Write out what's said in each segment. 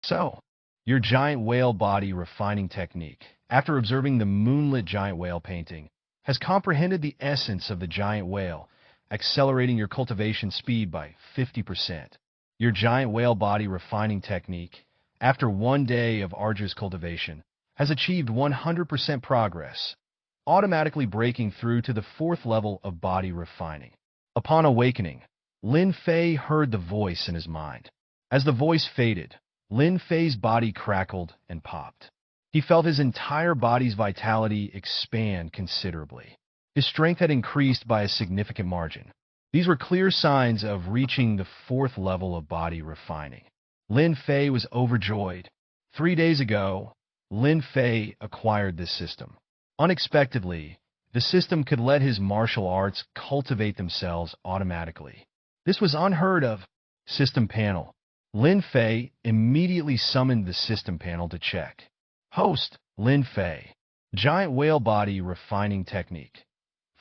So, your giant whale body refining technique, after observing the moonlit giant whale painting, has comprehended the essence of the giant whale, accelerating your cultivation speed by 50%. Your giant whale body refining technique, after 1 day of arduous cultivation, has achieved 100% progress, automatically breaking through to the 4th level of body refining. Upon awakening, Lin Fei heard the voice in his mind. As the voice faded, Lin Fei's body crackled and popped. He felt his entire body's vitality expand considerably. His strength had increased by a significant margin. These were clear signs of reaching the 4th level of body refining. Lin Fei was overjoyed. 3 days ago, Lin Fei acquired this system. Unexpectedly, the system could let his martial arts cultivate themselves automatically. This was unheard of. System panel. Lin Fei immediately summoned the system panel to check. Host, Lin Fei. Giant whale body refining technique.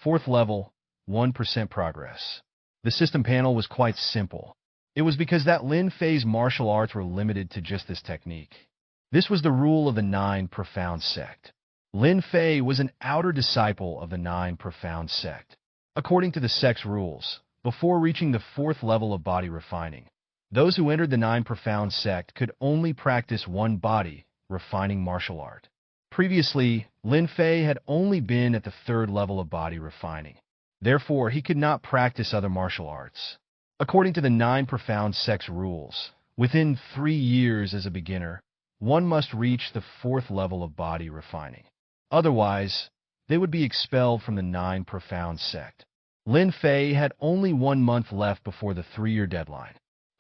4th level, 1% progress. The system panel was quite simple. It was because that Lin Fei's martial arts were limited to just this technique. This was the rule of the 9 Profound Sect. Lin Fei was an outer disciple of the 9 Profound Sect. According to the sect's rules, before reaching the 4th level of body refining, those who entered the 9 Profound Sect could only practice one body refining martial art. Previously, Lin Fei had only been at the 3rd level of body refining. Therefore, he could not practice other martial arts. According to the 9 Profound Sect's rules, within 3 years as a beginner, one must reach the 4th level of body refining. Otherwise, they would be expelled from the 9 Profound Sect. Lin Fei had only 1 month left before the 3-year deadline.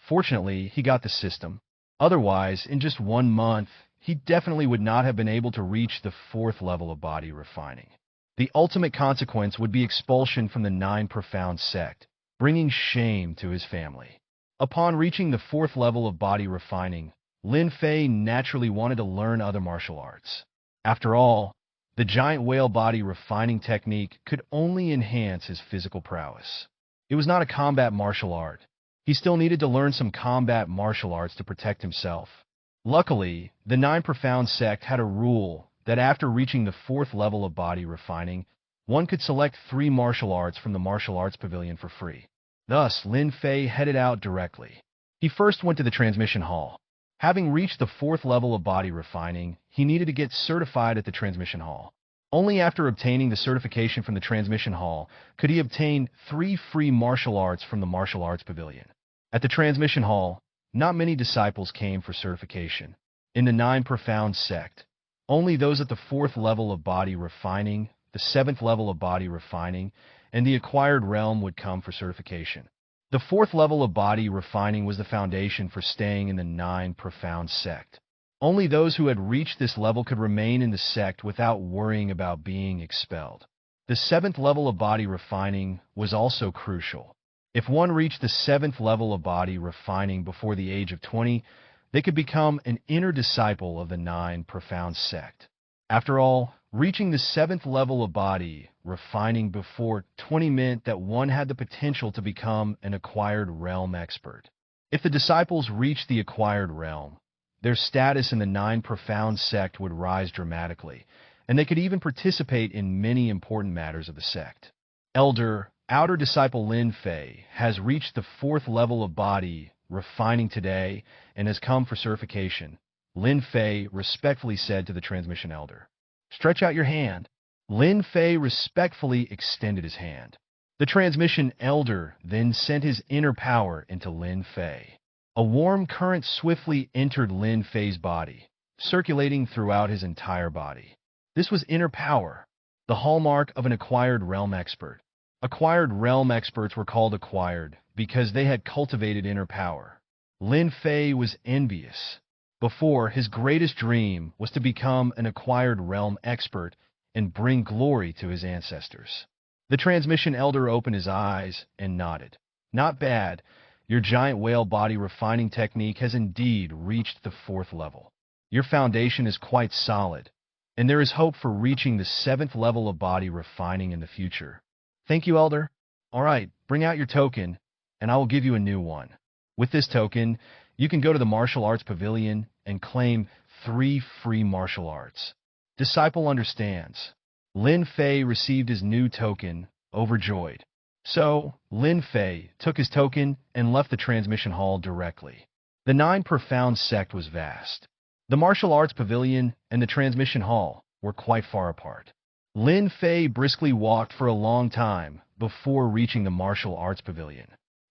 Fortunately, he got the system. Otherwise, in just 1 month, he definitely would not have been able to reach the 4th level of body refining. The ultimate consequence would be expulsion from the 9 Profound Sect, bringing shame to his family. Upon reaching the 4th level of body refining, Lin Fei naturally wanted to learn other martial arts. After all, the giant whale body refining technique could only enhance his physical prowess. It was not a combat martial art. He still needed to learn some combat martial arts to protect himself. Luckily, the 9 Profound Sect had a rule that after reaching the 4th level of body refining, one could select 3 martial arts from the Martial Arts Pavilion for free. Thus, Lin Fei headed out directly. He first went to the transmission hall. Having reached the 4th level of body refining, he needed to get certified at the transmission hall. Only after obtaining the certification from the transmission hall could he obtain 3 free martial arts from the Martial Arts Pavilion. At the transmission hall, not many disciples came for certification. In the 9 Profound Sect, only those at the 4th level of body refining, the 7th level of body refining, and the acquired realm would come for certification. The 4th level of body refining was the foundation for staying in the 9 Profound Sect. Only those who had reached this level could remain in the sect without worrying about being expelled. The 7th level of body refining was also crucial. If one reached the 7th level of body refining before the age of 20, they could become an inner disciple of the 9 Profound Sect. After all, reaching the 7th level of body refining before 20 meant that one had the potential to become an acquired realm expert. If the disciples reached the acquired realm, their status in the 9 Profound Sect would rise dramatically, and they could even participate in many important matters of the sect. Elder, outer disciple Lin Fei has reached the 4th level of body refining today and has come for certification. Lin Fei respectfully said to the transmission elder. Stretch out your hand. Lin Fei respectfully extended his hand. The transmission elder then sent his inner power into Lin Fei. A warm current swiftly entered Lin Fei's body, circulating throughout his entire body. This was inner power, the hallmark of an acquired realm expert. Acquired realm experts were called acquired because they had cultivated inner power. Lin Fei was envious. Before, his greatest dream was to become an acquired realm expert and bring glory to his ancestors. The transmission elder opened his eyes and nodded. Not bad. Your giant whale body refining technique has indeed reached the 4th level. Your foundation is quite solid, and there is hope for reaching the 7th level of body refining in the future. Thank you, Elder. All right, bring out your token, and I will give you a new one. With this token, you can go to the Martial Arts Pavilion and claim 3 free martial arts. Disciple understands. Lin Fei received his new token, overjoyed. So, Lin Fei took his token and left the transmission hall directly. The 9 Profound sect was vast. The martial arts pavilion and the transmission hall were quite far apart. Lin Fei briskly walked for a long time before reaching the martial arts pavilion.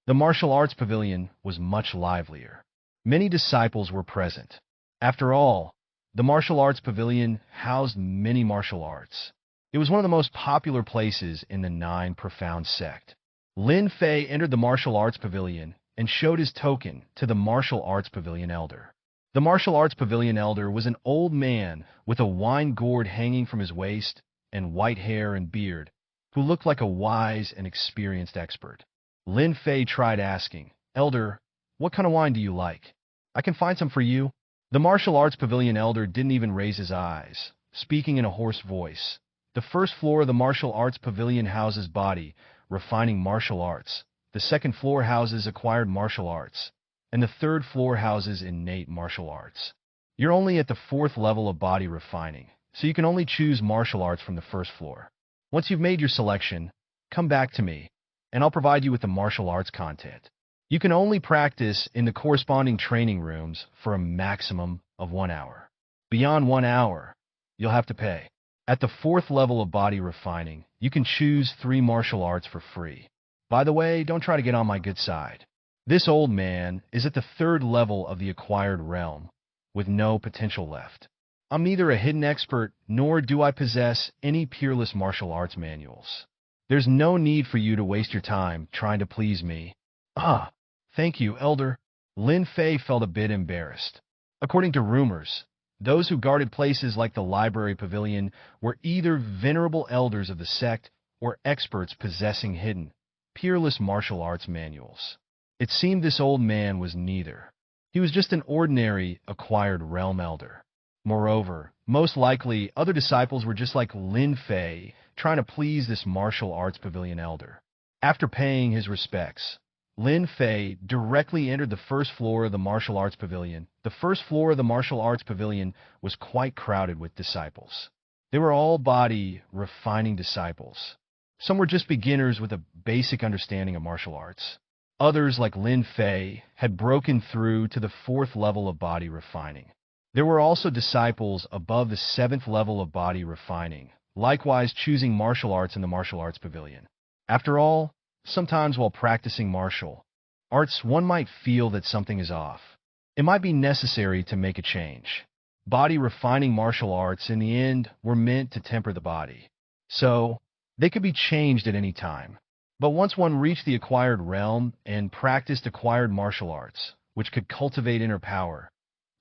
The martial arts pavilion was much livelier. Many disciples were present. After all, the martial arts pavilion housed many martial arts. It was one of the most popular places in the 9 Profound sect. Lin Fei entered the martial arts pavilion and showed his token to the martial arts pavilion elder. The martial arts pavilion elder was an old man with a wine gourd hanging from his waist and white hair and beard, who looked like a wise and experienced expert. Lin Fei tried asking, "Elder, what kind of wine do you like? I can find some for you." The martial arts pavilion elder didn't even raise his eyes, speaking in a hoarse voice. The first floor of the martial arts pavilion houses body, refining martial arts. The second floor houses acquired martial arts. And the third floor houses innate martial arts. You're only at the 4th level of body refining, so you can only choose martial arts from the first floor. Once you've made your selection, come back to me, and I'll provide you with the martial arts content. You can only practice in the corresponding training rooms for a maximum of 1 hour. Beyond 1 hour, you'll have to pay. At the 4th level of body refining, you can choose 3 martial arts for free. By the way, don't try to get on my good side. This old man is at the 3rd level of the acquired realm, with no potential left. I'm neither a hidden expert, nor do I possess any peerless martial arts manuals. There's no need for you to waste your time trying to please me. Ah, thank you, Elder. Lin Fei felt a bit embarrassed. According to rumors, those who guarded places like the library pavilion were either venerable elders of the sect or experts possessing hidden, peerless martial arts manuals. It seemed this old man was neither. He was just an ordinary, acquired realm elder. Moreover, most likely, other disciples were just like Lin Fei, trying to please this martial arts pavilion elder. After paying his respects, Lin Fei directly entered the 1st floor of the martial arts pavilion. The 1st floor of the martial arts pavilion was quite crowded with disciples. They were all body refining disciples. Some were just beginners with a basic understanding of martial arts. Others, like Lin Fei, had broken through to the 4th level of body refining. There were also disciples above the 7th level of body refining, likewise choosing martial arts in the martial arts pavilion. After all, sometimes while practicing martial arts, one might feel that something is off. It might be necessary to make a change. Body refining martial arts, in the end, were meant to temper the body. So, they could be changed at any time. But once one reached the acquired realm and practiced acquired martial arts, which could cultivate inner power,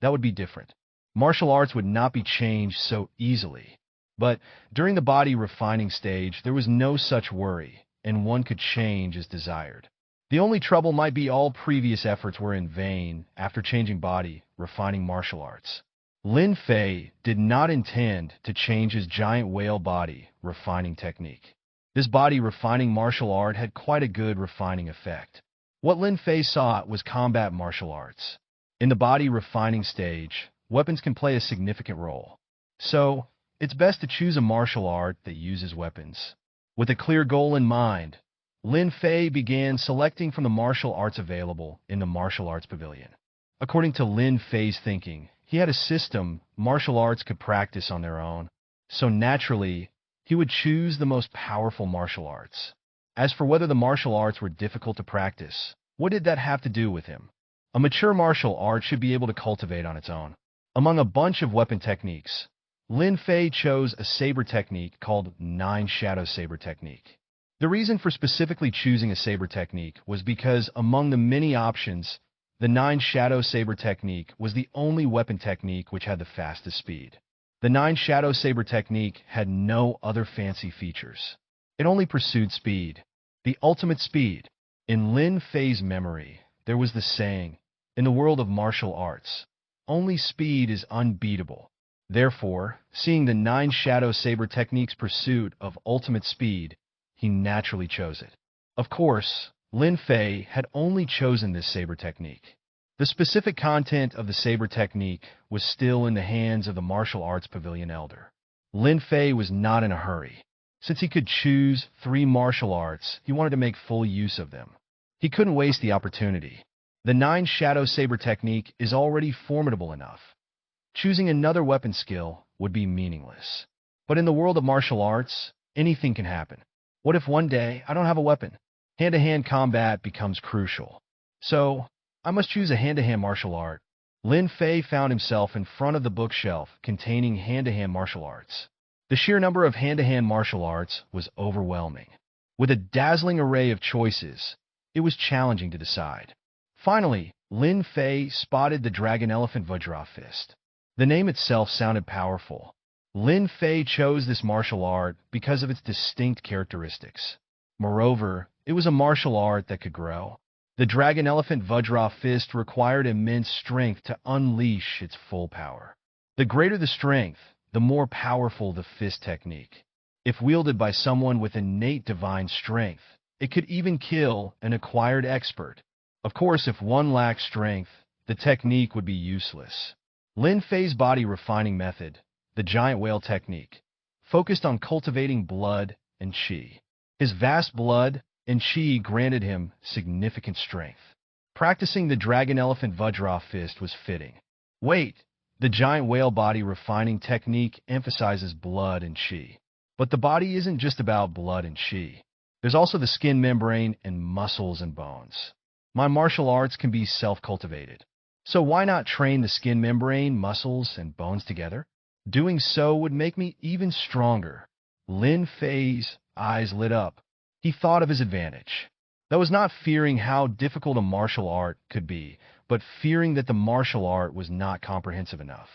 that would be different. Martial arts would not be changed so easily. But during the body refining stage, there was no such worry, and one could change as desired. The only trouble might be all previous efforts were in vain after changing body refining martial arts. Lin Fei did not intend to change his giant whale body refining technique. This body refining martial art had quite a good refining effect. What Lin Fei sought was combat martial arts. In the body refining stage, weapons can play a significant role. So, it's best to choose a martial art that uses weapons. With a clear goal in mind, Lin Fei began selecting from the martial arts available in the martial arts pavilion. According to Lin Fei's thinking, he had a system martial arts could practice on their own. So naturally, he would choose the most powerful martial arts. As for whether the martial arts were difficult to practice, what did that have to do with him? A mature martial art should be able to cultivate on its own. Among a bunch of weapon techniques, Lin Fei chose a saber technique called 9 Shadow Saber Technique. The reason for specifically choosing a saber technique was because among the many options, the 9 Shadow Saber Technique was the only weapon technique which had the fastest speed. The 9 Shadow Saber Technique had no other fancy features. It only pursued speed, the ultimate speed. In Lin Fei's memory, there was the saying, in the world of martial arts, only speed is unbeatable. Therefore, seeing the 9 Shadow Saber Technique's pursuit of ultimate speed, he naturally chose it. Of course, Lin Fei had only chosen this saber technique. The specific content of the saber technique was still in the hands of the martial arts pavilion elder. Lin Fei was not in a hurry. Since he could choose 3 martial arts, he wanted to make full use of them. He couldn't waste the opportunity. The 9 shadow saber technique is already formidable enough. Choosing another weapon skill would be meaningless. But in the world of martial arts, anything can happen. What if one day I don't have a weapon? Hand-to-hand combat becomes crucial. So, I must choose a hand-to-hand martial art. Lin Fei found himself in front of the bookshelf containing hand-to-hand martial arts. The sheer number of hand-to-hand martial arts was overwhelming. With a dazzling array of choices, it was challenging to decide. Finally, Lin Fei spotted the Dragon Elephant Vajra Fist. The name itself sounded powerful. Lin Fei chose this martial art because of its distinct characteristics. Moreover, it was a martial art that could grow. The Dragon Elephant Vajra Fist required immense strength to unleash its full power. The greater the strength, the more powerful the fist technique. If wielded by someone with innate divine strength, it could even kill an acquired expert. Of course, if one lacked strength, the technique would be useless. Lin Fei's body refining method, the giant whale technique, focused on cultivating blood and qi. His vast blood and qi granted him significant strength. Practicing the Dragon Elephant Vajra Fist was fitting. Wait, the giant whale body refining technique emphasizes blood and qi. But the body isn't just about blood and qi. There's also the skin membrane and muscles and bones. My martial arts can be self-cultivated. So why not train the skin membrane, muscles, and bones together? Doing so would make me even stronger. Lin Fei's eyes lit up. He thought of his advantage. That was not fearing how difficult a martial art could be, but fearing that the martial art was not comprehensive enough.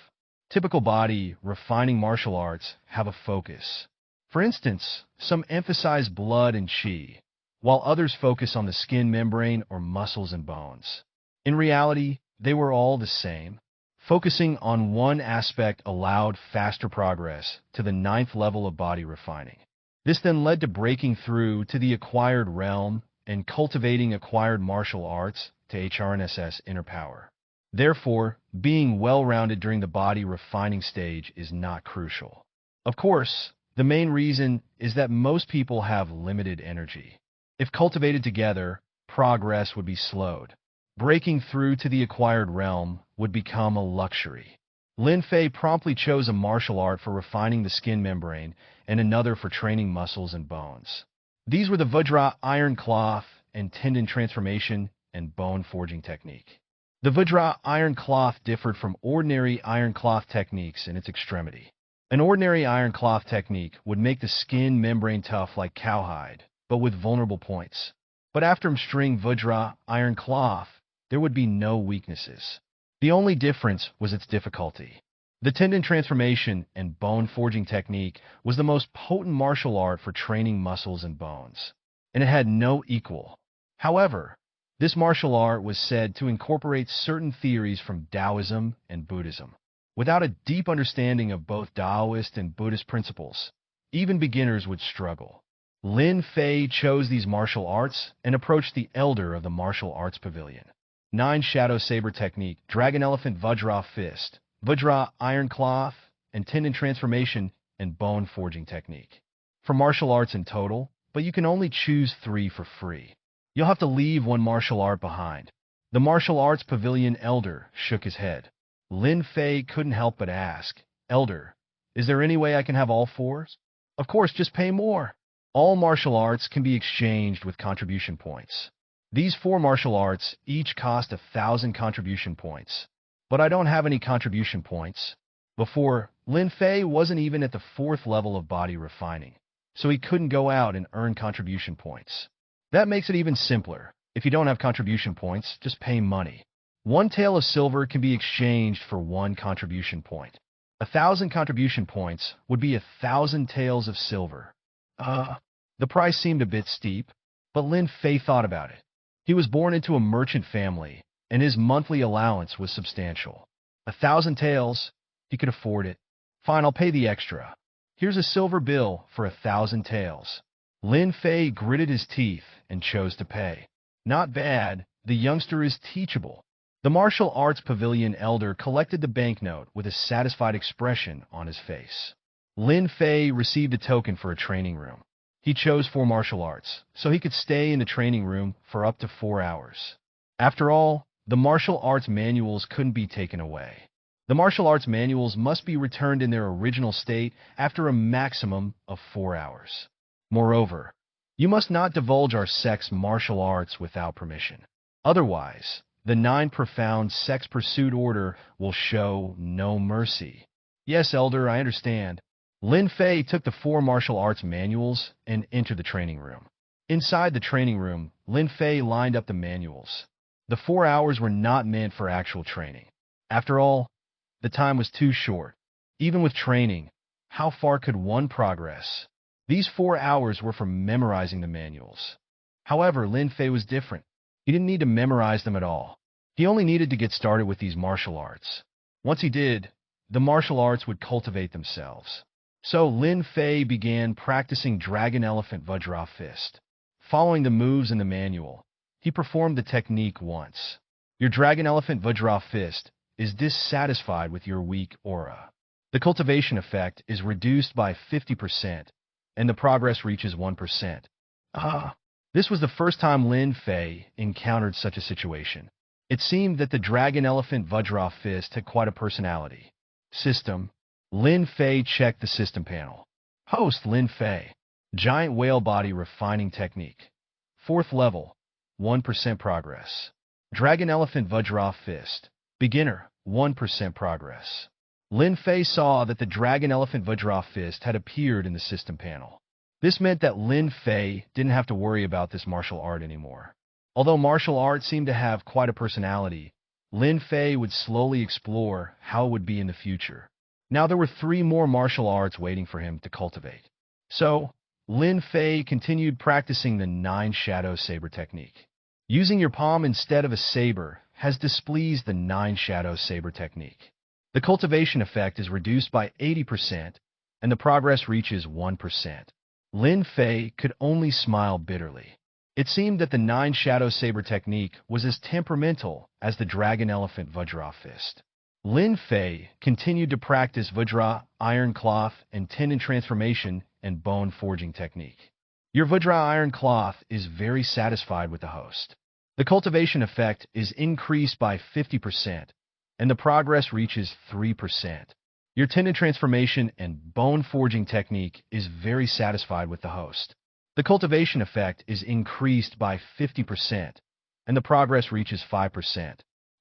Typical body refining martial arts have a focus. For instance, some emphasize blood and qi, while others focus on the skin membrane or muscles and bones. In reality, they were all the same. Focusing on one aspect allowed faster progress to the 9th level of body refining. This then led to breaking through to the acquired realm and cultivating acquired martial arts to HRNSS inner power. Therefore, being well-rounded during the body refining stage is not crucial. Of course, the main reason is that most people have limited energy. If cultivated together, progress would be slowed. Breaking through to the acquired realm would become a luxury. Lin Fei promptly chose a martial art for refining the skin membrane and another for training muscles and bones. These were the Vajra iron cloth and tendon transformation and bone forging technique. The Vajra iron cloth differed from ordinary iron cloth techniques in its extremity. An ordinary iron cloth technique would make the skin membrane tough like cowhide, but with vulnerable points. But after mastering Vajra iron cloth, there would be no weaknesses. The only difference was its difficulty. The tendon transformation and bone forging technique was the most potent martial art for training muscles and bones, and it had no equal. However, this martial art was said to incorporate certain theories from Taoism and Buddhism. Without a deep understanding of both Taoist and Buddhist principles, even beginners would struggle. Lin Fei chose these martial arts and approached the elder of the martial arts pavilion. 9 shadow saber technique, Dragon Elephant Vajra Fist, Vajra iron cloth, and tendon transformation and bone forging technique. For martial arts in total, but you can only choose 3 for free. You'll have to leave one martial art behind. The martial arts pavilion elder shook his head. Lin Fei couldn't help but ask, "Elder, is there any way I can have all 4? Of course, just pay more." All martial arts can be exchanged with contribution points. These 4 martial arts each cost 1,000 contribution points. But I don't have any contribution points. Before, Lin Fei wasn't even at the 4th level of body refining, so he couldn't go out and earn contribution points. That makes it even simpler. If you don't have contribution points, just pay money. 1 tael of silver can be exchanged for 1 contribution point. 1,000 contribution points would be 1,000 taels of silver. The price seemed a bit steep, but Lin Fei thought about it. He was born into a merchant family, and his monthly allowance was substantial. 1,000 taels, he could afford it. Fine, I'll pay the extra. Here's a silver bill for 1,000 taels. Lin Fei gritted his teeth and chose to pay. Not bad, the youngster is teachable. The martial arts pavilion elder collected the banknote with a satisfied expression on his face. Lin Fei received a token for a training room. He chose 4 martial arts, so he could stay in the training room for up to 4 hours. After all, the martial arts manuals couldn't be taken away. The martial arts manuals must be returned in their original state after a maximum of 4 hours. Moreover, you must not divulge our sex martial arts without permission. Otherwise, the 9 profound sex pursuit order will show no mercy. Yes, Elder, I understand. Lin Fei took the 4 martial arts manuals and entered the training room. Inside the training room, Lin Fei lined up the manuals. The 4 hours were not meant for actual training. After all, the time was too short. Even with training, how far could one progress? These 4 hours were for memorizing the manuals. However, Lin Fei was different. He didn't need to memorize them at all. He only needed to get started with these martial arts. Once he did, the martial arts would cultivate themselves. So Lin Fei began practicing Dragon Elephant Vajra Fist. Following the moves in the manual, he performed the technique once. Your Dragon Elephant Vajra Fist is dissatisfied with your weak aura. The cultivation effect is reduced by 50%, and the progress reaches 1%. This was the first time Lin Fei encountered such a situation. It seemed that the Dragon Elephant Vajra Fist had quite a personality. System. Lin Fei checked the system panel. Host Lin Fei. Giant Whale Body Refining Technique. 4th level. 1% progress. Dragon Elephant Vajra Fist. Beginner. 1% progress. Lin Fei saw that the Dragon Elephant Vajra Fist had appeared in the system panel. This meant that Lin Fei didn't have to worry about this martial art anymore. Although martial arts seemed to have quite a personality, Lin Fei would slowly explore how it would be in the future. Now there were 3 more martial arts waiting for him to cultivate. So, Lin Fei continued practicing the 9 Shadow Saber technique. Using your palm instead of a saber has displeased the 9 Shadow Saber technique. The cultivation effect is reduced by 80%, and the progress reaches 1%. Lin Fei could only smile bitterly. It seemed that the 9 Shadow Saber technique was as temperamental as the Dragon Elephant Vajra Fist. Lin Fei continued to practice Vajra, Iron Cloth, and Tendon Transformation and Bone Forging technique. Your Vajra Iron Cloth is very satisfied with the host. The cultivation effect is increased by 50%, and the progress reaches 3%. Your Tendon Transformation and Bone Forging technique is very satisfied with the host. The cultivation effect is increased by 50%, and the progress reaches 5%.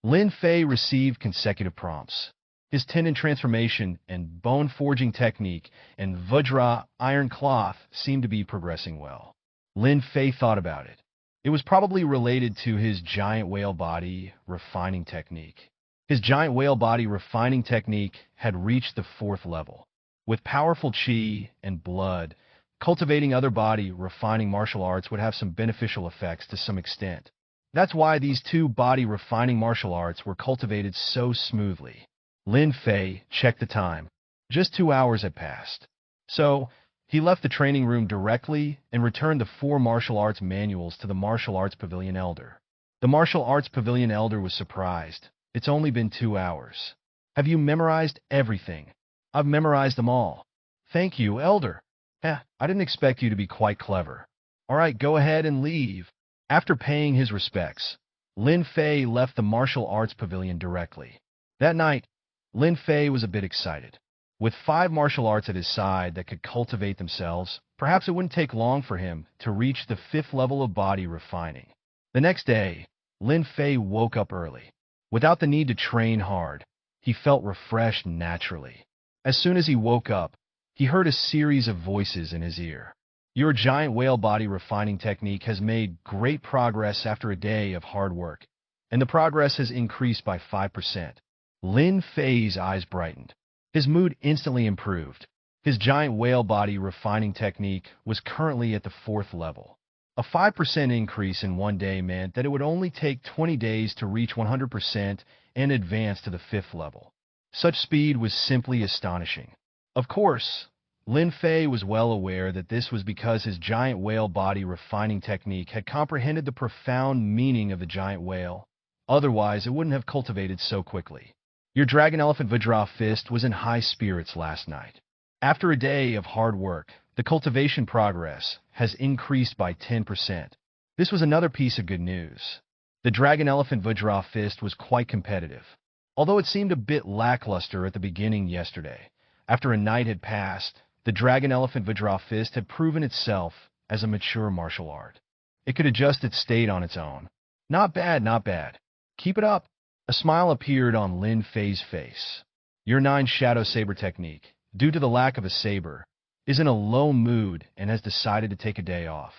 Lin Fei received consecutive prompts. His Tendon Transformation and Bone Forging technique and Vajra Iron Cloth seemed to be progressing well. Lin Fei thought about it. It was probably related to his Giant Whale Body Refining technique. His Giant Whale Body Refining technique had reached the 4th level. With powerful qi and blood, cultivating other body refining martial arts would have some beneficial effects to some extent. That's why these 2 body refining martial arts were cultivated so smoothly. Lin Fei checked the time. Just 2 hours had passed. So, he left the training room directly and returned the 4 martial arts manuals to the Martial Arts Pavilion Elder. The Martial Arts Pavilion Elder was surprised. It's only been 2 hours. Have you memorized everything? I've memorized them all. Thank you, Elder. I didn't expect you to be quite clever. All right, go ahead and leave. After paying his respects, Lin Fei left the Martial Arts Pavilion directly. That night, Lin Fei was a bit excited. With 5 martial arts at his side that could cultivate themselves, perhaps it wouldn't take long for him to reach the 5th level of body refining. The next day, Lin Fei woke up early. Without the need to train hard, he felt refreshed naturally. As soon as he woke up, he heard a series of voices in his ear. Your Giant Whale Body Refining technique has made great progress after a day of hard work, and the progress has increased by 5%. Lin Fei's eyes brightened. His mood instantly improved. His Giant Whale Body Refining technique was currently at the 4th level. A 5% increase in one day meant that it would only take 20 days to reach 100% and advance to the 5th level. Such speed was simply astonishing. Of course, Lin Fei was well aware that this was because his Giant Whale Body Refining technique had comprehended the profound meaning of the giant whale Otherwise, it wouldn't have cultivated so quickly. Your Dragon Elephant Vajra Fist was in high spirits last night. After a day of hard work, the cultivation progress has increased by 10%. This was another piece of good news. The Dragon Elephant Vajra Fist was quite competitive. Although it seemed a bit lackluster at the beginning yesterday, after a night had passed, the Dragon Elephant Vajra Fist had proven itself as a mature martial art. It could adjust its state on its own. Not bad, not bad. Keep it up. A smile appeared on Lin Fei's face. Your 9 Shadow Saber technique, due to the lack of a saber, is in a low mood and has decided to take a day off.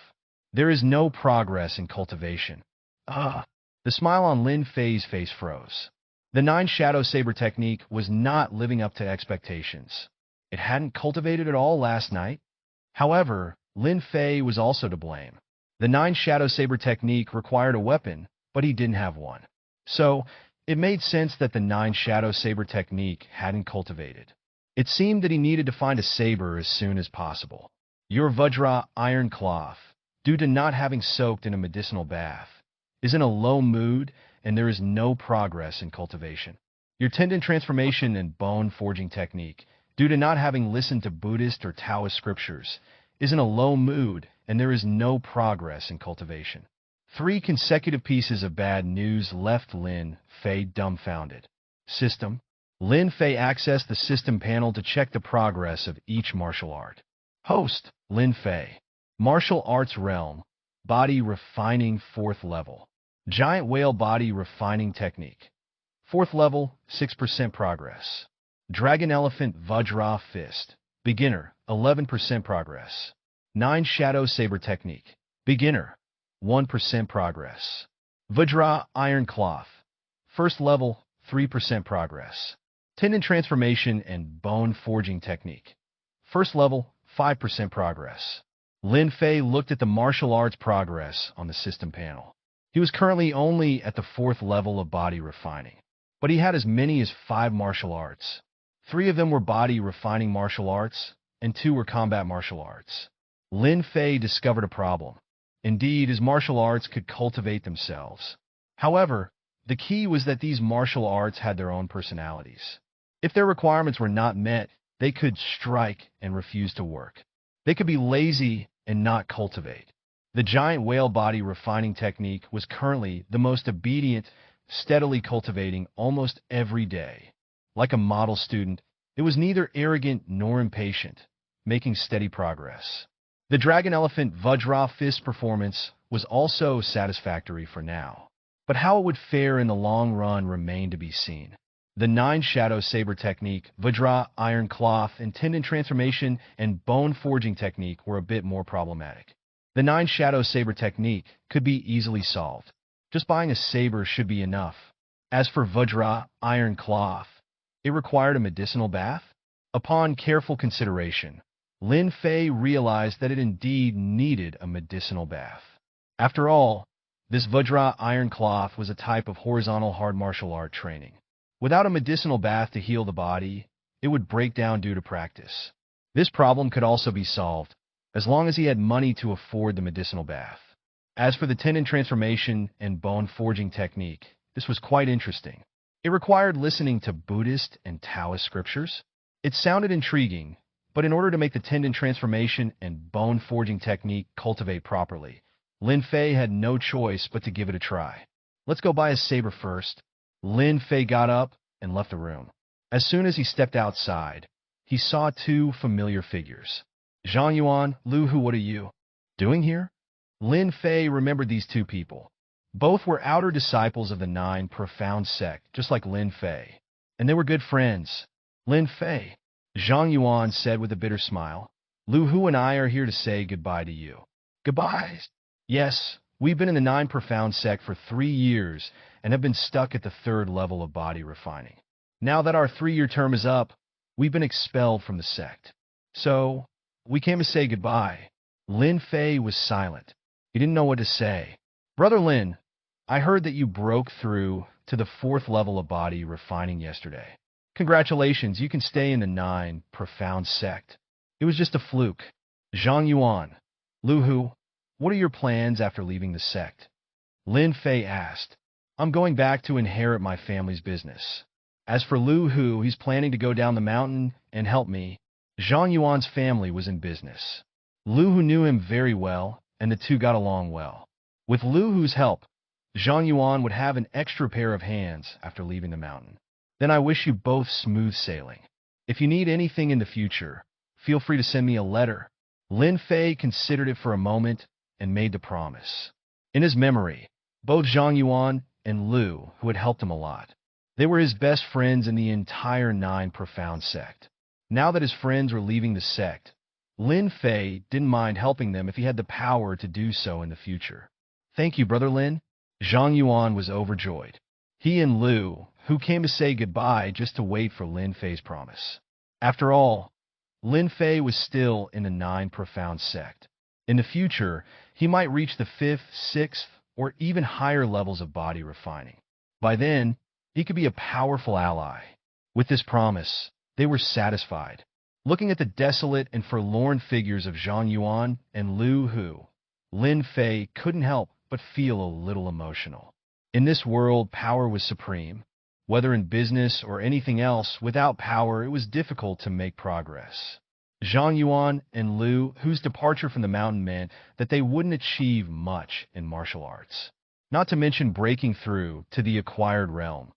There is no progress in cultivation. The smile on Lin Fei's face froze. The 9 Shadow Saber technique was not living up to expectations. It hadn't cultivated at all last night. However, Lin Fei was also to blame. The 9 Shadow Saber technique required a weapon, but he didn't have one. So, it made sense that the 9 Shadow Saber technique hadn't cultivated. It seemed that he needed to find a saber as soon as possible. Your Vajra Iron Cloth, due to not having soaked in a medicinal bath, is in a low mood and there is no progress in cultivation. Your Tendon Transformation and Bone Forging technique, due to not having listened to Buddhist or Taoist scriptures, is in a low mood and there is no progress in cultivation. 3 consecutive pieces of bad news left Lin Fei dumbfounded. System. Lin Fei accessed the system panel to check the progress of each martial art. Host. Lin Fei. Martial Arts Realm. Body Refining 4th level. Giant Whale Body Refining Technique. 4th level, 6% progress. Dragon Elephant Vajra Fist. Beginner, 11% progress. 9 Shadow Saber Technique. Beginner, 1% progress. Vajra Iron Cloth. 1st level, 3% progress. Tendon Transformation and Bone Forging Technique. 1st level, 5% progress. Lin Fei looked at the martial arts progress on the system panel. He was currently only at the 4th level of body refining, but he had as many as 5 martial arts. 3 of them were body refining martial arts, and 2 were combat martial arts. Lin Fei discovered a problem. Indeed, his martial arts could cultivate themselves. However, the key was that these martial arts had their own personalities. If their requirements were not met, they could strike and refuse to work. They could be lazy and not cultivate. The giant whale body refining technique was currently the most obedient, steadily cultivating almost every day. Like a model student, it was neither arrogant nor impatient, making steady progress. The Dragon Elephant Vajra Fist performance was also satisfactory for now, but how it would fare in the long run remained to be seen. The 9 Shadow Saber technique, Vajra Iron Cloth, and Tendon Transformation and Bone Forging technique were a bit more problematic. The 9 Shadow Saber technique could be easily solved. Just buying a saber should be enough. As for Vajra Iron Cloth, it required a medicinal bath. Upon careful consideration, Lin Fei realized that it indeed needed a medicinal bath. After all, this Vajra Iron Cloth was a type of horizontal hard martial art training. Without a medicinal bath to heal the body, it would break down due to practice. This problem could also be solved, as long as he had money to afford the medicinal bath. As for the Tendon Transformation and Bone Forging technique, this was quite interesting. It required listening to Buddhist and Taoist scriptures. It sounded intriguing, but in order to make the Tendon Transformation and Bone Forging technique cultivate properly, Lin Fei had no choice but to give it a try. Let's go buy a saber first. Lin Fei got up and left the room. As soon as he stepped outside, he saw 2 familiar figures. Zhang Yuan, Lu Hu, what are you doing here? Lin Fei remembered these 2 people. Both were outer disciples of the 9 Profound sect, just like Lin Fei. And they were good friends. Lin Fei, Zhang Yuan said with a bitter smile, Lu Hu and I are here to say goodbye to you. Goodbye? Yes, we've been in the 9 Profound sect for 3 years and have been stuck at the 3rd level of body refining. Now that our 3-year term is up, we've been expelled from the sect. So, we came to say goodbye. Lin Fei was silent. He didn't know what to say. Brother Lin, I heard that you broke through to the 4th level of body refining yesterday. Congratulations, you can stay in the 9 Profound sect. It was just a fluke. Zhang Yuan, Lu Hu, what are your plans after leaving the sect? Lin Fei asked. I'm going back to inherit my family's business. As for Lu Hu, he's planning to go down the mountain and help me. Zhang Yuan's family was in business. Lu Hu knew him very well, and the two got along well. With Lu Hu's help, Zhang Yuan would have an extra pair of hands after leaving the mountain. Then I wish you both smooth sailing. If you need anything in the future, feel free to send me a letter. Lin Fei considered it for a moment and made the promise. In his memory, both Zhang Yuan and Lu, who had helped him a lot, they were his best friends in the entire Nine Profound sect. Now that his friends were leaving the sect, Lin Fei didn't mind helping them if he had the power to do so in the future. Thank you, Brother Lin. Zhang Yuan was overjoyed. He and Lu, who came to say goodbye just to wait for Lin Fei's promise. After all, Lin Fei was still in the Nine Profound sect. In the future, he might reach the 5th, 6th, or even higher levels of body refining. By then, he could be a powerful ally. With this promise, they were satisfied. Looking at the desolate and forlorn figures of Zhang Yuan and Lu Hu, Lin Fei couldn't help but feel a little emotional. In this world, power was supreme. Whether in business or anything else, without power, it was difficult to make progress. Zhang Yuan and Lu Hu's departure from the mountain meant that they wouldn't achieve much in martial arts, not to mention breaking through to the acquired realm.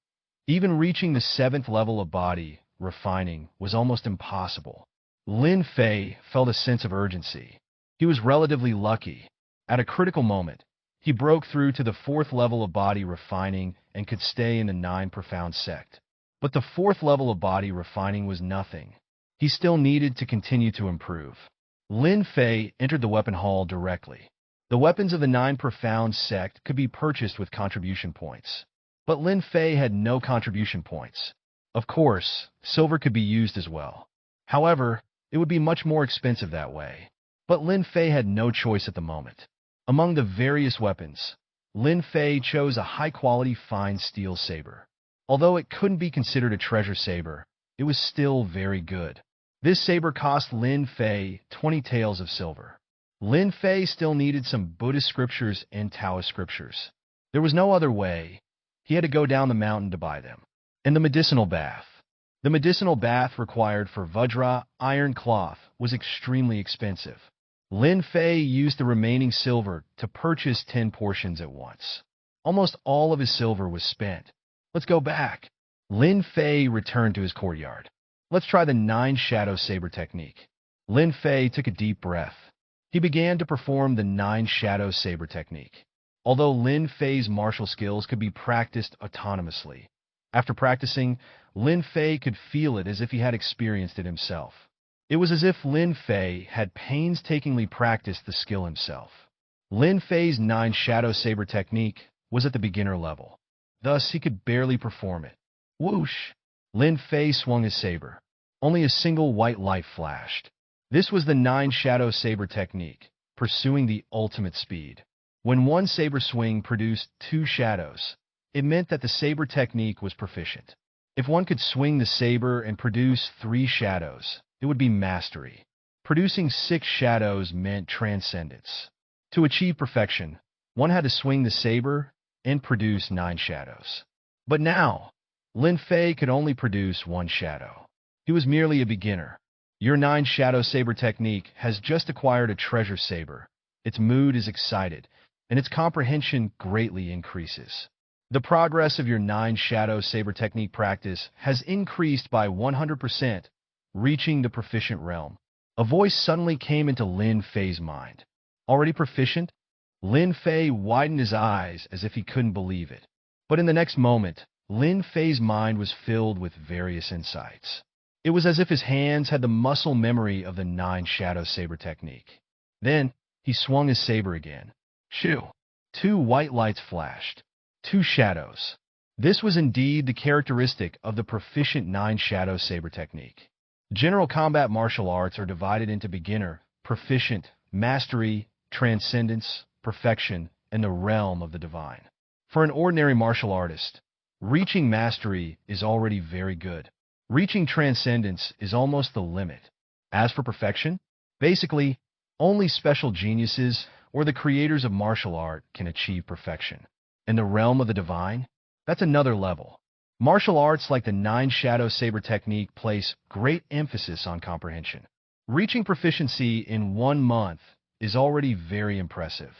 Even reaching the 7th level of body refining was almost impossible. Lin Fei felt a sense of urgency. He was relatively lucky. At a critical moment, he broke through to the 4th level of body refining and could stay in the Nine Profound sect. But the 4th level of body refining was nothing. He still needed to continue to improve. Lin Fei entered the weapon hall directly. The weapons of the Nine Profound sect could be purchased with contribution points. But Lin Fei had no contribution points. Of course, silver could be used as well. However, it would be much more expensive that way. But Lin Fei had no choice at the moment. Among the various weapons, Lin Fei chose a high-quality fine steel saber. Although it couldn't be considered a treasure saber, it was still very good. This saber cost Lin Fei 20 taels of silver. Lin Fei still needed some Buddhist scriptures and Taoist scriptures. There was no other way. He had to go down the mountain to buy them. And the medicinal bath. The medicinal bath required for Vajra iron cloth was extremely expensive. Lin Fei used the remaining silver to purchase 10 portions at once. Almost all of his silver was spent. Let's go back. Lin Fei returned to his courtyard. Let's try the 9 shadow saber technique. Lin Fei took a deep breath. He began to perform the 9 shadow saber technique. Although Lin Fei's martial skills could be practiced autonomously, after practicing, Lin Fei could feel it as if he had experienced it himself. It was as if Lin Fei had painstakingly practiced the skill himself. Lin Fei's 9 shadow saber technique was at the beginner level. Thus, he could barely perform it. Whoosh! Lin Fei swung his saber. Only a single white light flashed. This was the 9 shadow saber technique, pursuing the ultimate speed. When one saber swing produced 2 shadows, it meant that the saber technique was proficient. If one could swing the saber and produce 3 shadows, it would be mastery. Producing 6 shadows meant transcendence. To achieve perfection, one had to swing the saber and produce 9 shadows. But now, Lin Fei could only produce 1 shadow. He was merely a beginner. Your 9 shadow saber technique has just acquired a treasure saber. Its mood is excited, and its comprehension greatly increases. The progress of your 9 shadow saber technique practice has increased by 100%, reaching the proficient realm. A voice suddenly came into Lin Fei's mind. Already proficient? Lin Fei widened his eyes as if he couldn't believe it. But in the next moment, Lin Fei's mind was filled with various insights. It was as if his hands had the muscle memory of the 9 shadow saber technique. Then, he swung his saber again. Shoo! 2 white lights flashed. 2 shadows. This was indeed the characteristic of the proficient 9 shadow saber technique. General combat martial arts are divided into beginner, proficient, mastery, transcendence, perfection, and the realm of the divine. For an ordinary martial artist, reaching mastery is already very good. Reaching transcendence is almost the limit. As for perfection, basically, only special geniuses or the creators of martial art can achieve perfection. In the realm of the divine, That's another level. Martial arts like the Nine Shadow Saber technique place great emphasis on comprehension. Reaching proficiency in 1 month is already very impressive.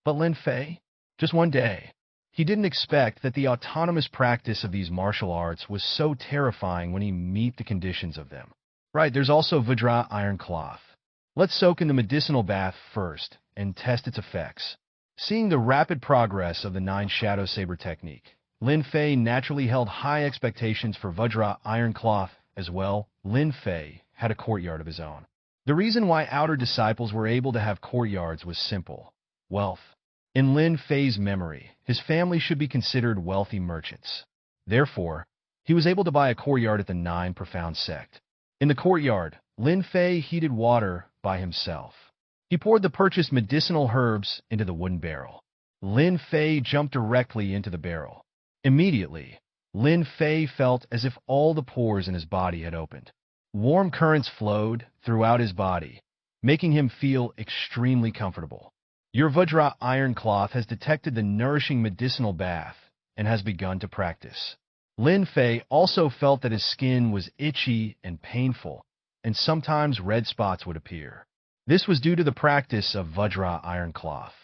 But Lin Fei? Just one day. He didn't expect that the autonomous practice of these martial arts was so terrifying when he meet the conditions of them. Right, there's also Vajra Iron Cloth. Let's soak in the medicinal bath first and test its effects. Seeing the rapid progress of the Nine Shadow Saber technique, Lin Fei naturally held high expectations for Vajra Iron Cloth as well. Lin Fei had a courtyard of his own. The reason why outer disciples were able to have courtyards was simple: wealth. In Lin Fei's memory, his family should be considered wealthy merchants. Therefore, he was able to buy a courtyard at the Nine Profound Sect. In the courtyard, Lin Fei heated water by himself. He poured the purchased medicinal herbs into the wooden barrel. Lin Fei jumped directly into the barrel. Immediately, Lin Fei felt as if all the pores in his body had opened. Warm currents flowed throughout his body, making him feel extremely comfortable. Your Vajra Iron Cloth has detected the nourishing medicinal bath and has begun to practice. Lin Fei also felt that his skin was itchy and painful, and sometimes red spots would appear. This was due to the practice of Vajra Iron Cloth.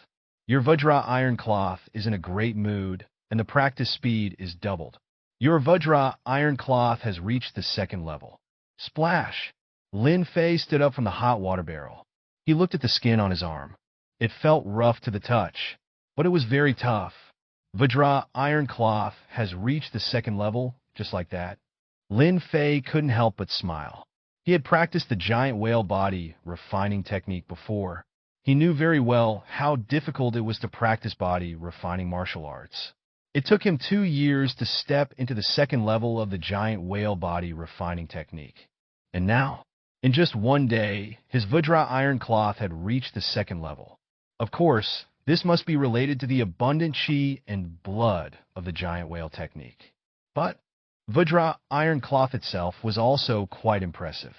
Your Vajra Iron Cloth is in a great mood, and the practice speed is doubled. Your Vajra Iron Cloth has reached the 2nd level. Splash! Lin Fei stood up from the hot water barrel. He looked at the skin on his arm. It felt rough to the touch, but it was very tough. Vajra Iron Cloth has reached the 2nd level, just like that. Lin Fei couldn't help but smile. He had practiced the giant whale body refining technique before. He knew very well how difficult it was to practice body refining martial arts. It took him 2 years to step into the 2nd level of the giant whale body refining technique. And now, in just 1 day, his Vajra Iron Cloth had reached the 2nd level. Of course, this must be related to the abundant chi and blood of the giant whale technique. But Vajra Iron Cloth itself was also quite impressive.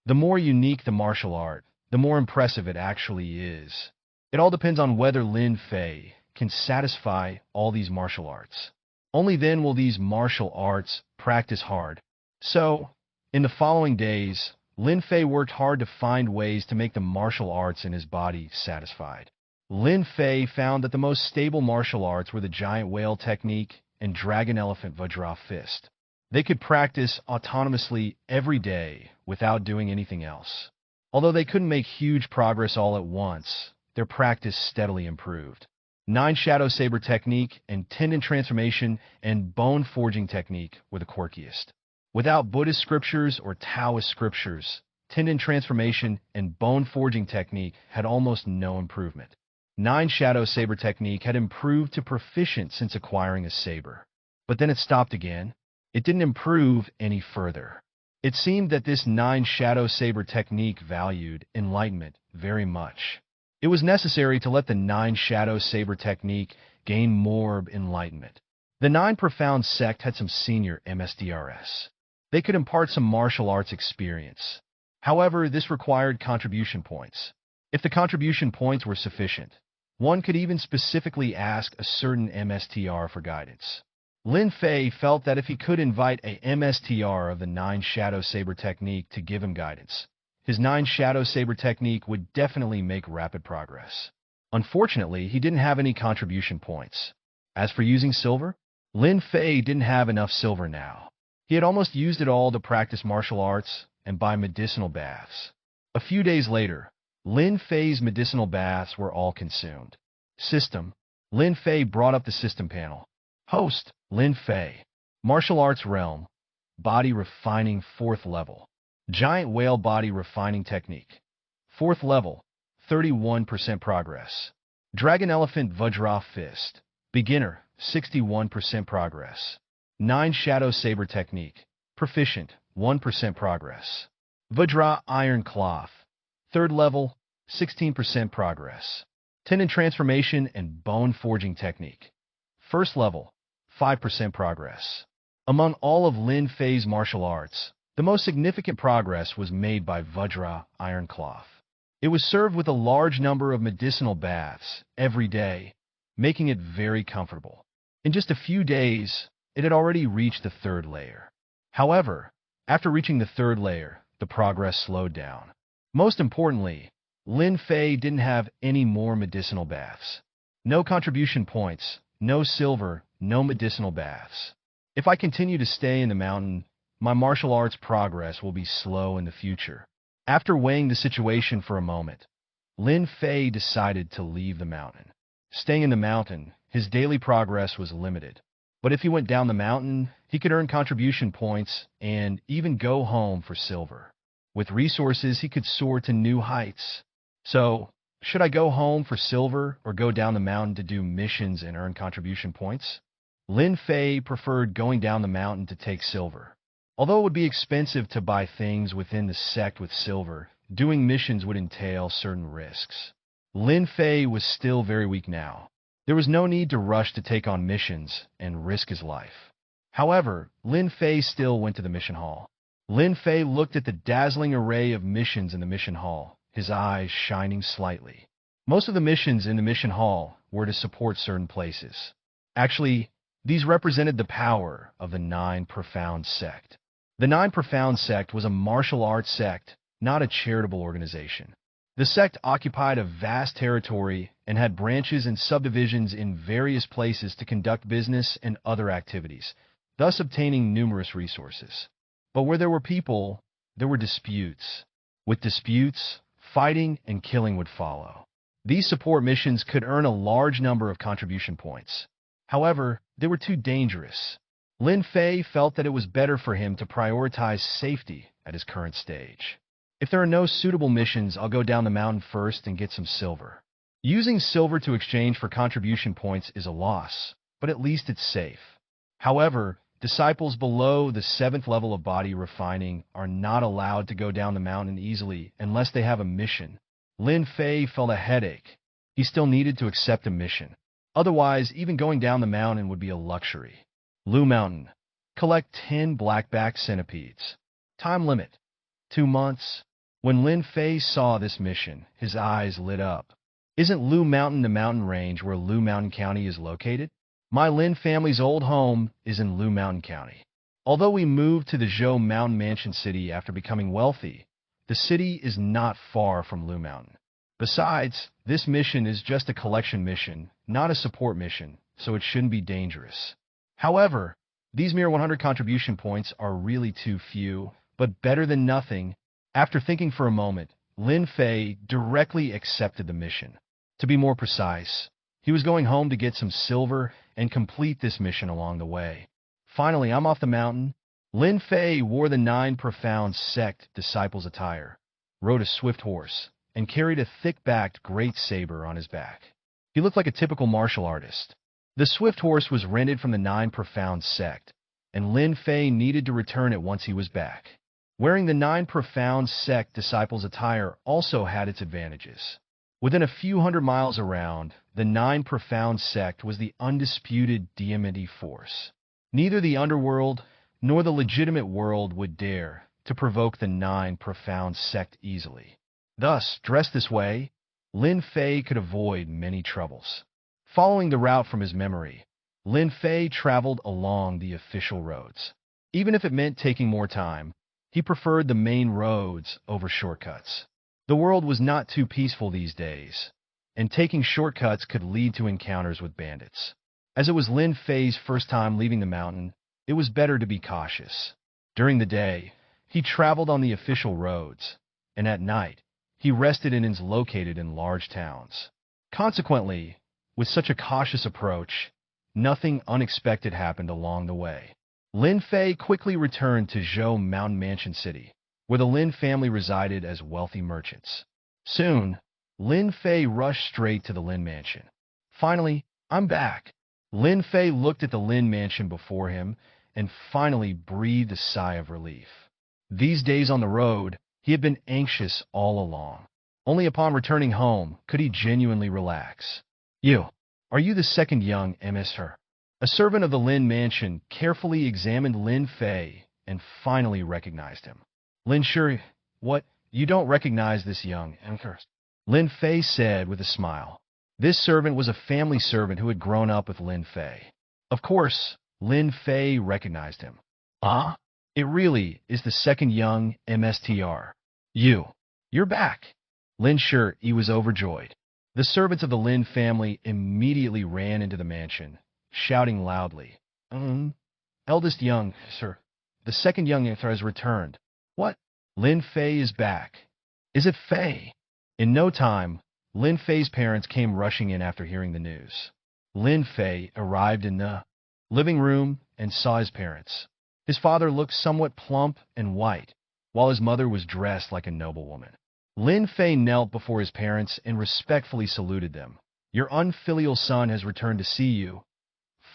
The more unique the martial art, the more impressive it actually is. It all depends on whether Lin Fei can satisfy all these martial arts. Only then will these martial arts practice hard. So, in the following days, Lin Fei worked hard to find ways to make the martial arts in his body satisfied. Lin Fei found that the most stable martial arts were the giant whale technique and dragon elephant Vajra fist. They could practice autonomously every day without doing anything else. Although they couldn't make huge progress all at once, their practice steadily improved. Nine Shadow Saber technique and tendon transformation and bone forging technique were the quirkiest. Without Buddhist scriptures or Taoist scriptures, tendon transformation and bone forging technique had almost no improvement. Nine Shadow Saber technique had improved to proficient since acquiring a saber. But then it stopped again. It didn't improve any further. It seemed that this Nine Shadow Saber technique valued enlightenment very much. It was necessary to let the Nine Shadow Saber technique gain more enlightenment. The Nine Profound Sect had some senior MSDRS. They could impart some martial arts experience. However, this required contribution points. If the contribution points were sufficient, one could even specifically ask a certain MSTR for guidance. Lin Fei felt that if he could invite a MSTR of the Nine Shadow Saber technique to give him guidance, his Nine Shadow Saber technique would definitely make rapid progress. Unfortunately, he didn't have any contribution points. As for using silver, Lin Fei didn't have enough silver now. He had almost used it all to practice martial arts and buy medicinal baths. A few days later, Lin Fei's medicinal baths were all consumed. System. Lin Fei brought up the system panel. Host. Lin Fei. Martial Arts Realm. Body Refining 4th Level. Giant Whale Body Refining Technique. 4th Level. 31% progress. Dragon Elephant Vajra Fist. Beginner. 61% progress. Nine Shadow Saber Technique. Proficient. 1% progress. Vajra Iron Cloth. 3rd Level. 16% progress. Tendon Transformation and Bone Forging Technique. 1st Level. 5% progress. Among all of Lin Fei's martial arts, the most significant progress was made by Vajra Iron Cloth. It was served with a large number of medicinal baths every day, making it very comfortable. In just a few days, it had already reached the third layer. However, after reaching the third layer, the progress slowed down. Most importantly, Lin Fei didn't have any more medicinal baths. No contribution points, no silver, no medicinal baths. If I continue to stay in the mountain, my martial arts progress will be slow in the future. After weighing the situation for a moment, Lin Fei decided to leave the mountain. Staying in the mountain, his daily progress was limited. But if he went down the mountain, he could earn contribution points and even go home for silver. With resources, he could soar to new heights. So, should I go home for silver or go down the mountain to do missions and earn contribution points? Lin Fei preferred going down the mountain to take silver. Although it would be expensive to buy things within the sect with silver, doing missions would entail certain risks. Lin Fei was still very weak now. There was no need to rush to take on missions and risk his life. However, Lin Fei still went to the mission hall. Lin Fei looked at the dazzling array of missions in the mission hall, his eyes shining slightly. Most of the missions in the mission hall were to support certain places. Actually, these represented the power of the Nine Profound Sect. The Nine Profound Sect was a martial arts sect, not a charitable organization. The sect occupied a vast territory and had branches and subdivisions in various places to conduct business and other activities, thus obtaining numerous resources. But where there were people, there were disputes. With disputes, fighting and killing would follow. These support missions could earn a large number of contribution points. However, they were too dangerous. Lin Fei felt that it was better for him to prioritize safety at his current stage. If there are no suitable missions, I'll go down the mountain first and get some silver. Using silver to exchange for contribution points is a loss, but at least it's safe. However, disciples below the 7th level of body refining are not allowed to go down the mountain easily unless they have a mission. Lin Fei felt a headache. He still needed to accept a mission. Otherwise, even going down the mountain would be a luxury. Lu Mountain. Collect 10 blackback centipedes. Time limit: 2 months. When Lin Fei saw this mission, his eyes lit up. Isn't Lu Mountain the mountain range where Lu Mountain County is located? My Lin family's old home is in Lu Mountain County. Although we moved to the Zhou Mountain Mansion City after becoming wealthy, the city is not far from Lu Mountain. Besides, this mission is just a collection mission, not a support mission, so it shouldn't be dangerous. However, these mere 100 contribution points are really too few, but better than nothing. After thinking for a moment, Lin Fei directly accepted the mission. To be more precise, he was going home to get some silver and complete this mission along the way. Finally, I'm off the mountain. Lin Fei wore the Nine Profound Sect disciples' attire, rode a swift horse, and carried a thick-backed great saber on his back. He looked like a typical martial artist. The swift horse was rented from the Nine Profound Sect, and Lin Fei needed to return it once he was back. Wearing the Nine Profound Sect disciples' attire also had its advantages. Within a few hundred miles around, the Nine Profound Sect was the undisputed deity force. Neither the underworld nor the legitimate world would dare to provoke the Nine Profound Sect easily. Thus, dressed this way, Lin Fei could avoid many troubles. Following the route from his memory, Lin Fei traveled along the official roads. Even if it meant taking more time, he preferred the main roads over shortcuts. The world was not too peaceful these days, and taking shortcuts could lead to encounters with bandits. As it was Lin Fei's first time leaving the mountain, it was better to be cautious. During the day, he traveled on the official roads, and at night, he rested in inns located in large towns. Consequently, with such a cautious approach, nothing unexpected happened along the way. Lin Fei quickly returned to Zhou Mountain Mansion City, where the Lin family resided as wealthy merchants. Soon, Lin Fei rushed straight to the Lin Mansion. Finally, I'm back. Lin Fei looked at the Lin Mansion before him and finally breathed a sigh of relief. These days on the road, he had been anxious all along. Only upon returning home could he genuinely relax. Are you the second young emissary? A servant of the Lin Mansion carefully examined Lin Fei and finally recognized him. Lin Shui, what? You don't recognize this young emissary? Lin Fei said with a smile. This servant was a family servant who had grown up with Lin Fei. Of course, Lin Fei recognized him. Ah, it really is the second young MSTR. You're back. Lin Shi was overjoyed. The servants of the Lin family immediately ran into the mansion, shouting loudly, Eldest young, sir. The second young has returned. What? Lin Fei is back. Is it Fei? In no time, Lin Fei's parents came rushing in after hearing the news. Lin Fei arrived in the living room and saw his parents. His father looked somewhat plump and white, while his mother was dressed like a noblewoman. Lin Fei knelt before his parents and respectfully saluted them. Your unfilial son has returned to see you,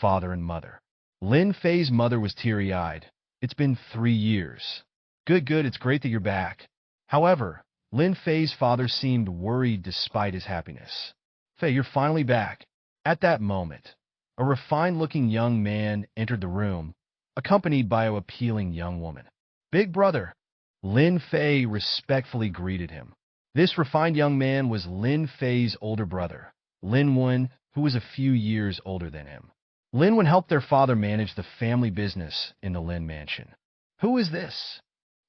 father and mother. Lin Fei's mother was teary-eyed. It's been 3 years. Good, it's great that you're back. However, Lin Fei's father seemed worried despite his happiness. Fei, you're finally back. At that moment, a refined-looking young man entered the room, accompanied by an appealing young woman. Big brother. Lin Fei respectfully greeted him. This refined young man was Lin Fei's older brother, Lin Wen, who was a few years older than him. Lin Wen helped their father manage the family business in the Lin mansion. Who is this?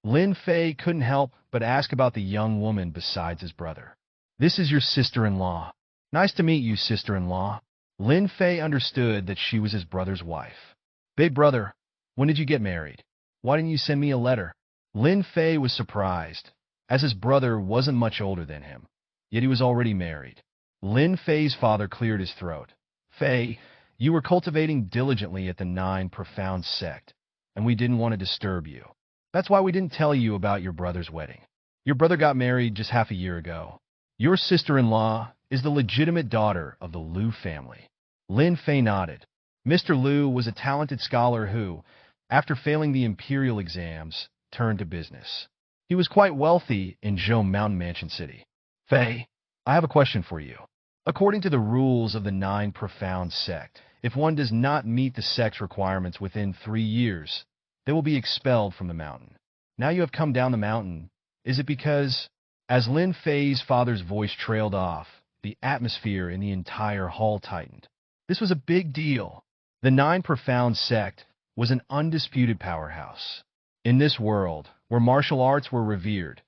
Lin Fei couldn't help but ask about the young woman besides his brother. This is your sister-in-law. Nice to meet you, sister-in-law. Lin Fei understood that she was his brother's wife. Big brother, when did you get married? Why didn't you send me a letter? Lin Fei was surprised, as his brother wasn't much older than him, yet he was already married. Lin Fei's father cleared his throat. Fei, you were cultivating diligently at the 9 Profound sect, and we didn't want to disturb you. That's why we didn't tell you about your brother's wedding. Your brother got married just half a year ago. Your sister-in-law is the legitimate daughter of the Liu family. Lin Fei nodded. Mr. Liu was a talented scholar who, after failing the imperial exams, turned to business. He was quite wealthy in Zhou Mountain Mansion City. Fei, I have a question for you. According to the rules of the 9 Profound sect, if one does not meet the sect's requirements within 3 years, they will be expelled from the mountain. Now you have come down the mountain. Is it because, as Lin Fei's father's voice trailed off, the atmosphere in the entire hall tightened? This was a big deal. The 9 Profound sect was an undisputed powerhouse. In this world, where martial arts were revered,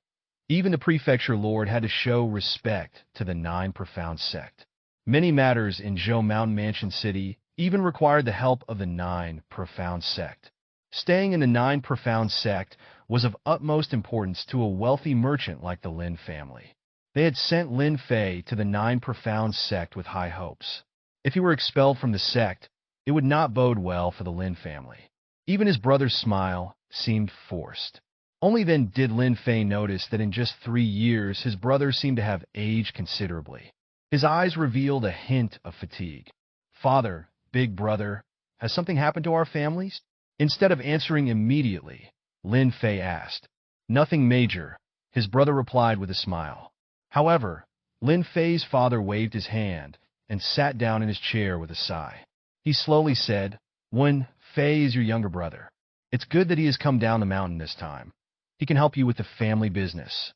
even the prefecture lord had to show respect to the 9 Profound sect. Many matters in Zhou Mountain Mansion City even required the help of the 9 Profound sect. Staying in the 9 Profound sect was of utmost importance to a wealthy merchant like the Lin family. They had sent Lin Fei to the 9 Profound sect with high hopes. If he were expelled from the sect, it would not bode well for the Lin family. Even his brother's smile seemed forced. Only then did Lin Fei notice that in just 3 years his brother seemed to have aged considerably. His eyes revealed a hint of fatigue. Father, big brother, has something happened to our families? Instead of answering immediately, Lin Fei asked. Nothing major, his brother replied with a smile. However, Lin Fei's father waved his hand and sat down in his chair with a sigh. He slowly said, Wen Fei is your younger brother. It's good that he has come down the mountain this time. He can help you with the family business.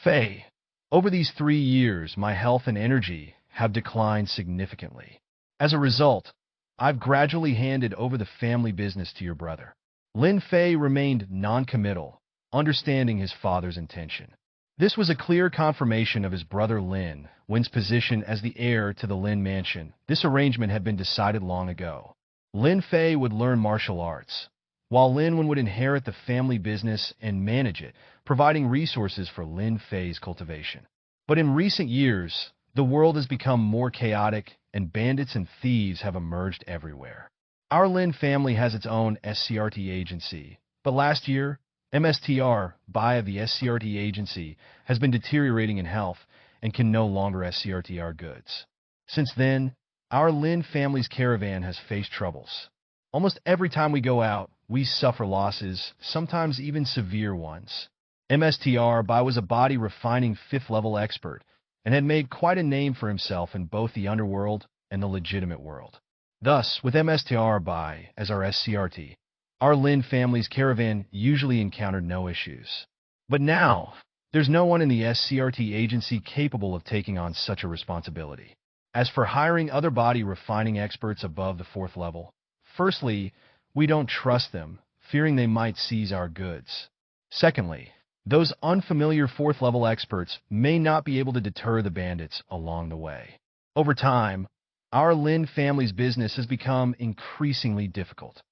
Fei, over these 3 years, my health and energy have declined significantly. As a result, I've gradually handed over the family business to your brother. Lin Fei remained non-committal, understanding his father's intention. This was a clear confirmation of his brother Lin Wen's position as the heir to the Lin mansion. This arrangement had been decided long ago. Lin Fei would learn martial arts, while Lin Wen would inherit the family business and manage it, providing resources for Lin Fei's cultivation. But in recent years, the world has become more chaotic, and bandits and thieves have emerged everywhere. Our Lin family has its own SCRT agency, but last year, MSTR, Bai of the SCRT agency, has been deteriorating in health and can no longer SCRT our goods. Since then, our Lin family's caravan has faced troubles. Almost every time we go out, we suffer losses, sometimes even severe ones. MSTR, Bai was a body refining 5th level expert, and had made quite a name for himself in both the underworld and the legitimate world. Thus, with MSTR Bai as our SCRT, our Lin family's caravan usually encountered no issues. But now, there's no one in the SCRT agency capable of taking on such a responsibility. As for hiring other body refining experts above the 4th level, firstly, We don't trust them, fearing they might seize our goods. Secondly, those unfamiliar fourth-level experts may not be able to deter the bandits along the way. Over time, our Lin family's business has become increasingly difficult.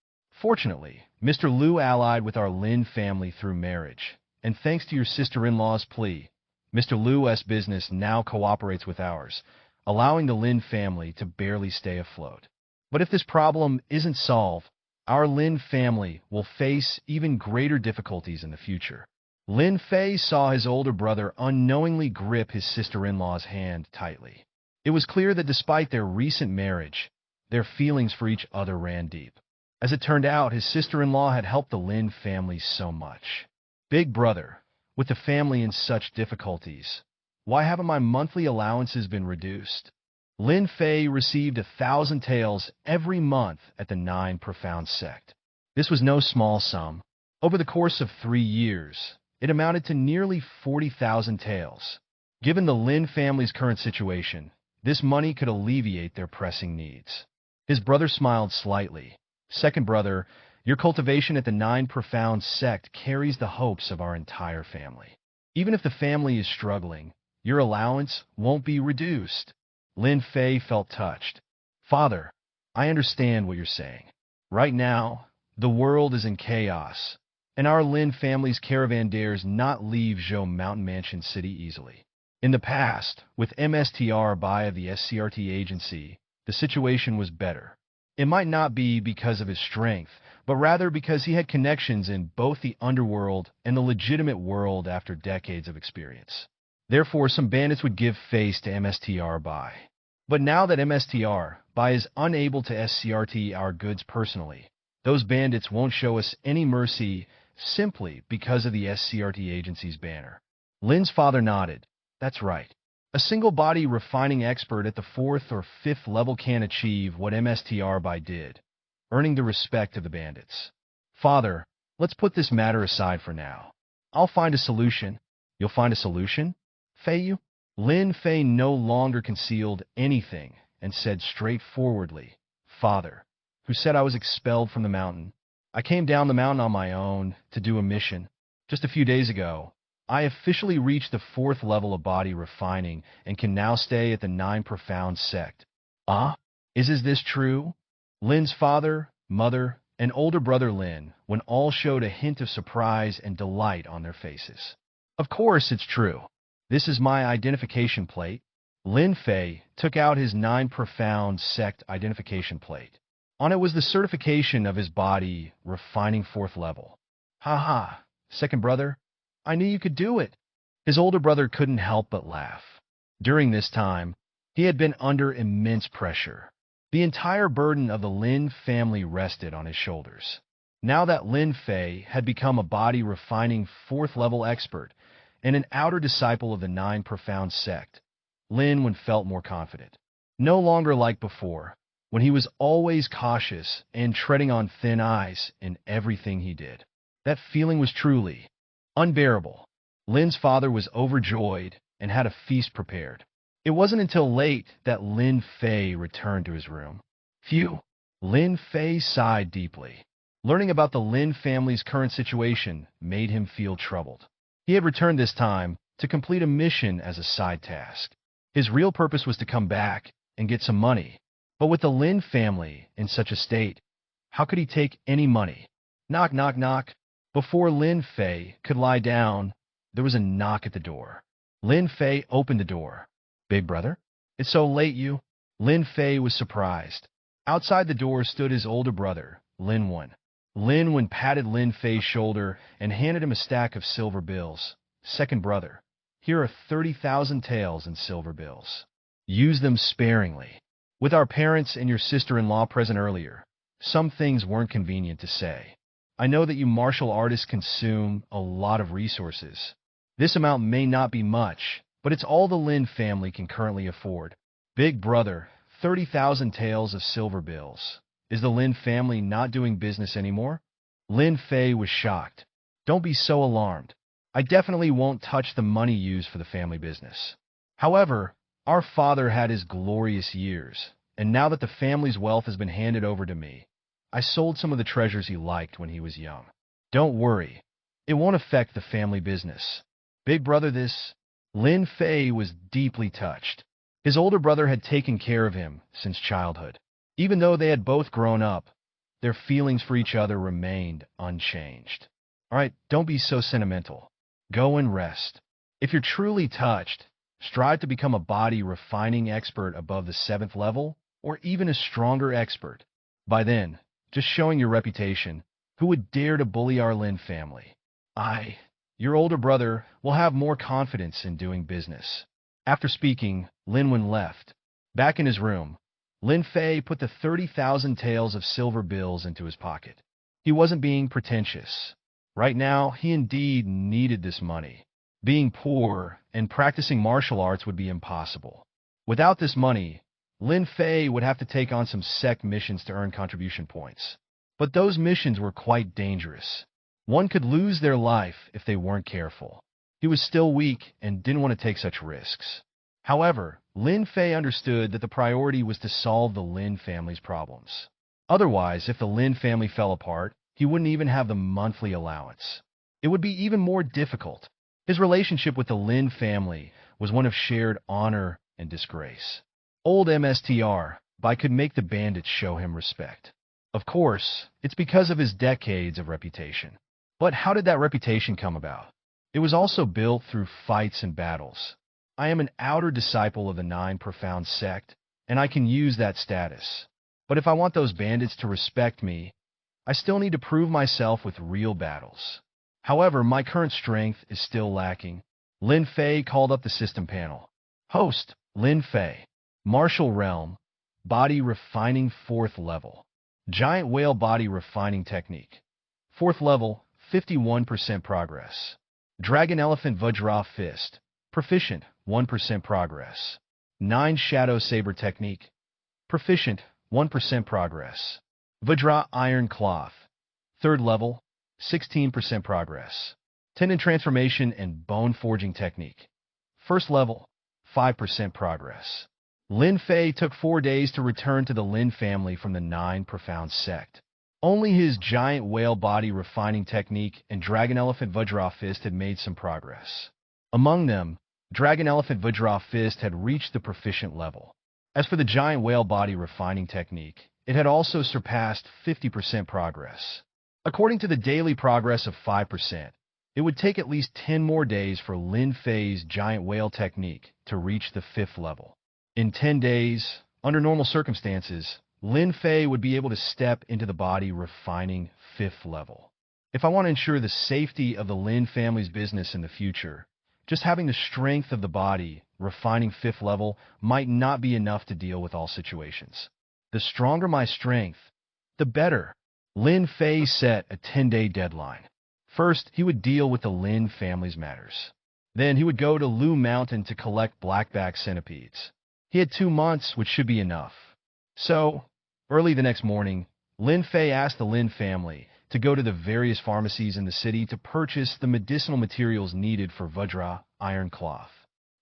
Fortunately, Mr. Liu allied with our Lin family through marriage, and thanks to your sister-in-law's plea, Mr. Liu's business now cooperates with ours, allowing the Lin family to barely stay afloat. But if this problem isn't solved, our Lin family will face even greater difficulties in the future. Lin Fei saw his older brother unknowingly grip his sister-in-law's hand tightly. It was clear that despite their recent marriage, their feelings for each other ran deep. As it turned out, his sister-in-law had helped the Lin family so much. Big brother, with the family in such difficulties, why haven't my monthly allowances been reduced? Lin Fei received 1,000 taels every month at the Nine Profound Sect. This was no small sum. Over the course of 3 years, it amounted to nearly 40,000 taels. Given the Lin family's current situation, this money could alleviate their pressing needs. His brother smiled slightly. Second brother, your cultivation at the Nine Profound Sect carries the hopes of our entire family. Even if the family is struggling, your allowance won't be reduced. Lin Fei felt touched. Father, I understand what you're saying. Right now, the world is in chaos, and our Lin family's caravan dares not leave Zhou Mountain Mansion City easily. In the past, with MSTR by of the SCRT agency, the situation was better. It might not be because of his strength, but rather because he had connections in both the underworld and the legitimate world after decades of experience. Therefore, some bandits would give face to MSTR by. But now that MSTR by is unable to SCRT our goods personally, those bandits won't show us any mercy simply because of the SCRT agency's banner. Lin's father nodded. That's right. A single-body refining expert at the 4th or 5th level can achieve what MSTR by did, earning the respect of the bandits. Father, let's put this matter aside for now. I'll find a solution. You'll find a solution? Fei? Lin Fei no longer concealed anything and said straightforwardly, Father, who said I was expelled from the mountain. I came down the mountain on my own to do a mission. Just a few days ago, I officially reached the 4th level of body refining and can now stay at the Nine Profound Sect. Is this true? Lin's father, mother, and older brother Lin, when all showed a hint of surprise and delight on their faces. Of course it's true. This is my identification plate. Lin Fei took out his Nine Profound Sect identification plate. On it was the certification of his body refining 4th level. Ha, second brother. I knew you could do it. His older brother couldn't help but laugh. During this time, he had been under immense pressure. The entire burden of the Lin family rested on his shoulders. Now that Lin Fei had become a body refining 4th level expert and an outer disciple of the Nine Profound Sect, Lin felt more confident. No longer like before, when he was always cautious and treading on thin ice in everything he did. That feeling was truly unbearable. Lin's father was overjoyed and had a feast prepared. It wasn't until late that Lin Fei returned to his room. Phew! Lin Fei sighed deeply. Learning about the Lin family's current situation made him feel troubled. He had returned this time to complete a mission as a side task. His real purpose was to come back and get some money. But with the Lin family in such a state, how could he take any money? Knock, knock, knock. Before Lin Fei could lie down, there was a knock at the door. Lin Fei opened the door. Big brother? It's so late, you? Lin Fei was surprised. Outside the door stood his older brother, Lin Wen. Lin Wen patted Lin Fei's shoulder and handed him a stack of silver bills. Second brother, here are 30,000 taels in silver bills. Use them sparingly. With our parents and your sister-in-law present earlier, some things weren't convenient to say. I know that you martial artists consume a lot of resources. This amount may not be much, but it's all the Lin family can currently afford. Big brother, 30,000 taels of silver bills. Is the Lin family not doing business anymore? Lin Fei was shocked. Don't be so alarmed. I definitely won't touch the money used for the family business. However, our father had his glorious years, and now that the family's wealth has been handed over to me, I sold some of the treasures he liked when he was young. Don't worry, it won't affect the family business. Big brother this. Lin Fei was deeply touched. His older brother had taken care of him since childhood. Even though they had both grown up, their feelings for each other remained unchanged. All right, don't be so sentimental. Go and rest. If you're truly touched, strive to become a body refining expert above the 7th level, or even a stronger expert. By then, just showing your reputation, who would dare to bully our Lin family? Your older brother, will have more confidence in doing business. After speaking, Linwen left. Back in his room, Lin Fei put the 30,000 taels of silver bills into his pocket. He wasn't being pretentious. Right now, he indeed needed this money. Being poor and practicing martial arts would be impossible. Without this money, Lin Fei would have to take on some sect missions to earn contribution points. But those missions were quite dangerous. One could lose their life if they weren't careful. He was still weak and didn't want to take such risks. However, Lin Fei understood that the priority was to solve the Lin family's problems. Otherwise, if the Lin family fell apart, he wouldn't even have the monthly allowance. It would be even more difficult. His relationship with the Lin family was one of shared honor and disgrace. Old MSTR, could make the bandits show him respect. Of course, it's because of his decades of reputation. But how did that reputation come about? It was also built through fights and battles. I am an outer disciple of the 9 Profound sect, and I can use that status. But if I want those bandits to respect me, I still need to prove myself with real battles. However, my current strength is still lacking. Lin Fei called up the system panel. Host, Lin Fei. Martial Realm, Body Refining 4th level. Giant Whale Body Refining Technique. 4th level, 51% progress. Dragon Elephant Vajra Fist. Proficient, 1% progress. 9 Shadow Saber Technique. Proficient, 1% progress. Vajra Iron Cloth. 3rd level, 16% progress. Tendon Transformation and Bone Forging Technique. 1st level, 5% progress. Lin Fei took 4 days to return to the Lin family from the 9 Profound sect. Only his Giant Whale Body Refining Technique and Dragon Elephant Vajra Fist had made some progress. Among them, Dragon Elephant Vajra Fist had reached the proficient level. As for the Giant Whale Body Refining Technique, it had also surpassed 50% progress. According to the daily progress of 5%, it would take at least 10 more days for Lin Fei's Giant Whale Technique to reach the 5th level. In 10 days, under normal circumstances, Lin Fei would be able to step into the body refining 5th level. If I want to ensure the safety of the Lin family's business in the future, just having the strength of the body refining 5th level might not be enough to deal with all situations. The stronger my strength, the better. Lin Fei set a 10-day deadline. First, he would deal with the Lin family's matters. Then he would go to Lu Mountain to collect blackback centipedes. He had 2 months, which should be enough. So, early the next morning, Lin Fei asked the Lin family to go to the various pharmacies in the city to purchase the medicinal materials needed for Vajra Iron Cloth.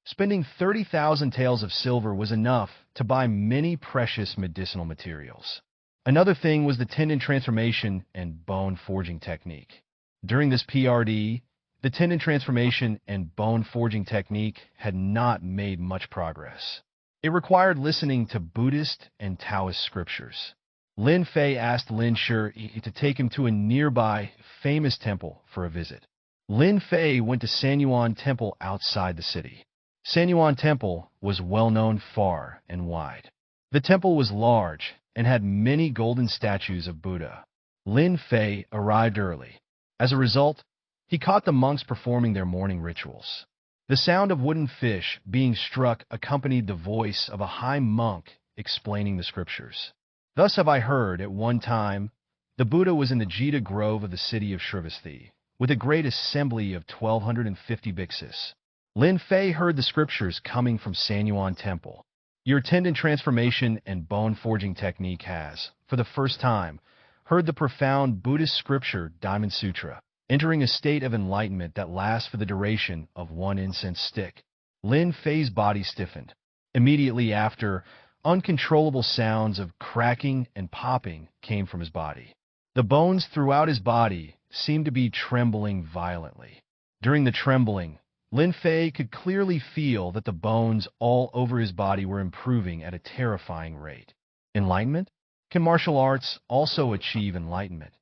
Spending 30,000 taels of silver was enough to buy many precious medicinal materials. Another thing was the Tendon Transformation and Bone Forging Technique. During this PRD, the Tendon Transformation and Bone Forging Technique had not made much progress. It required listening to Buddhist and Taoist scriptures. Lin Fei asked Lin Shi to take him to a nearby famous temple for a visit. Lin Fei went to Sanyuan Temple outside the city. Sanyuan Temple was well known far and wide. The temple was large and had many golden statues of Buddha. Lin Fei arrived early. As a result, he caught the monks performing their morning rituals. The sound of wooden fish being struck accompanied the voice of a high monk explaining the scriptures. Thus have I heard at one time the Buddha was in the Jita Grove of the city of Shrivasthi, with a great assembly of 1,250 bhiksus. Lin Fei heard the scriptures coming from Sanyuan Temple. Your Tendon Transformation and Bone Forging Technique has, for the first time, heard the profound Buddhist scripture Diamond Sutra, entering a state of enlightenment that lasts for the duration of 1 incense stick. Lin Fei's body stiffened. Immediately after, Uncontrollable sounds of cracking and popping came from his body. The bones throughout his body seemed to be trembling violently. During the trembling, Lin Fei could clearly feel that the bones all over his body were improving at a terrifying rate. Enlightenment? Can martial arts also achieve enlightenment?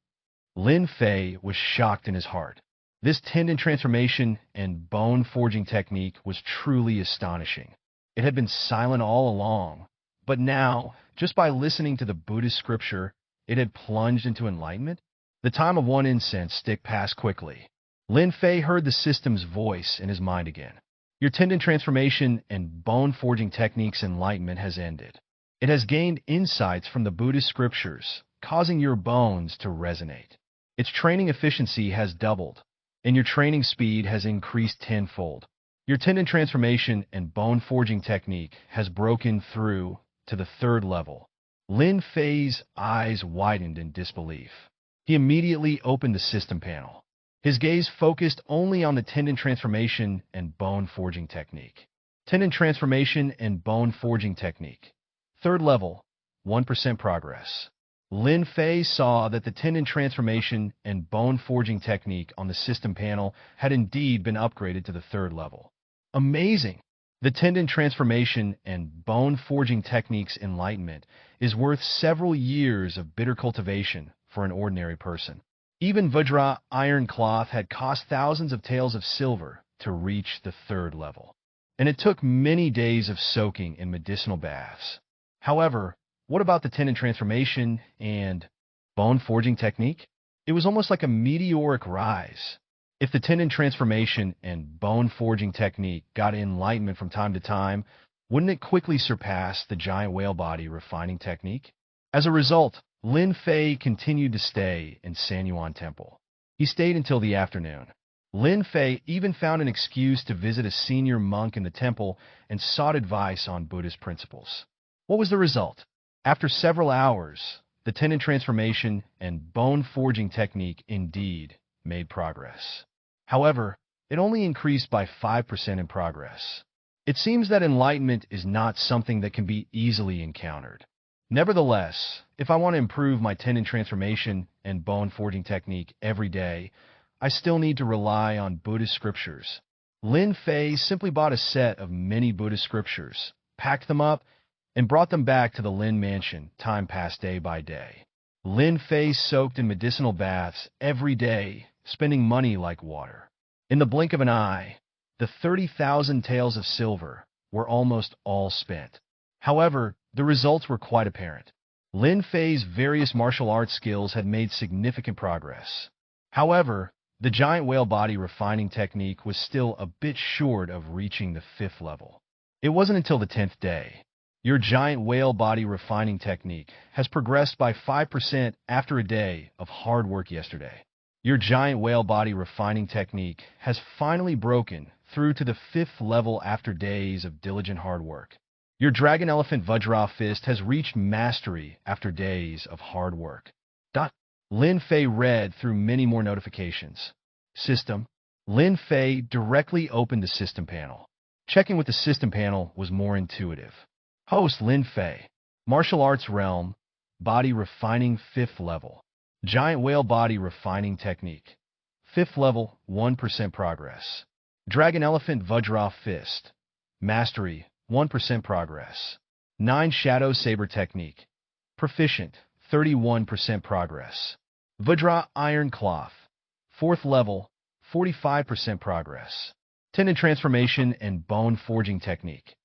Lin Fei was shocked in his heart. This tendon transformation and bone forging technique was truly astonishing. It had been silent all along, but now, just by listening to the Buddhist scripture, it had plunged into enlightenment. The time of one incense stick passed quickly. Lin Fei heard the system's voice in his mind again. Your tendon transformation and bone forging technique's enlightenment has ended. It has gained insights from the Buddhist scriptures, causing your bones to resonate. Its training efficiency has doubled, and your training speed has increased tenfold. Your tendon transformation and bone forging technique has broken through to the third level. Lin Fei's eyes widened in disbelief. He immediately opened the system panel. His gaze focused only on the tendon transformation and bone forging technique. Tendon transformation and bone forging technique. Third level, 1% progress. Lin Fei saw that the tendon transformation and bone forging technique on the system panel had indeed been upgraded to the third level. Amazing! The tendon transformation and bone forging technique's enlightenment is worth several years of bitter cultivation for an ordinary person. Even Vajra iron cloth had cost thousands of taels of silver to reach the third level, and it took many days of soaking in medicinal baths. However, what about the tendon transformation and bone forging technique? It was almost like a meteoric rise. If the tendon transformation and bone forging technique got enlightenment from time to time, wouldn't it quickly surpass the giant whale body refining technique? As a result, Lin Fei continued to stay in Sanyuan Temple. He stayed until the afternoon. Lin Fei even found an excuse to visit a senior monk in the temple and sought advice on Buddhist principles. What was the result? After several hours, the tendon transformation and bone forging technique indeed made progress. However, it only increased by 5% in progress. It seems that enlightenment is not something that can be easily encountered. Nevertheless, if I want to improve my tendon transformation and bone forging technique every day, I still need to rely on Buddhist scriptures. Lin Fei simply bought a set of many Buddhist scriptures, packed them up, and brought them back to the Lin mansion. Time passed day by day. Lin Fei soaked in medicinal baths every day, spending money like water. In the blink of an eye, the 30,000 taels of silver were almost all spent. However, the results were quite apparent. Lin Fei's various martial arts skills had made significant progress. However, the giant whale body refining technique was still a bit short of reaching the 5th level. It wasn't until the 10th day. Your giant whale body refining technique has progressed by 5% after a day of hard work yesterday. Your giant whale body refining technique has finally broken through to the 5th level after days of diligent hard work. Your dragon elephant Vajra fist has reached mastery after days of hard work. Lin Fei read through many more notifications. System. Lin Fei directly opened the system panel. Checking with the system panel was more intuitive. Host Lin Fei. Martial arts realm. Body refining 5th level. Giant whale body refining technique. 5th level, 1% progress. Dragon elephant Vajra fist. Mastery, 1% progress. 9 shadow saber technique. Proficient, 31% progress. Vajra iron cloth. 4th level, 45% progress. Tendon transformation and bone forging technique.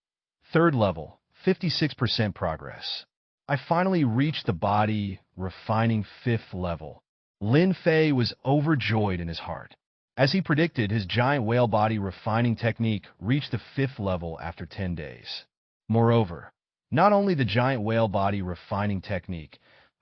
3rd level, 56% progress. I finally reached the body refining 5th level. Lin Fei was overjoyed in his heart. As he predicted, his giant whale body refining technique reached the 5th level after 10 days. Moreover, not only the giant whale body refining technique,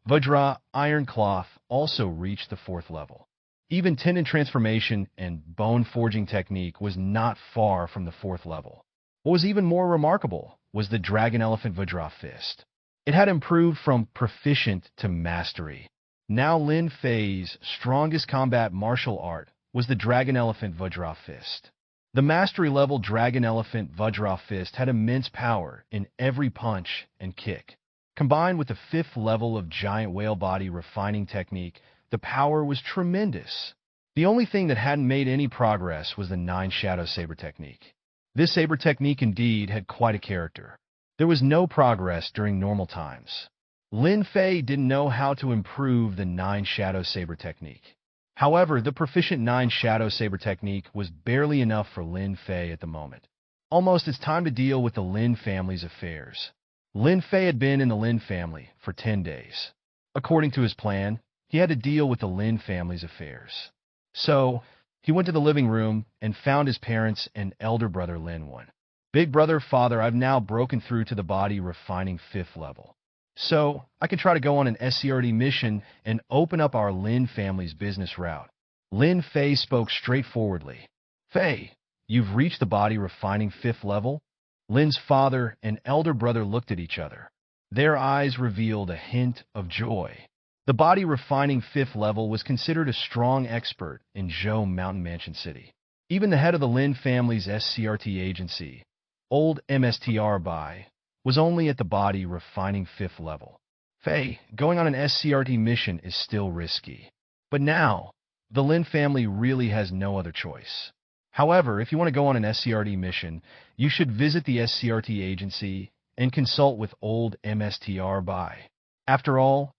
Vajra iron cloth also reached the 4th level. Even tendon transformation and bone forging technique was not far from the 4th level. What was even more remarkable was the dragon elephant Vajra fist. It had improved from proficient to mastery. Now Lin Fei's strongest combat martial art was the dragon elephant Vajra fist. The mastery-level Dragon Elephant Vajra Fist had immense power in every punch and kick. Combined with the 5th level of Giant Whale Body Refining Technique, the power was tremendous. The only thing that hadn't made any progress was the 9 Shadow Saber Technique. This saber technique indeed had quite a character. There was no progress during normal times. Lin Fei didn't know how to improve the 9 Shadow Saber Technique. However, the proficient 9 Shadow Saber Technique was barely enough for Lin Fei at the moment. Almost it's time to deal with the Lin family's affairs. Lin Fei had been in the Lin family for 10 days. According to his plan, he had to deal with the Lin family's affairs. So, he went to the living room and found his parents and elder brother Lin Wen. Big brother, father, I've now broken through to the body refining 5th level. So, I can try to go on an SCRD mission and open up our Lin family's business route. Lin Fei spoke straightforwardly. Fei, you've reached the body refining 5th level? Lin's father and elder brother looked at each other. Their eyes revealed a hint of joy. The body refining 5th level was considered a strong expert in Zhou Mountain Mansion City. Even the head of the Lin family's SCRT agency, old MSTR Bai, was only at the body refining 5th level. Fei, going on an SCRT mission is still risky. But now, the Lin family really has no other choice. However, if you want to go on an SCRT mission, you should visit the SCRT agency and consult with old MSTR Bai. After all,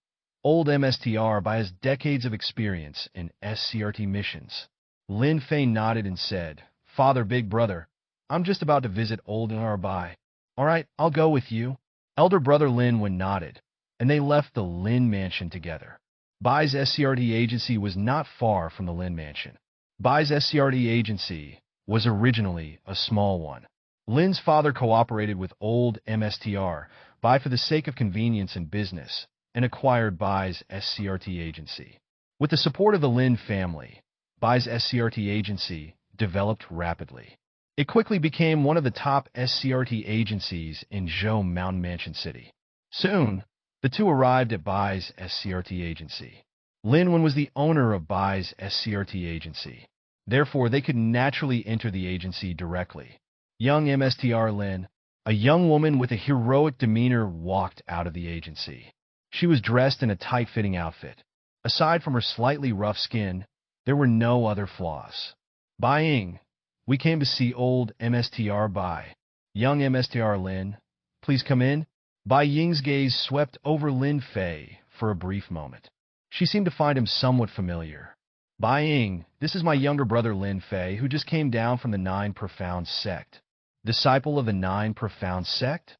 old MSTR Bai has decades of experience in SCRT missions. Lin Fei nodded and said, Father, big brother, I'm just about to visit old MSTR Bai. All right, I'll go with you. Elder brother Lin Wen nodded, and they left the Lin mansion together. Bai's SCRT agency was not far from the Lin mansion. Bai's SCRT agency was originally a small one. Lin's father cooperated with old MSTR Bai for the sake of convenience and business, and acquired Bai's SCRT agency. With the support of the Lin family, Bai's SCRT agency developed rapidly. It quickly became one of the top SCRT agencies in Zhou Mountain Mansion City. Soon, the two arrived at Bai's SCRT agency. Lin Wen was the owner of Bai's SCRT agency. Therefore, they could naturally enter the agency directly. Young MSTR Lin, a young woman with a heroic demeanor, walked out of the agency. She was dressed in a tight-fitting outfit. Aside from her slightly rough skin, there were no other flaws. Bai Ying, we came to see old MSTR Bai. Young MSTR Lin, please come in. Bai Ying's gaze swept over Lin Fei for a brief moment. She seemed to find him somewhat familiar. Bai Ying, this is my younger brother Lin Fei, who just came down from the 9 Profound Sect. Disciple of the 9 Profound Sect?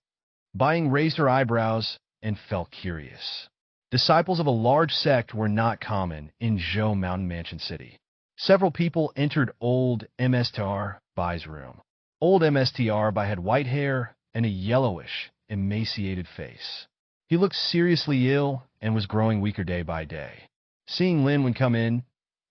Bai Ying raised her eyebrows and felt curious. Disciples of a large sect were not common in Zhou Mountain Mansion City. Several people entered old MSTR Bai's room. Old MSTR Bai had white hair and a yellowish, emaciated face. He looked seriously ill and was growing weaker day by day. Seeing Lin Wen come in,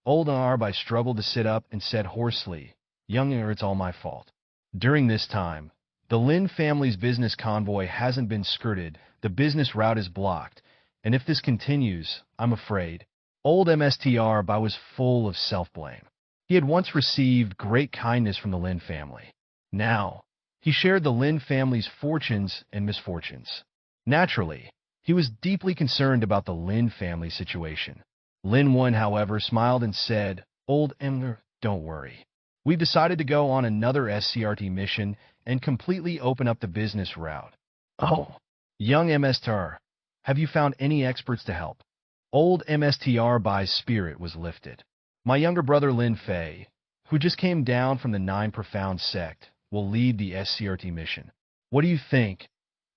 old MSTR Bai struggled to sit up and said hoarsely, Younger, it's all my fault. During this time, the Lin family's business convoy hasn't been skirted, the business route is blocked, and if this continues, I'm afraid. Old MSTR Bai was full of self-blame. He had once received great kindness from the Lin family. Now, he shared the Lin family's fortunes and misfortunes. Naturally, he was deeply concerned about the Lin family situation. Lin Wen, however, smiled and said, Old MSTR, don't worry. We've decided to go on another SCRT mission and completely open up the business route. Oh, young MSTR, have you found any experts to help? Old MSTR Bai's spirit was lifted. My younger brother Lin Fei, who just came down from the 9 Profound Sect, will lead the SCRT mission. What do you think?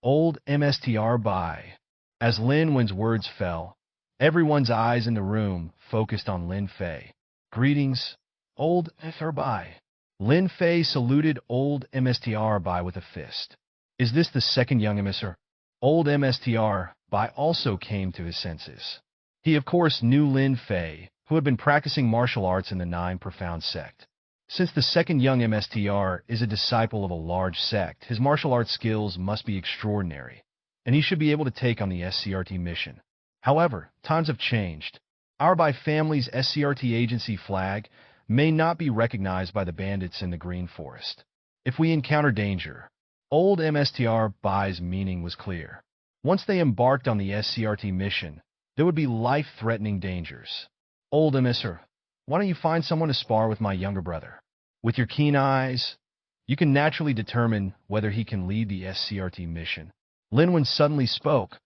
Old MSTR Bai. As Lin Wen's words fell, everyone's eyes in the room focused on Lin Fei. Greetings, old MSTR Bai. Lin Fei saluted old MSTR Bai with a fist. Is this the second young MSTR? Old MSTR Bai also came to his senses. He, of course, knew Lin Fei, who had been practicing martial arts in the 9 Profound Sect. Since the second young MSTR is a disciple of a large sect, his martial arts skills must be extraordinary, and he should be able to take on the SCRT mission. However, times have changed. Our Bai family's SCRT agency flag may not be recognized by the bandits in the green forest. If we encounter danger, old MSTR Bai's meaning was clear. Once they embarked on the SCRT mission, there would be life-threatening dangers. Old MSR, why don't you find someone to spar with my younger brother? With your keen eyes, you can naturally determine whether he can lead the SCRT mission. Lin suddenly spoke,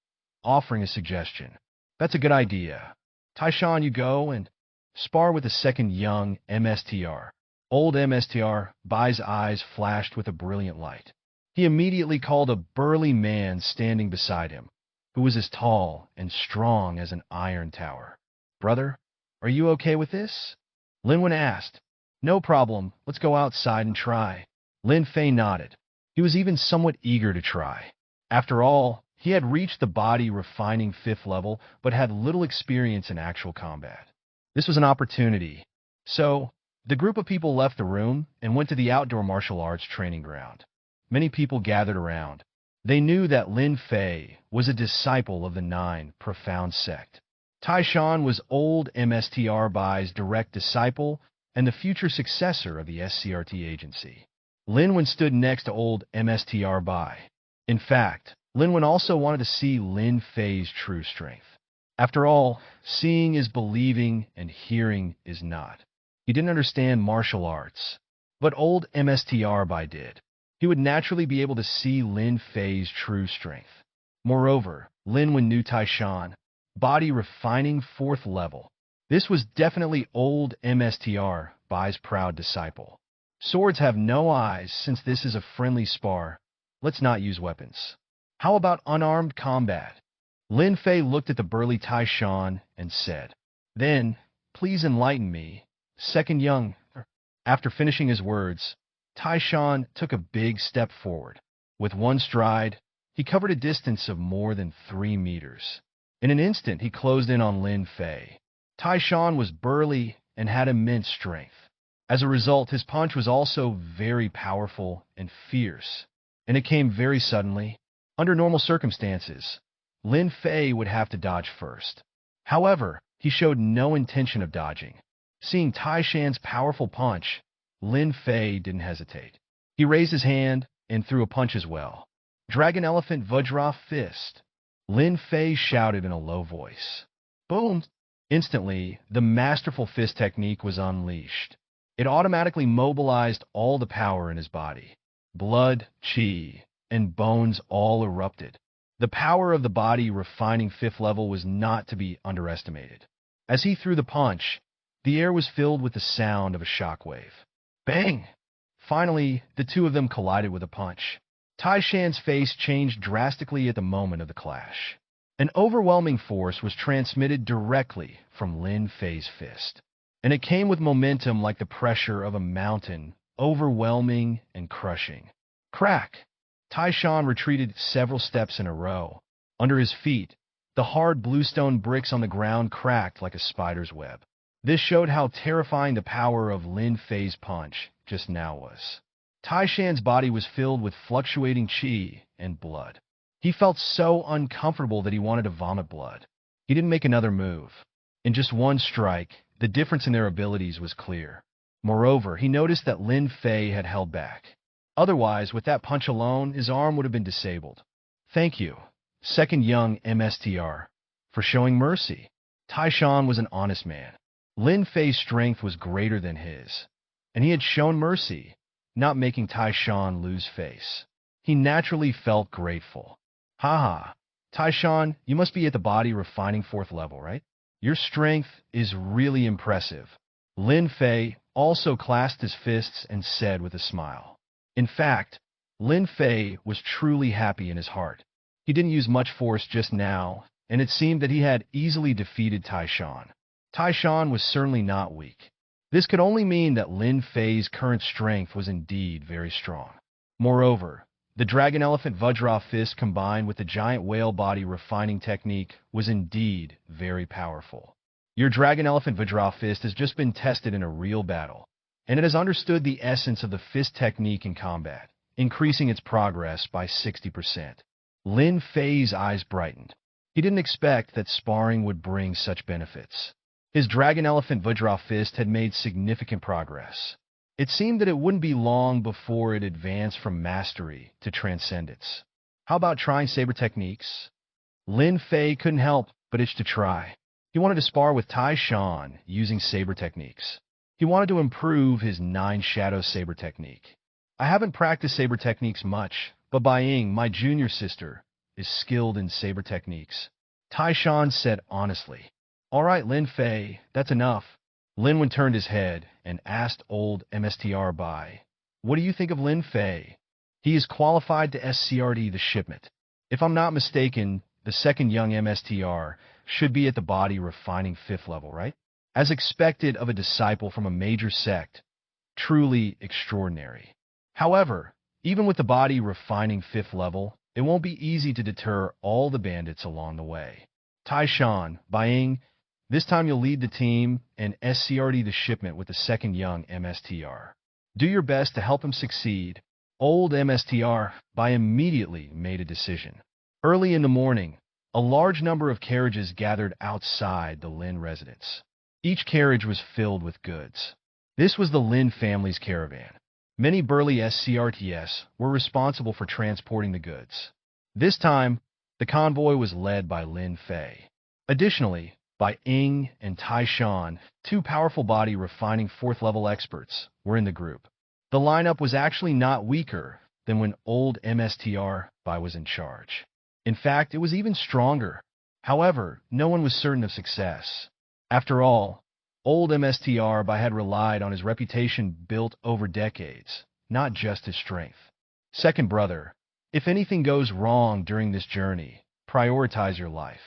offering a suggestion. That's a good idea. Taishan, you go and spar with the second young MSTR. Old MSTR Bai's eyes flashed with a brilliant light. He immediately called a burly man standing beside him, who was as tall and strong as an iron tower. Brother, are you okay with this? Lin asked. No problem. Let's go outside and try. Lin Fei nodded. He was even somewhat eager to try. After all, he had reached the body refining 5th level, but had little experience in actual combat. This was an opportunity. So, the group of people left the room and went to the outdoor martial arts training ground. Many people gathered around. They knew that Lin Fei was a disciple of the 9 Profound Sect. Taishan was old MSTR Bai's direct disciple and the future successor of the SCRT agency. Lin stood next to old MSTR Bai. In fact, Lin also wanted to see Lin Fei's true strength. After all, seeing is believing and hearing is not. He didn't understand martial arts, but old MSTR Bai did. He would naturally be able to see Lin Fei's true strength. Moreover, Lin knew Taishan, body refining 4th level. This was definitely old MSTR Bai's proud disciple. Swords have no eyes since this is a friendly spar. Let's not use weapons. How about unarmed combat? Lin Fei looked at the burly Taishan and said, Then, please enlighten me. Second young. After finishing his words, Taishan took a big step forward. With one stride, he covered a distance of more than 3 meters. In an instant, he closed in on Lin Fei. Taishan was burly and had immense strength. As a result, his punch was also very powerful and fierce, and it came very suddenly. Under normal circumstances, Lin Fei would have to dodge first. However, he showed no intention of dodging. Seeing Taishan's powerful punch, Lin Fei didn't hesitate. He raised his hand and threw a punch as well. Dragon Elephant Vajra Fist. Lin Fei shouted in a low voice. Boom! Instantly, the masterful fist technique was unleashed. It automatically mobilized all the power in his body. Blood, chi, and bones all erupted. The power of the body refining 5th level was not to be underestimated. As he threw the punch, the air was filled with the sound of a shockwave. Bang! Finally, the two of them collided with a punch. Taishan's face changed drastically at the moment of the clash. An overwhelming force was transmitted directly from Lin Fei's fist, and it came with momentum like the pressure of a mountain, overwhelming and crushing. Crack! Taishan retreated several steps in a row. Under his feet, the hard bluestone bricks on the ground cracked like a spider's web. This showed how terrifying the power of Lin Fei's punch just now was. Taishan's body was filled with fluctuating chi and blood. He felt so uncomfortable that he wanted to vomit blood. He didn't make another move. In just one strike, the difference in their abilities was clear. Moreover, he noticed that Lin Fei had held back. Otherwise, with that punch alone, his arm would have been disabled. Thank you, second young MSTR, for showing mercy. Taishan was an honest man. Lin Fei's strength was greater than his, and he had shown mercy, not making Taishan lose face. He naturally felt grateful. Haha, Taishan, you must be at the body refining 4th level, right? Your strength is really impressive. Lin Fei also clasped his fists and said with a smile. In fact, Lin Fei was truly happy in his heart. He didn't use much force just now, and it seemed that he had easily defeated Taishan. Taishan was certainly not weak. This could only mean that Lin Fei's current strength was indeed very strong. Moreover, the Dragon Elephant Vajra Fist combined with the Giant Whale Body refining technique was indeed very powerful. Your Dragon Elephant Vajra Fist has just been tested in a real battle, and it has understood the essence of the fist technique in combat, increasing its progress by 60%. Lin Fei's eyes brightened. He didn't expect that sparring would bring such benefits. His dragon elephant Vajra fist had made significant progress. It seemed that it wouldn't be long before it advanced from mastery to transcendence. How about trying saber techniques? Lin Fei couldn't help but itch to try. He wanted to spar with Tai Shan using saber techniques. He wanted to improve his 9 shadow saber technique. I haven't practiced saber techniques much, but Bai Ying, my junior sister, is skilled in saber techniques. Tai Shan said honestly. All right, Lin Fei, that's enough. Lin turned his head and asked old MSTR Bai, what do you think of Lin Fei? He is qualified to SCRD the shipment. If I'm not mistaken, the second young MSTR should be at the body refining 5th level, right? As expected of a disciple from a major sect, truly extraordinary. However, even with the body refining 5th level, it won't be easy to deter all the bandits along the way. Tai Shan, Bai Ying, this time you'll lead the team and SCRD the shipment with the second young MSTR. Do your best to help him succeed. Old MSTR Bai immediately made a decision. Early in the morning, a large number of carriages gathered outside the Lin residence. Each carriage was filled with goods. This was the Lin family's caravan. Many burly SCRTS were responsible for transporting the goods. This time, the convoy was led by Lin Fei. Additionally, Bai Ying and Tai Shan, 2 powerful body refining 4th level experts, were in the group. The lineup was actually not weaker than when old MSTR Bai was in charge. In fact, it was even stronger. However, no one was certain of success. After all, old MSTR Bai had relied on his reputation built over decades, not just his strength. Second brother, if anything goes wrong during this journey, prioritize your life.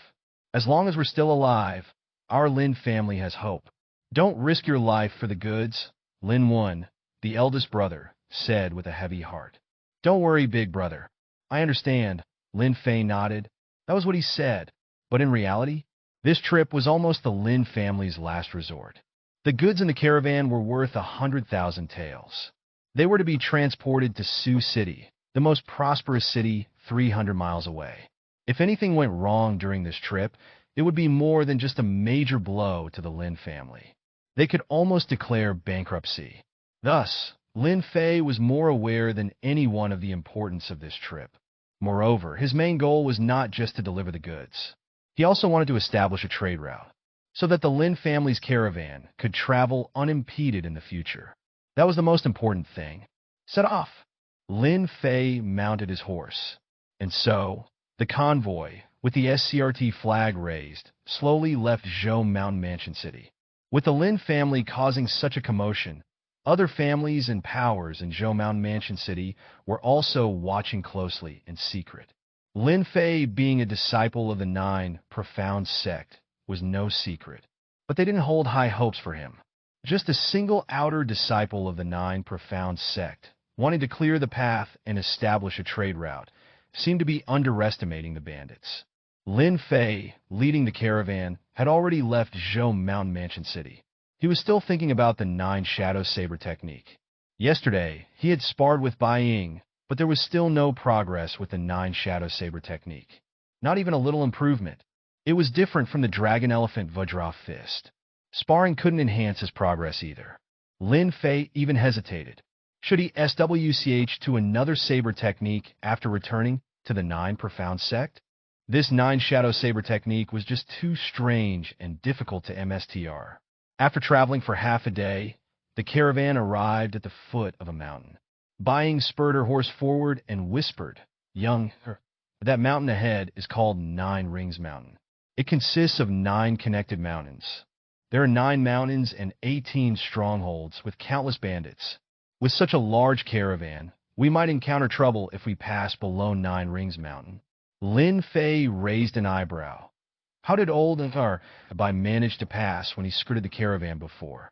As long as we're still alive, our Lin family has hope. Don't risk your life for the goods, Lin 1, the eldest brother, said with a heavy heart. Don't worry, big brother. I understand, Lin Fei nodded. That was what he said. But in reality, this trip was almost the Lin family's last resort. The goods in the caravan were worth 100,000 taels. They were to be transported to Sioux City, the most prosperous city 300 miles away. If anything went wrong during this trip, it would be more than just a major blow to the Lin family. They could almost declare bankruptcy. Thus, Lin Fei was more aware than anyone of the importance of this trip. Moreover, his main goal was not just to deliver the goods. He also wanted to establish a trade route, so that the Lin family's caravan could travel unimpeded in the future. That was the most important thing. Set off! Lin Fei mounted his horse, and so the convoy, with the SCRT flag raised, slowly left Zhou Mountain Mansion City. With the Lin family causing such a commotion, other families and powers in Zhou Mountain Mansion City were also watching closely in secret. Lin Fei, being a disciple of the 9 profound sect, was no secret, but they didn't hold high hopes for him. Just a single outer disciple of the 9 profound sect, wanting to clear the path and establish a trade route, seemed to be underestimating the bandits. Lin Fei, leading the caravan, had already left Zhou Mountain Mansion City. He was still thinking about the 9 shadow saber technique. Yesterday, he had sparred with Bai Ying, but there was still no progress with the 9 shadow saber technique. Not even a little improvement. It was different from the dragon elephant Vajra fist. Sparring couldn't enhance his progress either. Lin Fei even hesitated. Should he SWCH to another saber technique after returning to the 9 profound sect? This 9 shadow saber technique was just too strange and difficult to MSTR. After traveling for half a day, the caravan arrived at the foot of a mountain. Bai Ying spurred her horse forward and whispered, "Young, that mountain ahead is called 9 Rings Mountain. It consists of 9 connected mountains. There are 9 mountains and 18 strongholds with countless bandits. With such a large caravan, we might encounter trouble if we pass below 9 Rings Mountain." Lin Fei raised an eyebrow. How did old Bai manage to pass when he skirted the caravan before?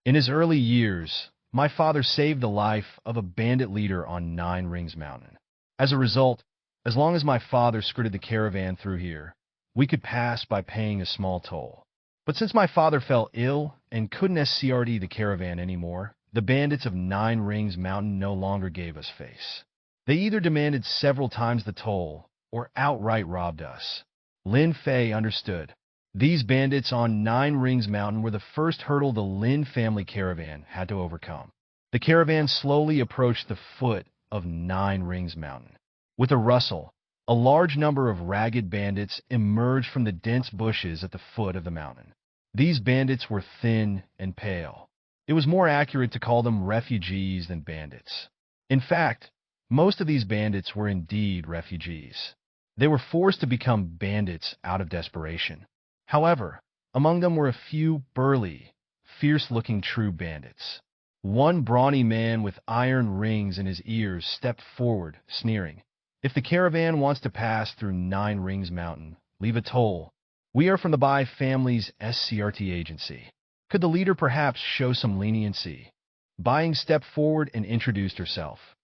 In his early years, my father saved the life of a bandit leader on 9 Rings Mountain. As a result, as long as my father skirted the caravan through here, we could pass by paying a small toll. But since my father fell ill and couldn't SCRD the caravan anymore, the bandits of 9 Rings Mountain no longer gave us face. They either demanded several times the toll or outright robbed us. Lin Fei understood. These bandits on Nine Rings Mountain were the first hurdle the Lin family caravan had to overcome. The caravan slowly approached the foot of Nine Rings Mountain. With a rustle, a large number of ragged bandits emerged from the dense bushes at the foot of the mountain. These bandits were thin and pale. It was more accurate to call them refugees than bandits. In fact, most of these bandits were indeed refugees. They were forced to become bandits out of desperation. However, among them were a few burly, fierce-looking true bandits. One brawny man with iron rings in his ears stepped forward, sneering, "If the caravan wants to pass through Nine Rings Mountain, leave a toll. We are from the Bai family's SCRT agency. Could the leader perhaps show some leniency?" Bai Ying stepped forward and introduced herself.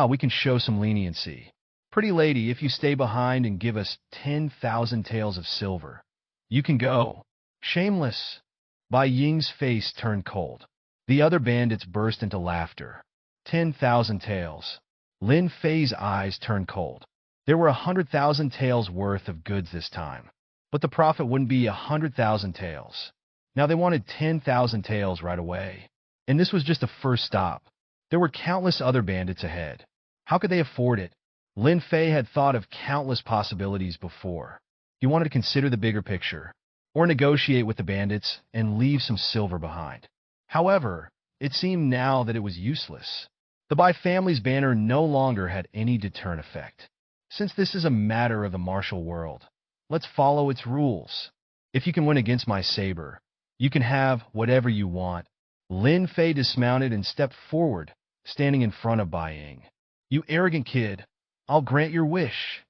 We can show some leniency. Pretty lady, if you stay behind and give us 10,000 taels of silver, you can go." Shameless. Bai Ying's face turned cold. The other bandits burst into laughter. 10,000 taels. Lin Fei's eyes turned cold. There were 100,000 taels worth of goods this time, but the profit wouldn't be 100,000 taels. Now they wanted 10,000 taels right away. And this was just the first stop. There were countless other bandits ahead. How could they afford it? Lin Fei had thought of countless possibilities before. He wanted to consider the bigger picture, or negotiate with the bandits and leave some silver behind. However, it seemed now that it was useless. The Bai family's banner no longer had any deterrent effect. Since this is a matter of the martial world, let's follow its rules. If you can win against my saber, you can have whatever you want. Lin Fei dismounted and stepped forward, standing in front of Bai Ying. "You arrogant kid, I'll grant your wish."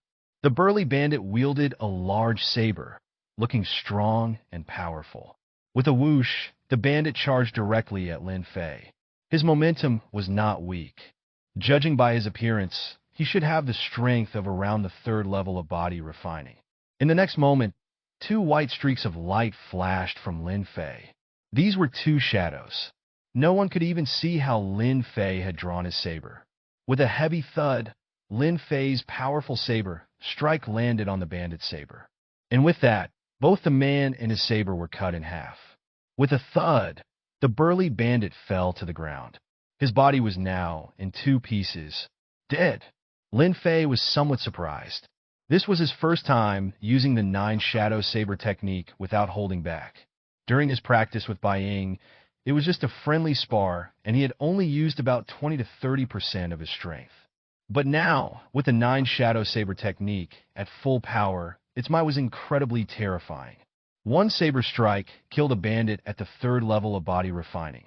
The burly bandit wielded a large saber, looking strong and powerful. With a whoosh, the bandit charged directly at Lin Fei. His momentum was not weak. Judging by his appearance, he should have the strength of around the third level of body refining. In the next moment, two white streaks of light flashed from Lin Fei. These were two shadows. No one could even see how Lin Fei had drawn his saber. With a heavy thud, Lin Fei's powerful saber strike landed on the bandit's saber. And with that, both the man and his saber were cut in half. With a thud, the burly bandit fell to the ground. His body was now in two pieces, dead. Lin Fei was somewhat surprised. This was his first time using the Nine Shadow Saber technique without holding back. During his practice with Bai Ying, it was just a friendly spar, and he had only used about 20 to 30% of his strength. But now, with the Nine Shadow Saber technique at full power, its might was incredibly terrifying. One saber strike killed a bandit at the third level of body refining.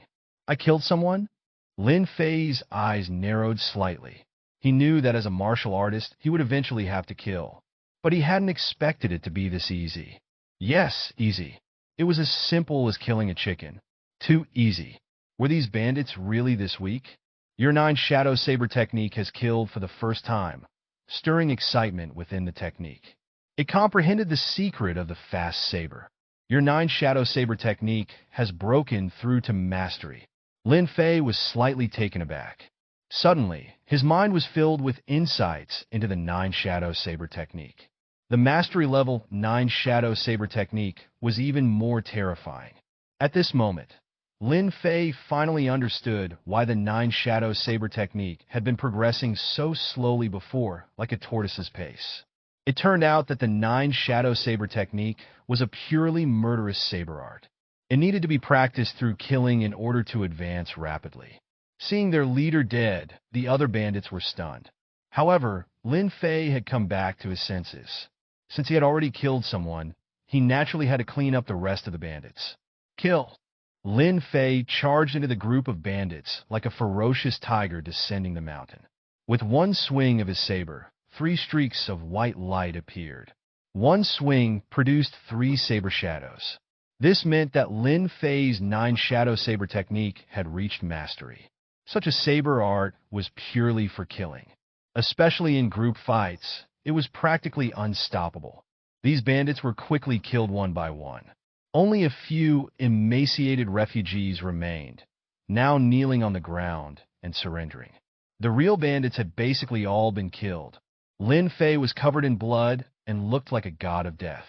"I killed someone?" Lin Fei's eyes narrowed slightly. He knew that as a martial artist, he would eventually have to kill. But he hadn't expected it to be this easy. Yes, easy. It was as simple as killing a chicken. Too easy. Were these bandits really this weak? Your Nine Shadow Saber technique has killed for the first time, stirring excitement within the technique. It comprehended the secret of the fast saber. Your Nine Shadow Saber technique has broken through to mastery. Lin Fei was slightly taken aback. Suddenly, his mind was filled with insights into the Nine Shadow Saber technique. The mastery level Nine Shadow Saber technique was even more terrifying. At this moment, Lin Fei finally understood why the Nine Shadow Saber technique had been progressing so slowly before, like a tortoise's pace. It turned out that the Nine Shadow Saber technique was a purely murderous saber art. It needed to be practiced through killing in order to advance rapidly. Seeing their leader dead, the other bandits were stunned. However, Lin Fei had come back to his senses. Since he had already killed someone, he naturally had to clean up the rest of the bandits. Kill! Lin Fei charged into the group of bandits like a ferocious tiger descending the mountain. With one swing of his saber, 3 streaks of white light appeared. One swing produced 3 saber shadows. This meant that Lin Fei's Nine Shadow Saber technique had reached mastery. Such a saber art was purely for killing. Especially in group fights, it was practically unstoppable. These bandits were quickly killed one by one. Only a few emaciated refugees remained, now kneeling on the ground and surrendering. The real bandits had basically all been killed. Lin Fei was covered in blood and looked like a god of death.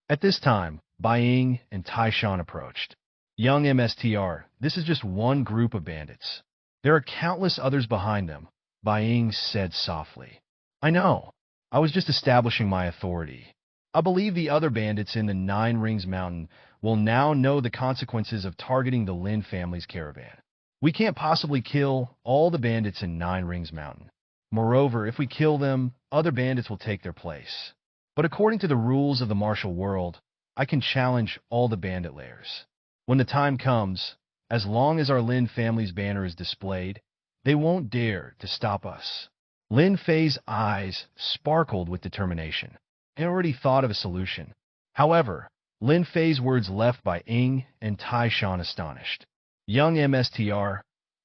At this time, Bai Ying and Taishan approached. Young MSTR, this is just one group of bandits. There are countless others behind them, Bai Ying said softly. I know. I was just establishing my authority. I believe the other bandits in the Nine Rings Mountain will now know the consequences of targeting the Lin family's caravan. We can't possibly kill all the bandits in Nine Rings Mountain. Moreover, if we kill them, other bandits will take their place. But according to the rules of the martial world, I can challenge all the bandit lairs. When the time comes, as long as our Lin family's banner is displayed, they won't dare to stop us. Lin Fei's eyes sparkled with determination. He already thought of a solution. However, Lin Fei's words left Bai Ying and Taishan astonished. Young MSTR,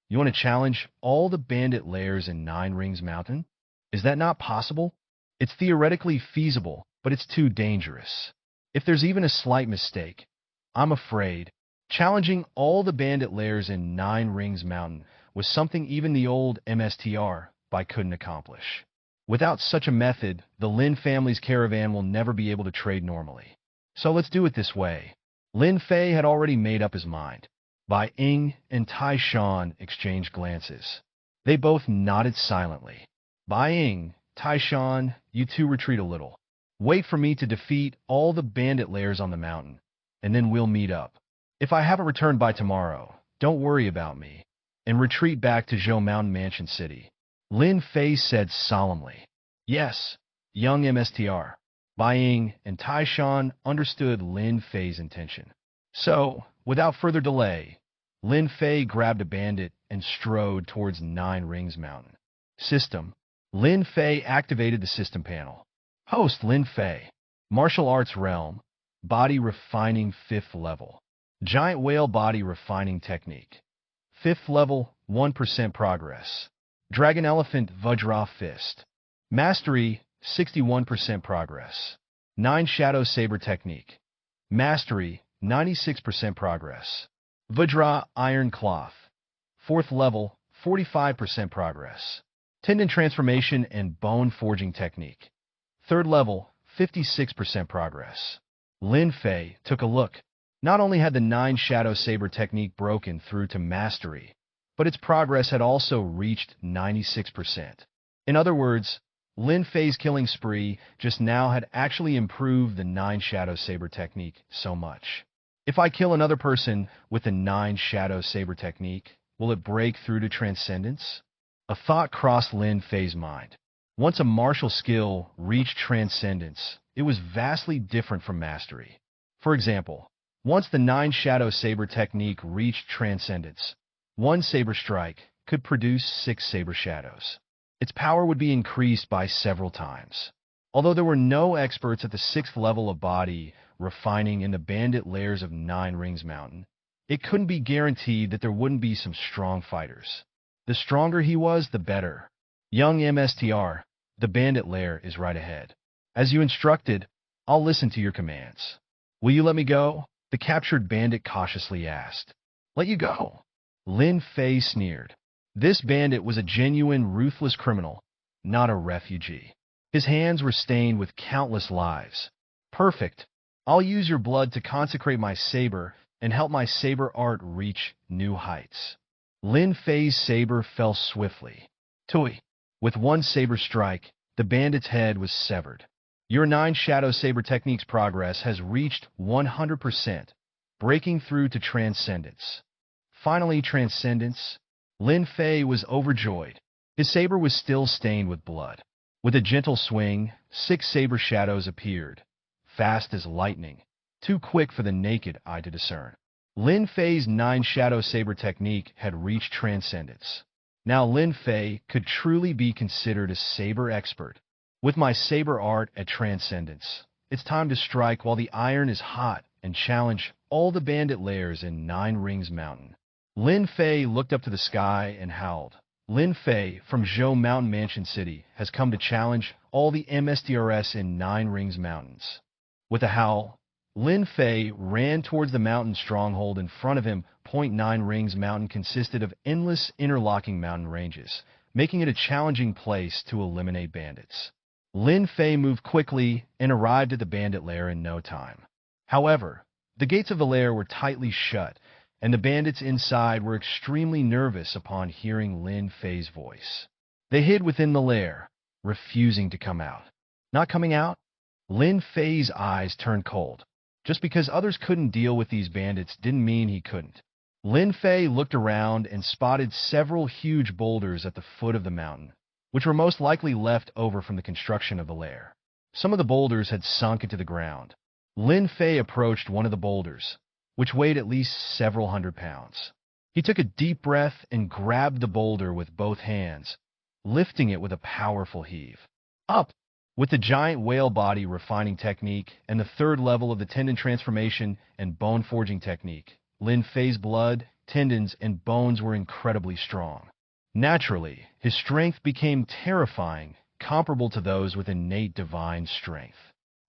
you want to challenge all the bandit lairs in Nine Rings Mountain? Is that not possible? It's theoretically feasible, but it's too dangerous. If there's even a slight mistake, I'm afraid challenging all the bandit lairs in Nine Rings Mountain was something even the old MSTR couldn't accomplish. Without such a method, the Lin family's caravan will never be able to trade normally. So let's do it this way. Lin Fei had already made up his mind. Bai Ying and Taishan exchanged glances. They both nodded silently. Bai Ying, Taishan, you two retreat a little. Wait for me to defeat all the bandit lairs on the mountain, and then we'll meet up. If I haven't returned by tomorrow, don't worry about me, and retreat back to Zhou Mountain Mansion City. Lin Fei said solemnly. Yes, young MSTR. Bai Ying and Taishan understood Lin Fei's intention. So, without further delay, Lin Fei grabbed a bandit and strode towards Nine Rings Mountain. System. Lin Fei activated the system panel. Host Lin Fei. Martial Arts Realm. Body Refining 5th Level. Giant Whale Body Refining Technique. 5th Level, 1% Progress. Dragon Elephant Vajra Fist. Mastery, 61% progress. 9 Shadow Saber Technique. Mastery, 96% progress. Vajra Iron Cloth. 4th level, 45% progress. Tendon Transformation and Bone Forging Technique. 3rd level, 56% progress. Lin Fei took a look. Not only had the 9 Shadow Saber Technique broken through to mastery, but its progress had also reached 96%. In other words, Lin Fei's killing spree just now had actually improved the 9 Shadow Saber Technique so much. If I kill another person with the 9 Shadow Saber Technique, will it break through to Transcendence? A thought crossed Lin Fei's mind. Once a martial skill reached Transcendence, it was vastly different from mastery. For example, once the 9 Shadow Saber Technique reached Transcendence, one saber strike could produce 6 saber shadows. Its power would be increased by several times. Although there were no experts at the 6th level of body refining in the bandit lairs of Nine Rings Mountain, it couldn't be guaranteed that there wouldn't be some strong fighters. The stronger he was, the better. Young MSTR, the bandit lair is right ahead. As you instructed, I'll listen to your commands. Will you let me go? The captured bandit cautiously asked. Let you go? Lin Fei sneered. This bandit was a genuine, ruthless criminal, not a refugee. His hands were stained with countless lives. Perfect. I'll use your blood to consecrate my saber and help my saber art reach new heights. Lin Fei's saber fell swiftly. Tui. With one saber strike, the bandit's head was severed. Your 9 Shadow Saber Technique's progress has reached 100%, breaking through to Transcendence. Finally, Transcendence. Lin Fei was overjoyed. His saber was still stained with blood. With a gentle swing, 6 saber shadows appeared, fast as lightning, too quick for the naked eye to discern. Lin Fei's 9 Shadow Saber Technique had reached Transcendence. Now Lin Fei could truly be considered a saber expert. With my saber art at Transcendence, it's time to strike while the iron is hot and challenge all the bandit lairs in Nine Rings Mountain. Lin Fei looked up to the sky and howled. Lin Fei from Zhou Mountain Mansion City has come to challenge all the MSDRS in Nine Rings Mountains. With a howl, Lin Fei ran towards the mountain stronghold in front of him. 9 Rings Mountain consisted of endless interlocking mountain ranges, making it a challenging place to eliminate bandits. Lin Fei moved quickly and arrived at the bandit lair in no time. However, The gates of the lair were tightly shut, and the bandits inside were extremely nervous upon hearing Lin Fei's voice. They hid within the lair, refusing to come out. Not coming out? Lin Fei's eyes turned cold. Just because others couldn't deal with these bandits didn't mean he couldn't. Lin Fei looked around and spotted several huge boulders at the foot of the mountain, which were most likely left over from the construction of the lair. Some of the boulders had sunk into the ground. Lin Fei approached one of the boulders, which weighed at least several hundred pounds. He took a deep breath and grabbed the boulder with both hands, lifting it with a powerful heave. Up! With the giant whale body refining technique and the third level of the tendon transformation and bone forging technique, Lin Fei's blood, tendons, and bones were incredibly strong. Naturally, his strength became terrifying, comparable to those with innate divine strength.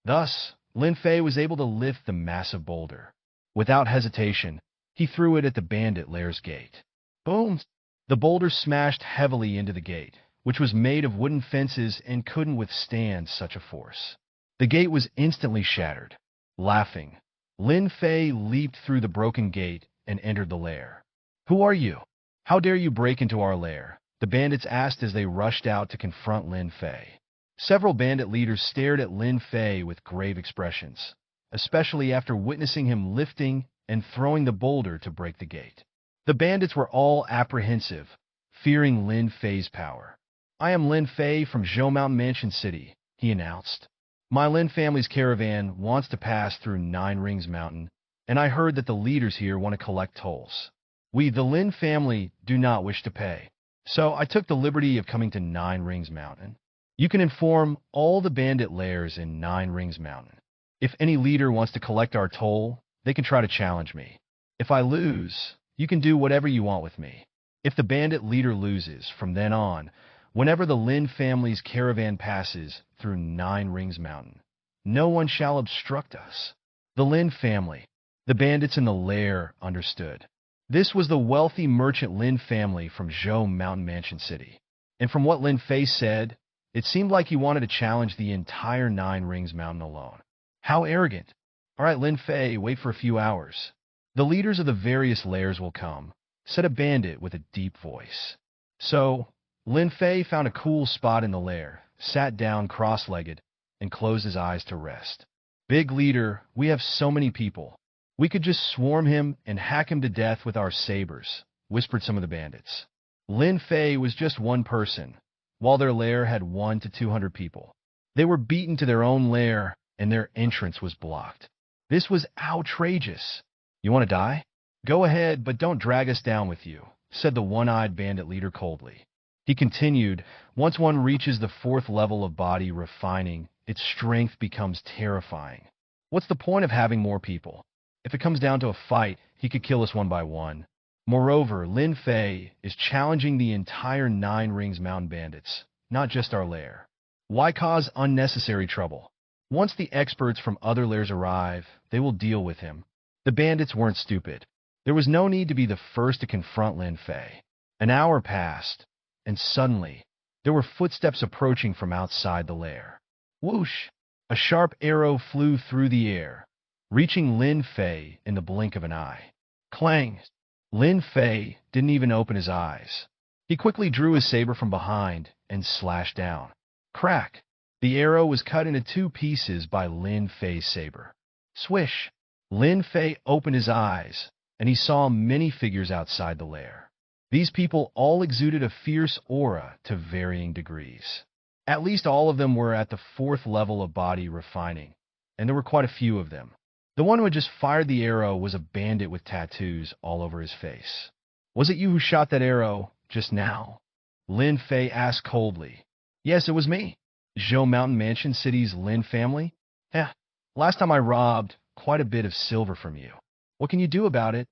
Thus, Lin Fei was able to lift the massive boulder. Without hesitation, he threw it at the bandit lair's gate. Boom! The boulder smashed heavily into the gate, which was made of wooden fences and couldn't withstand such a force. The gate was instantly shattered. Laughing, Lin Fei leaped through the broken gate and entered the lair. "Who are you? How dare you break into our lair?" the bandits asked as they rushed out to confront Lin Fei. Several bandit leaders stared at Lin Fei with grave expressions, especially after witnessing him lifting and throwing the boulder to break the gate. The bandits were all apprehensive, fearing Lin Fei's power. "I am Lin Fei from Zhou Mountain Mansion City," he announced. "My Lin family's caravan wants to pass through Nine Rings Mountain, and I heard that the leaders here want to collect tolls. We, the Lin family, do not wish to pay, so I took the liberty of coming to Nine Rings Mountain. You can inform all the bandit lairs in Nine Rings Mountain. If any leader wants to collect our toll, they can try to challenge me. If I lose, you can do whatever you want with me. If the bandit leader loses, from then on, whenever the Lin family's caravan passes through Nine Rings Mountain, no one shall obstruct us." The Lin family, the bandits in the lair, understood. This was the wealthy merchant Lin family from Zhou Mountain Mansion City. And from what Lin Fei said, it seemed like he wanted to challenge the entire Nine Rings Mountain alone. How arrogant. "All right, Lin Fei, wait for a few hours. The leaders of the various lairs will come," said a bandit with a deep voice. So, Lin Fei found a cool spot in the lair, sat down cross-legged, and closed his eyes to rest. "Big leader, we have so many people. We could just swarm him and hack him to death with our sabers," whispered some of the bandits. Lin Fei was just one person, while their lair had 100 to 200 people. They were beaten to their own lair, and their entrance was blocked. This was outrageous. "You want to die? Go ahead, but don't drag us down with you," said the one-eyed bandit leader coldly. He continued, "Once one reaches the fourth level of body refining, its strength becomes terrifying. What's the point of having more people? If it comes down to a fight, he could kill us one by one. Moreover, Lin Fei is challenging the entire Nine Rings Mountain bandits, not just our lair. Why cause unnecessary trouble? Once the experts from other lairs arrive, they will deal with him." The bandits weren't stupid. There was no need to be the first to confront Lin Fei. An hour passed, and suddenly, there were footsteps approaching from outside the lair. Whoosh! A sharp arrow flew through the air, reaching Lin Fei in the blink of an eye. Clang! Lin Fei didn't even open his eyes. He quickly drew his saber from behind and slashed down. Crack! The arrow was cut into two pieces by Lin Fei's saber. Swish! Lin Fei opened his eyes, and he saw many figures outside the lair. These people all exuded a fierce aura to varying degrees. At least all of them were at the fourth level of body refining, and there were quite a few of them. The one who had just fired the arrow was a bandit with tattoos all over his face. "Was it you who shot that arrow just now?" Lin Fei asked coldly. "Yes, it was me. Zhou Mountain Mansion City's Lin family? Yeah, last time I robbed quite a bit of silver from you. What can you do about it?"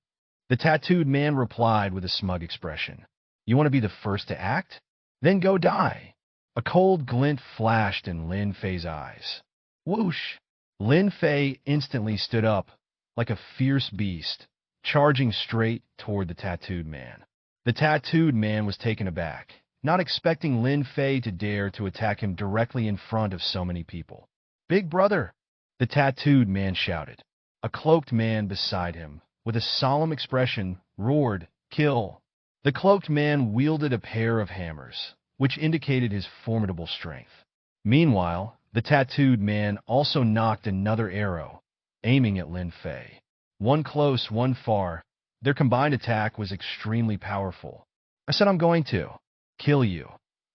The tattooed man replied with a smug expression. "You want to be the first to act? Then go die." A cold glint flashed in Lin Fei's eyes. Whoosh! Lin Fei instantly stood up like a fierce beast, charging straight toward the tattooed man. The tattooed man was taken aback, not expecting Lin Fei to dare to attack him directly in front of so many people. "Big brother!" the tattooed man shouted. A a cloaked man beside him, with a solemn expression, roared, "Kill!" The cloaked man wielded a pair of hammers, which indicated his formidable strength. Meanwhile, the tattooed man also nocked another arrow, aiming at Lin Fei. One close, one far. Their combined attack was extremely powerful. I said I'm going to kill you,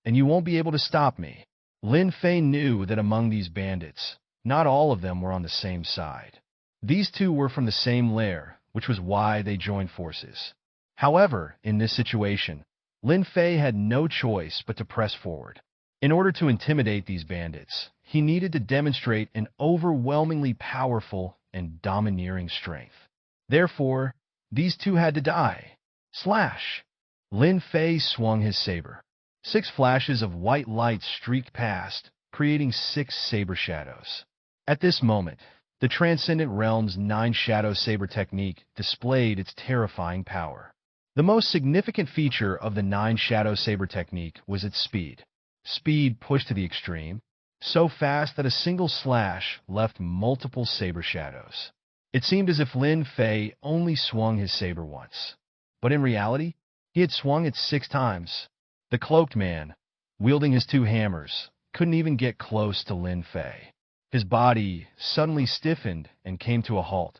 and you won't be able to stop me. Lin Fei knew that among these bandits, not all of them were on the same side. These two were from the same lair, which was why they joined forces. However, in this situation, Lin Fei had no choice but to press forward. In order to intimidate these bandits, he needed to demonstrate an overwhelmingly powerful and domineering strength. Therefore, these two had to die. Slash! Lin Fei swung his saber. 6 flashes of white light streaked past, creating 6 saber shadows. At this moment, the Transcendent Realm's 9 Shadow Saber technique displayed its terrifying power. The most significant feature of the 9 Shadow Saber technique was its speed. Speed pushed to the extreme, so fast that a single slash left multiple saber shadows. It seemed as if Lin Fei only swung his saber once, but in reality, he had swung it 6 times. The cloaked man, wielding his 2 hammers, couldn't even get close to Lin Fei. His body suddenly stiffened and came to a halt.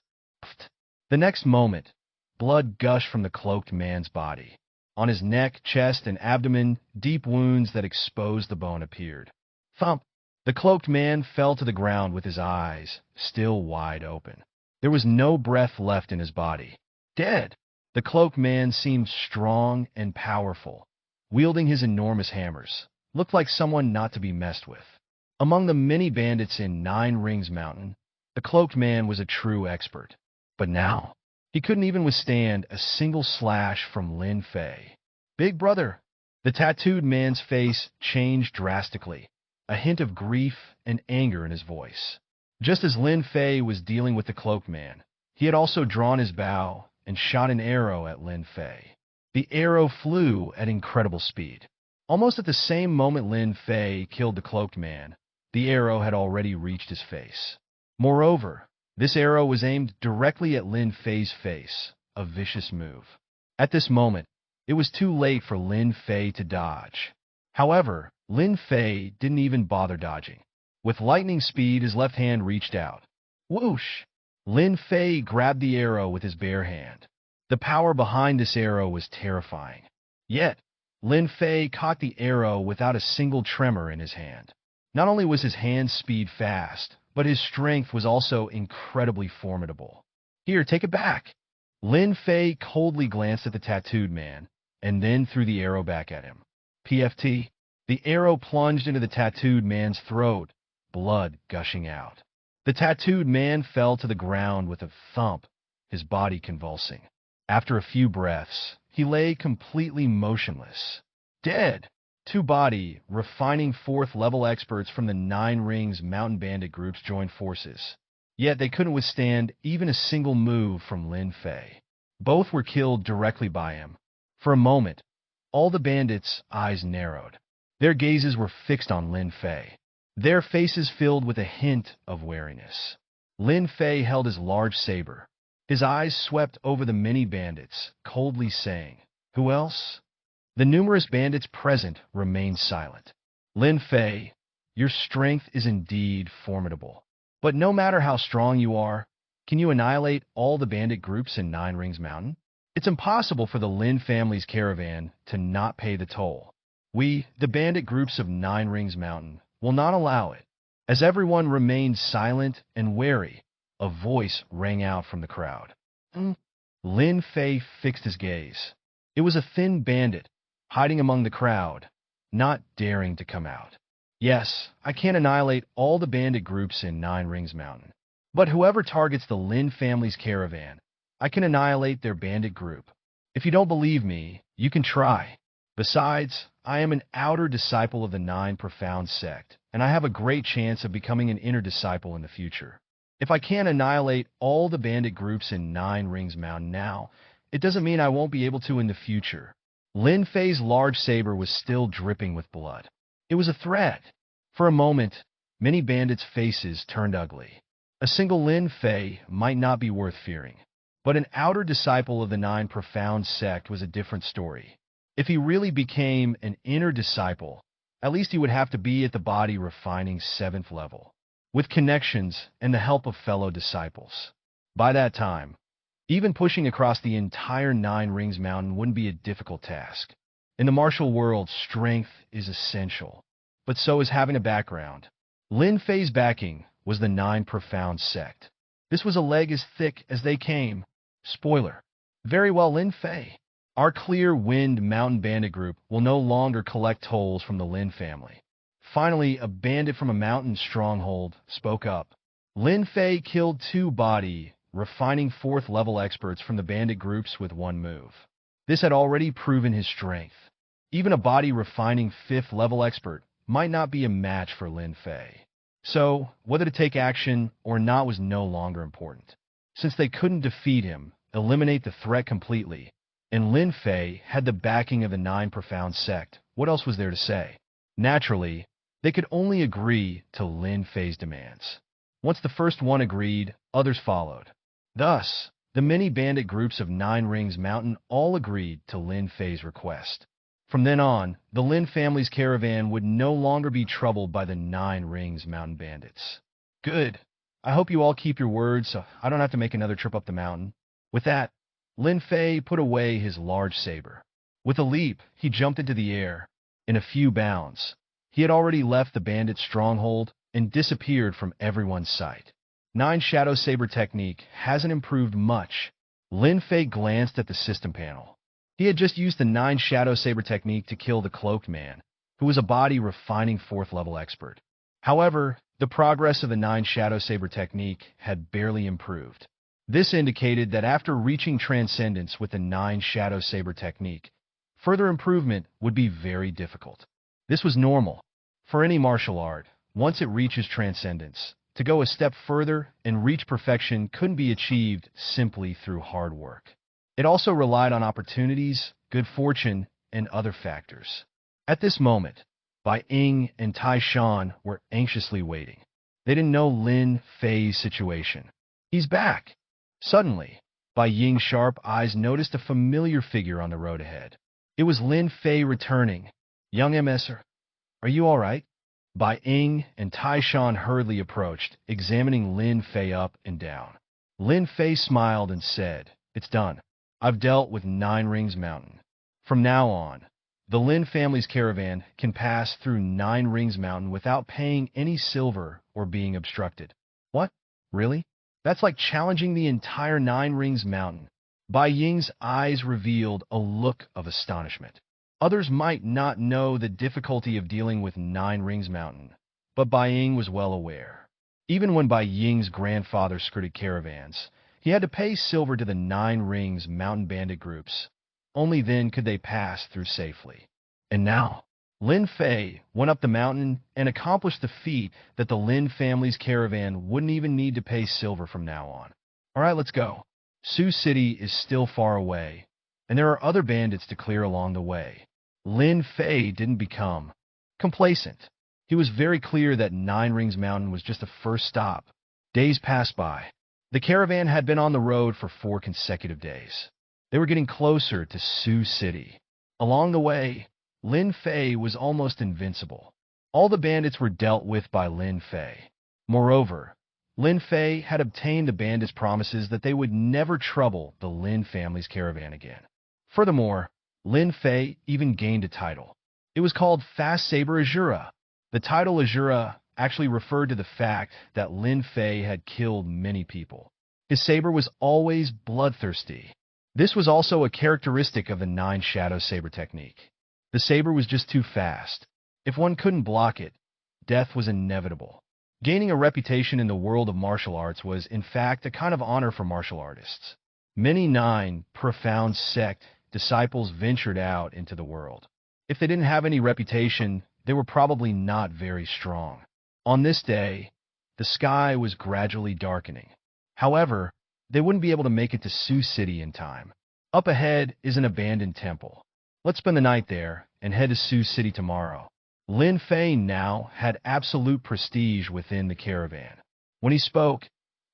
The next moment, blood gushed from the cloaked man's body. On his neck, chest, and abdomen, deep wounds that exposed the bone appeared. Thump! The cloaked man fell to the ground with his eyes still wide open. There was no breath left in his body. Dead! The cloaked man seemed strong and powerful, wielding his enormous hammers. Looked like someone not to be messed with. Among the many bandits in 9 Rings Mountain, the cloaked man was a true expert. But now, he couldn't even withstand a single slash from Lin Fei. Big brother! The tattooed man's face changed drastically, a hint of grief and anger in his voice. Just as Lin Fei was dealing with the cloaked man, he had also drawn his bow and shot an arrow at Lin Fei. The arrow flew at incredible speed. Almost at the same moment Lin Fei killed the cloaked man, the arrow had already reached his face. Moreover, this arrow was aimed directly at Lin Fei's face, a vicious move. At this moment, it was too late for Lin Fei to dodge. However, Lin Fei didn't even bother dodging. With lightning speed, his left hand reached out. Whoosh! Lin Fei grabbed the arrow with his bare hand. The power behind this arrow was terrifying. Yet, Lin Fei caught the arrow without a single tremor in his hand. Not only was his hand speed fast, but his strength was also incredibly formidable. Here, take it back. Lin Fei coldly glanced at the tattooed man, and then threw the arrow back at him. PFT. The arrow plunged into the tattooed man's throat, blood gushing out. The tattooed man fell to the ground with a thump, his body convulsing. After a few breaths, he lay completely motionless. Dead! 2 body, refining 4th level experts from the 9 Rings Mountain Bandit groups joined forces. Yet they couldn't withstand even a single move from Lin Fei. Both were killed directly by him. For a moment, all the bandits' eyes narrowed. Their gazes were fixed on Lin Fei, their faces filled with a hint of wariness. Lin Fei held his large saber. His eyes swept over the many bandits, coldly saying, "Who else?" The numerous bandits present remained silent. Lin Fei, your strength is indeed formidable. But no matter how strong you are, can you annihilate all the bandit groups in 9 Rings Mountain? It's impossible for the Lin family's caravan to not pay the toll. We, the bandit groups of 9 Rings Mountain, will not allow it. As everyone remained silent and wary, a voice rang out from the crowd. Lin Fei fixed his gaze. It was a thin bandit, hiding among the crowd, not daring to come out. Yes, I can't annihilate all the bandit groups in 9 Rings Mountain. But whoever targets the Lin family's caravan, I can annihilate their bandit group. If you don't believe me, you can try. Besides, I am an outer disciple of the 9 Profound sect, and I have a great chance of becoming an inner disciple in the future. If I can't annihilate all the bandit groups in 9 Rings Mountain now, it doesn't mean I won't be able to in the future. Lin Fei's large saber was still dripping with blood. It was a threat. For a moment, many bandits' faces turned ugly. A single Lin Fei might not be worth fearing, but an outer disciple of the Nine Profound sect was a different story. If he really became an inner disciple, at least he would have to be at the body refining 7th level, with connections and the help of fellow disciples. By that time, even pushing across the entire Nine Rings Mountain wouldn't be a difficult task. In the martial world, strength is essential, but so is having a background. Lin Fei's backing was the Nine Profound sect. This was a leg as thick as they came. Spoiler. Very well, Lin Fei. Our Clear Wind Mountain Bandit group will no longer collect tolls from the Lin family. Finally, a bandit from a mountain stronghold spoke up. Lin Fei killed 2 body, refining 4th level experts from the bandit groups with 1 move. This had already proven his strength. Even a body refining 5th level expert might not be a match for Lin Fei. So, whether to take action or not was no longer important. Since they couldn't defeat him, eliminate the threat completely, and Lin Fei had the backing of the Nine Profound sect, what else was there to say? Naturally, they could only agree to Lin Fei's demands. Once the first one agreed, others followed. Thus, the many bandit groups of Nine Rings Mountain all agreed to Lin Fei's request. From then on, the Lin family's caravan would no longer be troubled by the Nine Rings Mountain bandits. Good. I hope you all keep your word so I don't have to make another trip up the mountain. With that, Lin Fei put away his large saber. With a leap, he jumped into the air. In a few bounds, he had already left the bandit stronghold and disappeared from everyone's sight. Nine Shadow Saber technique hasn't improved much. Lin Fei glanced at the system panel. He had just used the Nine Shadow Saber technique to kill the Cloaked Man, who was a body refining 4th level expert. However, the progress of the Nine Shadow Saber technique had barely improved. This indicated that after reaching transcendence with the Nine Shadow Saber technique, further improvement would be very difficult. This was normal for any martial art. Once it reaches transcendence, to go a step further and reach perfection couldn't be achieved simply through hard work. It also relied on opportunities, good fortune, and other factors. At this moment, Bai Ying and Tai Shan were anxiously waiting. They didn't know Lin Fei's situation. He's back. Suddenly, Bai Ying's sharp eyes noticed a familiar figure on the road ahead. It was Lin Fei returning. Young MS, are you all right? Bai Ying and Tai Shan hurriedly approached, examining Lin Fei up and down. Lin Fei smiled and said, "It's done. I've dealt with Nine Rings Mountain. From now on, the Lin family's caravan can pass through Nine Rings Mountain without paying any silver or being obstructed." What? Really? That's like challenging the entire Nine Rings Mountain. Bai Ying's eyes revealed a look of astonishment. Others might not know the difficulty of dealing with Nine Rings Mountain, but Bai Ying was well aware. Even when Bai Ying's grandfather skirted caravans, he had to pay silver to the Nine Rings Mountain bandit groups. Only then could they pass through safely. And now, Lin Fei went up the mountain and accomplished the feat that the Lin family's caravan wouldn't even need to pay silver from now on. All right, let's go. Sioux City is still far away, and there are other bandits to clear along the way. Lin Fei didn't become complacent. He was very clear that Nine Rings Mountain was just a first stop. Days passed by. The caravan had been on the road for 4 consecutive days. They were getting closer to Sioux City. Along the way, Lin Fei was almost invincible. All the bandits were dealt with by Lin Fei. Moreover, Lin Fei had obtained the bandits' promises that they would never trouble the Lin family's caravan again. Furthermore, Lin Fei even gained a title. It was called Fast Saber Azura. The title Azura actually referred to the fact that Lin Fei had killed many people. His saber was always bloodthirsty. This was also a characteristic of the Nine Shadow Saber technique. The saber was just too fast. If one couldn't block it, death was inevitable. Gaining a reputation in the world of martial arts was, in fact, a kind of honor for martial artists. Many Nine Profound sect disciples ventured out into the world. If they didn't have any reputation, they were probably not very strong. On this day, the sky was gradually darkening. However, they wouldn't be able to make it to Sioux City in time. Up ahead is an abandoned temple. Let's spend the night there and head to Sioux City tomorrow. Lin Fei now had absolute prestige within the caravan. When he spoke,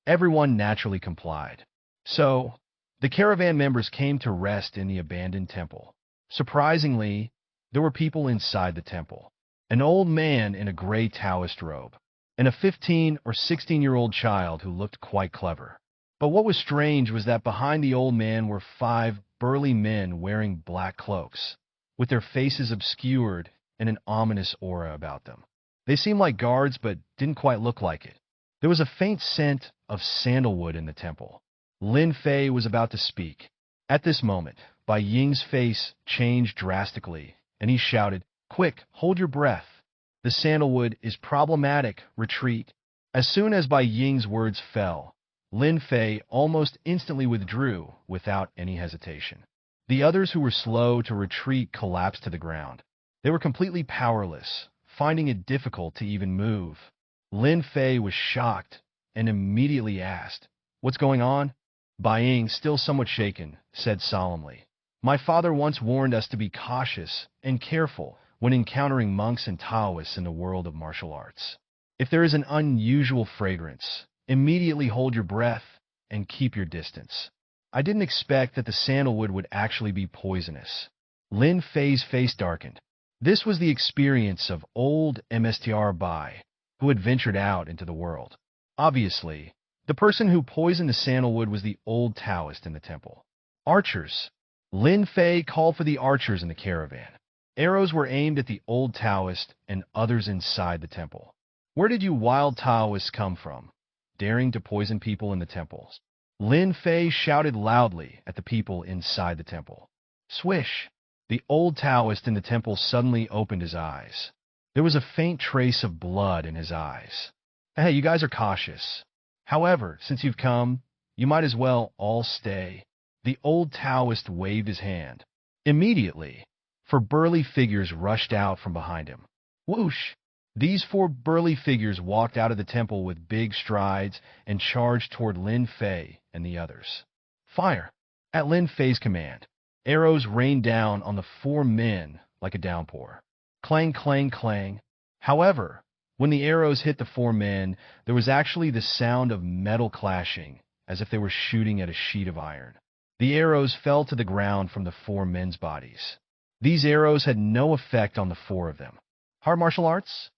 Everyone naturally complied. So, the caravan members came to rest in the abandoned temple. Surprisingly, there were people inside the temple. An old man in a gray Taoist robe, and a 15 or 16-year-old child who looked quite clever. But what was strange was that behind the old man were 5 burly men wearing black cloaks, with their faces obscured and an ominous aura about them. They seemed like guards, but didn't quite look like it. There was a faint scent of sandalwood in the temple. Lin Fei was about to speak. At this moment, Bai Ying's face changed drastically, and he shouted, "Quick, hold your breath. The sandalwood is problematic. Retreat." As soon as Bai Ying's words fell, Lin Fei almost instantly withdrew without any hesitation. The others who were slow to retreat collapsed to the ground. They were completely powerless, finding it difficult to even move. Lin Fei was shocked and immediately asked, "What's going on?" Bai Ying, still somewhat shaken, said solemnly, "My father once warned us to be cautious and careful when encountering monks and Taoists in the world of martial arts. If there is an unusual fragrance, immediately hold your breath and keep your distance." I didn't expect that the sandalwood would actually be poisonous. Lin Fei's face darkened. This was the experience of old Mstr Bai, who had ventured out into the world. Obviously, the person who poisoned the sandalwood was the old Taoist in the temple. Archers. Lin Fei called for the archers in the caravan. Arrows were aimed at the old Taoist and others inside the temple. Where did you wild Taoists come from, daring to poison people in the temples? Lin Fei shouted loudly at the people inside the temple. Swish! The old Taoist in the temple suddenly opened his eyes. There was a faint trace of blood in his eyes. Hey, you guys are cautious. However, since you've come, you might as well all stay. The old Taoist waved his hand. Immediately, 4 burly figures rushed out from behind him. Whoosh! These 4 burly figures walked out of the temple with big strides and charged toward Lin Fei and the others. Fire! At Lin Fei's command, arrows rained down on the 4 men like a downpour. Clang, clang, clang. However, when the arrows hit the 4 men, there was actually the sound of metal clashing, as if they were shooting at a sheet of iron. The arrows fell to the ground from the 4 men's bodies. These arrows had no effect on the 4 of them. Hard martial arts?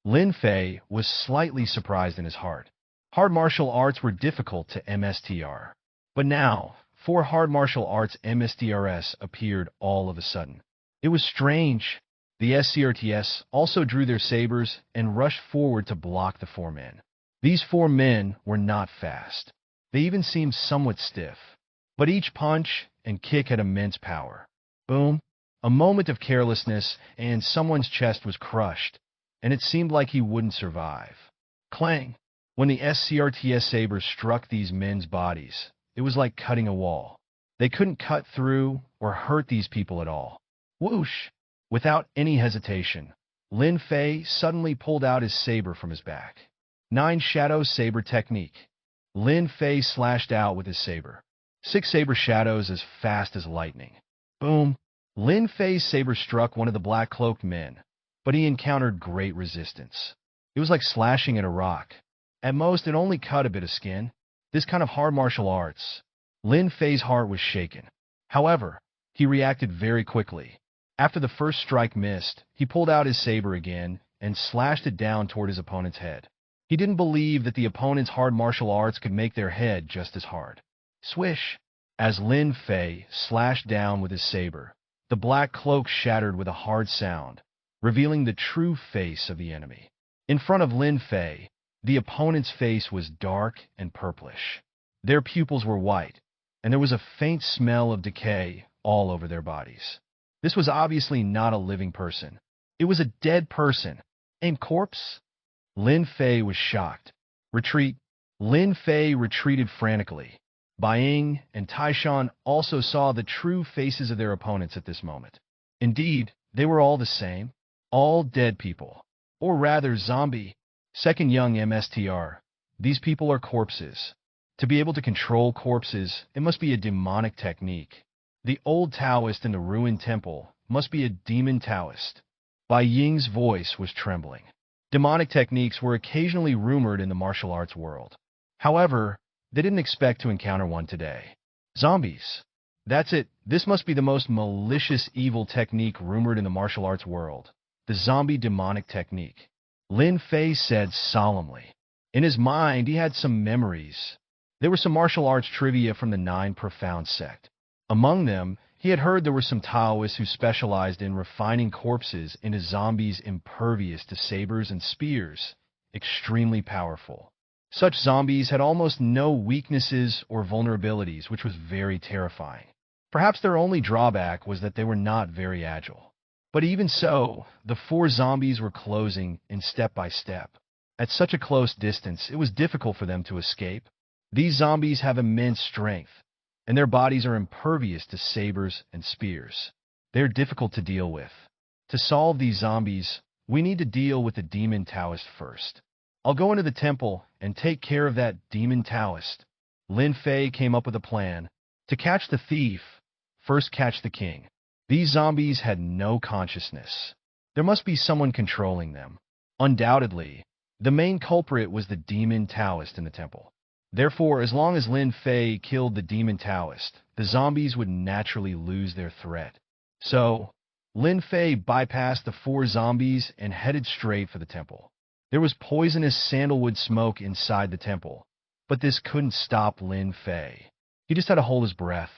Lin Fei was slightly surprised in his heart. Hard martial arts were difficult to MSTR. But now, 4 hard martial arts MSTRs appeared all of a sudden. It was strange. The SCRTS also drew their sabers and rushed forward to block the 4 men. These 4 men were not fast. They even seemed somewhat stiff. But each punch and kick had immense power. Boom! A moment of carelessness and someone's chest was crushed, and it seemed like he wouldn't survive. Clang! When the SCRTS sabers struck these men's bodies, it was like cutting a wall. They couldn't cut through or hurt these people at all. Whoosh! Without any hesitation, Lin Fei suddenly pulled out his saber from his back. 9 Shadow Saber Technique. Lin Fei slashed out with his saber. 6 saber shadows as fast as lightning. Boom! Lin Fei's saber struck one of the black-cloaked men, but he encountered great resistance. It was like slashing at a rock. At most, it only cut a bit of skin. This kind of hard martial arts. Lin Fei's heart was shaken. However, he reacted very quickly. After the first strike missed, he pulled out his saber again and slashed it down toward his opponent's head. He didn't believe that the opponent's hard martial arts could make their head just as hard. Swish! As Lin Fei slashed down with his saber, the black cloak shattered with a hard sound, revealing the true face of the enemy. In front of Lin Fei, the opponent's face was dark and purplish. Their pupils were white, and there was a faint smell of decay all over their bodies. This was obviously not a living person. It was a dead person. A corpse? Lin Fei was shocked. Retreat. Lin Fei retreated frantically. Bai Ying and Taishan also saw the true faces of their opponents at this moment. Indeed, they were all the same. All dead people. Or rather, zombie. Second young MSTR. These people are corpses. To be able to control corpses, it must be a demonic technique. The old Taoist in the ruined temple must be a demon Taoist. Bai Ying's voice was trembling. Demonic techniques were occasionally rumored in the martial arts world. However, they didn't expect to encounter one today. Zombies. That's it. This must be the most malicious evil technique rumored in the martial arts world. The zombie demonic technique. Lin Fei said solemnly. In his mind, he had some memories. There were some martial arts trivia from the Nine Profound sect. Among them, he had heard there were some Taoists who specialized in refining corpses into zombies impervious to sabers and spears, extremely powerful. Such zombies had almost no weaknesses or vulnerabilities, which was very terrifying. Perhaps their only drawback was that they were not very agile. But even so, the four zombies were closing in step by step. At such a close distance, it was difficult for them to escape. These zombies have immense strength, and their bodies are impervious to sabers and spears. They are difficult to deal with. To solve these zombies, we need to deal with the demon Taoist first. I'll go into the temple and take care of that demon Taoist. Lin Fei came up with a plan. To catch the thief, first catch the king. These zombies had no consciousness. There must be someone controlling them. Undoubtedly, the main culprit was the demon Taoist in the temple. Therefore, as long as Lin Fei killed the demon Taoist, the zombies would naturally lose their threat. So, Lin Fei bypassed the four zombies and headed straight for the temple. There was poisonous sandalwood smoke inside the temple, but this couldn't stop Lin Fei. He just had to hold his breath.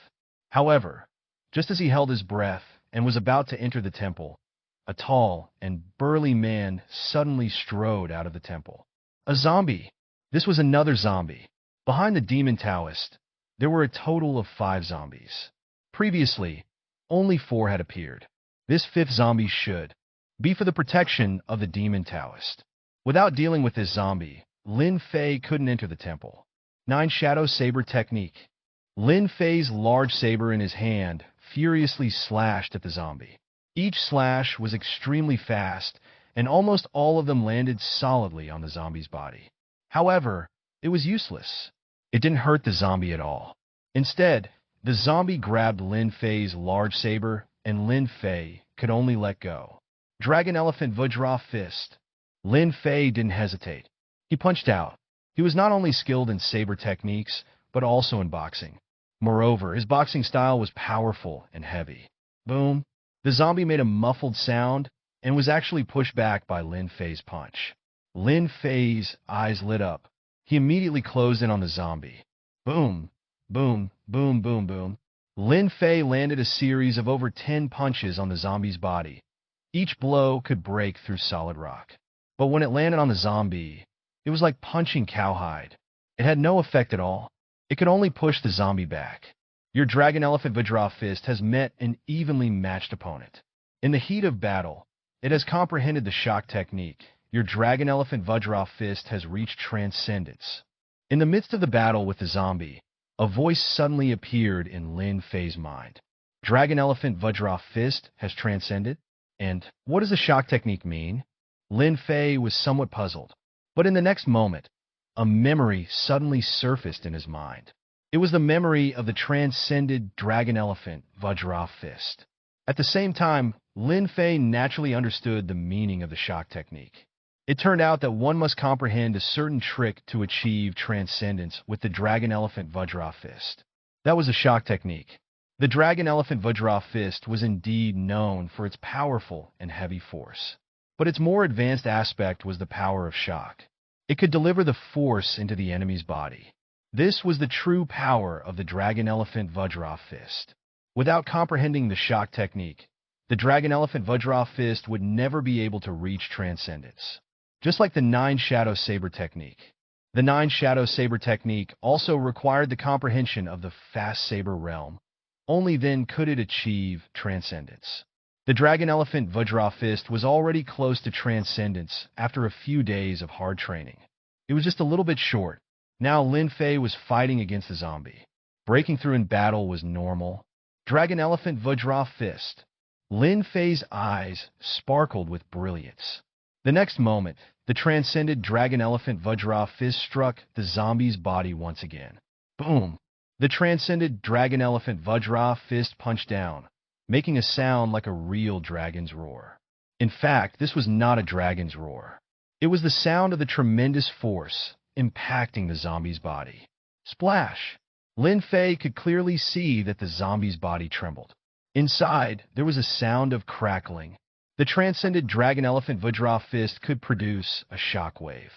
However, just as he held his breath and was about to enter the temple, a tall and burly man suddenly strode out of the temple. A zombie. This was another zombie. Behind the demon Taoist, there were a total of 5 zombies. Previously, only 4 had appeared. This 5th zombie should be for the protection of the demon Taoist. Without dealing with this zombie, Lin Fei couldn't enter the temple. 9 Shadow Saber Technique. Lin Fei's large saber in his hand furiously slashed at the zombie. Each slash was extremely fast, and almost all of them landed solidly on the zombie's body. However, it was useless. It didn't hurt the zombie at all. Instead, the zombie grabbed Lin Fei's large saber, and Lin Fei could only let go. Dragon Elephant Vajra Fist. Lin Fei didn't hesitate. He punched out. He was not only skilled in saber techniques, but also in boxing. Moreover, his boxing style was powerful and heavy. Boom. The zombie made a muffled sound and was actually pushed back by Lin Fei's punch. Lin Fei's eyes lit up. He immediately closed in on the zombie. Boom, boom, boom, boom, boom. Lin Fei landed a series of over 10 punches on the zombie's body. Each blow could break through solid rock. But when it landed on the zombie, it was like punching cowhide. It had no effect at all. It could only push the zombie back. Your Dragon Elephant Vajra Fist has met an evenly matched opponent. In the heat of battle, it has comprehended the shock technique. Your Dragon Elephant Vajra Fist has reached transcendence. In the midst of the battle with the zombie, a voice suddenly appeared in Lin Fei's mind. Dragon Elephant Vajra Fist has transcended? And what does the shock technique mean? Lin Fei was somewhat puzzled. But in the next moment, a memory suddenly surfaced in his mind. It was the memory of the transcended Dragon Elephant Vajra Fist. At the same time, Lin Fei naturally understood the meaning of the shock technique. It turned out that one must comprehend a certain trick to achieve transcendence with the Dragon Elephant Vajra Fist. That was a shock technique. The Dragon Elephant Vajra Fist was indeed known for its powerful and heavy force. But its more advanced aspect was the power of shock. It could deliver the force into the enemy's body. This was the true power of the Dragon Elephant Vajra Fist. Without comprehending the shock technique, the Dragon Elephant Vajra Fist would never be able to reach transcendence. Just like the 9 Shadow Saber Technique. The 9 Shadow Saber Technique also required the comprehension of the Fast Saber realm. Only then could it achieve transcendence. The Dragon Elephant Vajra Fist was already close to transcendence after a few days of hard training. It was just a little bit short. Now Lin Fei was fighting against the zombie. Breaking through in battle was normal. Dragon Elephant Vajra Fist. Lin Fei's eyes sparkled with brilliance. The next moment, the transcended Dragon Elephant Vajra Fist struck the zombie's body once again. Boom! The transcended Dragon Elephant Vajra Fist punched down, making a sound like a real dragon's roar. In fact, this was not a dragon's roar. It was the sound of the tremendous force impacting the zombie's body. Splash! Lin Fei could clearly see that the zombie's body trembled. Inside, there was a sound of crackling. The transcended dragon elephant Vajra fist could produce a shockwave.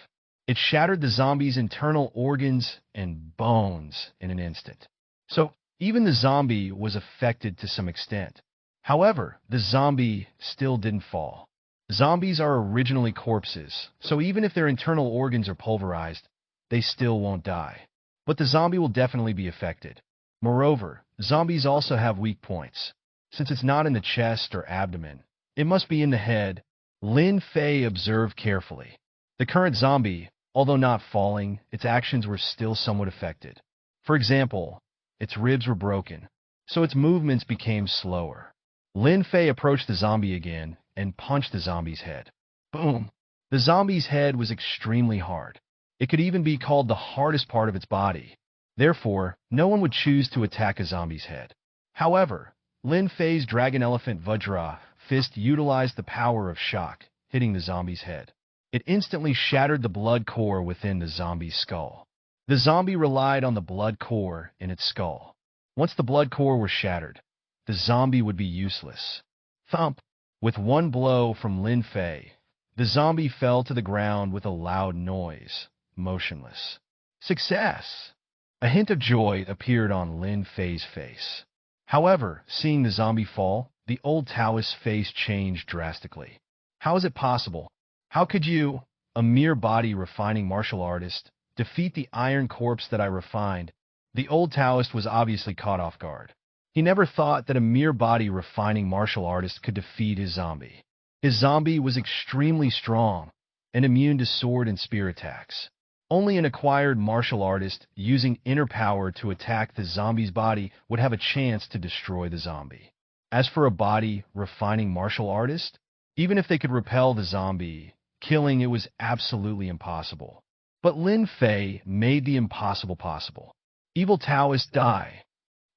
It shattered the zombie's internal organs and bones in an instant. So, even the zombie was affected to some extent. However, the zombie still didn't fall. Zombies are originally corpses, so even if their internal organs are pulverized, they still won't die. But the zombie will definitely be affected. Moreover, zombies also have weak points. Since it's not in the chest or abdomen, it must be in the head. Lin Fei observed carefully. The current zombie, although not falling, its actions were still somewhat affected. For example, its ribs were broken, so its movements became slower. Lin Fei approached the zombie again and punched the zombie's head. Boom! The zombie's head was extremely hard. It could even be called the hardest part of its body. Therefore, no one would choose to attack a zombie's head. However, Lin Fei's dragon elephant Vajra fist utilized the power of shock, hitting the zombie's head. It instantly shattered the blood core within the zombie's skull. The zombie relied on the blood core in its skull. Once the blood core was shattered, the zombie would be useless. Thump! With one blow from Lin Fei, the zombie fell to the ground with a loud noise, motionless. Success! A hint of joy appeared on Lin Fei's face. However, seeing the zombie fall, the old Taoist's face changed drastically. How is it possible? How could you, a mere body-refining martial artist, defeat the iron corpse that I refined? The old Taoist was obviously caught off guard. He never thought that a mere body-refining martial artist could defeat his zombie. His zombie was extremely strong and immune to sword and spear attacks. Only an acquired martial artist using inner power to attack the zombie's body would have a chance to destroy the zombie. As for a body-refining martial artist, even if they could repel the zombie, killing it was absolutely impossible. But Lin Fei made the impossible possible. Evil Taoists die.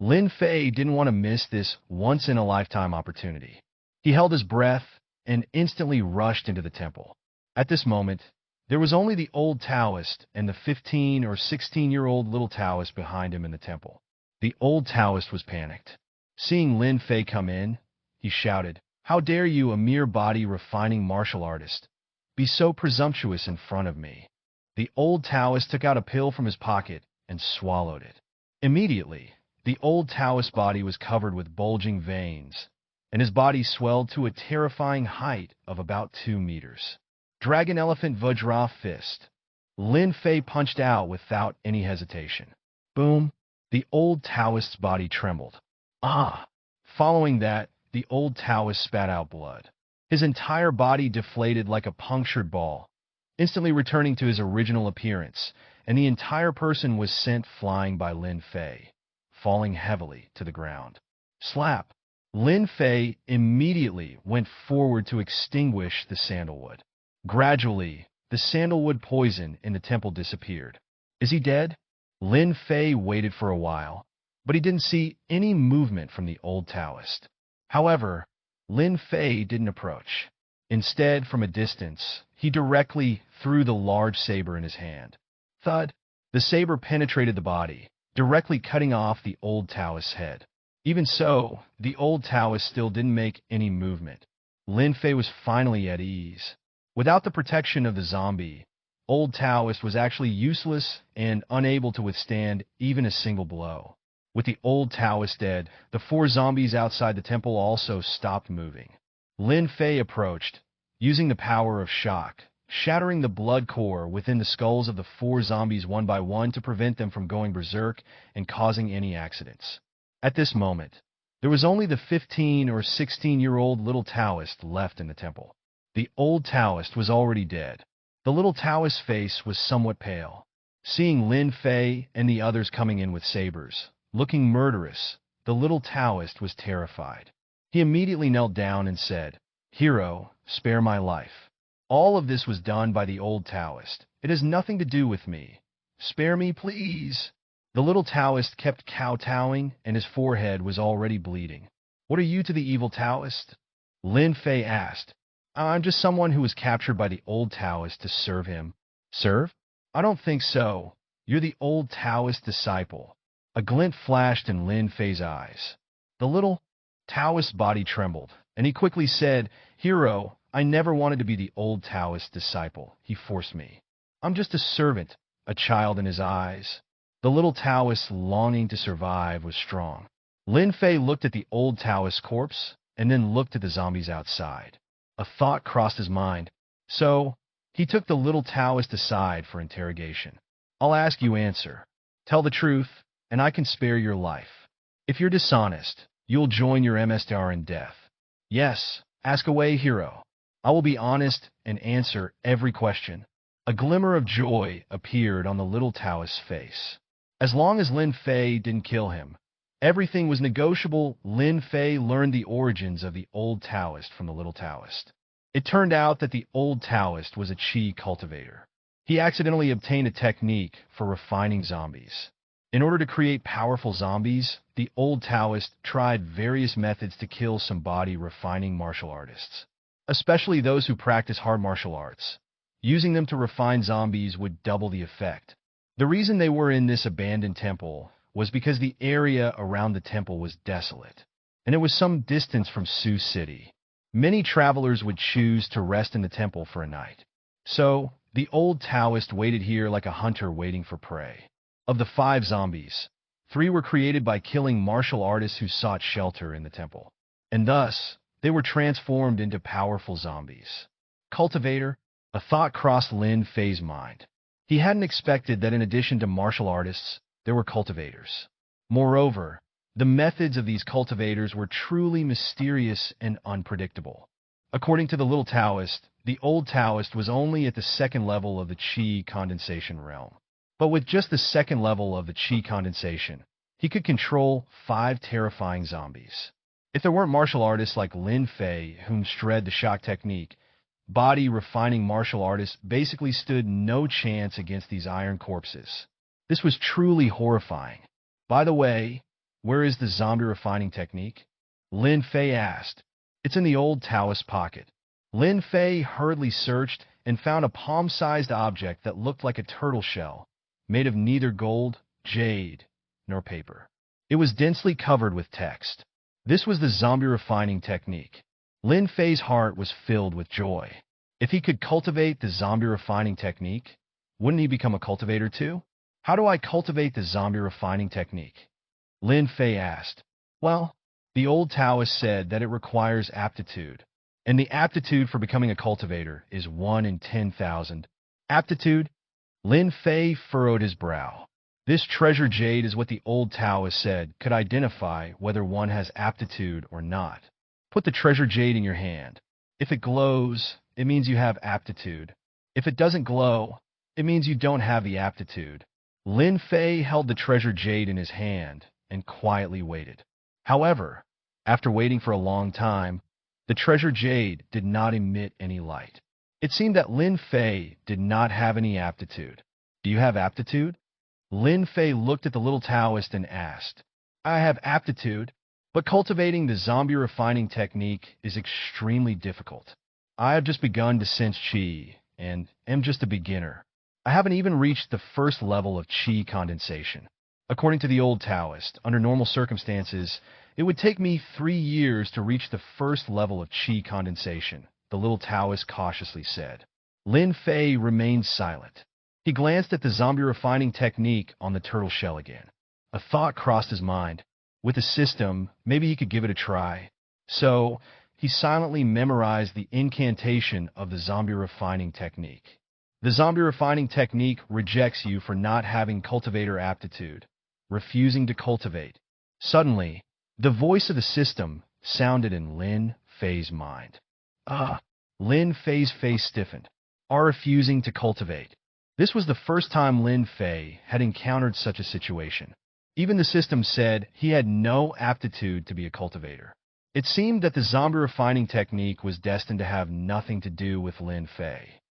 Lin Fei didn't want to miss this once-in-a-lifetime opportunity. He held his breath and instantly rushed into the temple. At this moment, there was only the old Taoist and the 15 or 16-year-old little Taoist behind him in the temple. The old Taoist was panicked. Seeing Lin Fei come in, he shouted, "How dare you, a mere body-refining martial artist, be so presumptuous in front of me?" The old Taoist took out a pill from his pocket and swallowed it. Immediately, the old Taoist's body was covered with bulging veins, and his body swelled to a terrifying height of about 2 meters. Dragon Elephant Vajra Fist. Lin Fei punched out without any hesitation. Boom! The old Taoist's body trembled. Ah! Following that, the old Taoist spat out blood. His entire body deflated like a punctured ball, instantly returning to his original appearance, and the entire person was sent flying by Lin Fei, falling heavily to the ground. Slap! Lin Fei immediately went forward to extinguish the sandalwood. Gradually, the sandalwood poison in the temple disappeared. Is he dead? Lin Fei waited for a while, but he didn't see any movement from the old Taoist. However, Lin Fei didn't approach. Instead, from a distance, he directly threw the large saber in his hand. Thud! The saber penetrated the body, directly cutting off the old Taoist's head. Even so, the old Taoist still didn't make any movement. Lin Fei was finally at ease. Without the protection of the zombie, old Taoist was actually useless and unable to withstand even a single blow. With the old Taoist dead, the 4 zombies outside the temple also stopped moving. Lin Fei approached, using the power of shock, shattering the blood core within the skulls of the 4 zombies one by one to prevent them from going berserk and causing any accidents. At this moment, there was only the 15 or 16-year-old little Taoist left in the temple. The old Taoist was already dead. The little Taoist's face was somewhat pale. Seeing Lin Fei and the others coming in with sabers, looking murderous, the little Taoist was terrified. He immediately knelt down and said, "Hero, spare my life." All of this was done by the old Taoist. It has nothing to do with me. Spare me, please. The little Taoist kept kowtowing, and his forehead was already bleeding. What are you to the evil Taoist? Lin Fei asked. I'm just someone who was captured by the old Taoist to serve him. Serve? I don't think so. You're the old Taoist disciple. A glint flashed in Lin Fei's eyes. The little Taoist body trembled, and he quickly said, Hero, I never wanted to be the old Taoist disciple. He forced me. I'm just a servant, a child in his eyes. The little Taoist's longing to survive was strong. Lin Fei looked at the old Taoist corpse, and then looked at the zombies outside. A thought crossed his mind. So, he took the little Taoist aside for interrogation. I'll ask you answer. Tell the truth, and I can spare your life. If you're dishonest, you'll join your MSTR in death. Yes, ask away, hero. I will be honest and answer every question. A glimmer of joy appeared on the little Taoist's face. As long as Lin Fei didn't kill him, everything was negotiable. Lin Fei learned the origins of the old Taoist from the little Taoist. It turned out that the old Taoist was a Qi cultivator. He accidentally obtained a technique for refining zombies. In order to create powerful zombies, the old Taoist tried various methods to kill some body-refining martial artists, especially those who practice hard martial arts. Using them to refine zombies would double the effect. The reason they were in this abandoned temple was because the area around the temple was desolate, and it was some distance from Sioux City. Many travelers would choose to rest in the temple for a night. So, the old Taoist waited here like a hunter waiting for prey. Of the 5 zombies, 3 were created by killing martial artists who sought shelter in the temple, and thus, they were transformed into powerful zombies. Cultivator, a thought crossed Lin Fei's mind. He hadn't expected that in addition to martial artists, there were cultivators. Moreover, the methods of these cultivators were truly mysterious and unpredictable. According to the little Taoist, the old Taoist was only at the 2nd level of the Qi condensation realm. But with just the 2nd level of the Qi condensation, he could control 5 terrifying zombies. If there weren't martial artists like Lin Fei, whom shred the shock technique, body-refining martial artists basically stood no chance against these iron corpses. This was truly horrifying. By the way, where is the zombie refining technique? Lin Fei asked. It's in the old Taoist pocket. Lin Fei hurriedly searched and found a palm-sized object that looked like a turtle shell, made of neither gold, jade, nor paper. It was densely covered with text. This was the zombie refining technique. Lin Fei's heart was filled with joy. If he could cultivate the zombie refining technique, wouldn't he become a cultivator too? How do I cultivate the zombie refining technique? Lin Fei asked. Well, the old Taoist said that it requires aptitude, and the aptitude for becoming a cultivator is 1 in 10,000. Aptitude? Lin Fei furrowed his brow. This treasure jade is what the old Taoist said could identify whether one has aptitude or not. Put the treasure jade in your hand. If it glows, it means you have aptitude. If it doesn't glow, it means you don't have the aptitude. Lin Fei held the treasure jade in his hand and quietly waited. However, after waiting for a long time, the treasure jade did not emit any light. It seemed that Lin Fei did not have any aptitude. Do you have aptitude? Lin Fei looked at the little Taoist and asked. I have aptitude, but cultivating the zombie refining technique is extremely difficult. I have just begun to sense Qi, and am just a beginner. I haven't even reached the 1st level of Qi condensation. According to the old Taoist, under normal circumstances, it would take me 3 years to reach the 1st level of Qi condensation, the little Taoist cautiously said. Lin Fei remained silent. He glanced at the zombie refining technique on the turtle shell again. A thought crossed his mind. With a system, maybe he could give it a try. So, he silently memorized the incantation of the zombie refining technique. The zombie refining technique rejects you for not having cultivator aptitude, refusing to cultivate. Suddenly, the voice of the system sounded in Lin Fei's mind. Lin Fei's face stiffened. Are refusing to cultivate. This was the first time Lin Fei had encountered such a situation. Even the system said he had no aptitude to be a cultivator. It seemed that the zombie refining technique was destined to have nothing to do with Lin Fei.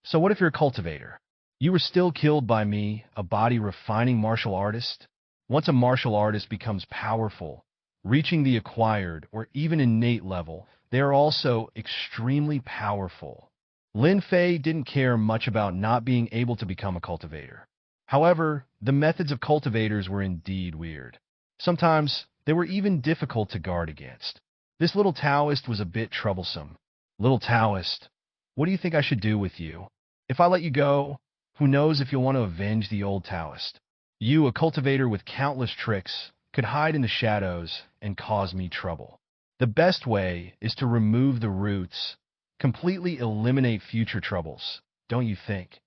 So what if you're a cultivator? You were still killed by me, a body refining martial artist? Once a martial artist becomes powerful, reaching the acquired or even innate level, they are also extremely powerful. Lin Fei didn't care much about not being able to become a cultivator. However, the methods of cultivators were indeed weird. Sometimes, they were even difficult to guard against. This little Taoist was a bit troublesome. Little Taoist, what do you think I should do with you? If I let you go, who knows if you'll want to avenge the old Taoist? You, a cultivator with countless tricks, could hide in the shadows and cause me trouble. The best way is to remove the roots, completely eliminate future troubles, don't you think?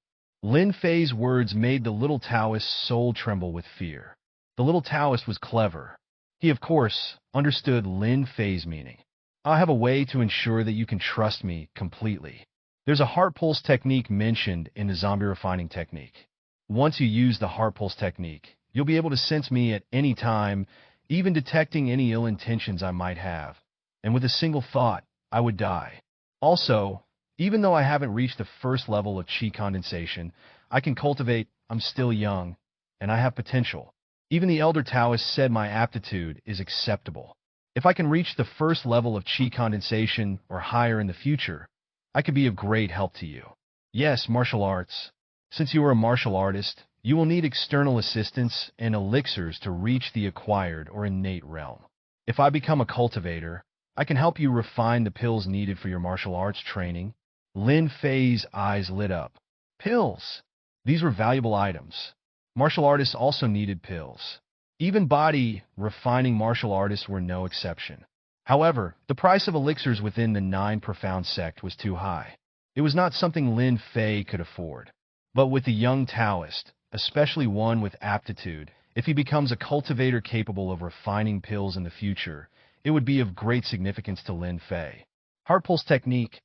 Lin Fei's words made the little Taoist's soul tremble with fear. The little Taoist was clever. He, of course, understood Lin Fei's meaning. I have a way to ensure that you can trust me completely. There's a heart pulse technique mentioned in the zombie refining technique. Once you use the heart pulse technique, you'll be able to sense me at any time, even detecting any ill intentions I might have. And with a single thought, I would die. Also, even though I haven't reached the first level of chi condensation, I can cultivate. I'm still young, and I have potential. Even the elder Taoist said my aptitude is acceptable. If I can reach the first level of chi condensation or higher in the future, I could be of great help to you. Yes, martial arts. Since you are a martial artist, you will need external assistance and elixirs to reach the acquired or innate realm. If I become a cultivator, I can help you refine the pills needed for your martial arts training. Lin Fei's eyes lit up. Pills! These were valuable items. Martial artists also needed pills. Even body refining martial artists were no exception. However, the price of elixirs within the Nine Profound sect was too high. It was not something Lin Fei could afford. But with a young Taoist, especially one with aptitude, if he becomes a cultivator capable of refining pills in the future, it would be of great significance to Lin Fei. Heart pulse technique.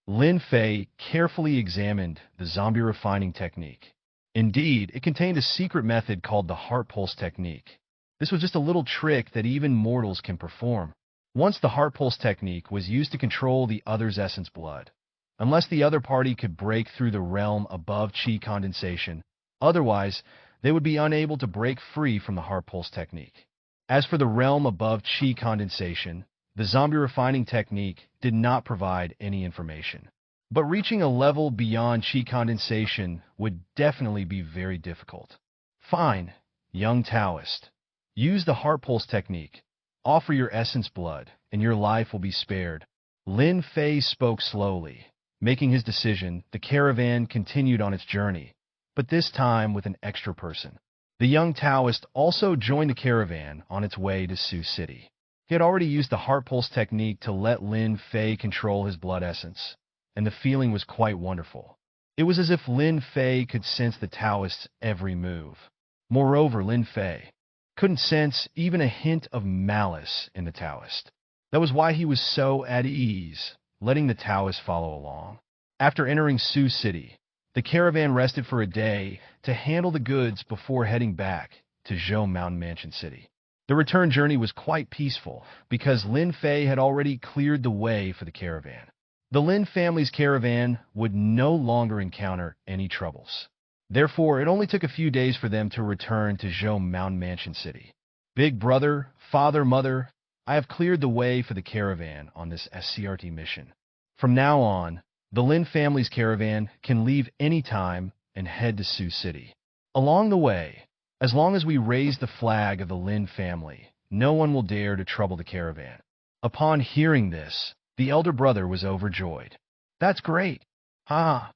Lin Fei carefully examined the zombie refining technique. Indeed, it contained a secret method called the heart pulse technique. This was just a little trick that even mortals can perform. Once the heart pulse technique was used to control the other's essence blood. Unless the other party could break through the realm above chi condensation, otherwise, they would be unable to break free from the heart pulse technique. As for the realm above chi condensation, the zombie refining technique did not provide any information. But reaching a level beyond chi condensation would definitely be very difficult. Fine, young Taoist. Use the heart pulse technique. Offer your essence blood, and your life will be spared. Lin Fei spoke slowly. Making his decision, the caravan continued on its journey, but this time with an extra person. The young Taoist also joined the caravan on its way to Sioux City. He had already used the heart pulse technique to let Lin Fei control his blood essence, and the feeling was quite wonderful. It was as if Lin Fei could sense the Taoist's every move. Moreover, Lin Fei couldn't sense even a hint of malice in the Taoist. That was why he was so at ease, letting the Taoist follow along. After entering Sioux City, the caravan rested for a day to handle the goods before heading back to Zhou Mountain Mansion City. The return journey was quite peaceful because Lin Fei had already cleared the way for the caravan. The Lin family's caravan would no longer encounter any troubles. Therefore, it only took a few days for them to return to Zhou Mountain Mansion City. Big brother, father, mother, I have cleared the way for the caravan on this SCRT mission. From now on, the Lin family's caravan can leave any time and head to Sioux City. Along the way, as long as we raise the flag of the Lin family, no one will dare to trouble the caravan. Upon hearing this, the elder brother was overjoyed. That's great. Our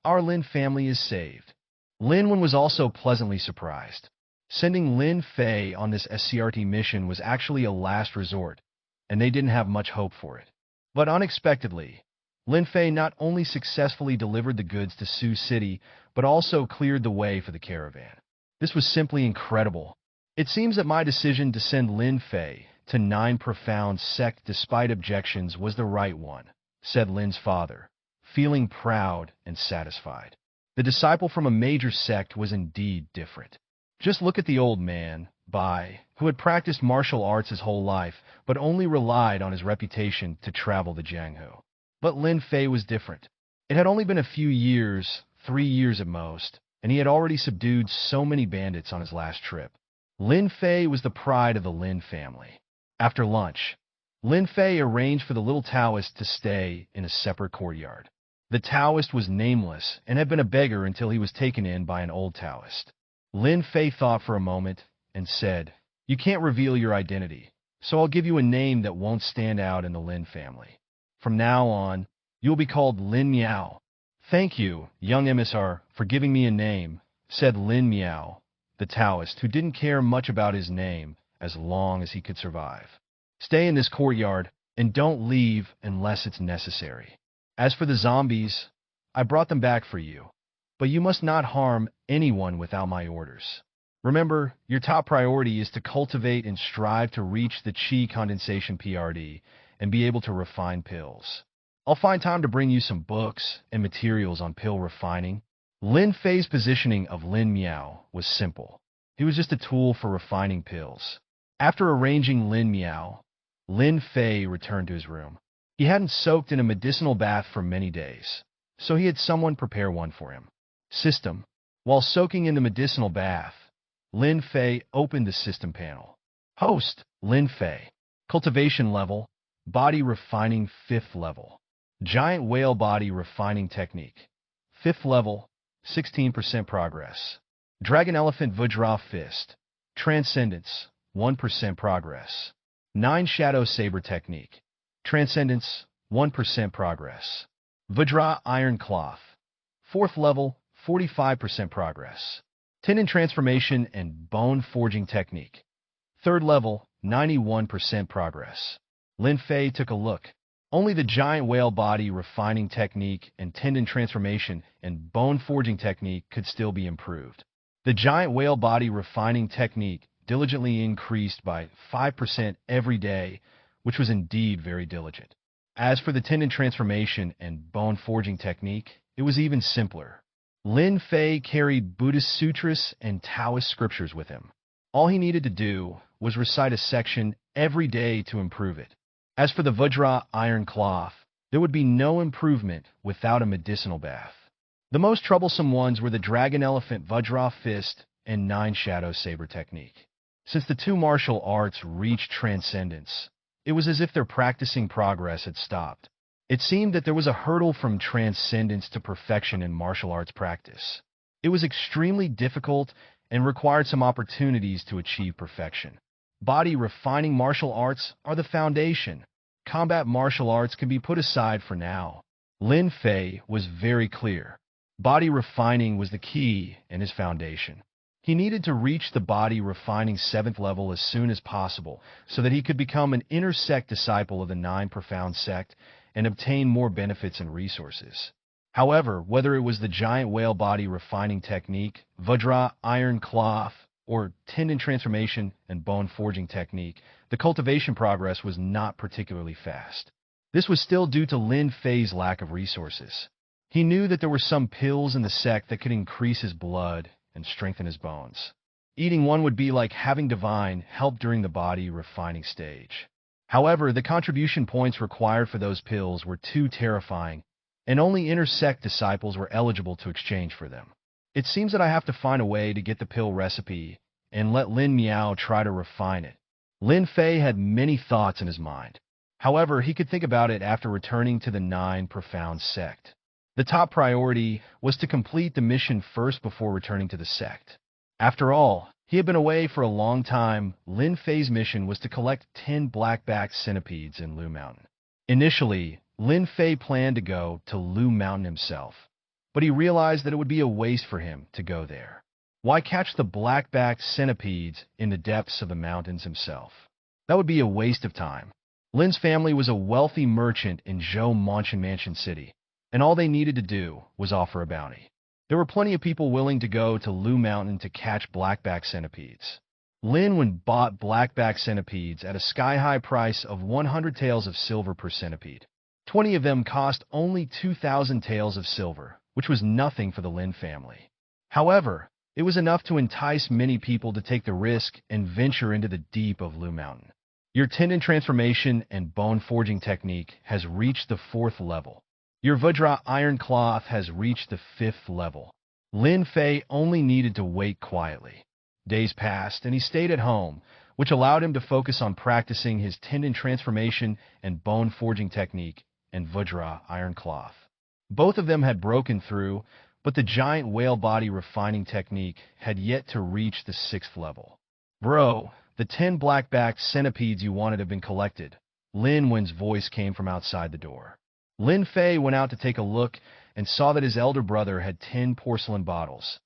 Lin family is saved. Lin Wen was also pleasantly surprised. Sending Lin Fei on this SCRT mission was actually a last resort, and they didn't have much hope for it. But unexpectedly, Lin Fei not only successfully delivered the goods to Sioux City, but also cleared the way for the caravan. This was simply incredible. It seems that my decision to send Lin Fei to Nine Profound Sect despite objections was the right one, said Lin's father, feeling proud and satisfied. The disciple from a major sect was indeed different. Just look at the old man, Bai, who had practiced martial arts his whole life, but only relied on his reputation to travel the Jianghu. But Lin Fei was different. It had only been a few years, 3 years at most, and he had already subdued so many bandits on his last trip. Lin Fei was the pride of the Lin family. After lunch, Lin Fei arranged for the little Taoist to stay in a separate courtyard. The Taoist was nameless and had been a beggar until he was taken in by an old Taoist. Lin Fei thought for a moment and said, "You can't reveal your identity, so I'll give you a name that won't stand out in the Lin family. From now on, you'll be called Lin Miao." "Thank you, young emissar, for giving me a name," said Lin Miao, the Taoist, who didn't care much about his name as long as he could survive. "Stay in this courtyard and don't leave unless it's necessary. As for the zombies, I brought them back for you, but you must not harm anyone without my orders. Remember, your top priority is to cultivate and strive to reach the Qi condensation PRD and be able to refine pills. I'll find time to bring you some books and materials on pill refining." Lin Fei's positioning of Lin Miao was simple. He was just a tool for refining pills. After arranging Lin Miao, Lin Fei returned to his room. He hadn't soaked in a medicinal bath for many days, so he had someone prepare one for him. System. While soaking in the medicinal bath, Lin Fei opened the system panel. Host, Lin Fei. Cultivation level, body refining 5th level. Giant whale body refining technique. 5th level, 16% progress. Dragon elephant Vajra fist. Transcendence, 1% progress. 9 shadow saber technique. Transcendence, 1% progress. Vajra iron cloth. 4th level, 45% progress. Tendon transformation and bone forging technique. 3rd level, 91% progress. Lin Fei took a look. Only the giant whale body refining technique and tendon transformation and bone forging technique could still be improved. The giant whale body refining technique diligently increased by 5% every day, which was indeed very diligent. As for the tendon transformation and bone forging technique, it was even simpler. Lin Fei carried Buddhist sutras and Taoist scriptures with him. All he needed to do was recite a section every day to improve it. As for the Vajra iron cloth, there would be no improvement without a medicinal bath. The most troublesome ones were the dragon elephant Vajra fist and 9 shadow saber technique. Since the 2 martial arts reached transcendence, it was as if their practicing progress had stopped. It seemed that there was a hurdle from transcendence to perfection in martial arts practice. It was extremely difficult and required some opportunities to achieve perfection. Body refining martial arts are the foundation. Combat martial arts can be put aside for now. Lin Fei was very clear. Body refining was the key and his foundation. He needed to reach the body refining 7th level as soon as possible so that he could become an inner sect disciple of the 9 profound sect and obtain more benefits and resources. However, whether it was the giant whale body refining technique, Vajra iron cloth, or tendon transformation and bone forging technique, the cultivation progress was not particularly fast. This was still due to Lin Fei's lack of resources. He knew that there were some pills in the sect that could increase his blood and strengthen his bones. Eating one would be like having divine help during the body refining stage. However, the contribution points required for those pills were too terrifying, and only inner sect disciples were eligible to exchange for them. It seems that I have to find a way to get the pill recipe and let Lin Miao try to refine it. Lin Fei had many thoughts in his mind. However, he could think about it after returning to the 9 profound sect. The top priority was to complete the mission first before returning to the sect. After all, he had been away for a long time. Lin Fei's mission was to collect 10 black-backed centipedes in Lu Mountain. Initially, Lin Fei planned to go to Lu Mountain himself, but he realized that it would be a waste for him to go there. Why catch the black-backed centipedes in the depths of the mountains himself? That would be a waste of time. Lin's family was a wealthy merchant in Zhou Mansion City, and all they needed to do was offer a bounty. There were plenty of people willing to go to Lu Mountain to catch black-backed centipedes. Lin bought black-backed centipedes at a sky-high price of 100 taels of silver per centipede. 20 of them cost only 2,000 taels of silver, which was nothing for the Lin family. However, it was enough to entice many people to take the risk and venture into the deep of Lu Mountain. Your tendon transformation and bone forging technique has reached the 4th level. Your Vajra iron cloth has reached the 5th level. Lin Fei only needed to wait quietly. Days passed and he stayed at home, which allowed him to focus on practicing his tendon transformation and bone forging technique and Vajra iron cloth. Both of them had broken through, but the giant whale body refining technique had yet to reach the 6th level. Bro, the 10 black-backed centipedes you wanted have been collected. Lin Wen's voice came from outside the door. Lin Fei went out to take a look and saw that his elder brother had 10 porcelain bottles,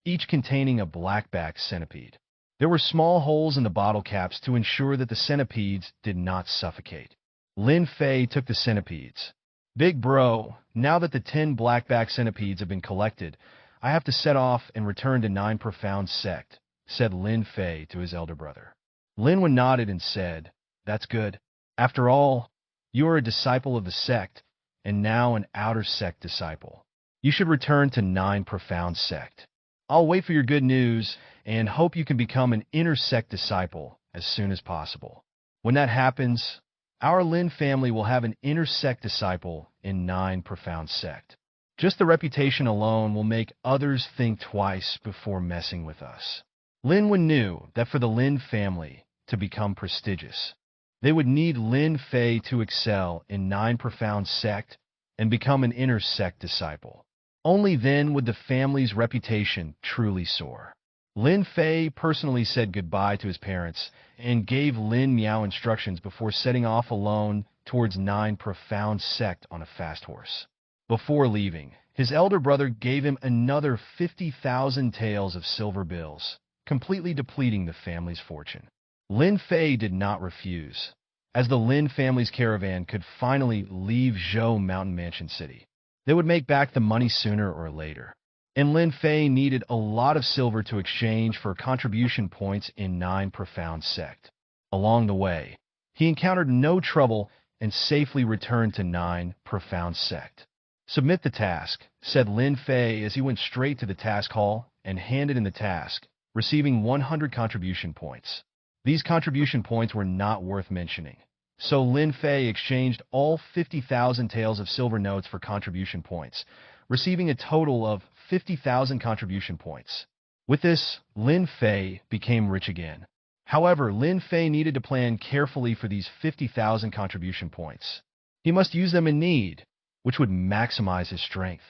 each containing a black-backed centipede. There were small holes in the bottle caps to ensure that the centipedes did not suffocate. Lin Fei took the centipedes. Big bro, now that the 10 black-backed centipedes have been collected, I have to set off and return to 9 Profound Sect, said Lin Fei to his elder brother. Lin Wen nodded and said, That's good. After all, you are a disciple of the sect, and now an outer sect disciple. You should return to 9 Profound Sect. I'll wait for your good news and hope you can become an inner sect disciple as soon as possible. When that happens, our Lin family will have an inner sect disciple in 9 Profound Sect. Just the reputation alone will make others think twice before messing with us. Lin Wen knew that for the Lin family to become prestigious, they would need Lin Fei to excel in 9 Profound Sect and become an inner sect disciple. Only then would the family's reputation truly soar. Lin Fei personally said goodbye to his parents and gave Lin Miao instructions before setting off alone towards 9 Profound Sect on a fast horse. Before leaving, his elder brother gave him another 50,000 taels of silver bills, completely depleting the family's fortune. Lin Fei did not refuse, as the Lin family's caravan could finally leave Zhou Mountain Mansion City. They would make back the money sooner or later, and Lin Fei needed a lot of silver to exchange for contribution points in 9 Profound Sect. Along the way, he encountered no trouble and safely returned to 9 Profound Sect. Submit the task, said Lin Fei as he went straight to the task hall and handed in the task, receiving 100 contribution points. These contribution points were not worth mentioning, so Lin Fei exchanged all 50,000 taels of silver notes for contribution points, receiving a total of 50,000 contribution points. With this, Lin Fei became rich again. However, Lin Fei needed to plan carefully for these 50,000 contribution points. He must use them in need, which would maximize his strength.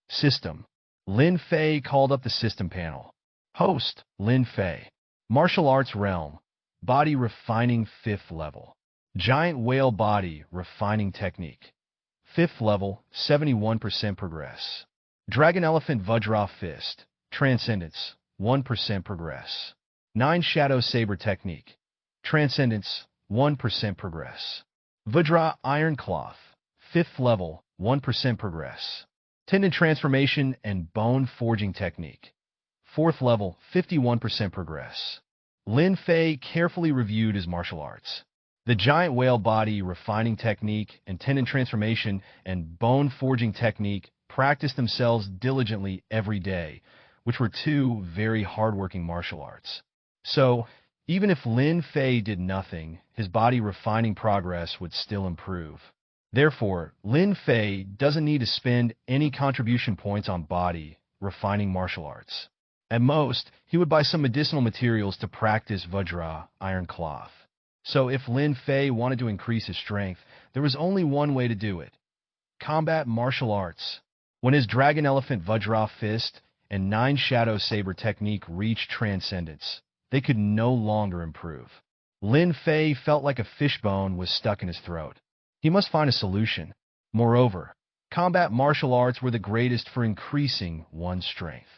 System. Lin Fei called up the system panel. Host, Lin Fei. Martial Arts Realm. Body Refining 5th level. Giant Whale Body Refining Technique. 5th level, 71% progress. Dragon Elephant Vajra Fist. Transcendence, 1% progress. 9 Shadow Saber Technique. Transcendence, 1% progress. Vajra Iron Cloth. 5th level, 1% progress. Tendon Transformation and Bone Forging Technique. 4th level, 51% progress. Lin Fei carefully reviewed his martial arts. The Giant Whale Body Refining Technique and Tendon Transformation and Bone Forging Technique practiced themselves diligently every day, which were 2 very hardworking martial arts. So, even if Lin Fei did nothing, his body refining progress would still improve. Therefore, Lin Fei doesn't need to spend any contribution points on body refining martial arts. At most, he would buy some medicinal materials to practice Vajra Iron Cloth. So if Lin Fei wanted to increase his strength, there was only one way to do it. Combat martial arts. When his Dragon Elephant Vajra Fist and 9 Shadow Saber Technique reached Transcendence, they could no longer improve. Lin Fei felt like a fishbone was stuck in his throat. He must find a solution. Moreover, combat martial arts were the greatest for increasing one's strength.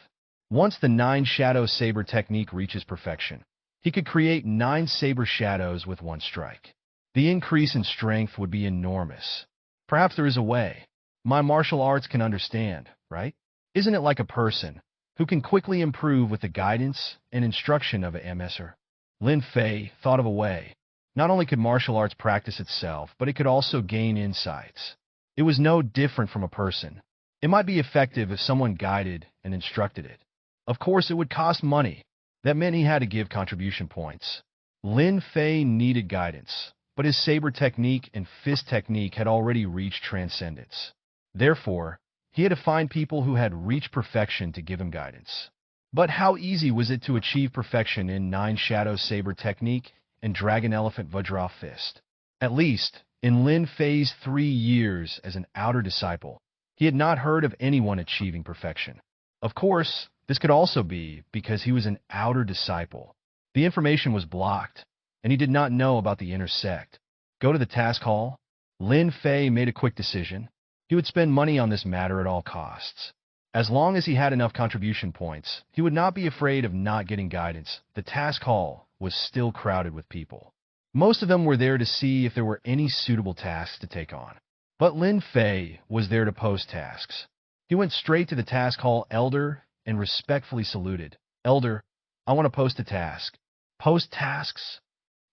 Once the 9 Shadow Saber Technique reaches perfection, he could create 9 saber shadows with one strike. The increase in strength would be enormous. Perhaps there is a way. My martial arts can understand, right? Isn't it like a person who can quickly improve with the guidance and instruction of a master? Lin Fei thought of a way. Not only could martial arts practice itself, but it could also gain insights. It was no different from a person. It might be effective if someone guided and instructed it. Of course, it would cost money. That meant he had to give contribution points. Lin Fei needed guidance, but his saber technique and fist technique had already reached transcendence. Therefore, he had to find people who had reached perfection to give him guidance. But how easy was it to achieve perfection in 9 Shadow Saber Technique and Dragon Elephant Vajra Fist? At least, in Lin Fei's 3 years as an outer disciple, He had not heard of anyone achieving perfection. Of course, this could also be because he was an outer disciple. The information was blocked, and he did not know about the inner sect. Go to the task hall? Lin Fei made a quick decision. He would spend money on this matter at all costs. As long as he had enough contribution points, he would not be afraid of not getting guidance. The task hall was still crowded with people. Most of them were there to see if there were any suitable tasks to take on. But Lin Fei was there to post tasks. He went straight to the task hall elder and respectfully saluted. Elder, I want to post a task. Post tasks?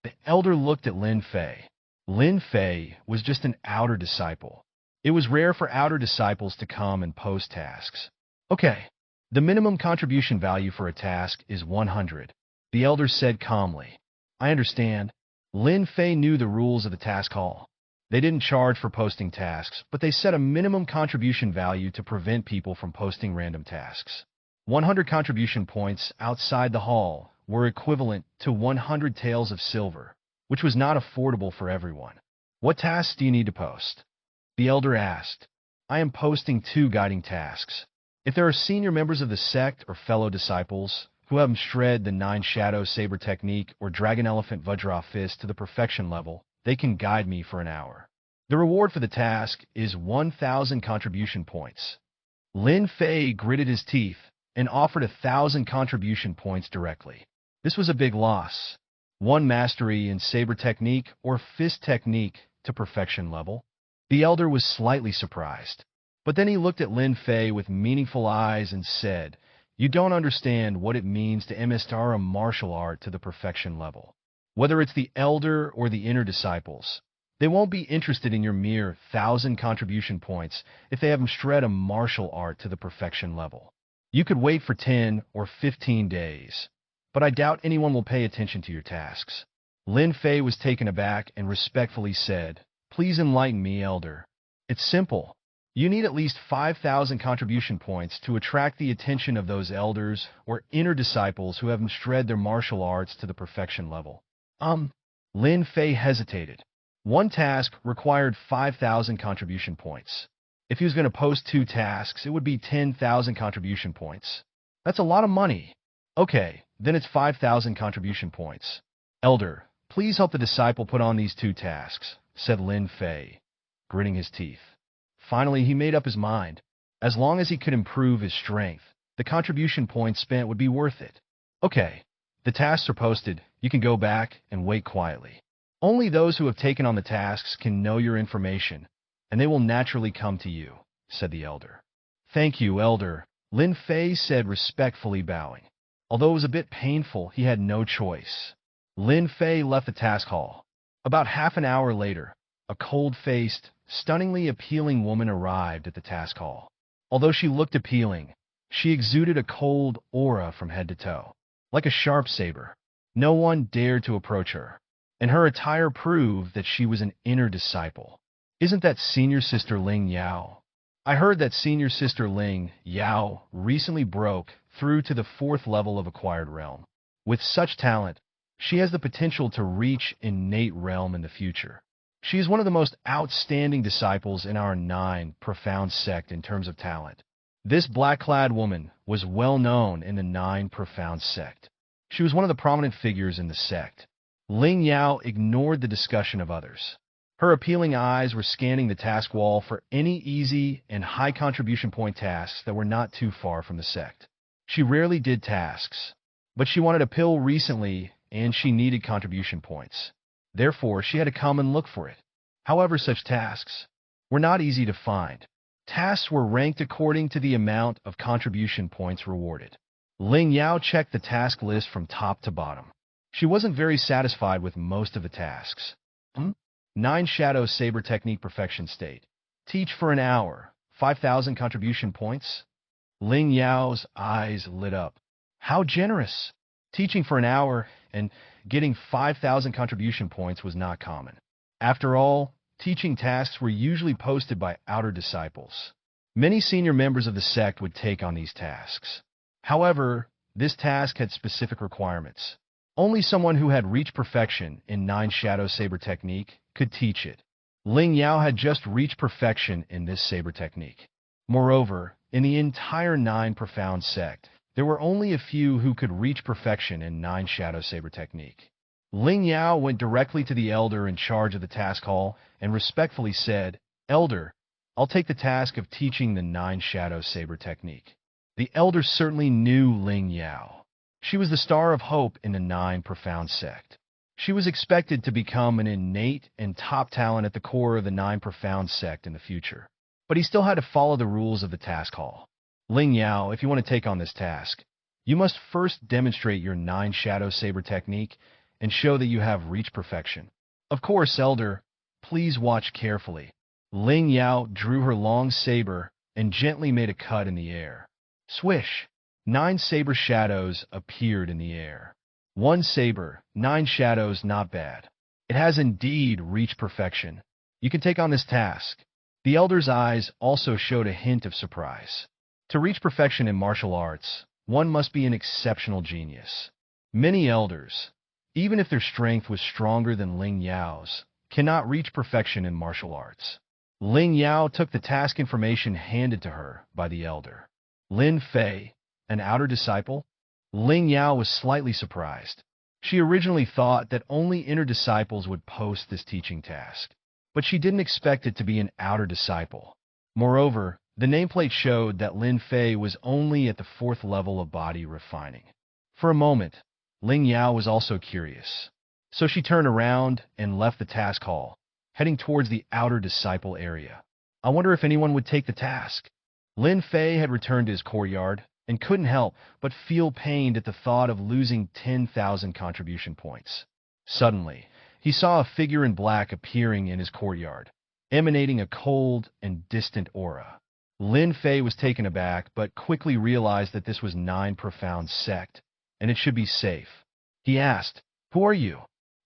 The elder looked at Lin Fei. Lin Fei was just an outer disciple. It was rare for outer disciples to come and post tasks. Okay, the minimum contribution value for a task is 100. The elder said calmly. I understand. Lin Fei knew the rules of the task hall. They didn't charge for posting tasks, but they set a minimum contribution value to prevent people from posting random tasks. 100 contribution points outside the hall were equivalent to 100 taels of silver, which was not affordable for everyone. What tasks do you need to post? The elder asked. I am posting 2 guiding tasks. If there are senior members of the sect or fellow disciples who have shred the 9 Shadow Saber technique or Dragon Elephant Vajra Fist to the perfection level, they can guide me for an hour. The reward for the task is 1,000 contribution points. Lin Fei gritted his teeth and offered 1,000 contribution points directly. This was a big loss. 1 mastery in saber technique or fist technique to perfection level. The elder was slightly surprised. But then he looked at Lin Fei with meaningful eyes and said, You don't understand what it means to master a martial art to the perfection level. Whether it's the elder or the inner disciples, they won't be interested in your mere 1,000 contribution points if they haven't shred a martial art to the perfection level. You could wait for 10 or 15 days, but I doubt anyone will pay attention to your tasks. Lin Fei was taken aback and respectfully said, Please enlighten me, elder. It's simple. You need at least 5,000 contribution points to attract the attention of those elders or inner disciples who haven't shred their martial arts to the perfection level. Lin Fei hesitated. 1 task required 5,000 contribution points. If he was going to post 2 tasks, it would be 10,000 contribution points. That's a lot of money. Okay, then it's 5,000 contribution points. Elder, please help the disciple put on these 2 tasks, said Lin Fei, gritting his teeth. Finally, he made up his mind. As long as he could improve his strength, the contribution points spent would be worth it. Okay, the tasks are posted. You can go back and wait quietly. Only those who have taken on the tasks can know your information, and they will naturally come to you, said the elder. Thank you, elder, Lin Fei said, respectfully bowing. Although it was a bit painful, he had no choice. Lin Fei left the task hall. About half an hour later, a cold-faced, stunningly appealing woman arrived at the task hall. Although she looked appealing, she exuded a cold aura from head to toe, like a sharp saber. No one dared to approach her, and her attire proved that she was an inner disciple. Isn't that Senior Sister Ling Yao? I heard that Senior Sister Ling Yao recently broke through to the 4th level of Acquired Realm. With such talent, she has the potential to reach Innate Realm in the future. She is one of the most outstanding disciples in our 9 Profound sect in terms of talent. This black-clad woman was well known in the 9 Profound sect. She was one of the prominent figures in the sect. Ling Yao ignored the discussion of others. Her appealing eyes were scanning the task wall for any easy and high contribution point tasks that were not too far from the sect. She rarely did tasks, but she wanted a pill recently and she needed contribution points. Therefore, she had to come and look for it. However, such tasks were not easy to find. Tasks were ranked according to the amount of contribution points rewarded. Ling Yao checked the task list from top to bottom. She wasn't very satisfied with most of the tasks. 9 Shadow Saber Technique Perfection State. Teach for an hour. 5,000 contribution points. Ling Yao's eyes lit up. How generous! Teaching for an hour and getting 5,000 contribution points was not common. After all, teaching tasks were usually posted by outer disciples. Many senior members of the sect would take on these tasks. However, this task had specific requirements. Only someone who had reached perfection in 9 Shadow Saber Technique could teach it. Ling Yao had just reached perfection in this saber technique. Moreover, in the entire Nine Profound sect, there were only a few who could reach perfection in Nine Shadow Saber technique. Ling Yao went directly to the elder in charge of the task hall and respectfully said, "Elder, I'll take the task of teaching the Nine Shadow Saber technique." The elder certainly knew Ling Yao. She was the star of hope in the Nine Profound sect. She was expected to become an innate and top talent at the core of the Nine Profound sect in the future. But he still had to follow the rules of the task hall. Ling Yao, if you want to take on this task, you must first demonstrate your Nine Shadow Saber technique and show that you have reached perfection. Of course, Elder, please watch carefully. Ling Yao drew her long saber and gently made a cut in the air. Swish! 9 saber shadows appeared in the air. 1 saber, 9 shadows, not bad. It has indeed reached perfection. You can take on this task. The elder's eyes also showed a hint of surprise. To reach perfection in martial arts, one must be an exceptional genius. Many elders, even if their strength was stronger than Ling Yao's, cannot reach perfection in martial arts. Ling Yao took the task information handed to her by the elder. Lin Fei, an outer disciple? Ling Yao was slightly surprised. She originally thought that only inner disciples would post this teaching task, but she didn't expect it to be an outer disciple. Moreover, the nameplate showed that Lin Fei was only at the 4th level of body refining. For a moment, Ling Yao was also curious, so she turned around and left the task hall, heading towards the outer disciple area. I wonder if anyone would take the task. Lin Fei had returned to his courtyard and couldn't help but feel pained at the thought of losing 10,000 contribution points. Suddenly, he saw a figure in black appearing in his courtyard, emanating a cold and distant aura. Lin Fei was taken aback, but quickly realized that this was Nine Profound sect, and it should be safe. He asked, "Who are you?"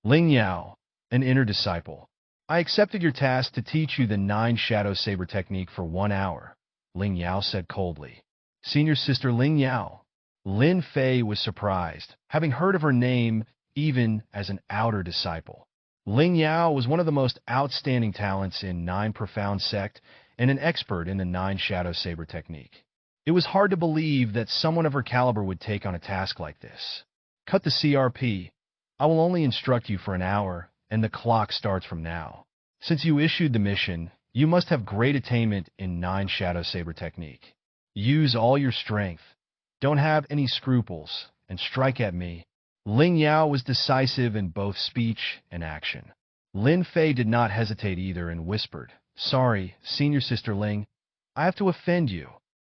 "Ling Yao, an inner disciple. I accepted your task to teach you the Nine Shadow Saber technique for 1 hour," Ling Yao said coldly. "Senior sister Ling Yao." Lin Fei was surprised, having heard of her name even as an outer disciple. Ling Yao was one of the most outstanding talents in Nine Profound sect and an expert in the Nine Shadow Saber technique. It was hard to believe that someone of her caliber would take on a task like this. "Cut the CRP. I will only instruct you for an hour, and the clock starts from now. Since you issued the mission, you must have great attainment in Nine Shadow Saber technique. Use all your strength. Don't have any scruples, and strike at me." Ling Yao was decisive in both speech and action. Lin Fei did not hesitate either and whispered, "Sorry, Senior Sister Ling, I have to offend you."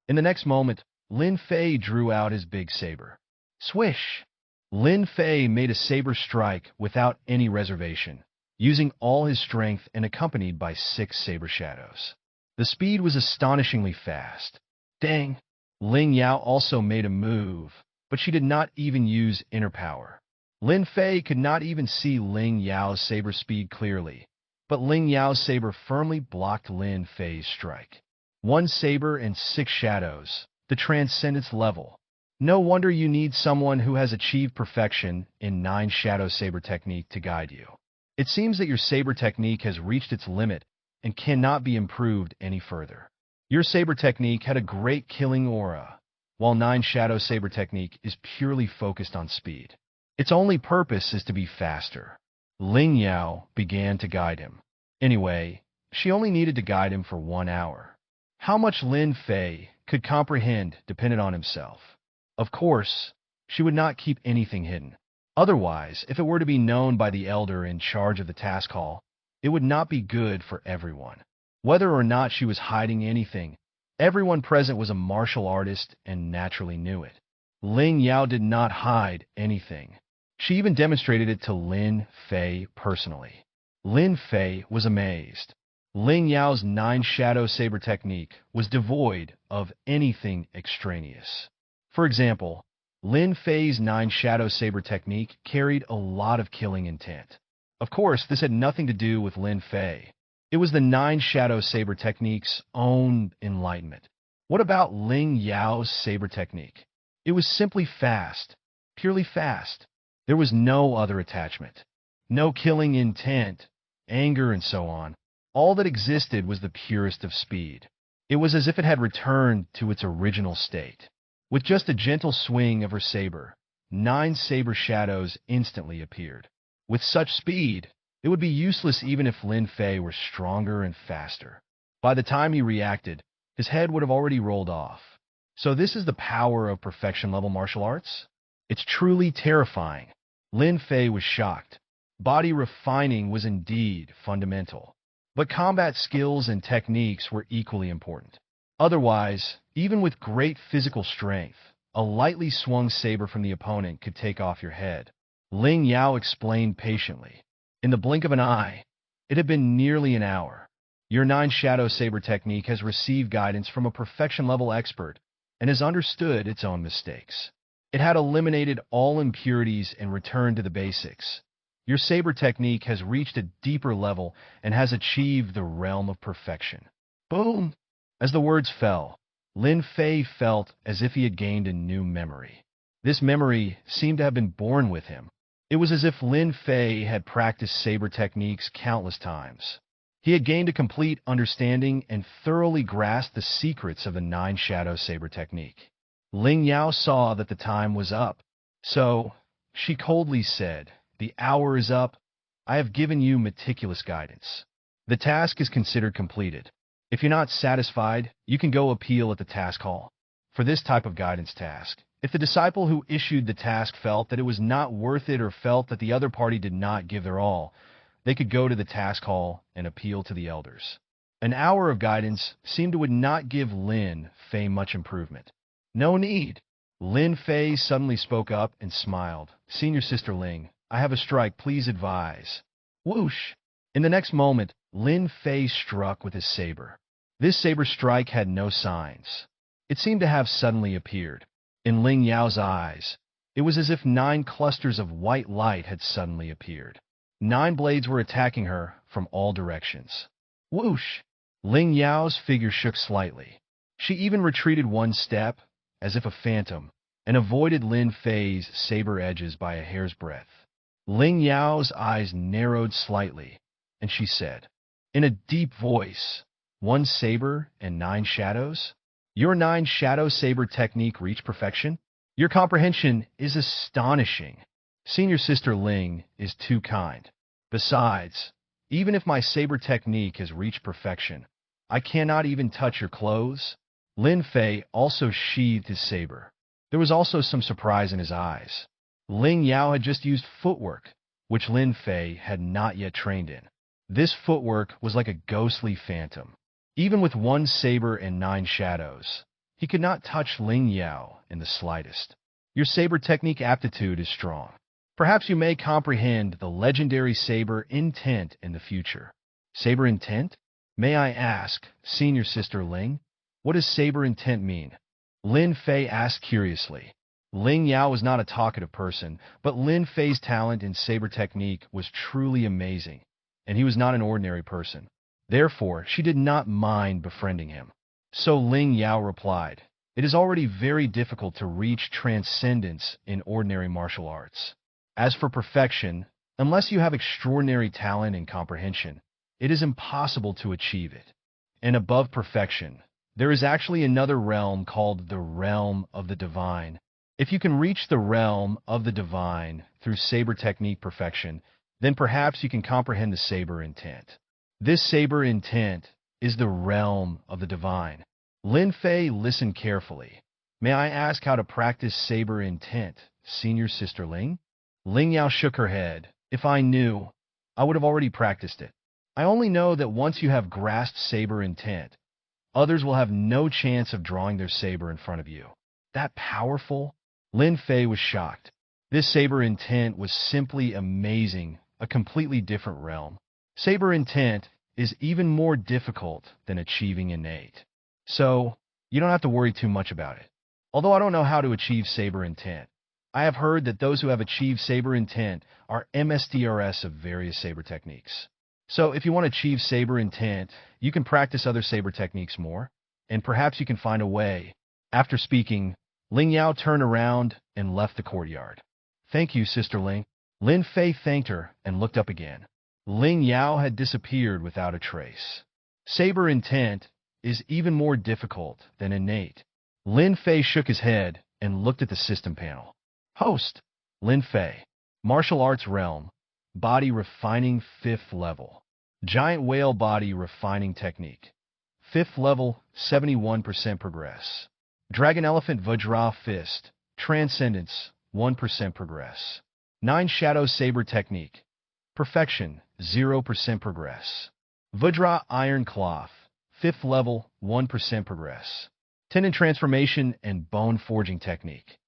In the next moment, Lin Fei drew out his big saber. Swish! Lin Fei made a saber strike without any reservation, using all his strength and accompanied by 6 saber shadows. The speed was astonishingly fast. Dang! Ling Yao also made a move, but she did not even use inner power. Lin Fei could not even see Ling Yao's saber speed clearly, but Ling Yao's saber firmly blocked Lin Fei's strike. 1 saber and 6 shadows, the transcendence level. No wonder you need someone who has achieved perfection in Nine Shadow Saber technique to guide you. It seems that your saber technique has reached its limit and cannot be improved any further. Your saber technique had a great killing aura, while Nine Shadow Saber technique is purely focused on speed. Its only purpose is to be faster. Ling Yao began to guide him. Anyway, she only needed to guide him for 1 hour. How much Lin Fei could comprehend depended on himself. Of course, she would not keep anything hidden. Otherwise, if it were to be known by the elder in charge of the task hall, it would not be good for everyone. Whether or not she was hiding anything, everyone present was a martial artist and naturally knew it. Ling Yao did not hide anything. She even demonstrated it to Lin Fei personally. Lin Fei was amazed. Ling Yao's Nine Shadow Saber technique was devoid of anything extraneous. For example, Lin Fei's Nine Shadow Saber technique carried a lot of killing intent. Of course, this had nothing to do with Lin Fei. It was the Nine Shadow Saber technique's own enlightenment. What about Ling Yao's saber technique? It was simply fast, purely fast. There was no other attachment, no killing intent, anger, and so on. All that existed was the purest of speed. It was as if it had returned to its original state. With just a gentle swing of her saber, 9 saber shadows instantly appeared. With such speed, it would be useless even if Lin Fei were stronger and faster. By the time he reacted, his head would have already rolled off. So this is the power of perfection-level martial arts? It's truly terrifying. Lin Fei was shocked. Body refining was indeed fundamental. But combat skills and techniques were equally important. Otherwise, even with great physical strength, a lightly swung saber from the opponent could take off your head. Ling Yao explained patiently. In the blink of an eye, it had been nearly an hour. Your 9 shadow saber technique has received guidance from a perfection-level expert and has understood its own mistakes. It had eliminated all impurities and returned to the basics. Your saber technique has reached a deeper level and has achieved the realm of perfection. Boom! As the words fell, Lin Fei felt as if he had gained a new memory. This memory seemed to have been born with him. It was as if Lin Fei had practiced saber techniques countless times. He had gained a complete understanding and thoroughly grasped the secrets of the 9 shadow saber technique. Ling Yao saw that the time was up. So, she coldly said, "The hour is up. I have given you meticulous guidance. The task is considered completed. If you're not satisfied, you can go appeal at the task hall." For this type of guidance task, if the disciple who issued the task felt that it was not worth it or felt that the other party did not give their all, they could go to the task hall and appeal to the elders. An hour of guidance seemed to would not give Lin Fei much improvement. No need. Lin Fei suddenly spoke up and smiled. "Senior Sister Ling, I have a strike. Please advise." Whoosh! In the next moment, Lin Fei struck with his saber. This saber strike had no signs. It seemed to have suddenly appeared. In Ling Yao's eyes, it was as if 9 clusters of white light had suddenly appeared. 9 blades were attacking her from all directions. Whoosh! Ling Yao's figure shook slightly. She even retreated 1 step, as if a phantom, and avoided Lin Fei's saber edges by a hair's breadth. Ling Yao's eyes narrowed slightly, and she said, in a deep voice, "1 saber and 9 shadows? Your 9 shadow saber technique reached perfection? Your comprehension is astonishing. Senior Sister Ling is too kind. Besides, even if my saber technique has reached perfection, I cannot even touch your clothes." Lin Fei also sheathed his saber. There was also some surprise in his eyes. Ling Yao had just used footwork, which Lin Fei had not yet trained in. This footwork was like a ghostly phantom. Even with 1 saber and 9 shadows, he could not touch Ling Yao in the slightest. Your saber technique aptitude is strong. Perhaps you may comprehend the legendary saber intent in the future. Saber intent? May I ask, Senior Sister Ling, what does saber intent mean? Lin Fei asked curiously. Ling Yao was not a talkative person, but Lin Fei's talent in saber technique was truly amazing, and he was not an ordinary person. Therefore, she did not mind befriending him. So Ling Yao replied, "It is already very difficult to reach transcendence in ordinary martial arts. As for perfection, unless you have extraordinary talent and comprehension, it is impossible to achieve it. And above perfection, there is actually another realm called the realm of the divine. If you can reach the realm of the divine through saber technique perfection, then perhaps you can comprehend the saber intent. This saber intent is the realm of the divine." Lin Fei listened carefully. "May I ask how to practice saber intent, Senior Sister Ling?" Ling Yao shook her head. "If I knew, I would have already practiced it. I only know that once you have grasped saber intent, others will have no chance of drawing their saber in front of you." That powerful? Lin Fei was shocked. This saber intent was simply amazing, a completely different realm. Saber intent is even more difficult than achieving innate. So, you don't have to worry too much about it. Although I don't know how to achieve saber intent, I have heard that those who have achieved saber intent are MSDRS of various saber techniques. So if you want to achieve saber intent, you can practice other saber techniques more, and perhaps you can find a way. After speaking, Ling Yao turned around and left the courtyard. "Thank you, Sister Ling." Lin Fei thanked her and looked up again. Ling Yao had disappeared without a trace. Saber intent is even more difficult than innate. Lin Fei shook his head and looked at the system panel. Host, Lin Fei. Martial Arts Realm. Body Refining 5th level. Giant Whale Body Refining Technique. 5th level, 71% progress. Dragon Elephant Vajra Fist. Transcendence, 1% progress. 9 Shadow Saber Technique. Perfection, 0% progress. Vajra Iron Cloth. 5th level, 1% progress. Tendon Transformation and Bone Forging Technique.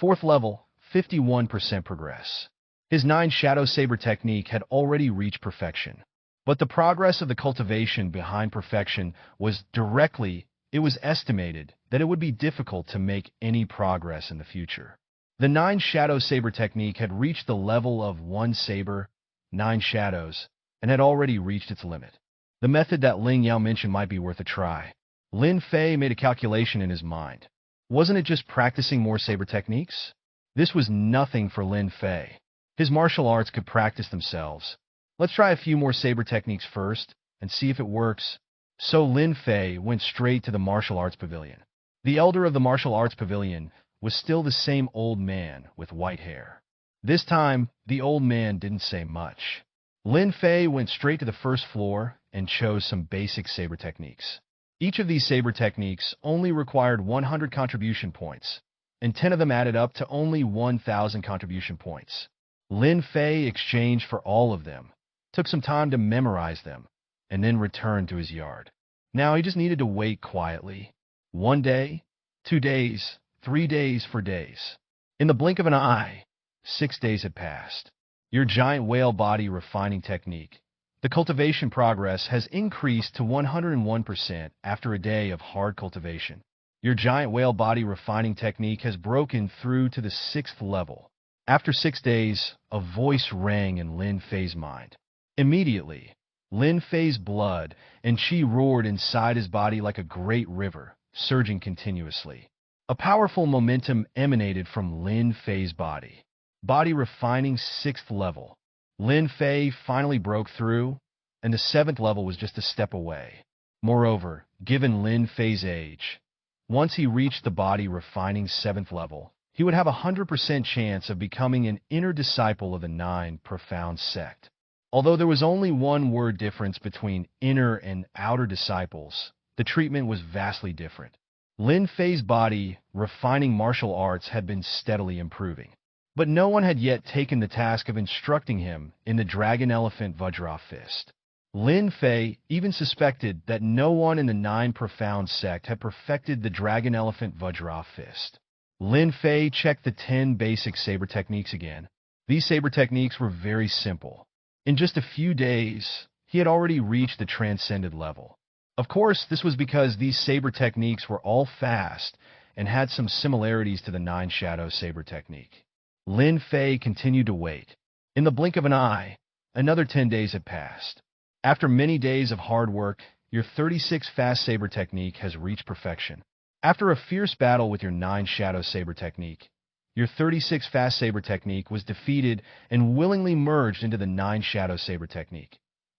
4th level, 51% progress. His 9 Shadow Saber Technique had already reached perfection. But the progress of the cultivation behind perfection was it was estimated that it would be difficult to make any progress in the future. The 9 Shadow Saber Technique had reached the level of 1 saber, 9 shadows, and had already reached its limit. The method that Ling Yao mentioned might be worth a try. Lin Fei made a calculation in his mind. Wasn't it just practicing more saber techniques? This was nothing for Lin Fei. His martial arts could practice themselves. Let's try a few more saber techniques first and see if it works. So Lin Fei went straight to the martial arts pavilion. The elder of the martial arts pavilion was still the same old man with white hair. This time, the old man didn't say much. Lin Fei went straight to the first floor and chose some basic saber techniques. Each of these saber techniques only required 100 contribution points, and 10 of them added up to only 1,000 contribution points. Lin Fei exchanged for all of them, took some time to memorize them, and then returned to his yard. Now he just needed to wait quietly. 1 day, 2 days, 3 days for days. In the blink of an eye, 6 days had passed. Your giant whale body refining technique. The cultivation progress has increased to 101% after a day of hard cultivation. Your giant whale body refining technique has broken through to the 6th level. After 6 days, a voice rang in Lin Fei's mind. Immediately, Lin Fei's blood and qi roared inside his body like a great river, surging continuously. A powerful momentum emanated from Lin Fei's body. Body refining 6th level. Lin Fei finally broke through, and the 7th level was just a step away. Moreover, given Lin Fei's age, once he reached the body refining 7th level, he would have a 100% chance of becoming an inner disciple of the 9 profound sect. Although there was only one word difference between inner and outer disciples, the treatment was vastly different. Lin Fei's body refining martial arts had been steadily improving, but no one had yet taken the task of instructing him in the Dragon Elephant Vajra Fist. Lin Fei even suspected that no one in the 9 profound sect had perfected the Dragon Elephant Vajra Fist. Lin Fei checked the 10 basic saber techniques again. These saber techniques were very simple. In just a few days, he had already reached the transcended level. Of course, this was because these saber techniques were all fast and had some similarities to the 9 Shadow Saber Technique. Lin Fei continued to wait. In the blink of an eye, another 10 days had passed. After many days of hard work, your 36 Fast Saber Technique has reached perfection. After a fierce battle with your 9 Shadow Saber Technique, your 36 Fast Saber Technique was defeated and willingly merged into the 9 Shadow Saber Technique,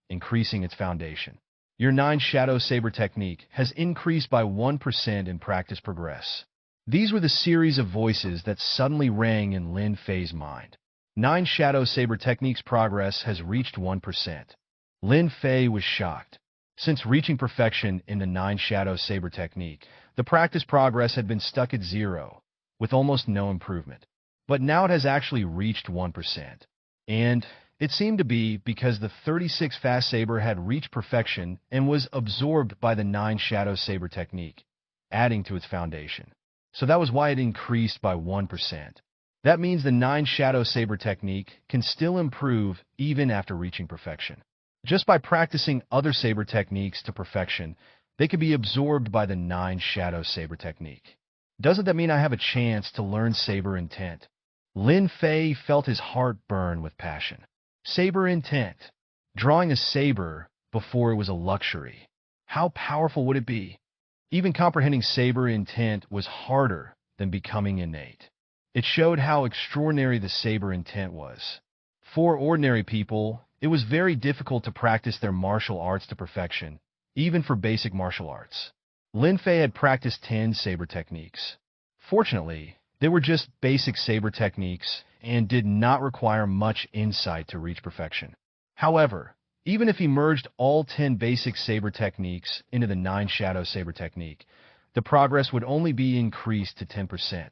increasing its foundation. Your 9 Shadow Saber Technique has increased by 1% in practice progress. These were the series of voices that suddenly rang in Lin Fei's mind. 9 Shadow Saber Technique's progress has reached 1%. Lin Fei was shocked. Since reaching perfection in the 9 Shadow Saber Technique, the practice progress had been stuck at 0, with almost no improvement. But now it has actually reached 1%. And it seemed to be because the 36 Fast Saber had reached perfection and was absorbed by the 9 Shadow Saber Technique, adding to its foundation. So that was why it increased by 1%. That means the 9 Shadow Saber Technique can still improve even after reaching perfection. Just by practicing other saber techniques to perfection, they can be absorbed by the 9 Shadow Saber Technique. Doesn't that mean I have a chance to learn saber intent? Lin Fei felt his heart burn with passion. Saber intent. Drawing a saber before it was a luxury. How powerful would it be? Even comprehending saber intent was harder than becoming innate. It showed how extraordinary the saber intent was. For ordinary people, it was very difficult to practice their martial arts to perfection even for basic martial arts. Lin Fei had practiced 10 saber techniques. Fortunately, they were just basic saber techniques and did not require much insight to reach perfection. However, even if he merged all 10 basic saber techniques into the 9 shadow saber technique, the progress would only be increased to 10%.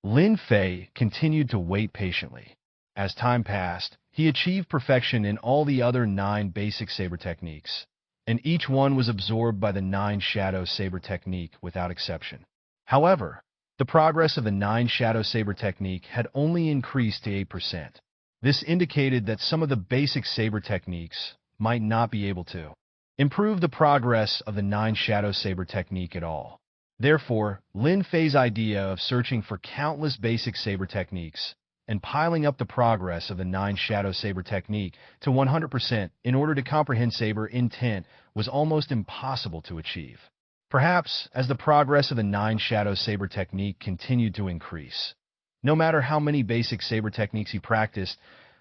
Lin Fei continued to wait patiently. As time passed, he achieved perfection in all the other 9 basic saber techniques, and each one was absorbed by the 9 shadow saber technique without exception. However, the progress of the 9 shadow saber technique had only increased to 8%. This indicated that some of the basic saber techniques might not be able to improve the progress of the 9 shadow saber technique at all. Therefore, Lin Fei's idea of searching for countless basic saber techniques and piling up the progress of the 9 shadow saber technique to 100% in order to comprehend saber intent was almost impossible to achieve. Perhaps as the progress of the 9 shadow saber technique continued to increase, no matter how many basic saber techniques he practiced,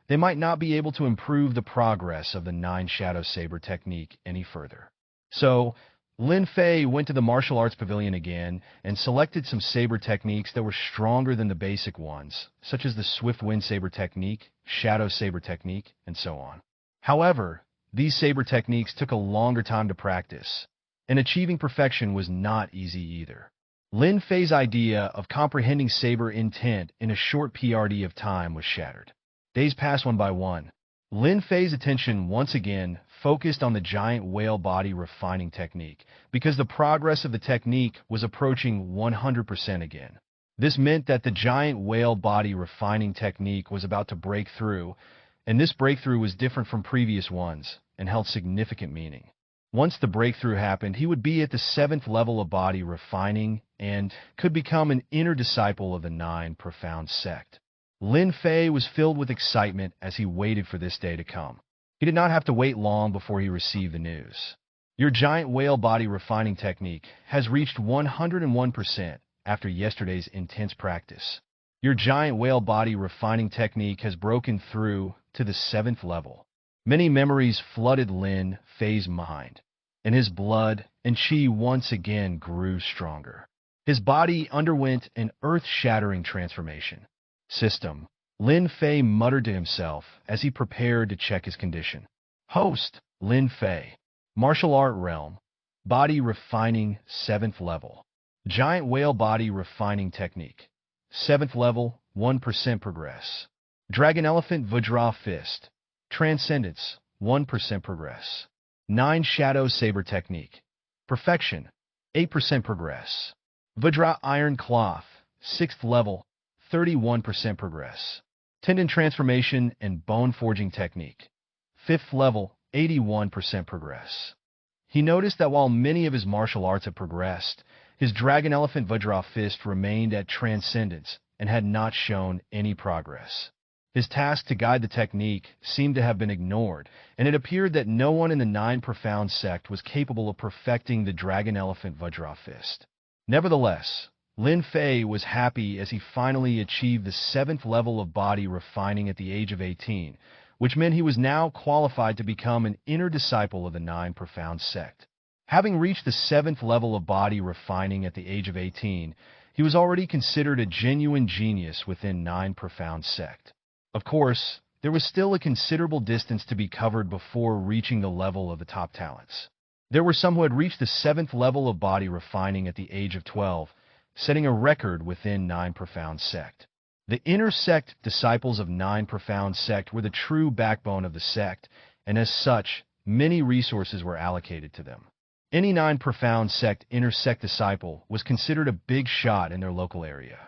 they might not be able to improve the progress of the 9 shadow saber technique any further. So, Lin Fei went to the martial arts pavilion again and selected some saber techniques that were stronger than the basic ones, such as the swift wind saber technique, shadow saber technique, and so on. However, these saber techniques took a longer time to practice, and achieving perfection was not easy either. Lin Fei's idea of comprehending saber intent in a short PRD of time was shattered. Days passed one by one. Lin Fei's attention once again focused on the giant whale body refining technique because the progress of the technique was approaching 100% again. This meant that the giant whale body refining technique was about to break through, and this breakthrough was different from previous ones and held significant meaning. Once the breakthrough happened, he would be at the 7th level of body refining and could become an inner disciple of the 9 profound sect. Lin Fei was filled with excitement as he waited for this day to come. He did not have to wait long before he received the news. Your giant whale body refining technique has reached 101% after yesterday's intense practice. Your giant whale body refining technique has broken through to the 7th level. Many memories flooded Lin Fei's mind, and his blood and qi once again grew stronger. His body underwent an earth-shattering transformation. System, Lin Fei muttered to himself as he prepared to check his condition. Host, Lin Fei. Martial art realm. Body refining 7th level. Giant whale body refining technique. 7th level, 1% progress. Dragon elephant Vajra fist. Transcendence, 1% progress. 9 shadow saber technique. Perfection, 8% progress. Vajra iron cloth, 6th level, 31% progress. Tendon transformation and bone forging technique. 5th level, 81% progress. He noticed that while many of his martial arts had progressed, his dragon elephant Vajra fist remained at transcendence and had not shown any progress. His task to guide the technique seemed to have been ignored, and it appeared that no one in the 9 profound sect was capable of perfecting the dragon elephant Vajra fist. Nevertheless, Lin Fei was happy as he finally achieved the 7th level of body refining at the age of 18, which meant he was now qualified to become an inner disciple of the 9 profound sect. Having reached the 7th level of body refining at the age of 18, he was already considered a genuine genius within 9 profound sect. Of course, there was still a considerable distance to be covered before reaching the level of the top talents. There were some who had reached the 7th level of body refining at the age of 12, setting a record within 9 profound sect. The inner sect disciples of 9 profound sect were the true backbone of the sect, and as such, many resources were allocated to them. Any 9 profound sect inner sect disciple was considered a big shot in their local area.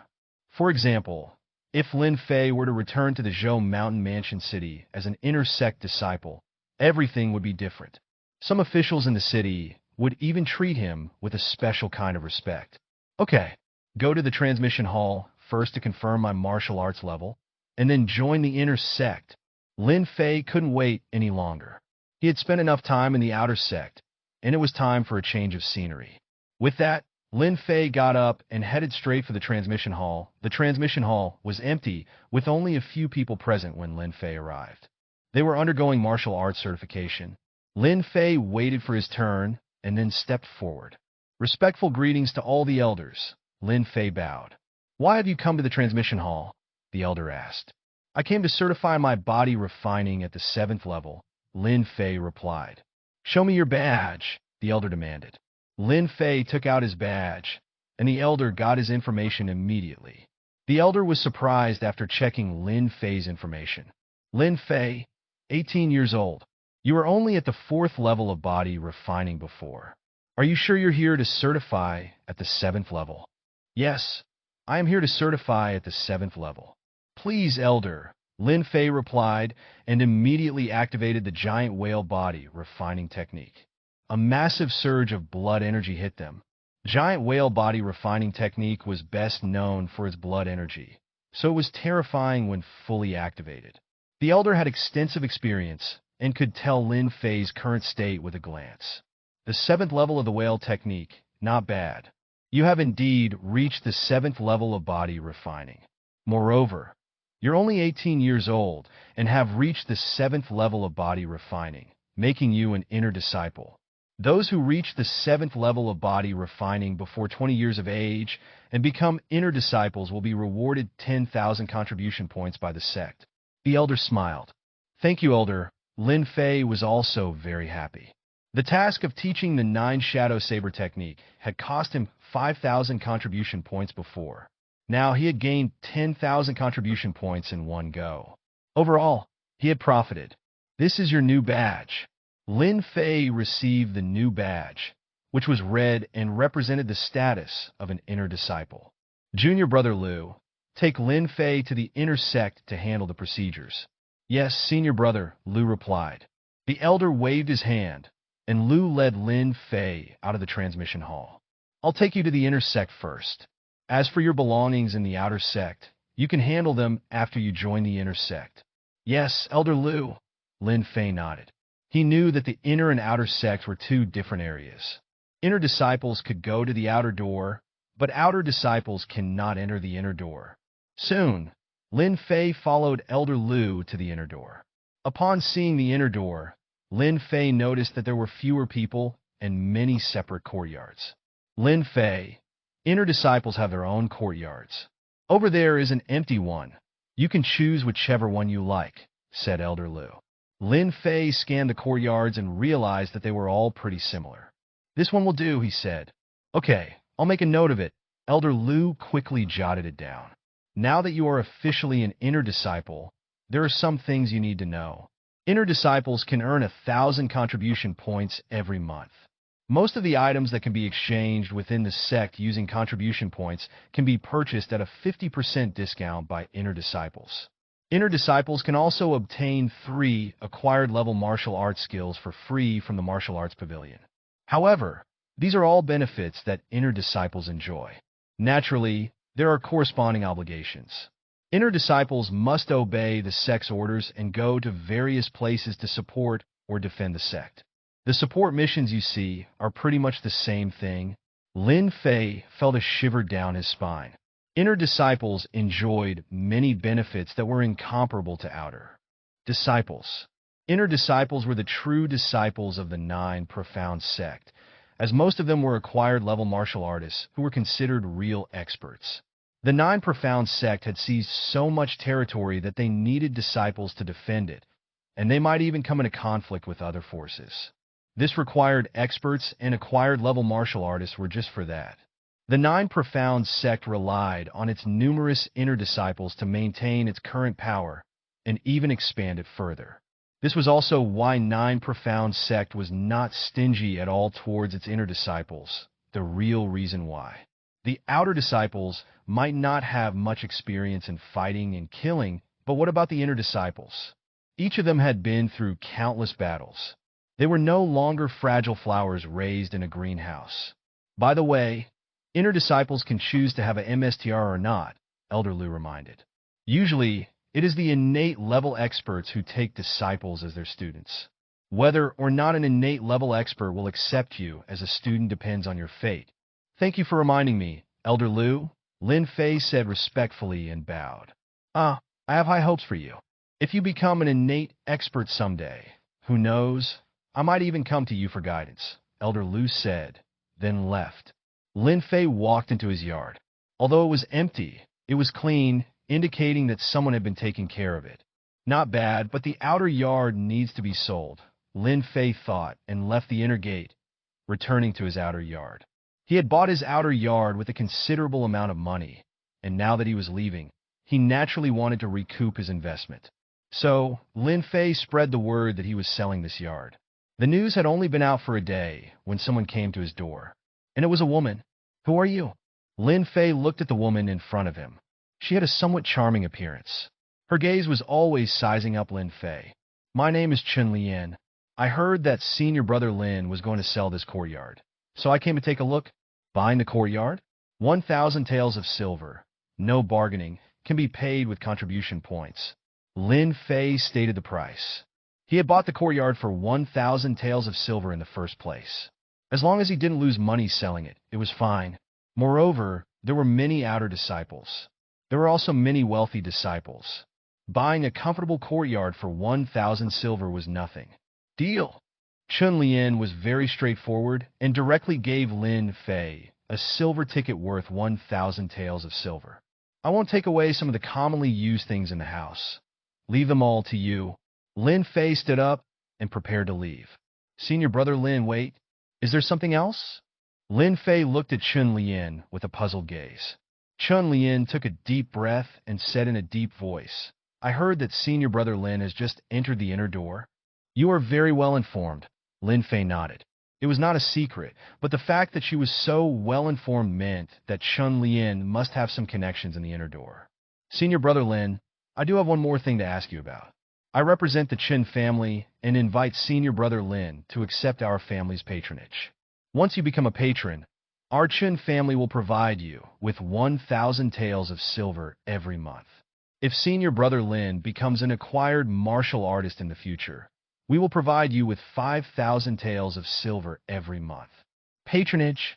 For example, if Lin Fei were to return to the Zhou Mountain Mansion City as an inner sect disciple, everything would be different. Some officials in the city would even treat him with a special kind of respect. Okay, go to the transmission hall first to confirm my martial arts level, and then join the inner sect. Lin Fei couldn't wait any longer. He had spent enough time in the outer sect, and it was time for a change of scenery. With that, Lin Fei got up and headed straight for the transmission hall. The transmission hall was empty, with only a few people present when Lin Fei arrived. They were undergoing martial arts certification. Lin Fei waited for his turn and then stepped forward. Respectful greetings to all the elders. Lin Fei bowed. Why have you come to the transmission hall? The elder asked. I came to certify my body refining at the 7th level, Lin Fei replied. Show me your badge, the elder demanded. Lin Fei took out his badge, and the elder got his information immediately. The elder was surprised after checking Lin Fei's information. Lin Fei, 18 years old. You were only at the 4th level of body refining before. Are you sure you're here to certify at the 7th level? Yes, I am here to certify at the 7th level. Please, elder, Lin Fei replied and immediately activated the giant whale body refining technique. A massive surge of blood energy hit them. Giant whale body refining technique was best known for its blood energy, so it was terrifying when fully activated. The elder had extensive experience and could tell Lin Fei's current state with a glance. The 7th level of the whale technique, not bad. You have indeed reached the 7th level of body refining. Moreover, you're only 18 years old and have reached the 7th level of body refining, making you an inner disciple. Those who reach the 7th level of body refining before 20 years of age and become inner disciples will be rewarded 10,000 contribution points by the sect. The elder smiled. Thank you, elder. Lin Fei was also very happy. The task of teaching the 9 Shadow Saber technique had cost him 5,000 contribution points before. Now he had gained 10,000 contribution points in one go. Overall, he had profited. This is your new badge. Lin Fei received the new badge, which was red and represented the status of an inner disciple. Junior brother Lu, take Lin Fei to the inner sect to handle the procedures. Yes, senior brother, Lu replied. The elder waved his hand, and Lu led Lin Fei out of the transmission hall. I'll take you to the inner sect first. As for your belongings in the outer sect, you can handle them after you join the inner sect. Yes, Elder Lu, Lin Fei nodded. He knew that the inner and outer sects were 2 different areas. Inner disciples could go to the outer door, but outer disciples cannot enter the inner door. Soon, Lin Fei followed Elder Lu to the inner door. Upon seeing the inner door, Lin Fei noticed that there were fewer people and many separate courtyards. Lin Fei, inner disciples have their own courtyards. Over there is an empty one. You can choose whichever one you like, said Elder Lu. Lin Fei scanned the courtyards and realized that they were all pretty similar. This one will do, he said. Okay, I'll make a note of it. Elder Lu quickly jotted it down. Now that you are officially an inner disciple, there are some things you need to know. Inner disciples can earn 1,000 contribution points every month. Most of the items that can be exchanged within the sect using contribution points can be purchased at a 50% discount by inner disciples. Inner disciples can also obtain 3 acquired level martial arts skills for free from the martial arts pavilion. However, these are all benefits that inner disciples enjoy. Naturally, there are corresponding obligations. Inner disciples must obey the sect's orders and go to various places to support or defend the sect. The support missions you see are pretty much the same thing. Lin Fei felt a shiver down his spine. Inner disciples enjoyed many benefits that were incomparable to outer disciples. Inner disciples were the true disciples of the 9 Profound sect, as most of them were acquired level martial artists who were considered real experts. The 9 Profound sect had seized so much territory that they needed disciples to defend it, and they might even come into conflict with other forces. This required experts, and acquired level martial artists were just for that. The 9 Profound sect relied on its numerous inner disciples to maintain its current power and even expand it further. This was also why 9 Profound sect was not stingy at all towards its inner disciples, the real reason why. The outer disciples might not have much experience in fighting and killing, but what about the inner disciples? Each of them had been through countless battles. They were no longer fragile flowers raised in a greenhouse. By the way, inner disciples can choose to have a MSTR or not, Elder Lu reminded. Usually, it is the innate level experts who take disciples as their students. Whether or not an innate level expert will accept you as a student depends on your fate. Thank you for reminding me, Elder Lu, Lin Fei said respectfully and bowed. I have high hopes for you. If you become an innate expert someday, who knows, I might even come to you for guidance. Elder Lu said, then left. Lin Fei walked into his yard. Although it was empty, it was clean, indicating that someone had been taking care of it. Not bad, but the outer yard needs to be sold, Lin Fei thought, and left the inner gate, returning to his outer yard. He had bought his outer yard with a considerable amount of money, and now that he was leaving, he naturally wanted to recoup his investment. So, Lin Fei spread the word that he was selling this yard. The news had only been out for a day when someone came to his door. And it was a woman. "Who are you?" Lin Fei looked at the woman in front of him. She had a somewhat charming appearance. Her gaze was always sizing up Lin Fei. "My name is Chun Lian. I heard that senior brother Lin was going to sell this courtyard, so I came to take a look." "Buying the courtyard?" 1,000 taels of silver. No bargaining. Can be paid with contribution points. Lin Fei stated the price. He had bought the courtyard for 1,000 taels of silver in the first place. As long as he didn't lose money selling it, it was fine. Moreover, there were many outer disciples. There were also many wealthy disciples. Buying a comfortable courtyard for 1,000 silver was nothing. Deal! Chun Lian was very straightforward and directly gave Lin Fei a silver ticket worth 1,000 taels of silver. "I won't take away some of the commonly used things in the house. Leave them all to you." Lin Fei stood up and prepared to leave. "Senior brother Lin, wait. Is there something else?" Lin Fei looked at Chun Lian with a puzzled gaze. Chun Lian took a deep breath and said in a deep voice, "I heard that senior brother Lin has just entered the inner door." "You are very well informed." Lin Fei nodded. It was not a secret, but the fact that she was so well informed meant that Chun Lian must have some connections in the inner door. "Senior brother Lin, I do have one more thing to ask you about. I represent the Chen family and invite senior brother Lin to accept our family's patronage. Once you become a patron, our Chen family will provide you with 1,000 taels of silver every month. If senior brother Lin becomes an acquired martial artist in the future, we will provide you with 5,000 taels of silver every month." Patronage?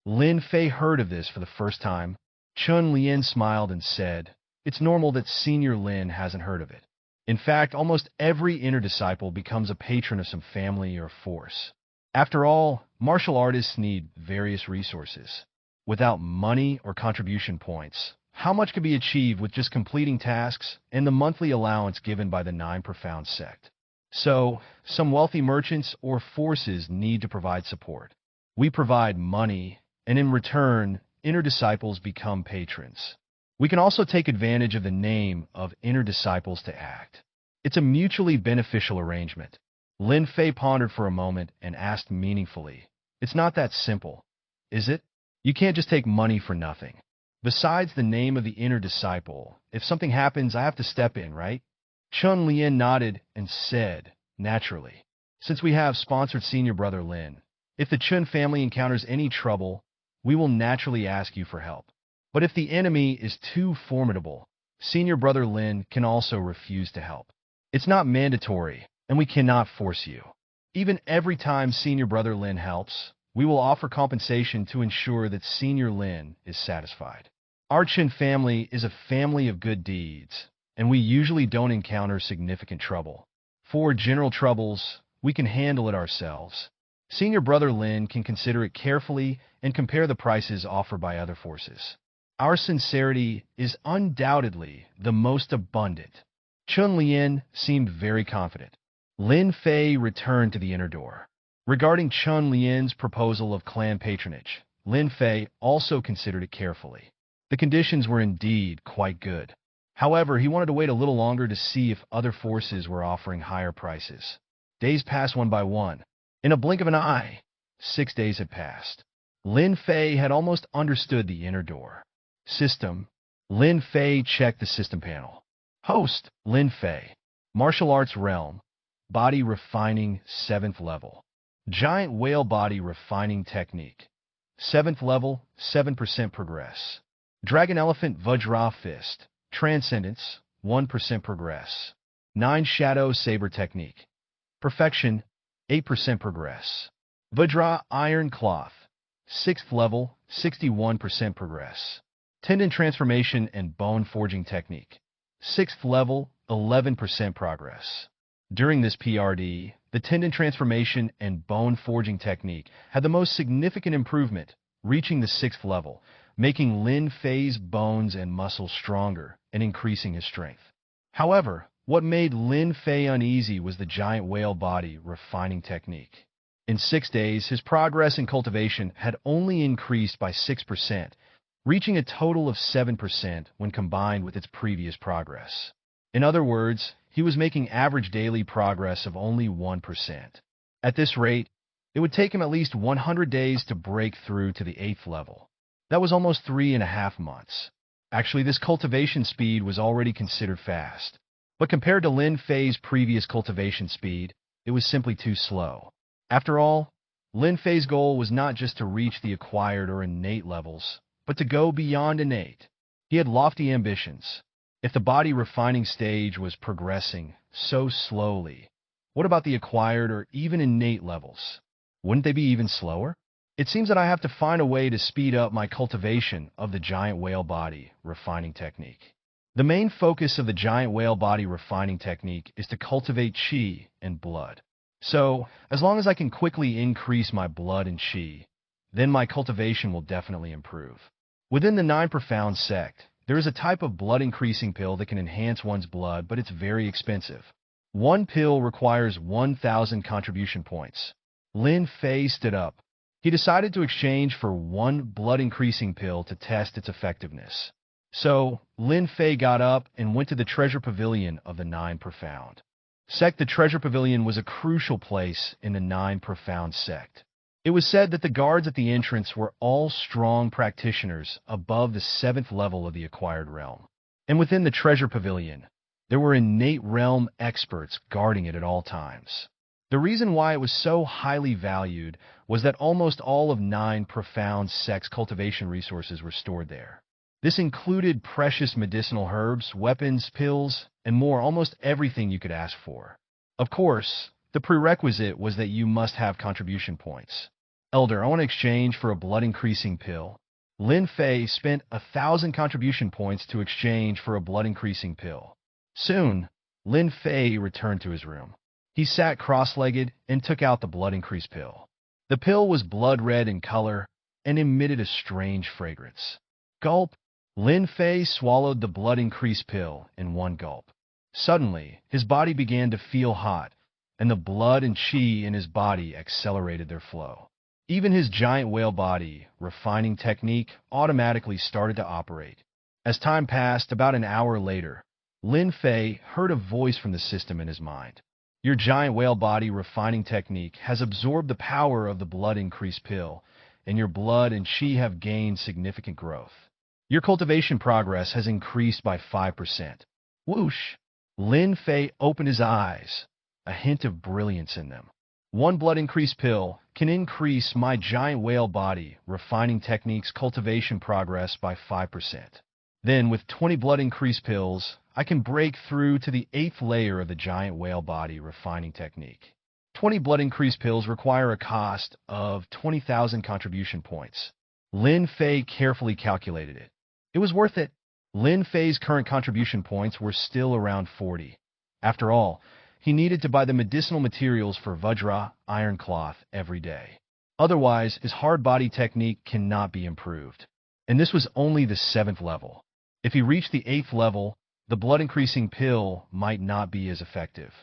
Lin Fei heard of this for the first time. Chun Lian smiled and said, "It's normal that senior Lin hasn't heard of it. In fact, almost every inner disciple becomes a patron of some family or force. After all, martial artists need various resources. Without money or contribution points, how much can be achieved with just completing tasks and the monthly allowance given by the 9 Profound sect? So, some wealthy merchants or forces need to provide support. We provide money, and in return, inner disciples become patrons. We can also take advantage of the name of inner disciples to act. It's a mutually beneficial arrangement." Lin Fei pondered for a moment and asked meaningfully, "It's not that simple, is it? You can't just take money for nothing. Besides the name of the inner disciple, if something happens, I have to step in, right?" Chun Lian nodded and said, "Naturally. Since we have sponsored senior brother Lin, if the Chun family encounters any trouble, we will naturally ask you for help. But if the enemy is too formidable, senior brother Lin can also refuse to help. It's not mandatory, and we cannot force you. Even every time senior brother Lin helps, we will offer compensation to ensure that senior Lin is satisfied. Our Chin family is a family of good deeds, and we usually don't encounter significant trouble. For general troubles, we can handle it ourselves. Senior brother Lin can consider it carefully and compare the prices offered by other forces. Our sincerity is undoubtedly the most abundant." Chun Lian seemed very confident. Lin Fei returned to the inner door. Regarding Chun Lian's proposal of clan patronage, Lin Fei also considered it carefully. The conditions were indeed quite good. However, he wanted to wait a little longer to see if other forces were offering higher prices. Days passed one by one. In a blink of an eye, 6 days had passed. Lin Fei had almost understood the inner door. System. Lin Fei checked the system panel. Host. Lin Fei. Martial Arts Realm. Body Refining 7th level. Giant Whale Body Refining Technique. 7th level, 7% progress. Dragon Elephant Vajra Fist. Transcendence, 1% progress. 9 Shadow Saber Technique. Perfection, 8% progress. Vajra Iron Cloth. 6th level, 61% progress. Tendon Transformation and Bone Forging Technique. 6th level, 11% progress. During this PRD, the tendon transformation and bone forging technique had the most significant improvement, reaching the 6th level, making Lin Fei's bones and muscles stronger and increasing his strength. However, what made Lin Fei uneasy was the giant whale body refining technique. In 6 days, his progress in cultivation had only increased by 6%, reaching a total of 7% when combined with its previous progress. In other words, he was making average daily progress of only 1%. At this rate, it would take him at least 100 days to break through to the 8th level. That was almost 3.5 months. Actually, this cultivation speed was already considered fast. But compared to Lin Fei's previous cultivation speed, it was simply too slow. After all, Lin Fei's goal was not just to reach the acquired or innate levels, but to go beyond innate. He had lofty ambitions. If the body refining stage was progressing so slowly, what about the acquired or even innate levels? Wouldn't they be even slower? It seems that I have to find a way to speed up my cultivation of the giant whale body refining technique. The main focus of the giant whale body refining technique is to cultivate qi and blood. So, as long as I can quickly increase my blood and qi, then my cultivation will definitely improve. Within the 9 Profound sect, there is a type of blood-increasing pill that can enhance one's blood, but it's very expensive. One pill requires 1,000 contribution points. Lin Fei stood up. He decided to exchange for one blood-increasing pill to test its effectiveness. So, Lin Fei got up and went to the treasure pavilion of the 9 Profound sect. The treasure pavilion was a crucial place in the 9 Profound sect. It was said that the guards at the entrance were all strong practitioners above the 7th level of the acquired realm. And within the treasure pavilion, there were innate realm experts guarding it at all times. The reason why it was so highly valued was that almost all of 9 Profound sect's cultivation resources were stored there. This included precious medicinal herbs, weapons, pills, and more, almost everything you could ask for. Of course, the prerequisite was that you must have contribution points. Elder, I want to exchange for a blood-increasing pill. Lin Fei spent 1,000 contribution points to exchange for a blood-increasing pill. Soon, Lin Fei returned to his room. He sat cross-legged and took out the blood-increase pill. The pill was blood-red in color and emitted a strange fragrance. Gulp! Lin Fei swallowed the blood-increase pill in one gulp. Suddenly, his body began to feel hot, and the blood and qi in his body accelerated their flow. Even his giant whale body refining technique automatically started to operate. As time passed, about an hour later, Lin Fei heard a voice from the system in his mind. Your giant whale body refining technique has absorbed the power of the blood increase pill, and your blood and qi have gained significant growth. Your cultivation progress has increased by 5%. Whoosh! Lin Fei opened his eyes, a hint of brilliance in them. One blood increase pill can increase my giant whale body refining technique's cultivation progress by 5%. Then, with 20 blood increase pills, I can break through to the 8th layer of the giant whale body refining technique. 20 blood increase pills require a cost of 20,000 contribution points. Lin Fei carefully calculated it. It was worth it. Lin Fei's current contribution points were still around 40. After all, he needed to buy the medicinal materials for Vajra iron cloth every day. Otherwise, his hard body technique cannot be improved. And this was only the 7th level. If he reached the 8th level, the blood-increasing pill might not be as effective.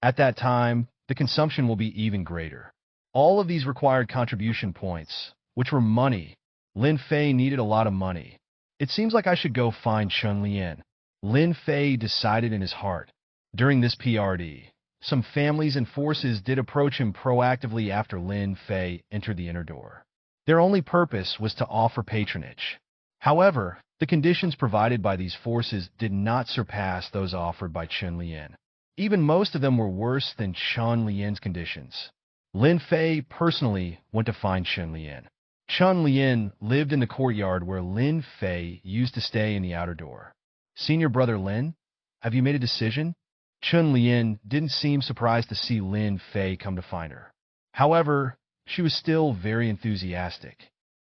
At that time, the consumption will be even greater. All of these required contribution points, which were money. Lin Fei needed a lot of money. It seems like I should go find Chun-Lian. Lin Fei decided in his heart. During this PRD, some families and forces did approach him proactively after Lin Fei entered the inner door. Their only purpose was to offer patronage. However, the conditions provided by these forces did not surpass those offered by Chun-Lian. Even most of them were worse than Chun-Lian's conditions. Lin Fei personally went to find Chun-Lian. Chun-Lian lived in the courtyard where Lin Fei used to stay in the outer door. Senior brother Lin, have you made a decision? Chun-Lian didn't seem surprised to see Lin Fei come to find her. However, she was still very enthusiastic.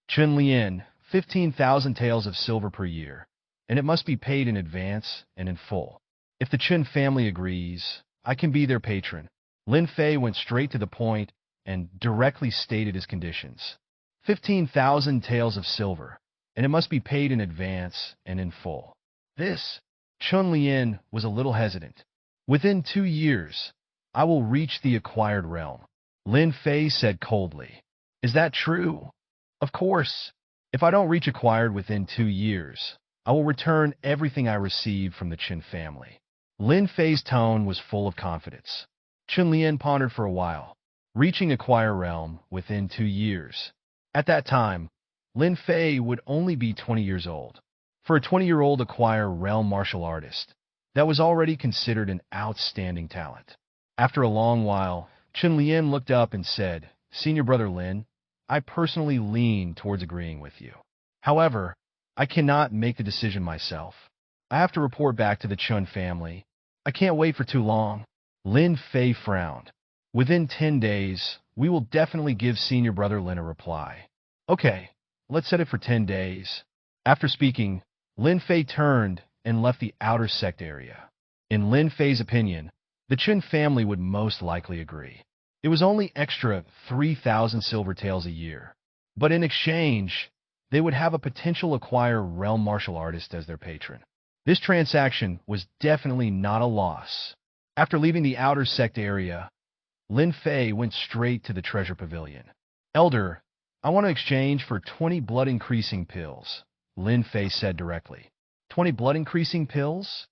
Chun-Lian, 15,000 taels of silver per year, and it must be paid in advance and in full. If the Chun family agrees, I can be their patron. Lin Fei went straight to the point and directly stated his conditions. 15,000 taels of silver, and it must be paid in advance and in full. This, Chunlian was a little hesitant. Within 2 years, I will reach the acquired realm, Lin Fei said coldly. Is that true? Of course. If I don't reach acquired within 2 years, I will return everything I received from the Qin family. Lin Fei's tone was full of confidence. Chunlian pondered for a while, reaching acquire realm within 2 years. At that time, Lin Fei would only be 20 years old. For a 20-year-old acquire realm martial artist, that was already considered an outstanding talent. After a long while, Chunlian looked up and said, Senior Brother Lin, I personally lean towards agreeing with you. However, I cannot make the decision myself. I have to report back to the Chun family. I can't wait for too long. Lin Fei frowned. Within 10 days, we will definitely give Senior Brother Lin a reply. Okay, let's set it for 10 days. After speaking, Lin Fei turned and left the outer sect area. In Lin Fei's opinion, the Qin family would most likely agree. It was only extra 3,000 silver taels a year. But in exchange, they would have a potential acquire realm martial artist as their patron. This transaction was definitely not a loss. After leaving the outer sect area, Lin Fei went straight to the treasure pavilion. Elder, I want to exchange for 20 blood-increasing pills, Lin Fei said directly. 20 blood-increasing pills?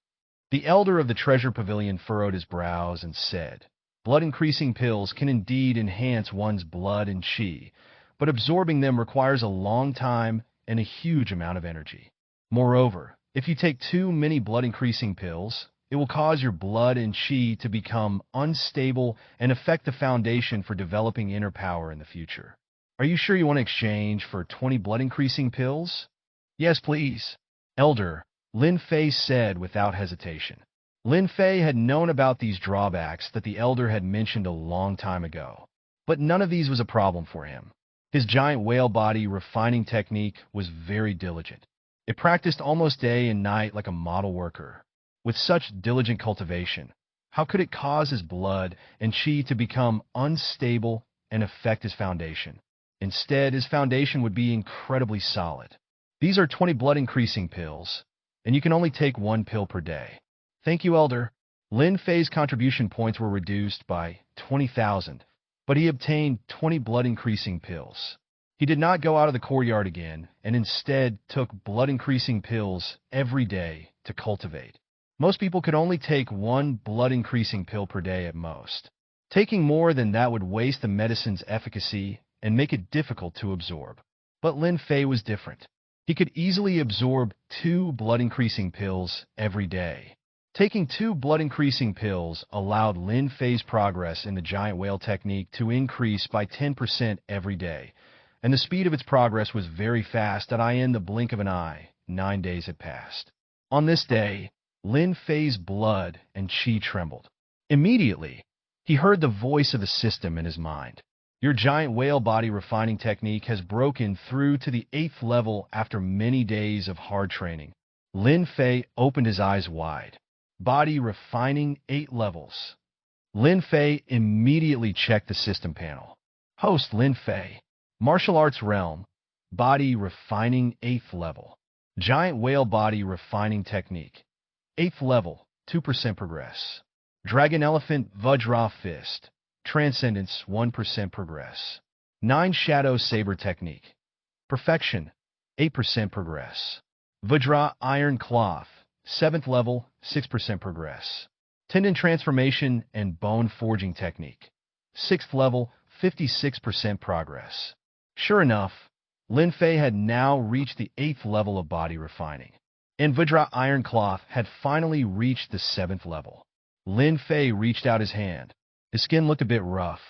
The elder of the treasure pavilion furrowed his brows and said, Blood-increasing pills can indeed enhance one's blood and qi, but absorbing them requires a long time and a huge amount of energy. Moreover, if you take too many blood-increasing pills, it will cause your blood and qi to become unstable and affect the foundation for developing inner power in the future. Are you sure you want to exchange for 20 blood-increasing pills? Yes, please. Elder, Lin Fei said without hesitation. Lin Fei had known about these drawbacks that the elder had mentioned a long time ago, but none of these was a problem for him. His giant whale body refining technique was very diligent. It practiced almost day and night like a model worker. With such diligent cultivation, how could it cause his blood and qi to become unstable and affect his foundation? Instead, his foundation would be incredibly solid. These are 20 blood-increasing pills, and you can only take 1 pill per day. Thank you, Elder. Lin Fei's contribution points were reduced by 20,000, but he obtained 20 blood-increasing pills. He did not go out of the courtyard again, and instead took blood-increasing pills every day to cultivate. Most people could only take 1 blood-increasing pill per day at most. Taking more than that would waste the medicine's efficacy and make it difficult to absorb. But Lin Fei was different. He could easily absorb 2 blood-increasing pills every day. Taking 2 blood-increasing pills allowed Lin Fei's progress in the giant whale technique to increase by 10% every day, and the speed of its progress was very fast that in the blink of an eye, 9 days had passed. On this day, Lin Fei's blood and qi trembled. Immediately, he heard the voice of the system in his mind. Your giant whale body refining technique has broken through to the 8th level after many days of hard training. Lin Fei opened his eyes wide. Body refining 8 levels. Lin Fei immediately checked the system panel. Host Lin Fei. Martial Arts Realm. Body refining 8th level. Giant whale body refining technique. 8th level, 2% progress. Dragon Elephant Vajra Fist. Transcendence, 1% progress. 9 Shadow Saber Technique. Perfection, 8% progress. Vajra Iron Cloth, 7th level, 6% progress. Tendon Transformation and Bone Forging Technique. 6th level, 56% progress. Sure enough, Lin Fei had now reached the 8th level of body refining, and Vajra Iron Cloth had finally reached the 7th level. Lin Fei reached out his hand. His skin looked a bit rough,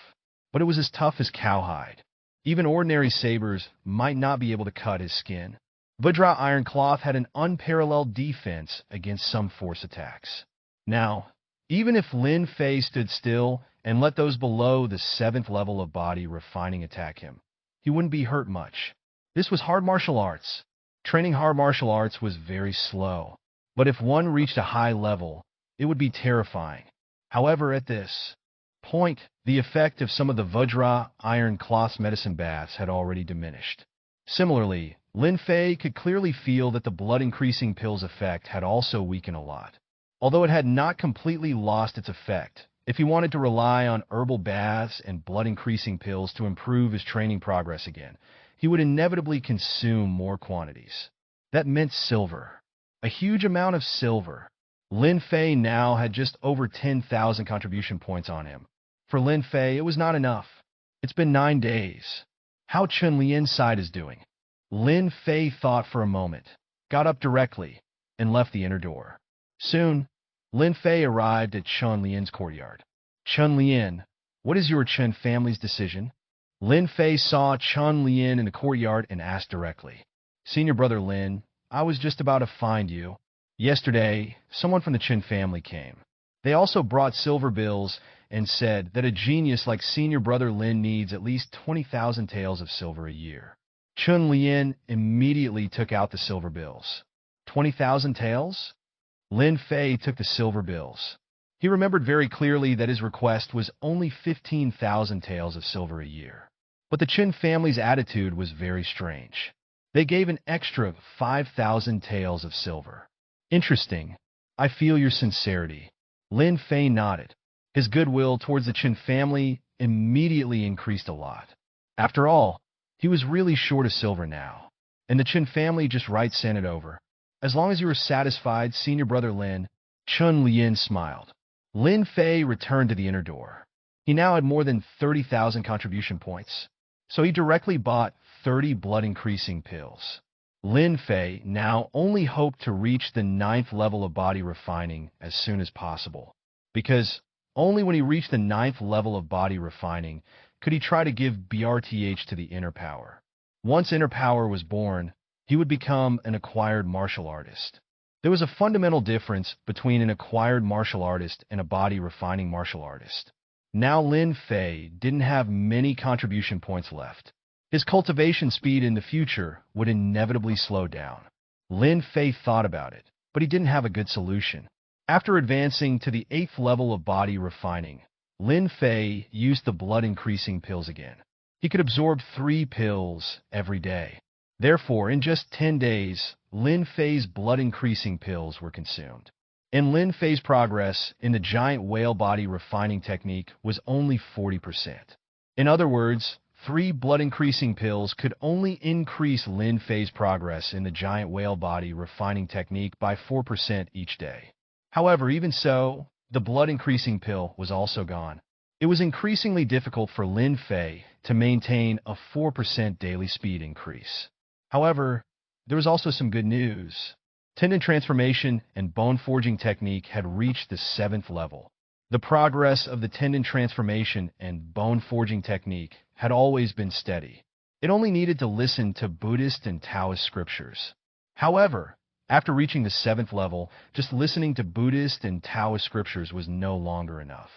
but it was as tough as cowhide. Even ordinary sabers might not be able to cut his skin. Vajra Iron Cloth had an unparalleled defense against some force attacks. Now, even if Lin Fei stood still and let those below the 7th level of body refining attack him, he wouldn't be hurt much. This was hard martial arts. Training hard martial arts was very slow, but if one reached a high level, it would be terrifying. However, at this point, the effect of some of the Vajra iron cloths medicine baths had already diminished. Similarly, Lin Fei could clearly feel that the blood-increasing pills' effect had also weakened a lot. Although it had not completely lost its effect, if he wanted to rely on herbal baths and blood-increasing pills to improve his training progress again, he would inevitably consume more quantities. That meant silver. A huge amount of silver. Lin Fei now had just over 10,000 contribution points on him. For Lin Fei, it was not enough. It's been 9 days. How Chun Lian's side is doing? Lin Fei thought for a moment, got up directly, and left the inner door. Soon, Lin Fei arrived at Chun Lian's courtyard. Chun Lian, what is your Chun family's decision? Lin Fei saw Chun Lian in the courtyard and asked directly. Senior brother Lin, I was just about to find you. Yesterday, someone from the Chun family came. They also brought silver bills and said that a genius like senior brother Lin needs at least 20,000 taels of silver a year. Chun Lian immediately took out the silver bills. 20,000 taels? Lin Fei took the silver bills. He remembered very clearly that his request was only 15,000 taels of silver a year. But the Chun family's attitude was very strange. They gave an extra 5,000 taels of silver. Interesting. I feel your sincerity. Lin Fei nodded. His goodwill towards the Chun family immediately increased a lot. After all, he was really short of silver now, and the Chun family just sent it over. As long as you were satisfied, senior brother Lin, Chun Lian smiled. Lin Fei returned to the inner door. He now had more than 30,000 contribution points, so he directly bought 30 blood-increasing pills. Lin Fei now only hoped to reach the 9th level of body refining as soon as possible, because only when he reached the 9th level of body refining could he try to give BRTH to the inner power. Once inner power was born, he would become an acquired martial artist. There was a fundamental difference between an acquired martial artist and a body refining martial artist. Now Lin Fei didn't have many contribution points left. His cultivation speed in the future would inevitably slow down. Lin Fei thought about it, but he didn't have a good solution. After advancing to the 8th level of body refining, Lin Fei used the blood-increasing pills again. He could absorb 3 pills every day. Therefore, in just 10 days, Lin Fei's blood-increasing pills were consumed. And Lin Fei's progress in the giant whale body refining technique was only 40%. In other words, 3 blood-increasing pills could only increase Lin Fei's progress in the giant whale body refining technique by 4% each day. However, even so, the blood-increasing pill was also gone. It was increasingly difficult for Lin Fei to maintain a 4% daily speed increase. However, there was also some good news. Tendon transformation and bone forging technique had reached the 7th level. The progress of the tendon transformation and bone forging technique had always been steady. It only needed to listen to Buddhist and Taoist scriptures. However, after reaching the 7th level, just listening to Buddhist and Taoist scriptures was no longer enough.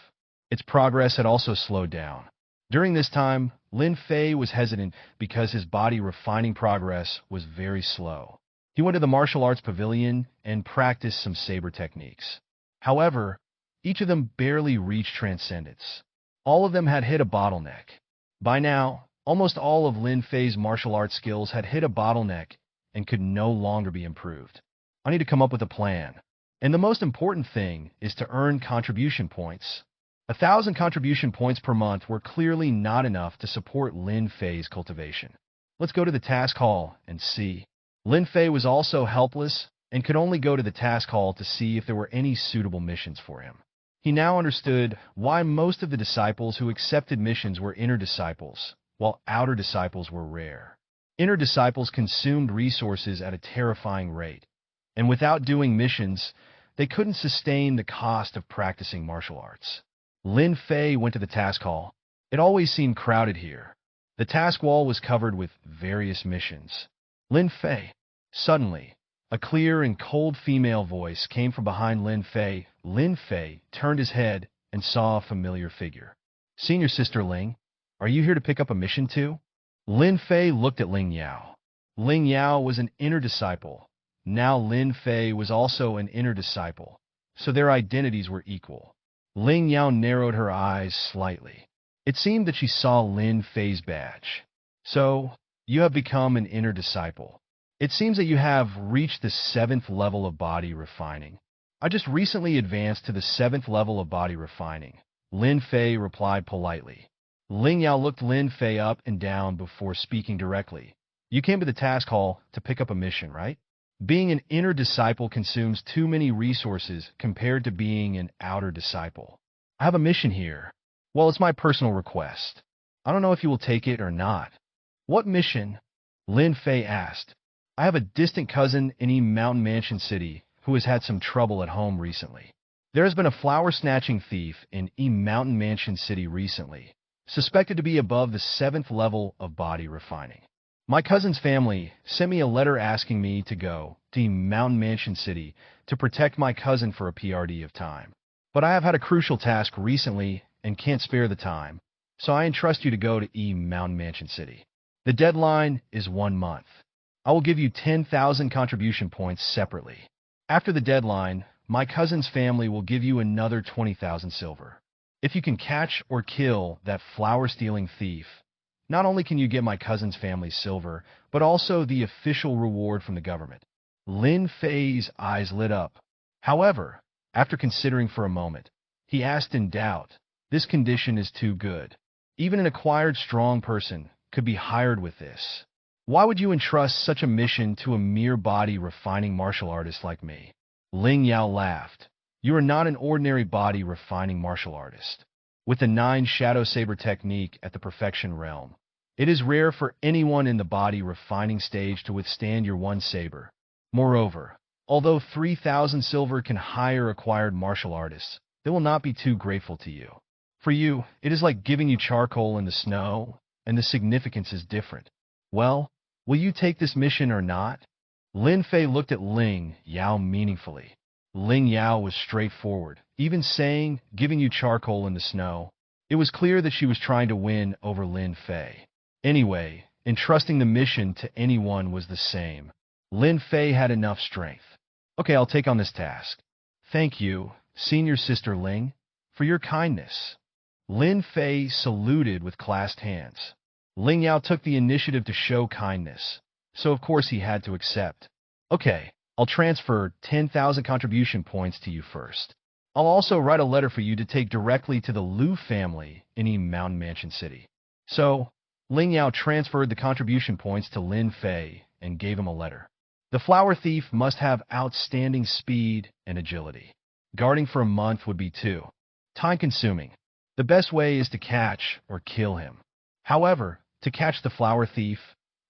Its progress had also slowed down. During this time, Lin Fei was hesitant because his body refining progress was very slow. He went to the martial arts pavilion and practiced some saber techniques. However, each of them barely reached transcendence. All of them had hit a bottleneck. By now, almost all of Lin Fei's martial arts skills had hit a bottleneck and could no longer be improved. I need to come up with a plan. And the most important thing is to earn contribution points. 1,000 contribution points per month were clearly not enough to support Lin Fei's cultivation. Let's go to the task hall and see. Lin Fei was also helpless and could only go to the task hall to see if there were any suitable missions for him. He now understood why most of the disciples who accepted missions were inner disciples, while outer disciples were rare. Inner disciples consumed resources at a terrifying rate, and without doing missions, they couldn't sustain the cost of practicing martial arts. Lin Fei went to the task hall. It always seemed crowded here. The task wall was covered with various missions. Lin Fei. Suddenly, a clear and cold female voice came from behind Lin Fei. Lin Fei turned his head and saw a familiar figure. Senior Sister Ling, are you here to pick up a mission too? Lin Fei looked at Ling Yao. Ling Yao was an inner disciple. Now Lin Fei was also an inner disciple, so their identities were equal. Ling Yao narrowed her eyes slightly. It seemed that she saw Lin Fei's badge. So, you have become an inner disciple. It seems that you have reached the 7th level of body refining. I just recently advanced to the 7th level of body refining. Lin Fei replied politely. Ling Yao looked Lin Fei up and down before speaking directly. You came to the task hall to pick up a mission, right? Being an inner disciple consumes too many resources compared to being an outer disciple. I have a mission here. Well, it's my personal request. I don't know if you will take it or not. What mission? Lin Fei asked. I have a distant cousin in Mountain Mansion City who has had some trouble at home recently. There has been a flower-snatching thief in Mountain Mansion City recently, suspected to be above the 7th level of body refining. My cousin's family sent me a letter asking me to go to Mountain Mansion City to protect my cousin for a PRD of time. But I have had a crucial task recently and can't spare the time, so I entrust you to go to Mountain Mansion City. The deadline is 1 month. I will give you 10,000 contribution points separately. After the deadline, my cousin's family will give you another 20,000 silver. If you can catch or kill that flower-stealing thief, not only can you get my cousin's family's silver, but also the official reward from the government. Lin Fei's eyes lit up. However, after considering for a moment, he asked in doubt, this condition is too good. Even an acquired strong person could be hired with this. Why would you entrust such a mission to a mere body refining martial artist like me? Ling Yao laughed. You are not an ordinary body refining martial artist. With the 9 Shadow Saber technique at the perfection realm, it is rare for anyone in the body refining stage to withstand your 1 saber. Moreover, although 3,000 silver can hire acquired martial artists, they will not be too grateful to you. For you, it is like giving you charcoal in the snow, and the significance is different. Well, will you take this mission or not? Lin Fei looked at Ling Yao meaningfully. Ling Yao was straightforward, even saying, giving you charcoal in the snow. It was clear that she was trying to win over Lin Fei. Anyway, entrusting the mission to anyone was the same. Lin Fei had enough strength. Okay, I'll take on this task. Thank you, senior sister Ling, for your kindness. Lin Fei saluted with clasped hands. Ling Yao took the initiative to show kindness, so of course he had to accept. Okay, I'll transfer 10,000 contribution points to you first. I'll also write a letter for you to take directly to the Liu family in Mountain Mansion City. So, Ling Yao transferred the contribution points to Lin Fei and gave him a letter. The flower thief must have outstanding speed and agility. Guarding for a month would be too time-consuming. The best way is to catch or kill him. However, to catch the flower thief,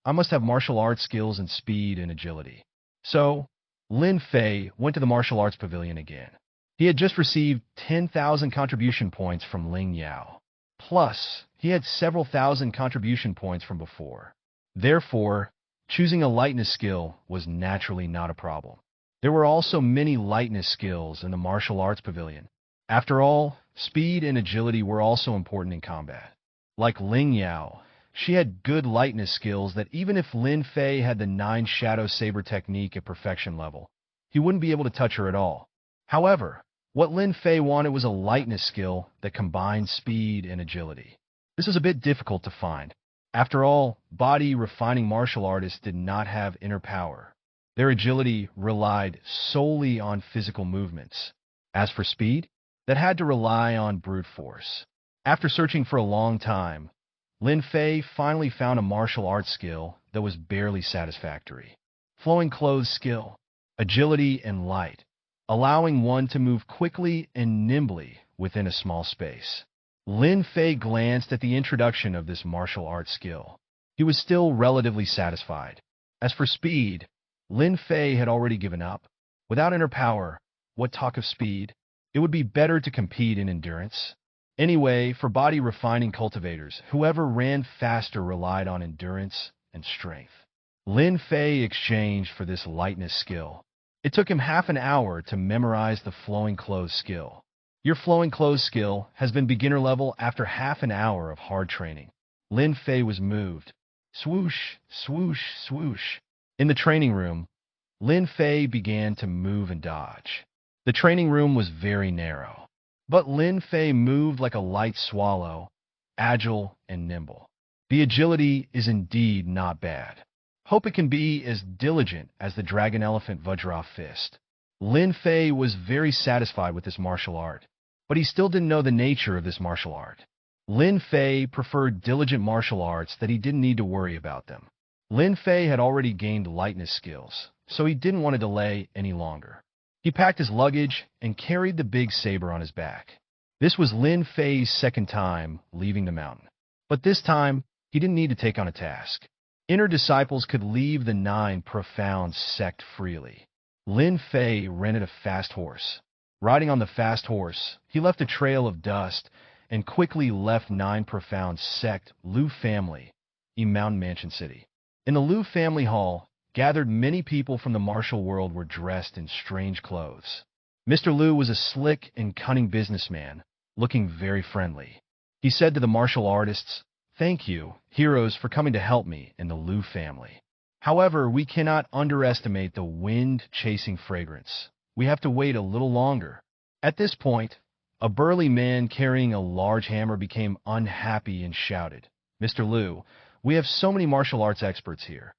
I must have martial arts skills and speed and agility. So, Lin Fei went to the martial arts pavilion again. He had just received 10,000 contribution points from Ling Yao. Plus, he had several thousand contribution points from before. Therefore, choosing a lightness skill was naturally not a problem. There were also many lightness skills in the martial arts pavilion. After all, speed and agility were also important in combat. Like Ling Yao, she had good lightness skills that even if Lin Fei had the 9 Shadow Saber technique at perfection level, he wouldn't be able to touch her at all. However, what Lin Fei wanted was a lightness skill that combined speed and agility. This was a bit difficult to find. After all, body refining martial artists did not have inner power. Their agility relied solely on physical movements. As for speed, that had to rely on brute force. After searching for a long time, Lin Fei finally found a martial arts skill that was barely satisfactory. Flowing clothes skill, agility and light, allowing one to move quickly and nimbly within a small space. Lin Fei glanced at the introduction of this martial arts skill. He was still relatively satisfied. As for speed, Lin Fei had already given up. Without inner power, what talk of speed? It would be better to compete in endurance. Anyway, for body refining cultivators, whoever ran faster relied on endurance and strength. Lin Fei exchanged for this lightness skill. It took him half an hour to memorize the flowing clothes skill. Your flowing clothes skill has been beginner level after half an hour of hard training. Lin Fei was moved. Swoosh, swoosh, swoosh. In the training room, Lin Fei began to move and dodge. The training room was very narrow, But Lin Fei moved like a light swallow, agile and nimble. The agility is indeed not bad. Hope it can be as diligent as the dragon elephant Vajra fist. Lin Fei was very satisfied with this martial art, but he still didn't know the nature of this martial art. Lin Fei preferred diligent martial arts that he didn't need to worry about them. Lin Fei had already gained lightness skills, so he didn't want to delay any longer. He packed his luggage and carried the big saber on his back. This was Lin Fei's second time leaving the mountain. But this time, he didn't need to take on a task. Inner disciples could leave the 9 profound sect freely. Lin Fei rented a fast horse. Riding on the fast horse, he left a trail of dust and quickly left 9 profound sect Liu family in Mountain Mansion City. In the Liu family hall, gathered many people from the martial world were dressed in strange clothes. Mr. Liu was a slick and cunning businessman, looking very friendly. He said to the martial artists, "Thank you, heroes, for coming to help me in the Liu family. However, we cannot underestimate the wind-chasing fragrance. We have to wait a little longer." At this point, a burly man carrying a large hammer became unhappy and shouted, "Mr. Liu, we have so many martial arts experts here.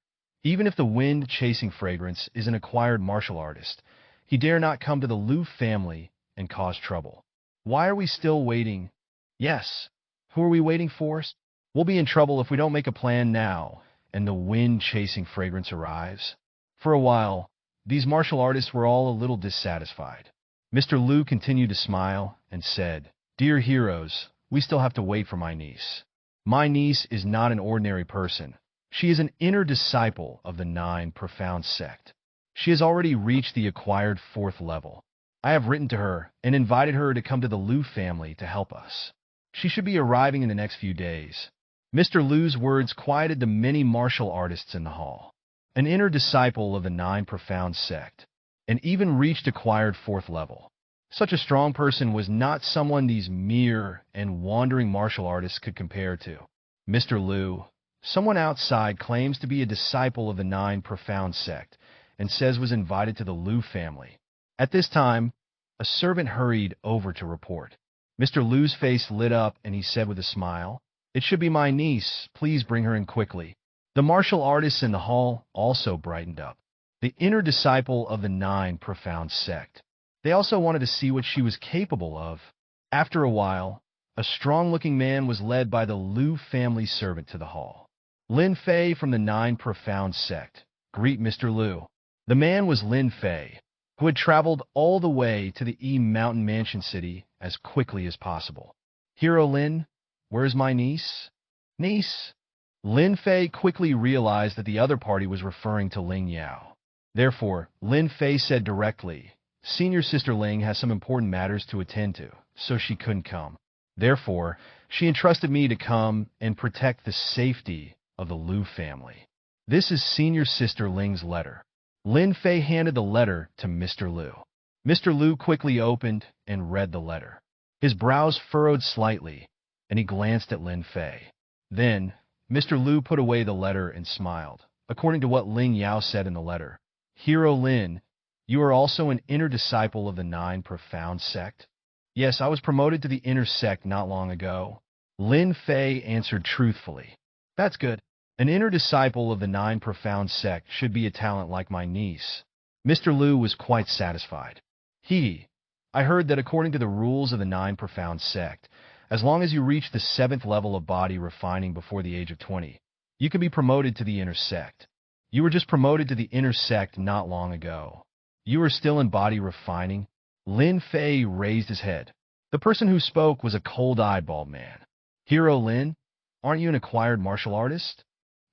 Even if the wind-chasing fragrance is an acquired martial artist, he dare not come to the Liu family and cause trouble. Why are we still waiting? Yes, who are we waiting for? We'll be in trouble if we don't make a plan now and the wind-chasing fragrance arrives." For a while, these martial artists were all a little dissatisfied. Mr. Liu continued to smile and said, "Dear heroes, we still have to wait for my niece. My niece is not an ordinary person. She is an inner disciple of the 9 profound sect. She has already reached the acquired 4th level. I have written to her and invited her to come to the Liu family to help us. She should be arriving in the next few days." Mr. Liu's words quieted the many martial artists in the hall. An inner disciple of the 9 profound sect, and even reached acquired 4th level. Such a strong person was not someone these mere and wandering martial artists could compare to. Mr. Liu, someone outside, claims to be a disciple of the 9 profound sect and says was invited to the Liu family. At this time, a servant hurried over to report. Mr. Liu's face lit up and he said with a smile, "It should be my niece. Please bring her in quickly." The martial artists in the hall also brightened up. The inner disciple of the 9 profound sect. They also wanted to see what she was capable of. After a while, a strong-looking man was led by the Liu family servant to the hall. "Lin Fei from the 9 profound sect. Greet Mr. Liu." The man was Lin Fei, who had traveled all the way to the Mountain Mansion City as quickly as possible. "Hero Lin, where is my niece?" "Niece?" Lin Fei quickly realized that the other party was referring to Ling Yao. Therefore, Lin Fei said directly, "Senior Sister Ling has some important matters to attend to, so she couldn't come. Therefore, she entrusted me to come and protect the safety of the Liu family. This is Senior Sister Ling's letter." Lin Fei handed the letter to Mr. Liu. Mr. Liu quickly opened and read the letter. His brows furrowed slightly, and he glanced at Lin Fei. Then, Mr. Liu put away the letter and smiled. According to what Ling Yao said in the letter, "Hero Lin, you are also an inner disciple of the 9 profound sect?" "Yes, I was promoted to the inner sect not long ago." Lin Fei answered truthfully. "That's good. An inner disciple of the 9 profound sect should be a talent like my niece." Mr. Liu was quite satisfied. I heard that according to the rules of the 9 profound sect, as long as you reach the 7th level of body refining before the age of 20, you can be promoted to the inner sect. You were just promoted to the inner sect not long ago. You are still in body refining? Lin Fei raised his head. The person who spoke was a cold-eyed bald man. "Hero Lin, aren't you an acquired martial artist?"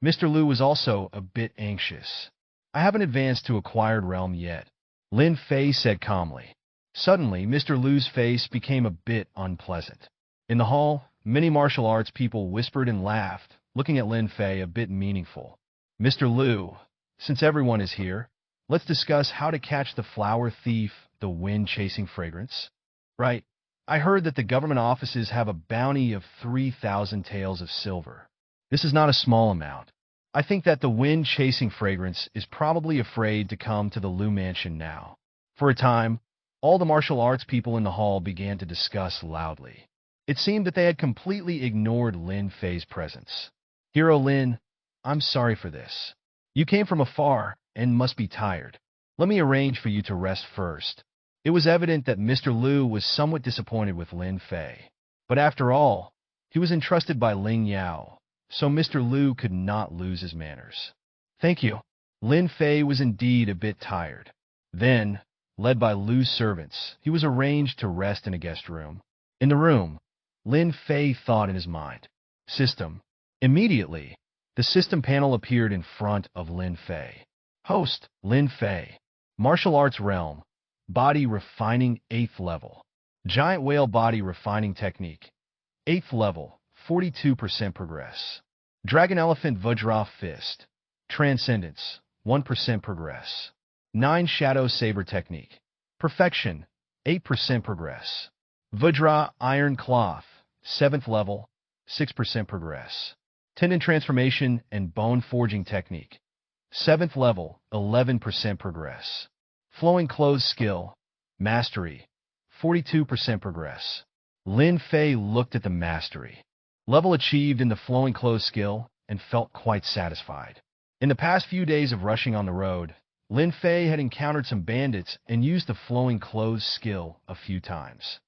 Mr. Liu was also a bit anxious. "I haven't advanced to acquired realm yet," Lin Fei said calmly. Suddenly, Mr. Liu's face became a bit unpleasant. In the hall, many martial arts people whispered and laughed, looking at Lin Fei a bit meaningful. "Mr. Liu, since everyone is here, let's discuss how to catch the flower thief, the wind-chasing fragrance." "Right. I heard that the government offices have a bounty of 3,000 taels of silver. This is not a small amount. I think that the wind-chasing fragrance is probably afraid to come to the Liu mansion now. For a time, All the martial arts people in the hall began to discuss loudly. It seemed that they had completely ignored Lin Fei's presence. Hero Lin, I'm sorry for this. You came from afar and must be tired. Let me arrange for you to rest first. It was evident that Mr. Liu was somewhat disappointed with Lin Fei. But after all, he was entrusted by Ling Yao, so Mr. Liu could not lose his manners. Thank you. Lin Fei was indeed a bit tired. Then, led by Liu's servants, he was arranged to rest in a guest room. In the room, Lin Fei thought in his mind. System. Immediately, the system panel appeared in front of Lin Fei. Host, Lin Fei. Martial Arts Realm. Body Refining 8th Level. Giant Whale Body Refining Technique. 8th Level, 42% progress. Dragon Elephant Vajra Fist. Transcendence, 1% progress. 9 Shadow Saber Technique. Perfection, 8% progress. Vajra Iron Cloth, 7th Level, 6% progress. Tendon Transformation and Bone Forging Technique. 7th Level, 11% progress. Flowing Clothes Skill, Mastery, 42% progress. Lin Fei looked at the Mastery level achieved in the Flowing Clothes skill and felt quite satisfied. In the past few days of rushing on the road, Lin Fei had encountered some bandits and used the Flowing Clothes skill a few times.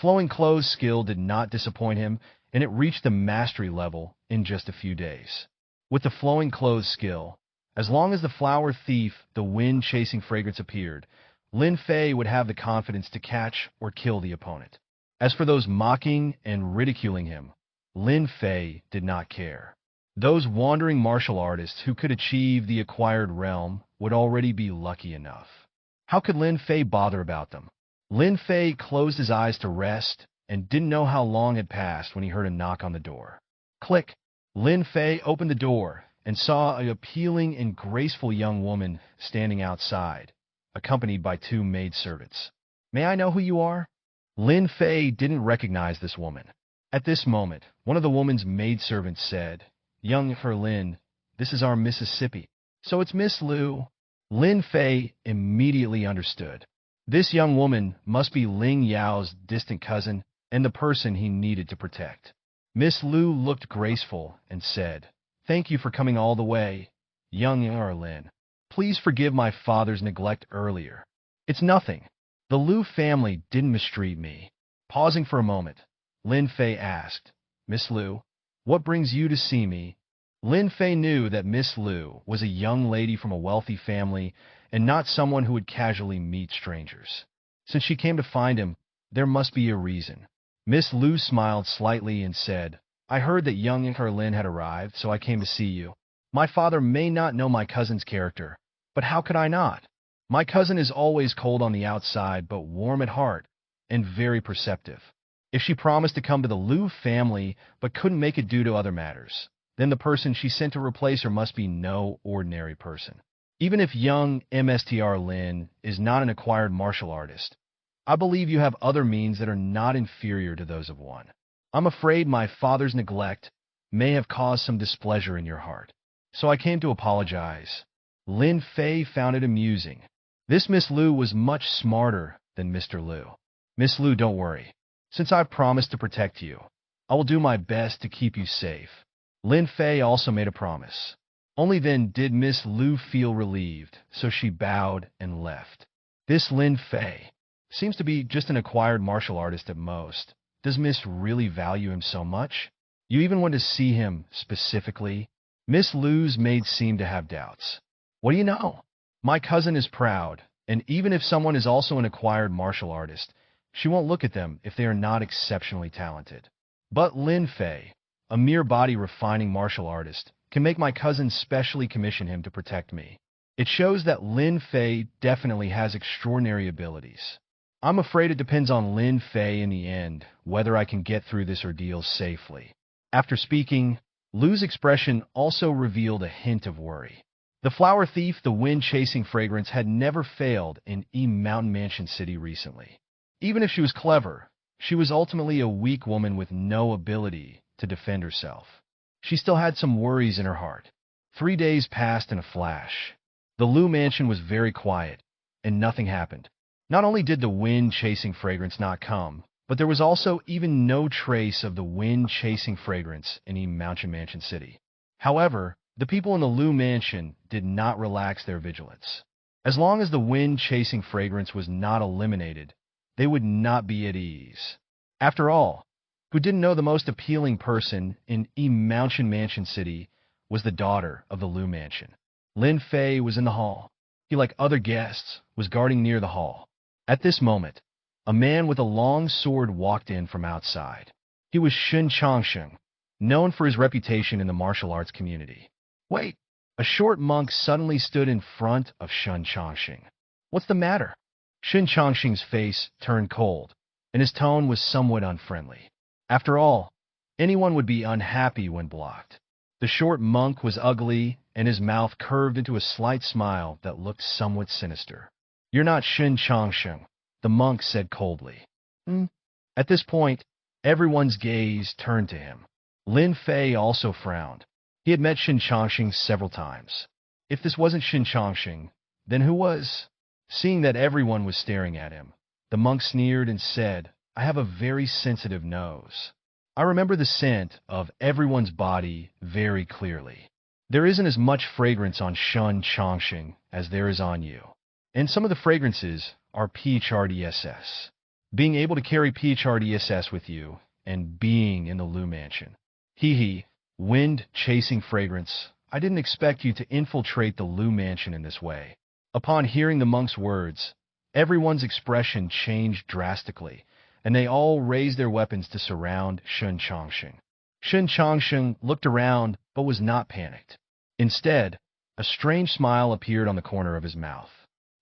Flowing Clothes skill did not disappoint him, and it reached the Mastery level in just a few days. With the Flowing Clothes skill, as long as the flower thief, the wind-chasing fragrance appeared, Lin Fei would have the confidence to catch or kill the opponent. As for those mocking and ridiculing him, Lin Fei did not care. Those wandering martial artists who could achieve the acquired realm would already be lucky enough. How could Lin Fei bother about them? Lin Fei closed his eyes to rest and didn't know how long had passed when he heard a knock on the door. Click! Lin Fei opened the door and saw an appealing and graceful young woman standing outside, accompanied by 2 maidservants. May I know who you are? Lin Fei didn't recognize this woman. At this moment, one of the woman's maidservants said, Young Lin, this is our Mississippi. So it's Miss Liu. Lin Fei immediately understood. This young woman must be Ling Yao's distant cousin and the person he needed to protect. Miss Liu looked graceful and said, Thank you for coming all the way, young Lin. Please forgive my father's neglect earlier. It's nothing. The Liu family didn't mistreat me. Pausing for a moment, Lin Fei asked, Miss Liu, what brings you to see me? Lin Fei knew that Miss Liu was a young lady from a wealthy family and not someone who would casually meet strangers. Since she came to find him, there must be a reason. Miss Liu smiled slightly and said, I heard that young Lin had arrived, so I came to see you. My father may not know my cousin's character, but how could I not? My cousin is always cold on the outside, but warm at heart, and very perceptive. If she promised to come to the Liu family, but couldn't make it due to other matters, then the person she sent to replace her must be no ordinary person. Even if young Mstr Lin is not an acquired martial artist, I believe you have other means that are not inferior to those of one. I'm afraid my father's neglect may have caused some displeasure in your heart, so I came to apologize. Lin Fei found it amusing. This Miss Liu was much smarter than Mr. Liu. Miss Liu, don't worry. Since I've promised to protect you, I will do my best to keep you safe. Lin Fei also made a promise. Only then did Miss Liu feel relieved, so she bowed and left. This Lin Fei seems to be just an acquired martial artist at most. Does Miss really value him so much? You even want to see him specifically? Miss Liu's maid seemed to have doubts. What do you know? My cousin is proud, and even if someone is also an acquired martial artist, she won't look at them if they are not exceptionally talented. But Lin Fei, a mere body refining martial artist, can make my cousin specially commission him to protect me. It shows that Lin Fei definitely has extraordinary abilities. I'm afraid it depends on Lin Fei in the end, whether I can get through this ordeal safely. After speaking, Liu's expression also revealed a hint of worry. The flower thief, the wind-chasing fragrance, had never failed in Mountain Mansion City recently. Even if she was clever, she was ultimately a weak woman with no ability to defend herself. She still had some worries in her heart. 3 days passed in a flash. The Liu mansion was very quiet, and nothing happened. Not only did the wind-chasing fragrance not come, but there was also even no trace of the wind-chasing fragrance in Mountain Mansion City. However, the people in the Lu Mansion did not relax their vigilance. As long as the wind-chasing fragrance was not eliminated, they would not be at ease. After all, who didn't know the most appealing person in Mountain Mansion City was the daughter of the Lu Mansion? Lin Fei was in the hall. He, like other guests, was guarding near the hall. At this moment, a man with a long sword walked in from outside. He was Xianxia, known for his reputation in the martial arts community. Wait! A short monk suddenly stood in front of Xianxia. What's the matter? Xianxia's face turned cold, and his tone was somewhat unfriendly. After all, anyone would be unhappy when blocked. The short monk was ugly, and his mouth curved into a slight smile that looked somewhat sinister. You're not Xianxia, the monk said coldly. At this point, everyone's gaze turned to him. Lin Fei also frowned. He had met Xianxia several times. If this wasn't Xianxia, then who was? Seeing that everyone was staring at him, the monk sneered and said, I have a very sensitive nose. I remember the scent of everyone's body very clearly. There isn't as much fragrance on Xianxia as there is on you. And some of the fragrances are RighteousEgg. Being able to carry RighteousEgg with you and being in the Lu Mansion. Wind-chasing fragrance. I didn't expect you to infiltrate the Lu Mansion in this way. Upon hearing the monk's words, everyone's expression changed drastically, and they all raised their weapons to surround Xianxia. Xianxia looked around but was not panicked. Instead, a strange smile appeared on the corner of his mouth.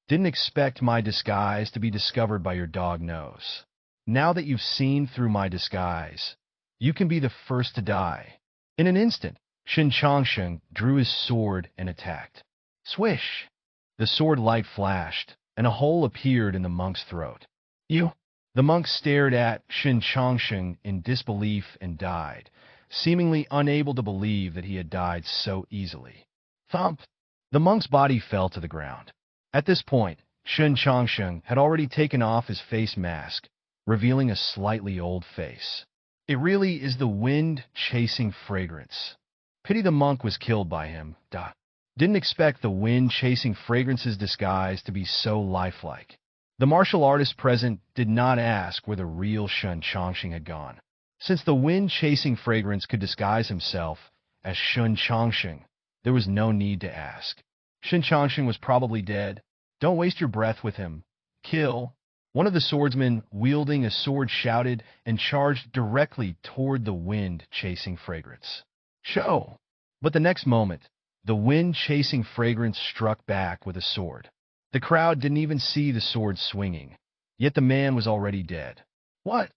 Didn't expect my disguise to be discovered by your dog nose. Now that you've seen through my disguise, you can be the first to die. In an instant, Xianxia drew his sword and attacked. Swish! The sword light flashed, and a hole appeared in the monk's throat. You! The monk stared at Xianxia in disbelief and died, seemingly unable to believe that he had died so easily. Thump! The monk's body fell to the ground. At this point, Xianxia had already taken off his face mask, revealing a slightly old face. It really is the wind-chasing fragrance. Pity the monk was killed by him. Didn't expect the wind-chasing fragrance's disguise to be so lifelike. The martial artist present did not ask where the real Xianxia had gone. Since the wind-chasing fragrance could disguise himself as Xianxia, there was no need to ask. Xianxia was probably dead. Don't waste your breath with him. Kill. One of the swordsmen wielding a sword shouted and charged directly toward the wind-chasing fragrance. Show! But the next moment, the wind-chasing fragrance struck back with a sword. The crowd didn't even see the sword swinging, yet the man was already dead. What?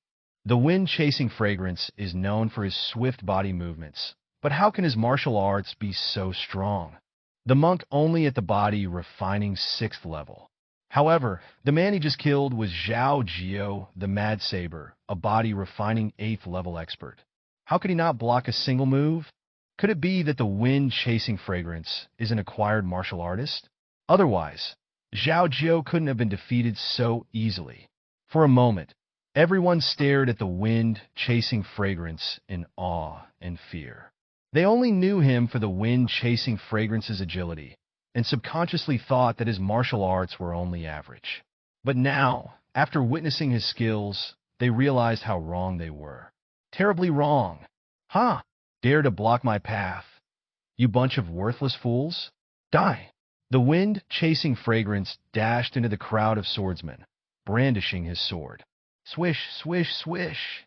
The wind-chasing fragrance is known for his swift body movements, but how can his martial arts be so strong? The monk only at the body refining 6th level. However, the man he just killed was Xianxia, the Mad Saber, a body refining 8th level expert. How could he not block a single move? Could it be that the wind-chasing fragrance is an acquired martial artist? Otherwise, Xianxia couldn't have been defeated so easily. For a moment, everyone stared at the wind-chasing fragrance in awe and fear. They only knew him for the wind-chasing fragrance's agility, and subconsciously thought that his martial arts were only average. But now, after witnessing his skills, they realized how wrong they were. Terribly wrong. Dare to block my path, you bunch of worthless fools? Die! The wind-chasing fragrance dashed into the crowd of swordsmen, brandishing his sword. Swish, swish, swish!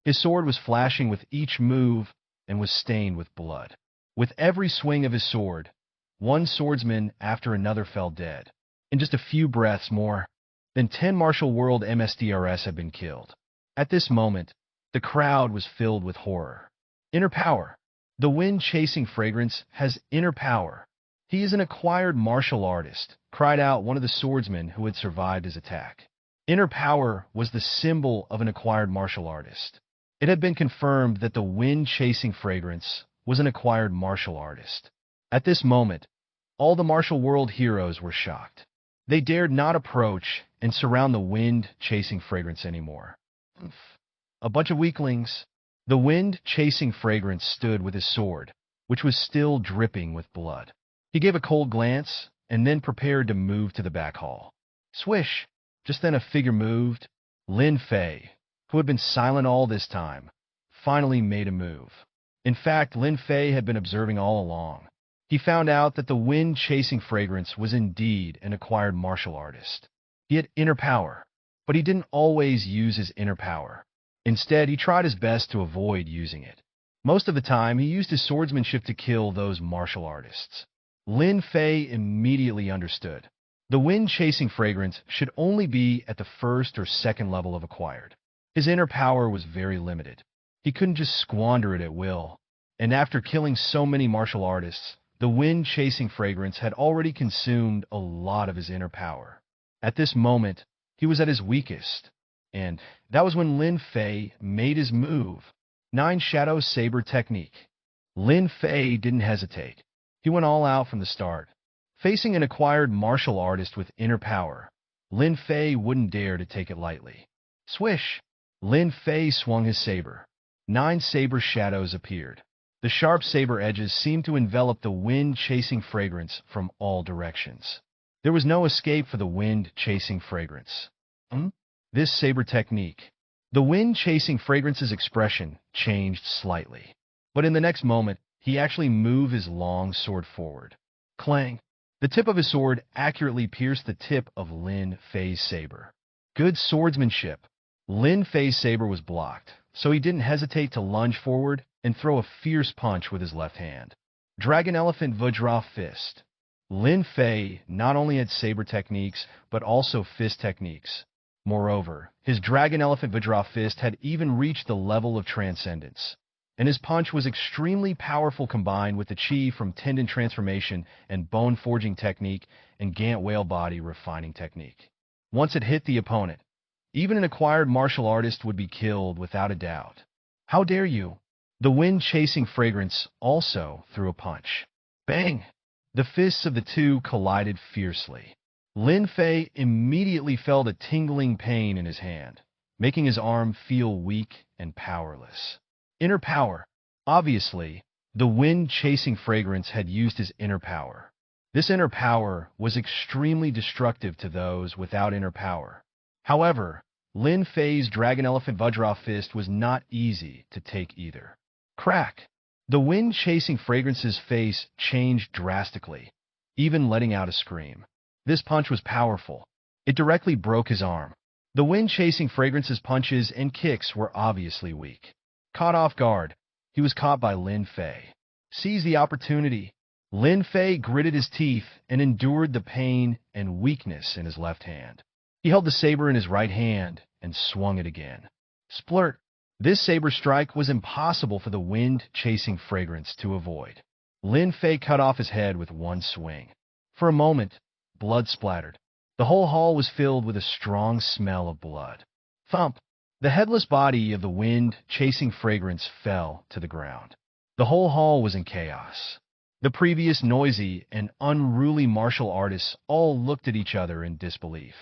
His sword was flashing with each move and was stained with blood. With every swing of his sword, one swordsman after another fell dead. In just a few breaths more, then 10 Martial World MSDRS had been killed. At this moment, the crowd was filled with horror. Inner power. The wind-chasing fragrance has inner power. He is an acquired martial artist, cried out one of the swordsmen who had survived his attack. Inner power was the symbol of an acquired martial artist. It had been confirmed that the wind-chasing fragrance was an acquired martial artist. At this moment, all the martial world heroes were shocked. They dared not approach and surround the wind-chasing fragrance anymore. A bunch of weaklings. The wind-chasing fragrance stood with his sword, which was still dripping with blood. He gave a cold glance and then prepared to move to the back hall. Swish! Just then a figure moved. Lin Fei, who had been silent all this time, finally made a move. In fact, Lin Fei had been observing all along. He found out that the wind-chasing fragrance was indeed an acquired martial artist. He had inner power, but he didn't always use his inner power. Instead, he tried his best to avoid using it. Most of the time, he used his swordsmanship to kill those martial artists. Lin Fei immediately understood. The wind-chasing fragrance should only be at the first or second level of acquired. His inner power was very limited. He couldn't just squander it at will. And after killing so many martial artists, the wind-chasing fragrance had already consumed a lot of his inner power. At this moment, he was at his weakest. And that was when Lin Fei made his move. 9 Shadow Saber Technique. Lin Fei didn't hesitate. He went all out from the start. Facing an acquired martial artist with inner power, Lin Fei wouldn't dare to take it lightly. Swish! Lin Fei swung his saber. 9 saber shadows appeared. The sharp saber edges seemed to envelop the wind-chasing fragrance from all directions. There was no escape for the wind-chasing fragrance. This saber technique. The wind-chasing fragrance's expression changed slightly. But in the next moment, he actually moved his long sword forward. Clang! The tip of his sword accurately pierced the tip of Lin Fei's saber. Good swordsmanship. Lin Fei's saber was blocked, so he didn't hesitate to lunge forward and throw a fierce punch with his left hand. Dragon Elephant Vajra Fist. Lin Fei not only had saber techniques, but also fist techniques. Moreover, his Dragon Elephant Vajra Fist had even reached the level of transcendence. And his punch was extremely powerful combined with the chi from tendon transformation and bone forging technique and Gant whale body refining technique. Once it hit the opponent, even an acquired martial artist would be killed without a doubt. How dare you? The wind-chasing fragrance also threw a punch. Bang! The fists of the two collided fiercely. Lin Fei immediately felt a tingling pain in his hand, making his arm feel weak and powerless. Inner power. Obviously, the wind-chasing fragrance had used his inner power. This inner power was extremely destructive to those without inner power. However, Lin Fei's Dragon Elephant Vajra Fist was not easy to take either. Crack! The wind-chasing fragrance's face changed drastically, even letting out a scream. This punch was powerful. It directly broke his arm. The wind-chasing fragrance's punches and kicks were obviously weak. Caught off guard, he was caught by Lin Fei. Seize the opportunity. Lin Fei gritted his teeth and endured the pain and weakness in his left hand. He held the saber in his right hand and swung it again. Splurt! This saber strike was impossible for the wind-chasing fragrance to avoid. Lin Fei cut off his head with one swing. For a moment, blood splattered. The whole hall was filled with a strong smell of blood. Thump! The headless body of the wind-chasing fragrance fell to the ground. The whole hall was in chaos. The previous noisy and unruly martial artists all looked at each other in disbelief.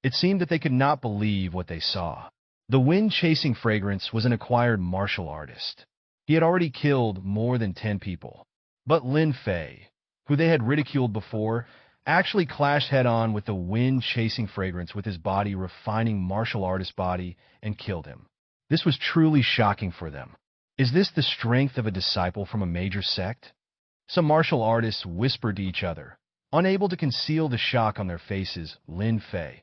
It seemed that they could not believe what they saw. The wind-chasing fragrance was an acquired martial artist. He had already killed more than 10 people. But Lin Fei, who they had ridiculed before, actually clashed head-on with the wind-chasing fragrance with his body refining martial artist body and killed him. This was truly shocking for them. Is this the strength of a disciple from a major sect? Some martial artists whispered to each other. Unable to conceal the shock on their faces, Lin Fei,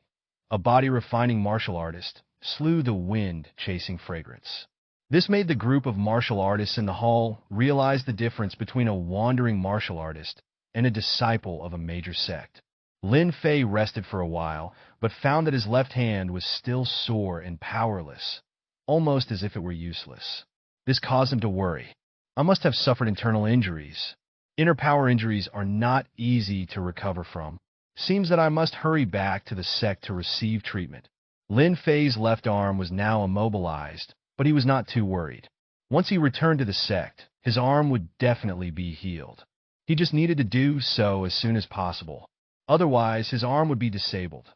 a body-refining martial artist, slew the wind-chasing fragrance. This made the group of martial artists in the hall realize the difference between a wandering martial artist and a disciple of a major sect. Lin Fei rested for a while, but found that his left hand was still sore and powerless, almost as if it were useless. This caused him to worry. I must have suffered internal injuries. Inner power injuries are not easy to recover from. Seems that I must hurry back to the sect to receive treatment. Lin Fei's left arm was now immobilized, but he was not too worried. Once he returned to the sect, his arm would definitely be healed. He just needed to do so as soon as possible. Otherwise, his arm would be disabled.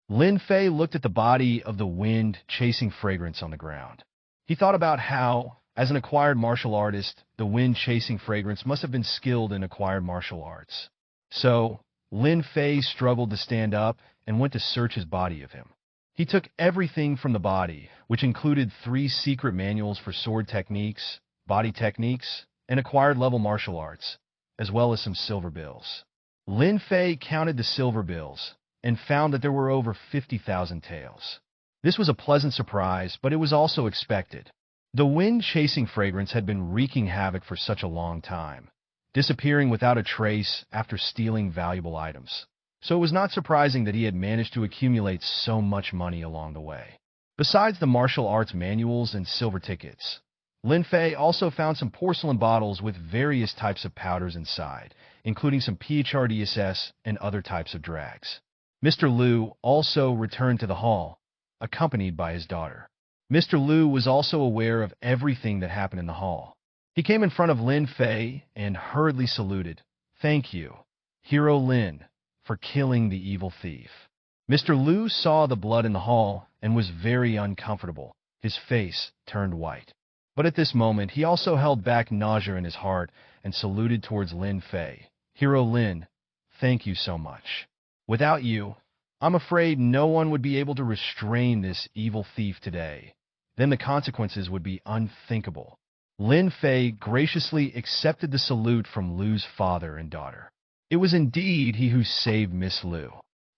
Lin Fei looked at the body of the wind-chasing fragrance on the ground. He thought about how, as an acquired martial artist, the wind-chasing fragrance must have been skilled in acquired martial arts. So, Lin Fei struggled to stand up and went to search his body of him. He took everything from the body, which included 3 secret manuals for sword techniques, body techniques, and acquired level martial arts, as well as some silver bills. Lin Fei counted the silver bills and found that there were over 50,000 taels. This was a pleasant surprise, but it was also expected. The wind-chasing fragrance had been wreaking havoc for such a long time, disappearing without a trace after stealing valuable items. So it was not surprising that he had managed to accumulate so much money along the way. Besides the martial arts manuals and silver tickets, Lin Fei also found some porcelain bottles with various types of powders inside, including some PHRDSS and other types of drags. Mr. Liu also returned to the hall, accompanied by his daughter. Mr. Liu was also aware of everything that happened in the hall. He came in front of Lin Fei and hurriedly saluted. "Thank you, Hero Lin, for killing the evil thief." Mr. Liu saw the blood in the hall and was very uncomfortable. His face turned white. But at this moment, he also held back nausea in his heart and saluted towards Lin Fei. "Hero Lin, thank you so much. Without you, I'm afraid no one would be able to restrain this evil thief today. Then the consequences would be unthinkable." Lin Fei graciously accepted the salute from Liu's father and daughter. It was indeed he who saved Miss Liu.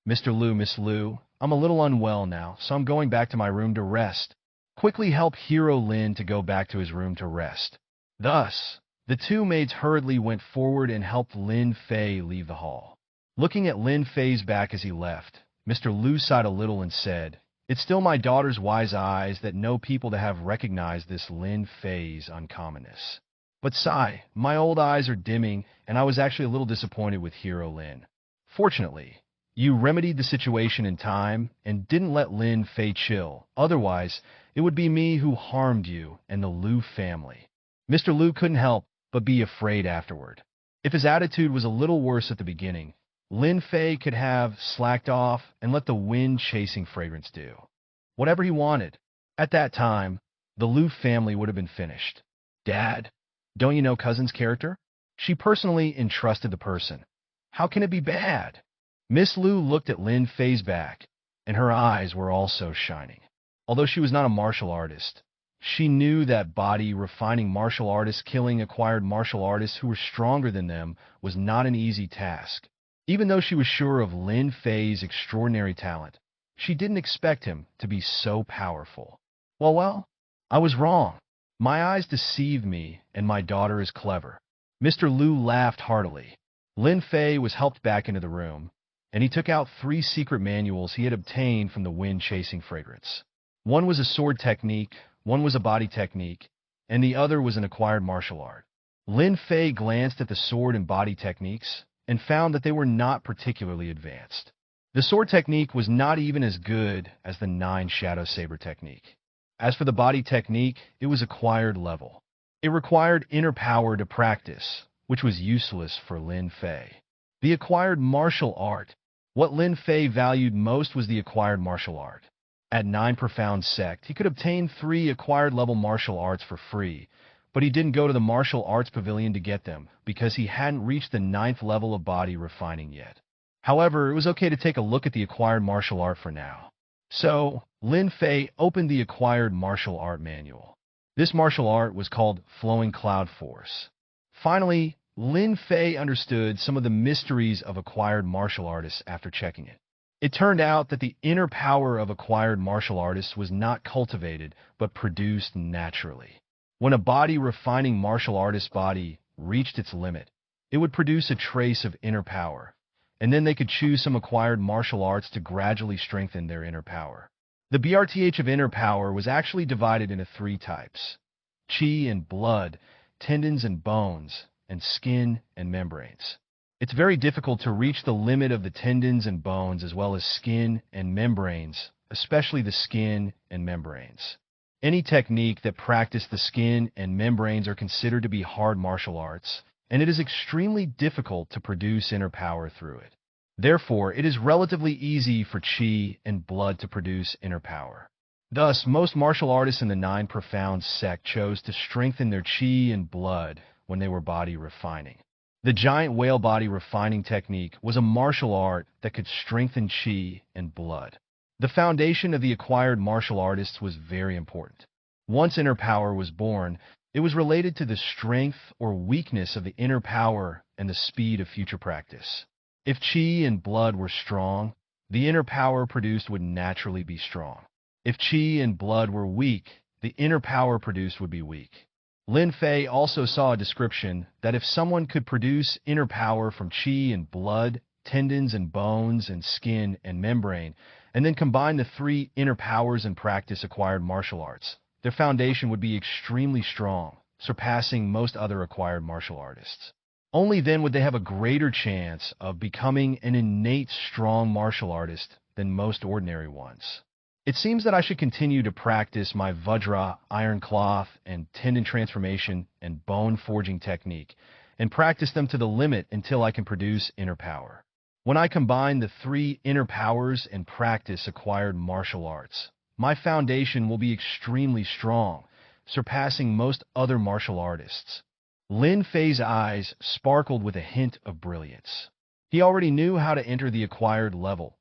"Mr. Liu, Miss Liu, I'm a little unwell now, so I'm going back to my room to rest." Quickly helped Hero Lin to go back to his room to rest. Thus, the 2 maids hurriedly went forward and helped Lin Fei leave the hall. Looking at Lin Fei's back as he left, Mr. Liu sighed a little and said, "It's still my daughter's wise eyes that know people to have recognized this Lin Fei's uncommonness. But sigh, my old eyes are dimming, and I was actually a little disappointed with Hero Lin. Fortunately, you remedied the situation in time and didn't let Lin Fei chill. Otherwise, it would be me who harmed you and the Liu family." Mr. Liu couldn't help but be afraid afterward. If his attitude was a little worse at the beginning, Lin Fei could have slacked off and let the wind-chasing fragrance do whatever he wanted. At that time, the Liu family would have been finished. "Dad, don't you know cousin's character? She personally entrusted the person. How can it be bad?" Miss Liu looked at Lin Fei's back, and her eyes were also shining. Although she was not a martial artist, she knew that body-refining martial artists killing acquired martial artists who were stronger than them was not an easy task. Even though she was sure of Lin Fei's extraordinary talent, she didn't expect him to be so powerful. Well, I was wrong. My eyes deceived me, and my daughter is clever." Mr. Liu laughed heartily. Lin Fei was helped back into the room, and he took out 3 secret manuals he had obtained from the wind-chasing fragrance. One was a sword technique, one was a body technique, and the other was an acquired martial art. Lin Fei glanced at the sword and body techniques and found that they were not particularly advanced. The sword technique was not even as good as the 9 Shadow Saber technique. As for the body technique, it was acquired level. It required inner power to practice, which was useless for Lin Fei. The acquired martial art. What Lin Fei valued most was the acquired martial art. At 9 Profound Sect, he could obtain 3 acquired level martial arts for free, but he didn't go to the martial arts pavilion to get them because he hadn't reached the 9th level of body refining yet. However, it was okay to take a look at the acquired martial art for now. So, Lin Fei opened the acquired martial art manual. This martial art was called Flowing Cloud Force. Finally, Lin Fei understood some of the mysteries of acquired martial artists after checking it. It turned out that the inner power of acquired martial artists was not cultivated, but produced naturally. When a body-refining martial artist's body reached its limit, it would produce a trace of inner power, and then they could choose some acquired martial arts to gradually strengthen their inner power. The BRTH of inner power was actually divided into 3 types: chi and blood, tendons and bones, and skin and membranes. It's very difficult to reach the limit of the tendons and bones as well as skin and membranes, especially the skin and membranes. Any technique that practices the skin and membranes are considered to be hard martial arts, and it is extremely difficult to produce inner power through it. Therefore, it is relatively easy for qi and blood to produce inner power. Thus, most martial artists in the Nine Profound sect chose to strengthen their qi and blood when they were body refining. The giant whale body refining technique was a martial art that could strengthen qi and blood. The foundation of the acquired martial artists was very important. Once inner power was born, it was related to the strength or weakness of the inner power and the speed of future practice. If qi and blood were strong, the inner power produced would naturally be strong. If qi and blood were weak, the inner power produced would be weak. Lin Fei also saw a description that if someone could produce inner power from qi and blood, tendons and bones and skin and membrane, and then combine the three inner powers and practice acquired martial arts, their foundation would be extremely strong, surpassing most other acquired martial artists. Only then would they have a greater chance of becoming an innate strong martial artist than most ordinary ones. It seems that I should continue to practice my Vajra, iron cloth, and tendon transformation and bone forging technique, and practice them to the limit until I can produce inner power. When I combine the three inner powers and practice acquired martial arts, my foundation will be extremely strong, surpassing most other martial artists. Lin Fei's eyes sparkled with a hint of brilliance. He already knew how to enter the acquired level.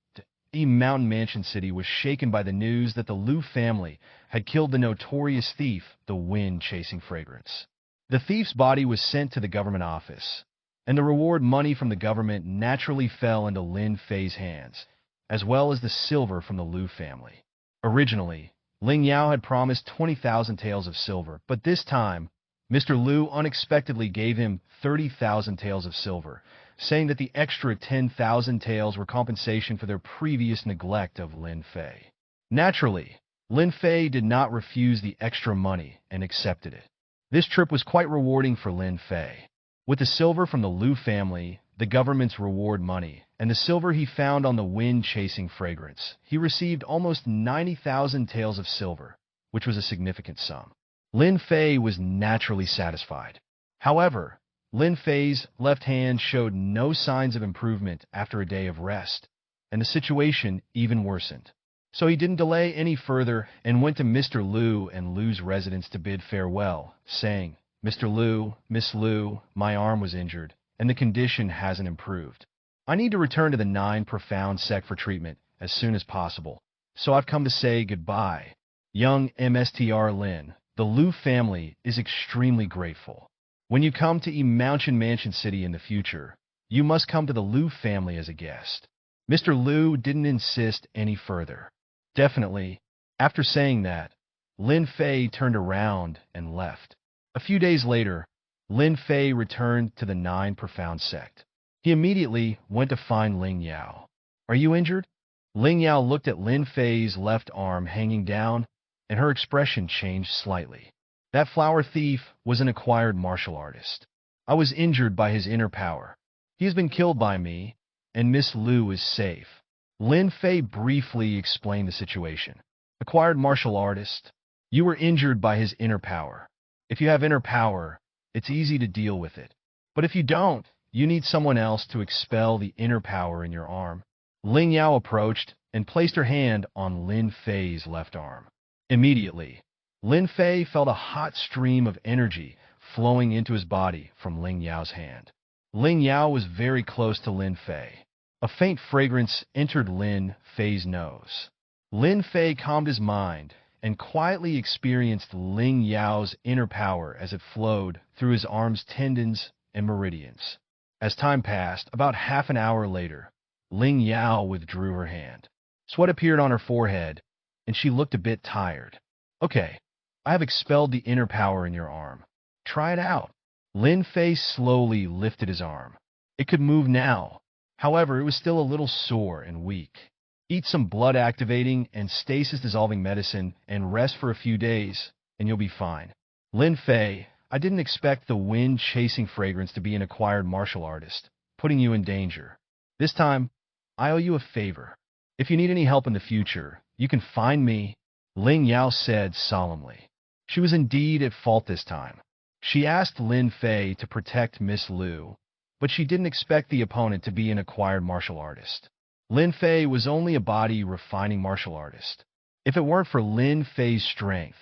The Mountain Mansion City was shaken by the news that the Liu family had killed the notorious thief, the wind-chasing fragrance. The thief's body was sent to the government office, and the reward money from the government naturally fell into Lin Fei's hands, as well as the silver from the Liu family. Originally, Ling Yao had promised 20,000 taels of silver, but this time, Mr. Liu unexpectedly gave him 30,000 taels of silver, saying that the extra 10,000 taels were compensation for their previous neglect of Lin Fei. Naturally, Lin Fei did not refuse the extra money and accepted it. This trip was quite rewarding for Lin Fei. With the silver from the Liu family, the government's reward money, and the silver he found on the wind-chasing fragrance, he received almost 90,000 taels of silver, which was a significant sum. Lin Fei was naturally satisfied. However, Lin Fei's left hand showed no signs of improvement after a day of rest, and the situation even worsened. So he didn't delay any further and went to Mr. Liu and Liu's residence to bid farewell, saying, "Mr. Liu, Miss Liu, my arm was injured, and the condition hasn't improved. I need to return to the Nine Profound sect for treatment as soon as possible, so I've come to say goodbye. Young Mr. Lin, the Liu family is extremely grateful. When you come to Immortality Mansion City in the future, you must come to the Liu family as a guest." Mr. Liu didn't insist any further. Definitely. After saying that, Lin Fei turned around and left. A few days later, Lin Fei returned to the Nine Profound sect. He immediately went to find Ling Yao. "Are you injured?" Ling Yao looked at Lin Fei's left arm hanging down, and her expression changed slightly. That flower thief was an acquired martial artist. I was injured by his inner power. He has been killed by me, and Miss Liu is safe. Lin Fei briefly explained the situation. Acquired martial artist, you were injured by his inner power. If you have inner power, it's easy to deal with it. But if you don't, you need someone else to expel the inner power in your arm. Ling Yao approached and placed her hand on Lin Fei's left arm. Immediately, Lin Fei felt a hot stream of energy flowing into his body from Ling Yao's hand. Ling Yao was very close to Lin Fei. A faint fragrance entered Lin Fei's nose. Lin Fei calmed his mind and quietly experienced Ling Yao's inner power as it flowed through his arm's tendons and meridians. As time passed, about half an hour later, Ling Yao withdrew her hand. Sweat appeared on her forehead, and she looked a bit tired. "Okay, I have expelled the inner power in your arm. Try it out." Lin Fei slowly lifted his arm. It could move now. However, it was still a little sore and weak. Eat some blood-activating and stasis-dissolving medicine and rest for a few days, and you'll be fine. Lin Fei, I didn't expect the wind-chasing fragrance to be an acquired martial artist, putting you in danger. This time, I owe you a favor. If you need any help in the future, you can find me, Ling Yao said solemnly. She was indeed at fault this time. She asked Lin Fei to protect Miss Liu, but she didn't expect the opponent to be an acquired martial artist. Lin Fei was only a body refining martial artist. If it weren't for Lin Fei's strength,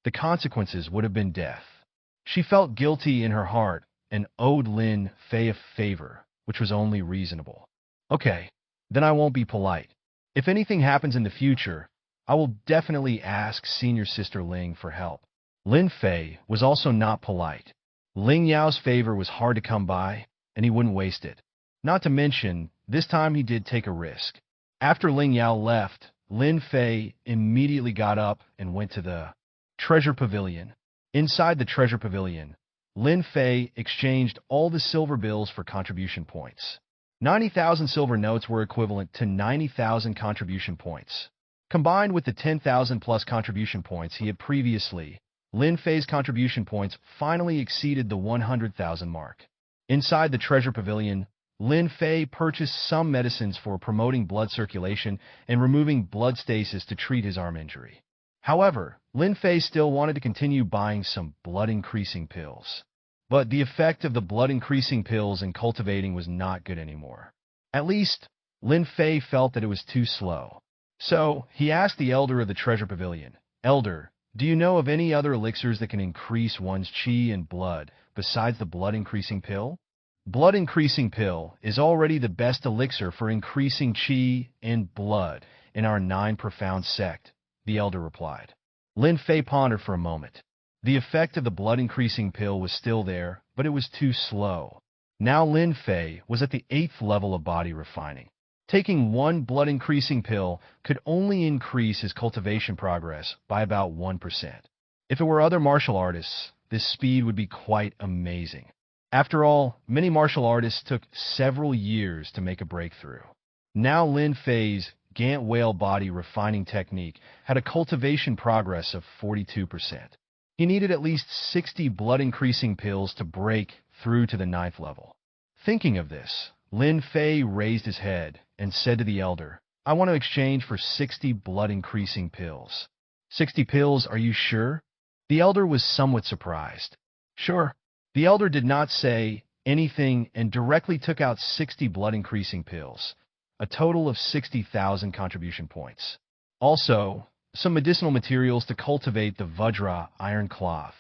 the consequences would have been death. She felt guilty in her heart and owed Lin Fei a favor, which was only reasonable. Okay, then I won't be polite. If anything happens in the future, I will definitely ask senior sister Ling for help. Lin Fei was also not polite. Ling Yao's favor was hard to come by, and he wouldn't waste it. Not to mention, this time he did take a risk. After Ling Yao left, Lin Fei immediately got up and went to the treasure pavilion. Inside the treasure pavilion, Lin Fei exchanged all the silver bills for contribution points. 90,000 silver notes were equivalent to 90,000 contribution points. Combined with the 10,000 plus contribution points he had previously, Lin Fei's contribution points finally exceeded the 100,000 mark. Inside the treasure pavilion, Lin Fei purchased some medicines for promoting blood circulation and removing blood stasis to treat his arm injury. However, Lin Fei still wanted to continue buying some blood-increasing pills. But the effect of the blood-increasing pills in cultivating was not good anymore. At least, Lin Fei felt that it was too slow. So, he asked the elder of the treasure pavilion, "Elder, do you know of any other elixirs that can increase one's qi and blood besides the blood-increasing pill?" Blood-increasing pill is already the best elixir for increasing qi and blood in our 9 profound sect, the elder replied. Lin Fei pondered for a moment. The effect of the blood-increasing pill was still there, but it was too slow. Now Lin Fei was at the 8th level of body refining. Taking one blood-increasing pill could only increase his cultivation progress by about 1%. If it were other martial artists, this speed would be quite amazing. After all, many martial artists took several years to make a breakthrough. Now Lin Fei's Gant whale body refining technique had a cultivation progress of 42%. He needed at least 60 blood-increasing pills to break through to the 9th level. Thinking of this, Lin Fei raised his head and said to the elder, "I want to exchange for 60 blood-increasing pills." 60 pills, are you sure? The elder was somewhat surprised. Sure. The elder did not say anything and directly took out 60 blood-increasing pills, a total of 60,000 contribution points. Also, some medicinal materials to cultivate the Vajra iron cloth.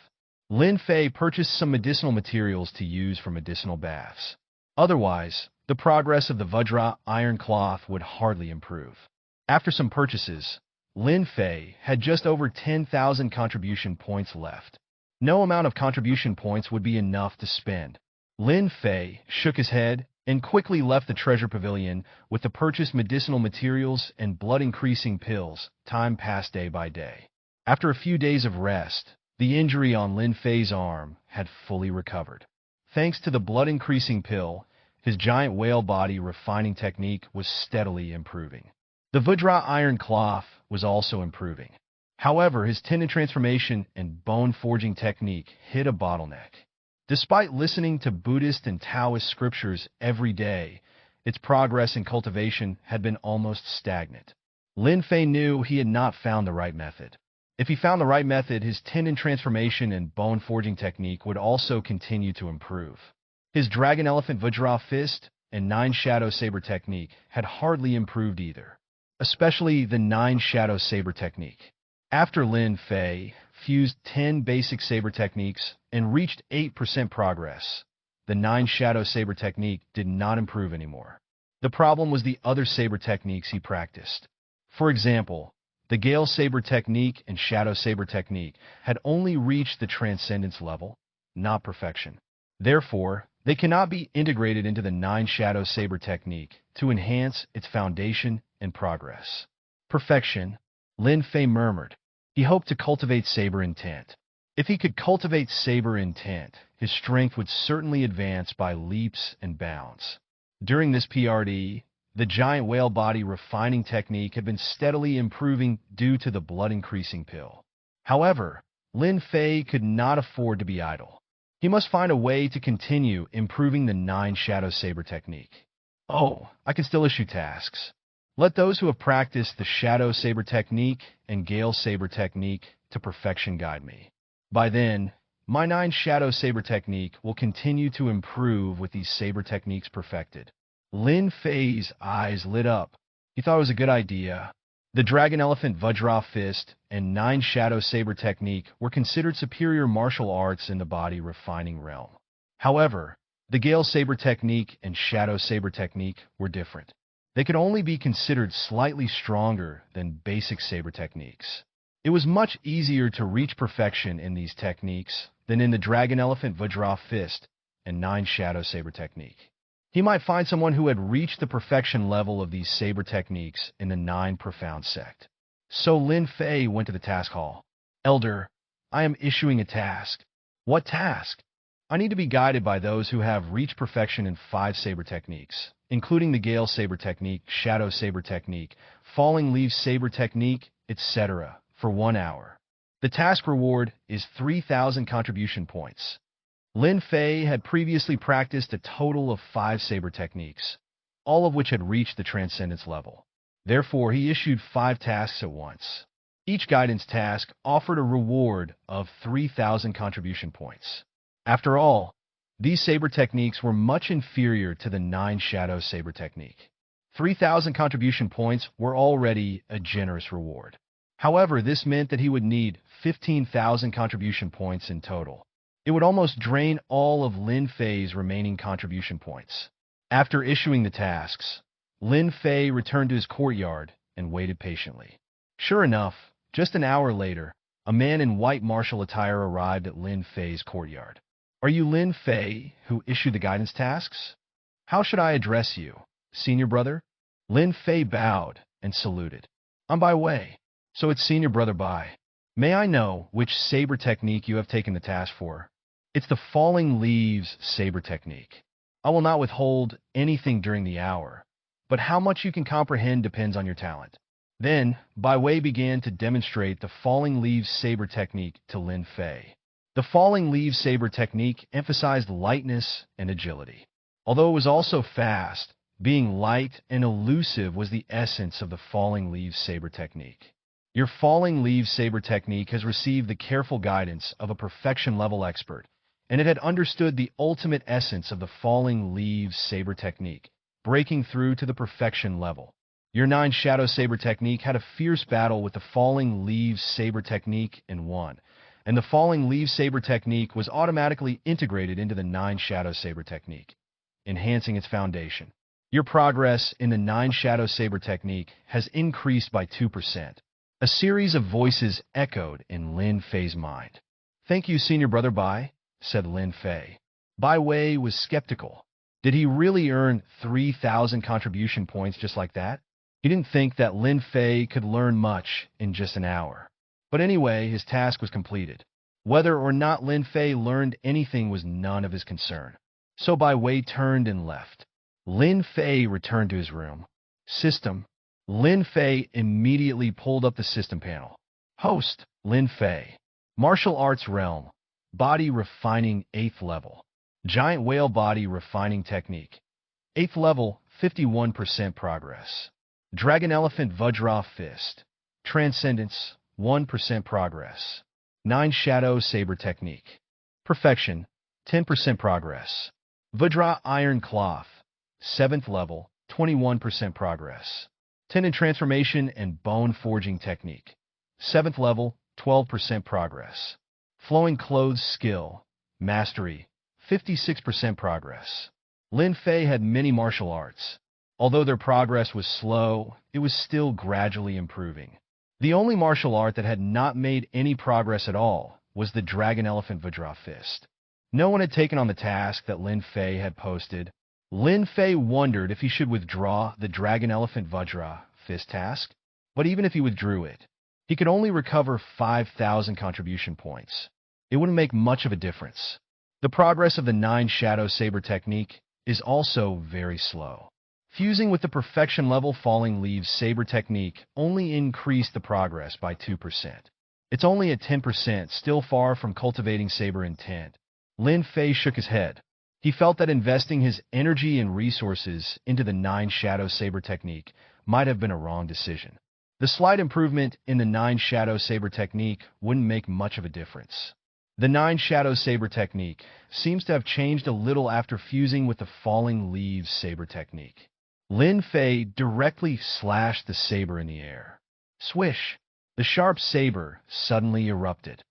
Lin Fei purchased some medicinal materials to use for medicinal baths. Otherwise, the progress of the Vajra iron cloth would hardly improve. After some purchases, Lin Fei had just over 10,000 contribution points left. No amount of contribution points would be enough to spend. Lin Fei shook his head and quickly left the treasure pavilion with the purchased medicinal materials and blood-increasing pills. Time passed day by day. After a few days of rest, the injury on Lin Fei's arm had fully recovered. Thanks to the blood-increasing pill, his giant whale body refining technique was steadily improving. The Vajra iron cloth was also improving. However, his tendon transformation and bone forging technique hit a bottleneck. Despite listening to Buddhist and Taoist scriptures every day, its progress in cultivation had been almost stagnant. Lin Fei knew he had not found the right method. If he found the right method, his tendon transformation and bone forging technique would also continue to improve. His Dragon Elephant Vajra Fist and 9 Shadow Saber technique had hardly improved either, especially the 9 Shadow Saber technique. After Lin Fei fused 10 basic saber techniques and reached 8% progress, the 9 Shadow Saber technique did not improve anymore. The problem was the other saber techniques he practiced. For example, the Gale Saber technique and Shadow Saber technique had only reached the Transcendence level, not perfection. Therefore, they cannot be integrated into the 9 Shadow Saber technique to enhance its foundation and progress. Perfection, Lin Fei murmured. He hoped to cultivate saber intent. If he could cultivate saber intent, his strength would certainly advance by leaps and bounds. During this PRD, the giant whale body refining technique had been steadily improving due to the blood-increasing pill. However, Lin Fei could not afford to be idle. He must find a way to continue improving the 9 Shadow Saber technique. Oh, I can still issue tasks. Let those who have practiced the Shadow Saber technique and Gale Saber technique to perfection guide me. By then, My 9 Shadow Saber technique will continue to improve with these saber techniques perfected. Lin Fei's eyes lit up. He thought it was a good idea. The Dragon Elephant Vajra Fist and 9 Shadow Saber technique were considered superior martial arts in the body refining realm. However, the Gale Saber technique and Shadow Saber technique were different. They could only be considered slightly stronger than basic saber techniques. It was much easier to reach perfection in these techniques than in the Dragon Elephant Vajra Fist and 9 Shadow Saber technique. He might find someone who had reached the perfection level of these saber techniques in the 9 Profound sect. So Lin Fei went to the task hall. Elder, I am issuing a task. What task? I need to be guided by those who have reached perfection in 5 saber techniques, including the Gale Saber technique, Shadow Saber technique, Falling Leaf Saber technique, etc., for 1 hour. The task reward is 3,000 contribution points. Lin Fei had previously practiced a total of 5 saber techniques, all of which had reached the transcendence level. Therefore, he issued 5 tasks at once. Each guidance task offered a reward of 3,000 contribution points. After all, these saber techniques were much inferior to the 9 Shadow Saber technique. 3,000 contribution points were already a generous reward. However, this meant that he would need 15,000 contribution points in total. It would almost drain all of Lin Fei's remaining contribution points. After issuing the tasks, Lin Fei returned to his courtyard and waited patiently. Sure enough, just an hour later, a man in white martial attire arrived at Lin Fei's courtyard. Are you Lin Fei, who issued the guidance tasks? How should I address you, senior brother? Lin Fei bowed and saluted. I'm Bai Wei, so it's senior brother Bai. May I know which saber technique you have taken the task for? It's the Falling Leaves saber technique. I will not withhold anything during the hour, but how much you can comprehend depends on your talent. Then, Bai Wei began to demonstrate the Falling Leaves saber technique to Lin Fei. The Falling Leaves saber technique emphasized lightness and agility. Although it was also fast, being light and elusive was the essence of the Falling Leaves saber technique. Your Falling Leaves saber technique has received the careful guidance of a perfection-level expert, and it had understood the ultimate essence of the Falling Leaves saber technique, breaking through to the perfection level. Your 9 Shadow Saber technique had a fierce battle with the Falling Leaves saber technique and won, and the Falling Leaves saber technique was automatically integrated into the 9 Shadow Saber technique, enhancing its foundation. Your progress in the 9 Shadow Saber technique has increased by 2%. A series of voices echoed in Lin Fei's mind. Thank you, senior brother Bai, said Lin Fei. Bai Wei was skeptical. Did he really earn 3,000 contribution points just like that? He didn't think that Lin Fei could learn much in just an hour. But anyway, his task was completed. Whether or not Lin Fei learned anything was none of his concern. So Bai Wei turned and left. Lin Fei returned to his room. System. Lin Fei immediately pulled up the system panel. Host, Lin Fei. Martial Arts Realm. Body Refining 8th Level. Giant Whale Body Refining Technique. 8th Level, 51% progress. Dragon Elephant Vajra Fist. Transcendence, 1% progress. 9 Shadow Saber Technique. Perfection, 10% progress. Vajra Iron Cloth. 7th Level, 21% progress. Tendon Transformation and Bone Forging Technique. 7th Level, 12% progress. Flowing Clothes Skill. Mastery, 56% progress. Lin Fei had many martial arts. Although their progress was slow, it was still gradually improving. The only martial art that had not made any progress at all was the Dragon Elephant Vajra Fist. No one had taken on the task that Lin Fei had posted. Lin Fei wondered if he should withdraw the Dragon Elephant Vajra Fist task, but even if he withdrew it, he could only recover 5,000 contribution points. It wouldn't make much of a difference. The progress of the 9 Shadow Saber technique is also very slow. Fusing with the perfection level Falling Leaves Saber technique only increased the progress by 2%. It's only at 10%, still far from cultivating saber intent. Lin Fei shook his head. He felt that investing his energy and resources into the 9 Shadow Saber technique might have been a wrong decision. The slight improvement in the 9 Shadow Saber technique wouldn't make much of a difference. The Nine Shadow Saber technique seems to have changed a little after fusing with the Falling Leaves Saber technique. Lin Fei directly slashed the saber in the air. Swish! The sharp saber suddenly erupted.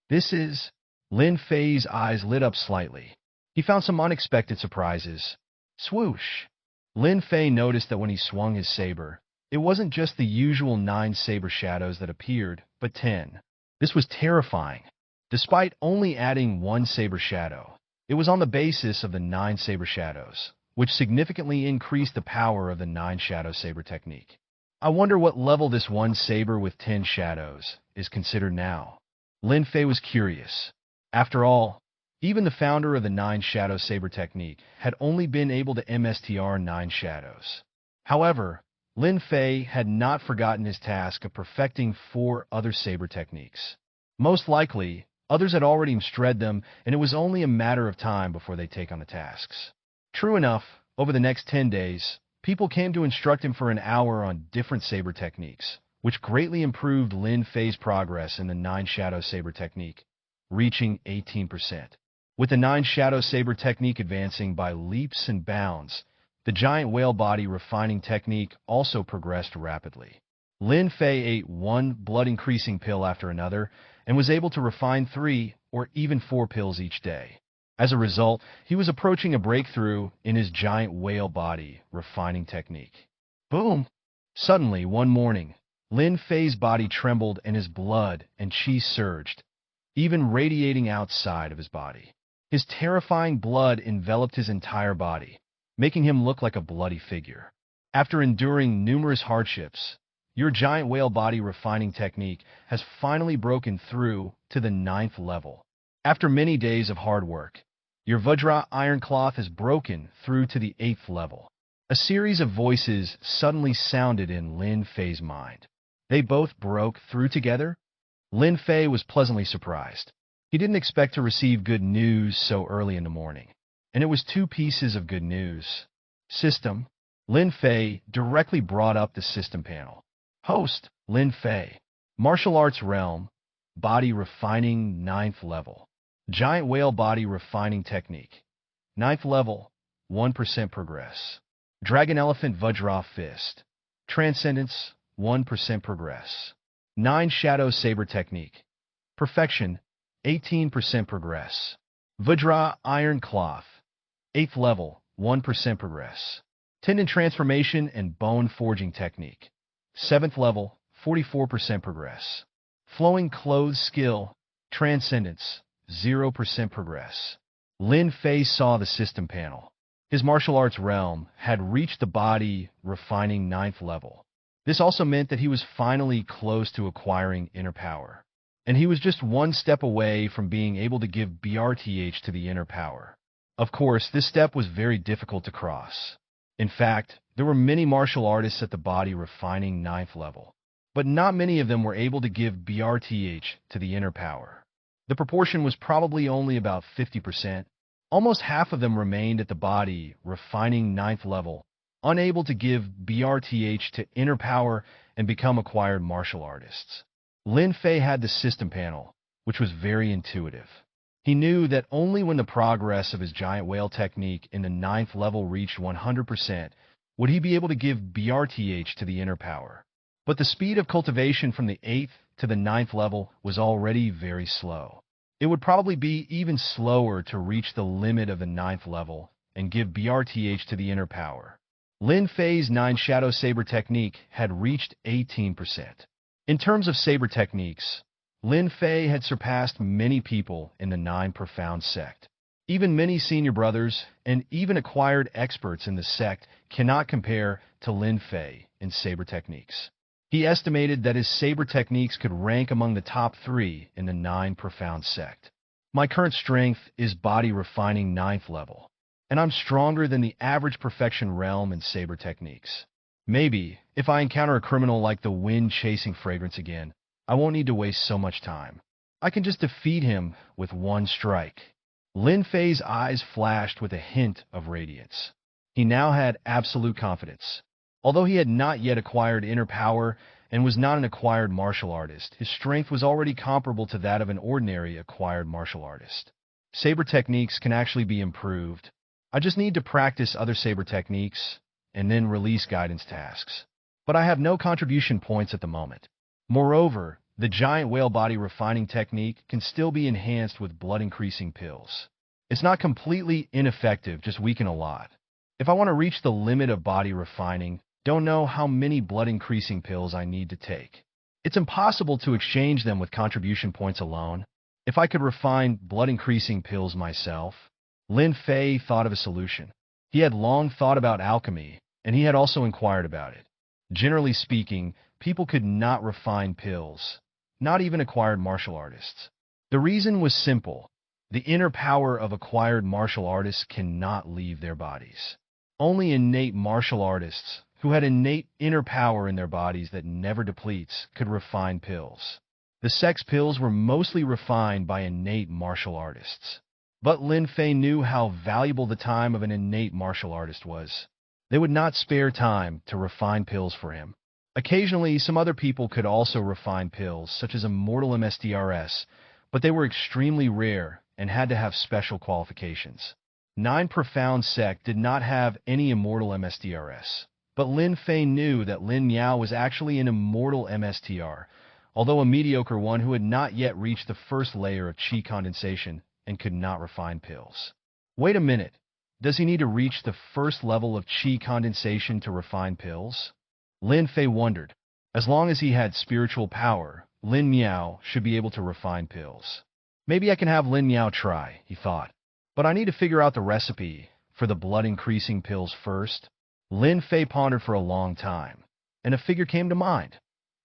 This is... Lin Fei's eyes lit up slightly. He found some unexpected surprises. Swoosh! Lin Fei noticed that when he swung his saber, it wasn't just the usual 9 saber shadows that appeared, but 10. This was terrifying. Despite only adding 1 saber shadow, it was on the basis of the 9 saber shadows, which significantly increased the power of the 9 shadow saber technique. I wonder what level this one saber with 10 shadows is considered now. Lin Fei was curious. After all, even the founder of the 9 shadow saber technique had only been able to MSTR 9 shadows. However, Lin Fei had not forgotten his task of perfecting 4 other saber techniques. Most likely, others had already mastered them, and it was only a matter of time before they take on the tasks. True enough, over the next 10 days, people came to instruct him for an hour on different saber techniques, which greatly improved Lin Fei's progress in the 9 shadow saber technique, reaching 18%. With the 9 shadow saber technique advancing by leaps and bounds, the giant whale body refining technique also progressed rapidly. Lin Fei ate one blood-increasing pill after another and was able to refine 3 or even 4 pills each day. As a result, he was approaching a breakthrough in his giant whale body refining technique. Boom! Suddenly, one morning, Lin Fei's body trembled and his blood and qi surged, even radiating outside of his body. His terrifying blood enveloped his entire body, making him look like a bloody figure. After enduring numerous hardships, your giant whale body refining technique has finally broken through to the 9th level. After many days of hard work, your Vajra iron cloth has broken through to the 8th level. A series of voices suddenly sounded in Lin Fei's mind. They both broke through together? Lin Fei was pleasantly surprised. He didn't expect to receive good news so early in the morning. And it was 2 pieces of good news. System. Lin Fei directly brought up the system panel. Host, Lin Fei. Martial Arts Realm. Body Refining 9th level. Giant Whale Body Refining Technique. 9th level, 1% progress. Dragon Elephant Vajra Fist. Transcendence, 1% progress. 9 Shadow Saber Technique. Perfection, 18% progress. Vajra Iron Cloth. 8th level, 1% progress. Tendon Transformation and Bone Forging Technique. 7th level, 44% progress. Flowing Clothes Skill, Transcendence, 0% progress. Lin Fei saw the system panel. His martial arts realm had reached the body refining 9th level. This also meant that he was finally close to acquiring inner power. And he was just 1 step away from being able to give BRTH to the inner power. Of course, this step was very difficult to cross. In fact, there were many martial artists at the body refining 9th level, but not many of them were able to give BRTH to the inner power. The proportion was probably only about 50%. Almost half of them remained at the body refining 9th level, unable to give BRTH to inner power and become acquired martial artists. Lin Fei had the system panel, which was very intuitive. He knew that only when the progress of his giant whale technique in the 9th level reached 100% would he be able to give BRTH to the inner power. But the speed of cultivation from the 8th to the 9th level was already very slow. It would probably be even slower to reach the limit of the 9th level and give BRTH to the inner power. Lin Fei's 9 Shadow Saber technique had reached 18%. In terms of saber techniques, Lin Fei had surpassed many people in the 9 Profound sect. Even many senior brothers and even acquired experts in the sect cannot compare to Lin Fei in saber techniques. He estimated that his saber techniques could rank among the top 3 in the 9 Profound sect. My current strength is body refining 9th level, and I'm stronger than the average perfection realm in saber techniques. Maybe, if I encounter a criminal like the wind-chasing fragrance again, I won't need to waste so much time. I can just defeat him with 1 strike. Lin Fei's eyes flashed with a hint of radiance. He now had absolute confidence. Although he had not yet acquired inner power and was not an acquired martial artist. His strength was already comparable to that of an ordinary acquired martial artist. Saber techniques can actually be improved. I just need to practice other saber techniques and then release guidance tasks. But I have no contribution points at the moment. Moreover, the giant whale body refining technique can still be enhanced with blood-increasing pills. It's not completely ineffective, just weaken a lot. If I want to reach the limit of body refining, don't know how many blood-increasing pills I need to take. It's impossible to exchange them with contribution points alone. If I could refine blood-increasing pills myself, Lin Fei thought of a solution. He had long thought about alchemy, and he had also inquired about it. Generally speaking, people could not refine pills, not even acquired martial artists. The reason was simple. The inner power of acquired martial artists cannot leave their bodies. Only innate martial artists, who had innate inner power in their bodies that never depletes, could refine pills. The sex pills were mostly refined by innate martial artists. But Lin Fei knew how valuable the time of an innate martial artist was. They would not spare time to refine pills for him. Occasionally, some other people could also refine pills, such as Immortal MSDRS, but they were extremely rare and had to have special qualifications. 9 Profound Sect did not have any Immortal MSDRS, but Lin Fei knew that Lin Miao was actually an Immortal MSTR, although a mediocre one who had not yet reached the first layer of qi condensation and could not refine pills. Wait a minute, does he need to reach the first level of qi condensation to refine pills? Lin Fei wondered. As long as he had spiritual power, Lin Miao should be able to refine pills. Maybe I can have Lin Miao try, he thought. But I need to figure out the recipe for the blood-increasing pills first. Lin Fei pondered for a long time, and a figure came to mind.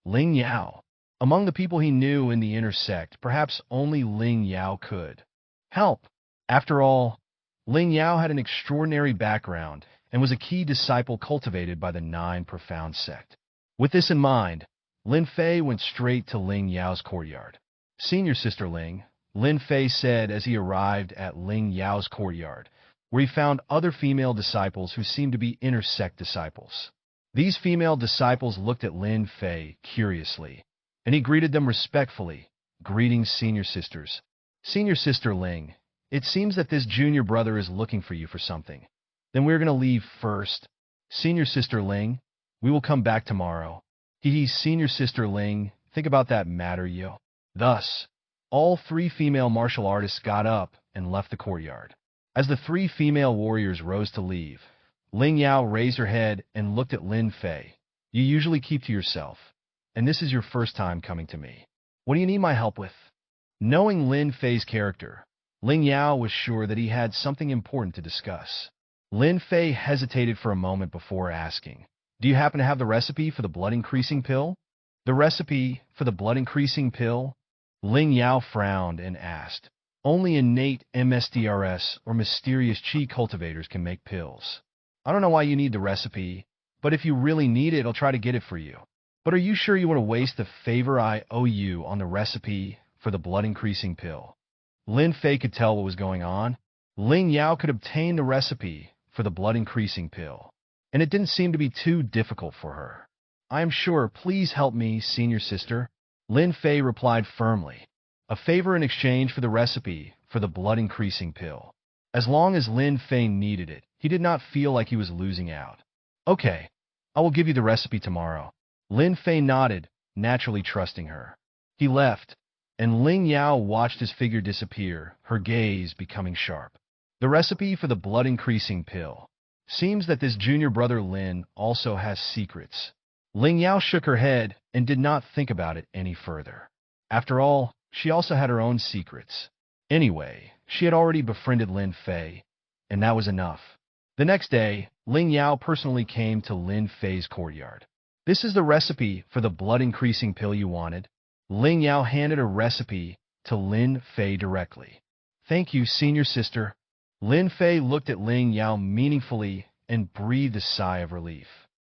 Ling Yao. Among the people he knew in the inner sect, perhaps only Ling Yao could help. After all, Ling Yao had an extraordinary background and was a key disciple cultivated by the 9 Profound Sect. With this in mind, Lin Fei went straight to Ling Yao's courtyard. Senior Sister Ling, Lin Fei said as he arrived at Ling Yao's courtyard, where he found other female disciples who seemed to be inner sect disciples. These female disciples looked at Lin Fei curiously, and he greeted them respectfully. Greetings, Senior Sisters. Senior Sister Ling, it seems that this junior brother is looking for you for something. Then we're going to leave first. Senior Sister Ling, we will come back tomorrow. Senior Sister Ling, think about that matter, yo. Thus, all 3 female martial artists got up and left the courtyard. As the 3 female warriors rose to leave, Ling Yao raised her head and looked at Lin Fei. You usually keep to yourself, and this is your first time coming to me. What do you need my help with? Knowing Lin Fei's character, Ling Yao was sure that he had something important to discuss. Lin Fei hesitated for a moment before asking, do you happen to have the recipe for the blood-increasing pill? The recipe for the blood-increasing pill? Ling Yao frowned and asked, only innate MSDRS or mysterious qi cultivators can make pills. I don't know why you need the recipe, but if you really need it, I'll try to get it for you. But are you sure you want to waste the favor I owe you on the recipe for the blood-increasing pill? Lin Fei could tell what was going on. Ling Yao could obtain the recipe for the blood-increasing pill, and it didn't seem to be too difficult for her. I am sure, please help me, Senior Sister. Lin Fei replied firmly. A favor in exchange for the recipe for the blood-increasing pill. As long as Lin Fei needed it, he did not feel like he was losing out. Okay, I will give you the recipe tomorrow. Lin Fei nodded, naturally trusting her. He left, and Ling Yao watched his figure disappear, her gaze becoming sharp. The recipe for the blood-increasing pill. Seems that this junior brother Lin also has secrets. Ling Yao shook her head and did not think about it any further. After all, she also had her own secrets. Anyway, she had already befriended Lin Fei, and that was enough. The next day, Ling Yao personally came to Lin Fei's courtyard. This is the recipe for the blood-increasing pill you wanted. Ling Yao handed a recipe to Lin Fei directly. Thank you, Senior Sister. Lin Fei looked at Ling Yao meaningfully and breathed a sigh of relief.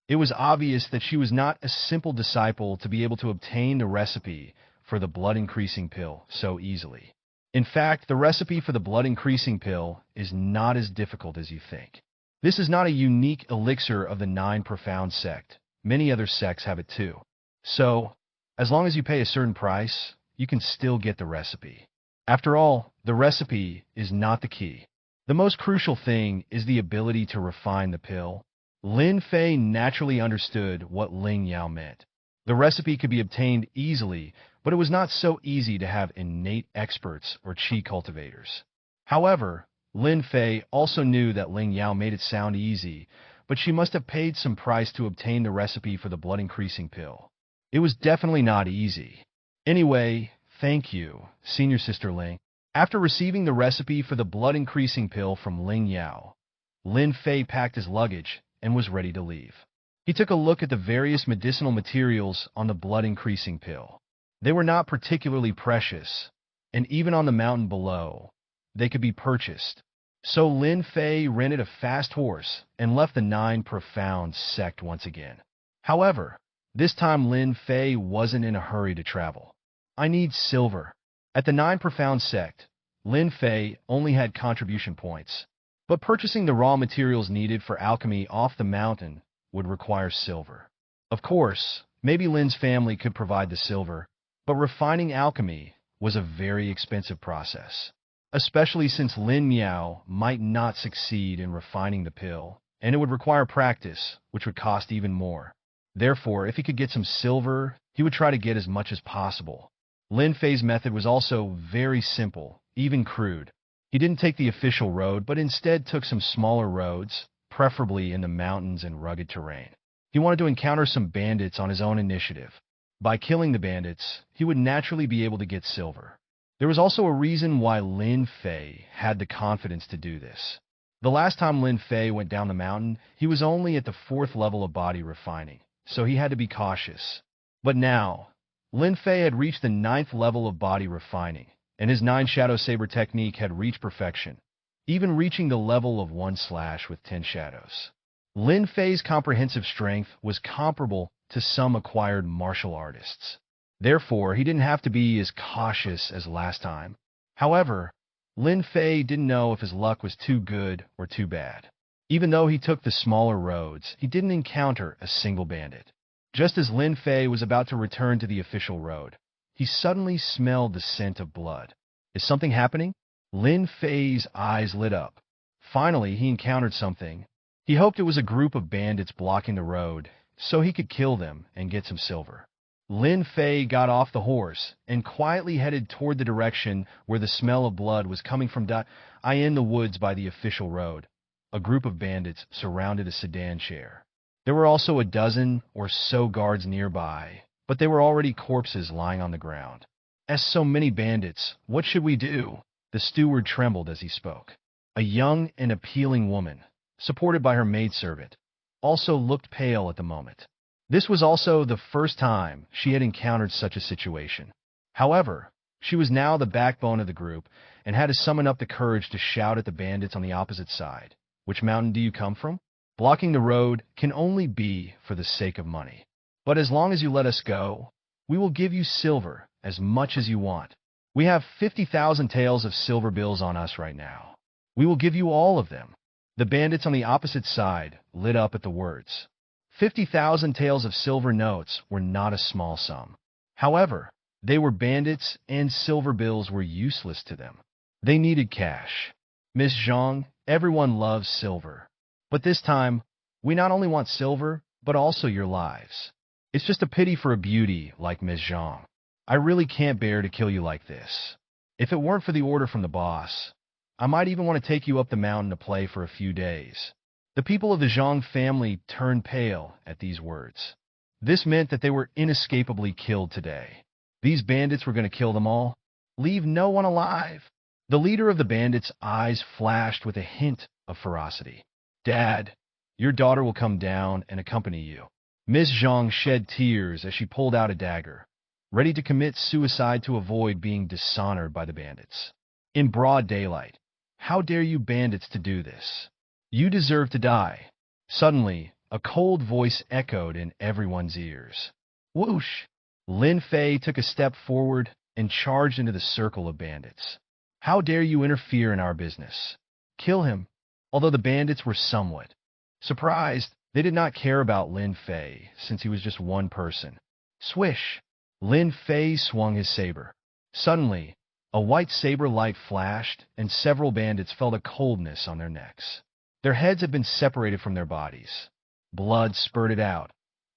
It was obvious that she was not a simple disciple to be able to obtain the recipe for the blood-increasing pill so easily. In fact, the recipe for the blood-increasing pill is not as difficult as you think. This is not a unique elixir of the 9 Profound Sect. Many other sects have it too. So, as long as you pay a certain price, you can still get the recipe. After all, the recipe is not the key. The most crucial thing is the ability to refine the pill. Lin Fei naturally understood what Ling Yao meant. The recipe could be obtained easily, but it was not so easy to have innate experts or qi cultivators. However, Lin Fei also knew that Ling Yao made it sound easy, but she must have paid some price to obtain the recipe for the blood-increasing pill. It was definitely not easy. Anyway, thank you, Senior Sister Ling. After receiving the recipe for the blood-increasing pill from Ling Yao, Lin Fei packed his luggage and was ready to leave. He took a look at the various medicinal materials on the blood-increasing pill. They were not particularly precious, and even on the mountain below, they could be purchased. So Lin Fei rented a fast horse and left the 9 Profound sect once again. However, this time Lin Fei wasn't in a hurry to travel. I need silver. At the 9 Profound sect, Lin Fei only had contribution points, but purchasing the raw materials needed for alchemy off the mountain would require silver. Of course, maybe Lin's family could provide the silver, but refining alchemy was a very expensive process, especially since Lin Miao might not succeed in refining the pill, and it would require practice, which would cost even more. Therefore, if he could get some silver, he would try to get as much as possible. Lin Fei's method was also very simple, even crude. He didn't take the official road, but instead took some smaller roads, preferably in the mountains and rugged terrain. He wanted to encounter some bandits on his own initiative. By killing the bandits, he would naturally be able to get silver. There was also a reason why Lin Fei had the confidence to do this. The last time Lin Fei went down the mountain, he was only at the 4th level of body refining, so he had to be cautious. But now, Lin Fei had reached the 9th level of body refining, and his 9 Shadow Saber technique had reached perfection, even reaching the level of 1 slash with 10 shadows. Lin Fei's comprehensive strength was comparable to some acquired martial artists. Therefore, he didn't have to be as cautious as last time. However, Lin Fei didn't know if his luck was too good or too bad. Even though he took the smaller roads, he didn't encounter a single bandit. Just as Lin Fei was about to return to the official road, he suddenly smelled the scent of blood. Is something happening? Lin Fei's eyes lit up. Finally, he encountered something. He hoped it was a group of bandits blocking the road, so he could kill them and get some silver. Lin Fei got off the horse and quietly headed toward the direction where the smell of blood was coming from. In the woods by the official road, a group of bandits surrounded a sedan chair. There were also a dozen or so guards nearby, but they were already corpses lying on the ground. As so many bandits, what should we do? The steward trembled as he spoke. A young and appealing woman, supported by her maidservant, also looked pale at the moment. This was also the first time she had encountered such a situation. However, she was now the backbone of the group and had to summon up the courage to shout at the bandits on the opposite side. Which mountain do you come from? Blocking the road can only be for the sake of money. But as long as you let us go, we will give you silver as much as you want. We have 50,000 taels of silver bills on us right now. We will give you all of them. The bandits on the opposite side lit up at the words. 50,000 taels of silver notes were not a small sum. However, they were bandits and silver bills were useless to them. They needed cash. Miss Zhang, everyone loves silver. But this time, we not only want silver, but also your lives. It's just a pity for a beauty like Miss Zhang. I really can't bear to kill you like this. If it weren't for the order from the boss, I might even want to take you up the mountain to play for a few days. The people of the Zhang family turned pale at these words. This meant that they were inescapably killed today. These bandits were going to kill them all. Leave no one alive. The leader of the bandits' eyes flashed with a hint of ferocity. Dad, your daughter will come down and accompany you. Miss Zhang shed tears as she pulled out a dagger, ready to commit suicide to avoid being dishonored by the bandits. In broad daylight, how dare you bandits to do this? You deserve to die. Suddenly, a cold voice echoed in everyone's ears. Whoosh! Lin Fei took a step forward and charged into the circle of bandits. How dare you interfere in our business? Kill him. Although the bandits were somewhat surprised, they did not care about Lin Fei since he was just one person. Swish! Lin Fei swung his saber. Suddenly, a white saber light flashed, and several bandits felt a coldness on their necks. Their heads had been separated from their bodies. Blood spurted out,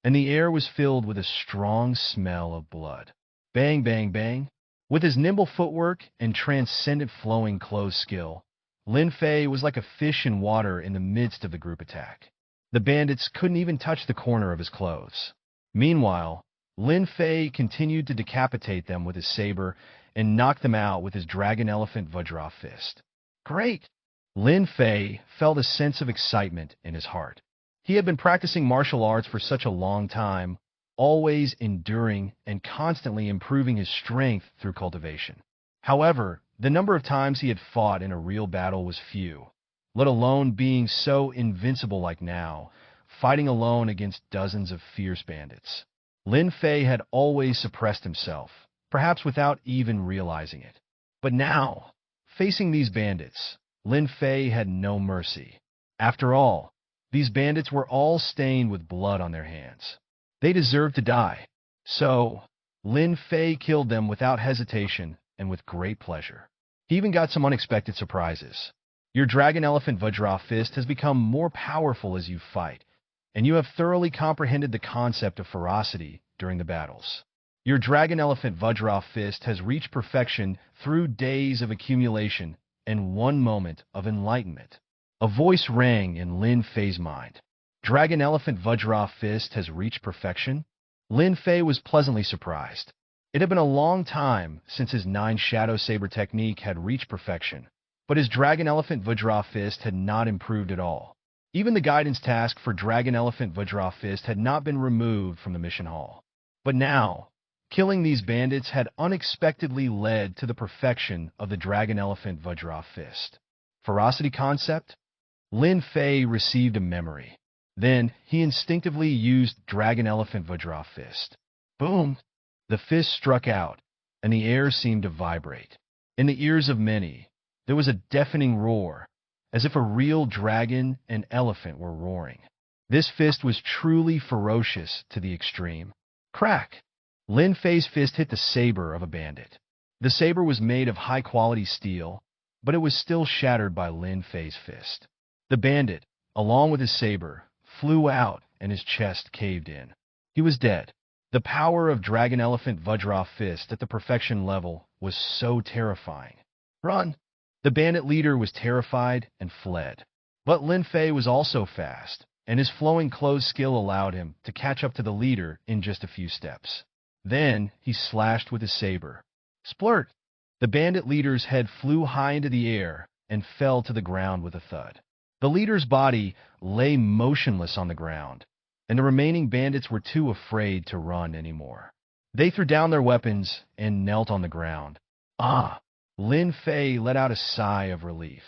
and the air was filled with a strong smell of blood. Bang, bang, bang. With his nimble footwork and transcendent flowing clothes skill, Lin Fei was like a fish in water in the midst of the group attack. The bandits couldn't even touch the corner of his clothes. Meanwhile, Lin Fei continued to decapitate them with his saber and knock them out with his Dragon Elephant Vajra fist. Great! Lin Fei felt a sense of excitement in his heart. He had been practicing martial arts for such a long time, always enduring and constantly improving his strength through cultivation. However, the number of times he had fought in a real battle was few, let alone being so invincible like now, fighting alone against dozens of fierce bandits. Lin Fei had always suppressed himself, perhaps without even realizing it. But now, facing these bandits, Lin Fei had no mercy. After all, these bandits were all stained with blood on their hands. They deserved to die. So, Lin Fei killed them without hesitation and with great pleasure. He even got some unexpected surprises. Your Dragon Elephant Vajra fist has become more powerful as you fight, and you have thoroughly comprehended the concept of ferocity during the battles. Your Dragon Elephant Vajra fist has reached perfection through days of accumulation and one moment of enlightenment. A voice rang in Lin Fei's mind. Dragon Elephant Vajra fist has reached perfection? Lin Fei was pleasantly surprised. It had been a long time since his 9 Shadow Saber technique had reached perfection, but his Dragon Elephant Vajra fist had not improved at all. Even the guidance task for Dragon Elephant Vajra fist had not been removed from the mission hall. But now, killing these bandits had unexpectedly led to the perfection of the Dragon Elephant Vajra fist. Ferocity concept? Lin Fei received a memory. Then, he instinctively used Dragon Elephant Vajra fist. Boom! The fist struck out, and the air seemed to vibrate. In the ears of many, there was a deafening roar, as if a real dragon and elephant were roaring. This fist was truly ferocious to the extreme. Crack! Lin Fei's fist hit the saber of a bandit. The saber was made of high-quality steel, but it was still shattered by Lin Fei's fist. The bandit, along with his saber, flew out and his chest caved in. He was dead. The power of Dragon Elephant Vajra fist at the perfection level was so terrifying. Run! The bandit leader was terrified and fled. But Lin Fei was also fast, and his flowing clothes skill allowed him to catch up to the leader in just a few steps. Then he slashed with his saber. Splurt! The bandit leader's head flew high into the air and fell to the ground with a thud. The leader's body lay motionless on the ground, and the remaining bandits were too afraid to run anymore. They threw down their weapons and knelt on the ground. Ah! Lin Fei let out a sigh of relief.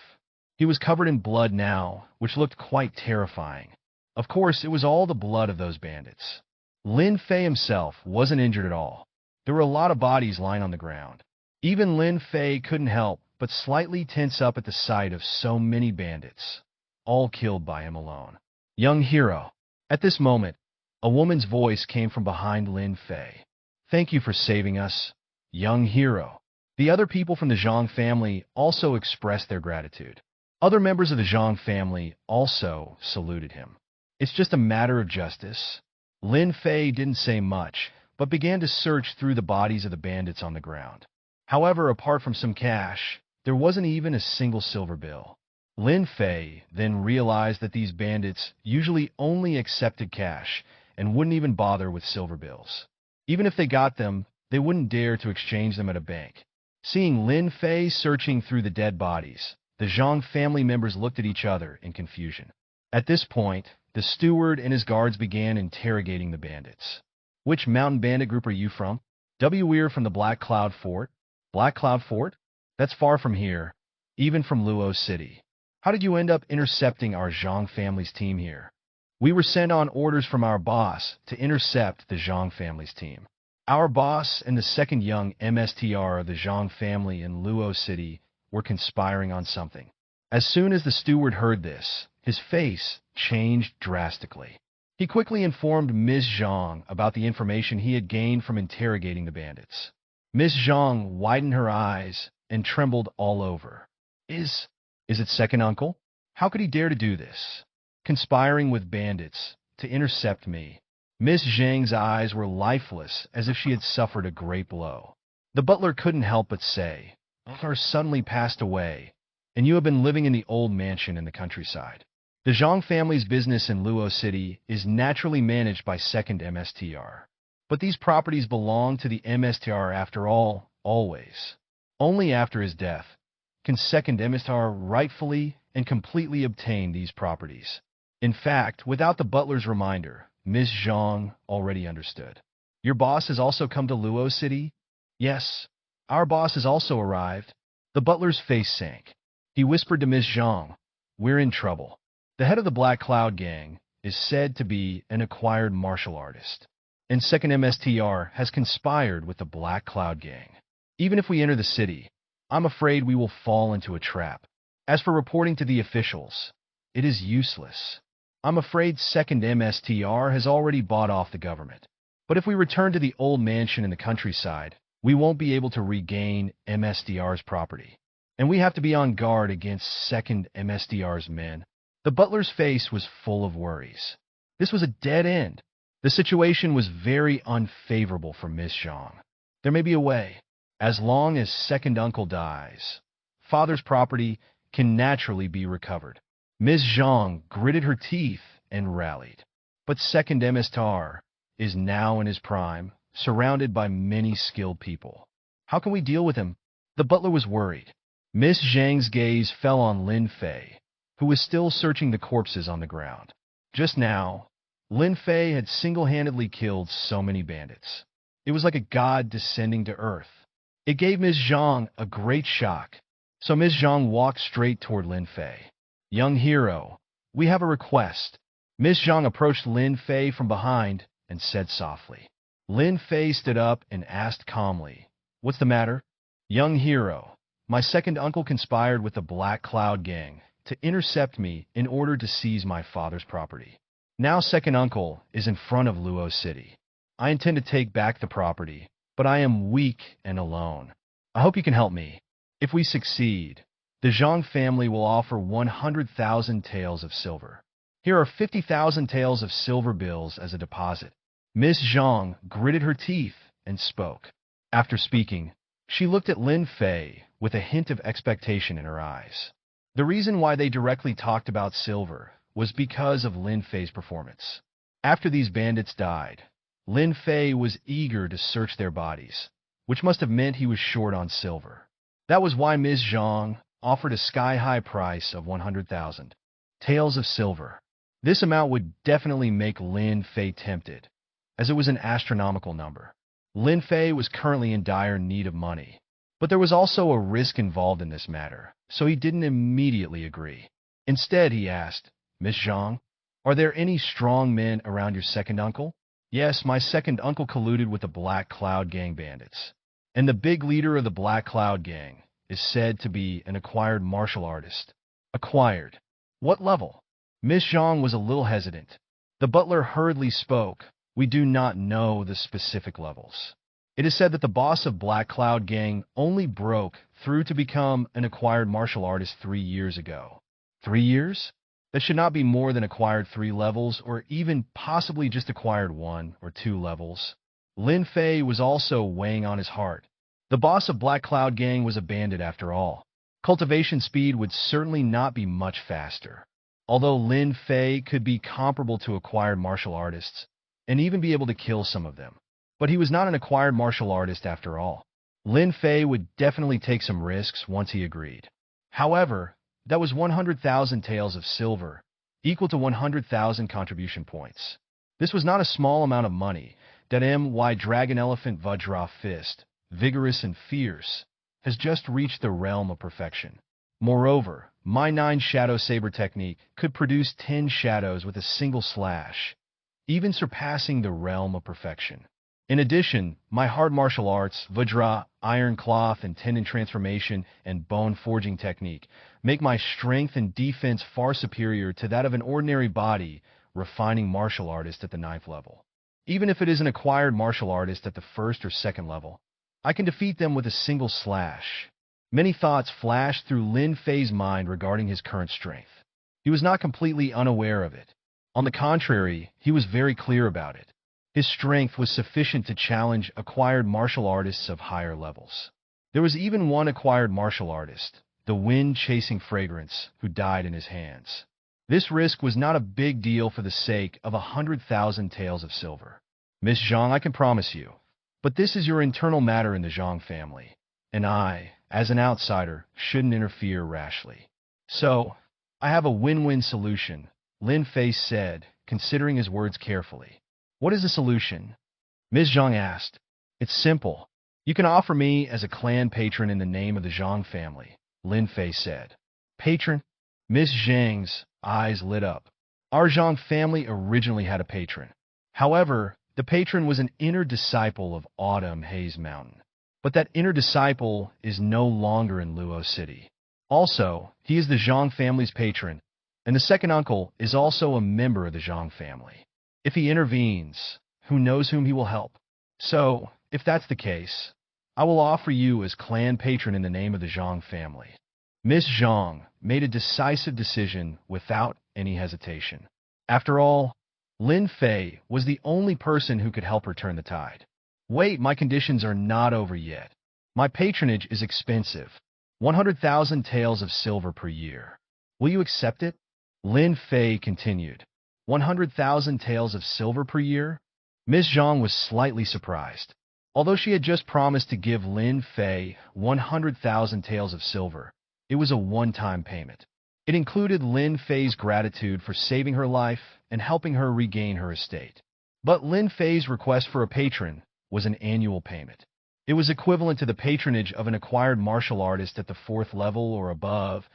He was covered in blood now, which looked quite terrifying. Of course, it was all the blood of those bandits. Lin Fei himself wasn't injured at all. There were a lot of bodies lying on the ground. Even Lin Fei couldn't help but slightly tense up at the sight of so many bandits, all killed by him alone. Young hero. At this moment, a woman's voice came from behind Lin Fei. Thank you for saving us, young hero. The other people from the Zhang family also expressed their gratitude. Other members of the Zhang family also saluted him. It's just a matter of justice. Lin Fei didn't say much, but began to search through the bodies of the bandits on the ground. However, apart from some cash, there wasn't even a single silver bill. Lin Fei then realized that these bandits usually only accepted cash and wouldn't even bother with silver bills. Even if they got them, they wouldn't dare to exchange them at a bank. Seeing Lin Fei searching through the dead bodies, the Zhang family members looked at each other in confusion. At this point, the steward and his guards began interrogating the bandits. Which mountain bandit group are you from? We're from the Black Cloud Fort. Black Cloud Fort? That's far from here, even from Luo City. How did you end up intercepting our Zhang family's team here? We were sent on orders from our boss to intercept the Zhang family's team. Our boss and the second young MSTR of the Zhang family in Luo City were conspiring on something. As soon as the steward heard this, his face changed drastically. He quickly informed Ms. Zhang about the information he had gained from interrogating the bandits. Ms. Zhang widened her eyes and trembled all over. Is it second uncle? How could he dare to do this? Conspiring with bandits to intercept me. Miss Zhang's eyes were lifeless, as if she had suffered a great blow. The butler couldn't help but say, "Father suddenly passed away, and you have been living in the old mansion in the countryside." The Zhang family's business in Luo City is naturally managed by Second MSTR. But these properties belong to the MSTR after all, always. Only after his death can Second MSTR rightfully and completely obtain these properties. In fact, without the butler's reminder, Ms. Zhang already understood. Your boss has also come to Luo City? Yes, our boss has also arrived. The butler's face sank. He whispered to Ms. Zhang, "We're in trouble." The head of the Black Cloud Gang is said to be an acquired martial artist, and Second MSTR has conspired with the Black Cloud Gang. Even if we enter the city, I'm afraid we will fall into a trap. As for reporting to the officials, it is useless. I'm afraid Second MSTR has already bought off the government. But if we return to the old mansion in the countryside, we won't be able to regain MSTR's property. And we have to be on guard against Second MSTR's men. The butler's face was full of worries. This was a dead end. The situation was very unfavorable for Miss Zhang. There may be a way. As long as second uncle dies, father's property can naturally be recovered. Ms. Zhang gritted her teeth and rallied. But Second MSTR is now in his prime, surrounded by many skilled people. How can we deal with him? The butler was worried. Miss Zhang's gaze fell on Lin Fei, who was still searching the corpses on the ground. Just now, Lin Fei had single-handedly killed so many bandits. It was like a god descending to earth. It gave Ms. Zhang a great shock, so Ms. Zhang walked straight toward Lin Fei. "Young hero, we have a request." Ms. Zhang approached Lin Fei from behind and said softly. Lin Fei stood up and asked calmly, "What's the matter?" "Young hero, my second uncle conspired with the Black Cloud Gang to intercept me in order to seize my father's property. Now second uncle is in front of Luo City. I intend to take back the property, but I am weak and alone. I hope you can help me. If we succeed, the Zhang family will offer 100,000 taels of silver. Here are 50,000 taels of silver bills as a deposit." Miss Zhang gritted her teeth and spoke. After speaking, she looked at Lin Fei with a hint of expectation in her eyes. The reason why they directly talked about silver was because of Lin Fei's performance. After these bandits died, Lin Fei was eager to search their bodies, which must have meant he was short on silver. That was why Ms. Zhang offered a sky-high price of 100,000 taels of silver. This amount would definitely make Lin Fei tempted, as it was an astronomical number. Lin Fei was currently in dire need of money, but there was also a risk involved in this matter, so he didn't immediately agree. Instead, he asked, "Miss Zhang, are there any strong men around your second uncle?" "Yes, my second uncle colluded with the Black Cloud Gang bandits, and the big leader of the Black Cloud Gang is said to be an acquired martial artist." "Acquired? What level?" Miss Zhang was a little hesitant. The butler hurriedly spoke. "We do not know the specific levels. It is said that the boss of Black Cloud Gang only broke through to become an acquired martial artist 3 years ago." 3 years? That should not be more than acquired 3 levels, or even possibly just acquired 1 or 2 levels. Lin Fei was also weighing on his heart. The boss of Black Cloud Gang was a bandit after all. Cultivation speed would certainly not be much faster. Although Lin Fei could be comparable to acquired martial artists, and even be able to kill some of them. But he was not an acquired martial artist after all. Lin Fei would definitely take some risks once he agreed. However, that was 100,000 taels of silver, equal to 100,000 contribution points. This was not a small amount of money. That MY Dragon Elephant Vajra Fist, vigorous and fierce, has just reached the realm of perfection. Moreover, my 9 Shadow Saber technique could produce 10 shadows with a single slash, even surpassing the realm of perfection. In addition, my hard martial arts, Vajra, Iron Cloth and Tendon Transformation, and Bone Forging technique make my strength and defense far superior to that of an ordinary body refining martial artist at the 9th level. Even if it is an acquired martial artist at the 1st or 2nd level, I can defeat them with a single slash. Many thoughts flashed through Lin Fei's mind regarding his current strength. He was not completely unaware of it. On the contrary, he was very clear about it. His strength was sufficient to challenge acquired martial artists of higher levels. There was even one acquired martial artist, the wind-chasing fragrance, who died in his hands. This risk was not a big deal for the sake of 100,000 taels of silver. Miss Zhang, I can promise you. But this is your internal matter in the Zhang family, and I, as an outsider, shouldn't interfere rashly. So, I have a win-win solution, Lin Fei said, considering his words carefully. What is the solution? Ms. Zhang asked. It's simple. You can offer me as a clan patron in the name of the Zhang family, Lin Fei said. Patron? Ms. Zhang's eyes lit up. Our Zhang family originally had a patron. However, the patron was an inner disciple of Autumn Haze Mountain. But that inner disciple is no longer in Luo City. Also, he is the Zhang family's patron, and the second uncle is also a member of the Zhang family. If he intervenes, who knows whom he will help? So, if that's the case, I will offer you as clan patron in the name of the Zhang family. Miss Zhang made a decisive decision without any hesitation. After all, Lin Fei was the only person who could help her turn the tide. Wait, my conditions are not over yet. My patronage is expensive. 100,000 taels of silver per year. Will you accept it? Lin Fei continued. 100,000 taels of silver per year? Miss Zhang was slightly surprised. Although she had just promised to give Lin Fei 100,000 taels of silver, it was a one-time payment. It included Lin Fei's gratitude for saving her life and helping her regain her estate. But Lin Fei's request for a patron was an annual payment. It was equivalent to the patronage of an acquired martial artist at the 4th level or above,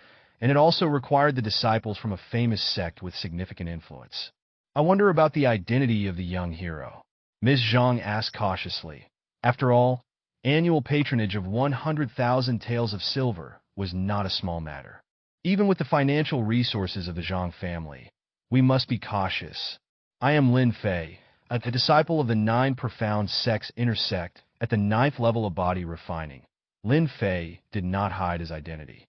and it also required the disciples from a famous sect with significant influence. I wonder about the identity of the young hero. Ms. Zhang asked cautiously. After all, annual patronage of 100,000 taels of silver was not a small matter. Even with the financial resources of the Zhang family, we must be cautious. I am Lin Fei, a disciple of the 9 profound sects intersect at the 9th level of body refining. Lin Fei did not hide his identity.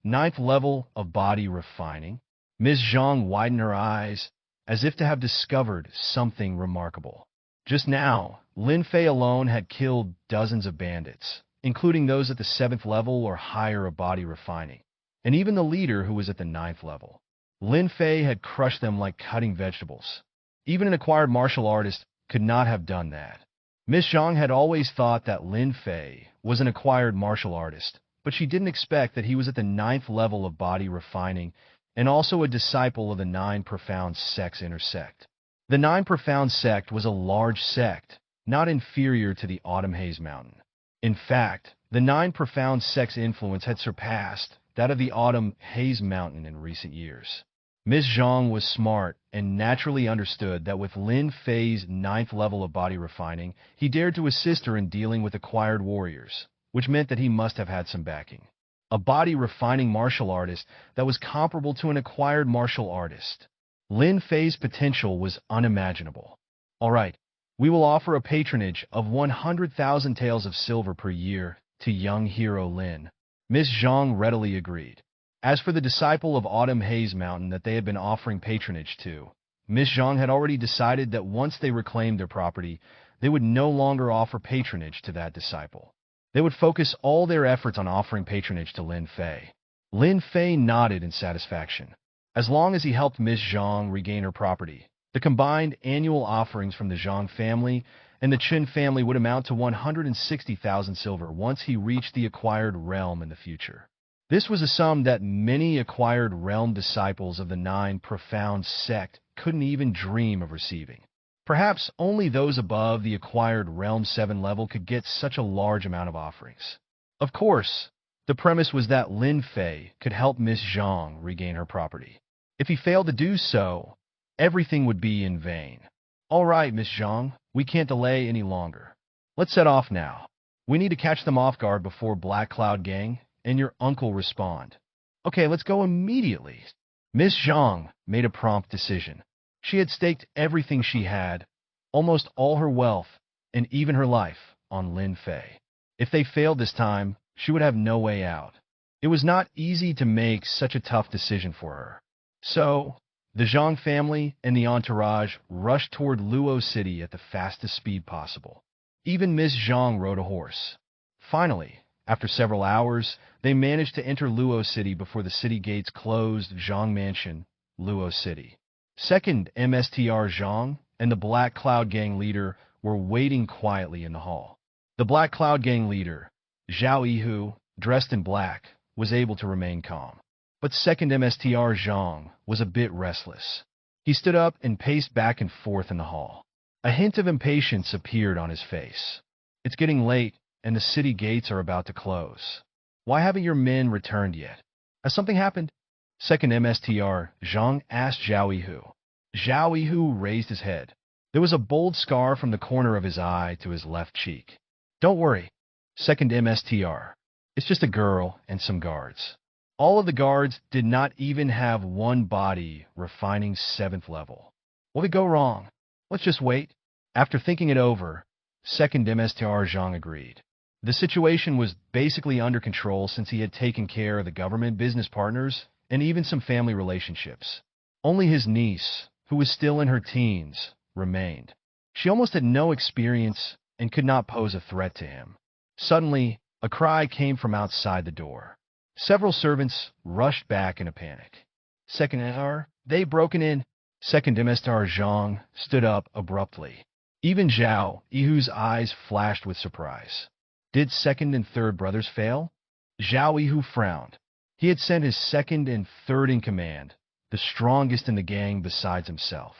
9th level of body refining? Ms. Zhang widened her eyes, as if to have discovered something remarkable. Just now, Lin Fei alone had killed dozens of bandits, including those at the 7th level or higher of body refining, and even the leader who was at the 9th level. Lin Fei had crushed them like cutting vegetables. Even an acquired martial artist could not have done that. Miss Zhang had always thought that Lin Fei was an acquired martial artist, but she didn't expect that he was at the 9th level of body refining and also a disciple of the 9 profound sects intersect. The 9 profound sect was a large sect, not inferior to the Autumn Haze Mountain. In fact, the 9 profound sects' influence had surpassed that of the Autumn Haze Mountain in recent years. Ms. Zhang was smart and naturally understood that with Lin Fei's 9th level of body refining, he dared to assist her in dealing with acquired warriors, which meant that he must have had some backing. A body refining martial artist that was comparable to an acquired martial artist. Lin Fei's potential was unimaginable. All right, we will offer a patronage of 100,000 taels of silver per year to young hero Lin. Ms. Zhang readily agreed. As for the disciple of Autumn Haze Mountain that they had been offering patronage to, Ms. Zhang had already decided that once they reclaimed their property, they would no longer offer patronage to that disciple. They would focus all their efforts on offering patronage to Lin Fei. Lin Fei nodded in satisfaction. As long as he helped Ms. Zhang regain her property, the combined annual offerings from the Zhang family and the Qin family would amount to 160,000 silver once he reached the acquired realm in the future. This was a sum that many acquired realm disciples of the 9 profound sect couldn't even dream of receiving. Perhaps only those above the acquired realm 7 level could get such a large amount of offerings. Of course, the premise was that Lin Fei could help Miss Zhang regain her property. If he failed to do so, everything would be in vain. All right, Miss Zhang, we can't delay any longer. Let's set off now. We need to catch them off guard before Black Cloud Gang and your uncle respond. Okay, let's go immediately. Miss Zhang made a prompt decision. She had staked everything she had, almost all her wealth, and even her life, on Lin Fei. If they failed this time, she would have no way out. It was not easy to make such a tough decision for her. So, the Zhang family and the entourage rushed toward Luo City at the fastest speed possible. Even Miss Zhang rode a horse. Finally, after several hours, they managed to enter Luo City before the city gates closed. Zhang Mansion, Luo City. Second MSTR Zhang and the Black Cloud Gang leader were waiting quietly in the hall. The Black Cloud Gang leader, Zhao Yihu, dressed in black, was able to remain calm. But second MSTR Zhang was a bit restless. He stood up and paced back and forth in the hall. A hint of impatience appeared on his face. It's getting late, and the city gates are about to close. Why haven't your men returned yet? Has something happened? Second MSTR Zhang asked Zhao Yihu. Zhao Yihu raised his head. There was a bold scar from the corner of his eye to his left cheek. Don't worry. Second MSTR. It's just a girl and some guards. All of the guards did not even have one body refining 7th level. What could go wrong? Let's just wait. After thinking it over, second MSTR Zhang agreed. The situation was basically under control since he had taken care of the government, business partners, and even some family relationships. Only his niece, who was still in her teens, remained. She almost had no experience and could not pose a threat to him. Suddenly, a cry came from outside the door. Several servants rushed back in a panic. Second MSTR, they broken in. Second MSTR Zhang stood up abruptly. Even Zhao Yihu's eyes flashed with surprise. Did second and third brothers fail? Zhao Yihu frowned. He had sent his second and third in command, the strongest in the gang besides himself.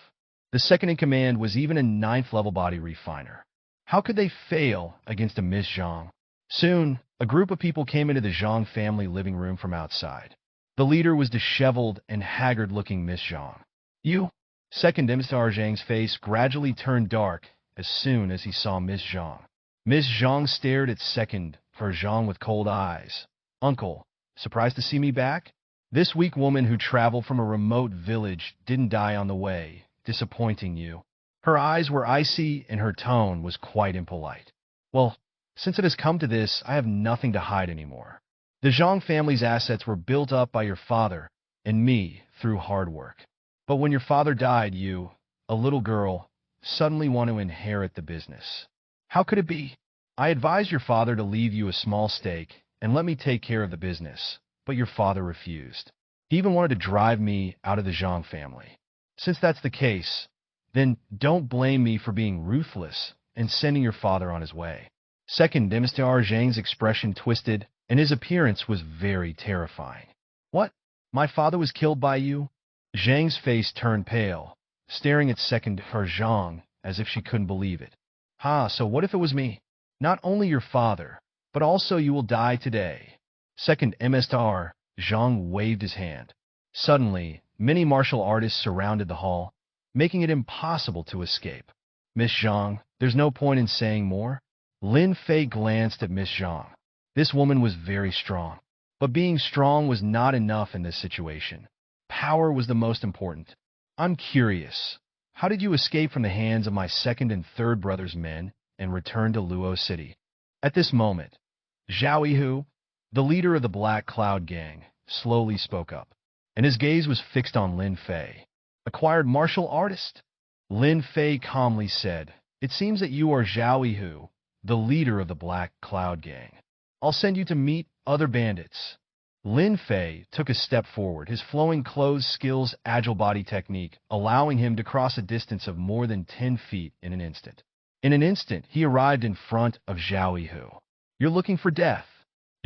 The second in command was even a 9th level body refiner. How could they fail against a Miss Zhang? Soon, a group of people came into the Zhang family living room from outside. The leader was disheveled and haggard-looking Miss Zhang. You? Second MSTR Zhang's face gradually turned dark as soon as he saw Miss Zhang. Miss Zhang stared at second for Zhang with cold eyes. Uncle, surprised to see me back? This weak woman who traveled from a remote village didn't die on the way, disappointing you. Her eyes were icy and her tone was quite impolite. Well, since it has come to this, I have nothing to hide anymore. The Zhang family's assets were built up by your father and me through hard work. But when your father died, you, a little girl, suddenly want to inherit the business. How could it be? I advised your father to leave you a small stake and let me take care of the business, but your father refused. He even wanted to drive me out of the Zhang family. Since that's the case, then don't blame me for being ruthless and sending your father on his way. Second MSTR Zhang's expression twisted, and his appearance was very terrifying. What? My father was killed by you? Zhang's face turned pale, staring at second her Zhang as if she couldn't believe it. So what if it was me? Not only your father, but also you will die today. Second MSTR Zhang waved his hand. Suddenly, many martial artists surrounded the hall, making it impossible to escape. Miss Zhang, there's no point in saying more. Lin Fei glanced at Miss Zhang. This woman was very strong, but being strong was not enough in this situation. Power was the most important. I'm curious, how did you escape from the hands of my second and third brother's men and return to Luo City? At this moment, Zhao Yihu, the leader of the Black Cloud Gang, slowly spoke up, and his gaze was fixed on Lin Fei. Acquired martial artist? Lin Fei calmly said, It seems that you are Zhao Yihu, the leader of the Black Cloud Gang. I'll send you to meet other bandits. Lin Fei took a step forward, his flowing clothes skills, agile body technique, allowing him to cross a distance of more than 10 feet in an instant. In an instant, he arrived in front of Zhao Yihu. You're looking for death.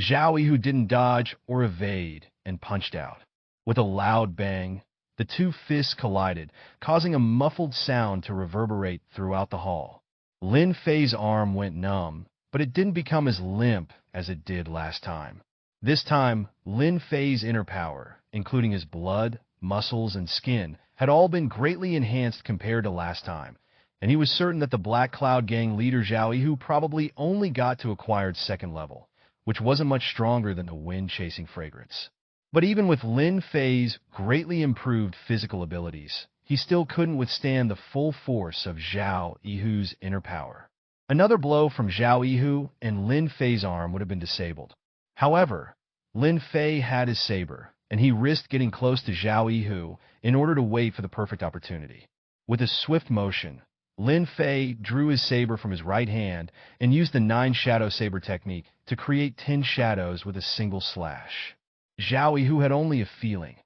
Zhao Yihu didn't dodge or evade and punched out. With a loud bang, the two fists collided, causing a muffled sound to reverberate throughout the hall. Lin Fei's arm went numb, but it didn't become as limp as it did last time. This time, Lin Fei's inner power, including his blood, muscles, and skin, had all been greatly enhanced compared to last time, and he was certain that the Black Cloud Gang leader Zhao Yihu probably only got to acquired second level, which wasn't much stronger than the wind-chasing fragrance. But even with Lin Fei's greatly improved physical abilities, he still couldn't withstand the full force of Zhao Yihu's inner power. Another blow from Zhao Yihu and Lin Fei's arm would have been disabled. However, Lin Fei had his saber, and he risked getting close to Zhao Yihu in order to wait for the perfect opportunity. With a swift motion, Lin Fei drew his saber from his right hand and used the 9-shadow saber technique to create 10 shadows with a single slash. Zhao Yihu had only a feeling.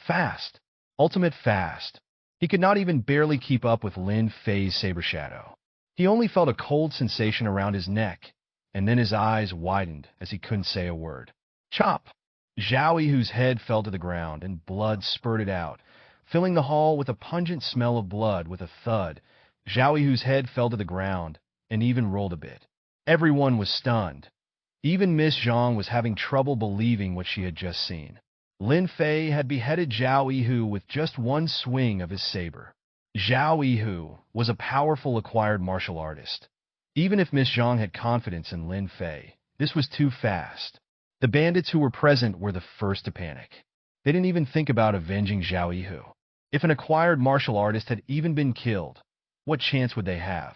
Fast. Ultimate fast. He could not even barely keep up with Lin Fei's saber shadow. He only felt a cold sensation around his neck, and then his eyes widened as he couldn't say a word. Chop! Zhao Yihu's head fell to the ground, and blood spurted out, filling the hall with a pungent smell of blood. With a thud, Zhao Yihu's head fell to the ground, and even rolled a bit. Everyone was stunned. Even Miss Zhang was having trouble believing what she had just seen. Lin Fei had beheaded Zhao Yihu with just one swing of his saber. Zhao Yihu was a powerful acquired martial artist. Even if Miss Zhang had confidence in Lin Fei, this was too fast. The bandits who were present were the first to panic. They didn't even think about avenging Zhao Yihu. If an acquired martial artist had even been killed, what chance would they have?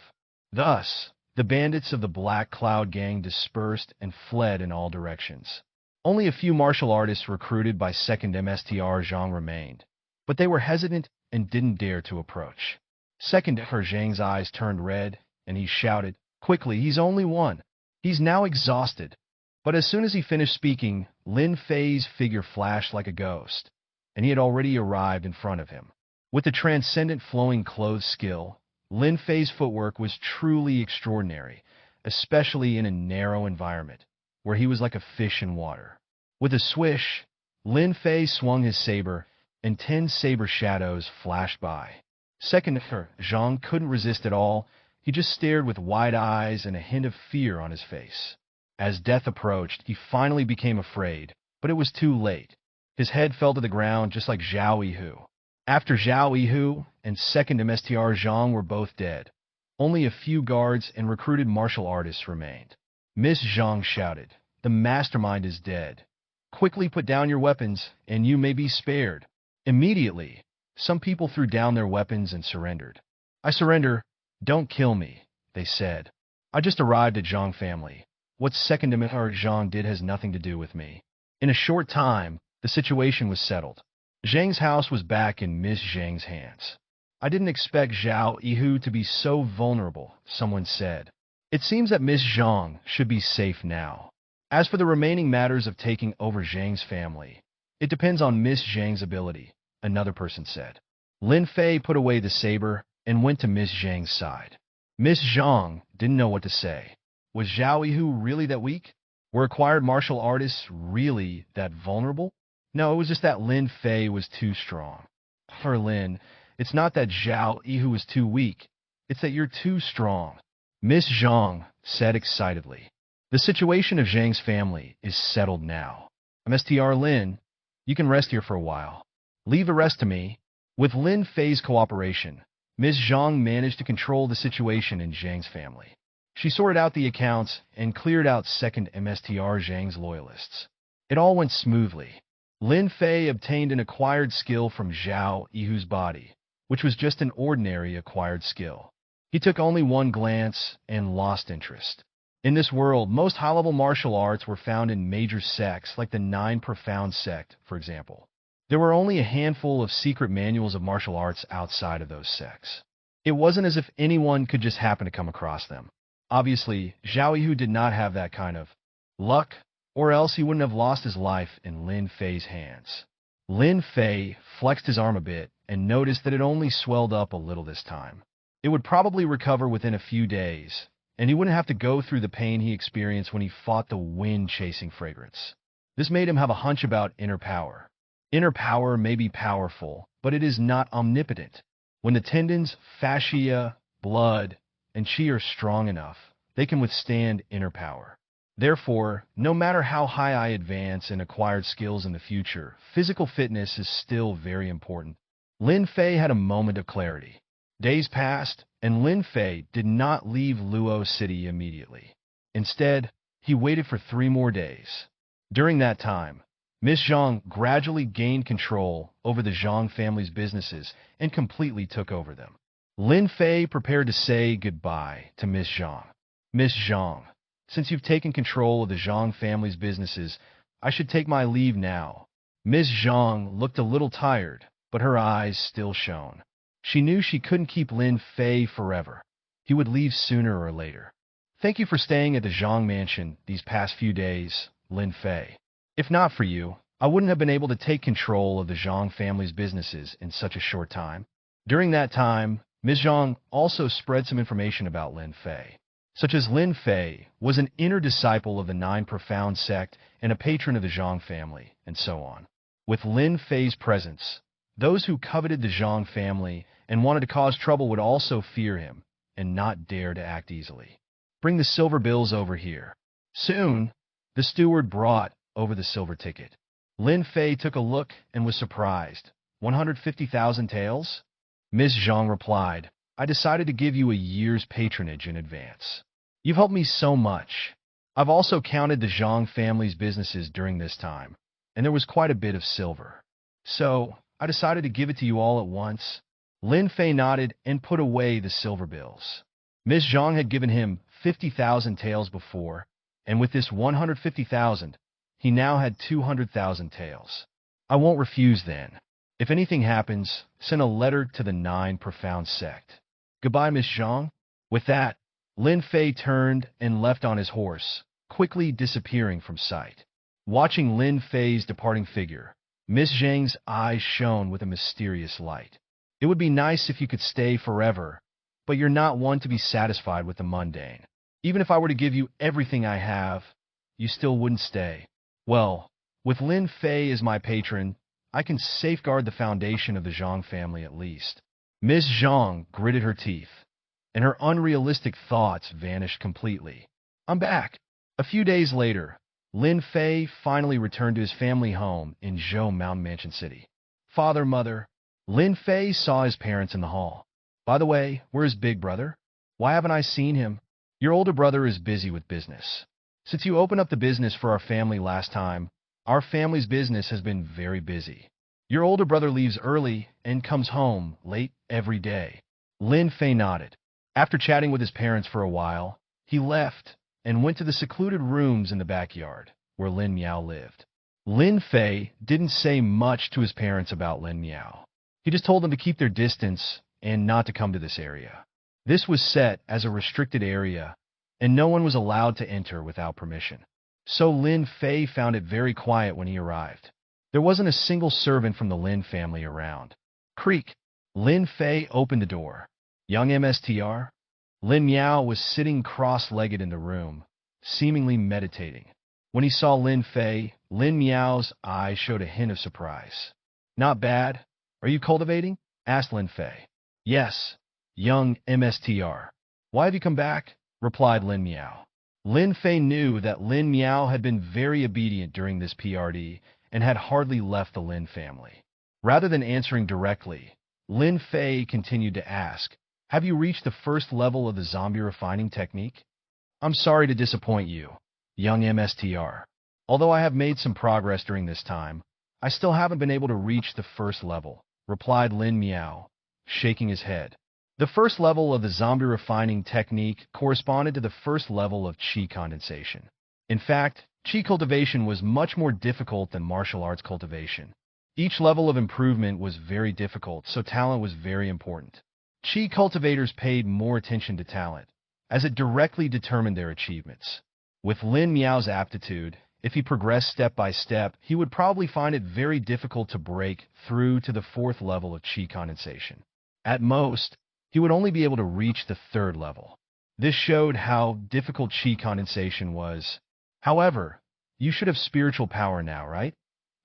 Thus, the bandits of the Black Cloud gang dispersed and fled in all directions. Only a few martial artists recruited by 2nd MSTR Zhang remained, but they were hesitant and didn't dare to approach. 2nd Zhang's eyes turned red, and he shouted, "Quickly, he's only one. He's now exhausted." But as soon as he finished speaking, Lin Fei's figure flashed like a ghost, and he had already arrived in front of him. With the transcendent flowing clothes skill, Lin Fei's footwork was truly extraordinary, especially in a narrow environment, where he was like a fish in water. With a swish, Lin Fei swung his saber, and 10 saber shadows flashed by. 2nd Zhang couldn't resist at all. He just stared with wide eyes and a hint of fear on his face. As death approached, he finally became afraid, but it was too late. His head fell to the ground just like Zhao Yihu. After Zhao Yihu and 2nd MSTR Zhang were both dead, only a few guards and recruited martial artists remained. Miss Zhang shouted, "The mastermind is dead. Quickly put down your weapons, and you may be spared." Immediately, some people threw down their weapons and surrendered. "I surrender. Don't kill me," they said. "I just arrived at Zhang family. What 2nd MSTR Zhang did has nothing to do with me." In a short time, the situation was settled. Zhang's house was back in Miss Zhang's hands. "I didn't expect Zhao Yihu to be so vulnerable," someone said. "It seems that Miss Zhang should be safe now. As for the remaining matters of taking over Zhang's family, it depends on Miss Zhang's ability," another person said. Lin Fei put away the saber and went to Miss Zhang's side. Miss Zhang didn't know what to say. Was Zhao Yihu really that weak? Were acquired martial artists really that vulnerable? No, it was just that Lin Fei was too strong. "Her Lin, it's not that Zhao Yihu was too weak. It's that you're too strong," Miss Zhang said excitedly. "The situation of Zhang's family is settled now. MSTR Lin, you can rest here for a while. Leave the rest to me." With Lin Fei's cooperation, Miss Zhang managed to control the situation in Zhang's family. She sorted out the accounts and cleared out 2nd MSTR Zhang's loyalists. It all went smoothly. Lin Fei obtained an acquired skill from Zhao Yihu's body, which was just an ordinary acquired skill. He took only one glance and lost interest. In this world, most high-level martial arts were found in major sects like the 9 Profound sect, for example. There were only a handful of secret manuals of martial arts outside of those sects. It wasn't as if anyone could just happen to come across them. Obviously, Zhao Yihu did not have that kind of luck, or else he wouldn't have lost his life in Lin Fei's hands. Lin Fei flexed his arm a bit and noticed that it only swelled up a little this time. It would probably recover within a few days, and he wouldn't have to go through the pain he experienced when he fought the wind-chasing fragrance. This made him have a hunch about inner power. Inner power may be powerful, but it is not omnipotent. When the tendons, fascia, blood, and qi are strong enough, they can withstand inner power. Therefore, no matter how high I advance and acquired skills in the future, physical fitness is still very important. Lin Fei had a moment of clarity. Days passed, and Lin Fei did not leave Luo City immediately. Instead, he waited for 3 more days. During that time, Miss Zhang gradually gained control over the Zhang family's businesses and completely took over them. Lin Fei prepared to say goodbye to Miss Zhang. Miss Zhang, since you've taken control of the Zhang family's businesses, I should take my leave now. Miss Zhang looked a little tired, but her eyes still shone. She knew she couldn't keep Lin Fei forever. He would leave sooner or later. Thank you for staying at the Zhang mansion these past few days, Lin Fei. If not for you, I wouldn't have been able to take control of the Zhang family's businesses in such a short time. During that time, Ms. Zhang also spread some information about Lin Fei, such as Lin Fei was an inner disciple of the Nine Profound sect and a patron of the Zhang family, and so on. With Lin Fei's presence, those who coveted the Zhang family and wanted to cause trouble would also fear him and not dare to act easily. Bring the silver bills over here. Soon, the steward brought over the silver ticket. Lin Fei took a look and was surprised. 150,000 taels? Ms. Zhang replied, I decided to give you a year's patronage in advance. You've helped me so much. I've also counted the Zhang family's businesses during this time, and there was quite a bit of silver. So, I decided to give it to you all at once. Lin Fei nodded and put away the silver bills. Ms. Zhang had given him 50,000 taels before, and with this 150,000, he now had 200,000 taels. I won't refuse then. If anything happens, send a letter to the Nine Profound sect. Goodbye, Miss Zhang. With that, Lin Fei turned and left on his horse, quickly disappearing from sight. Watching Lin Fei's departing figure, Miss Zhang's eyes shone with a mysterious light. It would be nice if you could stay forever, but you're not one to be satisfied with the mundane. Even if I were to give you everything I have, you still wouldn't stay. Well, with Lin Fei as my patron, I can safeguard the foundation of the Zhang family at least. Miss Zhang gritted her teeth, and her unrealistic thoughts vanished completely. I'm back. A few days later, Lin Fei finally returned to his family home in Zhou Mountain Mansion City. Father, mother, Lin Fei saw his parents in the hall. By the way, where's big brother? Why haven't I seen him? Your older brother is busy with business. Since you opened up the business for our family last time, our family's business has been very busy. Your older brother leaves early and comes home late every day. Lin Fei nodded. After chatting with his parents for a while, he left and went to the secluded rooms in the backyard where Lin Miao lived. Lin Fei didn't say much to his parents about Lin Miao. He just told them to keep their distance and not to come to this area. This was set as a restricted area, and no one was allowed to enter without permission. So Lin Fei found it very quiet when he arrived. There wasn't a single servant from the Lin family around. Creak. Lin Fei opened the door. Young MSTR? Lin Miao was sitting cross-legged in the room, seemingly meditating. When he saw Lin Fei, Lin Miao's eyes showed a hint of surprise. Not bad. Are you cultivating? Asked Lin Fei. Yes, young MSTR. Why have you come back? Replied Lin Miao. Lin Fei knew that Lin Miao had been very obedient during this PRD and had hardly left the Lin family. Rather than answering directly, Lin Fei continued to ask, have you reached the first level of the zombie refining technique? I'm sorry to disappoint you, young MSTR. Although I have made some progress during this time, I still haven't been able to reach the first level, replied Lin Miao, shaking his head. The first level of the zombie refining technique corresponded to the first level of qi condensation. In fact, qi cultivation was much more difficult than martial arts cultivation. Each level of improvement was very difficult, so talent was very important. Qi cultivators paid more attention to talent, as it directly determined their achievements. With Lin Miao's aptitude, if he progressed step by step, he would probably find it very difficult to break through to the fourth level of qi condensation. At most, he would only be able to reach the third level. This showed how difficult qi condensation was. However, you should have spiritual power now, right?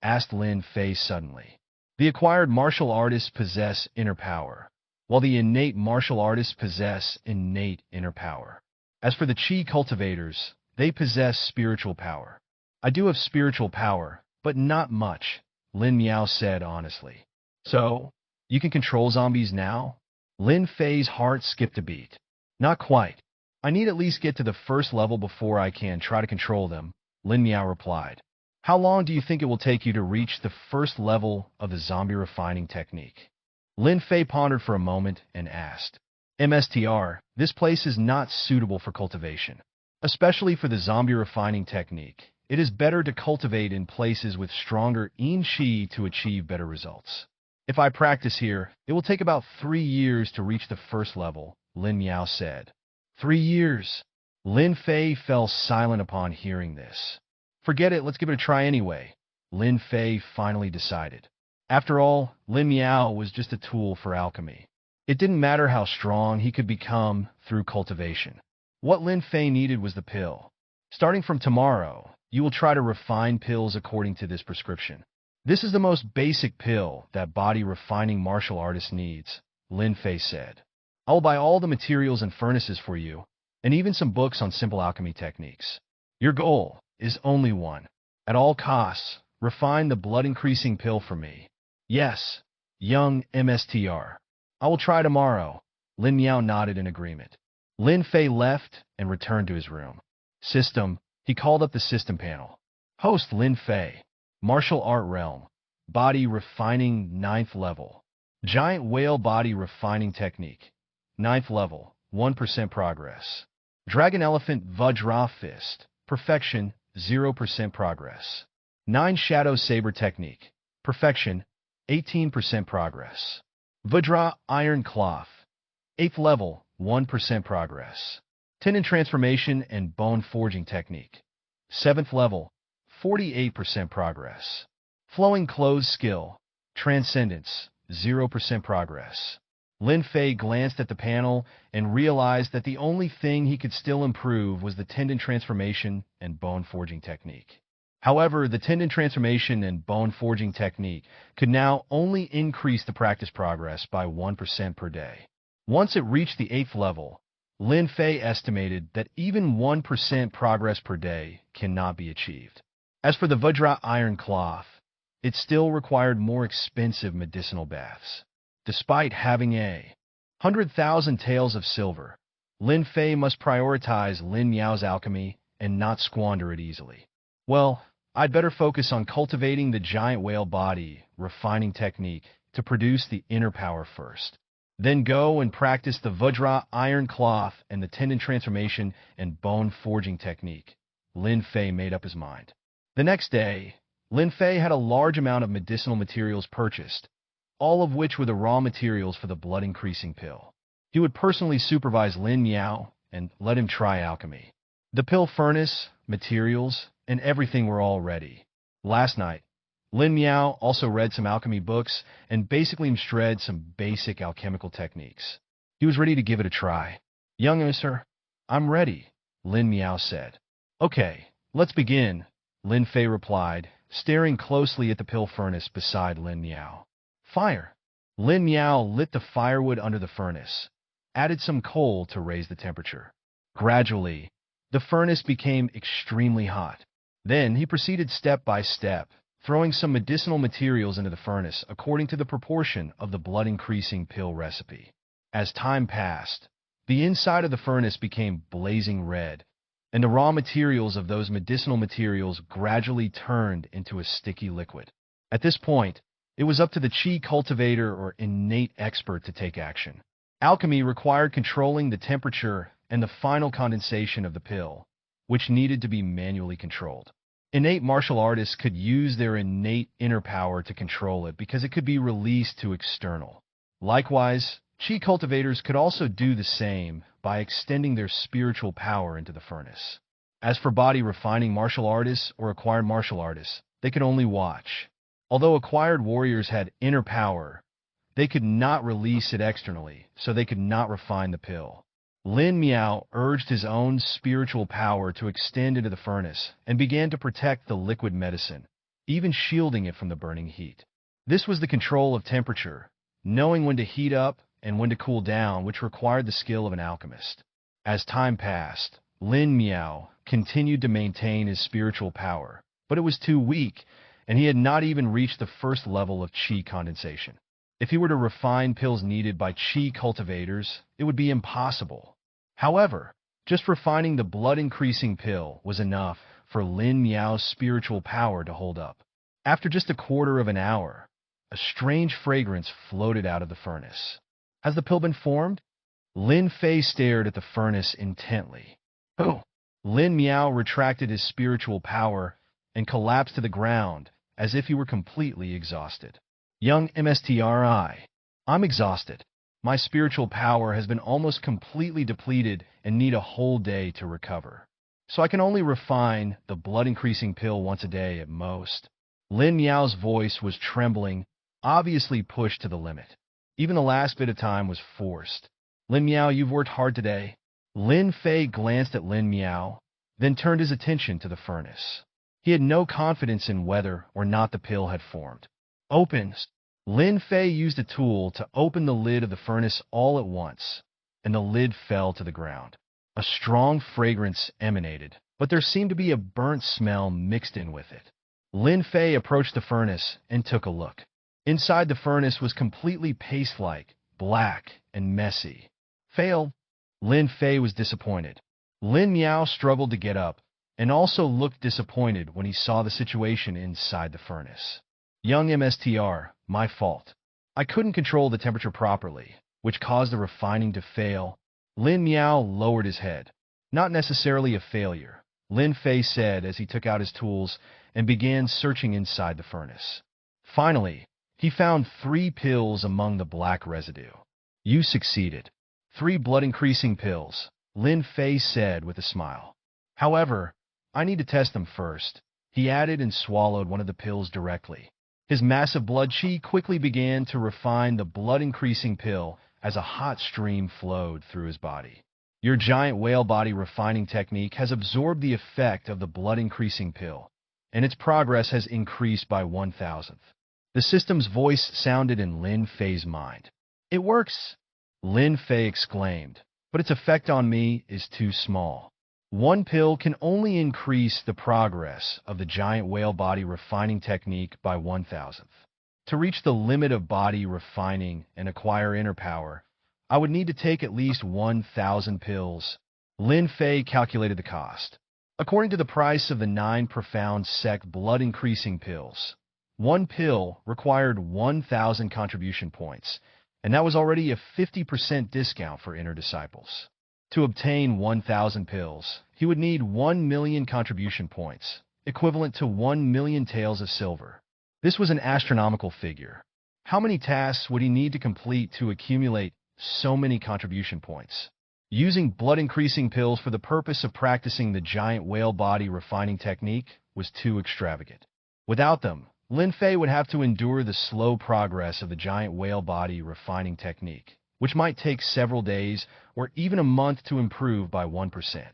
Asked Lin Fei suddenly. The acquired martial artists possess inner power, while the innate martial artists possess innate inner power. As for the qi cultivators, they possess spiritual power. I do have spiritual power, but not much, Lin Miao said honestly. So, you can control zombies now? Lin Fei's heart skipped a beat. Not quite. I need at least get to the first level before I can try to control them, Lin Miao replied. How long do you think it will take you to reach the first level of the zombie refining technique? Lin Fei pondered for a moment and asked. MSTR, this place is not suitable for cultivation. Especially for the zombie refining technique, it is better to cultivate in places with stronger yin qi to achieve better results. If I practice here, it will take about 3 years to reach the first level, Lin Miao said. 3 years. Lin Fei fell silent upon hearing this. Forget it, let's give it a try anyway, Lin Fei finally decided. After all, Lin Miao was just a tool for alchemy. It didn't matter how strong he could become through cultivation. What Lin Fei needed was the pill. Starting from tomorrow, you will try to refine pills according to this prescription. This is the most basic pill that body refining martial artist needs, Lin Fei said. I will buy all the materials and furnaces for you, and even some books on simple alchemy techniques. Your goal is only one. At all costs, refine the blood-increasing pill for me. Yes, young MSTR. I will try tomorrow. Lin Miao nodded in agreement. Lin Fei left and returned to his room. System, he called up the system panel. Host Lin Fei. Martial Art Realm. Body Refining 9th Level. Giant Whale Body Refining Technique. 9th Level. 1% Progress. Dragon Elephant Vajra Fist. Perfection. 0% Progress. 9 Shadow Saber Technique. Perfection. 18% Progress. Vajra Iron Cloth. 8th Level. 1% Progress. Tendon Transformation and Bone Forging Technique. 7th Level. 48% Progress. Flowing Clothes Skill. Transcendence. 0% Progress. Lin Fei glanced at the panel and realized that the only thing he could still improve was the Tendon Transformation and Bone Forging Technique. However, the Tendon Transformation and Bone Forging Technique could now only increase the practice progress by 1% per day. Once it reached the 8th level, Lin Fei estimated that even 1% progress per day cannot be achieved. As for the Vajra Iron Cloth, it still required more expensive medicinal baths. Despite having 100,000 taels of silver, Lin Fei must prioritize Lin Miao's alchemy and not squander it easily. Well, I'd better focus on cultivating the giant whale body refining technique to produce the inner power first. Then go and practice the Vajra Iron Cloth and the Tendon Transformation and Bone Forging Technique. Lin Fei made up his mind. The next day, Lin Fei had a large amount of medicinal materials purchased, all of which were the raw materials for the blood-increasing pill. He would personally supervise Lin Miao and let him try alchemy. The pill furnace, materials, and everything were all ready. Last night, Lin Miao also read some alchemy books and basically shred some basic alchemical techniques. He was ready to give it a try. Young sir, I'm ready, Lin Miao said. Okay, let's begin, Lin Fei replied, staring closely at the pill furnace beside Lin Miao. Fire! Lin Miao lit the firewood under the furnace, added some coal to raise the temperature. Gradually, the furnace became extremely hot. Then he proceeded step by step, throwing some medicinal materials into the furnace according to the proportion of the blood-increasing pill recipe. As time passed, the inside of the furnace became blazing red, and the raw materials of those medicinal materials gradually turned into a sticky liquid. At this point, it was up to the Qi cultivator or innate expert to take action. Alchemy required controlling the temperature and the final condensation of the pill, which needed to be manually controlled. Innate martial artists could use their innate inner power to control it because it could be released to external. Likewise, Qi cultivators could also do the same by extending their spiritual power into the furnace. As for body refining martial artists or acquired martial artists, they could only watch. Although acquired warriors had inner power, they could not release it externally, so they could not refine the pill. Lin Miao urged his own spiritual power to extend into the furnace and began to protect the liquid medicine, even shielding it from the burning heat. This was the control of temperature, knowing when to heat up and when to cool down, which required the skill of an alchemist. As time passed, Lin Miao continued to maintain his spiritual power, but it was too weak, and he had not even reached the first level of Qi condensation. If he were to refine pills needed by Qi cultivators, it would be impossible. However, just refining the blood-increasing pill was enough for Lin Miao's spiritual power to hold up. After just a quarter of an hour, a strange fragrance floated out of the furnace. Has the pill been formed? Lin Fei stared at the furnace intently. Oh! Lin Miao retracted his spiritual power and collapsed to the ground as if he were completely exhausted. Young MSTRI, I'm exhausted. My spiritual power has been almost completely depleted and need a whole day to recover. So I can only refine the blood-increasing pill once a day at most. Lin Miao's voice was trembling, obviously pushed to the limit. Even the last bit of time was forced. Lin Miao, you've worked hard today. Lin Fei glanced at Lin Miao, then turned his attention to the furnace. He had no confidence in whether or not the pill had formed. Opens. Lin Fei used a tool to open the lid of the furnace all at once, and the lid fell to the ground. A strong fragrance emanated, but there seemed to be a burnt smell mixed in with it. Lin Fei approached the furnace and took a look. Inside the furnace was completely paste-like, black, and messy. Failed. Lin Fei was disappointed. Lin Miao struggled to get up, and also looked disappointed when he saw the situation inside the furnace. Young MSTR, my fault. I couldn't control the temperature properly, which caused the refining to fail. Lin Miao lowered his head. Not necessarily a failure, Lin Fei said as he took out his tools and began searching inside the furnace. Finally, he found 3 pills among the black residue. You succeeded. 3 blood-increasing pills, Lin Fei said with a smile. However, I need to test them first. He added and swallowed one of the pills directly. His massive blood chi quickly began to refine the blood-increasing pill as a hot stream flowed through his body. Your giant whale body refining technique has absorbed the effect of the blood-increasing pill, and its progress has increased by 1,000th. The system's voice sounded in Lin Fei's mind. It works, Lin Fei exclaimed, but its effect on me is too small. 1 pill can only increase the progress of the giant whale body refining technique by 1,000th. To reach the limit of body refining and acquire inner power, I would need to take at least 1,000 pills. Lin Fei calculated the cost. According to the price of the 9 profound sect blood-increasing pills, 1 pill required 1,000 contribution points, and that was already a 50% discount for inner disciples. To obtain 1,000 pills, he would need 1 million contribution points, equivalent to 1 million taels of silver. This was an astronomical figure. How many tasks would he need to complete to accumulate so many contribution points? Using blood-increasing pills for the purpose of practicing the giant whale body refining technique was too extravagant. Without them, Lin Fei would have to endure the slow progress of the giant whale body refining technique, which might take several days or even a month to improve by 1%.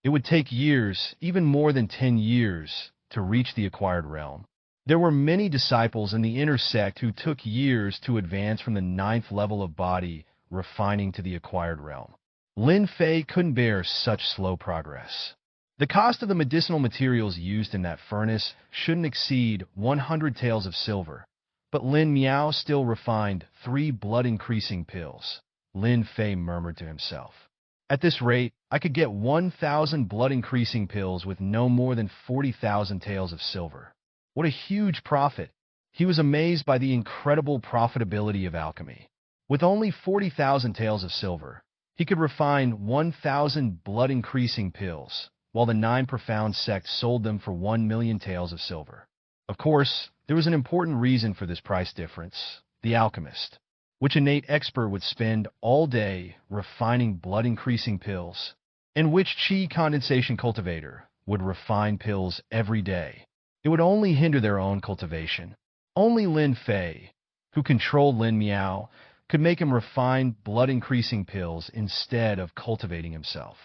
It would take years, even more than 10 years, to reach the acquired realm. There were many disciples in the inner sect who took years to advance from the 9th level of body refining to the acquired realm. Lin Fei couldn't bear such slow progress. The cost of the medicinal materials used in that furnace shouldn't exceed 100 taels of silver, but Lin Miao still refined 3 blood-increasing pills. Lin Fei murmured to himself. At this rate, I could get 1,000 blood-increasing pills with no more than 40,000 taels of silver. What a huge profit! He was amazed by the incredible profitability of alchemy. With only 40,000 taels of silver, he could refine 1,000 blood-increasing pills, while the 9 profound sects sold them for 1 million taels of silver. Of course, there was an important reason for this price difference: the alchemist. Which innate expert would spend all day refining blood-increasing pills, and which chi condensation cultivator would refine pills every day. It would only hinder their own cultivation. Only Lin Fei, who controlled Lin Miao, could make him refine blood-increasing pills instead of cultivating himself.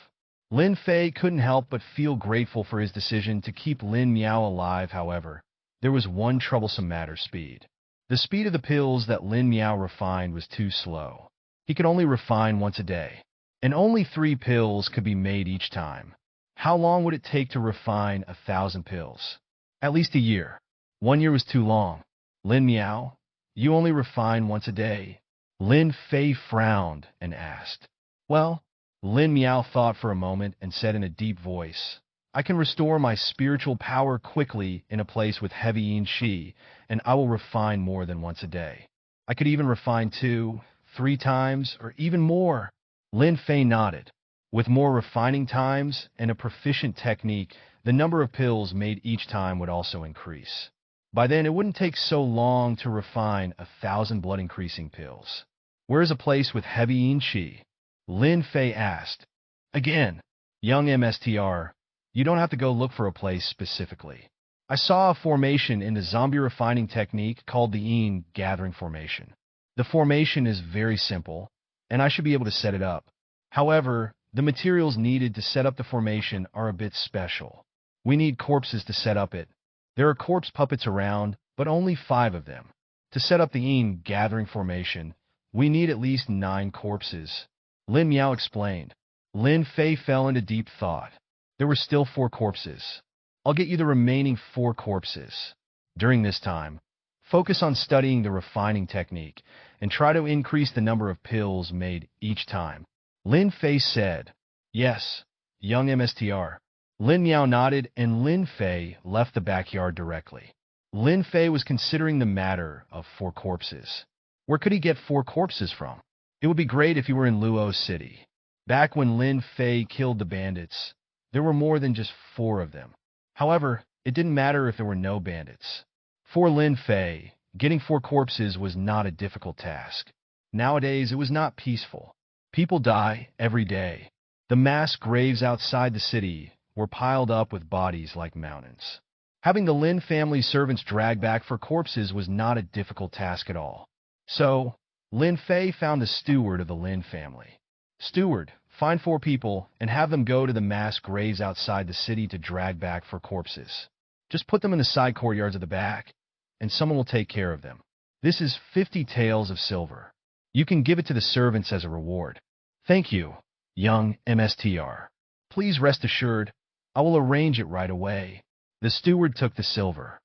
Lin Fei couldn't help but feel grateful for his decision to keep Lin Miao alive. However, there was one troublesome matter: speed. The speed of the pills that Lin Miao refined was too slow. He could only refine once a day, and only 3 pills could be made each time. How long would it take to refine 1,000 pills? At least a year. 1 year was too long. Lin Miao, you only refine once a day. Lin Fei frowned and asked. Well, Lin Miao thought for a moment and said in a deep voice, I can restore my spiritual power quickly in a place with heavy yin qi, and I will refine more than once a day. I could even refine 2, 3 times, or even more. Lin Fei nodded. With more refining times and a proficient technique, the number of pills made each time would also increase. By then, it wouldn't take so long to refine 1,000 blood-increasing pills. Where is a place with heavy yin qi? Lin Fei asked. Again, young MSTR, you don't have to go look for a place specifically. I saw a formation in the zombie refining technique called the yin gathering formation. The formation is very simple, and I should be able to set it up. However, the materials needed to set up the formation are a bit special. We need corpses to set up it. There are corpse puppets around, but only 5 of them. To set up the yin gathering formation, we need at least 9 corpses. Lin Miao explained. Lin Fei fell into deep thought. There were still 4 corpses. I'll get you the remaining 4 corpses. During this time, focus on studying the refining technique and try to increase the number of pills made each time. Lin Fei said. Yes, young MSTR. Lin Miao nodded and Lin Fei left the backyard directly. Lin Fei was considering the matter of 4 corpses. Where could he get 4 corpses from? It would be great if he were in Luo City. Back when Lin Fei killed the bandits, there were more than just 4 of them. However, it didn't matter if there were no bandits. For Lin Fei, getting 4 corpses was not a difficult task. Nowadays, it was not peaceful. People die every day. The mass graves outside the city were piled up with bodies like mountains. Having the Lin family servants drag back for corpses was not a difficult task at all. So, Lin Fei found the steward of the Lin family. Steward, find 4 people and have them go to the mass graves outside the city to drag back for corpses. Just put them in the side courtyards at the back, and someone will take care of them. This is 50 taels of silver. You can give it to the servants as a reward. Thank you, young MSTR. Please rest assured, I will arrange it right away. The steward took the silver.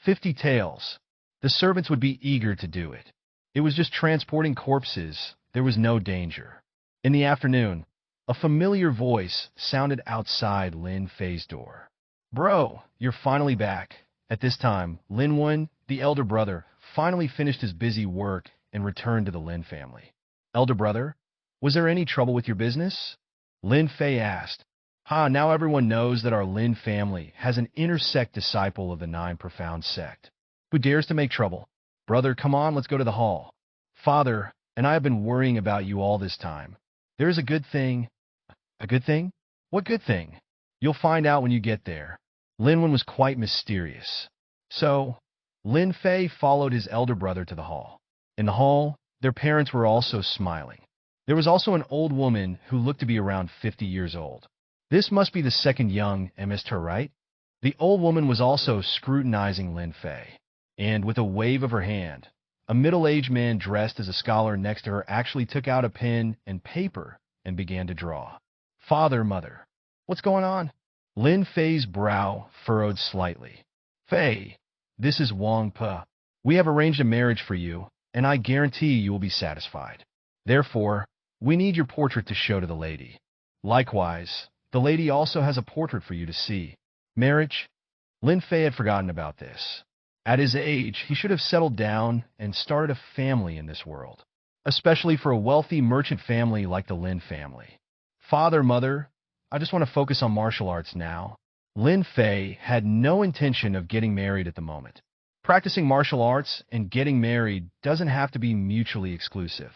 50 taels. The servants would be eager to do it. It was just transporting corpses. There was no danger. In the afternoon, a familiar voice sounded outside Lin Fei's door. Bro, you're finally back. At this time, Lin Wen, the elder brother, finally finished his busy work and returned to the Lin family. Elder brother, was there any trouble with your business? Lin Fei asked. Now everyone knows that our Lin family has an inner sect disciple of the 9 profound sect. Who dares to make trouble? Brother, come on, let's go to the hall. Father, and I have been worrying about you all this time. There is a good thing. A good thing? What good thing? You'll find out when you get there. Lin Wen was quite mysterious. So, Lin Fei followed his elder brother to the hall. In the hall, their parents were also smiling. There was also an old woman who looked to be around 50 years old. This must be the second young MSTR, right? The old woman was also scrutinizing Lin Fei. And with a wave of her hand, a middle-aged man dressed as a scholar next to her actually took out a pen and paper and began to draw. Father, mother, what's going on? Lin Fei's brow furrowed slightly. Fei, this is Wang Pe. We have arranged a marriage for you, and I guarantee you will be satisfied. Therefore, we need your portrait to show to the lady. Likewise, the lady also has a portrait for you to see. Marriage? Lin Fei had forgotten about this. At his age, he should have settled down and started a family in this world, especially for a wealthy merchant family like the Lin family. Father, mother, I just want to focus on martial arts now. Lin Fei had no intention of getting married at the moment. Practicing martial arts and getting married doesn't have to be mutually exclusive.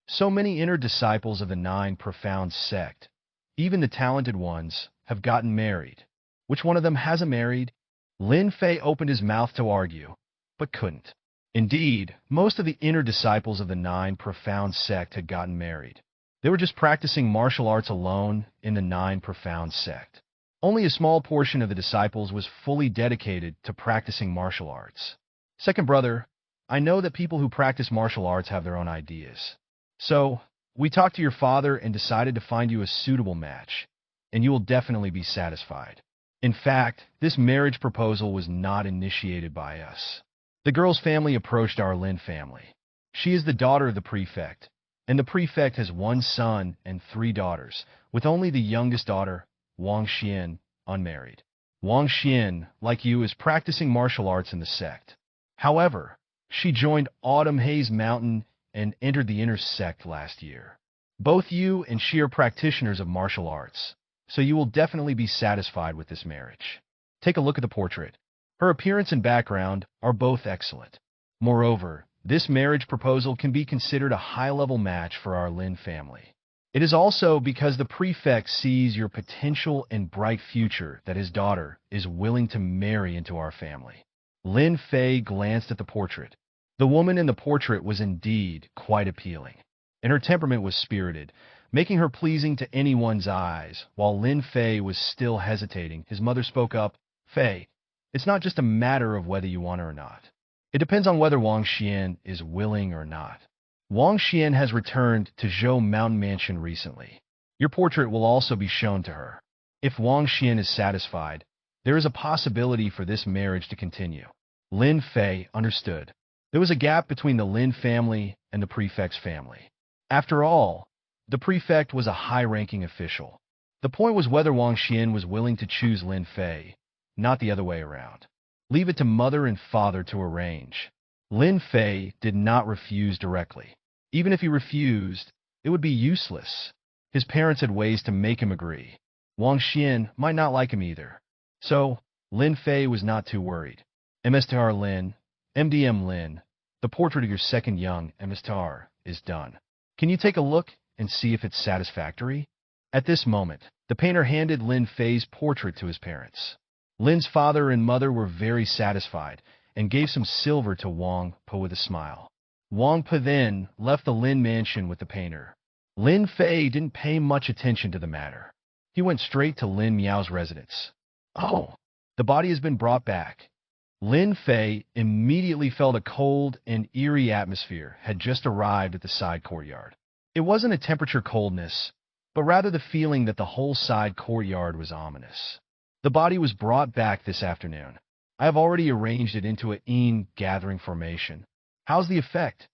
So many inner disciples of the 9 profound sect, even the talented ones, have gotten married. Which one of them hasn't married? Lin Fei opened his mouth to argue, but couldn't. Indeed, most of the inner disciples of the 9 profound sect had gotten married. They were just practicing martial arts alone in the 9 profound sect. Only a small portion of the disciples was fully dedicated to practicing martial arts. Second brother, I know that people who practice martial arts have their own ideas. So, we talked to your father and decided to find you a suitable match, and you will definitely be satisfied. In fact, this marriage proposal was not initiated by us. The girl's family approached our Lin family. She is the daughter of the prefect, and the prefect has 1 son and 3 daughters, with only the youngest daughter, Wang Xian, unmarried. Wang Xian, like you, is practicing martial arts in the sect. However, she joined Autumn Haze Mountain and entered the inner sect last year. Both you and she are practitioners of martial arts, so you will definitely be satisfied with this marriage. Take a look at the portrait. Her appearance and background are both excellent. Moreover, this marriage proposal can be considered a high-level match for our Lin family. It is also because the prefect sees your potential and bright future that his daughter is willing to marry into our family. Lin Fei glanced at the portrait. The woman in the portrait was indeed quite appealing, and her temperament was spirited, making her pleasing to anyone's eyes. While Lin Fei was still hesitating, his mother spoke up. Fei, it's not just a matter of whether you want her or not. It depends on whether Wang Xian is willing or not. Wang Xian has returned to Zhou Mountain Mansion recently. Your portrait will also be shown to her. If Wang Xian is satisfied, there is a possibility for this marriage to continue. Lin Fei understood. There was a gap between the Lin family and the prefect's family. After all, the prefect was a high-ranking official. The point was whether Wang Xian was willing to choose Lin Fei, not the other way around. Leave it to mother and father to arrange. Lin Fei did not refuse directly. Even if he refused, it would be useless. His parents had ways to make him agree. Wang Xian might not like him either. So, Lin Fei was not too worried. Mr. Lin, MDM Lin, the portrait of your second young Mr. is done. Can you take a look and see if it's satisfactory? At this moment, the painter handed Lin Fei's portrait to his parents. Lin's father and mother were very satisfied and gave some silver to Wang Po with a smile. Wang Po then left the Lin mansion with the painter. Lin Fei didn't pay much attention to the matter. He went straight to Lin Miao's residence. Oh, the body has been brought back. Lin Fei immediately felt a cold and eerie atmosphere had just arrived at the side courtyard. It wasn't a temperature coldness, but rather the feeling that the whole side courtyard was ominous. The body was brought back this afternoon. I have already arranged it into a gathering formation. How's the effect?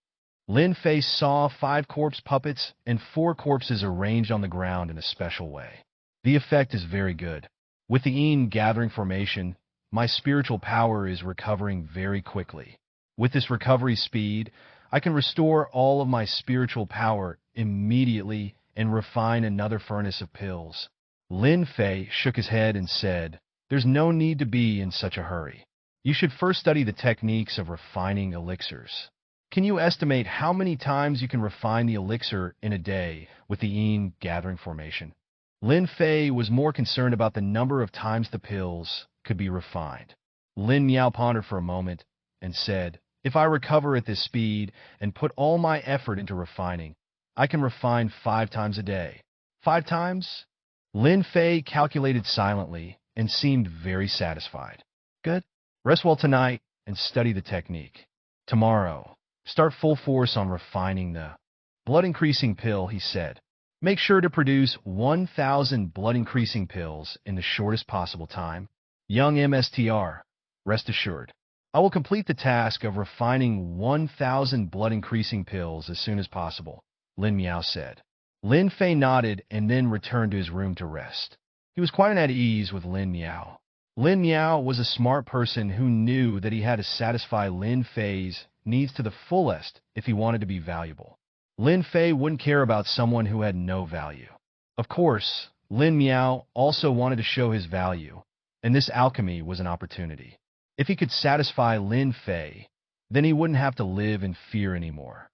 Lin Fei saw 5 corpse puppets and 4 corpses arranged on the ground in a special way. The effect is very good. With the gathering formation, my spiritual power is recovering very quickly. With this recovery speed, I can restore all of my spiritual power immediately and refine another furnace of pills. Lin Fei shook his head and said, "There's no need to be in such a hurry. You should first study the techniques of refining elixirs. Can you estimate how many times you can refine the elixir in a day with the gathering formation?" Lin Fei was more concerned about the number of times the pills could be refined. Lin Miao pondered for a moment and said, "If I recover at this speed and put all my effort into refining, I can refine 5 times a day." 5 times? Lin Fei calculated silently and seemed very satisfied. Good. Rest well tonight and study the technique. Tomorrow, start full force on refining the blood-increasing pill, he said. Make sure to produce 1,000 blood-increasing pills in the shortest possible time. Young MSTR, rest assured. I will complete the task of refining 1,000 blood-increasing pills as soon as possible, Lin Miao said. Lin Fei nodded and then returned to his room to rest. He was quite at ease with Lin Miao. Lin Miao was a smart person who knew that he had to satisfy Lin Fei's needs to the fullest if he wanted to be valuable. Lin Fei wouldn't care about someone who had no value. Of course, Lin Miao also wanted to show his value, and this alchemy was an opportunity. If he could satisfy Lin Fei, then he wouldn't have to live in fear anymore.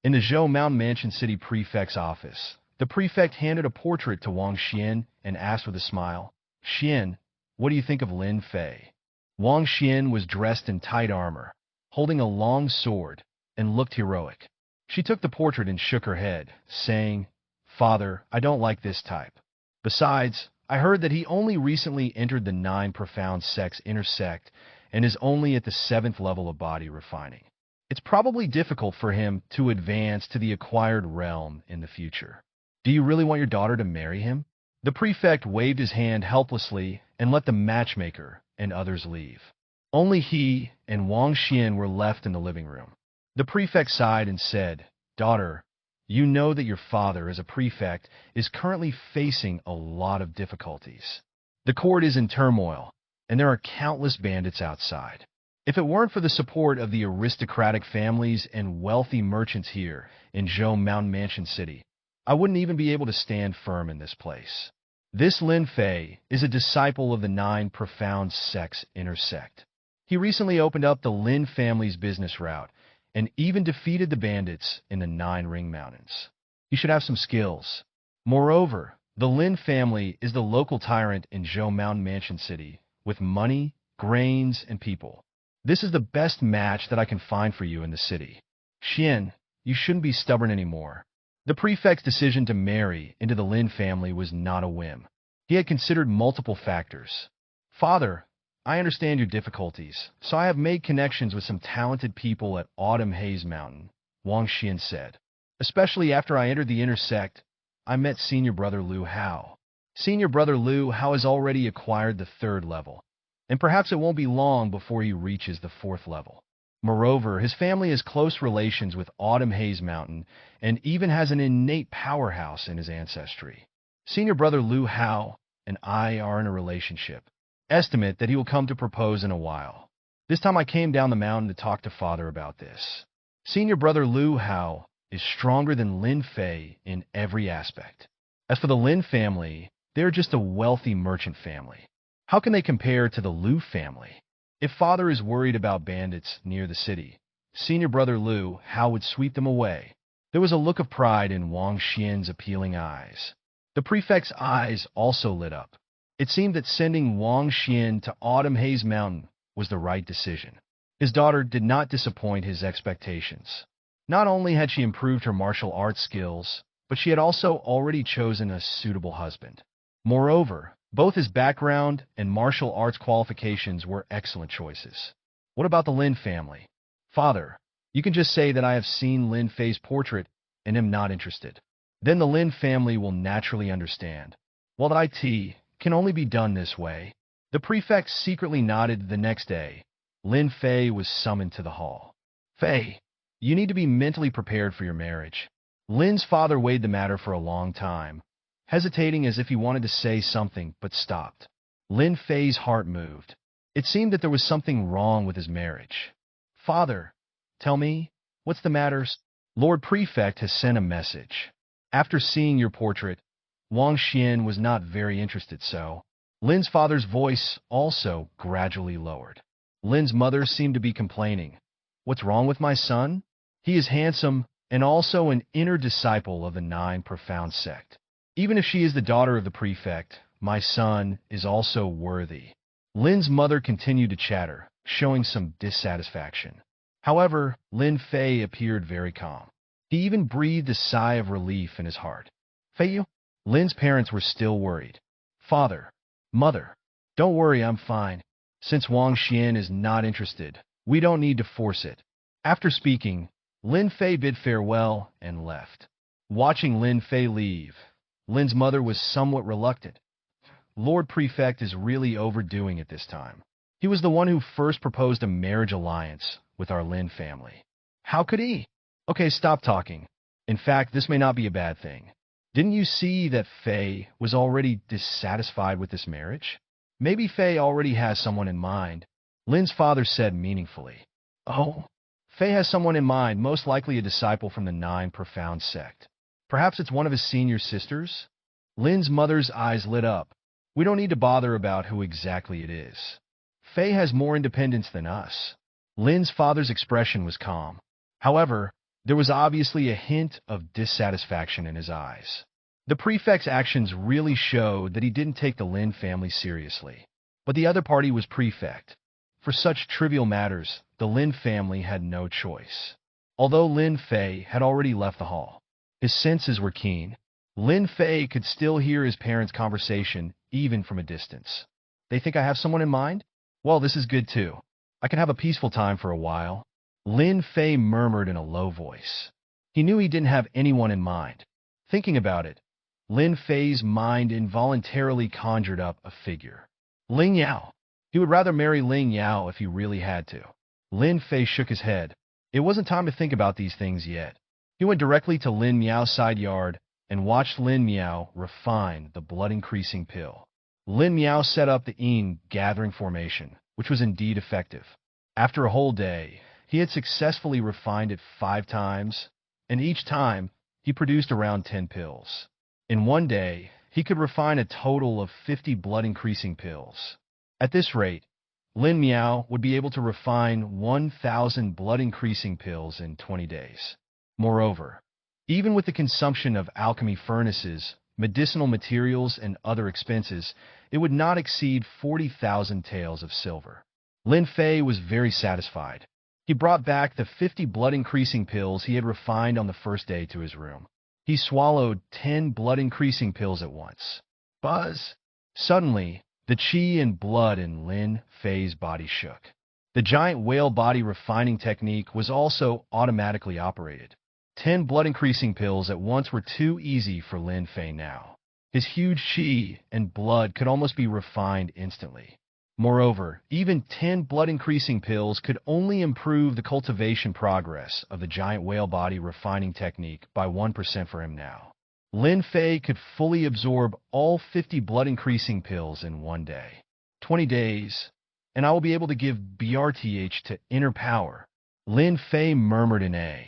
In the Zhou Mountain Mansion City Prefect's office, the prefect handed a portrait to Wang Xian and asked with a smile, "Xian, what do you think of Lin Fei?" Wang Xian was dressed in tight armor, holding a long sword, and looked heroic. She took the portrait and shook her head, saying, "Father, I don't like this type. Besides, I heard that he only recently entered the 9 profound sects intersect and is only at the 7th level of body refining. It's probably difficult for him to advance to the acquired realm in the future. Do you really want your daughter to marry him?" The prefect waved his hand helplessly and let the matchmaker and others leave. Only he and Wang Xian were left in the living room. The prefect sighed and said, "Daughter, you know that your father, as a prefect, is currently facing a lot of difficulties. The court is in turmoil, and there are countless bandits outside. If it weren't for the support of the aristocratic families and wealthy merchants here in Zhou Mountain Mansion City, I wouldn't even be able to stand firm in this place. This Lin Fei is a disciple of the 9 profound sects intersect. He recently opened up the Lin family's business route and even defeated the bandits in the 9 Ring Mountains. He should have some skills. Moreover, the Lin family is the local tyrant in Zhou Mountain Mansion City with money, grains, and people. This is the best match that I can find for you in the city. Xian, you shouldn't be stubborn anymore. The prefect's decision to marry into the Lin family was not a whim. He had considered multiple factors. Father, I understand your difficulties, so I have made connections with some talented people at Autumn Haze Mountain, Wang Xian said. Especially after I entered the intersect, I met Senior Brother Liu Hao. Senior Brother Liu Hao has already acquired the 3rd level, and perhaps it won't be long before he reaches the 4th level. Moreover, his family has close relations with Autumn Haze Mountain and even has an innate powerhouse in his ancestry. Senior Brother Liu Hao and I are in a relationship. Estimate that he will come to propose in a while. This time I came down the mountain to talk to Father about this. Senior Brother Liu Hao is stronger than Lin Fei in every aspect. As for the Lin family, they're just a wealthy merchant family. How can they compare to the Liu family? If Father is worried about bandits near the city, Senior Brother Liu Hao would sweep them away. There was a look of pride in Wang Xian's appealing eyes. The prefect's eyes also lit up. It seemed that sending Wang Xian to Autumn Haze Mountain was the right decision. His daughter did not disappoint his expectations. Not only had she improved her martial arts skills, but she had also already chosen a suitable husband. Moreover, both his background and martial arts qualifications were excellent choices. What about the Lin family? Father, you can just say that I have seen Lin Fei's portrait and am not interested. Then the Lin family will naturally understand. While the IT can only be done this way, the prefect secretly nodded. The next day, Lin Fei was summoned to the hall. Fei, you need to be mentally prepared for your marriage. Lin's father weighed the matter for a long time, hesitating as if he wanted to say something but stopped. Lin Fei's heart moved. It seemed that there was something wrong with his marriage. Father, tell me, what's the matter? Lord Prefect has sent a message. After seeing your portrait, Wang Xian was not very interested, so Lin's father's voice also gradually lowered. Lin's mother seemed to be complaining. What's wrong with my son? He is handsome and also an inner disciple of the 9 profound sect. Even if she is the daughter of the prefect, my son is also worthy. Lin's mother continued to chatter, showing some dissatisfaction. However, Lin Fei appeared very calm. He even breathed a sigh of relief in his heart. Fei, Lin's parents were still worried. Father, Mother, don't worry, I'm fine. Since Wang Xian is not interested, we don't need to force it. After speaking, Lin Fei bid farewell and left. Watching Lin Fei leave, Lin's mother was somewhat reluctant. Lord Prefect is really overdoing it this time. He was the one who first proposed a marriage alliance with our Lin family. How could he? Okay, stop talking. In fact, this may not be a bad thing. Didn't you see that Fei was already dissatisfied with this marriage? Maybe Fei already has someone in mind, Lin's father said meaningfully. Oh, Fei has someone in mind, most likely a disciple from the 9 profound sect. Perhaps it's one of his senior sisters? Lin's mother's eyes lit up. We don't need to bother about who exactly it is. Fei has more independence than us. Lin's father's expression was calm. However, there was obviously a hint of dissatisfaction in his eyes. The prefect's actions really showed that he didn't take the Lin family seriously. But the other party was prefect. For such trivial matters, the Lin family had no choice. Although Lin Fei had already left the hall, his senses were keen. Lin Fei could still hear his parents' conversation, even from a distance. They think I have someone in mind? Well, this is good too. I can have a peaceful time for a while. Lin Fei murmured in a low voice. He knew he didn't have anyone in mind. Thinking about it, Lin Fei's mind involuntarily conjured up a figure. Ling Yao. He would rather marry Ling Yao if he really had to. Lin Fei shook his head. It wasn't time to think about these things yet. He went directly to Lin Miao's side yard and watched Lin Miao refine the blood-increasing pill. Lin Miao set up the Yin gathering formation, which was indeed effective. After a whole day, he had successfully refined it 5 times, and each time he produced around 10 pills. In one day, he could refine a total of 50 blood-increasing pills. At this rate, Lin Miao would be able to refine 1,000 blood-increasing pills in 20 days. Moreover, even with the consumption of alchemy furnaces, medicinal materials, and other expenses, it would not exceed 40,000 taels of silver. Lin Fei was very satisfied. He brought back the 50 blood-increasing pills he had refined on the first day to his room. He swallowed 10 blood-increasing pills at once. Buzz! Suddenly, the qi and blood in Lin Fei's body shook. The giant whale body refining technique was also automatically operated. 10 blood-increasing pills at once were too easy for Lin Fei now. His huge qi and blood could almost be refined instantly. Moreover, even 10 blood-increasing pills could only improve the cultivation progress of the giant whale body refining technique by 1% for him now. Lin Fei could fully absorb all 50 blood-increasing pills in one day. 20 days, and I will be able to give RighteousEgg to inner power. Lin Fei murmured in a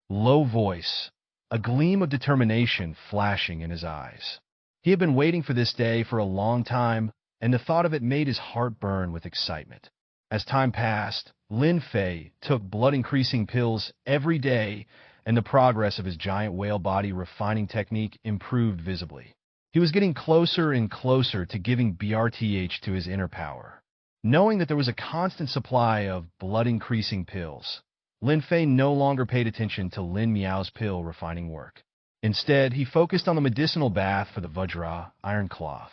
low voice, a gleam of determination flashing in his eyes. He had been waiting for this day for a long time, and the thought of it made his heart burn with excitement. As time passed, Lin Fei took blood-increasing pills every day, and the progress of his giant whale body refining technique improved visibly. He was getting closer and closer to giving RighteousEgg to his inner power. Knowing that there was a constant supply of blood-increasing pills, Lin Fei no longer paid attention to Lin Miao's pill refining work. Instead, he focused on the medicinal bath for the Vajra iron cloth.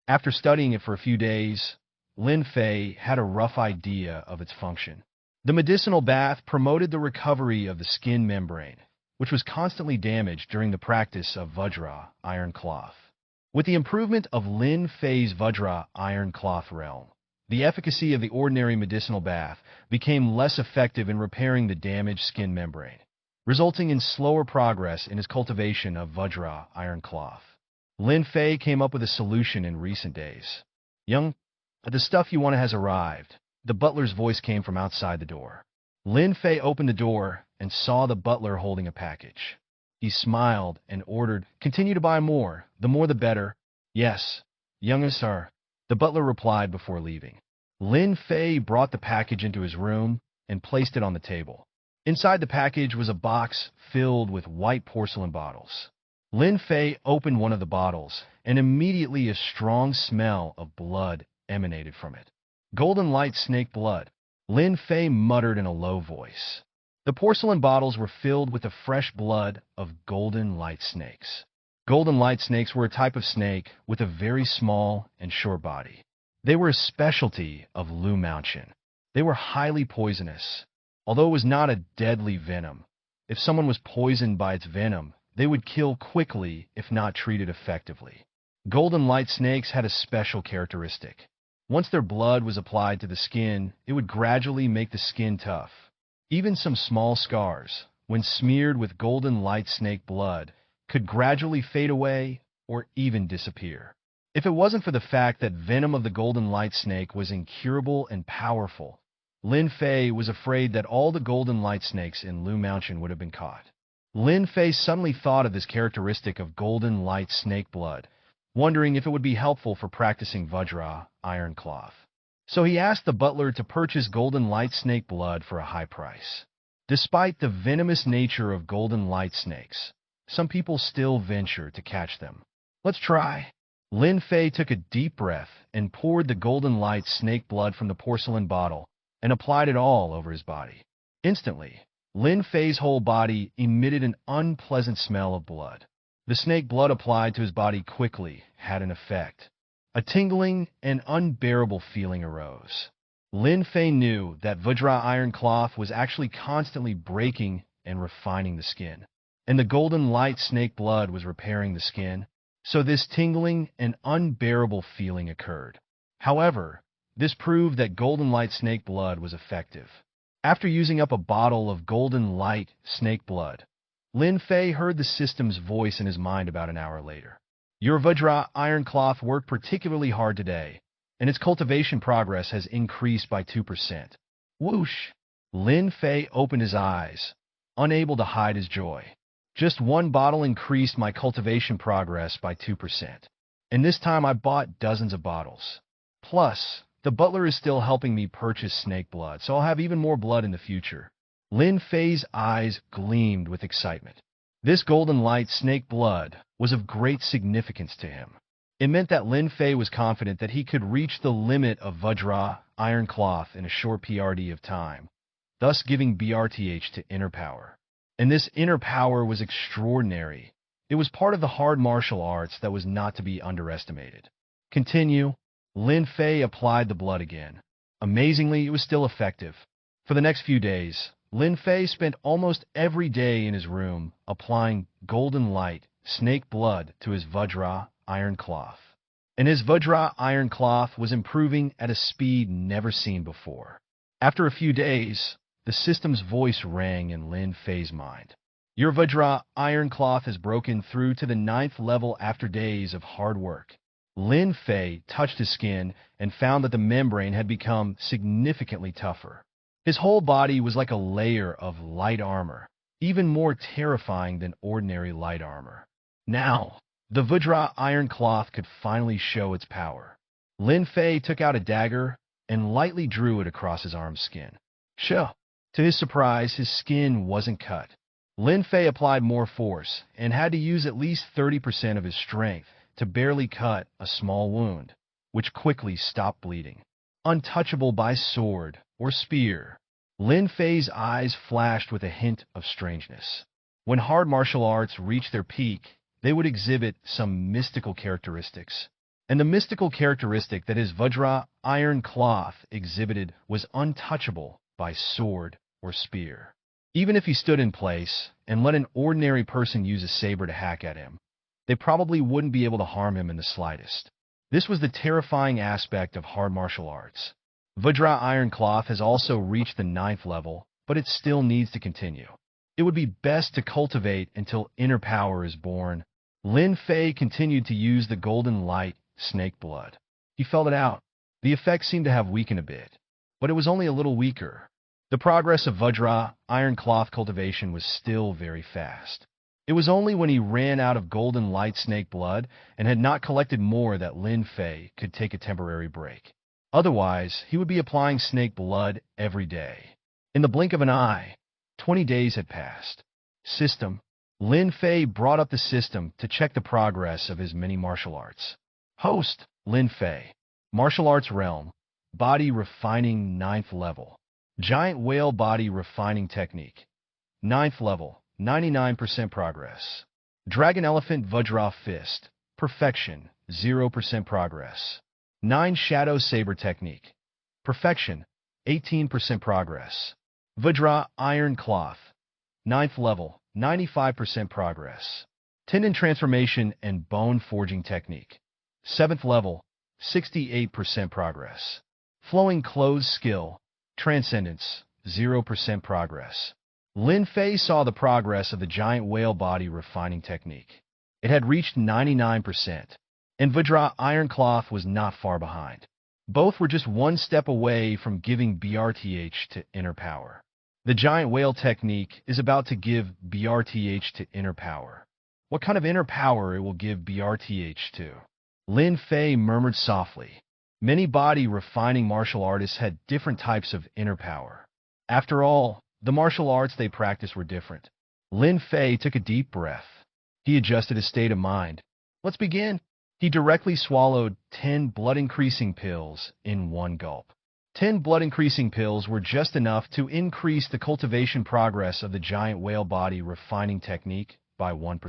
After studying it for a few days, Lin Fei had a rough idea of its function. The medicinal bath promoted the recovery of the skin membrane, which was constantly damaged during the practice of Vajra iron cloth. With the improvement of Lin Fei's Vajra iron cloth realm, the efficacy of the ordinary medicinal bath became less effective in repairing the damaged skin membrane, resulting in slower progress in his cultivation of Vajra iron cloth. Lin Fei came up with a solution in recent days. "Young, the stuff you want has arrived." The butler's voice came from outside the door. Lin Fei opened the door and saw the butler holding a package. He smiled and ordered, "Continue to buy more. The more the better." "Yes, young sir," the butler replied before leaving. Lin Fei brought the package into his room and placed it on the table. Inside the package was a box filled with white porcelain bottles. Lin Fei opened one of the bottles, and immediately a strong smell of blood emanated from it. "Golden light snake blood," Lin Fei muttered in a low voice. The porcelain bottles were filled with the fresh blood of golden light snakes. Golden light snakes were a type of snake with a very small and short body. They were a specialty of Lu Mountain. They were highly poisonous. Although it was not a deadly venom, if someone was poisoned by its venom, they would kill quickly if not treated effectively. Golden light snakes had a special characteristic. Once their blood was applied to the skin, it would gradually make the skin tough. Even some small scars, when smeared with golden light snake blood, could gradually fade away or even disappear. If it wasn't for the fact that venom of the golden light snake was incurable and powerful, Lin Fei was afraid that all the golden light snakes in Lu Mountain would have been caught. Lin Fei suddenly thought of this characteristic of golden light snake blood, wondering if it would be helpful for practicing Vajra iron cloth. So he asked the butler to purchase golden light snake blood for a high price. Despite the venomous nature of golden light snakes, some people still venture to catch them. "Let's try." Lin Fei took a deep breath and poured the golden light snake blood from the porcelain bottle and applied it all over his body. Instantly, Lin Fei's whole body emitted an unpleasant smell of blood. The snake blood applied to his body quickly had an effect. A tingling and unbearable feeling arose. Lin Fei knew that Vajra iron cloth was actually constantly breaking and refining the skin, and the golden light snake blood was repairing the skin, so this tingling and unbearable feeling occurred. However, this proved that golden light snake blood was effective. After using up a bottle of golden light snake blood, Lin Fei heard the system's voice in his mind about an hour later. Your Vajra iron cloth worked particularly hard today, and its cultivation progress has increased by 2%. Whoosh! Lin Fei opened his eyes, unable to hide his joy. Just one bottle increased my cultivation progress by 2%. And this time I bought dozens of bottles. Plus, the butler is still helping me purchase snake blood, so I'll have even more blood in the future. Lin Fei's eyes gleamed with excitement. This golden light snake blood was of great significance to him. It meant that Lin Fei was confident that he could reach the limit of Vajra iron cloth in a short PRD of time, thus giving BRTH to inner power. And this inner power was extraordinary. It was part of the hard martial arts that was not to be underestimated. Continue. Lin Fei applied the blood again. Amazingly, it was still effective. For the next few days, Lin Fei spent almost every day in his room applying golden light snake blood to his Vajra iron cloth. And his Vajra iron cloth was improving at a speed never seen before. After a few days, the system's voice rang in Lin Fei's mind. Your Vajra iron cloth has broken through to the 9th level after days of hard work. Lin Fei touched his skin and found that the membrane had become significantly tougher. His whole body was like a layer of light armor, even more terrifying than ordinary light armor. Now, the Vajra iron cloth could finally show its power. Lin Fei took out a dagger and lightly drew it across his arm's skin. Sure. To his surprise, his skin wasn't cut. Lin Fei applied more force and had to use at least 30% of his strength to barely cut a small wound, which quickly stopped bleeding. Untouchable by sword or spear, Lin Fei's eyes flashed with a hint of strangeness. When hard martial arts reached their peak, they would exhibit some mystical characteristics. And the mystical characteristic that his Vajra iron cloth exhibited was untouchable by sword or spear. Even if he stood in place and let an ordinary person use a saber to hack at him, they probably wouldn't be able to harm him in the slightest. This was the terrifying aspect of hard martial arts. Vajra iron cloth has also reached the 9th level, but it still needs to continue. It would be best to cultivate until inner power is born. Lin Fei continued to use the golden light snake blood. He felt it out. The effect seemed to have weakened a bit, but it was only a little weaker. The progress of Vajra iron cloth cultivation was still very fast. It was only when he ran out of golden light snake blood and had not collected more that Lin Fei could take a temporary break. Otherwise, he would be applying snake blood every day. In the blink of an eye, 20 days had passed. System. Lin Fei brought up the system to check the progress of his mini martial arts. Host. Lin Fei. Martial arts realm. Body refining 9th level. Giant whale body refining technique. 9th level. 99% progress. Dragon elephant Vajra fist. Perfection. 0% progress. 9 shadow saber technique. Perfection. 18% progress. Vajra iron cloth. 9th level. 95% progress. Tendon transformation and bone forging technique. 7th level. 68% progress. Flowing clothes skill. Transcendence. 0% progress. Lin Fei saw the progress of the giant whale body refining technique. It had reached 99%, and Vajra iron cloth was not far behind. Both were just one step away from giving BRTH to inner power. The giant whale technique is about to give BRTH to inner power. What kind of inner power it will give BRTH to? Lin Fei murmured softly. Many body refining martial artists had different types of inner power. After all, the martial arts they practiced were different. Lin Fei took a deep breath. He adjusted his state of mind. Let's begin. He directly swallowed 10 blood-increasing pills in one gulp. 10 blood-increasing pills were just enough to increase the cultivation progress of the giant whale body refining technique by 1%.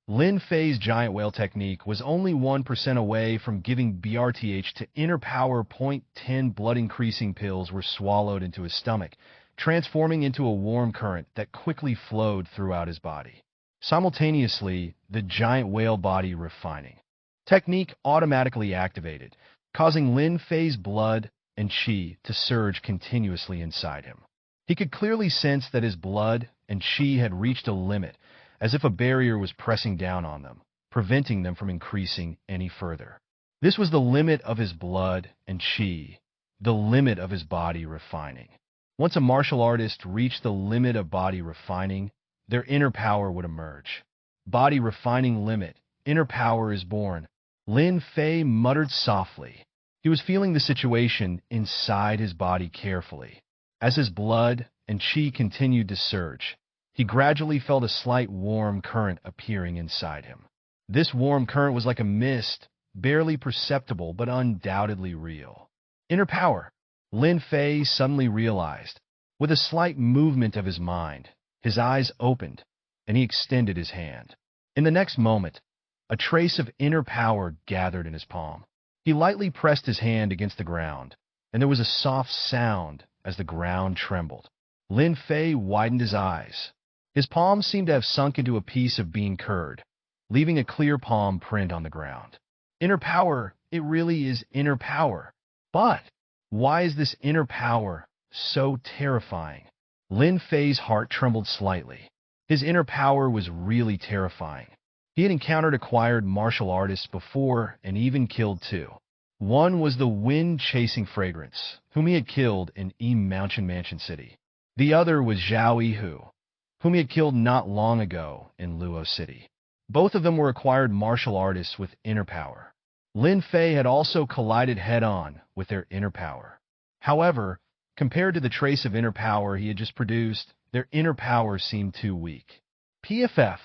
Lin Fei's giant whale technique was only 1% away from giving BRTH to inner power. 10 blood-increasing pills were swallowed into his stomach, transforming into a warm current that quickly flowed throughout his body. Simultaneously, the giant whale body refining technique automatically activated, causing Lin Fei's blood and qi to surge continuously inside him. He could clearly sense that his blood and qi had reached a limit, as if a barrier was pressing down on them, preventing them from increasing any further. This was the limit of his blood and qi, the limit of his body refining. Once a martial artist reached the limit of body refining, their inner power would emerge. Body refining limit, inner power is born. Lin Fei muttered softly. He was feeling the situation inside his body carefully. As his blood and qi continued to surge, he gradually felt a slight warm current appearing inside him. This warm current was like a mist, barely perceptible but undoubtedly real. Inner power, Lin Fei suddenly realized. With a slight movement of his mind, his eyes opened, and he extended his hand. In the next moment, a trace of inner power gathered in his palm. He lightly pressed his hand against the ground, and there was a soft sound as the ground trembled. Lin Fei widened his eyes. His palm seemed to have sunk into a piece of bean curd, leaving a clear palm print on the ground. Inner power, it really is inner power. But why is this inner power so terrifying? Lin Fei's heart trembled slightly. His inner power was really terrifying. He had encountered acquired martial artists before and even killed two. One was the wind-chasing fragrance, whom he had killed in Mountain Mansion City. The other was Zhao Yihu, whom he had killed not long ago in Luo City. Both of them were acquired martial artists with inner power. Lin Fei had also collided head-on with their inner power. However, compared to the trace of inner power he had just produced, their inner power seemed too weak. PFF.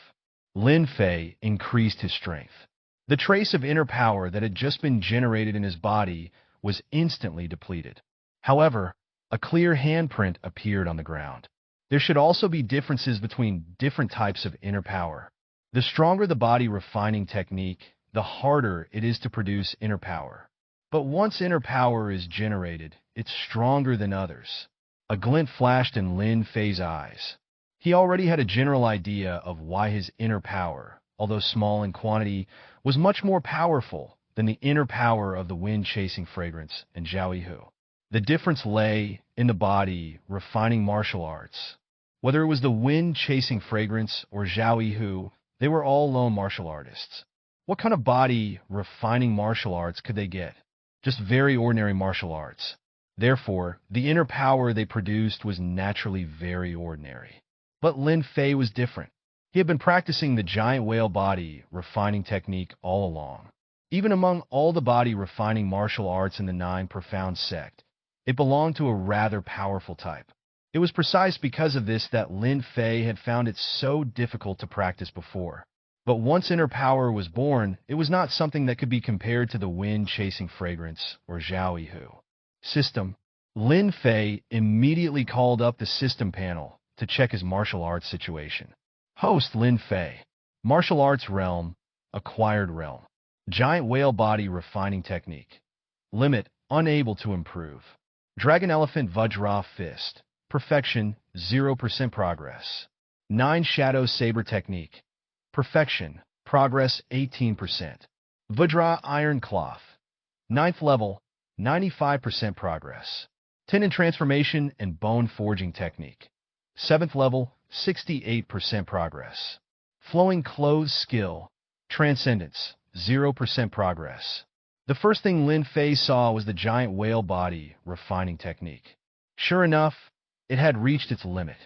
Lin Fei increased his strength. The trace of inner power that had just been generated in his body was instantly depleted. However, a clear handprint appeared on the ground. There should also be differences between different types of inner power. The stronger the body refining technique, the harder it is to produce inner power. But once inner power is generated, it's stronger than others. A glint flashed in Lin Fei's eyes. He already had a general idea of why his inner power, although small in quantity, was much more powerful than the inner power of the wind-chasing fragrance and Zhao Yihu. The difference lay in the body refining martial arts. Whether it was the wind-chasing fragrance or Zhao Yihu, they were all lone martial artists. What kind of body refining martial arts could they get? Just very ordinary martial arts. Therefore, the inner power they produced was naturally very ordinary. But Lin Fei was different. He had been practicing the giant whale body refining technique all along. Even among all the body refining martial arts in the Nine Profound sect, it belonged to a rather powerful type. It was precise because of this that Lin Fei had found it so difficult to practice before. But once inner power was born, it was not something that could be compared to the wind-chasing fragrance or Zhao Yihu. System. Lin Fei immediately called up the system panel to check his martial arts situation. Host Lin Fei. Martial arts realm, acquired realm. Giant whale body refining technique. Limit, unable to improve. Dragon elephant Vajra fist. Perfection, 0% progress. 9 shadow saber technique. Perfection, progress 18%. Vajra iron cloth. 9th level, 95% progress. Tendon transformation and bone forging technique. 7th level, 68% progress. Flowing clothes skill, transcendence, 0% progress. The first thing Lin Fei saw was the giant whale body refining technique. Sure enough, it had reached its limit.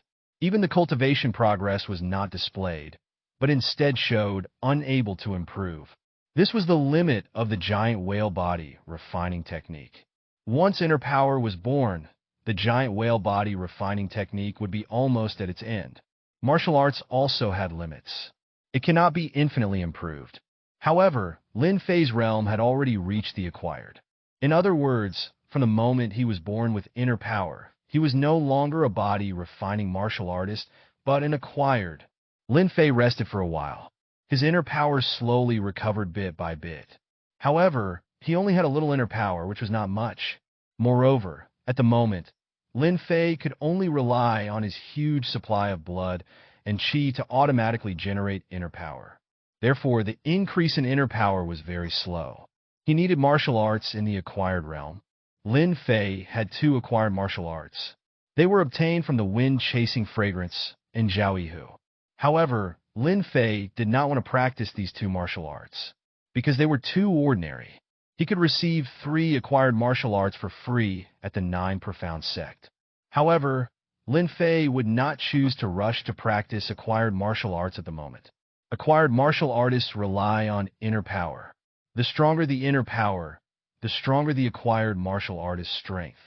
Even the cultivation progress was not displayed, but instead showed unable to improve. This was the limit of the giant whale body refining technique. Once inner power was born, the giant whale body refining technique would be almost at its end. Martial arts also had limits. It cannot be infinitely improved. However, Lin Fei's realm had already reached the acquired. In other words, from the moment he was born with inner power, he was no longer a body refining martial artist, but an acquired. Lin Fei rested for a while. His inner power slowly recovered bit by bit. However, he only had a little inner power, which was not much. Moreover, at the moment, Lin Fei could only rely on his huge supply of blood and qi to automatically generate inner power. Therefore, the increase in inner power was very slow. He needed martial arts in the acquired realm. Lin Fei had 2 acquired martial arts. They were obtained from the wind-chasing fragrance and Zhao Yihu. However, Lin Fei did not want to practice these two martial arts because they were too ordinary. He could receive 3 acquired martial arts for free at the 9 Profound sect. However, Lin Fei would not choose to rush to practice acquired martial arts at the moment. Acquired martial artists rely on inner power. The stronger the inner power, the stronger the acquired martial artist's strength.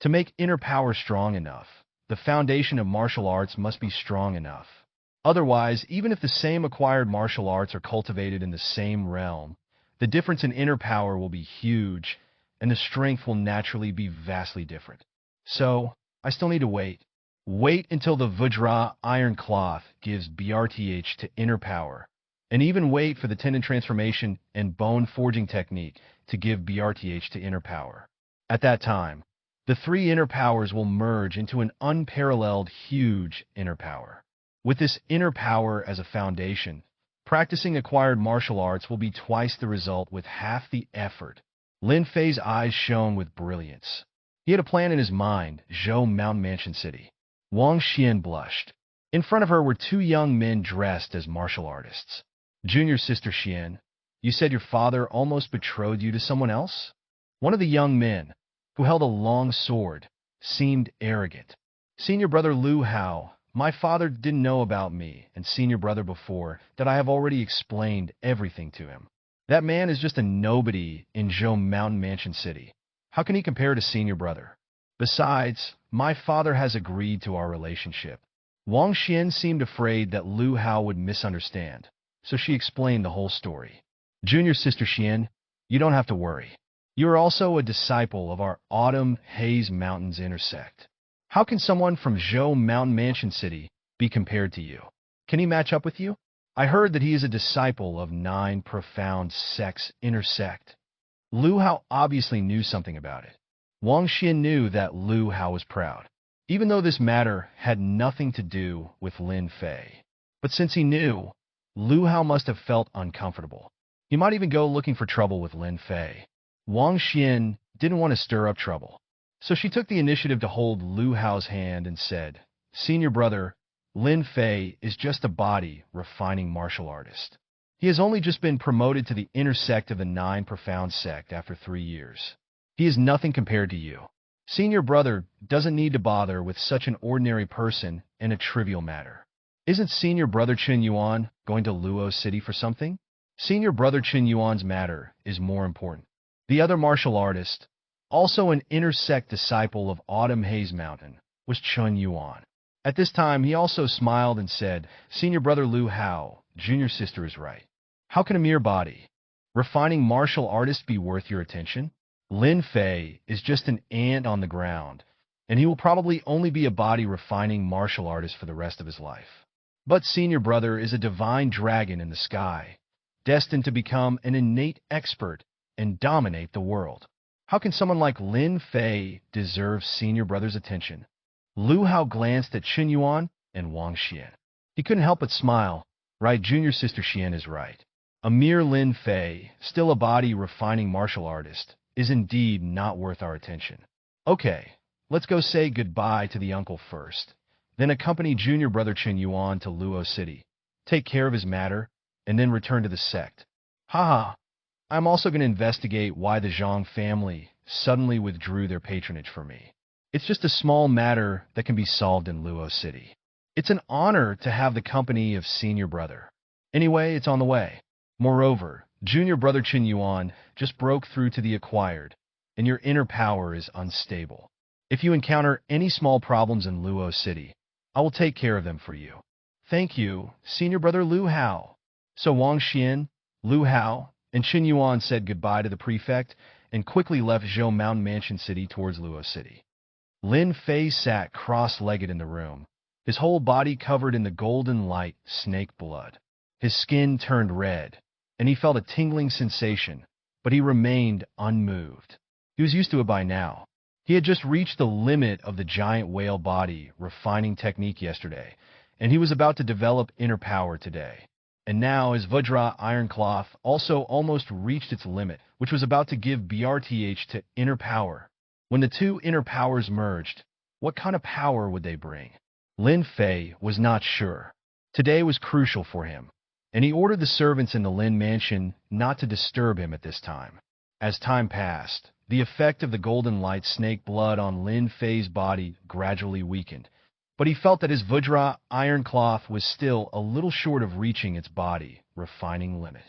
To make inner power strong enough, the foundation of martial arts must be strong enough. Otherwise, even if the same acquired martial arts are cultivated in the same realm, the difference in inner power will be huge, and the strength will naturally be vastly different. So, I still need to wait. Wait until the Vajra iron cloth gives BRTH to inner power, and even wait for the tendon transformation and bone forging technique to give BRTH to inner power. At that time, the 3 inner powers will merge into an unparalleled huge inner power. With this inner power as a foundation, practicing acquired martial arts will be twice the result with half the effort. Lin Fei's eyes shone with brilliance. He had a plan in his mind, Zhou Mountain Mansion City. Wang Xian blushed. In front of her were 2 young men dressed as martial artists. Junior Sister Xian, you said your father almost betrothed you to someone else? One of the young men, who held a long sword, seemed arrogant. Senior brother Lu Hao, my father didn't know about me and senior brother before that I have already explained everything to him. That man is just a nobody in Zhou Mountain Mansion City. How can he compare to senior brother? Besides, my father has agreed to our relationship. Wang Xian seemed afraid that Lu Hao would misunderstand, so she explained the whole story. Junior Sister Xian, you don't have to worry. You are also a disciple of our Autumn Haze Mountains intersect. How can someone from Zhou Mountain Mansion City be compared to you? Can he match up with you? I heard that he is a disciple of 9 Profound sects intersect. Lu Hao obviously knew something about it. Wang Xian knew that Lu Hao was proud, even though this matter had nothing to do with Lin Fei. But since he knew, Lu Hao must have felt uncomfortable. He might even go looking for trouble with Lin Fei. Wang Xian didn't want to stir up trouble, so she took the initiative to hold Lu Hao's hand and said, Senior brother, Lin Fei is just a body refining martial artist. He has only just been promoted to the inner sect of the 9 Profound sect after 3 years. He is nothing compared to you. Senior brother doesn't need to bother with such an ordinary person in a trivial matter. Isn't senior brother Chen Yuan going to Luo City for something? Senior brother Chen Yuan's matter is more important. The other martial artist, also an intersect disciple of Autumn Haze Mountain, was Chen Yuan. At this time, he also smiled and said, Senior brother Lu Hao, junior sister is right. How can a mere body, refining martial artist be worth your attention? Lin Fei is just an ant on the ground, and he will probably only be a body refining martial artist for the rest of his life. But senior brother is a divine dragon in the sky, destined to become an innate expert and dominate the world. How can someone like Lin Fei deserve senior brother's attention? Lu Hao glanced at Chen Yuan and Wang Xian. He couldn't help but smile. Right, junior sister Xian is right. A mere Lin Fei, still a body refining martial artist, is indeed not worth our attention. Okay, let's go say goodbye to the uncle first, then accompany junior brother Chen Yuan to Luo City, take care of his matter, and then return to the sect. Haha, I'm also going to investigate why the Zhang family suddenly withdrew their patronage for me. It's just a small matter that can be solved in Luo City. It's an honor to have the company of senior brother. Anyway, it's on the way. Moreover, junior brother Chen Yuan just broke through to the acquired, and your inner power is unstable. If you encounter any small problems in Luo City, I will take care of them for you. Thank you, senior brother Lu Hao. So Wang Xian, Lu Hao, and Chen Yuan said goodbye to the prefect and quickly left Zhou Mountain Mansion City towards Luo City. Lin Fei sat cross-legged in the room, his whole body covered in the golden light snake blood. His skin turned red, and he felt a tingling sensation, but he remained unmoved. He was used to it by now. He had just reached the limit of the giant whale body refining technique yesterday, and he was about to develop inner power today. And now his Vajra iron cloth also almost reached its limit, which was about to give BRTH to inner power. When the two inner powers merged, what kind of power would they bring? Lin Fei was not sure. Today was crucial for him, and he ordered the servants in the Lin mansion not to disturb him at this time. As time passed, the effect of the golden light snake blood on Lin Fei's body gradually weakened, but he felt that his Vajra iron cloth was still a little short of reaching its body refining limit.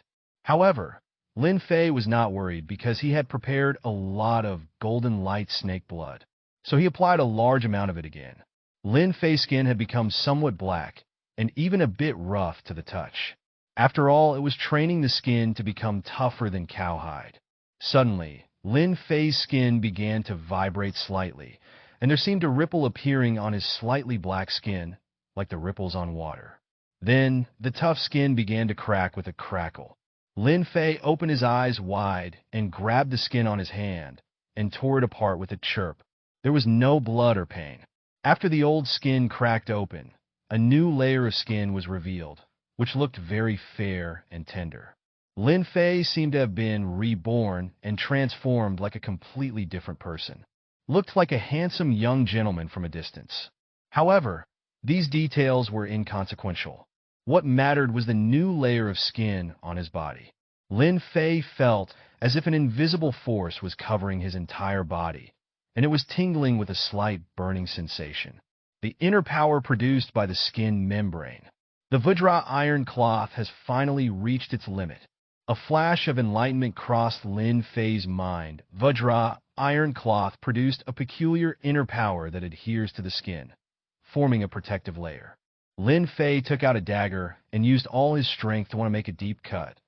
However, Lin Fei was not worried because he had prepared a lot of golden light snake blood, so he applied a large amount of it again. Lin Fei's skin had become somewhat black and even a bit rough to the touch. After all, it was training the skin to become tougher than cowhide. Suddenly, Lin Fei's skin began to vibrate slightly, and there seemed a ripple appearing on his slightly black skin, like the ripples on water. Then, the tough skin began to crack with a crackle. Lin Fei opened his eyes wide and grabbed the skin on his hand and tore it apart with a chirp. There was no blood or pain. After the old skin cracked open, a new layer of skin was revealed, which looked very fair and tender. Lin Fei seemed to have been reborn and transformed like a completely different person. Looked like a handsome young gentleman from a distance. However, these details were inconsequential. What mattered was the new layer of skin on his body. Lin Fei felt as if an invisible force was covering his entire body, and it was tingling with a slight burning sensation. The inner power produced by the skin membrane. The Vajra iron cloth has finally reached its limit. A flash of enlightenment crossed Lin Fei's mind. Vajra iron cloth produced a peculiar inner power that adheres to the skin, forming a protective layer. Lin Fei took out a dagger and used all his strength to want to make a deep cut,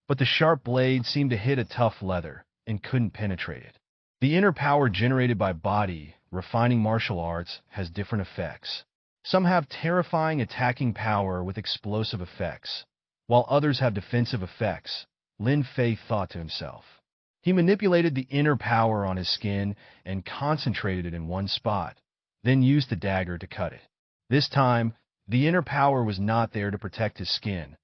but the sharp blade seemed to hit a tough leather and couldn't penetrate it. The inner power generated by body refining martial arts has different effects. Some have terrifying attacking power with explosive effects, while others have defensive effects, Lin Fei thought to himself. He manipulated the inner power on his skin and concentrated it in one spot, then used the dagger to cut it. This time, the inner power was not there to protect his skin,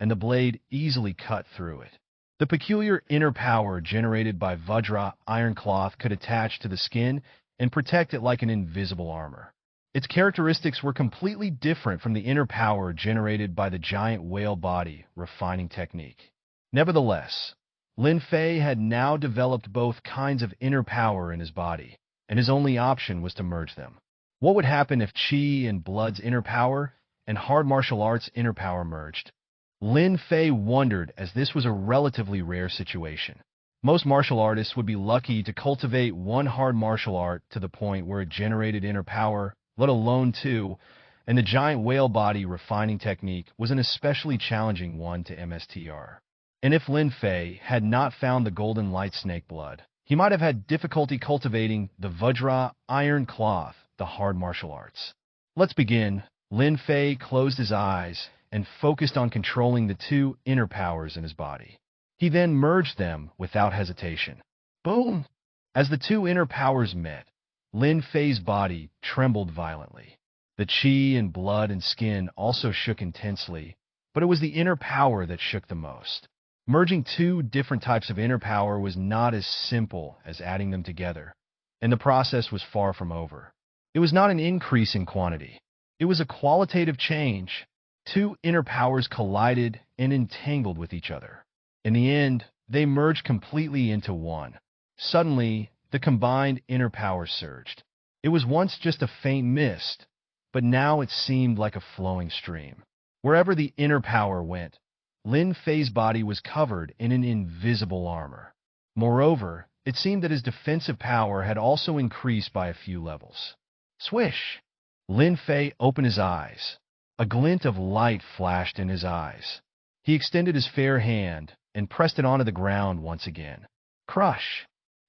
and the blade easily cut through it. The peculiar inner power generated by Vajra iron cloth could attach to the skin and protect it like an invisible armor. Its characteristics were completely different from the inner power generated by the giant whale body refining technique. Nevertheless, Lin Fei had now developed both kinds of inner power in his body, and his only option was to merge them. What would happen if Qi and Blood's inner power and hard martial arts inner power merged? Lin Fei wondered, as this was a relatively rare situation. Most martial artists would be lucky to cultivate one hard martial art to the point where it generated inner power, let alone two, and the giant whale body refining technique was an especially challenging one to MSTR. And if Lin Fei had not found the golden light snake blood, he might have had difficulty cultivating the Vajra iron cloth, the hard martial arts. Let's begin. Lin Fei closed his eyes and focused on controlling the two inner powers in his body. He then merged them without hesitation. Boom! As the two inner powers met, Lin Fei's body trembled violently. The Qi and blood and skin also shook intensely, but it was the inner power that shook the most. Merging two different types of inner power was not as simple as adding them together, and the process was far from over. It was not an increase in quantity. It was a qualitative change. Two inner powers collided and entangled with each other. In the end, they merged completely into one. Suddenly, the combined inner power surged. It was once just a faint mist, but now it seemed like a flowing stream. Wherever the inner power went, Lin Fei's body was covered in an invisible armor. Moreover, it seemed that his defensive power had also increased by a few levels. Swish! Lin Fei opened his eyes. A glint of light flashed in his eyes. He extended his fair hand and pressed it onto the ground once again. Crush!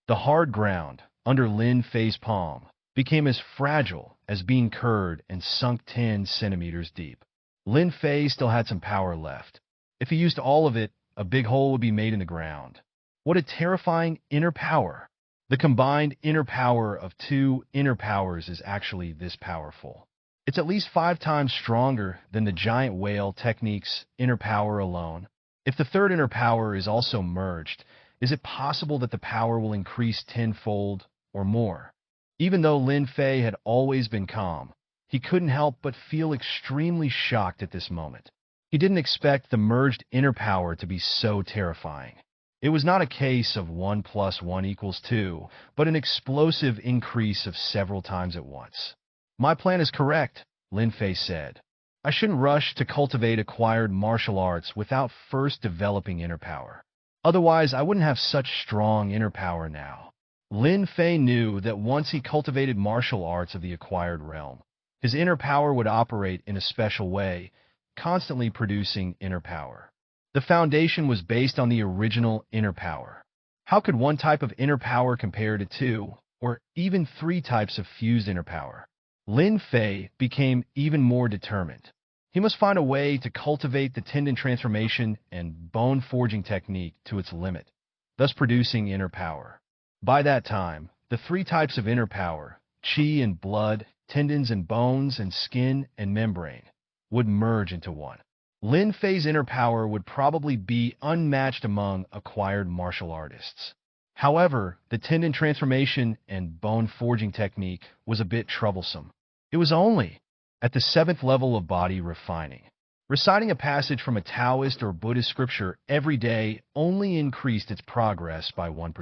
The hard ground, under Lin Fei's palm, became as fragile as being curd and sunk 10 centimeters deep. Lin Fei still had some power left. If he used all of it, a big hole would be made in the ground. What a terrifying inner power! The combined inner power of two inner powers is actually this powerful. It's at least 5 times stronger than the giant whale technique's inner power alone. If the third inner power is also merged, is it possible that the power will increase tenfold or more? Even though Lin Fei had always been calm, He couldn't help but feel extremely shocked at this moment. He didn't expect the merged inner power to be so terrifying. It was not a case of 1 + 1 = 2, but an explosive increase of several times at once. My plan is correct, Lin Fei said. I shouldn't rush to cultivate acquired martial arts without first developing inner power. Otherwise, I wouldn't have such strong inner power now. Lin Fei knew that once he cultivated martial arts of the acquired realm, his inner power would operate in a special way, constantly producing inner power. The foundation was based on the original inner power. How could one type of inner power compare to 2, or even 3 types of fused inner power? Lin Fei became even more determined. He must find a way to cultivate the tendon transformation and bone forging technique to its limit, thus producing inner power. By that time, the 3 types of inner power, qi and blood, tendons and bones, and skin and membrane, would merge into one. Lin Fei's inner power would probably be unmatched among acquired martial artists. However, the tendon transformation and bone forging technique was a bit troublesome. It was only at the 7th level of body refining. Reciting a passage from a Taoist or Buddhist scripture every day only increased its progress by 1%.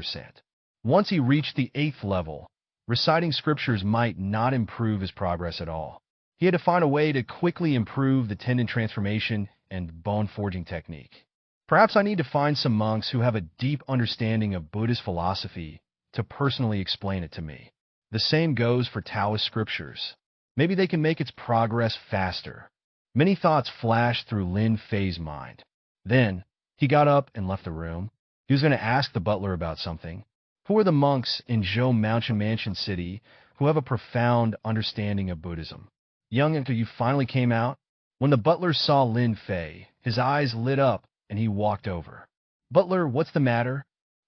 Once he reached the 8th level, reciting scriptures might not improve his progress at all. He had to find a way to quickly improve the tendon transformation and bone forging technique. Perhaps I need to find some monks who have a deep understanding of Buddhist philosophy to personally explain it to me. The same goes for Taoist scriptures. Maybe they can make its progress faster. Many thoughts flashed through Lin Fei's mind. Then, he got up and left the room. He was going to ask the butler about something. Who are the monks in Zhou Mountain Mansion City who have a profound understanding of Buddhism? Xianxia, you finally came out? When the butler saw Lin Fei, his eyes lit up and he walked over. Butler, what's the matter?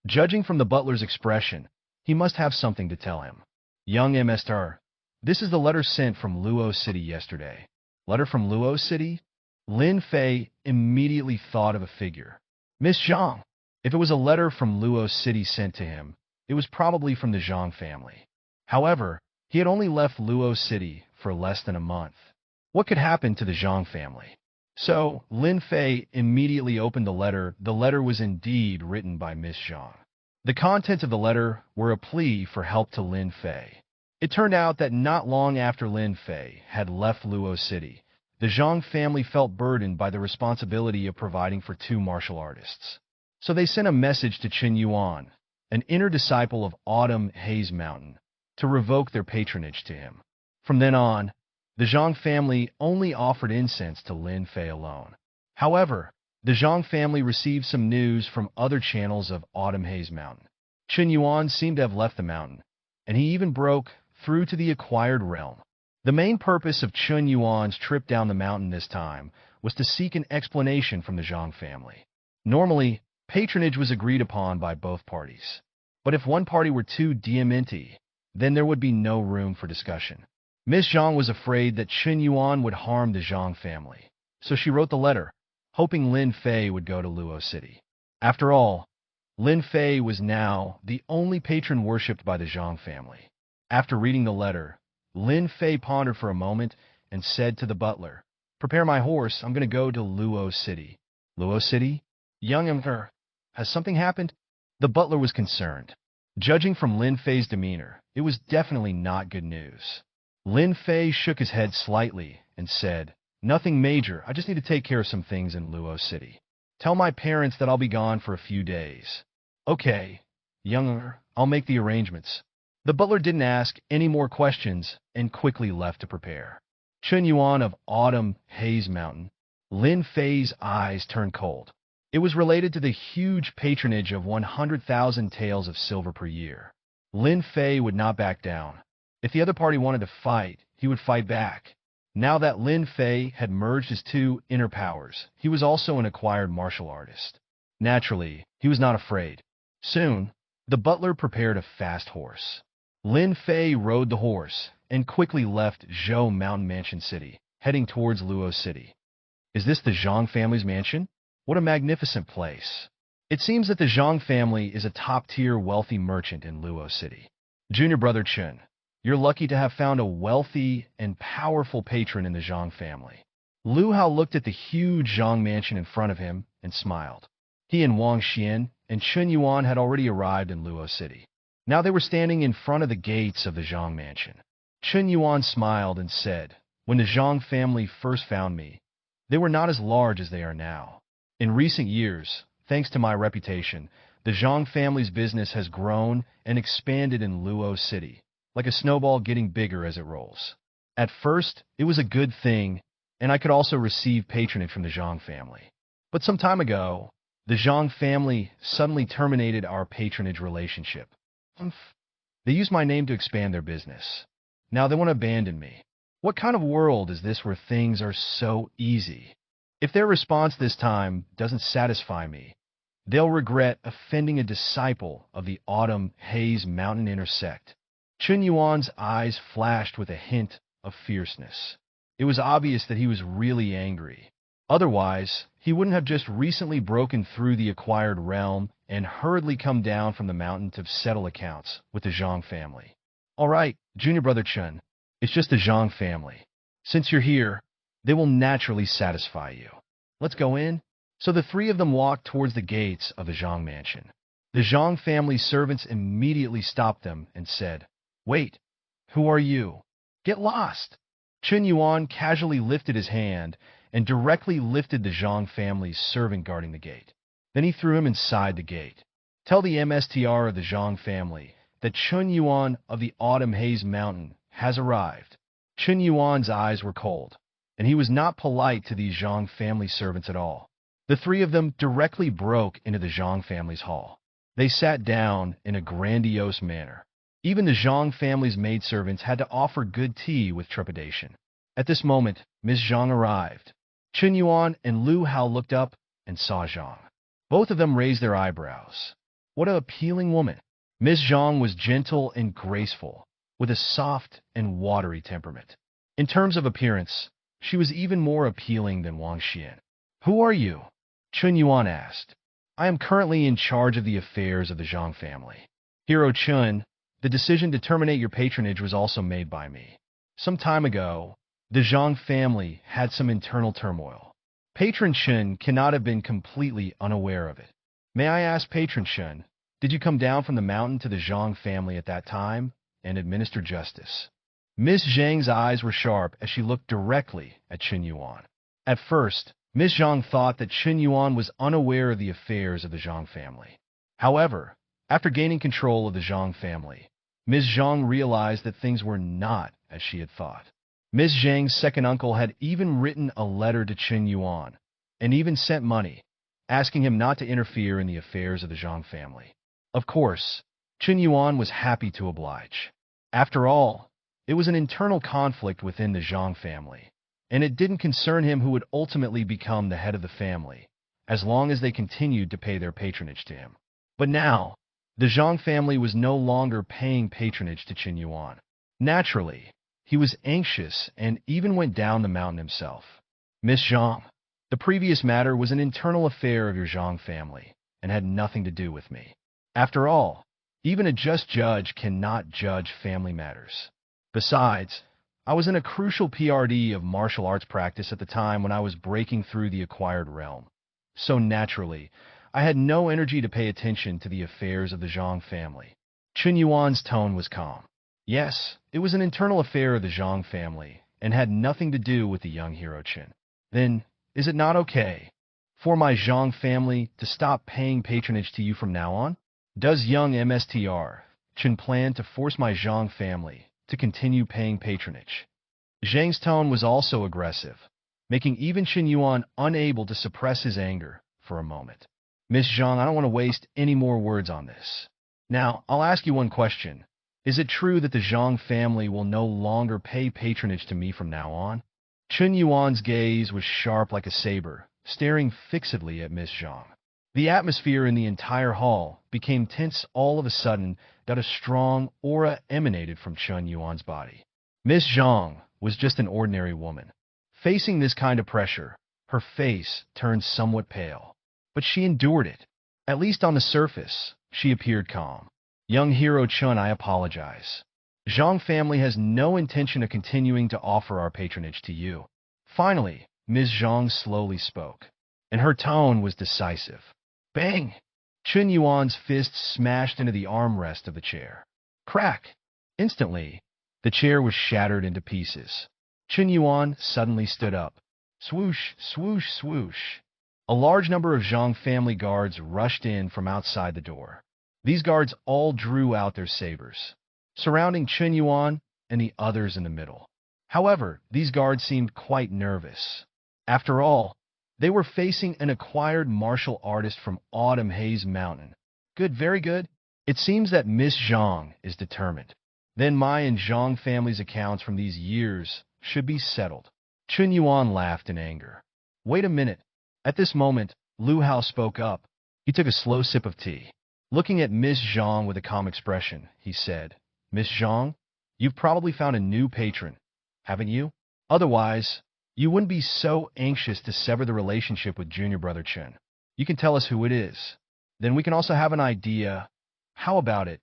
Judging from the butler's expression, he must have something to tell him. Young Mr. This is the letter sent from Luo City yesterday. Letter from Luo City? Lin Fei immediately thought of a figure. Miss Zhang. If it was a letter from Luo City sent to him, it was probably from the Zhang family. However, he had only left Luo City for less than a month. What could happen to the Zhang family? So, Lin Fei immediately opened the letter. The letter was indeed written by Miss Zhang. The contents of the letter were a plea for help to Lin Fei. It turned out that not long after Lin Fei had left Luo City, the Zhang family felt burdened by the responsibility of providing for 2 martial artists. So they sent a message to Qin Yuan, an inner disciple of Autumn Haze Mountain, to revoke their patronage to him. From then on, the Zhang family only offered incense to Lin Fei alone. However, the Zhang family received some news from other channels of Autumn Haze Mountain. Qin Yuan seemed to have left the mountain, and he even broke through to the acquired realm. The main purpose of Qin Yuan's trip down the mountain this time was to seek an explanation from the Zhang family. Normally, patronage was agreed upon by both parties. But if one party were too diamante, then there would be no room for discussion. Miss Zhang was afraid that Qin Yuan would harm the Zhang family, so she wrote the letter, hoping Lin Fei would go to Luo City. After all, Lin Fei was now the only patron worshipped by the Zhang family. After reading the letter, Lin Fei pondered for a moment and said to the butler, "Prepare my horse, I'm going to go to Luo City." Luo City? Young Emperor, has something happened? The butler was concerned. Judging from Lin Fei's demeanor, it was definitely not good news. Lin Fei shook his head slightly and said, "Nothing major, I just need to take care of some things in Luo City. Tell my parents that I'll be gone for a few days." "Okay, Younger, I'll make the arrangements." The butler didn't ask any more questions and quickly left to prepare. Qin Yuan of Autumn Haze Mountain. Lin Fei's eyes turned cold. It was related to the huge patronage of 100,000 taels of silver per year. Lin Fei would not back down. If the other party wanted to fight, he would fight back. Now that Lin Fei had merged his 2 inner powers, he was also an acquired martial artist. Naturally, he was not afraid. Soon, the butler prepared a fast horse. Lin Fei rode the horse and quickly left Zhou Mountain Mansion City, heading towards Luo City. Is this the Zhang family's mansion? What a magnificent place. It seems that the Zhang family is a top-tier wealthy merchant in Luo City. Junior brother Chen, You're lucky to have found a wealthy and powerful patron in the Zhang family. Lu Hao looked at the huge Zhang mansion in front of him and smiled. He and Wang Xian and Chun Yuan had already arrived in Luo City. Now they were standing in front of the gates of the Zhang mansion. Chun Yuan smiled and said, "When the Zhang family first found me, they were not as large as they are now. In recent years, thanks to my reputation, the Zhang family's business has grown and expanded in Luo City, like a snowball getting bigger as it rolls. At first, it was a good thing, and I could also receive patronage from the Zhang family. But some time ago, the Zhang family suddenly terminated our patronage relationship. They used my name to expand their business. Now they want to abandon me. What kind of world is this where things are so easy? If their response this time doesn't satisfy me, they'll regret offending a disciple of the Autumn Haze Mountain intersect." Chun Yuan's eyes flashed with a hint of fierceness. It was obvious that he was really angry. Otherwise, he wouldn't have just recently broken through the acquired realm and hurriedly come down from the mountain to settle accounts with the Zhang family. "All right, junior brother Chun, it's just the Zhang family. Since you're here, they will naturally satisfy you. Let's go in." So the three of them walked towards the gates of the Zhang mansion. The Zhang family servants immediately stopped them and said, "Wait, who are you? Get lost." Chun Yuan casually lifted his hand and directly lifted the Zhang family's servant guarding the gate. Then he threw him inside the gate. "Tell the MSTR of the Zhang family that Chun Yuan of the Autumn Haze Mountain has arrived." Chun Yuan's eyes were cold, and he was not polite to these Zhang family servants at all. The three of them directly broke into the Zhang family's hall. They sat down in a grandiose manner. Even the Zhang family's maidservants had to offer good tea with trepidation. At this moment, Miss Zhang arrived. Chun Yuan and Lu Hao looked up and saw Zhang. Both of them raised their eyebrows. What an appealing woman. Miss Zhang was gentle and graceful, with a soft and watery temperament. In terms of appearance, she was even more appealing than Wang Xian. "Who are you?" Chun Yuan asked. "I am currently in charge of the affairs of the Zhang family. Hero Chun, the decision to terminate your patronage was also made by me. Some time ago, the Zhang family had some internal turmoil. Patron Chun cannot have been completely unaware of it. May I ask, Patron Chun, did you come down from the mountain to the Zhang family at that time and administer justice?" Miss Zhang's eyes were sharp as she looked directly at Chun Yuan. At first, Miss Zhang thought that Chun Yuan was unaware of the affairs of the Zhang family. However, after gaining control of the Zhang family, Miss Zhang realized that things were not as she had thought. Miss Zhang's second uncle had even written a letter to Chun Yuan, and even sent money, asking him not to interfere in the affairs of the Zhang family. Of course, Chun Yuan was happy to oblige. After all, it was an internal conflict within the Zhang family, and it didn't concern him who would ultimately become the head of the family, as long as they continued to pay their patronage to him. But now, the Zhang family was no longer paying patronage to Chun Yuan. Naturally, he was anxious and even went down the mountain himself. "Miss Zhang, the previous matter was an internal affair of your Zhang family and had nothing to do with me. After all, even a just judge cannot judge family matters. Besides, I was in a crucial PRD of martial arts practice at the time when I was breaking through the acquired realm. So naturally, I had no energy to pay attention to the affairs of the Zhang family." Chun Yuan's tone was calm. "Yes, it was an internal affair of the Zhang family and had nothing to do with the young hero Chun. Then, is it not okay for my Zhang family to stop paying patronage to you from now on? Does young MSTR Chun plan to force my Zhang family to continue paying patronage?" Zhang's tone was also aggressive, making even Chun Yuan unable to suppress his anger for a moment. "Miss Zhang, I don't want to waste any more words on this. Now, I'll ask you one question. Is it true that the Zhang family will no longer pay patronage to me from now on?" Chun Yuan's gaze was sharp like a saber, staring fixedly at Miss Zhang. The atmosphere in the entire hall became tense all of a sudden that a strong aura emanated from Chun Yuan's body. Miss Zhang was just an ordinary woman. Facing this kind of pressure, her face turned somewhat pale. But she endured it. At least on the surface, she appeared calm. "Young hero Chun, I apologize. Zhang family has no intention of continuing to offer our patronage to you. Finally, Ms. Zhang slowly spoke, and her tone was decisive. Bang! Chen Yuan's fist smashed into the armrest of the chair. Crack! Instantly, the chair was shattered into pieces. Chen Yuan suddenly stood up. Swoosh, swoosh, swoosh. A large number of Zhang family guards rushed in from outside the door. These guards all drew out their sabers, surrounding Chen Yuan and the others in the middle. However, these guards seemed quite nervous. After all, they were facing an acquired martial artist from Autumn Haze Mountain. Good, very good. It seems that Miss Zhang is determined. Then my and Zhang family's accounts from these years should be settled. Chen Yuan laughed in anger. Wait a minute. At this moment, Lu Hao spoke up. He took a slow sip of tea. Looking at Miss Zhang with a calm expression, he said, Miss Zhang, you've probably found a new patron, haven't you? Otherwise, you wouldn't be so anxious to sever the relationship with junior brother Chen. You can tell us who it is. Then we can also have an idea. How about it?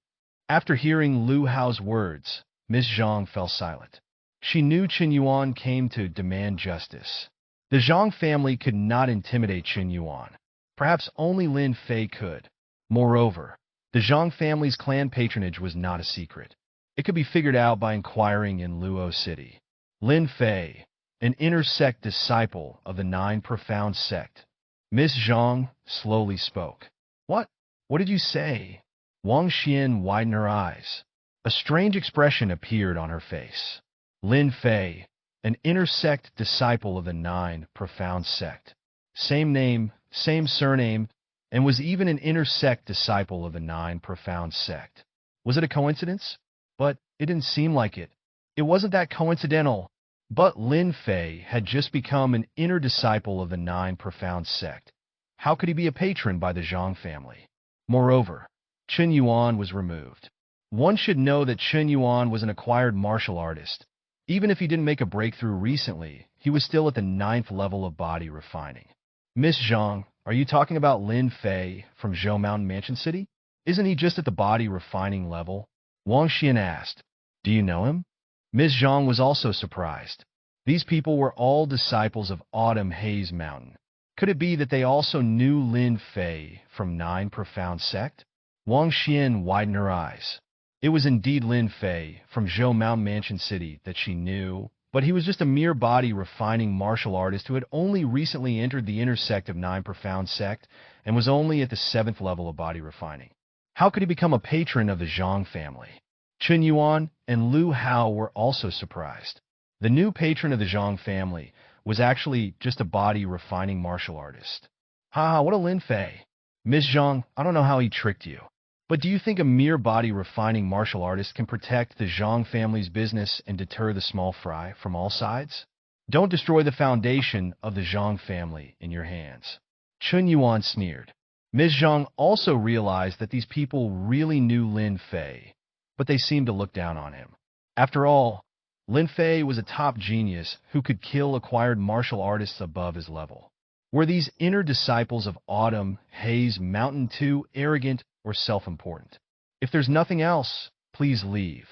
After hearing Lu Hao's words, Miss Zhang fell silent. She knew Chen Yuan came to demand justice. The Zhang family could not intimidate Chen Yuan. Perhaps only Lin Fei could. Moreover, the Zhang family's clan patronage was not a secret. It could be figured out by inquiring in Luo City. Lin Fei, an inner sect disciple of the Nine Profound Sect. Miss Zhang slowly spoke. What? What did you say? Wang Xian widened her eyes. A strange expression appeared on her face. Lin Fei, an inner sect disciple of the Nine Profound Sect. Same name, same surname, and was even an inner sect disciple of the Nine Profound Sect. Was it a coincidence? But it didn't seem like it. It wasn't that coincidental. But Lin Fei had just become an inner disciple of the Nine Profound Sect. How could he be a patron by the Zhang family? Moreover, Chen Yuan was removed. One should know that Chen Yuan was an acquired martial artist. Even if he didn't make a breakthrough recently, he was still at the 9th level of body refining. Miss Zhang, are you talking about Lin Fei from Zhou Mountain Mansion City? Isn't he just at the body refining level? Wang Xian asked. Do you know him? Miss Zhang was also surprised. These people were all disciples of Autumn Haze Mountain. Could it be that they also knew Lin Fei from Nine Profound Sect? Wang Xian widened her eyes. It was indeed Lin Fei from Zhou Mountain Mansion City that she knew, but he was just a mere body refining martial artist who had only recently entered the inner sect of Nine Profound Sect and was only at the 7th level of body refining. How could he become a patron of the Zhang family? Chen Yuan and Lu Hao were also surprised. The new patron of the Zhang family was actually just a body refining martial artist. Ha, what a Lin Fei. Miss Zhang, I don't know how he tricked you. But do you think a mere body refining martial artist can protect the Zhang family's business and deter the small fry from all sides? Don't destroy the foundation of the Zhang family in your hands. Chen Yuan sneered. Ms. Zhang also realized that these people really knew Lin Fei, but they seemed to look down on him. After all, Lin Fei was a top genius who could kill acquired martial artists above his level. Were these inner disciples of Autumn Haze Mountain too arrogant or self-important? If there's nothing else, please leave.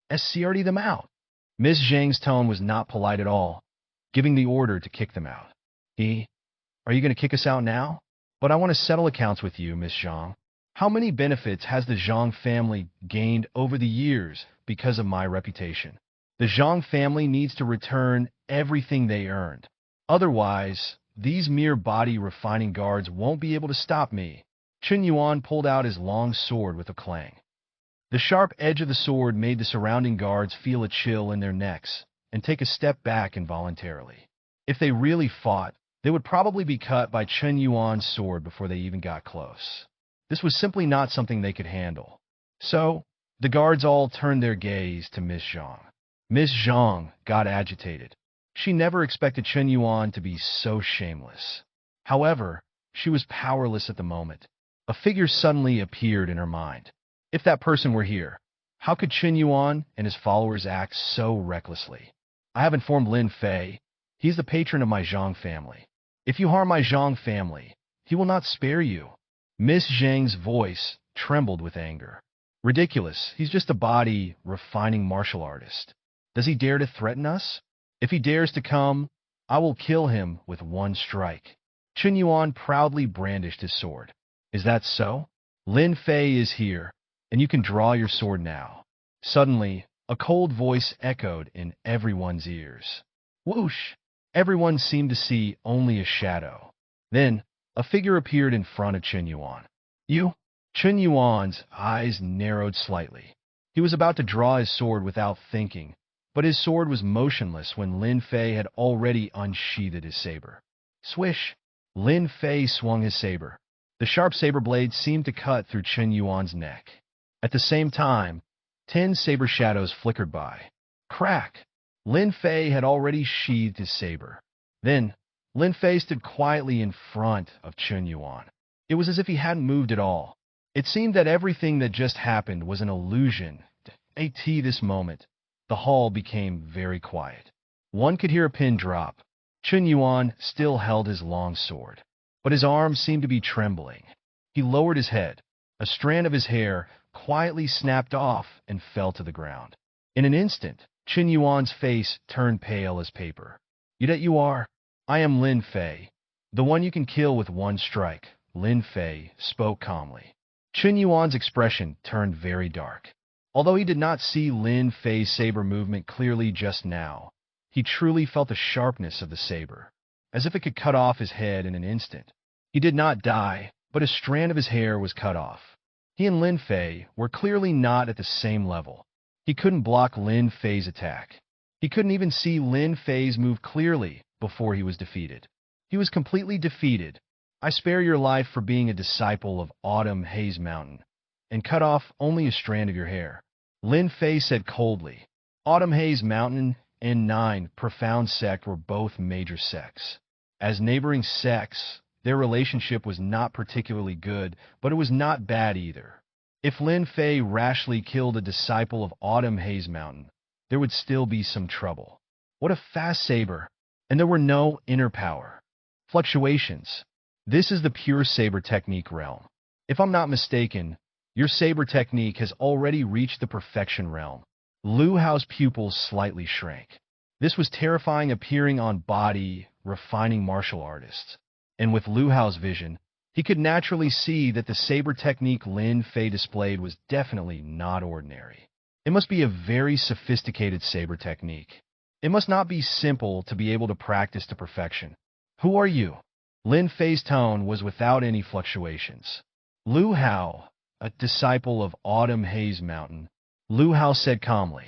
Escorted them out. Miss Zhang's tone was not polite at all, giving the order to kick them out. Are you going to kick us out now? But I want to settle accounts with you, Miss Zhang. How many benefits has the Zhang family gained over the years because of my reputation? The Zhang family needs to return everything they earned. Otherwise, these mere body refining guards won't be able to stop me. Chen Yuan pulled out his long sword with a clang. The sharp edge of the sword made the surrounding guards feel a chill in their necks and take a step back involuntarily. If they really fought, they would probably be cut by Chen Yuan's sword before they even got close. This was simply not something they could handle. So, the guards all turned their gaze to Miss Zhang. Miss Zhang got agitated. She never expected Chen Yuan to be so shameless. However, she was powerless at the moment. A figure suddenly appeared in her mind. If that person were here, how could Chen Yuan and his followers act so recklessly? I have informed Lin Fei. He is the patron of my Zhang family. If you harm my Zhang family, he will not spare you. Miss Zhang's voice trembled with anger. Ridiculous. He's just a body refining martial artist. Does he dare to threaten us? If he dares to come, I will kill him with one strike. Chen Yuan proudly brandished his sword. Is that so? Lin Fei is here, and you can draw your sword now. Suddenly, a cold voice echoed in everyone's ears. Whoosh! Everyone seemed to see only a shadow. Then, a figure appeared in front of Chen Yuan. You? Chen Yuan's eyes narrowed slightly. He was about to draw his sword without thinking, but his sword was motionless when Lin Fei had already unsheathed his saber. Swish! Lin Fei swung his saber. The sharp saber blade seemed to cut through Chen Yuan's neck. At the same time, 10 saber shadows flickered by. Crack! Lin Fei had already sheathed his saber. Then, Lin Fei stood quietly in front of Chen Yuan. It was as if he hadn't moved at all. It seemed that everything that just happened was an illusion. At this moment, the hall became very quiet. One could hear a pin drop. Chen Yuan still held his long sword, but his arms seemed to be trembling. He lowered his head. A strand of his hair quietly snapped off and fell to the ground. In an instant, Chen Yuan's face turned pale as paper. You are. I am Lin Fei, the one you can kill with one strike. Lin Fei spoke calmly. Chen Yuan's expression turned very dark. Although he did not see Lin Fei's saber movement clearly just now, he truly felt the sharpness of the saber, as if it could cut off his head in an instant. He did not die, but a strand of his hair was cut off. He and Lin Fei were clearly not at the same level. He couldn't block Lin Fei's attack. He couldn't even see Lin Fei's move clearly before he was defeated. He was completely defeated. I spare your life for being a disciple of Autumn Haze Mountain, and cut off only a strand of your hair. Lin Fei said coldly. Autumn Haze Mountain and 9 Profound Sect were both major sects. As neighboring sects, their relationship was not particularly good, but it was not bad either. If Lin Fei rashly killed a disciple of Autumn Haze Mountain, there would still be some trouble. What a fast saber! And there were no inner power. Fluctuations. This is the pure saber technique realm. If I'm not mistaken, your saber technique has already reached the perfection realm. Lu Hao's pupils slightly shrank. This was terrifying appearing on body, refining martial artists. And with Lu Hao's vision, he could naturally see that the saber technique Lin Fei displayed was definitely not ordinary. It must be a very sophisticated saber technique. It must not be simple to be able to practice to perfection. Who are you? Lin Fei's tone was without any fluctuations. Lu Hao, a disciple of Autumn Haze Mountain. Lu Hao said calmly.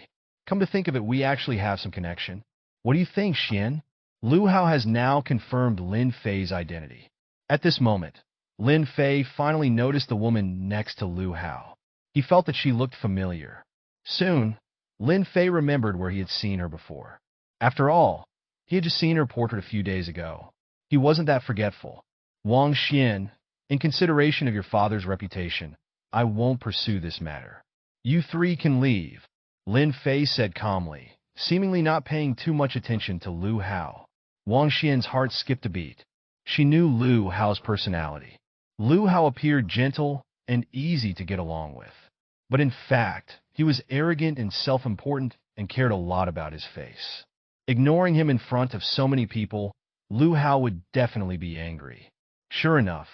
Come to think of it, we actually have some connection. What do you think, Xian? Lu Hao has now confirmed Lin Fei's identity. At this moment, Lin Fei finally noticed the woman next to Lu Hao. He felt that she looked familiar. Soon, Lin Fei remembered where he had seen her before. After all, he had just seen her portrait a few days ago. He wasn't that forgetful. Wang Xian, in consideration of your father's reputation, I won't pursue this matter. You 3 can leave, Lin Fei said calmly, seemingly not paying too much attention to Lu Hao. Wang Xian's heart skipped a beat. She knew Lu Hao's personality. Lu Hao appeared gentle and easy to get along with. But in fact, he was arrogant and self-important and cared a lot about his face. Ignoring him in front of so many people, Lu Hao would definitely be angry. Sure enough,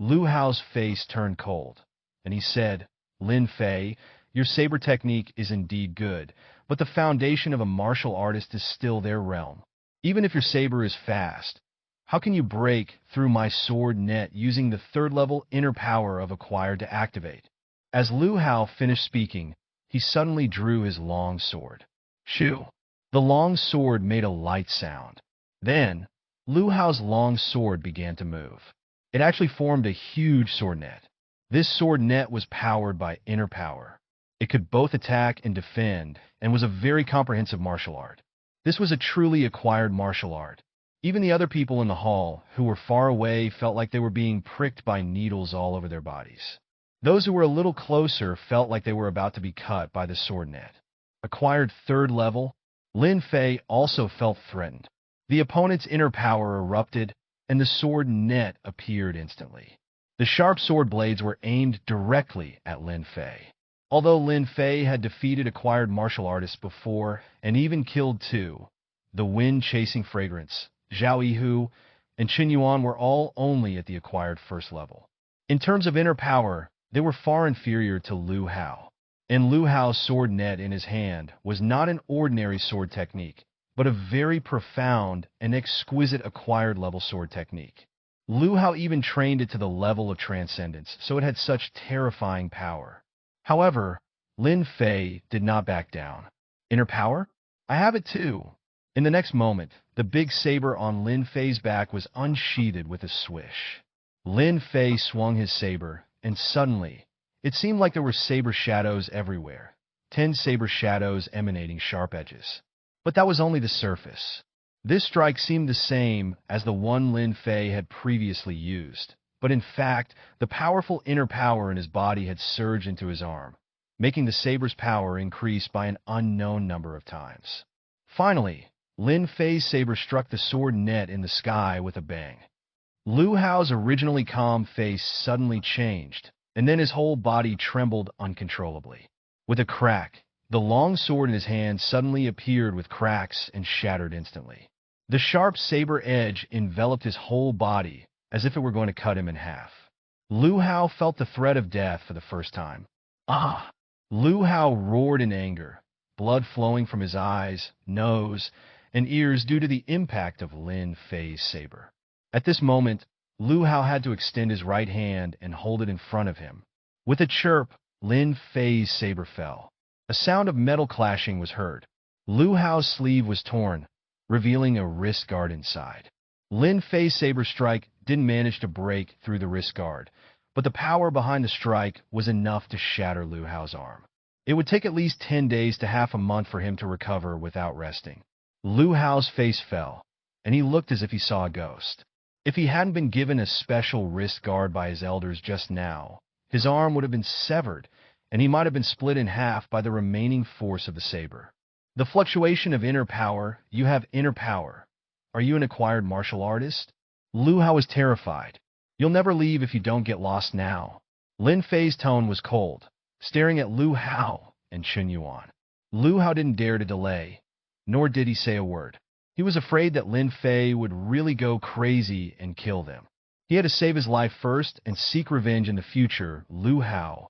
Lu Hao's face turned cold, and he said, Lin Fei, your saber technique is indeed good, but the foundation of a martial artist is still their realm. Even if your saber is fast, how can you break through my sword net using the 3rd level inner power of acquired to activate? As Lu Hao finished speaking, he suddenly drew his long sword. Shoo! The long sword made a light sound. Then, Lu Hao's long sword began to move. It actually formed a huge sword net. This sword net was powered by inner power. It could both attack and defend, and was a very comprehensive martial art. This was a truly acquired martial art. Even the other people in the hall, who were far away, felt like they were being pricked by needles all over their bodies. Those who were a little closer felt like they were about to be cut by the sword net. Acquired 3rd level, Lin Fei also felt threatened. The opponent's inner power erupted, and the sword net appeared instantly. The sharp sword blades were aimed directly at Lin Fei. Although Lin Fei had defeated acquired martial artists before and even killed two, the wind-chasing fragrance, Zhao Yihu, and Qin Yuan were all only at the acquired first level. In terms of inner power, they were far inferior to Lu Hao. And Lu Hao's sword net in his hand was not an ordinary sword technique, but a very profound and exquisite acquired level sword technique. Lu Hao even trained it to the level of transcendence, so it had such terrifying power. However, Lin Fei did not back down. Inner power? I have it too. In the next moment, the big saber on Lin Fei's back was unsheathed with a swish. Lin Fei swung his saber, and suddenly, it seemed like there were saber shadows everywhere, 10 saber shadows emanating sharp edges. But that was only the surface. This strike seemed the same as the one Lin Fei had previously used, but in fact, the powerful inner power in his body had surged into his arm, making the saber's power increase by an unknown number of times. Finally, Lin Fei's saber struck the sword net in the sky with a bang. Lu Hao's originally calm face suddenly changed, and then his whole body trembled uncontrollably. With a crack, the long sword in his hand suddenly appeared with cracks and shattered instantly. The sharp saber edge enveloped his whole body, as if it were going to cut him in half. Lu Hao felt the threat of death for the first time. Ah! Lu Hao roared in anger, blood flowing from his eyes, nose, and ears due to the impact of Lin Fei's saber. At this moment, Lu Hao had to extend his right hand and hold it in front of him. With a chirp, Lin Fei's saber fell. A sound of metal clashing was heard. Lu Hao's sleeve was torn, revealing a wrist guard inside. Lin Fei's saber strike didn't manage to break through the wrist guard, but the power behind the strike was enough to shatter Lu Hao's arm. It would take at least 10 days to half a month for him to recover without resting. Lu Hao's face fell, and he looked as if he saw a ghost. If he hadn't been given a special wrist guard by his elders just now, his arm would have been severed, and he might have been split in half by the remaining force of the saber. The fluctuation of inner power. You have inner power. Are you an acquired martial artist? Lu Hao was terrified. You'll never leave if you don't get lost now. Lin Fei's tone was cold, staring at Lu Hao and Qin Yuan. Lu Hao didn't dare to delay, nor did he say a word. He was afraid that Lin Fei would really go crazy and kill them. He had to save his life first and seek revenge in the future. Lu Hao,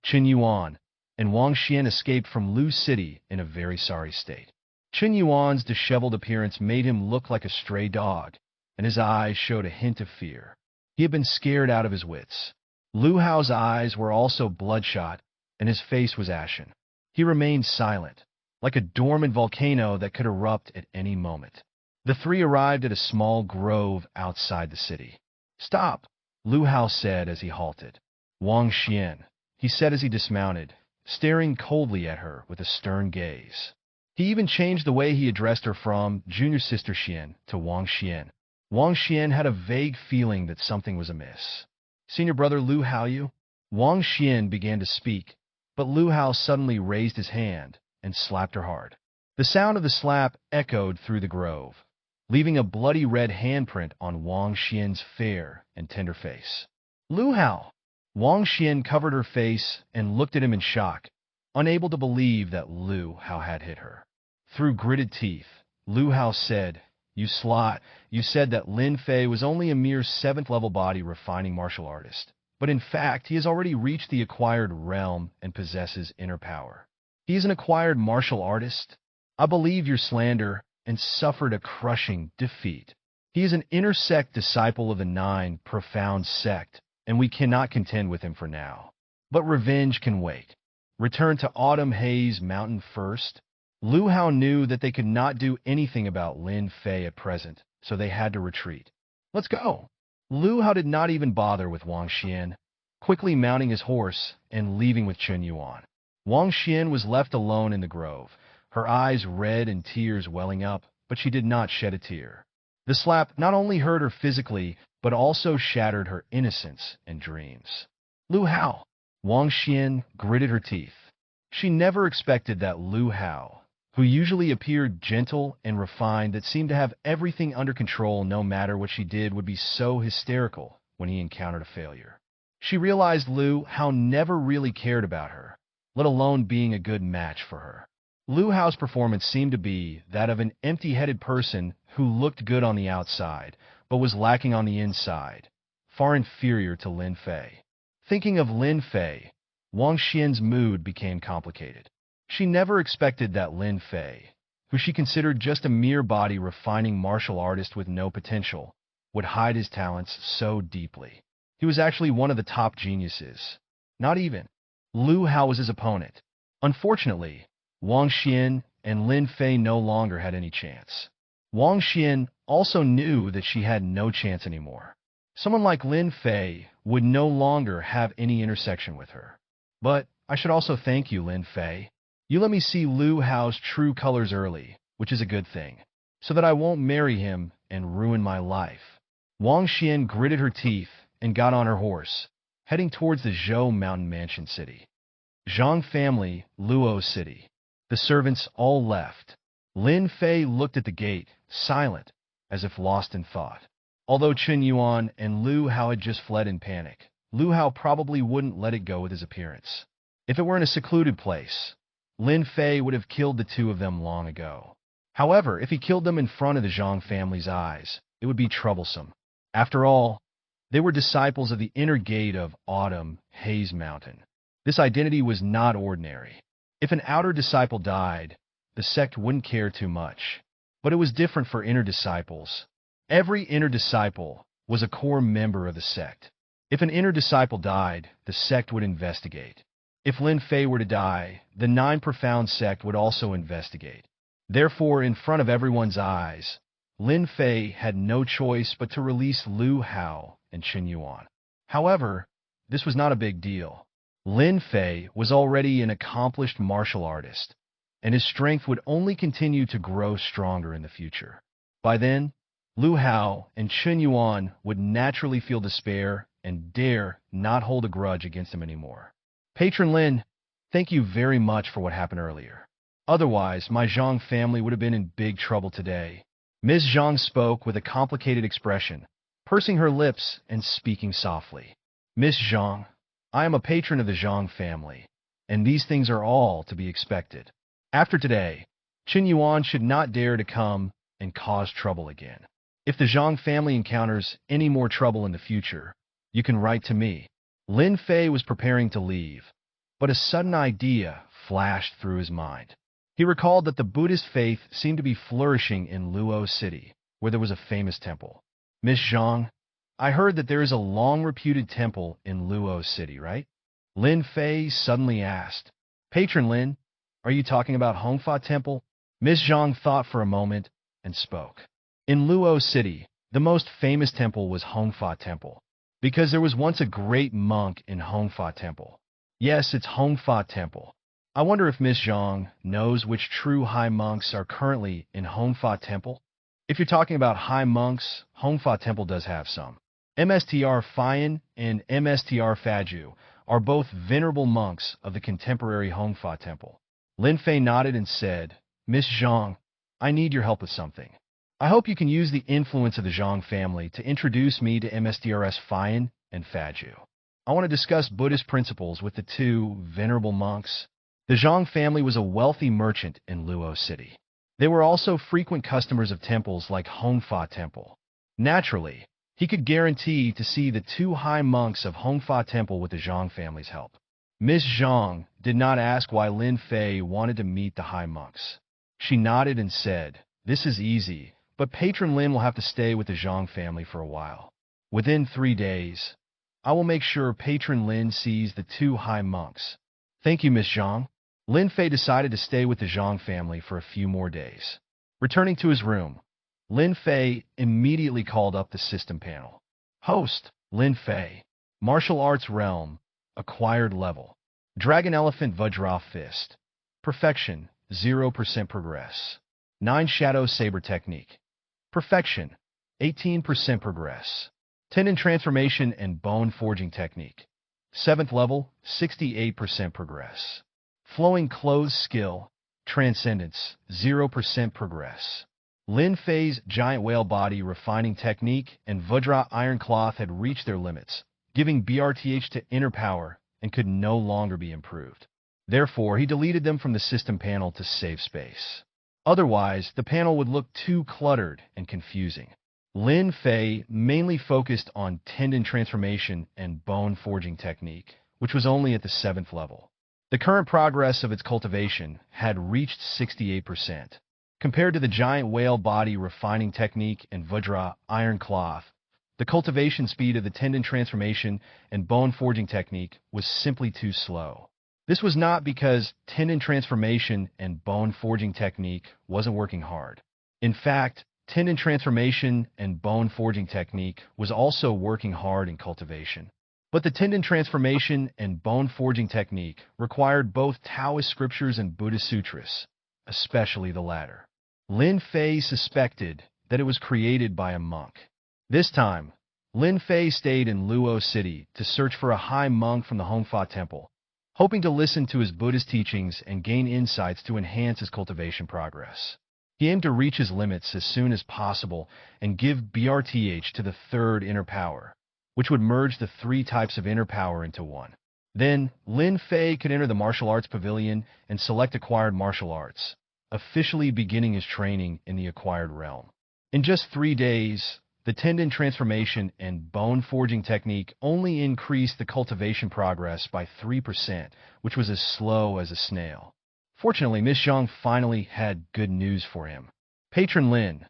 Qin Yuan, and Wang Xian escaped from Lu City in a very sorry state. Qin Yuan's disheveled appearance made him look like a stray dog, and his eyes showed a hint of fear. He had been scared out of his wits. Lu Hao's eyes were also bloodshot, and his face was ashen. He remained silent, like a dormant volcano that could erupt at any moment. The three arrived at a small grove outside the city. "Stop," Lu Hao said as he halted. "Wang Xian," he said as he dismounted, staring coldly at her with a stern gaze. He even changed the way he addressed her from junior sister Xian to Wang Xian. Wang Xian had a vague feeling that something was amiss. "Senior brother Lu Hao, you?" Wang Xian began to speak, but Lu Hao suddenly raised his hand and slapped her hard. The sound of the slap echoed through the grove, leaving a bloody red handprint on Wang Xian's fair and tender face. "Lu Hao!" Wang Xian covered her face and looked at him in shock, unable to believe that Lu Hao had hit her. Through gritted teeth, Lu Hao said, "You slut, you said that Lin Fei was only a mere 7th-level body refining martial artist, but in fact he has already reached the acquired realm and possesses inner power. He is an acquired martial artist. I believe your slander and suffered a crushing defeat. He is an inner sect disciple of the 9 profound sect, and we cannot contend with him for now. But revenge can wait. Return to Autumn Haze Mountain first." Lu Hao knew that they could not do anything about Lin Fei at present, so they had to retreat. "Let's go." Lu Hao did not even bother with Wang Xian, quickly mounting his horse and leaving with Qin Yuan. Wang Xian was left alone in the grove, her eyes red and tears welling up, but she did not shed a tear. The slap not only hurt her physically, but also shattered her innocence and dreams. "Lu Hao!" Wang Xian gritted her teeth. She never expected that Lu Hao, who usually appeared gentle and refined, that seemed to have everything under control no matter what she did, would be so hysterical when he encountered a failure. She realized Lu Hao never really cared about her. let alone being a good match for her. Lu Hao's performance seemed to be that of an empty-headed person who looked good on the outside, but was lacking on the inside, far inferior to Lin Fei. Thinking of Lin Fei, Wang Xian's mood became complicated. She never expected that Lin Fei, who she considered just a mere body-refining martial artist with no potential, would hide his talents so deeply. He was actually one of the top geniuses. Not even. Lu Hao was his opponent. Unfortunately, Wang Xian and Lin Fei no longer had any chance. Wang Xian also knew that she had no chance anymore. Someone like Lin Fei would no longer have any intersection with her. But I should also thank you, Lin Fei. You let me see Lu Hao's true colors early, which is a good thing, so that I won't marry him and ruin my life. Wang Xian gritted her teeth and got on her horse, heading towards the Zhou Mountain Mansion City. Zhang family, Luo City. The servants all left. Lin Fei looked at the gate, silent, as if lost in thought. Although Chen Yuan and Lu Hao had just fled in panic, Lu Hao probably wouldn't let it go with his appearance. If it were in a secluded place, Lin Fei would have killed the two of them long ago. However, if he killed them in front of the Zhang family's eyes, it would be troublesome. After all, they were disciples of the inner gate of Autumn Haze Mountain. This identity was not ordinary. If an outer disciple died, the sect wouldn't care too much. But it was different for inner disciples. Every inner disciple was a core member of the sect. If an inner disciple died, the sect would investigate. If Lin Fei were to die, the Nine Profound sect would also investigate. Therefore, in front of everyone's eyes, Lin Fei had no choice but to release Lu Hao and Chen Yuan. However, this was not a big deal. Lin Fei was already an accomplished martial artist, and his strength would only continue to grow stronger in the future. By then, Lu Hao and Chen Yuan would naturally feel despair and dare not hold a grudge against him anymore. Patron Lin, thank you very much for what happened earlier. Otherwise, my Zhang family would have been in big trouble today. Ms. Zhang spoke with a complicated expression, pursing her lips and speaking softly. Miss Zhang, I am a patron of the Zhang family, and these things are all to be expected. After today, Chen Yuan should not dare to come and cause trouble again. If the Zhang family encounters any more trouble in the future, you can write to me. Lin Fei was preparing to leave, but a sudden idea flashed through his mind. He recalled that the Buddhist faith seemed to be flourishing in Luo City, where there was a famous temple. Miss Zhang, I heard that there is a long-reputed temple in Luo City, right? Lin Fei suddenly asked. Patron Lin, are you talking about Hongfa Temple? Miss Zhang thought for a moment and spoke. In Luo City, the most famous temple was Hongfa Temple, because there was once a great monk in Hongfa Temple. Yes, it's Hongfa Temple. I wonder if Miss Zhang knows which true high monks are currently in Hongfa Temple? If you're talking about high monks, Hongfa Temple does have some. MSTR Fayan and MSTR Faju are both venerable monks of the contemporary Hongfa Temple. Lin Fei nodded and said, Miss Zhang, I need your help with something. I hope you can use the influence of the Zhang family to introduce me to MSTRS Fayan and Faju. I want to discuss Buddhist principles with the two venerable monks. The Zhang family was a wealthy merchant in Luo City. They were also frequent customers of temples like Hongfa Temple. Naturally, he could guarantee to see the two high monks of Hongfa Temple with the Zhang family's help. Miss Zhang did not ask why Lin Fei wanted to meet the high monks. She nodded and said, This is easy, but Patron Lin will have to stay with the Zhang family for a while. Within 3 days, I will make sure Patron Lin sees the two high monks. Thank you, Miss Zhang. Lin Fei decided to stay with the Zhang family for a few more days. Returning to his room, Lin Fei immediately called up the system panel. Host, Lin Fei. Martial Arts Realm, Acquired Level. Dragon Elephant Vajra Fist. Perfection, 0% progress. 9 Shadow Saber Technique. Perfection, 18% progress. Tendon Transformation and Bone Forging Technique. 7th level, 68% progress. Flowing Clothes Skill, Transcendence, 0% progress. Lin Fei's Giant Whale Body Refining Technique and Vajra Iron Cloth had reached their limits, giving BRTH to inner power and could no longer be improved. Therefore, he deleted them from the system panel to save space. Otherwise, the panel would look too cluttered and confusing. Lin Fei mainly focused on tendon transformation and bone forging technique, which was only at the 7th level. The current progress of its cultivation had reached 68%. Compared to the giant whale body refining technique and Vajra iron cloth, the cultivation speed of the tendon transformation and bone forging technique was simply too slow. This was not because tendon transformation and bone forging technique wasn't working hard. In fact, tendon transformation and bone forging technique was also working hard in cultivation. But the tendon transformation and bone forging technique required both Taoist scriptures and Buddhist sutras, especially the latter. Lin Fei suspected that it was created by a monk. This time, Lin Fei stayed in Luo City to search for a high monk from the Hongfa Temple, hoping to listen to his Buddhist teachings and gain insights to enhance his cultivation progress. He aimed to reach his limits as soon as possible and give BRTH to the third inner power, which would merge the 3 types of inner power into one. Then, Lin Fei could enter the martial arts pavilion and select acquired martial arts, officially beginning his training in the acquired realm. In just 3 days, the tendon transformation and bone forging technique only increased the cultivation progress by 3%, which was as slow as a snail. Fortunately, Miss Zhang finally had good news for him. Patron Lin,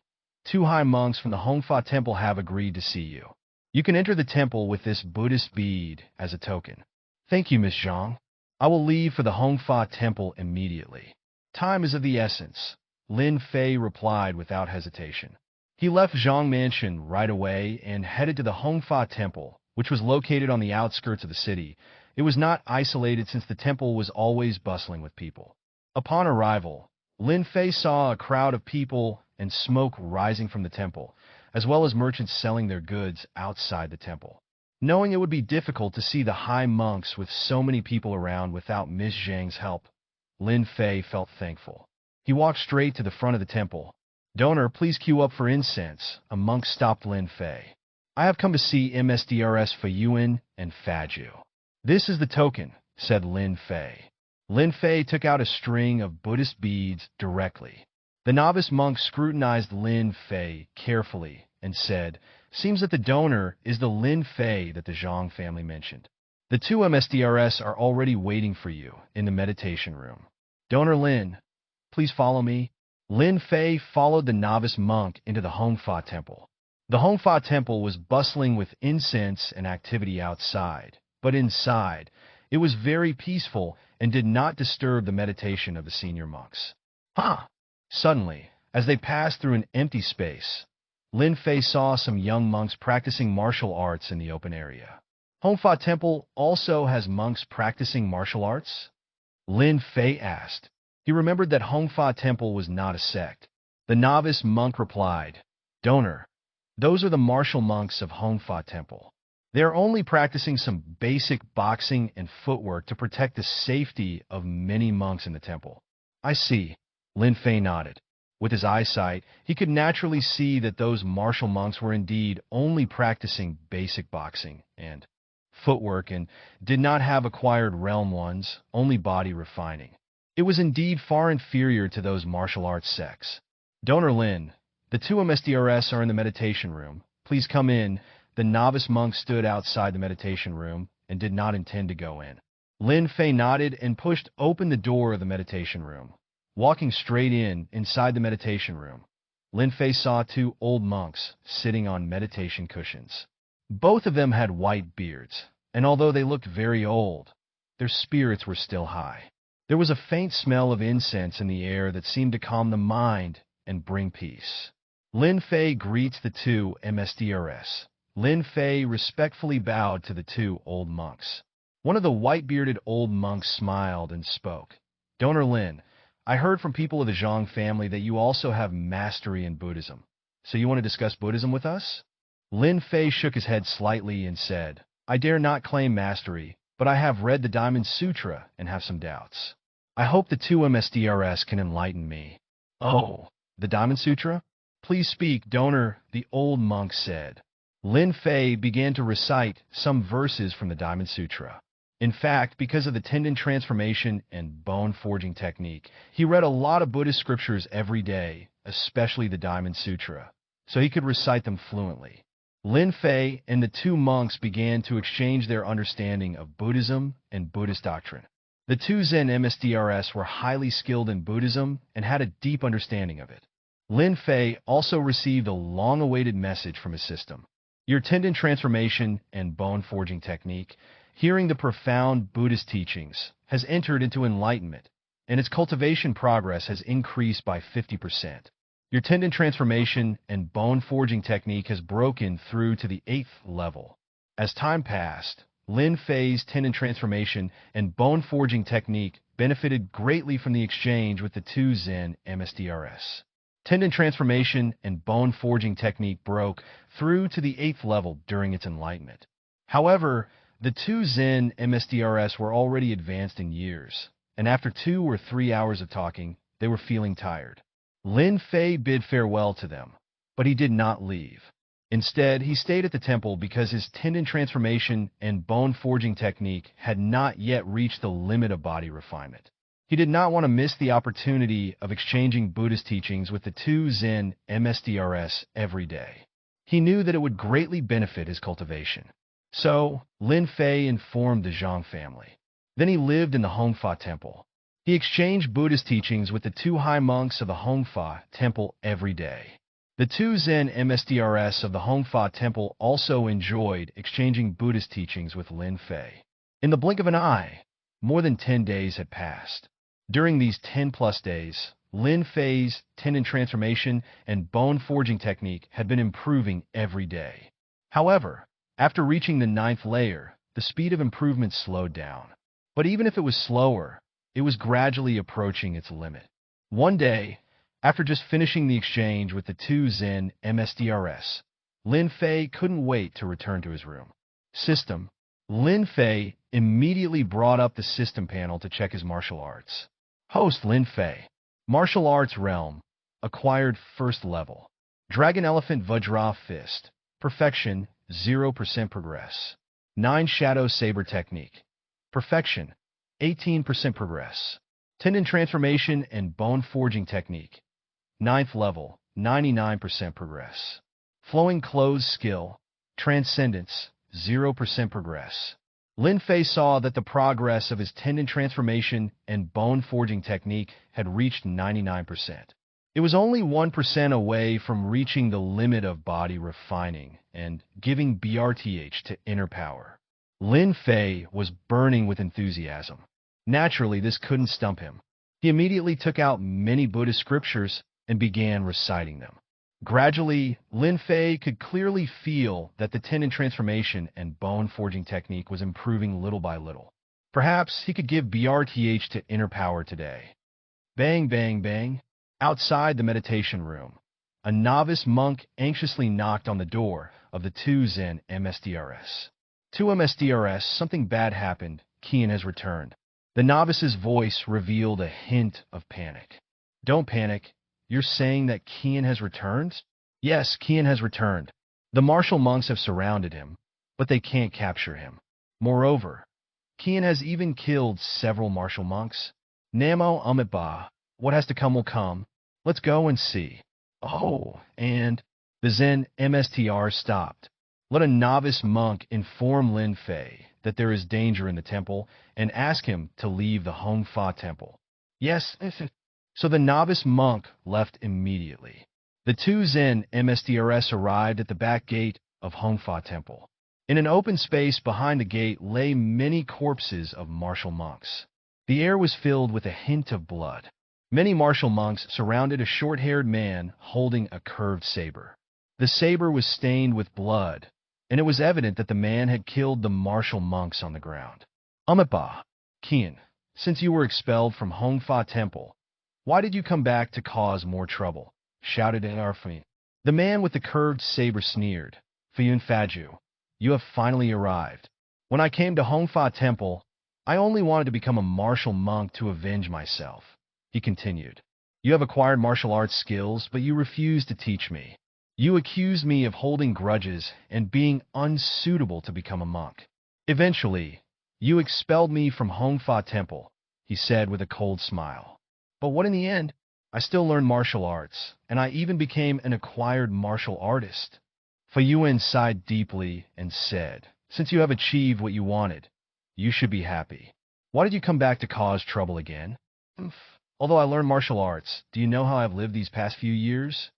2 high monks from the Hongfa Temple have agreed to see you. You can enter the temple with this Buddhist bead as a token. Thank you, Miss Zhang. I will leave for the Hongfa Temple immediately. Time is of the essence, Lin Fei replied without hesitation. He left Zhang Mansion right away and headed to the Hongfa Temple, which was located on the outskirts of the city. It was not isolated since the temple was always bustling with people. Upon arrival, Lin Fei saw a crowd of people and smoke rising from the temple, as well as merchants selling their goods outside the temple. Knowing it would be difficult to see the high monks with so many people around without Miss Zhang's help, Lin Fei felt thankful. He walked straight to the front of the temple. Donor, please queue up for incense. A monk stopped Lin Fei. I have come to see MSDRS Feiyuan and Faju. This is the token, said Lin Fei. Lin Fei took out a string of Buddhist beads directly. The novice monk scrutinized Lin Fei carefully and said, seems that the donor is the Lin Fei that the Zhang family mentioned. The 2 MSDRS are already waiting for you in the meditation room. Donor Lin, please follow me. Lin Fei followed the novice monk into the Hongfa Temple. The Hongfa Temple was bustling with incense and activity outside, but inside, it was very peaceful and did not disturb the meditation of the senior monks. Suddenly, as they passed through an empty space, Lin Fei saw some young monks practicing martial arts in the open area. Hongfa Temple also has monks practicing martial arts? Lin Fei asked. He remembered that Hongfa Temple was not a sect. The novice monk replied, Donor, those are the martial monks of Hongfa Temple. They are only practicing some basic boxing and footwork to protect the safety of many monks in the temple. I see. Lin Fei nodded. With his eyesight, he could naturally see that those martial monks were indeed only practicing basic boxing and footwork and did not have acquired realm ones, only body refining. It was indeed far inferior to those martial arts sects. Donor Lin, the 2 MSDRS are in the meditation room. Please come in. The novice monk stood outside the meditation room and did not intend to go in. Lin Fei nodded and pushed open the door of the meditation room. Walking straight inside the meditation room, Lin Fei saw 2 old monks sitting on meditation cushions. Both of them had white beards, and although they looked very old, their spirits were still high. There was a faint smell of incense in the air that seemed to calm the mind and bring peace. Lin Fei greets the 2 MSDRS. Lin Fei respectfully bowed to the 2 old monks. One of the white-bearded old monks smiled and spoke. Donor Lin, I heard from people of the Zhang family that you also have mastery in Buddhism. So you want to discuss Buddhism with us? Lin Fei shook his head slightly and said, I dare not claim mastery, but I have read the Diamond Sutra and have some doubts. I hope the 2 MSDRS can enlighten me. Oh, the Diamond Sutra? Please speak, Donor, the old monk said. Lin Fei began to recite some verses from the Diamond Sutra. In fact, because of the tendon transformation and bone forging technique, he read a lot of Buddhist scriptures every day, especially the Diamond Sutra, so he could recite them fluently. Lin Fei and the two monks began to exchange their understanding of Buddhism and Buddhist doctrine. The two Zen MSDRS were highly skilled in Buddhism and had a deep understanding of it. Lin Fei also received a long-awaited message from his system. Your tendon transformation and bone forging technique, hearing the profound Buddhist teachings, has entered into enlightenment, and its cultivation progress has increased by 50%. Your tendon transformation and bone forging technique has broken through to the 8th level. As time passed, Lin Fei's tendon transformation and bone forging technique benefited greatly from the exchange with the two Zen MSDRS. Tendon transformation and bone forging technique broke through to the 8th level during its enlightenment. However, the two Zen MSDRS were already advanced in years, and after 2 or 3 hours of talking, they were feeling tired. Lin Fei bid farewell to them, but he did not leave. Instead, he stayed at the temple because his tendon transformation and bone forging technique had not yet reached the limit of body refinement. He did not want to miss the opportunity of exchanging Buddhist teachings with the two Zen MSDRS every day. He knew that it would greatly benefit his cultivation. So, Lin Fei informed the Zhang family. Then he lived in the Hongfa temple. He exchanged Buddhist teachings with the two high monks of the Hongfa temple every day. The two Zen MSDRS of the Hongfa temple also enjoyed exchanging Buddhist teachings with Lin Fei. In the blink of an eye, more than 10 days had passed. During these 10-plus days, Lin Fei's tendon transformation and bone forging technique had been improving every day. However, after reaching the 9th layer, the speed of improvement slowed down. But even if it was slower, it was gradually approaching its limit. One day, after just finishing the exchange with the two Zen MSDRS, Lin Fei couldn't wait to return to his room. System. Lin Fei immediately brought up the system panel to check his martial arts. Host Lin Fei. Martial Arts Realm. Acquired 1st level. Dragon Elephant Vajra Fist. Perfection, 0% progress. 9 Shadow Saber Technique. Perfection, 18% progress. Tendon Transformation and Bone Forging Technique. 9th level, 99% progress. Flowing Clothes Skill. Transcendence, 0% progress. Lin Fei saw that the progress of his tendon transformation and bone forging technique had reached 99%. It was only 1% away from reaching the limit of body refining and giving BRTH to inner power. Lin Fei was burning with enthusiasm. Naturally, this couldn't stump him. He immediately took out many Buddhist scriptures and began reciting them. Gradually, Lin Fei could clearly feel that the tendon transformation and bone forging technique was improving little by little. Perhaps he could give BRTH to inner power today. Bang, bang, bang. Outside the meditation room, a novice monk anxiously knocked on the door of the two Zen MSDRS. To MSDRS, something bad happened. Qian has returned. The novice's voice revealed a hint of panic. Don't panic. You're saying that Qian has returned? Yes, Qian has returned. The martial monks have surrounded him, but they can't capture him. Moreover, Qian has even killed several martial monks. Namo Amitabha, what has to come will come. Let's go and see. Oh, and the Zen MSTR stopped. Let a novice monk inform Lin Fei that there is danger in the temple and ask him to leave the Hongfa temple. Yes, so the novice monk left immediately. The two Zen MSDRS arrived at the back gate of Hongfa temple. In an open space behind the gate lay many corpses of martial monks. The air was filled with a hint of blood. Many martial monks surrounded a short-haired man holding a curved saber. The saber was stained with blood, and it was evident that the man had killed the martial monks on the ground. Amitabha, Qian, since you were expelled from Hongfa Temple, why did you come back to cause more trouble? Shouted Arfin. The man with the curved saber sneered. Fiyun Faju, you have finally arrived. When I came to Hongfa Temple, I only wanted to become a martial monk to avenge myself. He continued. You have acquired martial arts skills, but you refused to teach me. You accused me of holding grudges and being unsuitable to become a monk. Eventually, You expelled me from Hongfa Temple, he said with a cold smile. But what in the end? I still learned martial arts, and I even became an acquired martial artist. Fei sighed deeply and said, since you have achieved what you wanted, you should be happy. Why did you come back to cause trouble again? Although I learned martial arts, do you know how I've lived these past few years?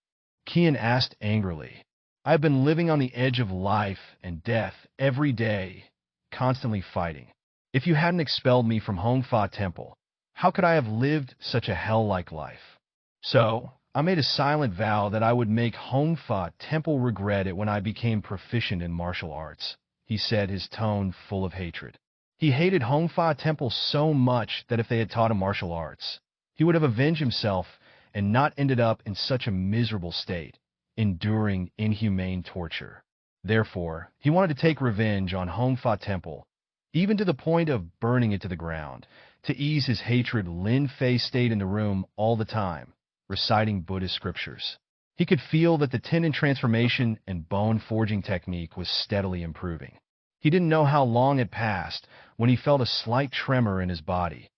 Qian asked angrily. I have been living on the edge of life and death every day, constantly fighting. If you hadn't expelled me from Hongfa Temple, how could I have lived such a hell-like life? So, I made a silent vow that I would make Hongfa Temple regret it when I became proficient in martial arts, he said, his tone full of hatred. He hated Hongfa Temple so much that if they had taught him martial arts, he would have avenged himself and not ended up in such a miserable state, enduring inhumane torture. Therefore, he wanted to take revenge on Hongfa Temple, even to the point of burning it to the ground. To ease his hatred, Lin Fei stayed in the room all the time, reciting Buddhist scriptures. He could feel that the tendon transformation and bone forging technique was steadily improving. He didn't know how long had passed when he felt a slight tremor in his body,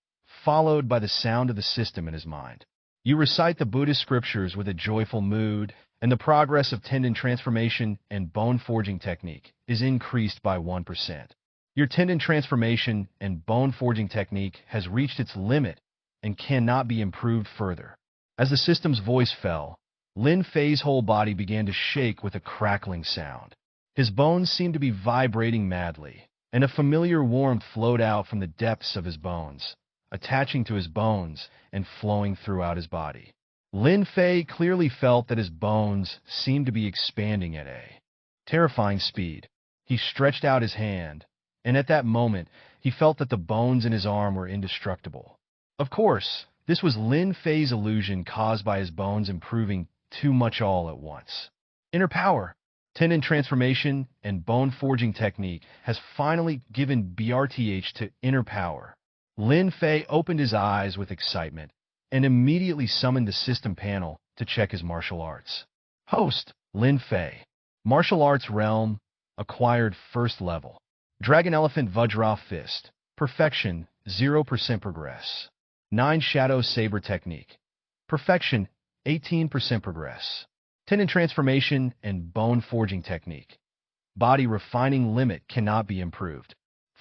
followed by the sound of the system in his mind. You recite the Buddhist scriptures with a joyful mood, and the progress of tendon transformation and bone forging technique is increased by 1%. Your tendon transformation and bone forging technique has reached its limit and cannot be improved further. As the system's voice fell, Lin Fei's whole body began to shake with a crackling sound. His bones seemed to be vibrating madly, and a familiar warmth flowed out from the depths of his bones, attaching to his bones and flowing throughout his body. Lin Fei clearly felt that his bones seemed to be expanding at a terrifying speed. He stretched out his hand, and at that moment, he felt that the bones in his arm were indestructible. Of course, this was Lin Fei's illusion caused by his bones improving too much all at once. Inner power, tendon transformation, and bone forging technique has finally given BRTH to inner power. Lin Fei opened his eyes with excitement and immediately summoned the system panel to check his martial arts. Host, Lin Fei. Martial arts realm, acquired first level. Dragon Elephant Vajra Fist. Perfection, 0% progress. 9 Shadow Saber Technique. Perfection, 18% progress. Tendon transformation and bone forging technique. Body refining limit cannot be improved.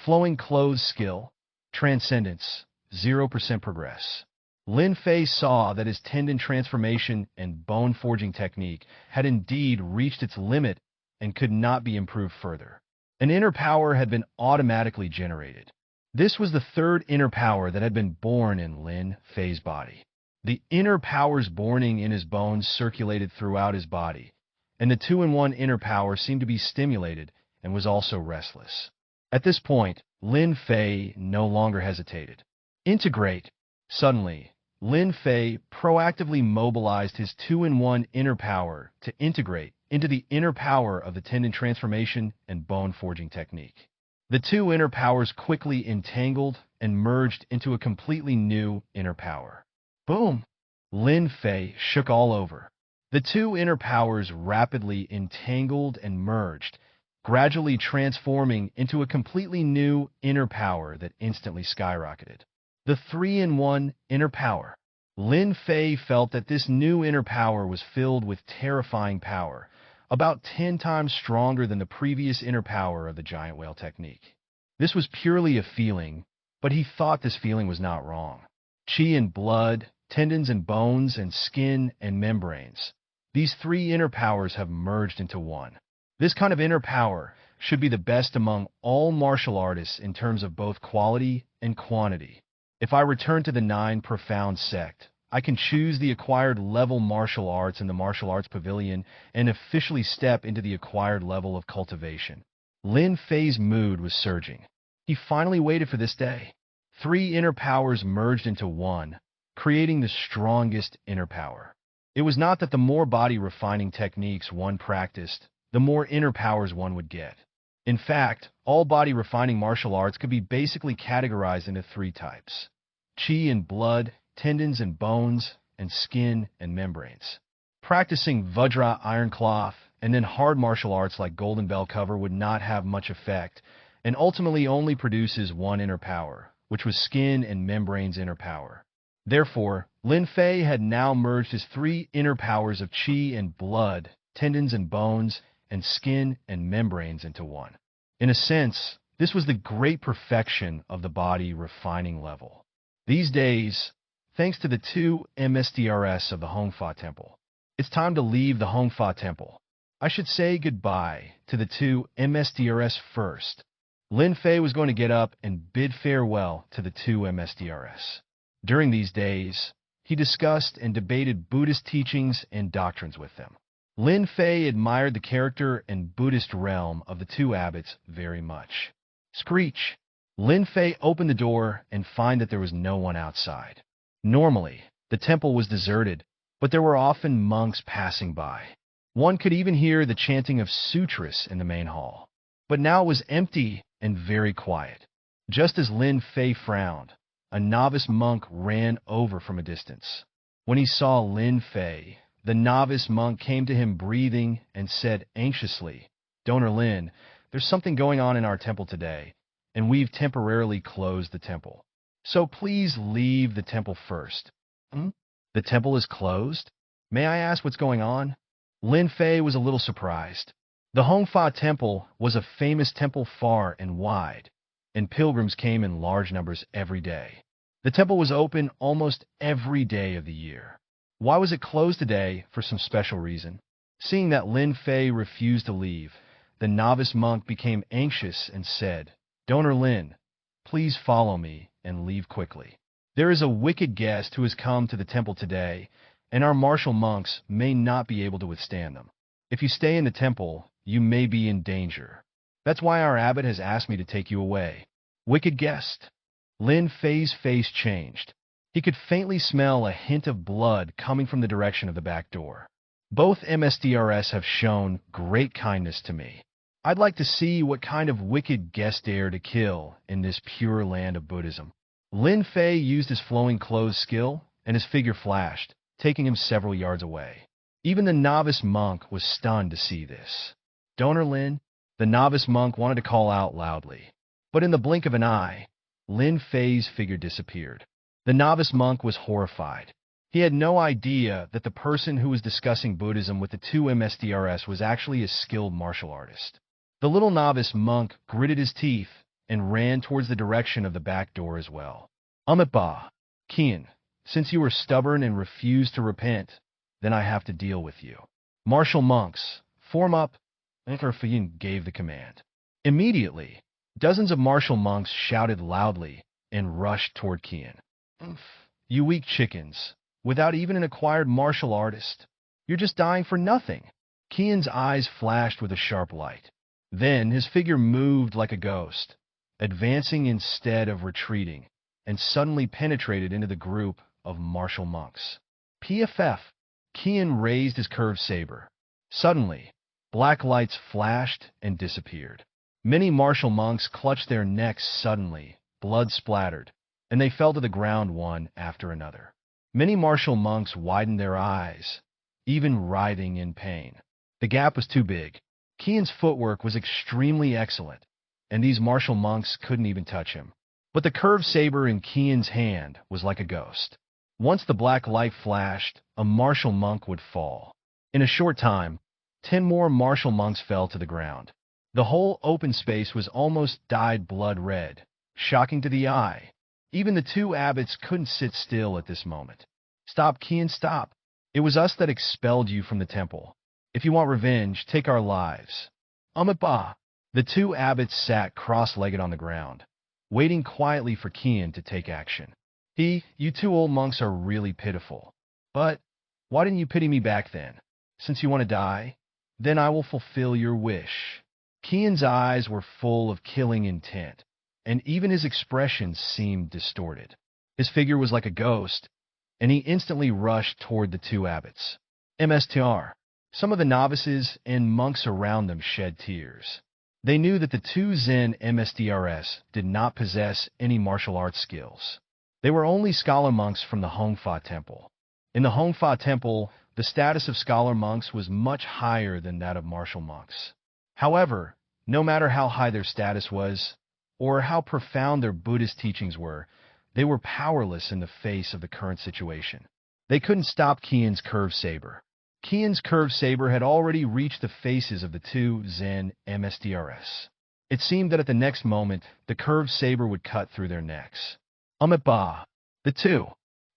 Flowing clothes skill. Transcendence, 0% progress. Lin Fei saw that his tendon transformation and bone forging technique had indeed reached its limit and could not be improved further. An inner power had been automatically generated. This was the third inner power that had been born in Lin Fei's body. The inner powers borning in his bones circulated throughout his body, and the 2-in-1 inner power seemed to be stimulated and was also restless. At this point, Lin Fei no longer hesitated. Integrate. Suddenly, Lin Fei proactively mobilized his 2-in-1 inner power to integrate into the inner power of the tendon transformation and bone forging technique. The two inner powers quickly entangled and merged into a completely new inner power. Boom! Lin Fei shook all over. The two inner powers rapidly entangled and merged, gradually transforming into a completely new inner power that instantly skyrocketed. The 3-in-1 inner power. Lin Fei felt that this new inner power was filled with terrifying power, about 10 times stronger than the previous inner power of the giant whale technique. This was purely a feeling, but he thought this feeling was not wrong. Qi and blood, tendons and bones, and skin and membranes. These 3 inner powers have merged into one. This kind of inner power should be the best among all martial artists in terms of both quality and quantity. If I return to the 9 profound sect, I can choose the acquired level martial arts in the martial arts pavilion and officially step into the acquired level of cultivation. Lin Fei's mood was surging. He finally waited for this day. 3 inner powers merged into one, creating the strongest inner power. It was not that the more body refining techniques one practiced, the more inner powers one would get. In fact, all body refining martial arts could be basically categorized into 3 types: Qi and blood, tendons and bones, and skin and membranes. Practicing Vajra iron cloth and then hard martial arts like golden bell cover would not have much effect, and ultimately only produces one inner power, which was skin and membranes inner power. Therefore, Lin Fei had now merged his three inner powers of qi and blood, tendons and bones, and skin and membranes into one. In a sense, this was the great perfection of the body refining level. These days, thanks to the two MSDRS of the Hongfa Temple, it's time to leave the Hongfa Temple. I should say goodbye to the two MSDRS first. Lin Fei was going to get up and bid farewell to the two MSDRS. During these days, he discussed and debated Buddhist teachings and doctrines with them. Lin Fei admired the character and Buddhist realm of the two abbots very much. Screech! Lin Fei opened the door and found that there was no one outside. Normally, the temple was deserted, but there were often monks passing by. One could even hear the chanting of sutras in the main hall. But now it was empty and very quiet. Just as Lin Fei frowned, a novice monk ran over from a distance. When he saw Lin Fei, the novice monk came to him breathing and said anxiously, "Donor Lin, there's something going on in our temple today, and we've temporarily closed the temple. So please leave the temple first." The temple is closed? May I ask what's going on? Lin Fei was a little surprised. The Hongfa Temple was a famous temple far and wide, and pilgrims came in large numbers every day. The temple was open almost every day of the year. Why was it closed today for some special reason? Seeing that Lin Fei refused to leave, the novice monk became anxious and said, "Donor Lin, please follow me and leave quickly. There is a wicked guest who has come to the temple today, and our martial monks may not be able to withstand them. If you stay in the temple, you may be in danger. That's why our abbot has asked me to take you away." Wicked guest. Lin Fei's face changed. He could faintly smell a hint of blood coming from the direction of the back door. Both MSDRS have shown great kindness to me. I'd like to see what kind of wicked guest dare to kill in this pure land of Buddhism. Lin Fei used his flowing clothes skill, and his figure flashed, taking him several yards away. Even the novice monk was stunned to see this. "Donor Lin," the novice monk wanted to call out loudly. But in the blink of an eye, Lin Fei's figure disappeared. The novice monk was horrified. He had no idea that the person who was discussing Buddhism with the two MSDRS was actually a skilled martial artist. The little novice monk gritted his teeth and ran towards the direction of the back door as well. "Ba, Qian, since you were stubborn and refused to repent, then I have to deal with you. Martial monks, form up." Litrpg gave the command. Immediately, dozens of martial monks shouted loudly and rushed toward Qian. "You weak chickens, without even an acquired martial artist. You're just dying for nothing." Qian's eyes flashed with a sharp light. Then his figure moved like a ghost, advancing instead of retreating, and suddenly penetrated into the group of martial monks. PFF. Qian raised his curved saber. Suddenly, black lights flashed and disappeared. Many martial monks clutched their necks suddenly, blood splattered, and they fell to the ground one after another. Many martial monks widened their eyes, even writhing in pain. The gap was too big. Qian's footwork was extremely excellent, and these martial monks couldn't even touch him. But the curved saber in Qian's hand was like a ghost. Once the black light flashed, a martial monk would fall. In a short time, 10 more martial monks fell to the ground. The whole open space was almost dyed blood red, shocking to the eye. Even the two abbots couldn't sit still at this moment. "Stop, Qian, stop. It was us that expelled you from the temple. If you want revenge, take our lives." Ba. The two abbots sat cross-legged on the ground, waiting quietly for Qian to take action. "You two old monks are really pitiful. But why didn't you pity me back then? Since you want to die, then I will fulfill your wish." Qian's eyes were full of killing intent, and even his expressions seemed distorted. His figure was like a ghost, and he instantly rushed toward the two abbots. MSTR. Some of the novices and monks around them shed tears. They knew that the two Zen MSDRS did not possess any martial arts skills. They were only scholar monks from the Hongfa Temple. In the Hongfa Temple, the status of scholar monks was much higher than that of martial monks. However, No matter how high their status was, or how profound their Buddhist teachings were, they were powerless in the face of the current situation. They couldn't stop Qian's curved saber. Qian's curved saber had already reached the faces of the two Zen MSDRS. It seemed that at the next moment, the curved saber would cut through their necks. Ba! The two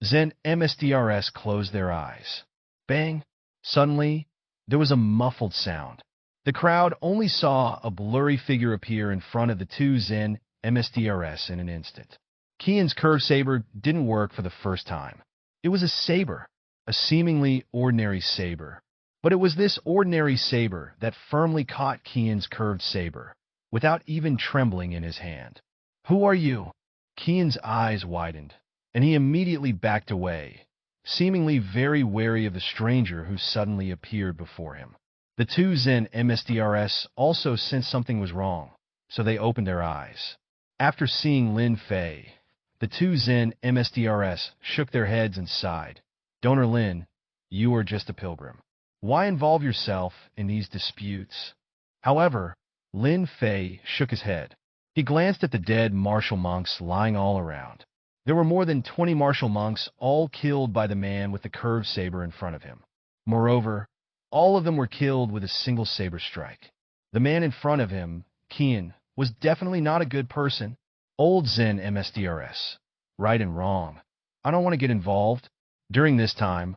Zen MSDRS closed their eyes. Bang! Suddenly, there was a muffled sound. The crowd only saw a blurry figure appear in front of the two Zen MSDRS in an instant. Qian's curved saber didn't work for the first time. It was a saber, a seemingly ordinary saber. But it was this ordinary saber that firmly caught Qian's curved saber, without even trembling in his hand. Who are you? Qian's eyes widened, and he immediately backed away, seemingly very wary of the stranger who suddenly appeared before him. The two Zen MSDRS also sensed something was wrong, so they opened their eyes. After seeing Lin Fei, the two Zen MSDRS shook their heads and sighed. Donor Lin, you are just a pilgrim. Why involve yourself in these disputes? However, Lin Fei shook his head. He glanced at the dead martial monks lying all around. There were more than 20 martial monks, all killed by the man with the curved saber in front of him. Moreover, all of them were killed with a single saber strike. The man in front of him, Qian, was definitely not a good person. Old Zen MSDRS. Right and wrong. I don't want to get involved. During this time,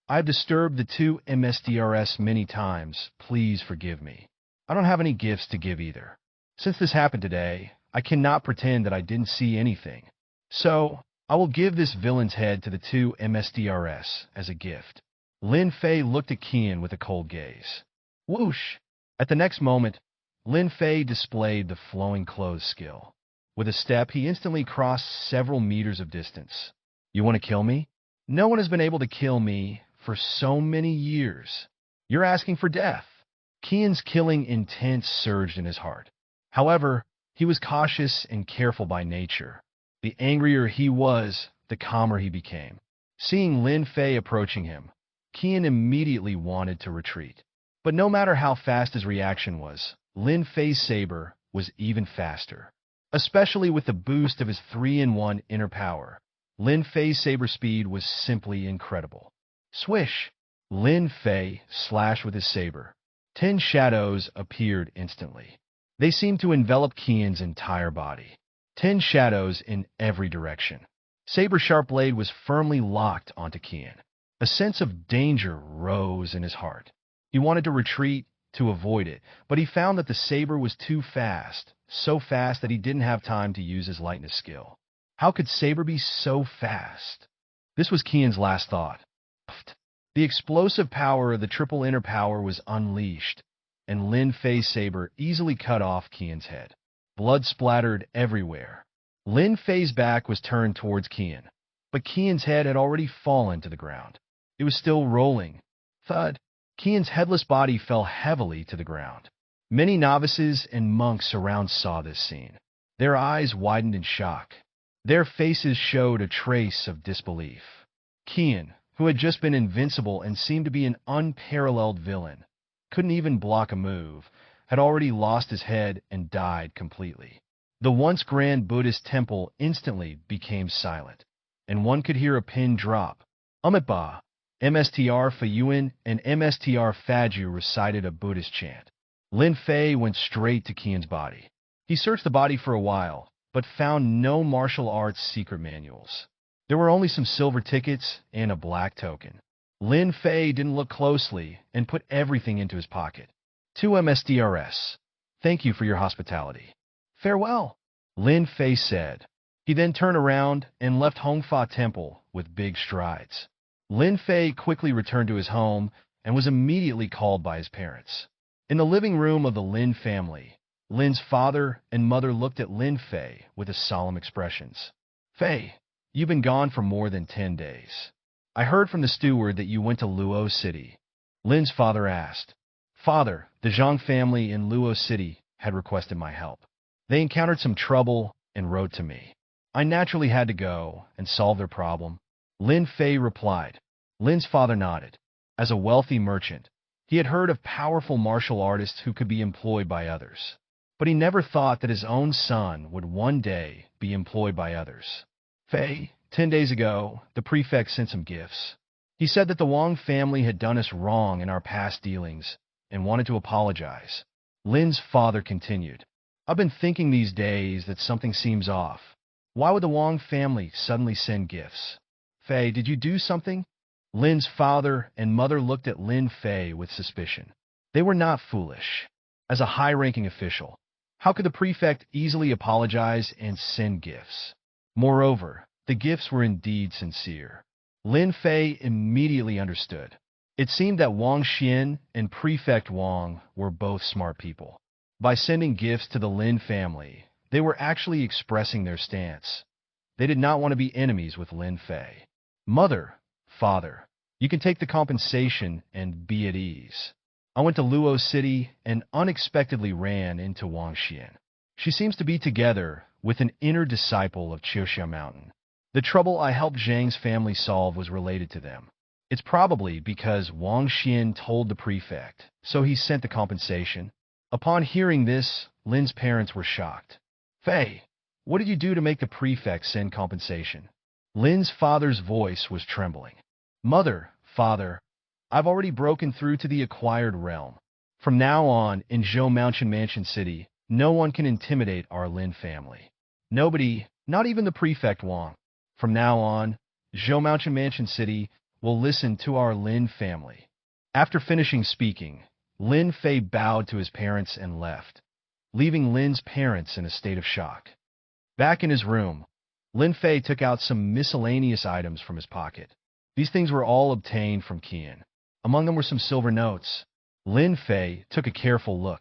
I've disturbed the two MSDRS many times. Please forgive me. I don't have any gifts to give either. Since this happened today, I cannot pretend that I didn't see anything. So, I will give this villain's head to the two MSDRS as a gift. Lin Fei looked at Qian with a cold gaze. Whoosh! At the next moment, Lin Fei displayed the flowing clothes skill. With a step, he instantly crossed several meters of distance. You want to kill me? No one has been able to kill me for so many years. You're asking for death. Qian's killing intent surged in his heart. However, he was cautious and careful by nature. The angrier he was, the calmer he became. Seeing Lin Fei approaching him, Qian immediately wanted to retreat. But no matter how fast his reaction was, Lin Fei's saber was even faster. Especially with the boost of his 3-in-1 inner power, Lin Fei's saber speed was simply incredible. Swish! Lin Fei slashed with his saber. 10 shadows appeared instantly. They seemed to envelop Qian's entire body. 10 shadows in every direction. Saber-sharp blade was firmly locked onto Qian. A sense of danger rose in his heart. He wanted to retreat, to avoid it, but he found that the saber was too fast, so fast that he didn't have time to use his lightness skill. How could saber be so fast? This was Qian's last thought. The explosive power of the triple inner power was unleashed, and Lin Fei's saber easily cut off Qian's head. Blood splattered everywhere. Lin Fei's back was turned towards Qian, but Qian's head had already fallen to the ground. It was still rolling. Thud! Qian's headless body fell heavily to the ground. Many novices and monks around saw this scene. Their eyes widened in shock. Their faces showed a trace of disbelief. Qian, who had just been invincible and seemed to be an unparalleled villain, couldn't even block a move, had already lost his head and died completely. The once grand Buddhist temple instantly became silent, and one could hear a pin drop. Ba! MSTR Fayuan and MSTR Faju recited a Buddhist chant. Lin Fei went straight to Qian's body. He searched the body for a while, but found no martial arts secret manuals. There were only some silver tickets and a black token. Lin Fei didn't look closely and put everything into his pocket. To MSDRS, thank you for your hospitality. Farewell, Lin Fei said. He then turned around and left Hongfa Temple with big strides. Lin Fei quickly returned to his home and was immediately called by his parents. In the living room of the Lin family, Lin's father and mother looked at Lin Fei with solemn expressions. Fei, you've been gone for more than 10 days. I heard from the steward that you went to Luo City. Lin's father asked. Father, the Zhang family in Luo City had requested my help. They encountered some trouble and wrote to me. I naturally had to go and solve their problem. Lin Fei replied. Lin's father nodded. As a wealthy merchant, he had heard of powerful martial artists who could be employed by others. but he never thought that his own son would one day be employed by others. Fei, 10 days ago, the prefect sent some gifts. He said that the Wang family had done us wrong in our past dealings and wanted to apologize. Lin's father continued, I've been thinking these days that something seems off. Why would the Wang family suddenly send gifts? Fei, did you do something? Lin's father and mother looked at Lin Fei with suspicion. They were not foolish. As a high-ranking official, how could the prefect easily apologize and send gifts? Moreover, the gifts were indeed sincere. Lin Fei immediately understood. It seemed that Wang Xian and Prefect Wang were both smart people. By sending gifts to the Lin family, they were actually expressing their stance. They did not want to be enemies with Lin Fei. Mother, father, you can take the compensation and be at ease. I went to Luo City and unexpectedly ran into Wang Xian. She seems to be together with an inner disciple of Xianxia Mountain. The trouble I helped Zhang's family solve was related to them. It's probably because Wang Xian told the prefect, so he sent the compensation. Upon hearing this, Lin's parents were shocked. Fei, what did you do to make the prefect send compensation? Lin's father's voice was trembling. Mother, father, I've already broken through to the acquired realm. From now on, in Zhou Mountain Mansion City, no one can intimidate our Lin family. Nobody, not even the prefect Wang. From now on, Zhou Mountain Mansion City will listen to our Lin family. After finishing speaking, Lin Fei bowed to his parents and left, leaving Lin's parents in a state of shock. Back in his room, Lin Fei took out some miscellaneous items from his pocket. These things were all obtained from Qian. Among them were some silver notes. Lin Fei took a careful look.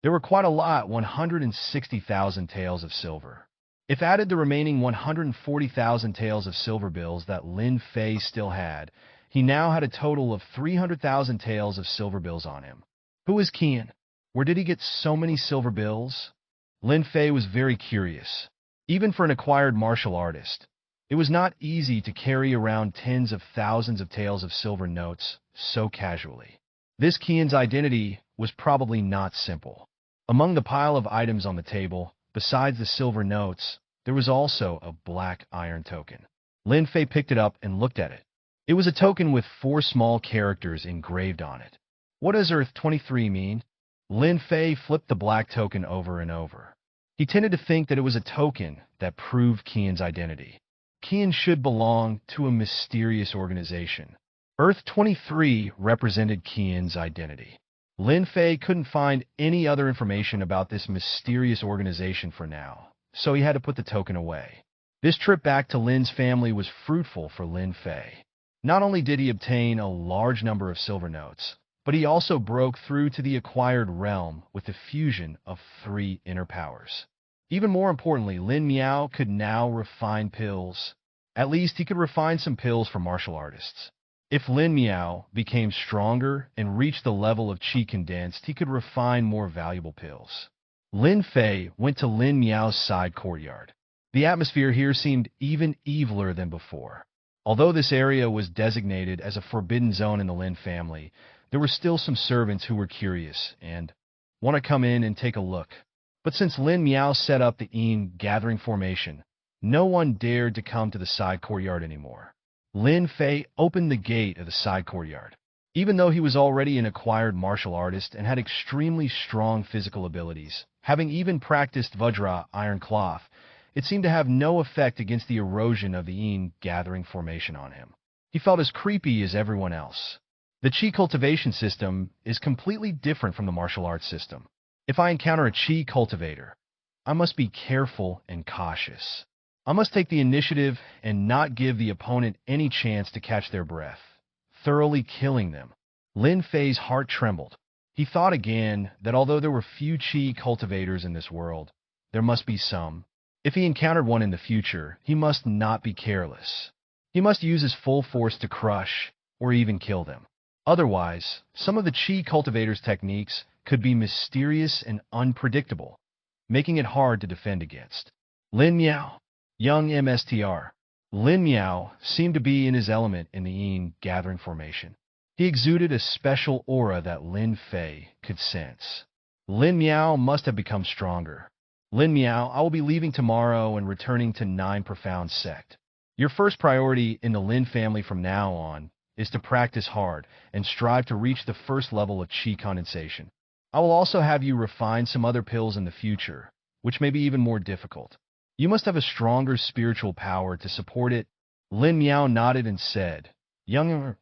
There were quite a lot, 160,000 taels of silver. If added the remaining 140,000 taels of silver bills that Lin Fei still had, he now had a total of 300,000 taels of silver bills on him. Who is Qian? Where did he get so many silver bills? Lin Fei was very curious. Even for an acquired martial artist, it was not easy to carry around tens of thousands of taels of silver notes so casually. This Qian's identity was probably not simple. Among the pile of items on the table, besides the silver notes, there was also a black iron token. Lin Fei picked it up and looked at it. It was a token with 4 small characters engraved on it. What does Earth 23 mean? Lin Fei flipped the black token over and over. He tended to think that it was a token that proved Qian's identity. Qian should belong to a mysterious organization. Earth 23 represented Qian's identity. Lin Fei couldn't find any other information about this mysterious organization for now, so he had to put the token away. This trip back to Lin's family was fruitful for Lin Fei. Not only did he obtain a large number of silver notes, but he also broke through to the acquired realm with the fusion of 3 inner powers. Even more importantly, Lin Miao could now refine pills. At least he could refine some pills for martial artists. If Lin Miao became stronger and reached the level of qi condensed, he could refine more valuable pills. Lin Fei went to Lin Miao's side courtyard. The atmosphere here seemed even eviler than before. Although this area was designated as a forbidden zone in the Lin family, there were still some servants who were curious and want to come in and take a look. But since Lin Miao set up the Yin gathering formation, no one dared to come to the side courtyard anymore. Lin Fei opened the gate of the side courtyard. Even though he was already an acquired martial artist and had extremely strong physical abilities, having even practiced Vajra iron cloth, it seemed to have no effect against the erosion of the Yin gathering formation on him. He felt as creepy as everyone else. The Qi cultivation system is completely different from the martial arts system. If I encounter a Qi cultivator, I must be careful and cautious. I must take the initiative and not give the opponent any chance to catch their breath, thoroughly killing them. Lin Fei's heart trembled. He thought again that although there were few Qi cultivators in this world, there must be some. If he encountered one in the future, he must not be careless. He must use his full force to crush or even kill them. Otherwise, some of the Qi cultivators' techniques could be mysterious and unpredictable, making it hard to defend against. Lin Miao, young MSTR. Lin Miao seemed to be in his element in the Yin gathering formation. He exuded a special aura that Lin Fei could sense. Lin Miao must have become stronger. Lin Miao, I will be leaving tomorrow and returning to Nine Profound Sect. Your first priority in the Lin family from now on is to practice hard and strive to reach the first level of qi condensation. I will also have you refine some other pills in the future, which may be even more difficult. You must have a stronger spiritual power to support it. Lin Miao nodded and said, Young,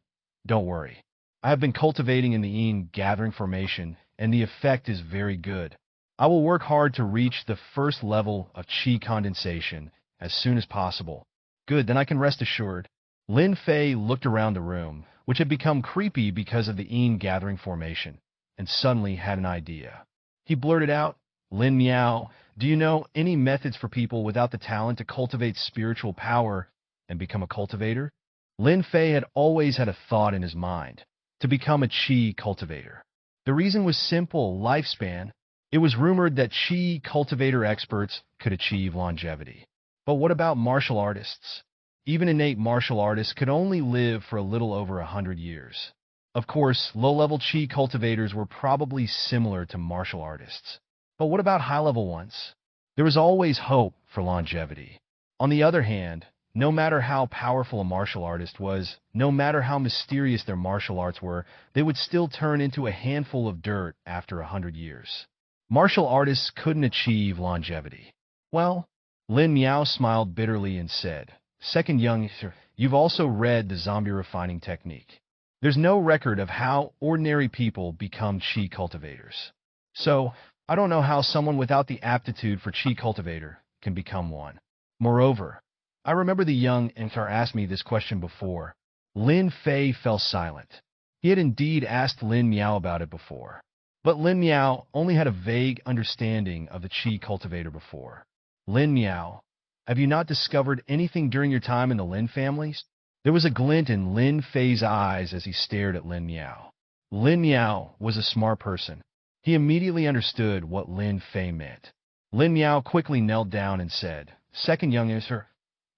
don't worry. I have been cultivating in the Yin gathering formation, and the effect is very good. I will work hard to reach the first level of qi condensation as soon as possible. Good, then I can rest assured. Lin Fei looked around the room, which had become creepy because of the Yin gathering formation, and suddenly had an idea. He blurted out, Lin Miao, do you know any methods for people without the talent to cultivate spiritual power and become a cultivator? Lin Fei had always had a thought in his mind, to become a qi cultivator. The reason was simple, lifespan. It was rumored that qi cultivator experts could achieve longevity. But what about martial artists? Even innate martial artists could only live for a little over 100 years. Of course, low-level qi cultivators were probably similar to martial artists. But what about high-level ones? There was always hope for longevity. On the other hand, no matter how powerful a martial artist was, no matter how mysterious their martial arts were, they would still turn into a handful of dirt after 100 years. Martial artists couldn't achieve longevity. Well, Lin Miao smiled bitterly and said, Second young, you've also read the zombie refining technique. There's no record of how ordinary people become qi cultivators. So, I don't know how someone without the aptitude for qi cultivator can become one. Moreover, I remember the young Emperor asked me this question before. Lin Fei fell silent. He had indeed asked Lin Miao about it before. But Lin Miao only had a vague understanding of the qi cultivator before. Lin Miao, have you not discovered anything during your time in the Lin families? There was a glint in Lin Fei's eyes as he stared at Lin Miao. Lin Miao was a smart person. He immediately understood what Lin Fei meant. Lin Miao quickly knelt down and said, Second young Emperor,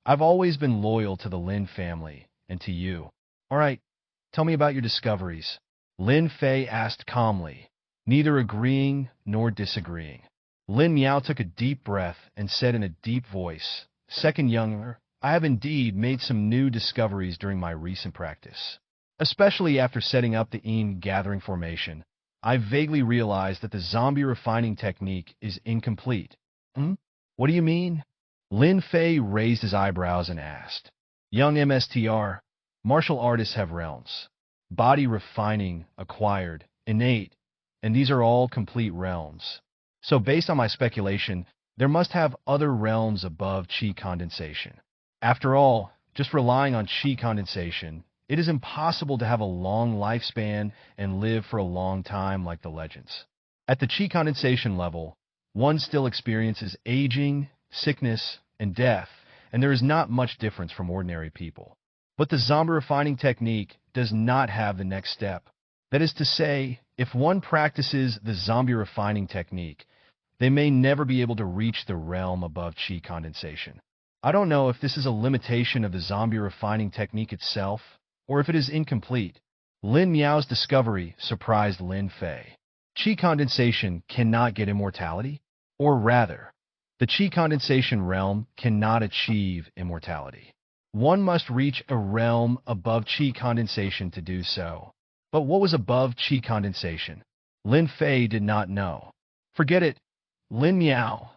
I've always been loyal to the Lin family and to you. All right, tell me about your discoveries. Lin Fei asked calmly, neither agreeing nor disagreeing. Lin Miao took a deep breath and said in a deep voice, Second young, I have indeed made some new discoveries during my recent practice. Especially after setting up the Yin gathering formation, I vaguely realized that the zombie refining technique is incomplete. What do you mean? Lin Fei raised his eyebrows and asked, Young MSTR, martial artists have realms. Body refining, acquired, innate, and these are all complete realms. So based on my speculation, there must have other realms above qi condensation. After all, just relying on qi condensation, it is impossible to have a long lifespan and live for a long time like the legends. At the qi condensation level, one still experiences aging, sickness, and death, and there is not much difference from ordinary people. But the zombie refining technique does not have the next step. That is to say, if one practices the zombie refining technique, they may never be able to reach the realm above qi condensation. I don't know if this is a limitation of the zombie refining technique itself, or if it is incomplete. Lin Miao's discovery surprised Lin Fei. Qi condensation cannot get immortality? Or rather, the qi condensation realm cannot achieve immortality. One must reach a realm above qi condensation to do so. But what was above qi condensation? Lin Fei did not know. Forget it. Lin Miao,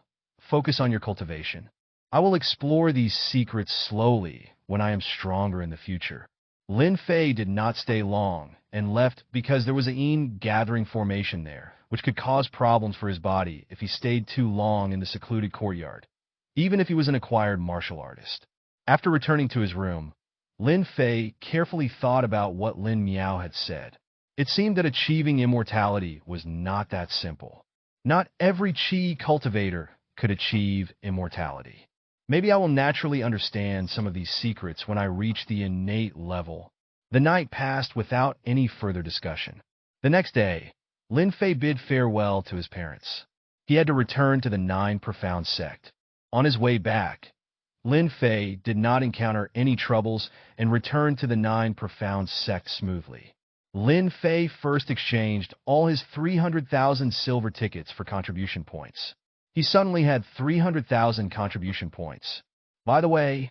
focus on your cultivation. I will explore these secrets slowly when I am stronger in the future. Lin Fei did not stay long and left because there was a Yin gathering formation there, which could cause problems for his body if he stayed too long in the secluded courtyard, even if he was an acquired martial artist. After returning to his room, Lin Fei carefully thought about what Lin Miao had said. It seemed that achieving immortality was not that simple. Not every qi cultivator could achieve immortality. Maybe I will naturally understand some of these secrets when I reach the innate level. The night passed without any further discussion. The next day, Lin Fei bid farewell to his parents. He had to return to the Nine Profound Sect. On his way back, Lin Fei did not encounter any troubles and returned to the Nine Profound Sect smoothly. Lin Fei first exchanged all his 300,000 silver tickets for contribution points. He suddenly had 300,000 contribution points. By the way,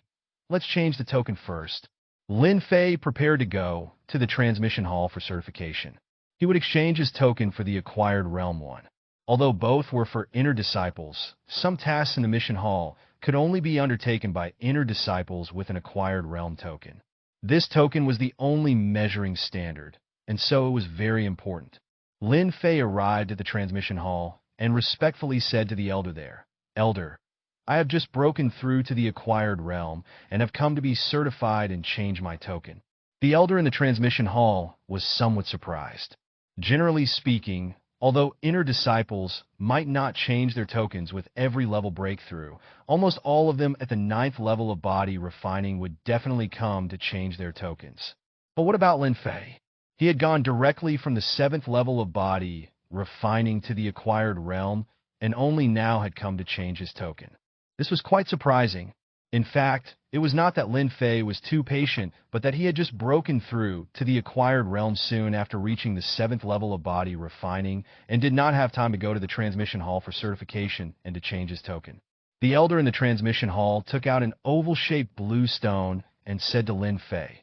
let's change the token first. Lin Fei prepared to go to the transmission hall for certification. He would exchange his token for the acquired realm one. Although both were for inner disciples, some tasks in the mission hall could only be undertaken by inner disciples with an acquired realm token. This token was the only measuring standard, and so it was very important. Lin Fei arrived at the transmission hall and respectfully said to the elder there, "Elder, I have just broken through to the acquired realm and have come to be certified and change my token." The elder in the transmission hall was somewhat surprised. Generally speaking, although inner disciples might not change their tokens with every level breakthrough, almost all of them at the 9th level of body refining would definitely come to change their tokens. But what about Lin Fei? He had gone directly from the 7th level of body refining to the acquired realm and only now had come to change his token. This was quite surprising. In fact, it was not that Lin Fei was too patient, but that he had just broken through to the acquired realm soon after reaching the 7th level of body refining and did not have time to go to the transmission hall for certification and to change his token. The elder in the transmission hall took out an oval-shaped blue stone and said to Lin Fei,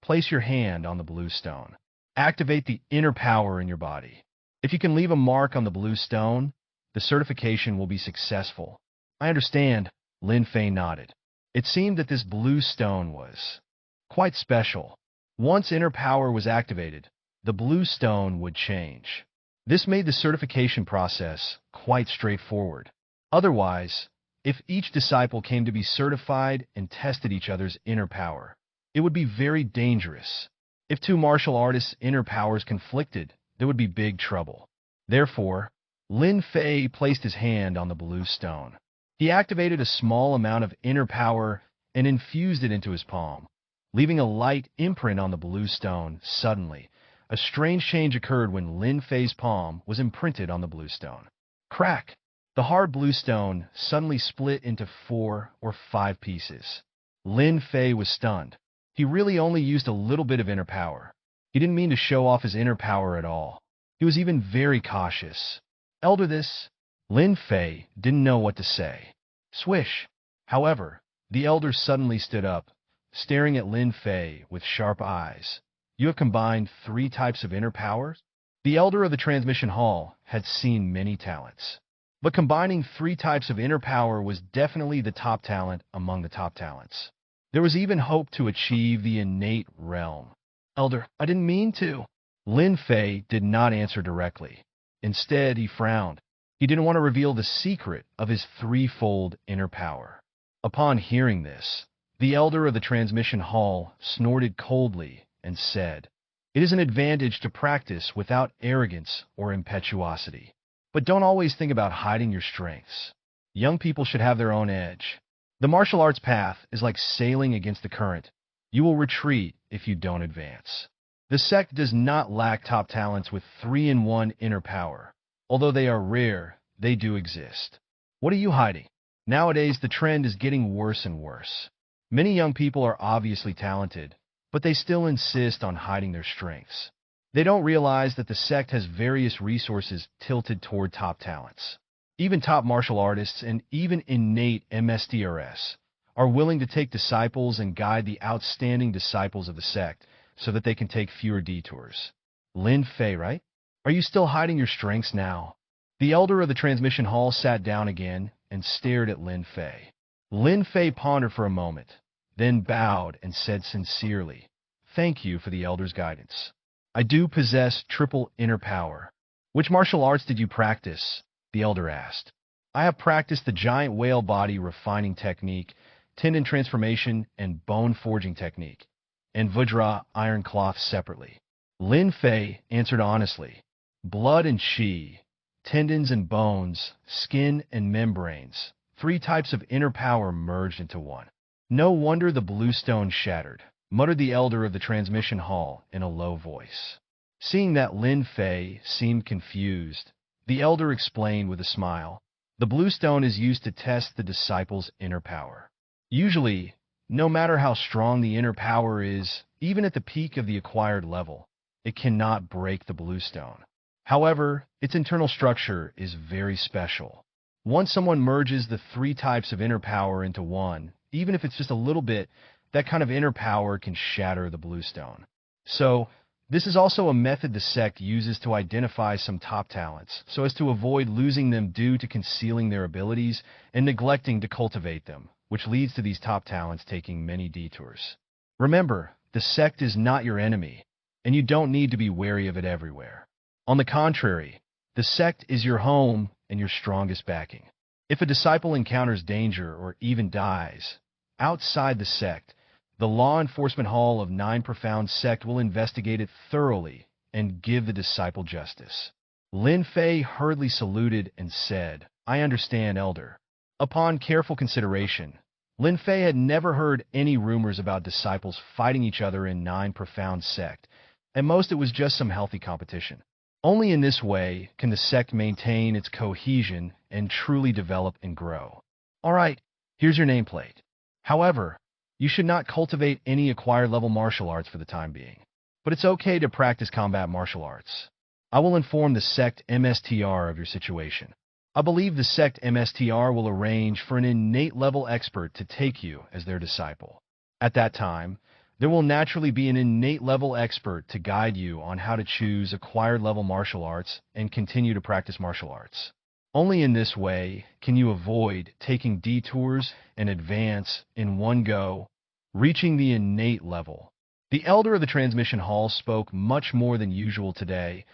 "Place your hand on the blue stone. Activate the inner power in your body. If you can leave a mark on the blue stone, the certification will be successful." "I understand," Lin Fei nodded. It seemed that this blue stone was quite special. Once inner power was activated, the blue stone would change. This made the certification process quite straightforward. Otherwise, if each disciple came to be certified and tested each other's inner power, it would be very dangerous. If two martial artists' inner powers conflicted, there would be big trouble. Therefore, Lin Fei placed his hand on the blue stone. He activated a small amount of inner power and infused it into his palm, leaving a light imprint on the blue stone. Suddenly, a strange change occurred when Lin Fei's palm was imprinted on the blue stone. Crack! The hard blue stone suddenly split into 4 or 5 pieces. Lin Fei was stunned. He really only used a little bit of inner power. He didn't mean to show off his inner power at all. He was even very cautious. "Elder, this..." Lin Fei didn't know what to say. Swish! However, the elder suddenly stood up, staring at Lin Fei with sharp eyes. "You have combined 3 types of inner powers?" The elder of the transmission hall had seen many talents, but combining 3 types of inner power was definitely the top talent among the top talents. There was even hope to achieve the innate realm. "Elder, I didn't mean to." Lin Fei did not answer directly. Instead, he frowned. He didn't want to reveal the secret of his 3-fold inner power. Upon hearing this, the elder of the transmission hall snorted coldly and said, "It is an advantage to practice without arrogance or impetuosity. But don't always think about hiding your strengths. Young people should have their own edge. The martial arts path is like sailing against the current. You will retreat if you don't advance." The sect does not lack top talents with 3-in-1 inner power. Although they are rare, they do exist. What are you hiding? Nowadays, the trend is getting worse and worse. Many young people are obviously talented, but they still insist on hiding their strengths. They don't realize that the sect has various resources tilted toward top talents. Even top martial artists and even innate MSTRS are willing to take disciples and guide the outstanding disciples of the sect so that they can take fewer detours. Lin Fei, right? Are you still hiding your strengths now? The elder of the transmission hall sat down again and stared at Lin Fei. Lin Fei pondered for a moment, then bowed and said sincerely, "Thank you for the elder's guidance. I do possess triple inner power." "Which martial arts did you practice?" the elder asked. "I have practiced the giant whale body refining technique, tendon transformation, and bone forging technique, and Vajra iron cloth separately." Lin Fei answered honestly. Blood and chi, tendons and bones, skin and membranes, 3 types of inner power merged into one. "No wonder the blue stone shattered," muttered the elder of the transmission hall in a low voice. Seeing that Lin Fei seemed confused, the elder explained with a smile, "The blue stone is used to test the disciple's inner power. Usually, no matter how strong the inner power is, even at the peak of the acquired level, it cannot break the blue stone. However, its internal structure is very special. Once someone merges the three types of inner power into one, even if it's just a little bit, that kind of inner power can shatter the blue stone. So, this is also a method the sect uses to identify some top talents, so as to avoid losing them due to concealing their abilities and neglecting to cultivate them, which leads to these top talents taking many detours. Remember, the sect is not your enemy, and you don't need to be wary of it everywhere. On the contrary, the sect is your home and your strongest backing. If a disciple encounters danger or even dies outside the sect, the Law Enforcement Hall of Nine Profound Sect will investigate it thoroughly and give the disciple justice. Lin Fei hurriedly saluted and said, "I understand, Elder." Upon careful consideration, Lin Fei had never heard any rumors about disciples fighting each other in Nine Profound Sect. At most, it was just some healthy competition. Only in this way can the sect maintain its cohesion and truly develop and grow. All right, here's your nameplate. However, you should not cultivate any acquired level martial arts for the time being. But it's okay to practice combat martial arts. I will inform the sect MSTR of your situation. I believe the sect MSTR will arrange for an innate level expert to take you as their disciple. At that time, there will naturally be an innate level expert to guide you on how to choose acquired level martial arts and continue to practice martial arts. Only in this way can you avoid taking detours and advance in one go, reaching the innate level. The elder of the transmission hall spoke much more than usual today,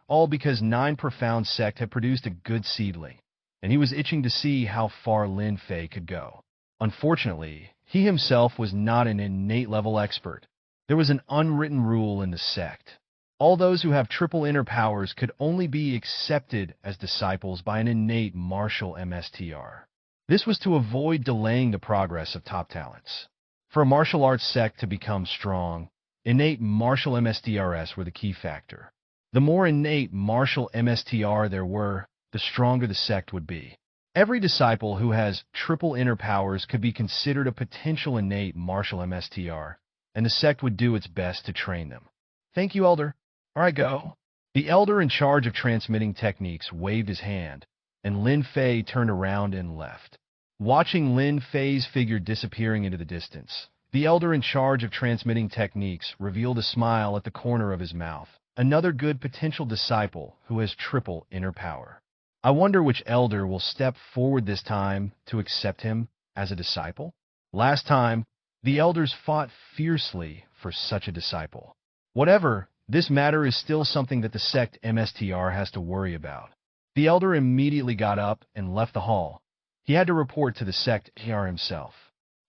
all because Nine Profound Sect had produced a good seedling, and he was itching to see how far Lin Fei could go. Unfortunately, he himself was not an innate level expert. There was an unwritten rule in the sect. All those who have triple inner powers could only be accepted as disciples by an innate martial MSTR. This was to avoid delaying the progress of top talents. For a martial arts sect to become strong, innate martial MSTRs were the key factor. The more innate martial MSTR there were, the stronger the sect would be. Every disciple who has triple inner powers could be considered a potential innate martial MSTR, and the sect would do its best to train them. Thank you, Elder. All right, go. The elder in charge of transmitting techniques waved his hand, and Lin Fei turned around and left. Watching Lin Fei's figure disappearing into the distance, the elder in charge of transmitting techniques revealed a smile at the corner of his mouth. Another good potential disciple who has triple inner power. I wonder which elder will step forward this time to accept him as a disciple? Last time, the elders fought fiercely for such a disciple. Whatever, this matter is still something that the sect MSTR has to worry about. The elder immediately got up and left the hall. He had to report to the sect MSTR himself.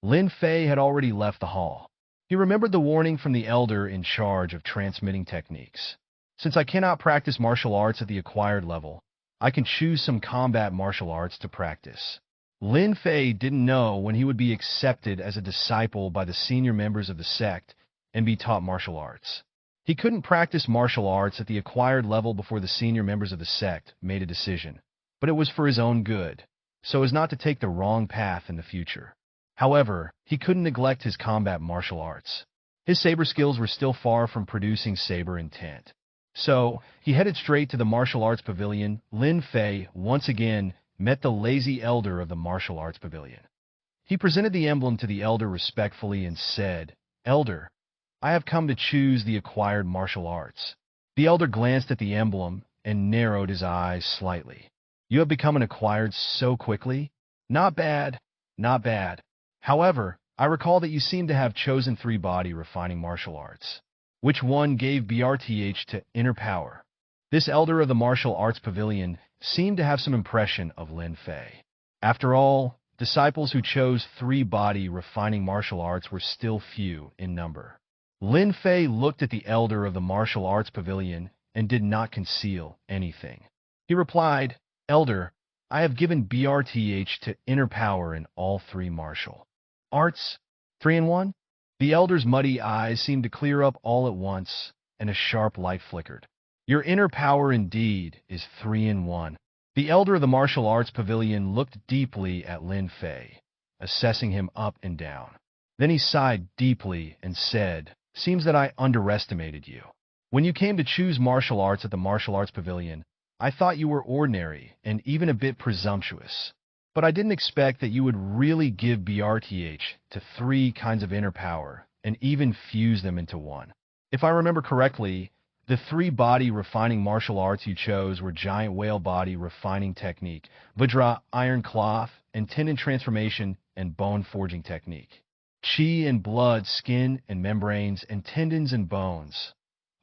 Lin Fei had already left the hall. He remembered the warning from the elder in charge of transmitting techniques. Since I cannot practice martial arts at the acquired level, I can choose some combat martial arts to practice. Lin Fei didn't know when he would be accepted as a disciple by the senior members of the sect and be taught martial arts. He couldn't practice martial arts at the acquired level before the senior members of the sect made a decision, but it was for his own good, so as not to take the wrong path in the future. However, he couldn't neglect his combat martial arts. His saber skills were still far from producing saber intent. So, he headed straight to the martial arts pavilion. Lin Fei once again met the lazy elder of the martial arts pavilion. He presented the emblem to the elder respectfully and said, "Elder, I have come to choose the acquired martial arts." The elder glanced at the emblem and narrowed his eyes slightly. "You have become an acquired so quickly? Not bad, not bad. However, I recall that you seem to have chosen 3 body refining martial arts. Which one gave BRTH to inner power?" This elder of the martial arts pavilion seemed to have some impression of Lin Fei. After all, disciples who chose 3 body refining martial arts were still few in number. Lin Fei looked at the elder of the martial arts pavilion and did not conceal anything. He replied, "Elder, I have given BRTH to inner power in all 3 martial arts. 3 in 1? The elder's muddy eyes seemed to clear up all at once, and a sharp light flickered. "Your inner power indeed is 3 in 1. The elder of the martial arts pavilion looked deeply at Lin Fei, assessing him up and down. Then he sighed deeply and said, "Seems that I underestimated you. When you came to choose martial arts at the martial arts pavilion, I thought you were ordinary and even a bit presumptuous. But I didn't expect that you would really give BRTH to 3 kinds of inner power and even fuse them into one. If I remember correctly, the 3 body refining martial arts you chose were Giant Whale Body Refining Technique, Vajra Iron Cloth, and Tendon Transformation and Bone Forging Technique. Chi and blood, skin and membranes, and tendons and bones.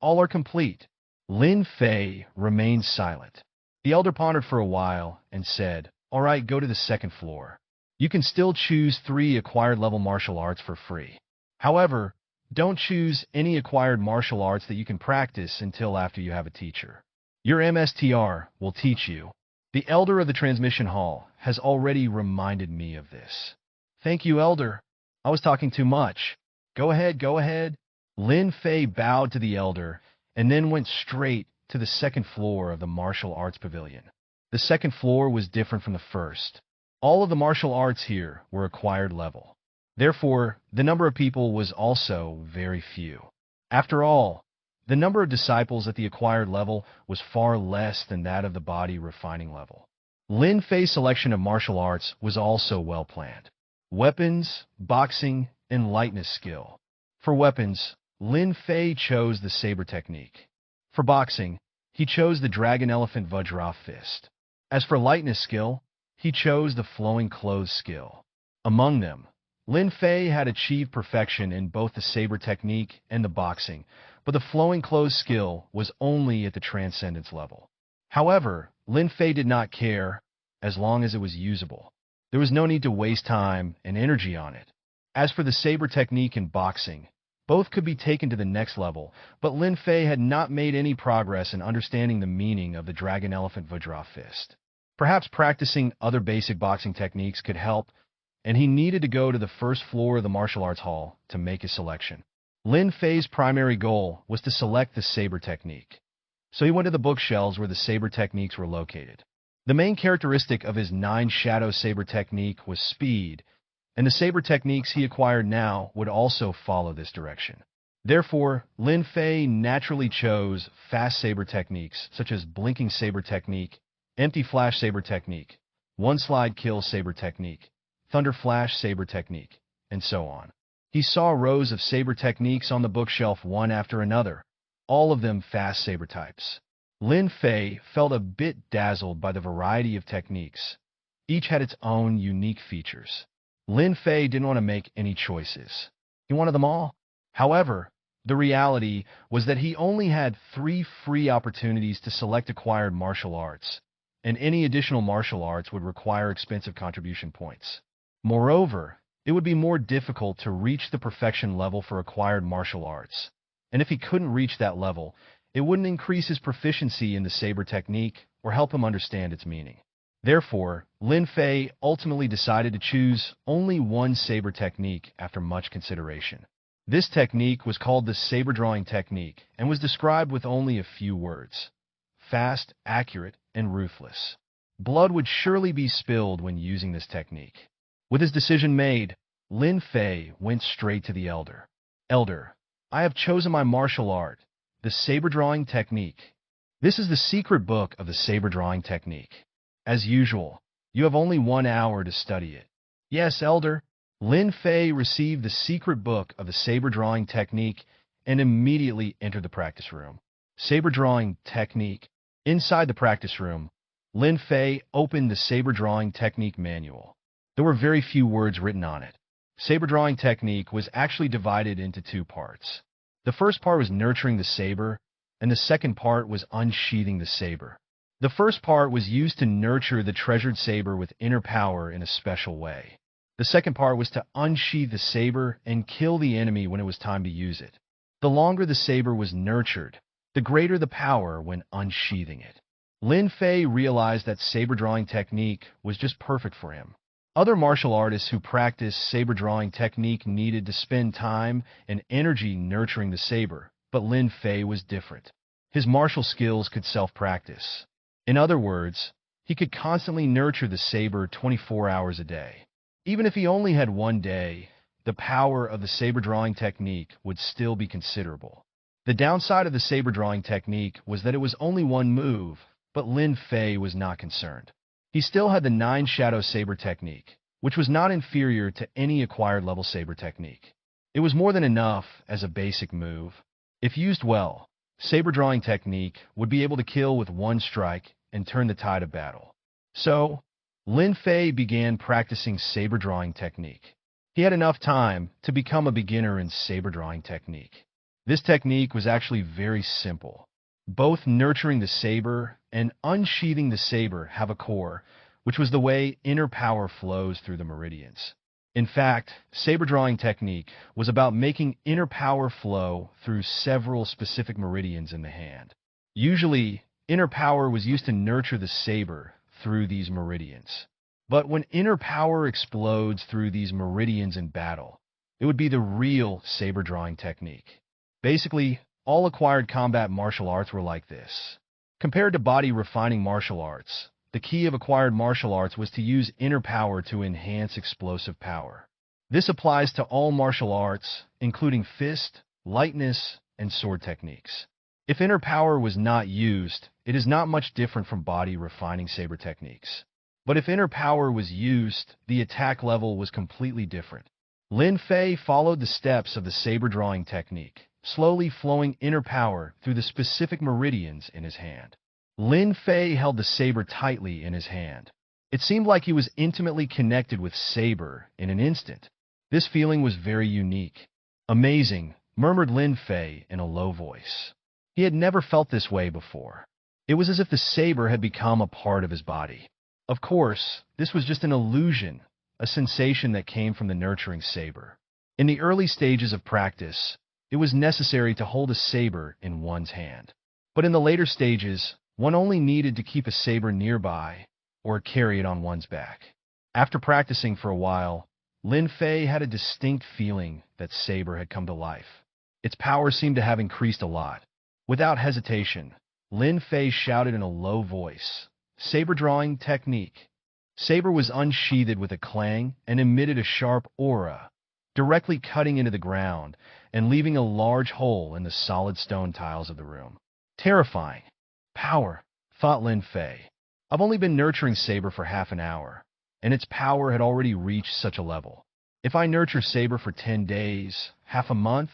All are complete. Lin Fei remained silent. The elder pondered for a while and said, "All right, go to the 2nd floor. You can still choose 3 acquired level martial arts for free. However, don't choose any acquired martial arts that you can practice until after you have a teacher. Your MSTR will teach you." The elder of the transmission hall has already reminded me of this. Thank you, elder. I was talking too much. Go ahead, go ahead. Lin Fei bowed to the elder and then went straight to the 2nd floor of the martial arts pavilion. The 2nd floor was different from the first. All of the martial arts here were acquired level. Therefore, the number of people was also very few. After all, the number of disciples at the acquired level was far less than that of the body refining level. Lin Fei's selection of martial arts was also well planned. Weapons, boxing, and lightness skill. For weapons, Lin Fei chose the saber technique. For boxing, he chose the dragon elephant Vajra fist. As for lightness skill, he chose the flowing clothes skill. Among them, Lin Fei had achieved perfection in both the saber technique and the boxing, but the flowing clothes skill was only at the transcendence level. However, Lin Fei did not care as long as it was usable. There was no need to waste time and energy on it. As for the saber technique and boxing, both could be taken to the next level, but Lin Fei had not made any progress in understanding the meaning of the dragon elephant Vajra fist. Perhaps practicing other basic boxing techniques could help, and he needed to go to the 1st floor of the martial arts hall to make his selection. Lin Fei's primary goal was to select the saber technique, so he went to the bookshelves where the saber techniques were located. The main characteristic of his 9 shadow saber technique was speed, and the saber techniques he acquired now would also follow this direction. Therefore, Lin Fei naturally chose fast saber techniques such as blinking saber technique, empty flash saber technique, one slide kill saber technique, thunder flash saber technique, and so on. He saw rows of saber techniques on the bookshelf one after another, all of them fast saber types. Lin Fei felt a bit dazzled by the variety of techniques. Each had its own unique features. Lin Fei didn't want to make any choices. He wanted them all. However, the reality was that he only had 3 free opportunities to select acquired martial arts, and any additional martial arts would require expensive contribution points. Moreover, it would be more difficult to reach the perfection level for acquired martial arts, and if he couldn't reach that level, it wouldn't increase his proficiency in the saber technique or help him understand its meaning. Therefore, Lin Fei ultimately decided to choose only one saber technique after much consideration. This technique was called the saber drawing technique and was described with only a few words: fast, accurate, and ruthless. Blood would surely be spilled when using this technique. With his decision made, Lin Fei went straight to the elder. "Elder, I have chosen my martial art, the saber drawing technique. This is the secret book of the saber drawing technique. As usual, you have only 1 hour to study it." "Yes, elder." Lin Fei received the secret book of the saber drawing technique and immediately entered the practice room. Saber drawing technique. Inside the practice room, Lin Fei opened the saber drawing technique manual. There were very few words written on it. Saber drawing technique was actually divided into 2 parts. The first part was nurturing the saber, and the second part was unsheathing the saber. The first part was used to nurture the treasured saber with inner power in a special way. The second part was to unsheath the saber and kill the enemy when it was time to use it. The longer the saber was nurtured, the greater the power when unsheathing it. Lin Fei realized that saber drawing technique was just perfect for him. Other martial artists who practiced saber drawing technique needed to spend time and energy nurturing the saber, but Lin Fei was different. His martial skills could self-practice. In other words, he could constantly nurture the saber 24 hours a day. Even if he only had 1 day, the power of the saber drawing technique would still be considerable. The downside of the saber drawing technique was that it was only one move, but Lin Fei was not concerned. He still had the 9 shadow saber technique, which was not inferior to any acquired level saber technique. It was more than enough as a basic move. If used well, saber drawing technique would be able to kill with one strike and turn the tide of battle. So, Lin Fei began practicing saber drawing technique. He had enough time to become a beginner in saber drawing technique. This technique was actually very simple. Both nurturing the saber and unsheathing the saber have a core, which was the way inner power flows through the meridians. In fact, saber drawing technique was about making inner power flow through several specific meridians in the hand. Usually, inner power was used to nurture the saber through these meridians. But when inner power explodes through these meridians in battle, it would be the real saber drawing technique. Basically, all acquired combat martial arts were like this. Compared to body refining martial arts, the key of acquired martial arts was to use inner power to enhance explosive power. This applies to all martial arts, including fist, lightness, and sword techniques. If inner power was not used, it is not much different from body refining saber techniques. But if inner power was used, the attack level was completely different. Lin Fei followed the steps of the saber drawing technique, slowly flowing inner power through the specific meridians in his hand. Lin Fei held the saber tightly in his hand. It seemed like he was intimately connected with saber in an instant. This feeling was very unique. Amazing, murmured Lin Fei in a low voice. He had never felt this way before. It was as if the saber had become a part of his body. Of course, this was just an illusion, a sensation that came from the nurturing saber. In the early stages of practice, it was necessary to hold a saber in one's hand. But in the later stages, one only needed to keep a saber nearby or carry it on one's back. After practicing for a while, Lin Fei had a distinct feeling that saber had come to life. Its power seemed to have increased a lot. Without hesitation, Lin Fei shouted in a low voice, "Saber drawing technique." Saber was unsheathed with a clang and emitted a sharp aura, directly cutting into the ground and leaving a large hole in the solid stone tiles of the room. Terrifying. Power, thought Lin Fei. I've only been nurturing saber for half an hour, and its power had already reached such a level. If I nurture saber for 10 days, half a month,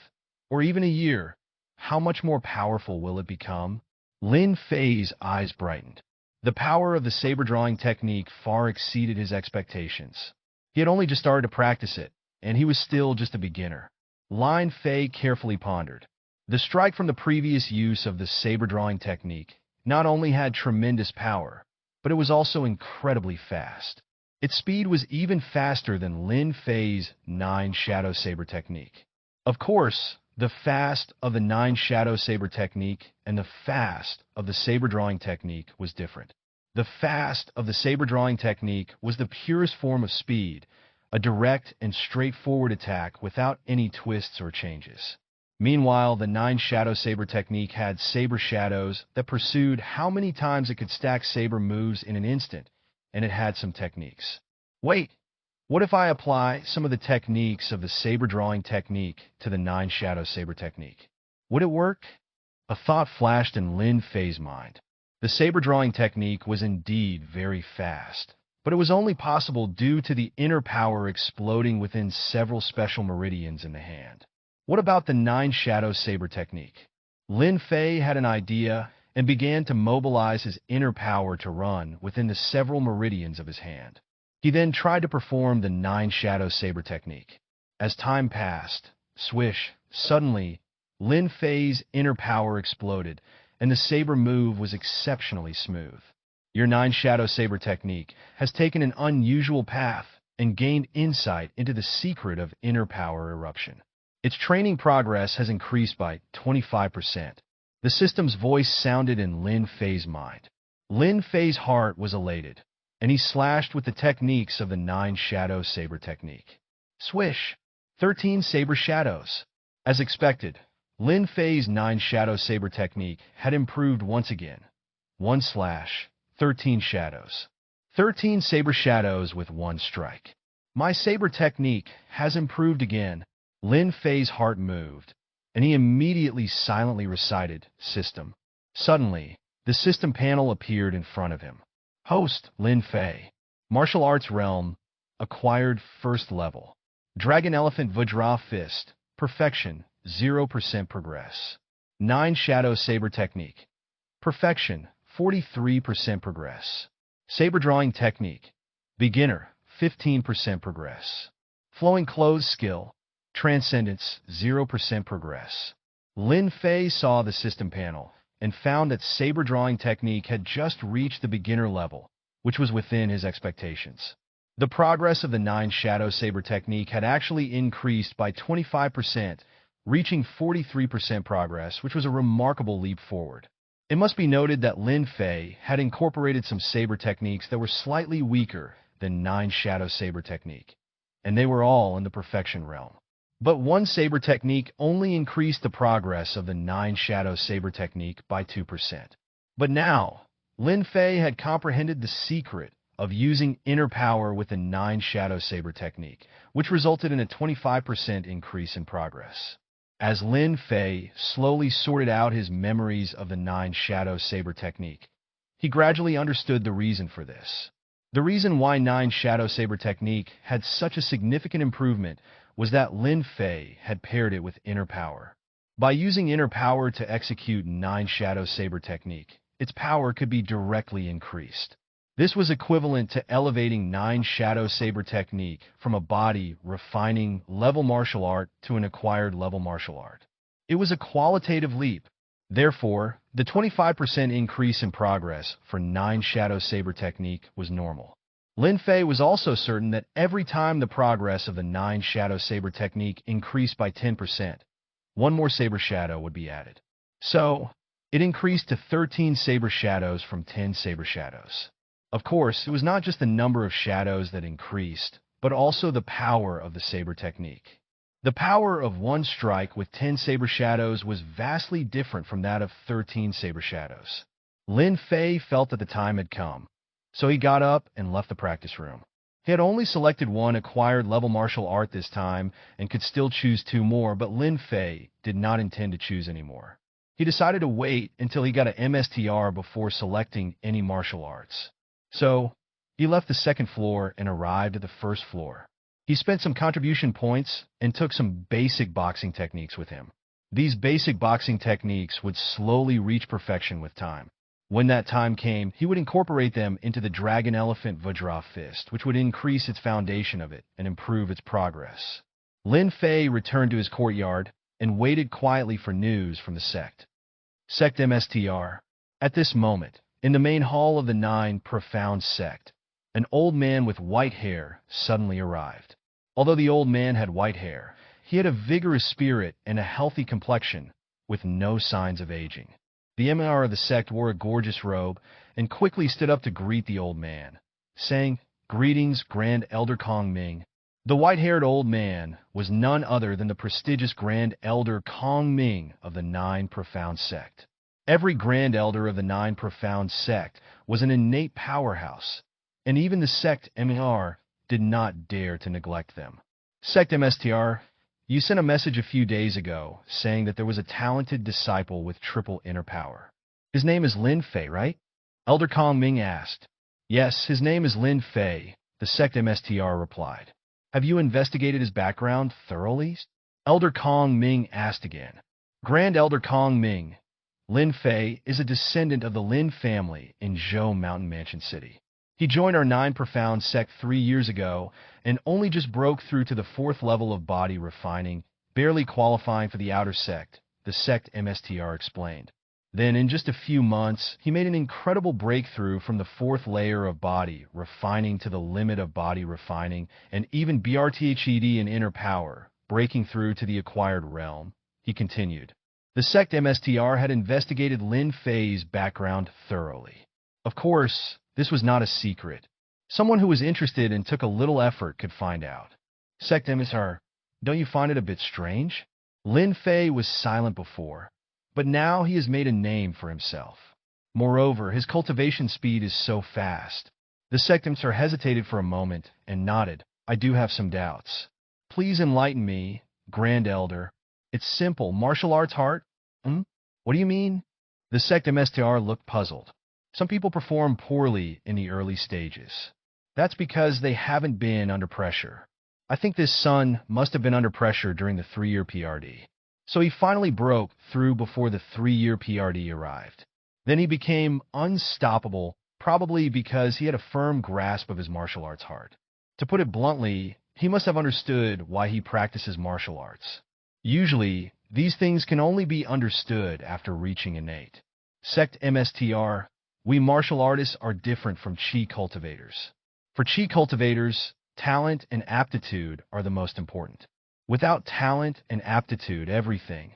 or even a year, how much more powerful will it become? Lin Fei's eyes brightened. The power of the saber drawing technique far exceeded his expectations. He had only just started to practice it, and he was still just a beginner. Lin Fei carefully pondered. The strike from the previous use of the saber drawing technique not only had tremendous power, but it was also incredibly fast. Its speed was even faster than Lin Fei's 9 shadow saber technique. Of course, the fast of the 9 shadow saber technique and the fast of the saber drawing technique was different. The fast of the saber drawing technique was the purest form of speed, a direct and straightforward attack without any twists or changes. Meanwhile, the 9 shadow saber technique had saber shadows that pursued how many times it could stack saber moves in an instant, and it had some techniques. Wait, what if I apply some of the techniques of the saber drawing technique to the 9 shadow saber technique? Would it work? A thought flashed in Lin Fei's mind. The saber drawing technique was indeed very fast, but it was only possible due to the inner power exploding within several special meridians in the hand. What about the 9 shadow saber technique? Lin Fei had an idea and began to mobilize his inner power to run within the several meridians of his hand. He then tried to perform the 9 shadow saber technique. As time passed, swish, suddenly, Lin Fei's inner power exploded, and the saber move was exceptionally smooth. Your 9 shadow saber technique has taken an unusual path and gained insight into the secret of inner power eruption. Its training progress has increased by 25%. The system's voice sounded in Lin Fei's mind. Lin Fei's heart was elated, and he slashed with the techniques of the 9 shadow saber technique. Swish! 13 saber shadows. As expected, Lin Fei's 9 shadow saber technique had improved once again. 1 slash, 13 shadows. 13 saber shadows with 1 strike. My saber technique has improved again. Lin Fei's heart moved. and he immediately silently recited, "System." Suddenly, the system panel appeared in front of him. Host, Lin Fei. Martial Arts Realm, acquired first level. Dragon Elephant Vajra Fist, perfection, 0% progress. 9 Shadow Saber Technique, perfection, 43% progress. Saber Drawing Technique, beginner, 15% progress. Flowing Clothes Skill, transcendence, 0% progress. Lin Fei saw the system panel and found that saber drawing technique had just reached the beginner level, which was within his expectations. The progress of the 9 Shadow Saber technique had actually increased by 25%, reaching 43% progress, which was a remarkable leap forward. It must be noted that Lin Fei had incorporated some saber techniques that were slightly weaker than 9 Shadow Saber technique, and they were all in the perfection realm. But one saber technique only increased the progress of the 9 Shadow Saber technique by 2%. But now, Lin Fei had comprehended the secret of using inner power with the 9 Shadow Saber technique, which resulted in a 25% increase in progress. As Lin Fei slowly sorted out his memories of the 9 Shadow Saber technique, he gradually understood the reason for this. The reason why 9 Shadow Saber technique had such a significant improvement was that Lin Fei had paired it with inner power. By using inner power to execute 9 Shadow Saber technique, its power could be directly increased. This was equivalent to elevating 9 Shadow Saber technique from a body refining level martial art to an acquired level martial art. It was a qualitative leap. Therefore, the 25% increase in progress for 9 Shadow Saber technique was normal. Lin Fei was also certain that every time the progress of the 9 Shadow Saber technique increased by 10%, one more Saber Shadow would be added. So, it increased to 13 Saber Shadows from 10 Saber Shadows. Of course, it was not just the number of shadows that increased, but also the power of the Saber technique. The power of one strike with 10 Saber Shadows was vastly different from that of 13 Saber Shadows. Lin Fei felt that the time had come, so he got up and left the practice room. He had only selected one acquired level martial art this time and could still choose 2 more, but Lin Fei did not intend to choose any more. He decided to wait until he got an MSTR before selecting any martial arts. So, he left the second floor and arrived at the first floor. He spent some contribution points and took some basic boxing techniques with him. These basic boxing techniques would slowly reach perfection with time. When that time came, he would incorporate them into the Dragon Elephant Vajra Fist, which would increase its foundation of it and improve its progress. Lin Fei returned to his courtyard and waited quietly for news from the sect. Sect MSTR. At this moment, in the main hall of the 9 Profound Sect, an old man with white hair suddenly arrived. Although the old man had white hair, he had a vigorous spirit and a healthy complexion, with no signs of aging. The MR of the sect wore a gorgeous robe and quickly stood up to greet the old man, saying, "Greetings, Grand Elder Kong Ming." The white-haired old man was none other than the prestigious Grand Elder Kong Ming of the 9 Profound Sect. Every Grand Elder of the 9 Profound Sect was an innate powerhouse, and even the sect MR did not dare to neglect them. Sect MSTR, you sent a message a few days ago saying that there was a talented disciple with triple inner power. His name is Lin Fei, right? Elder Kong Ming asked. Yes, his name is Lin Fei, the sect MSTR replied. Have you investigated his background thoroughly? Elder Kong Ming asked again. Grand Elder Kong Ming, Lin Fei is a descendant of the Lin family in Zhou Mountain Mansion City. He joined our 9 Profound Sect 3 years ago and only just broke through to the 4th level of body refining, barely qualifying for the outer sect, the sect MSTR explained. Then, in just a few months, he made an incredible breakthrough from the 4th layer of body refining to the limit of body refining, and even BRTHED and inner power, breaking through to the acquired realm. He continued. The sect MSTR had investigated Lin Fei's background thoroughly. Of course, this was not a secret. Someone who was interested and took a little effort could find out. Sect MSTR, don't you find it a bit strange? Lin Fei was silent before, but now he has made a name for himself. Moreover, his cultivation speed is so fast. The sect MSTR hesitated for a moment and nodded. I do have some doubts. Please enlighten me, Grand Elder. It's simple. Martial arts heart? Hmm? What do you mean? The sect MSTR looked puzzled. Some people perform poorly in the early stages. That's because they haven't been under pressure. I think this son must have been under pressure during the 3-year PRD. So he finally broke through before the 3-year PRD arrived. Then he became unstoppable, probably because he had a firm grasp of his martial arts heart. To put it bluntly, he must have understood why he practices martial arts. Usually, these things can only be understood after reaching innate. Sect MSTR, we martial artists are different from chi cultivators. For chi cultivators, talent and aptitude are the most important. Without talent and aptitude, everything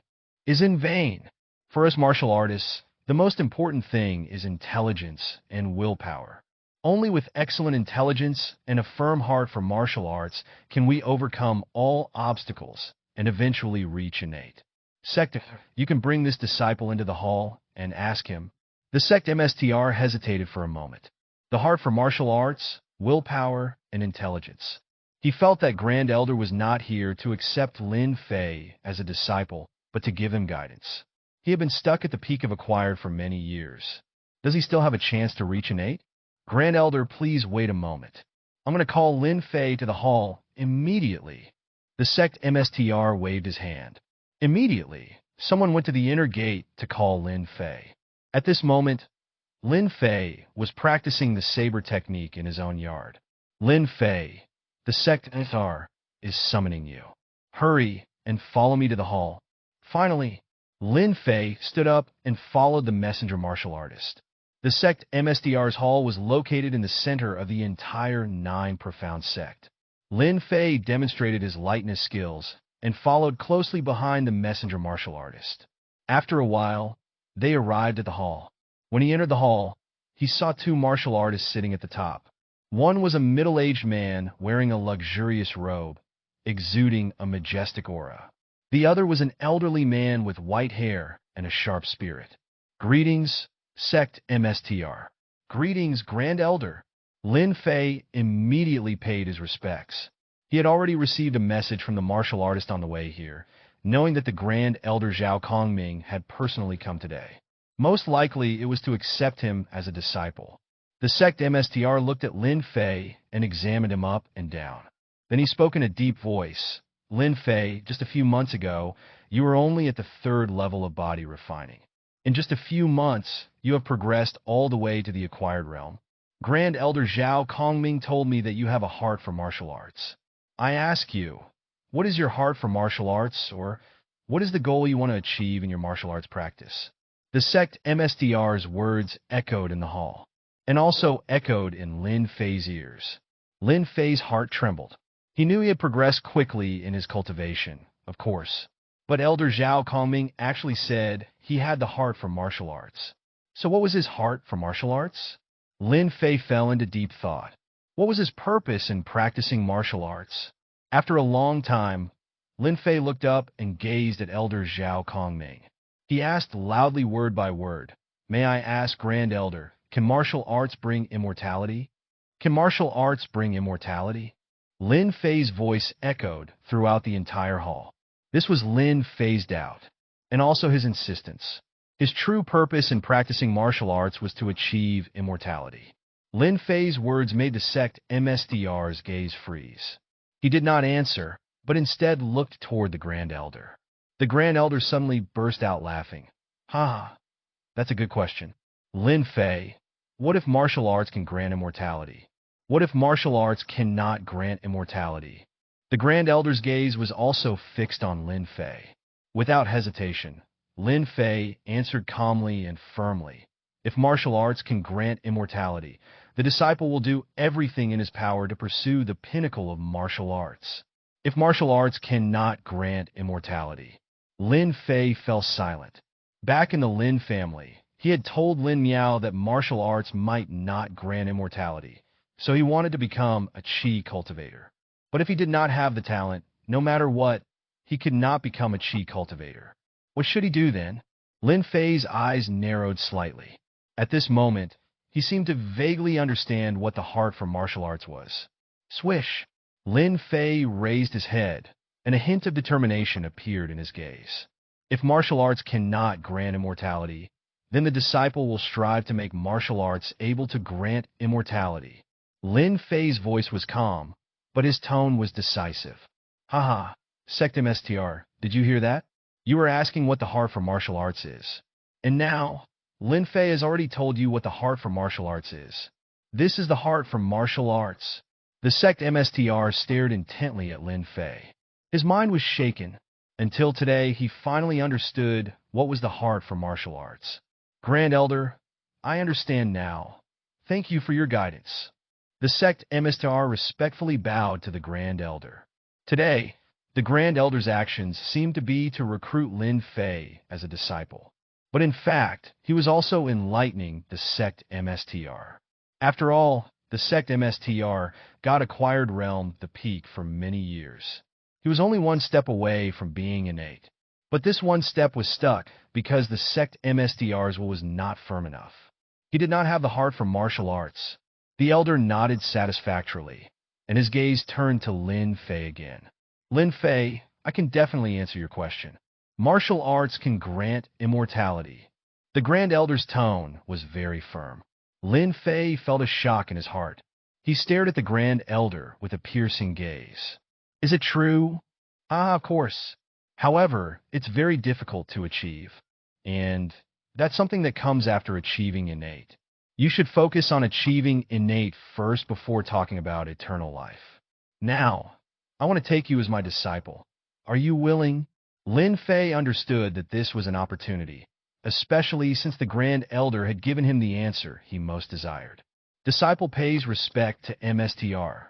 is in vain. For us martial artists, the most important thing is intelligence and willpower. Only with excellent intelligence and a firm heart for martial arts can we overcome all obstacles and eventually reach innate. Sect, you can bring this disciple into the hall and ask him. The sect MSTR hesitated for a moment. The heart for martial arts, willpower, and intelligence. He felt that Grand Elder was not here to accept Lin Fei as a disciple, but to give him guidance. He had been stuck at the peak of acquired for many years. Does he still have a chance to reach innate? Grand Elder, please wait a moment. I'm going to call Lin Fei to the hall immediately. The sect MSTR waved his hand. Immediately, someone went to the inner gate to call Lin Fei. At this moment, Lin Fei was practicing the saber technique in his own yard. Lin Fei, the sect MSTR is summoning you. Hurry and follow me to the hall. Finally, Lin Fei stood up and followed the messenger martial artist. The sect MSTR's hall was located in the center of the entire 9 profound sect. Lin Fei demonstrated his lightness skills and followed closely behind the messenger martial artist. After a while, they arrived at the hall. When he entered the hall, he saw 2 martial artists sitting at the top. One was a middle-aged man wearing a luxurious robe, exuding a majestic aura. The other was an elderly man with white hair and a sharp spirit. Greetings, sect MSTR. Greetings, Grand Elder. Lin Fei immediately paid his respects. He had already received a message from the martial artist on the way here, knowing that the Grand Elder Zhao Kongming had personally come today. Most likely, it was to accept him as a disciple. The sect MSTR looked at Lin Fei and examined him up and down. Then he spoke in a deep voice. Lin Fei, just a few months ago, you were only at the 3rd level of body refining. In just a few months, you have progressed all the way to the acquired realm. Grand Elder Zhao Kongming told me that you have a heart for martial arts. I ask you, what is your heart for martial arts, or what is the goal you want to achieve in your martial arts practice? The sect MSTR's words echoed in the hall, and also echoed in Lin Fei's ears. Lin Fei's heart trembled. He knew he had progressed quickly in his cultivation, of course, but Elder Zhao Kongming actually said he had the heart for martial arts. So what was his heart for martial arts? Lin Fei fell into deep thought. What was his purpose in practicing martial arts? After a long time, Lin Fei looked up and gazed at Elder Zhao Kongming. He asked loudly word by word, "May I ask, Grand Elder, can martial arts bring immortality? Can martial arts bring immortality?" Lin Fei's voice echoed throughout the entire hall. This was Lin Fei's doubt, and also his insistence. His true purpose in practicing martial arts was to achieve immortality. Lin Fei's words made the sect MSTR's gaze freeze. He did not answer, but instead looked toward the Grand Elder. The Grand Elder suddenly burst out laughing. "Ha, that's a good question. Lin Fei, what if martial arts can grant immortality? What if martial arts cannot grant immortality?" The Grand Elder's gaze was also fixed on Lin Fei. Without hesitation, Lin Fei answered calmly and firmly, "If martial arts can grant immortality, the disciple will do everything in his power to pursue the pinnacle of martial arts. If martial arts cannot grant immortality." Lin Fei fell silent. Back in the Lin family, he had told Lin Miao that martial arts might not grant immortality, so he wanted to become a chi cultivator. But if he did not have the talent, no matter what, he could not become a chi cultivator. What should he do then? Lin Fei's eyes narrowed slightly. At this moment, he seemed to vaguely understand what the heart for martial arts was. Swish! Lin Fei raised his head, and a hint of determination appeared in his gaze. If martial arts cannot grant immortality, then the disciple will strive to make martial arts able to grant immortality. Lin Fei's voice was calm, but his tone was decisive. Haha, Sect MSTR, did you hear that? You were asking what the heart for martial arts is. And now, Lin Fei has already told you what the heart for martial arts is. This is the heart for martial arts. The Sect MSTR stared intently at Lin Fei. His mind was shaken. Until today, he finally understood what was the heart for martial arts. Grand Elder, I understand now. Thank you for your guidance. The Sect MSTR respectfully bowed to the Grand Elder. Today, the Grand Elder's actions seemed to be to recruit Lin Fei as a disciple. But in fact, he was also enlightening the Sect MSTR. After all, the Sect MSTR got acquired realm the peak for many years. He was only one step away from being innate. But this one step was stuck because the Sect MSTR's will was not firm enough. He did not have the heart for martial arts. The Elder nodded satisfactorily, and his gaze turned to Lin Fei again. Lin Fei, I can definitely answer your question. Martial arts can grant immortality. The Grand Elder's tone was very firm. Lin Fei felt a shock in his heart. He stared at the Grand Elder with a piercing gaze. Is it true? Ah, of course. However, it's very difficult to achieve. And that's something that comes after achieving innate. You should focus on achieving innate first before talking about eternal life. Now, I want to take you as my disciple. Are you willing? Lin Fei understood that this was an opportunity, especially since the Grand Elder had given him the answer he most desired. Disciple pays respect to MSTR.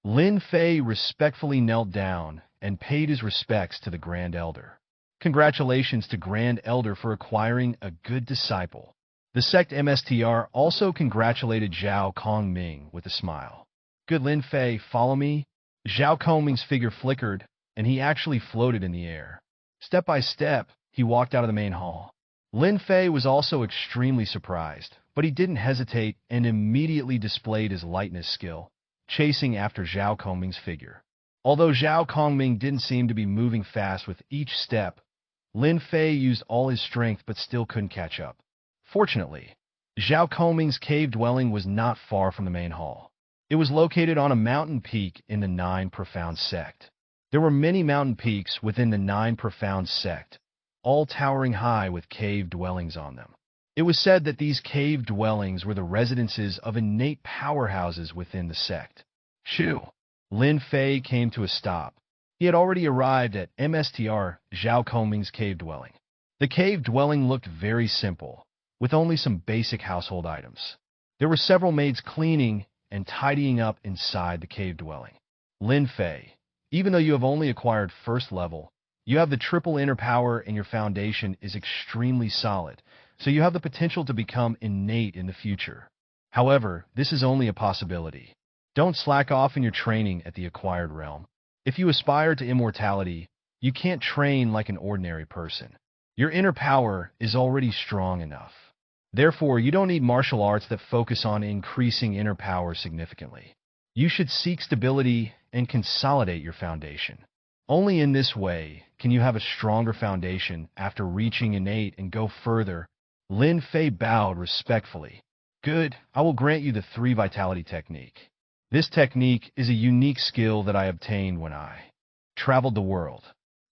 Lin Fei respectfully knelt down and paid his respects to the Grand Elder. Congratulations to Grand Elder for acquiring a good disciple. The Sect MSTR also congratulated Zhao Kongming with a smile. Good Lin Fei, follow me? Zhao Kongming's figure flickered, and he actually floated in the air. Step by step, he walked out of the main hall. Lin Fei was also extremely surprised, but he didn't hesitate and immediately displayed his lightness skill, chasing after Zhao Kongming's figure. Although Zhao Kongming didn't seem to be moving fast with each step, Lin Fei used all his strength but still couldn't catch up. Fortunately, Zhao Kongming's cave dwelling was not far from the main hall. It was located on a mountain peak in the Nine Profound Sect. There were many mountain peaks within the Nine Profound Sect, all towering high with cave dwellings on them. It was said that these cave dwellings were the residences of innate powerhouses within the sect. Shoo! Lin Fei came to a stop. He had already arrived at MSTR Zhao Kongming's cave dwelling. The cave dwelling looked very simple, with only some basic household items. There were several maids cleaning and tidying up inside the cave dwelling. Lin Fei, even though you have only acquired first level, you have the triple inner power and your foundation is extremely solid, so you have the potential to become innate in the future. However, this is only a possibility. Don't slack off in your training at the acquired realm. If you aspire to immortality, you can't train like an ordinary person. Your inner power is already strong enough. Therefore, you don't need martial arts that focus on increasing inner power significantly. You should seek stability and consolidate your foundation. Only in this way can you have a stronger foundation after reaching innate and go further. Lin Fei bowed respectfully. Good, I will grant you the 3 Vitality Technique. This technique is a unique skill that I obtained when I traveled the world.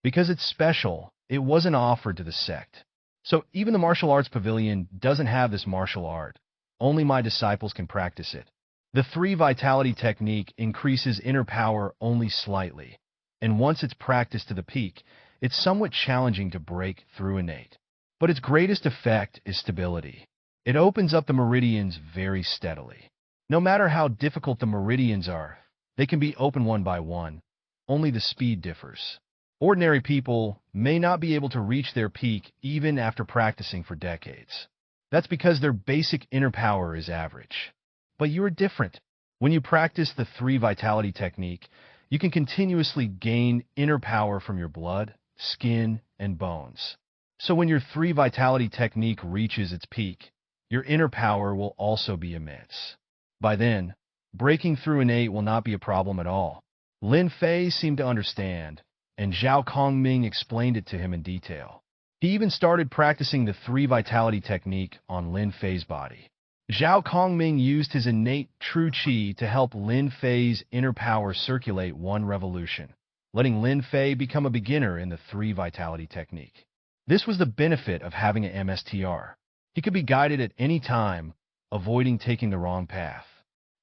Because it's special, it wasn't offered to the sect. So even the martial arts pavilion doesn't have this martial art. Only my disciples can practice it. The 3 Vitality Technique increases inner power only slightly, and once it's practiced to the peak, it's somewhat challenging to break through innate. But its greatest effect is stability. It opens up the meridians very steadily. No matter how difficult the meridians are, they can be opened one by one. Only the speed differs. Ordinary people may not be able to reach their peak even after practicing for decades. That's because their basic inner power is average. But you are different. When you practice the 3 Vitality Technique, you can continuously gain inner power from your blood, skin, and bones. So when your 3 Vitality Technique reaches its peak, your inner power will also be immense. By then, breaking through innate will not be a problem at all. Lin Fei seemed to understand, and Zhao Kongming explained it to him in detail. He even started practicing the 3 vitality technique on Lin Fei's body. Zhao Kongming used his innate true qi to help Lin Fei's inner power circulate 1 revolution, letting Lin Fei become a beginner in the 3 vitality technique. This was the benefit of having an MSTR. He could be guided at any time, avoiding taking the wrong path.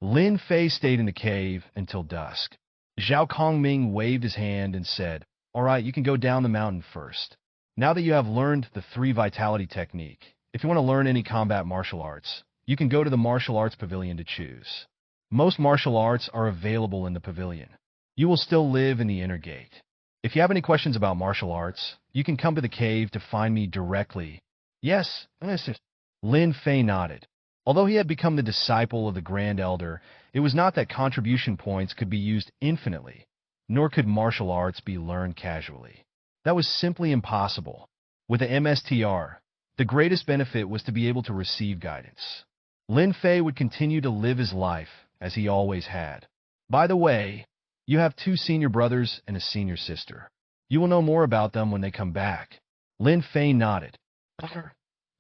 Lin Fei stayed in the cave until dusk. Zhao Kongming waved his hand and said, "All right, you can go down the mountain first. Now that you have learned the 3 vitality technique, if you want to learn any combat martial arts, you can go to the martial arts pavilion to choose. Most martial arts are available in the pavilion. You will still live in the inner gate. If you have any questions about martial arts, you can come to the cave to find me directly." "Yes, Mr." Lin Fei nodded. Although he had become the disciple of the Grand Elder, it was not that contribution points could be used infinitely, nor could martial arts be learned casually. That was simply impossible. With the MSTR, the greatest benefit was to be able to receive guidance. Lin Fei would continue to live his life as he always had. "By the way, you have 2 senior brothers and a senior sister. You will know more about them when they come back." Lin Fei nodded.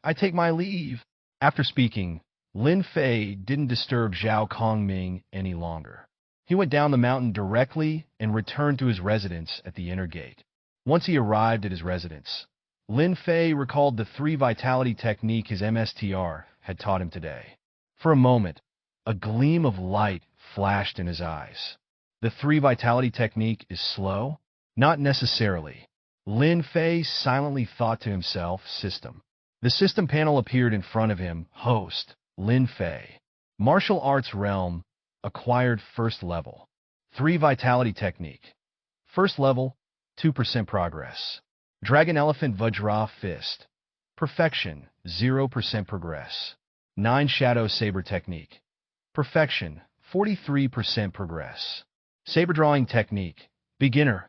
"I take my leave." After speaking, Lin Fei didn't disturb Zhao Kongming any longer. He went down the mountain directly and returned to his residence at the inner gate. Once he arrived at his residence, Lin Fei recalled the 3 vitality technique his MSTR had taught him today. For a moment, a gleam of light flashed in his eyes. The 3 vitality technique is slow? Not necessarily. Lin Fei silently thought to himself, system. The system panel appeared in front of him, host, Lin Fei. Martial arts realm, acquired 1st level. 3 vitality technique. 1st level, 2% progress. Dragon Elephant Vajra Fist. Perfection, 0% progress. 9 Shadow Saber Technique. Perfection, 43% progress. Saber Drawing Technique. Beginner,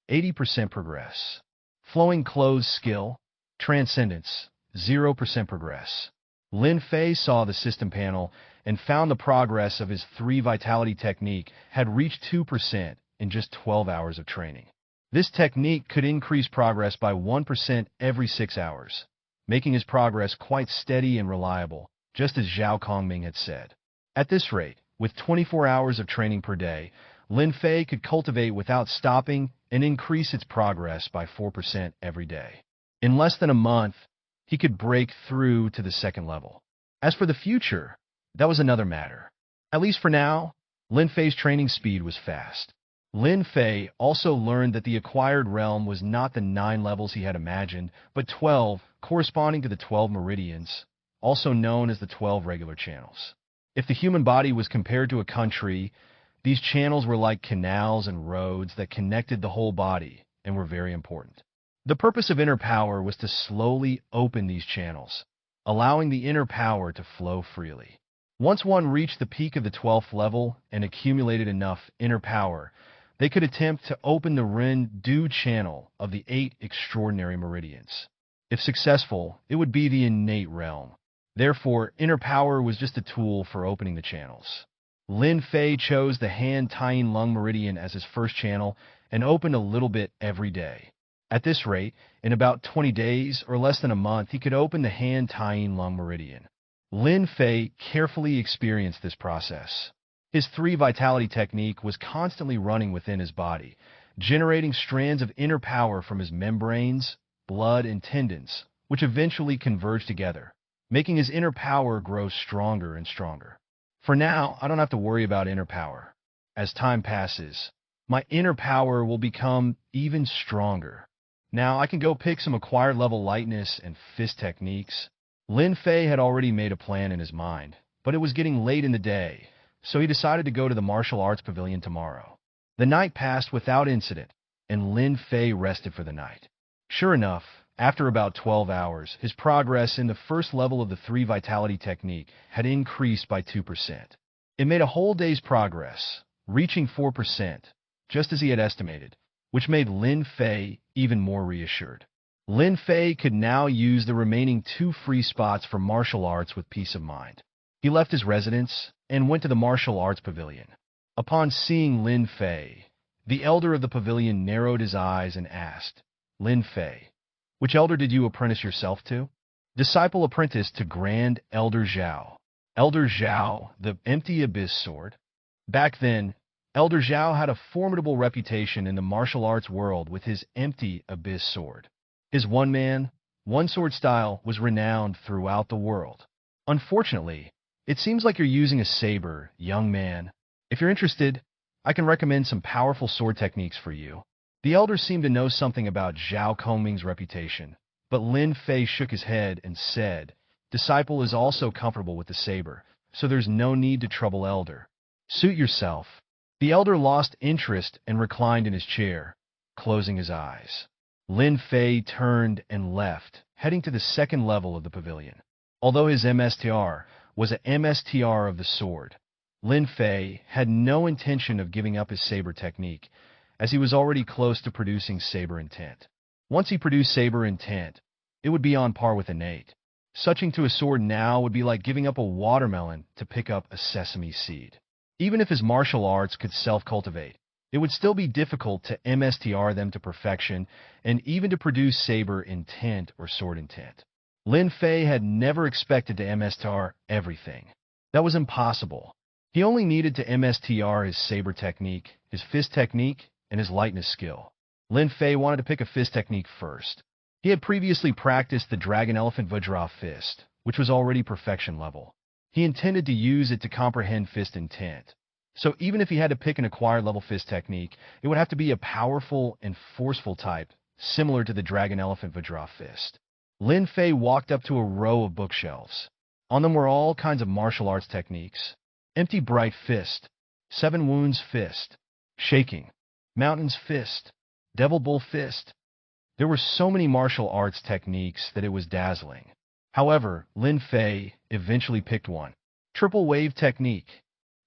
80% progress. Flowing Clothes Skill. Transcendence, 0% progress. Lin Fei saw the system panel and found the progress of his 3 vitality technique had reached 2% in just 12 hours of training. This technique could increase progress by 1% every 6 hours, making his progress quite steady and reliable, just as Zhao Kongming had said. At this rate, with 24 hours of training per day, Lin Fei could cultivate without stopping and increase its progress by 4% every day. In less than a month, he could break through to the 2nd level. As for the future, that was another matter. At least for now, Lin Fei's training speed was fast. Lin Fei also learned that the acquired realm was not the 9 levels he had imagined, but 12, corresponding to the 12 meridians, also known as the 12 regular channels. If the human body was compared to a country, these channels were like canals and roads that connected the whole body and were very important. The purpose of inner power was to slowly open these channels, allowing the inner power to flow freely. Once one reached the peak of the 12th level and accumulated enough inner power, they could attempt to open the Ren-Du channel of the 8 extraordinary meridians. If successful, it would be the innate realm. Therefore, inner power was just a tool for opening the channels. Lin Fei chose the Han Tying Lung meridian as his first channel and opened a little bit every day. At this rate, in about 20 days or less than a month, he could open the Han Tying Lung meridian. Lin Fei carefully experienced this process. His 3 vitality technique was constantly running within his body, generating strands of inner power from his membranes, blood, and tendons, which eventually converged together, making his inner power grow stronger and stronger. For now, I don't have to worry about inner power. As time passes, my inner power will become even stronger. Now I can go pick some acquired level lightness and fist techniques. Lin Fei had already made a plan in his mind, but it was getting late in the day, so he decided to go to the martial arts pavilion tomorrow. The night passed without incident, and Lin Fei rested for the night. Sure enough, after about 12 hours, his progress in the 1st level of the 3 vitality technique had increased by 2%. It made a whole day's progress, reaching 4%, just as he had estimated, which made Lin Fei even more reassured. Lin Fei could now use the remaining 2 free spots for martial arts with peace of mind. He left his residence and went to the martial arts pavilion. Upon seeing Lin Fei, The elder of the pavilion narrowed his eyes and asked, Lin Fei, which elder did you apprentice yourself to? Disciple apprentice to Grand Elder Zhao. Elder Zhao, the empty abyss sword. Back then, Elder Zhao had a formidable reputation in the martial arts world with his empty abyss sword. His one-man, one-sword style was renowned throughout the world. Unfortunately, it seems like you're using a saber, young man. If you're interested, I can recommend some powerful sword techniques for you. The elder seemed to know something about Zhao Kongming's reputation, but Lin Fei shook his head and said, Disciple is also comfortable with the saber, so there's no need to trouble elder. Suit yourself. The elder lost interest and reclined in his chair, closing his eyes. Lin Fei turned and left, heading to the second level of the pavilion. Although his MSTR was a MSTR of the sword, Lin Fei had no intention of giving up his saber technique, as he was already close to producing saber intent. Once he produced saber intent, it would be on par with innate. Switching to a sword now would be like giving up a watermelon to pick up a sesame seed. Even if his martial arts could self-cultivate, it would still be difficult to MSTR them to perfection and even to produce saber intent or sword intent. Lin Fei had never expected to MSTR everything. That was impossible. He only needed to MSTR his saber technique, his fist technique, and his lightness skill. Lin Fei wanted to pick a fist technique first. He had previously practiced the Dragon Elephant Vajra fist, which was already perfection level. He intended to use it to comprehend fist intent. So even if he had to pick an acquired level fist technique, it would have to be a powerful and forceful type, similar to the Dragon Elephant Vajra fist. Lin Fei walked up to a row of bookshelves. On them were all kinds of martial arts techniques. Empty Bright Fist, Seven Wounds Fist, Shaking, Mountains Fist, Devil Bull Fist. There were so many martial arts techniques that it was dazzling. However, Lin Fei eventually picked one. Triple Wave Technique.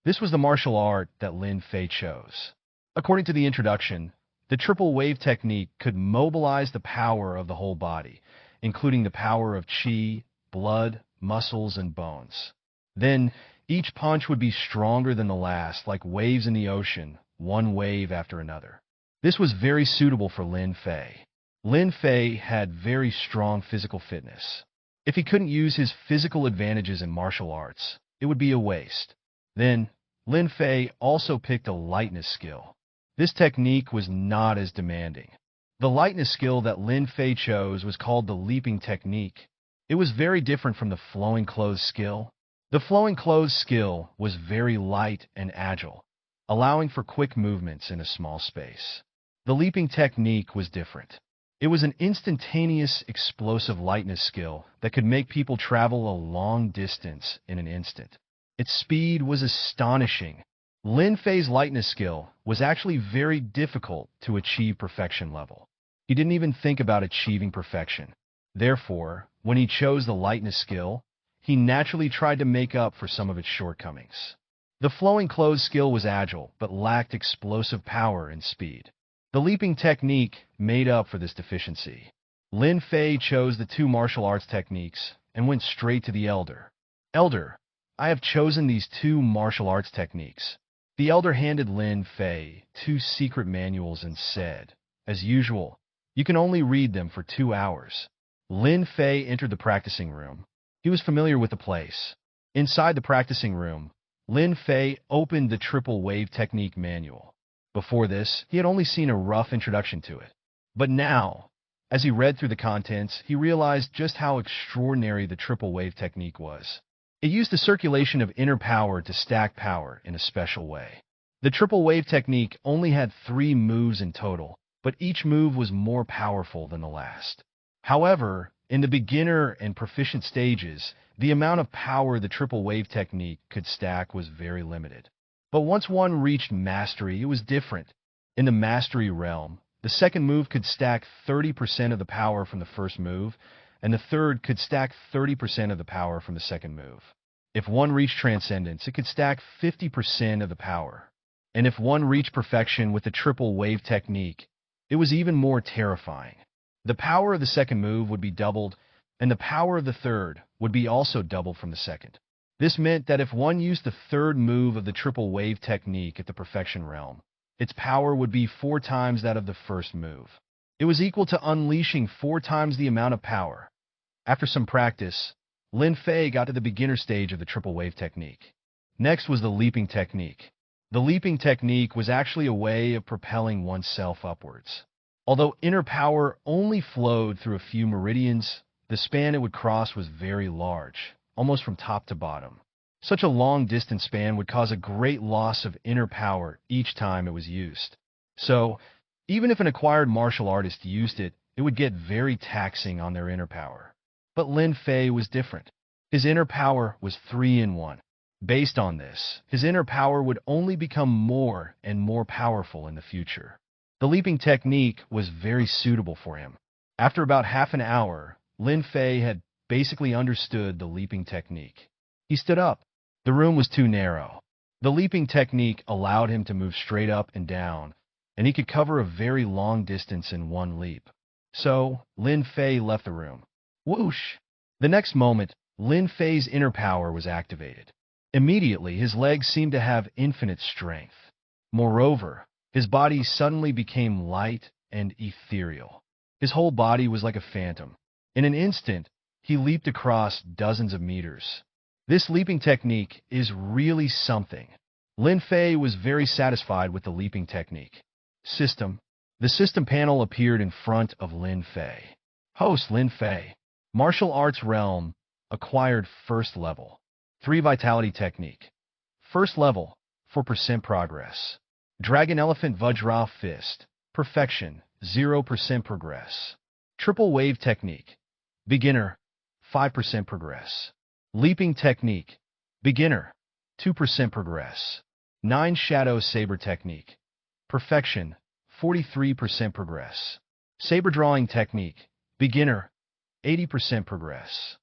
This was the martial art that Lin Fei chose. According to the introduction, the Triple Wave Technique could mobilize the power of the whole body, including the power of qi, blood, muscles, and bones. Then, each punch would be stronger than the last, like waves in the ocean, one wave after another. This was very suitable for Lin Fei. Lin Fei had very strong physical fitness. If he couldn't use his physical advantages in martial arts, it would be a waste. Then, Lin Fei also picked a lightness skill. This technique was not as demanding. The lightness skill that Lin Fei chose was called the leaping technique. It was very different from the flowing clothes skill. The flowing clothes skill was very light and agile, allowing for quick movements in a small space. The leaping technique was different. It was an instantaneous, explosive lightness skill that could make people travel a long distance in an instant. Its speed was astonishing. Lin Fei's lightness skill was actually very difficult to achieve perfection level. He didn't even think about achieving perfection. Therefore, when he chose the lightness skill, he naturally tried to make up for some of its shortcomings. The flowing clothes skill was agile, but lacked explosive power and speed. The leaping technique made up for this deficiency. Lin Fei chose the two martial arts techniques and went straight to the elder. Elder, I have chosen these two martial arts techniques. The elder handed Lin Fei two secret manuals and said, as usual, you can only read them for 2 hours. Lin Fei entered the practicing room. He was familiar with the place. Inside the practicing room, Lin Fei opened the Triple Wave Technique manual. Before this, he had only seen a rough introduction to it. But now, as he read through the contents, he realized just how extraordinary the Triple Wave Technique was. It used the circulation of inner power to stack power in a special way. The Triple Wave Technique only had 3 moves in total, but each move was more powerful than the last. However, in the beginner and proficient stages, the amount of power the Triple Wave Technique could stack was very limited. But once one reached mastery, it was different. In the mastery realm, the second move could stack 30% of the power from the first move, and the third could stack 30% of the power from the second move. If one reached transcendence, it could stack 50% of the power. And if one reached perfection with the Triple Wave Technique, it was even more terrifying. The power of the second move would be doubled, and the power of the third would be also doubled from the second. This meant that if one used the third move of the Triple Wave Technique at the perfection realm, its power would be 4 times that of the first move. It was equal to unleashing 4 times the amount of power. After some practice, Lin Fei got to the beginner stage of the triple wave technique. Next was the leaping technique. The leaping technique was actually a way of propelling oneself upwards. Although inner power only flowed through a few meridians, the span it would cross was very large, almost from top to bottom. Such a long distance span would cause a great loss of inner power each time it was used. So, even if an acquired martial artist used it, it would get very taxing on their inner power. But Lin Fei was different. His inner power was 3 in 1. Based on this, his inner power would only become more and more powerful in the future. The leaping technique was very suitable for him. After about half an hour, Lin Fei had basically understood the leaping technique. He stood up. The room was too narrow. The leaping technique allowed him to move straight up and down, and he could cover a very long distance in one leap. So, Lin Fei left the room. Whoosh! The next moment, Lin Fei's inner power was activated. Immediately, his legs seemed to have infinite strength. Moreover, his body suddenly became light and ethereal. His whole body was like a phantom. In an instant, he leaped across dozens of meters. This leaping technique is really something. Lin Fei was very satisfied with the leaping technique. System. The system panel appeared in front of Lin Fei. Host Lin Fei. Martial Arts Realm. Acquired first level. 3 Vitality Technique. First level. 4% progress. Dragon Elephant Vajra Fist. Perfection. 0% progress. Triple Wave Technique. Beginner. 5% progress. Leaping Technique. Beginner. 2% progress. 9 Shadow Saber Technique. Perfection. 43% progress. Saber Drawing Technique. Beginner. 80% progress.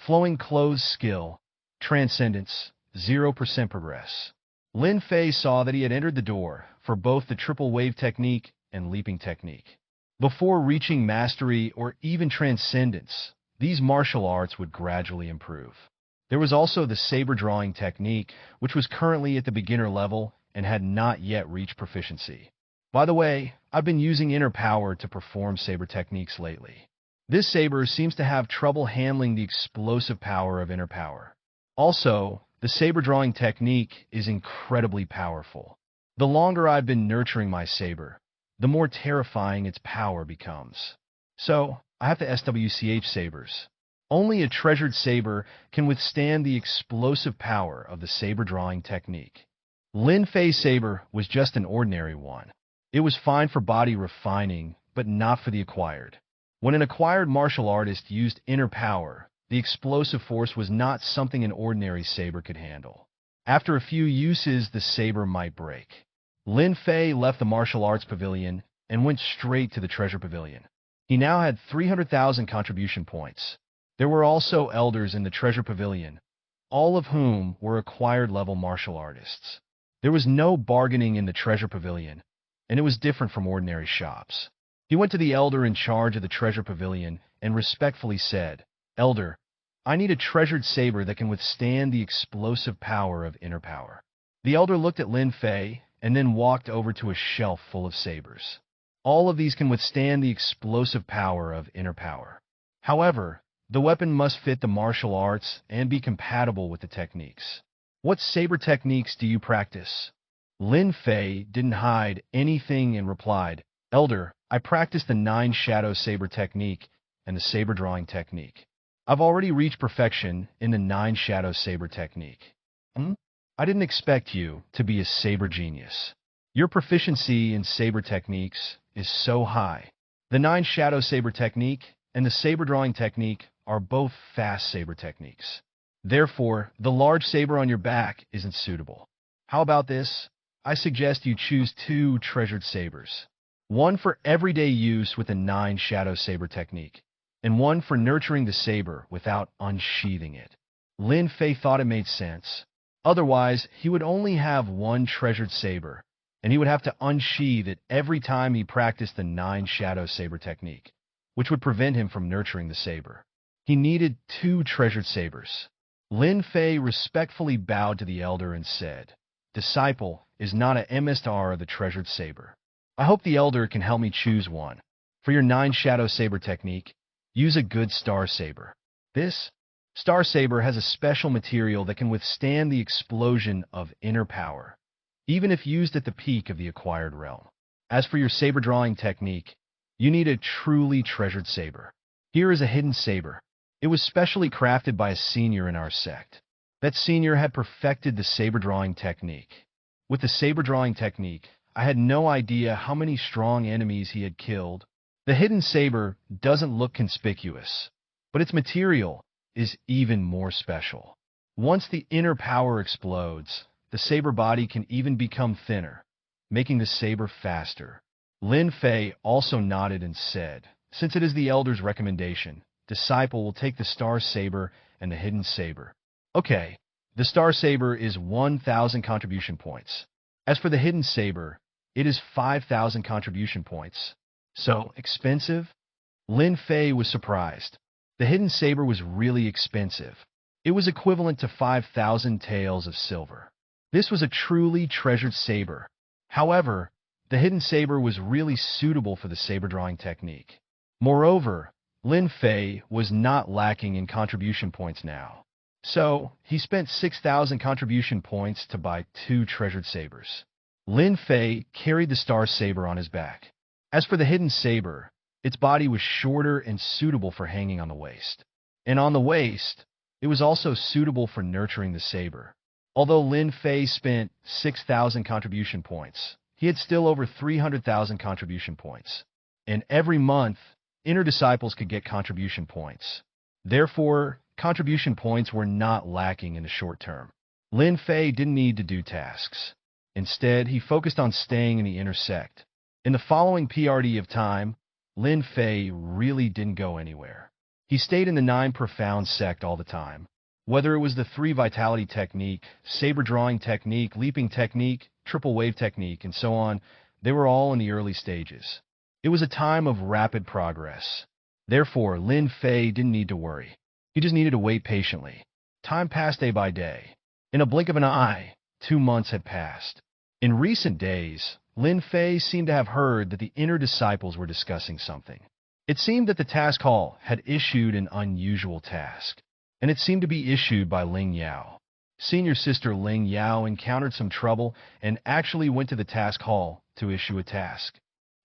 Flowing Clothes Skill. Transcendence. 0% progress. Lin Fei saw that he had entered the door for both the Triple Wave Technique and Leaping Technique. Before reaching mastery or even transcendence, these martial arts would gradually improve. There was also the Saber Drawing Technique, which was currently at the beginner level and had not yet reached proficiency. By the way, I've been using inner power to perform saber techniques lately. This saber seems to have trouble handling the explosive power of inner power. Also, the saber drawing technique is incredibly powerful. The longer I've been nurturing my saber, the more terrifying its power becomes. So, I have to SWCH sabers. Only a treasured saber can withstand the explosive power of the saber drawing technique. Lin Fei's saber was just an ordinary one. It was fine for body refining, but not for the acquired. When an acquired martial artist used inner power, the explosive force was not something an ordinary saber could handle. After a few uses, the saber might break. Lin Fei left the martial arts pavilion and went straight to the treasure pavilion. He now had 300,000 contribution points. There were also elders in the treasure pavilion, all of whom were acquired level martial artists. There was no bargaining in the treasure pavilion, and it was different from ordinary shops. He went to the elder in charge of the treasure pavilion and respectfully said, "Elder, I need a treasured saber that can withstand the explosive power of inner power." The elder looked at Lin Fei and then walked over to a shelf full of sabers. All of these can withstand the explosive power of inner power. However, the weapon must fit the martial arts and be compatible with the techniques. What saber techniques do you practice? Lin Fei didn't hide anything and replied, "Elder, I practice the 9 Shadow Saber technique and the saber drawing technique. I've already reached perfection in the 9 Shadow Saber technique." I didn't expect you to be a saber genius. Your proficiency in saber techniques is so high. The 9 Shadow Saber technique and the saber drawing technique are both fast saber techniques. Therefore, the large saber on your back isn't suitable. How about this? I suggest you choose 2 treasured sabers. One for everyday use with the 9 Shadow Saber technique, and one for nurturing the saber without unsheathing it. Lin Fei thought it made sense. Otherwise, he would only have 1 treasured saber, and he would have to unsheath it every time he practiced the 9 Shadow Saber technique, which would prevent him from nurturing the saber. He needed 2 treasured sabers. Lin Fei respectfully bowed to the elder and said, disciple is not a MSR of the treasured saber. I hope the elder can help me choose one. For your 9 shadow saber technique, use a good star saber. This star saber has a special material that can withstand the explosion of inner power, even if used at the peak of the acquired realm. As for your saber drawing technique, you need a truly treasured saber. Here is a hidden saber. It was specially crafted by a senior in our sect. That senior had perfected the saber drawing technique. With the saber drawing technique, I had no idea how many strong enemies he had killed. The hidden saber doesn't look conspicuous, but its material is even more special. Once the inner power explodes, the saber body can even become thinner, making the saber faster. Lin Fei also nodded and said, since it is the elder's recommendation, disciple will take the star saber and the hidden saber. Okay, the star saber is 1,000 contribution points. As for the hidden saber, it is 5,000 contribution points. So expensive? Lin Fei was surprised. The hidden saber was really expensive. It was equivalent to 5,000 taels of silver. This was a truly treasured saber. However, the hidden saber was really suitable for the saber drawing technique. Moreover, Lin Fei was not lacking in contribution points now. So, he spent 6,000 contribution points to buy 2 treasured sabers. Lin Fei carried the star saber on his back. As for the hidden saber, its body was shorter and suitable for hanging on the waist. And on the waist, it was also suitable for nurturing the saber. Although Lin Fei spent 6,000 contribution points, he had still over 300,000 contribution points. And every month, inner disciples could get contribution points. Therefore, contribution points were not lacking in the short term. Lin Fei didn't need to do tasks. Instead, he focused on staying in the inner sect. In the following PRD of time, Lin Fei really didn't go anywhere. He stayed in the 9 profound sect all the time. Whether it was the 3 vitality technique, saber drawing technique, leaping technique, triple wave technique, and so on, they were all in the early stages. It was a time of rapid progress. Therefore, Lin Fei didn't need to worry. He just needed to wait patiently. Time passed day by day. In a blink of an eye, 2 months had passed. In recent days, Lin Fei seemed to have heard that the inner disciples were discussing something. It seemed that the task hall had issued an unusual task, and it seemed to be issued by Ling Yao. Senior sister Ling Yao encountered some trouble and actually went to the task hall to issue a task.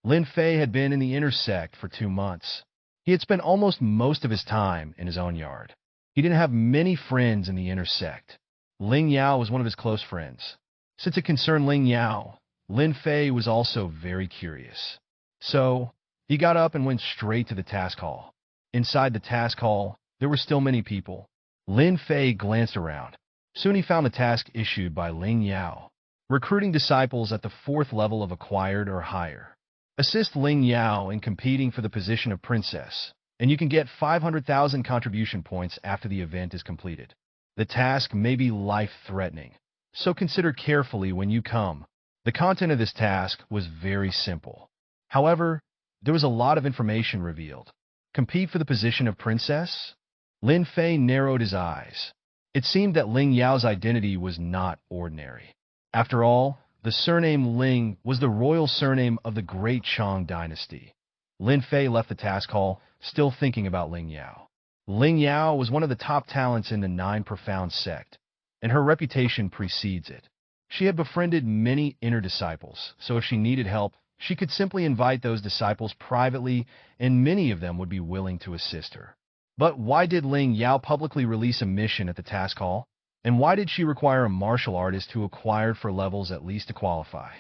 Lin Fei had been in the inner sect for 2 months. He had spent almost most of his time in his own yard. He didn't have many friends in the inner sect. Ling Yao was one of his close friends. Since it concerned Ling Yao, Lin Fei was also very curious. So, he got up and went straight to the task hall. Inside the task hall, there were still many people. Lin Fei glanced around. Soon he found the task issued by Ling Yao. Recruiting disciples at the 4th level of acquired or higher. Assist Ling Yao in competing for the position of princess, and you can get 500,000 contribution points after the event is completed. The task may be life-threatening, so consider carefully when you come. The content of this task was very simple. However, there was a lot of information revealed. Compete for the position of princess? Lin Fei narrowed his eyes. It seemed that Ling Yao's identity was not ordinary. After all, the surname Ling was the royal surname of the Great Chang dynasty. Lin Fei left the task hall, still thinking about Ling Yao. Ling Yao was one of the top talents in the 9 profound sect, and her reputation precedes it. She had befriended many inner disciples, so if she needed help, she could simply invite those disciples privately, and many of them would be willing to assist her. But why did Ling Yao publicly release a mission at the task hall? And why did she require a martial artist who acquired for levels at least to qualify?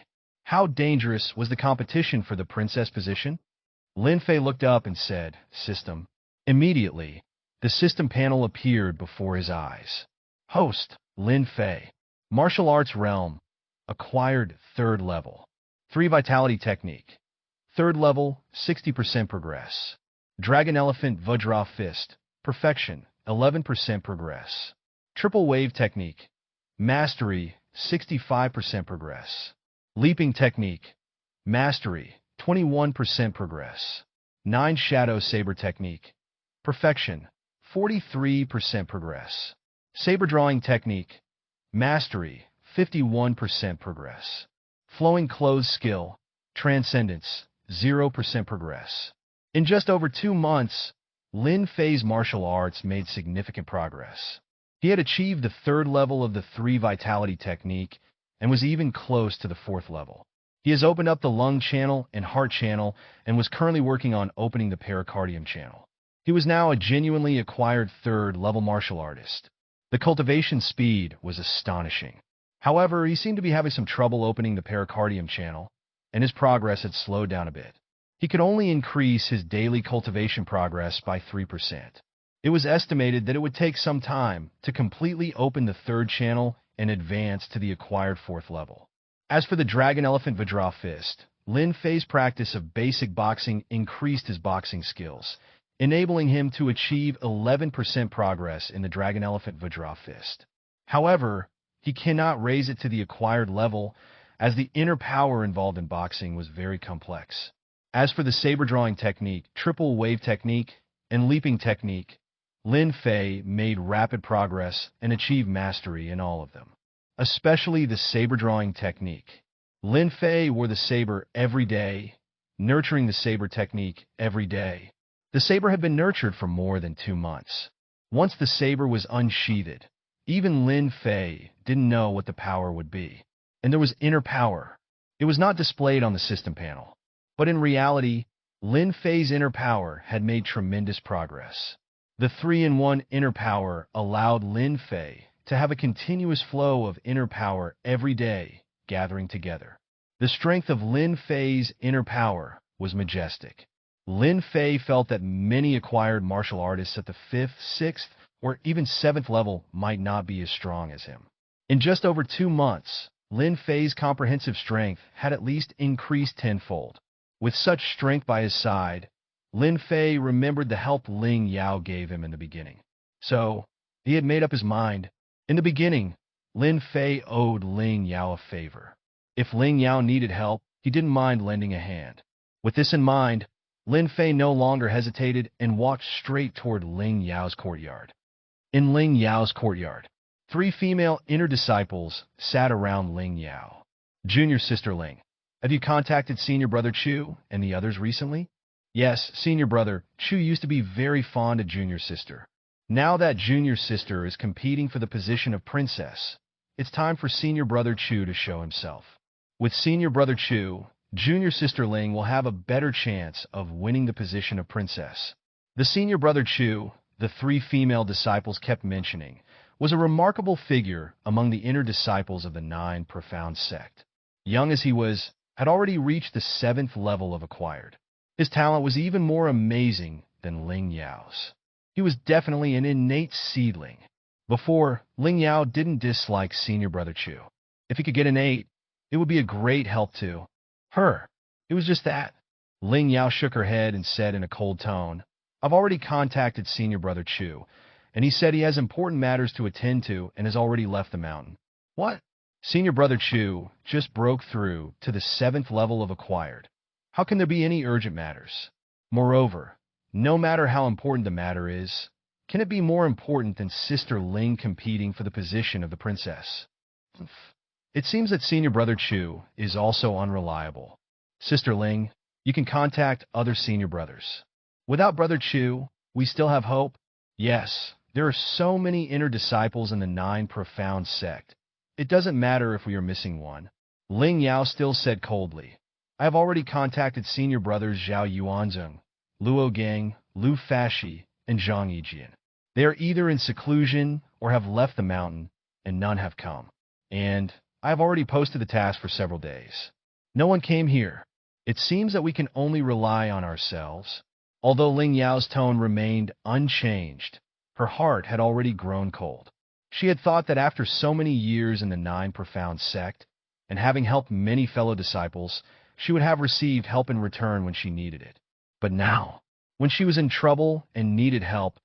How dangerous was the competition for the princess position? Lin Fei looked up and said, "System." Immediately, the system panel appeared before his eyes. Host, Lin Fei. Martial arts realm. Acquired 3rd level. 3 vitality technique. 3rd level, 60% progress. Dragon elephant Vajra fist. Perfection, 11% progress. Triple wave technique. Mastery, 65% progress. Leaping technique. Mastery, 21% progress. 9 shadow saber technique. Perfection, 43% progress. Saber drawing technique. Mastery, 51% progress. Flowing clothes skill, transcendence, 0% progress. In just over 2 months, Lin Fei's martial arts made significant progress. He had achieved the 3rd level of the 3 vitality technique and was even close to the 4th level. He has opened up the lung channel and heart channel and was currently working on opening the pericardium channel. He was now a genuinely acquired 3rd level martial artist. The cultivation speed was astonishing. However, he seemed to be having some trouble opening the pericardium channel, and his progress had slowed down a bit. He could only increase his daily cultivation progress by 3%. It was estimated that it would take some time to completely open the 3rd channel and advance to the acquired 4th level. As for the Dragon Elephant Vajra Fist, Lin Fei's practice of basic boxing increased his boxing skills, enabling him to achieve 11% progress in the Dragon Elephant Vajra Fist. However, he cannot raise it to the acquired level as the inner power involved in boxing was very complex. As for the saber drawing technique, triple wave technique, and leaping technique, Lin Fei made rapid progress and achieved mastery in all of them, especially the saber drawing technique. Lin Fei wore the saber every day, nurturing the saber technique every day. The saber had been nurtured for more than 2 months. Once the saber was unsheathed, even Lin Fei didn't know what the power would be. And there was inner power. It was not displayed on the system panel. But in reality, Lin Fei's inner power had made tremendous progress. The 3-in-1 inner power allowed Lin Fei to have a continuous flow of inner power every day, gathering together. The strength of Lin Fei's inner power was majestic. Lin Fei felt that many acquired martial artists at the 5th, 6th, or even 7th level might not be as strong as him. In just over 2 months, Lin Fei's comprehensive strength had at least increased tenfold. With such strength by his side, Lin Fei remembered the help Ling Yao gave him in the beginning. So, he had made up his mind. In the beginning, Lin Fei owed Ling Yao a favor. If Ling Yao needed help, he didn't mind lending a hand. With this in mind, Lin Fei no longer hesitated and walked straight toward Ling Yao's courtyard. In Ling Yao's courtyard, 3 female inner disciples sat around Ling Yao. Junior Sister Ling, have you contacted Senior Brother Chu and the others recently? Yes, Senior Brother Chu used to be very fond of Junior Sister. Now that Junior Sister is competing for the position of princess, it's time for Senior Brother Chu to show himself. With Senior Brother Chu, Junior Sister Ling will have a better chance of winning the position of princess. The Senior Brother Chu, the 3 female disciples kept mentioning, was a remarkable figure among the inner disciples of the 9 Profound sect. Young as he was, had already reached the 7th level of acquired. His talent was even more amazing than Ling Yao's. He was definitely an innate seedling. Before, Ling Yao didn't dislike Senior Brother Chu. If he could get an 8, it would be a great help to her. It was just that. Ling Yao shook her head and said in a cold tone, I've already contacted Senior Brother Chu, and he said he has important matters to attend to and has already left the mountain. What? Senior Brother Chu just broke through to the 7th level of acquired. How can there be any urgent matters? Moreover, no matter how important the matter is, can it be more important than Sister Ling competing for the position of the princess? It seems that Senior Brother Chu is also unreliable. Sister Ling, you can contact other senior brothers. Without Brother Chu, we still have hope? Yes, there are so many inner disciples in the 9 Profound sect. It doesn't matter if we are missing one. Ling Yao still said coldly, I have already contacted senior brothers Zhao Yuanzheng, Luo Gang, Lu Fashi, and Zhang Yijian. They are either in seclusion or have left the mountain, and none have come. And I have already posted the task for several days. No one came here. It seems that we can only rely on ourselves. Although Ling Yao's tone remained unchanged, her heart had already grown cold. She had thought that after so many years in the 9 Profound sect, and having helped many fellow disciples, she would have received help in return when she needed it. But now, when she was in trouble and needed help,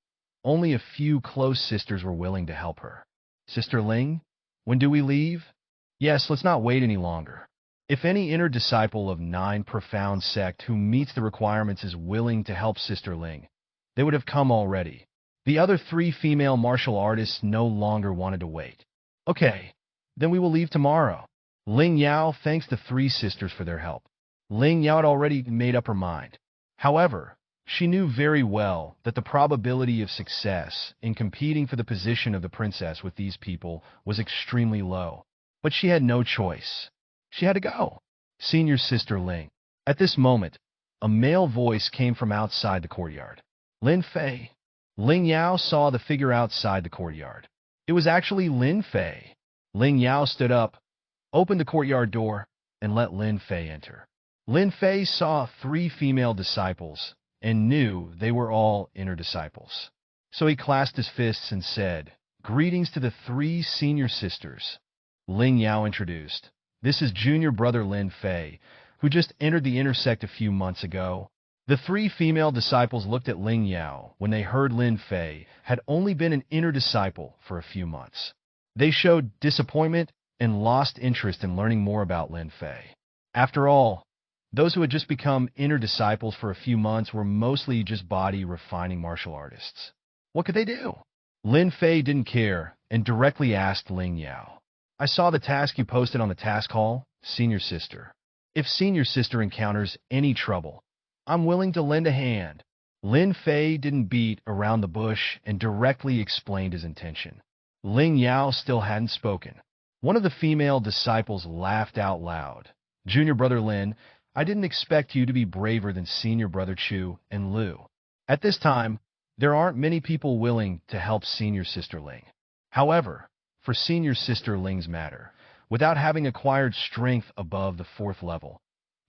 only a few close sisters were willing to help her. Sister Ling, when do we leave? Yes, let's not wait any longer. If any inner disciple of 9 Profound sect who meets the requirements is willing to help Sister Ling, they would have come already. The other 3 female martial artists no longer wanted to wait. Okay, Then we will leave tomorrow. Ling Yao thanks the three sisters for their help. Ling Yao had already made up her mind. However, she knew very well that the probability of success in competing for the position of the princess with these people was extremely low. But she had no choice. She had to go. Senior sister Ling. At this moment, a male voice came from outside the courtyard. Lin Fei. Ling Yao saw the figure outside the courtyard. It was actually Lin Fei. Ling Yao stood up, opened the courtyard door, and let Lin Fei enter. Lin Fei saw three female disciples and knew they were all inner disciples. So he clasped his fists and said, "Greetings to the three senior sisters." Ling Yao introduced, "This is junior brother Lin Fei, who just entered the inner sect a few months ago." The three female disciples looked at Ling Yao when they heard Lin Fei had only been an inner disciple for a few months. They showed disappointment and lost interest in learning more about Lin Fei. After all, those who had just become inner disciples for a few months were mostly just body refining martial artists. What could they do? Lin Fei didn't care and directly asked Ling Yao, "I saw the task you posted on the task hall, senior sister. If senior sister encounters any trouble, I'm willing to lend a hand." Lin Fei didn't beat around the bush and directly explained his intention. Ling Yao still hadn't spoken. One of the female disciples laughed out loud. "Junior brother Lin, I didn't expect you to be braver than senior brother Chu and Lu. At this time, there aren't many people willing to help senior sister Ling. However, for senior sister Ling's matter, without having acquired strength above the 4th level,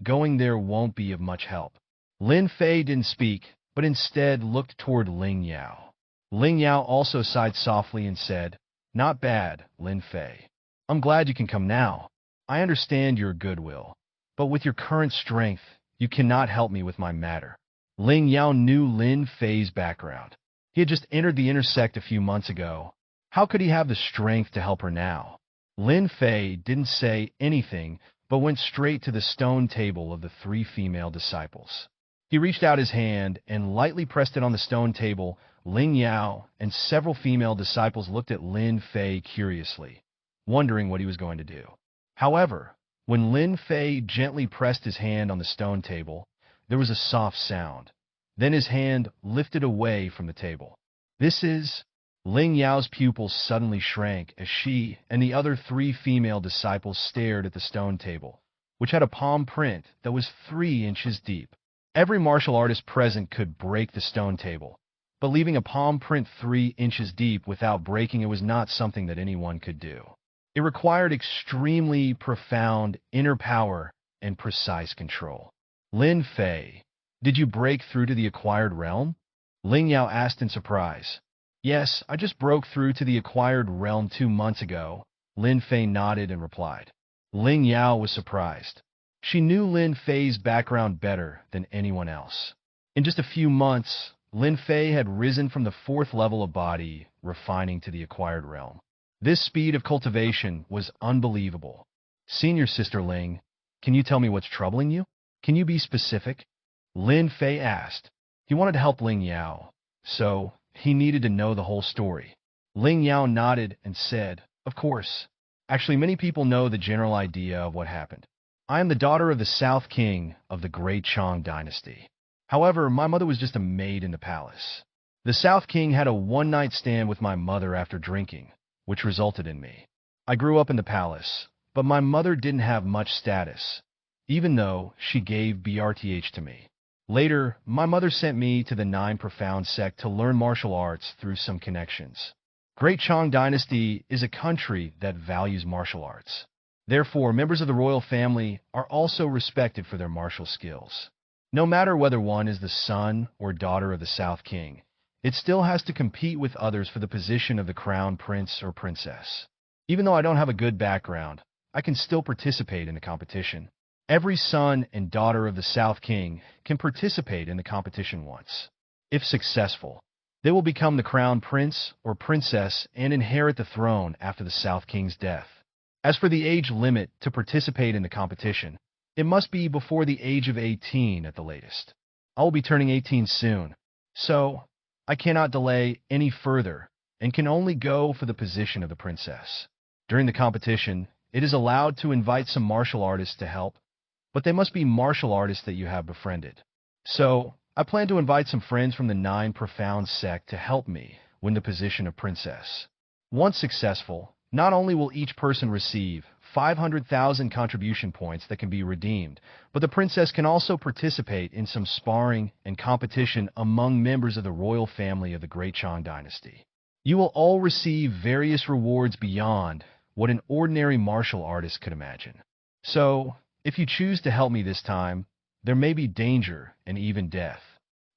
going there won't be of much help." Lin Fei didn't speak, but instead looked toward Ling Yao. Ling Yao also sighed softly and said, "Not bad, Lin Fei. I'm glad you can come now. I understand your goodwill, but with your current strength, you cannot help me with my matter." Ling Yao knew Lin Fei's background. He had just entered the inner sect a few months ago. How could he have the strength to help her now? Lin Fei didn't say anything, but went straight to the stone table of the three female disciples. He reached out his hand and lightly pressed it on the stone table. Ling Yao and several female disciples looked at Lin Fei curiously, wondering what he was going to do. However, when Lin Fei gently pressed his hand on the stone table, there was a soft sound. Then his hand lifted away from the table. "This is..." Ling Yao's pupils suddenly shrank as she and the other three female disciples stared at the stone table, which had a palm print that was 3 inches deep. Every martial artist present could break the stone table, but leaving a palm print 3 inches deep without breaking it was not something that anyone could do. It required extremely profound inner power and precise control. "Lin Fei, did you break through to the acquired realm?" Ling Yao asked in surprise. "Yes, I just broke through to the acquired realm 2 months ago." Lin Fei nodded and replied. Ling Yao was surprised. She knew Lin Fei's background better than anyone else. In just a few months, Lin Fei had risen from the 4th level of body, refining to the acquired realm. This speed of cultivation was unbelievable. "Senior sister Ling, can you tell me what's troubling you? Can you be specific?" Lin Fei asked. He wanted to help Ling Yao, so he needed to know the whole story. Ling Yao nodded and said, "Of course. Actually, many people know the general idea of what happened. I am the daughter of the South King of the Great Chong Dynasty. However, my mother was just a maid in the palace. The South King had a one-night stand with my mother after drinking, which resulted in me. I grew up in the palace, but my mother didn't have much status, even though she gave BRTH to me. Later, my mother sent me to the 9 Profound sect to learn martial arts through some connections. Great Chong Dynasty is a country that values martial arts. Therefore, members of the royal family are also respected for their martial skills. No matter whether one is the son or daughter of the South King, it still has to compete with others for the position of the crown prince or princess. Even though I don't have a good background, I can still participate in the competition. Every son and daughter of the South King can participate in the competition once. If successful, they will become the crown prince or princess and inherit the throne after the South King's death. As for the age limit to participate in the competition, it must be before the age of 18 at the latest. I will be turning 18 soon, so I cannot delay any further and can only go for the position of the princess. During the competition, it is allowed to invite some martial artists to help, but they must be martial artists that you have befriended. So, I plan to invite some friends from the Nine Profound sect to help me win the position of princess. Once successful, not only will each person receive 500,000 contribution points that can be redeemed, but the princess can also participate in some sparring and competition among members of the royal family of the Great Chong dynasty. You will all receive various rewards beyond what an ordinary martial artist could imagine. So, if you choose to help me this time, there may be danger and even death.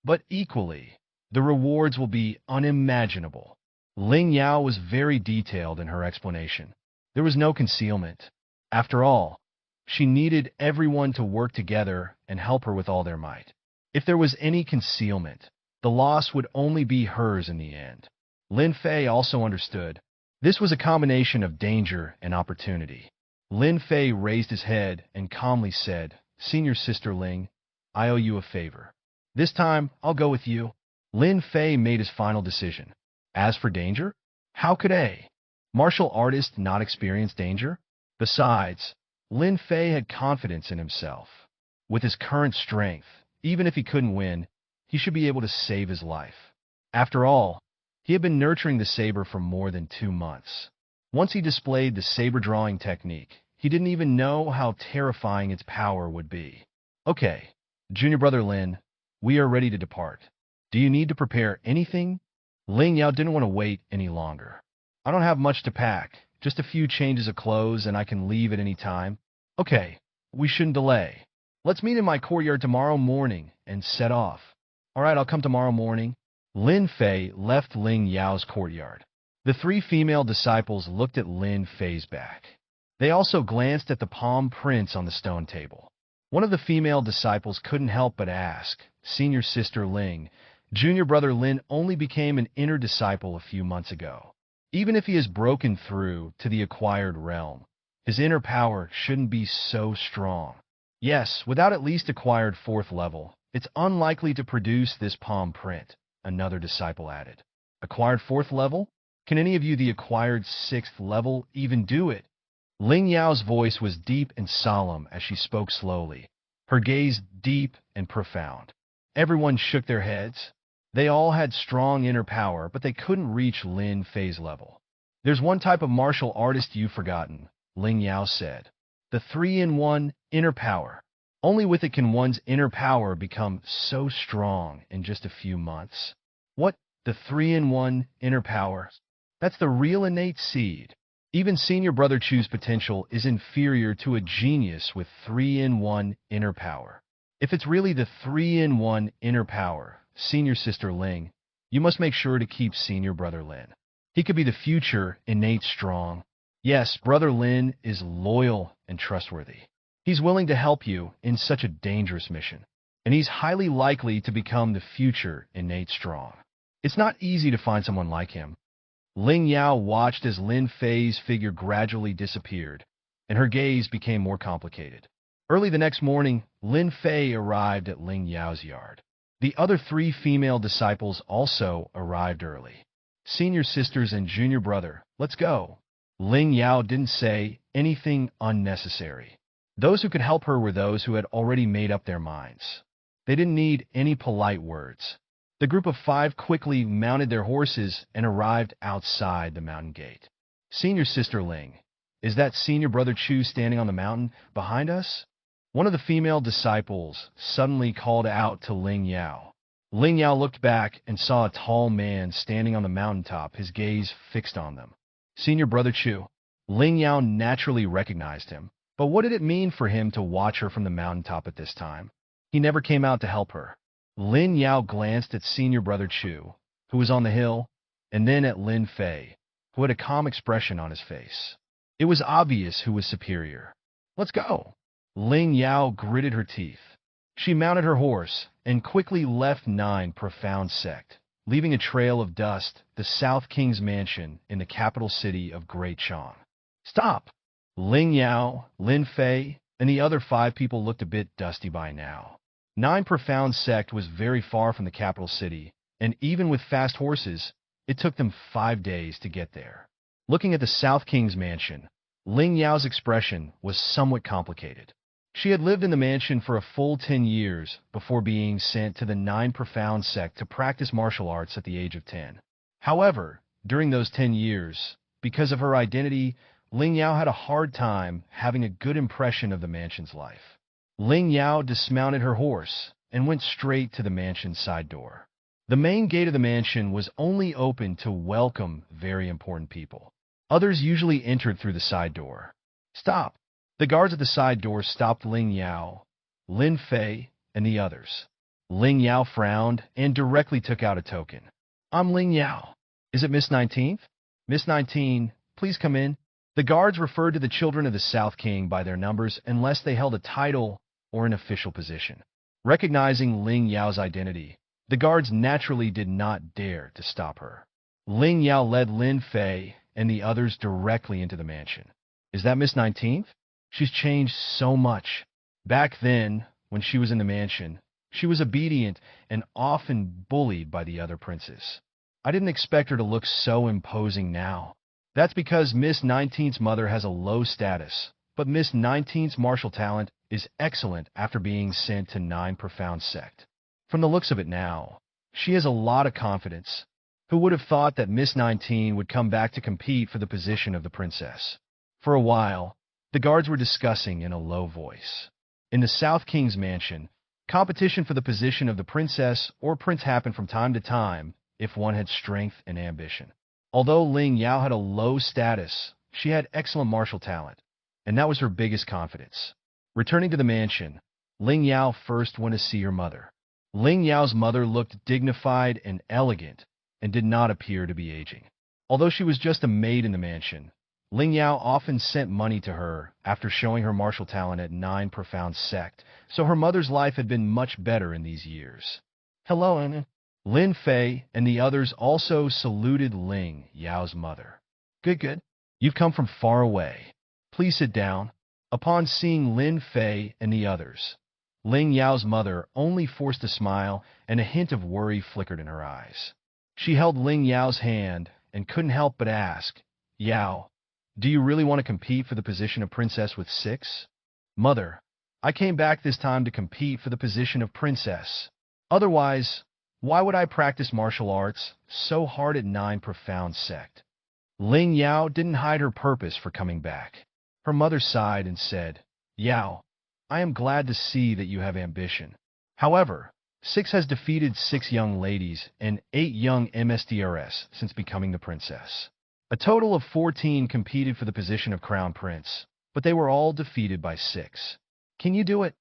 But equally, the rewards will be unimaginable. Ling Yao was very detailed in her explanation. There was no concealment. After all, she needed everyone to work together and help her with all their might. If there was any concealment, the loss would only be hers in the end. Lin Fei also understood. This was a combination of danger and opportunity. Lin Fei raised his head and calmly said, "Senior Sister Ling, I owe you a favor. This time, I'll go with you." Lin Fei made his final decision. As for danger, how could a martial artist not experience danger? Besides, Lin Fei had confidence in himself. With his current strength, even if he couldn't win, he should be able to save his life. After all, he had been nurturing the saber for more than 2 months. Once he displayed the saber drawing technique, he didn't even know how terrifying its power would be. Okay, Junior Brother Lin, we are ready to depart. Do you need to prepare anything? Ling Yao didn't want to wait any longer. I don't have much to pack, just a few changes of clothes and I can leave at any time. Okay, we shouldn't delay. Let's meet in my courtyard tomorrow morning and set off. All right, I'll come tomorrow morning. Lin Fei left Ling Yao's courtyard. The 3 female disciples looked at Lin Fei's back. They also glanced at the palm prints on the stone table. One of the female disciples couldn't help but ask, "Senior Sister Ling, Junior Brother Lin only became an inner disciple a few months ago. Even if he has broken through to the acquired realm, his inner power shouldn't be so strong. Yes, without at least acquired 4th level, it's unlikely to produce this palm print," another disciple added. Acquired 4th level? Can any of you the acquired 6th level even do it? Ling Yao's voice was deep and solemn as she spoke slowly, her gaze deep and profound. Everyone shook their heads. They all had strong inner power, but they couldn't reach Lin Fei's level. "There's one type of martial artist you've forgotten," Ling Yao said. "The 3-in-1 inner power. Only with it can one's inner power become so strong in just a few months." "What? The 3-in-1 inner power? That's the real innate seed. Even Senior Brother Chu's potential is inferior to a genius with 3-in-1 inner power. If it's really the 3-in-1 inner power, Senior Sister Ling, you must make sure to keep Senior Brother Lin. He could be the future innate strong. Yes, Brother Lin is loyal and trustworthy. He's willing to help you in such a dangerous mission, and he's highly likely to become the future innate strong. It's not easy to find someone like him." Ling Yao watched as Lin Fei's figure gradually disappeared, and her gaze became more complicated. Early the next morning, Lin Fei arrived at Ling Yao's yard. The other 3 female disciples also arrived early. "Senior sisters and junior brother, let's go." Ling Yao didn't say anything unnecessary. Those who could help her were those who had already made up their minds. They didn't need any polite words. The group of 5 quickly mounted their horses and arrived outside the mountain gate. "Senior Sister Ling, is that Senior Brother Chu standing on the mountain behind us?" One of the female disciples suddenly called out to Ling Yao. Ling Yao looked back and saw a tall man standing on the mountaintop, his gaze fixed on them. "Senior Brother Chu." Ling Yao naturally recognized him, but what did it mean for him to watch her from the mountaintop at this time? He never came out to help her. Lin Yao glanced at Senior Brother Chu, who was on the hill, and then at Lin Fei, who had a calm expression on his face. It was obvious who was superior. "Let's go." Ling Yao gritted her teeth. She mounted her horse and quickly left Nine Profound Sect, leaving a trail of dust, the South King's mansion in the capital city of Great Chong. "Stop!" Ling Yao, Lin Fei, and the other 5 people looked a bit dusty by now. Nine Profound Sect was very far from the capital city, and even with fast horses, it took them 5 days to get there. Looking at the South King's mansion, Ling Yao's expression was somewhat complicated. She had lived in the mansion for a full 10 years before being sent to the Nine Profound sect to practice martial arts at the age of 10. However, during those 10 years, because of her identity, Ling Yao had a hard time having a good impression of the mansion's life. Ling Yao dismounted her horse and went straight to the mansion's side door. The main gate of the mansion was only open to welcome very important people. Others usually entered through the side door. Stop! The guards at the side door stopped Ling Yao, Lin Fei, and the others. Ling Yao frowned and directly took out a token. I'm Ling Yao. Is it Miss 19th? Miss 19, please come in. The guards referred to the children of the South King by their numbers unless they held a title or an official position. Recognizing Ling Yao's identity, the guards naturally did not dare to stop her. Ling Yao led Lin Fei and the others directly into the mansion. Is that Miss 19th? She's changed so much. Back then, when she was in the mansion, she was obedient and often bullied by the other princes. I didn't expect her to look so imposing now. That's because Miss 19th's mother has a low status, but Miss 19th's martial talent is excellent after being sent to Nine Profound sect. From the looks of it now, she has a lot of confidence. Who would have thought that Miss 19 would come back to compete for the position of the princess? For a while, the guards were discussing in a low voice. In the South King's mansion, competition for the position of the princess or prince happened from time to time if one had strength and ambition. Although Ling Yao had a low status, she had excellent martial talent, and that was her biggest confidence. Returning to the mansion, Ling Yao first went to see her mother. Ling Yao's mother looked dignified and elegant and did not appear to be aging. Although she was just a maid in the mansion, Ling Yao often sent money to her after showing her martial talent at Nine Profound sect, so her mother's life had been much better in these years. Hello, Anna. Lin Fei and the others also saluted Ling Yao's mother. Good. You've come from far away. Please sit down. Upon seeing Lin Fei and the others, Ling Yao's mother only forced a smile and a hint of worry flickered in her eyes. She held Ling Yao's hand and couldn't help but ask, Yao, do you really want to compete for the position of princess with 6? Mother, I came back this time to compete for the position of princess. Otherwise, why would I practice martial arts so hard at Nine Profound sect? Ling Yao didn't hide her purpose for coming back. Her mother sighed and said, Yao, I am glad to see that you have ambition. However, 6 has defeated 6 young ladies and 8 young MSDRS since becoming the princess. A total of 14 competed for the position of crown prince, but they were all defeated by 6. Can you do it?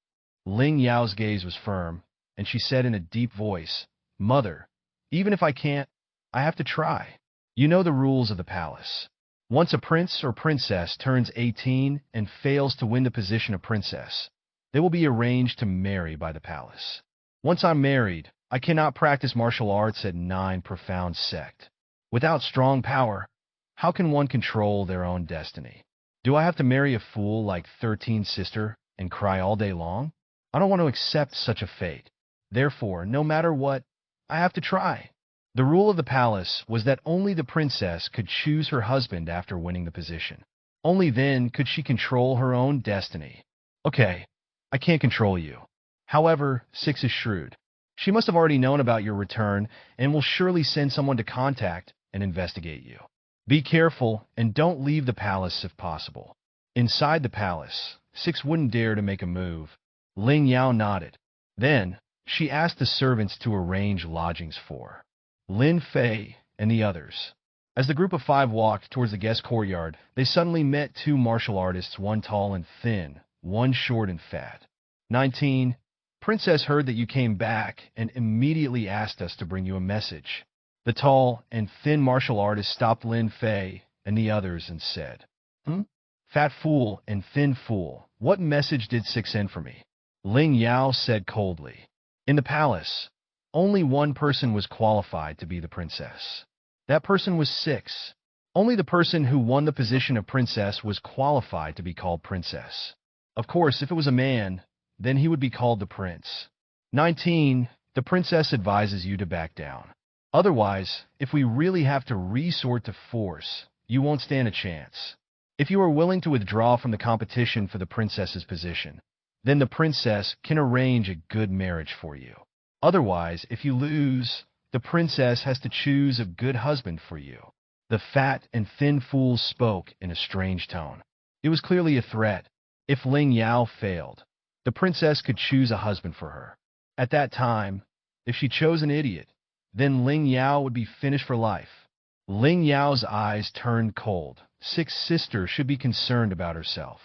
Ling Yao's gaze was firm, and she said in a deep voice, Mother, even if I can't, I have to try. You know the rules of the palace. Once a prince or princess turns 18 and fails to win the position of princess, they will be arranged to marry by the palace. Once I'm married, I cannot practice martial arts at Nine Profound sect. Without strong power, how can one control their own destiny? Do I have to marry a fool like 13's sister and cry all day long? I don't want to accept such a fate. Therefore, no matter what, I have to try. The rule of the palace was that only the princess could choose her husband after winning the position. Only then could she control her own destiny. Okay, I can't control you. However, 6 is shrewd. She must have already known about your return and will surely send someone to contact and investigate you. Be careful and don't leave the palace if possible. Inside the palace, 6 wouldn't dare to make a move. Ling Yao nodded. Then, she asked the servants to arrange lodgings for Lin Fei and the others. As the group of 5 walked towards the guest courtyard, they suddenly met 2 martial artists, one tall and thin, one short and fat. 19, Princess heard that you came back and immediately asked us to bring you a message. The tall and thin martial artist stopped Lin Fei and the others and said, Fat fool and thin fool, what message did 6 send for me? Ling Yao said coldly. In the palace, only one person was qualified to be the princess. That person was 6. Only the person who won the position of princess was qualified to be called princess. Of course, if it was a man, then he would be called the prince. 19, the princess advises you to back down. Otherwise, if we really have to resort to force, you won't stand a chance. If you are willing to withdraw from the competition for the princess's position, then the princess can arrange a good marriage for you. Otherwise, if you lose, the princess has to choose a good husband for you. The fat and thin fools spoke in a strange tone. It was clearly a threat. If Ling Yao failed, the princess could choose a husband for her. At that time, if she chose an idiot, then Ling Yao would be finished for life. Ling Yao's eyes turned cold. Sixth sister should be concerned about herself.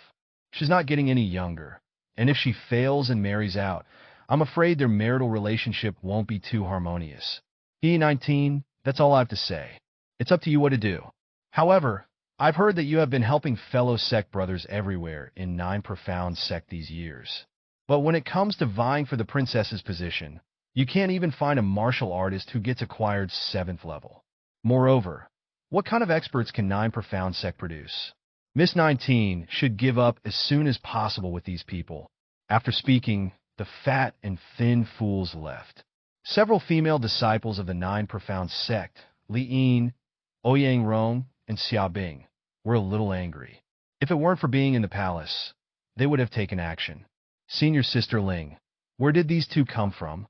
She's not getting any younger, and if she fails and marries out, I'm afraid their marital relationship won't be too harmonious. E19, that's all I have to say. It's up to you what to do. However, I've heard that you have been helping fellow sect brothers everywhere in 9 Profound Sect these years. But when it comes to vying for the princess's position, you can't even find a martial artist who gets acquired 7th level. Moreover, what kind of experts can 9 Profound Sect produce? Miss 19 should give up as soon as possible with these people. After speaking, the fat and thin fools left. Several female disciples of the 9 Profound Sect, Li Yin, Ouyang Rong, and Xiaobing, were a little angry. If it weren't for being in the palace, they would have taken action. Senior Sister Ling, where did these two come from?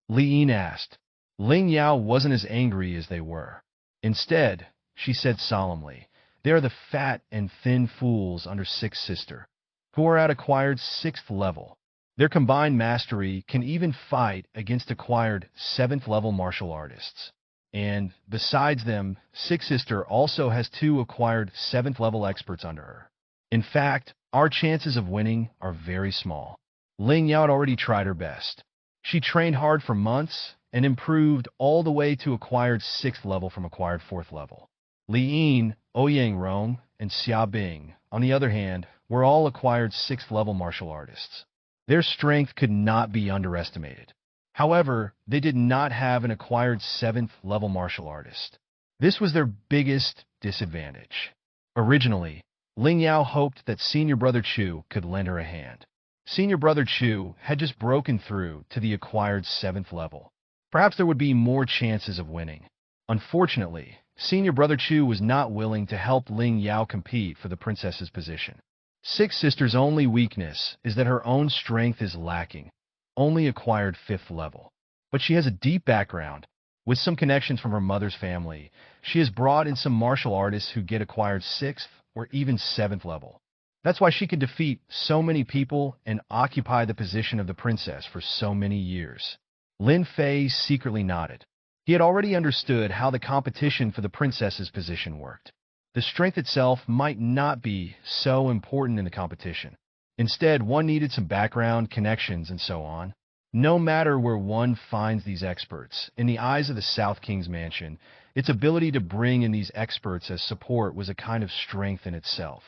Li Yin asked. Ling Yao wasn't as angry as they were. Instead, she said solemnly, they are the fat and thin fools under Sixth Sister, who are at acquired 6th level. Their combined mastery can even fight against acquired 7th level martial artists. And, besides them, Sixth Sister also has 2 acquired 7th level experts under her. In fact, our chances of winning are very small. Ling Yao had already tried her best. She trained hard for months and improved all the way to acquired 6th level from acquired 4th level. Li Yin, Ouyang Rong, and Xiaobing, on the other hand, were all acquired 6th level martial artists. Their strength could not be underestimated. However, they did not have an acquired 7th level martial artist. This was their biggest disadvantage. Originally, Ling Yao hoped that Senior Brother Chu could lend her a hand. Senior Brother Chu had just broken through to the acquired 7th level. Perhaps there would be more chances of winning. Unfortunately, Senior Brother Chu was not willing to help Ling Yao compete for the princess's position. Sixth Sister's only weakness is that her own strength is lacking, only acquired 5th level. But she has a deep background. With some connections from her mother's family, she has brought in some martial artists who get acquired 6th or even 7th level. That's why she can defeat so many people and occupy the position of the princess for so many years. Lin Fei secretly nodded. He had already understood how the competition for the princess's position worked. The strength itself might not be so important in the competition. Instead, one needed some background, connections, and so on. No matter where one finds these experts, in the eyes of the South King's Mansion, its ability to bring in these experts as support was a kind of strength in itself.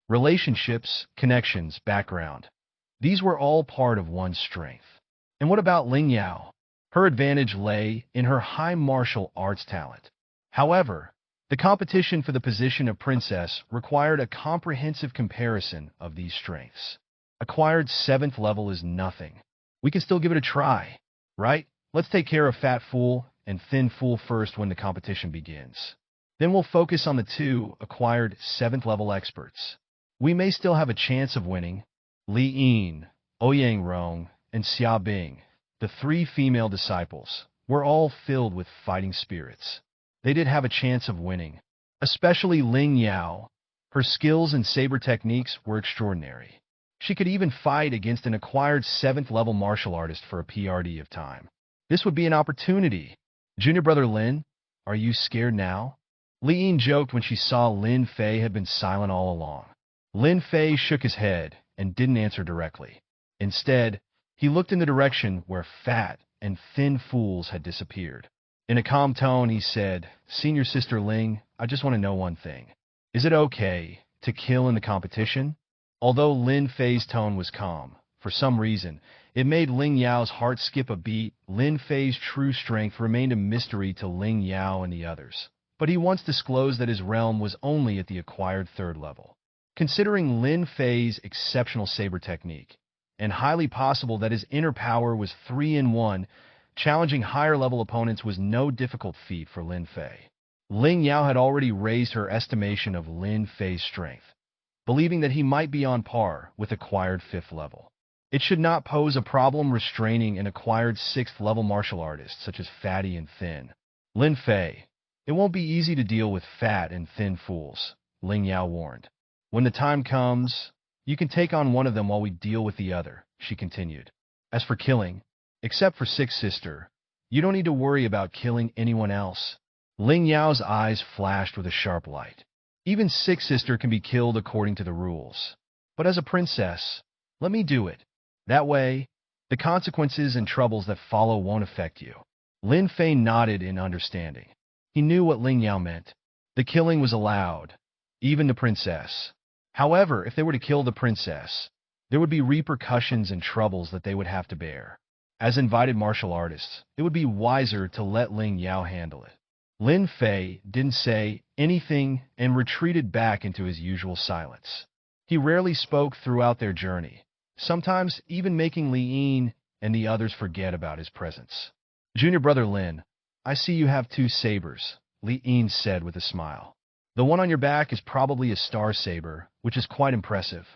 Relationships, connections, background. These were all part of one's strength. And what about Ling Yao? Her advantage lay in her high martial arts talent. However, the competition for the position of princess required a comprehensive comparison of these strengths. Acquired 7th level is nothing. We can still give it a try, right? Let's take care of Fat Fool and Thin Fool first when the competition begins. Then we'll focus on the 2 acquired 7th level experts. We may still have a chance of winning. Li Yin, Ouyang Rong, and Xiaobing, the 3 female disciples, were all filled with fighting spirits. They did have a chance of winning, especially Ling Yao. Her skills and saber techniques were extraordinary. She could even fight against an acquired 7th level martial artist for a PRD of time. This would be an opportunity. Junior Brother Lin, are you scared now? Li Yin joked when she saw Lin Fei had been silent all along. Lin Fei shook his head and didn't answer directly. Instead, he looked in the direction where fat and thin fools had disappeared. In a calm tone, he said, Senior Sister Ling, I just want to know one thing. Is it okay to kill in the competition? Although Lin Fei's tone was calm, for some reason, it made Ling Yao's heart skip a beat. Lin Fei's true strength remained a mystery to Ling Yao and the others. But he once disclosed that his realm was only at the acquired 3rd level. Considering Lin Fei's exceptional saber technique, and highly possible that his inner power was 3 in 1, challenging higher-level opponents was no difficult feat for Lin Fei. Ling Yao had already raised her estimation of Lin Fei's strength, believing that he might be on par with acquired 5th level. It should not pose a problem restraining an acquired 6th level martial artist such as Fatty and Thin. Lin Fei, it won't be easy to deal with fat and thin fools, Ling Yao warned. When the time comes, you can take on one of them while we deal with the other, she continued. As for killing, except for Six Sister, you don't need to worry about killing anyone else. Ling Yao's eyes flashed with a sharp light. Even Six Sister can be killed according to the rules. But as a princess, let me do it. That way, the consequences and troubles that follow won't affect you. Lin Fei nodded in understanding. He knew what Ling Yao meant. The killing was allowed, even the princess. However, if they were to kill the princess, there would be repercussions and troubles that they would have to bear. As invited martial artists, it would be wiser to let Ling Yao handle it. Lin Fei didn't say anything and retreated back into his usual silence. He rarely spoke throughout their journey, sometimes even making Li and the others forget about his presence. Junior brother Lin, I see you have 2 sabers, Li said with a smile. The one on your back is probably a star saber, which is quite impressive.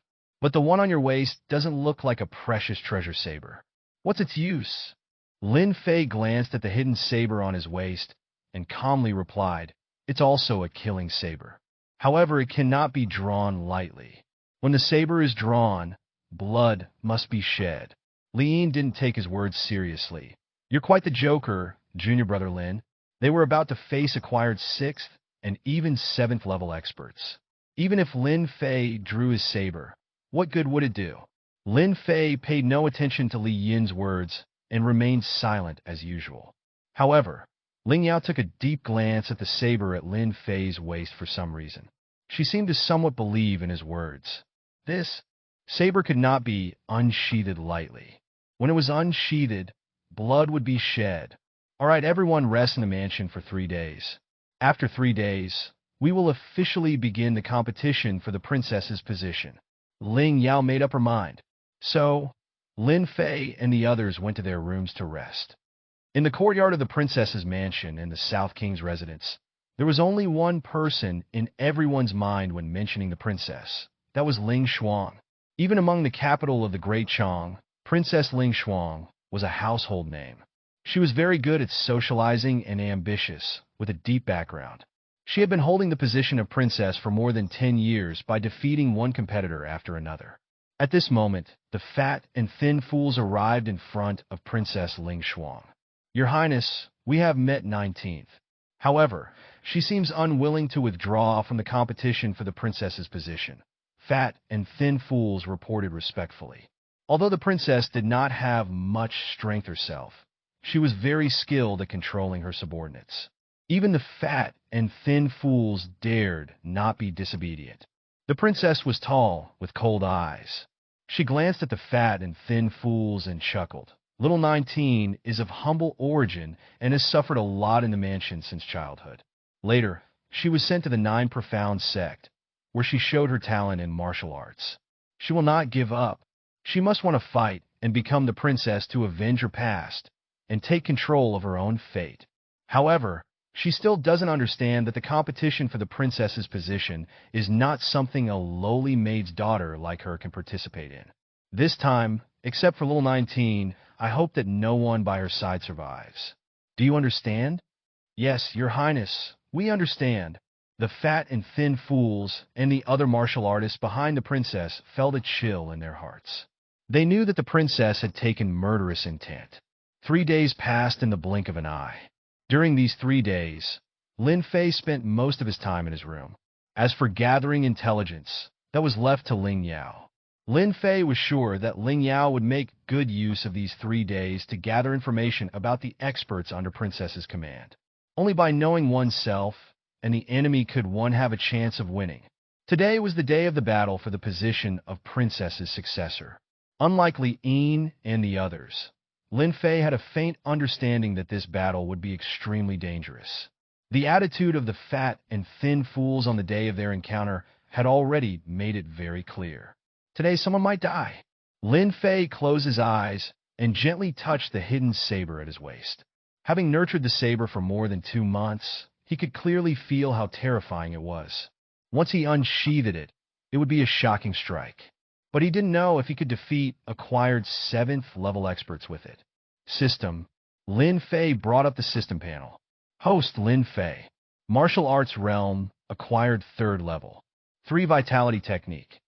But the one on your waist doesn't look like a precious treasure saber. What's its use? Lin Fei glanced at the hidden saber on his waist and calmly replied, it's also a killing saber. However, it cannot be drawn lightly. When the saber is drawn, blood must be shed. Li didn't take his words seriously. You're quite the joker, junior brother Lin. They were about to face acquired 6th and even 7th level experts. Even if Lin Fei drew his saber, what good would it do? Lin Fei paid no attention to Li Yin's words and remained silent as usual. However, Ling Yao took a deep glance at the saber at Lin Fei's waist for some reason. She seemed to somewhat believe in his words. This saber could not be unsheathed lightly. When it was unsheathed, blood would be shed. All right, everyone rest in the mansion for 3 days. After 3 days, we will officially begin the competition for the princess's position. Ling Yao made up her mind. So, Lin Fei and the others went to their rooms to rest. In the courtyard of the princess's mansion in the South King's residence, there was only one person in everyone's mind when mentioning the princess. That was Ling Xuang. Even among the capital of the Great Chong, Princess Ling Xuang was a household name. She was very good at socializing and ambitious, with a deep background. She had been holding the position of princess for more than 10 years by defeating one competitor after another. At this moment, the fat and thin fools arrived in front of Princess Ling Xuang. Your Highness, we have met 19th. However, she seems unwilling to withdraw from the competition for the princess's position. Fat and thin fools reported respectfully. Although the princess did not have much strength herself, she was very skilled at controlling her subordinates. Even the fat and thin fools dared not be disobedient. The princess was tall, with cold eyes. She glanced at the fat and thin fools and chuckled. Little 19 is of humble origin and has suffered a lot in the mansion since childhood. Later, she was sent to the 9 Profound sect, where she showed her talent in martial arts. She will not give up. She must want to fight and become the princess to avenge her past and take control of her own fate. However, she still doesn't understand that the competition for the princess's position is not something a lowly maid's daughter like her can participate in. This time, except for little 19, I hope that no one by her side survives. Do you understand? Yes, Your Highness, we understand. The fat and thin fools and the other martial artists behind the princess felt a chill in their hearts. They knew that the princess had taken murderous intent. 3 days passed in the blink of an eye. During these 3 days, Lin Fei spent most of his time in his room. As for gathering intelligence, that was left to Ling Yao. Lin Fei was sure that Ling Yao would make good use of these 3 days to gather information about the experts under Princess's command. Only by knowing oneself and the enemy could one have a chance of winning. Today was the day of the battle for the position of Princess's successor. Unlike Li Yin and the others, Lin Fei had a faint understanding that this battle would be extremely dangerous. The attitude of the fat and thin fools on the day of their encounter had already made it very clear. Today someone might die. Lin Fei closed his eyes and gently touched the hidden saber at his waist. Having nurtured the saber for more than 2 months, he could clearly feel how terrifying it was. Once he unsheathed it, it would be a shocking strike. But he didn't know if he could defeat acquired 7th level experts with it. System. Lin Fei brought up the system panel. Host Lin Fei. Martial Arts Realm, acquired 3rd level. 3 Vitality Technique.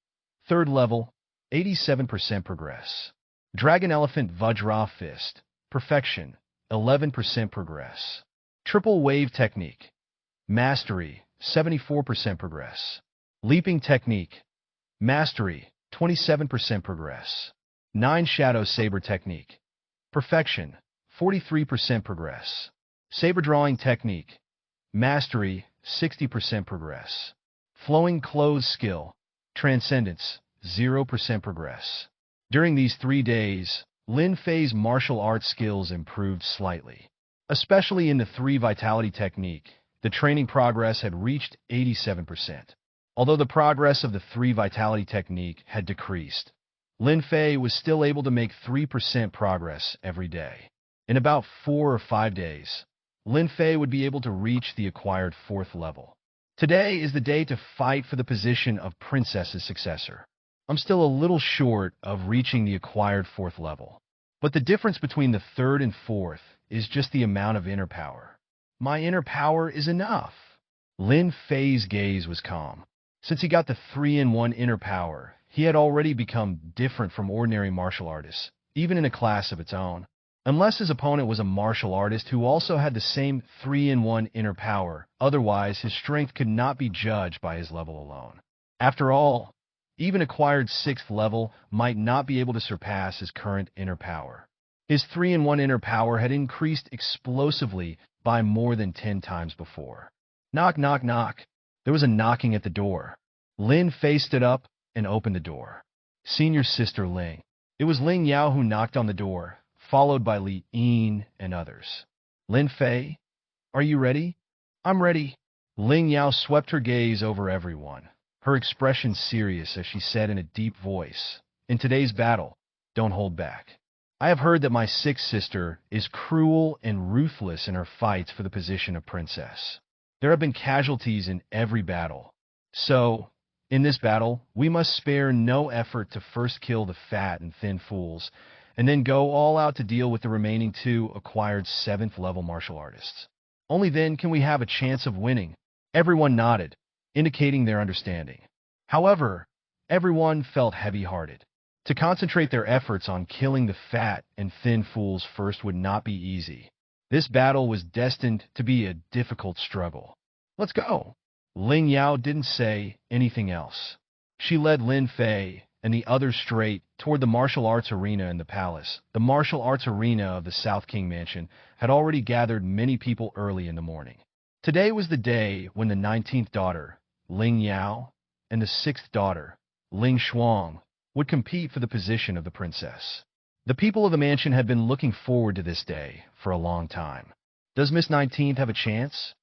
3rd level, 87% progress. Dragon Elephant Vajra Fist. Perfection, 11% progress. Triple Wave Technique. Mastery, 74% progress. Leaping Technique. Mastery, 27% progress. 9 Shadow Saber Technique. Perfection, 43% progress. Saber Drawing Technique. Mastery, 60% progress. Flowing Clothes Skill. Transcendence, 0% progress. During these 3 days, Lin Fei's martial arts skills improved slightly. Especially in the 3 Vitality Technique, the training progress had reached 87%. Although the progress of the 3 Vitality Technique had decreased, Lin Fei was still able to make 3% progress every day. In about 4 or 5 days, Lin Fei would be able to reach the acquired 4th level. Today is the day to fight for the position of Princess's successor. I'm still a little short of reaching the acquired 4th level. But the difference between the 3rd and 4th is just the amount of inner power. My inner power is enough. Lin Fei's gaze was calm. Since he got the 3-in-1 inner power, he had already become different from ordinary martial artists, even in a class of its own. Unless his opponent was a martial artist who also had the same 3-in-1 inner power, otherwise his strength could not be judged by his level alone. After all, even acquired 6th level might not be able to surpass his current inner power. His 3-in-1 inner power had increased explosively by more than 10 times before. Knock, knock, knock. There was a knocking at the door. Lin Fei stood up and opened the door. Senior Sister Ling. It was Ling Yao who knocked on the door, followed by Li Yin and others. Lin Fei, are you ready? I'm ready. Ling Yao swept her gaze over everyone, her expression serious as she said in a deep voice, in today's battle, don't hold back. I have heard that my 6th sister is cruel and ruthless in her fights for the position of princess. There have been casualties in every battle. So, in this battle, we must spare no effort to first kill the fat and thin fools, and then go all out to deal with the remaining 2 acquired 7th level martial artists. Only then can we have a chance of winning. Everyone nodded, indicating their understanding. However, everyone felt heavy-hearted. To concentrate their efforts on killing the fat and thin fools first would not be easy. This battle was destined to be a difficult struggle. Let's go. Ling Yao didn't say anything else. She led Lin Fei and the others straight toward the martial arts arena in the palace. The martial arts arena of the South King Mansion had already gathered many people early in the morning. Today was the day when the 19th daughter, Ling Yao, and the 6th daughter, Ling Shuang, would compete for the position of the princess. The people of the mansion had been looking forward to this day for a long time. Does Miss 19th have a chance?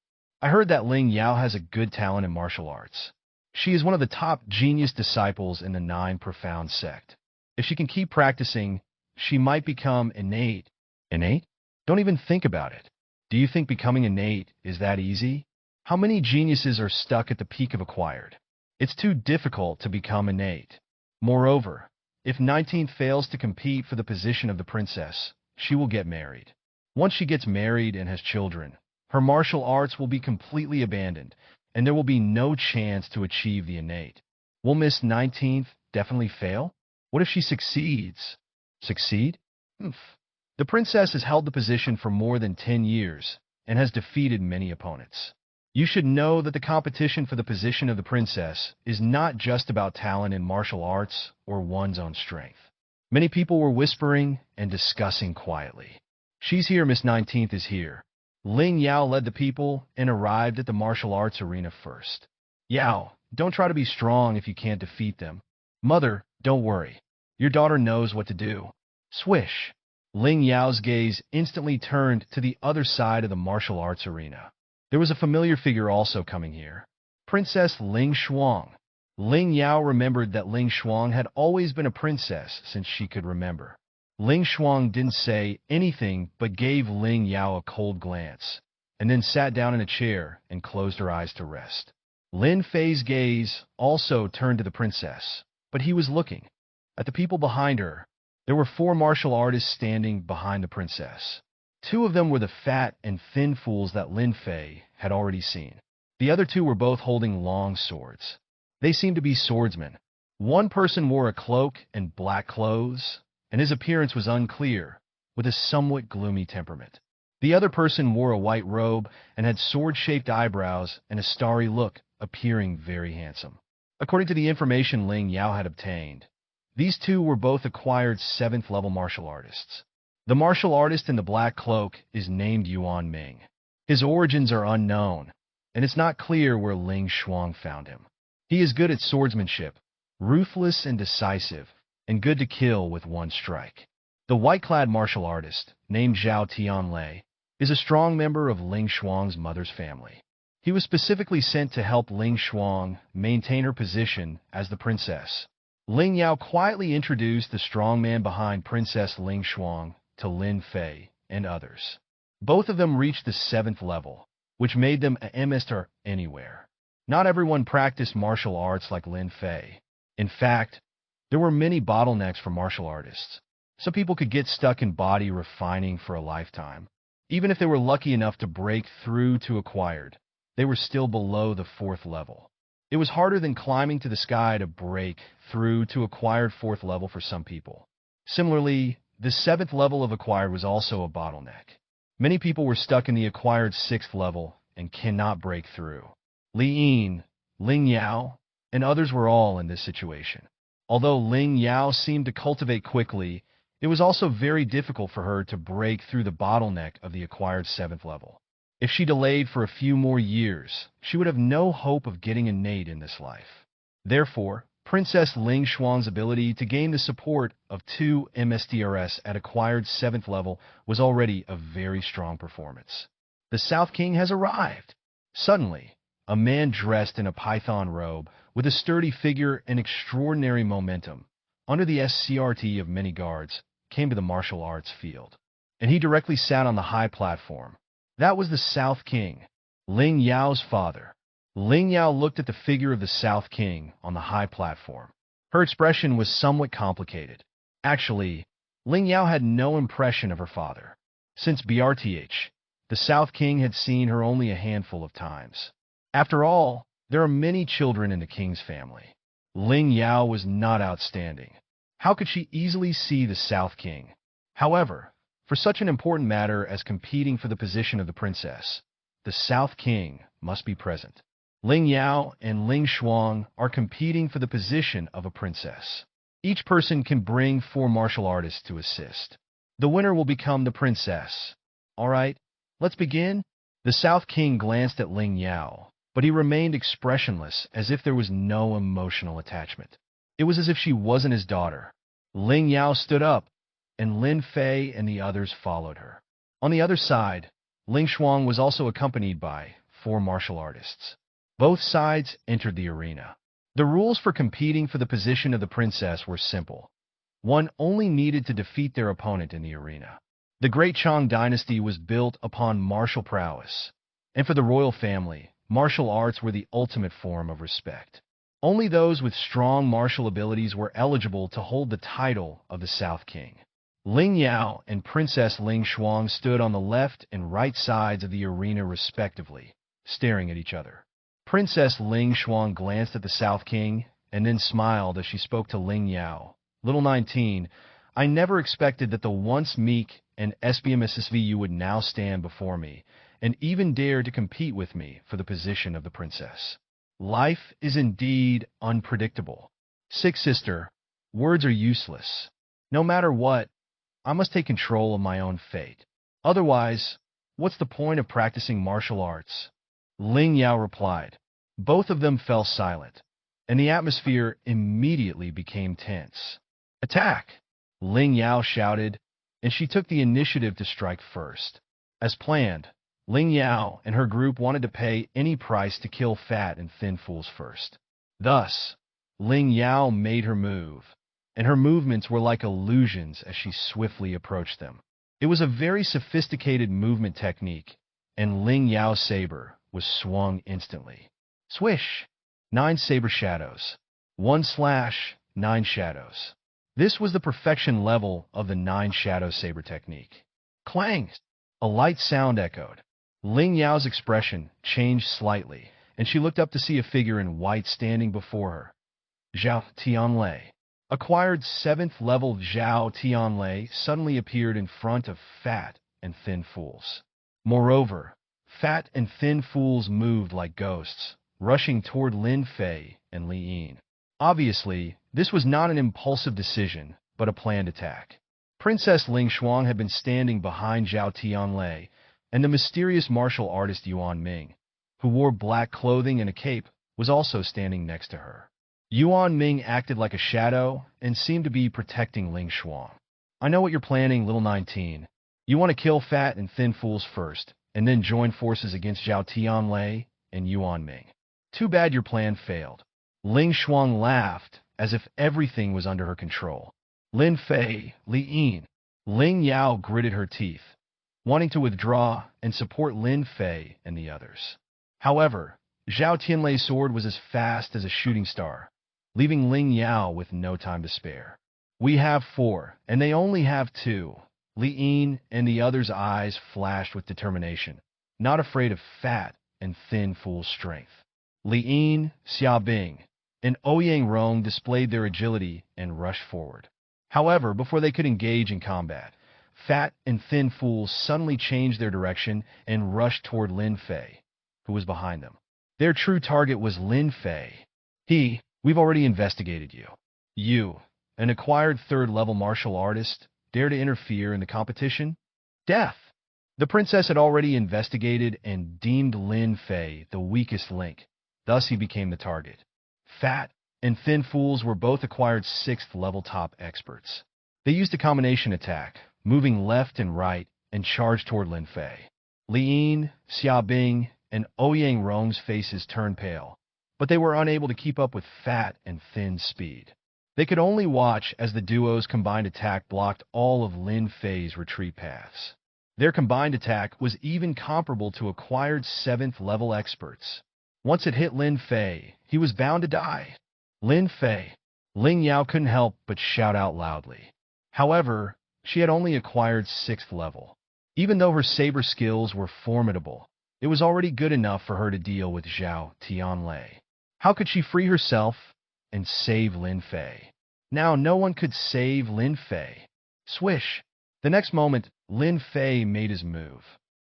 I heard that Ling Yao has a good talent in martial arts. She is one of the top genius disciples in the 9 Profound sect. If she can keep practicing, she might become innate. Innate? Don't even think about it. Do you think becoming innate is that easy? How many geniuses are stuck at the peak of acquired? It's too difficult to become innate. Moreover, if 19th fails to compete for the position of the princess, she will get married. Once she gets married and has children, her martial arts will be completely abandoned, and there will be no chance to achieve the innate. Will Miss 19th definitely fail? What if she succeeds? Succeed? The princess has held the position for more than 10 years and has defeated many opponents. You should know that the competition for the position of the princess is not just about talent in martial arts or one's own strength. Many people were whispering and discussing quietly. She's here, Miss 19th is here. Ling Yao led the people and arrived at the martial arts arena first. Yao, don't try to be strong if you can't defeat them. Mother, don't worry. Your daughter knows what to do. Swish. Ling Yao's gaze instantly turned to the other side of the martial arts arena. There was a familiar figure also coming here. Princess Ling Shuang. Ling Yao remembered that Ling Shuang had always been a princess since she could remember. Ling Shuang didn't say anything but gave Ling Yao a cold glance, and then sat down in a chair and closed her eyes to rest. Lin Fei's gaze also turned to the princess, but he was looking at the people behind her. There were 4 martial artists standing behind the princess. 2 of them were the fat and thin fools that Lin Fei had already seen. The other 2 were both holding long swords. They seemed to be swordsmen. One person wore a cloak and black clothes, and his appearance was unclear, with a somewhat gloomy temperament. The other person wore a white robe and had sword-shaped eyebrows and a starry look, appearing very handsome. According to the information Ling Yao had obtained, these 2 were both acquired 7th-level martial artists. The martial artist in the black cloak is named Yuan Ming. His origins are unknown, and it's not clear where Ling Shuang found him. He is good at swordsmanship, ruthless and decisive, and good to kill with one strike. The white-clad martial artist, named Zhao Tianlei, is a strong member of Ling Shuang's mother's family. He was specifically sent to help Ling Shuang maintain her position as the princess. Ling Yao quietly introduced the strong man behind Princess Ling Shuang to Lin Fei and others. Both of them reached the 7th level, which made them a master anywhere. Not everyone practiced martial arts like Lin Fei. In fact, there were many bottlenecks for martial artists. Some people could get stuck in body refining for a lifetime. Even if they were lucky enough to break through to acquired, they were still below the 4th level. It was harder than climbing to the sky to break through to acquired 4th level for some people. Similarly, the 7th level of acquired was also a bottleneck. Many people were stuck in the acquired 6th level and cannot break through. Li Yin, Ling Yao, and others were all in this situation. Although Ling Yao seemed to cultivate quickly, it was also very difficult for her to break through the bottleneck of the acquired 7th level. If she delayed for a few more years, she would have no hope of getting a mate in this life. Therefore, Princess Ling Shuang's ability to gain the support of 2 MSTRS at acquired 7th level was already a very strong performance. The South King has arrived. Suddenly, a man dressed in a python robe with a sturdy figure and extraordinary momentum, under the SCRT of many guards, came to the martial arts field, and he directly sat on the high platform. That was the South King, Ling Yao's father. Ling Yao looked at the figure of the South King on the high platform. Her expression was somewhat complicated. Actually, Ling Yao had no impression of her father. Since RighteousEgg, the South King had seen her only a handful of times. After all, there are many children in the king's family. Ling Yao was not outstanding. How could she easily see the South King? However, for such an important matter as competing for the position of the princess, the South King must be present. Ling Yao and Ling Shuang are competing for the position of a princess. Each person can bring 4 martial artists to assist. The winner will become the princess. All right, let's begin. The South King glanced at Ling Yao, but he remained expressionless as if there was no emotional attachment. It was as if she wasn't his daughter. Ling Yao stood up, and Lin Fei and the others followed her. On the other side, Ling Shuang was also accompanied by 4 martial artists. Both sides entered the arena. The rules for competing for the position of the princess were simple. One only needed to defeat their opponent in the arena. The Great Chang dynasty was built upon martial prowess, and for the royal family, martial arts were the ultimate form of respect. Only those with strong martial abilities were eligible to hold the title of the South King. Ling Yao and Princess Ling Shuang stood on the left and right sides of the arena respectively, staring at each other. Princess Ling Shuang glanced at the South King and then smiled as she spoke to Ling Yao. Little 19, I never expected that the once meek and SBMSSV you would now stand before me and even dare to compete with me for the position of the princess. Life is indeed unpredictable. Sick sister, words are useless. No matter what, I must take control of my own fate. Otherwise, what's the point of practicing martial arts? Ling Yao replied. Both of them fell silent, and the atmosphere immediately became tense. Attack! Ling Yao shouted, and she took the initiative to strike first. As planned, Ling Yao and her group wanted to pay any price to kill fat and thin fools first. Thus, Ling Yao made her move, and her movements were like illusions as she swiftly approached them. It was a very sophisticated movement technique, and Ling Yao's saber was swung instantly. Swish! 9 saber shadows. 1 slash, 9 shadows. This was the perfection level of the 9 shadow saber technique. Clang! A light sound echoed. Ling Yao's expression changed slightly, and she looked up to see a figure in white standing before her. Zhao Tianlei. Acquired 7th level Zhao Tianlei suddenly appeared in front of Fat and Thin Fools. Moreover, Fat and Thin Fools moved like ghosts, rushing toward Lin Fei and Li Yin. Obviously, this was not an impulsive decision, but a planned attack. Princess Ling Shuang had been standing behind Zhao Tianlei and the mysterious martial artist Yuan Ming, who wore black clothing and a cape, was also standing next to her. Yuan Ming acted like a shadow and seemed to be protecting Ling Shuang. I know what you're planning, little 19. You want to kill Fat and Thin Fools first, and then join forces against Zhao Tianlei and Yuan Ming. Too bad your plan failed. Ling Shuang laughed as if everything was under her control. Lin Fei, Li Yin. Ling Yao gritted her teeth, wanting to withdraw and support Lin Fei and the others. However, Zhao Tianlei's sword was as fast as a shooting star, leaving Ling Yao with no time to spare. We have 4, and they only have 2. Li Yin and the others' eyes flashed with determination, not afraid of Fat and Thin Fool's strength. Li Yin, Xiaobing, and Ouyang Rong displayed their agility and rushed forward. However, before they could engage in combat, Fat and Thin Fools suddenly changed their direction and rushed toward Lin Fei, who was behind them. Their true target was Lin Fei. We've already investigated you. You, an acquired 3rd level martial artist, dare to interfere in the competition? Death! The princess had already investigated and deemed Lin Fei the weakest link. Thus he became the target. Fat and Thin Fools were both acquired 6th level top experts. They used a combination attack, moving left and right, and charged toward Lin Fei. Li Yin, Xiaobing, and Ouyang Rong's faces turned pale, but they were unable to keep up with Fat and Thin's speed. They could only watch as the duo's combined attack blocked all of Lin Fei's retreat paths. Their combined attack was even comparable to acquired 7th level experts. Once it hit Lin Fei, he was bound to die. Lin Fei. Ling Yao couldn't help but shout out loudly. However, she had only acquired 6th level. Even though her saber skills were formidable, it was already good enough for her to deal with Zhao Tianlei. How could she free herself and save Lin Fei? Now no one could save Lin Fei. Swish! The next moment, Lin Fei made his move.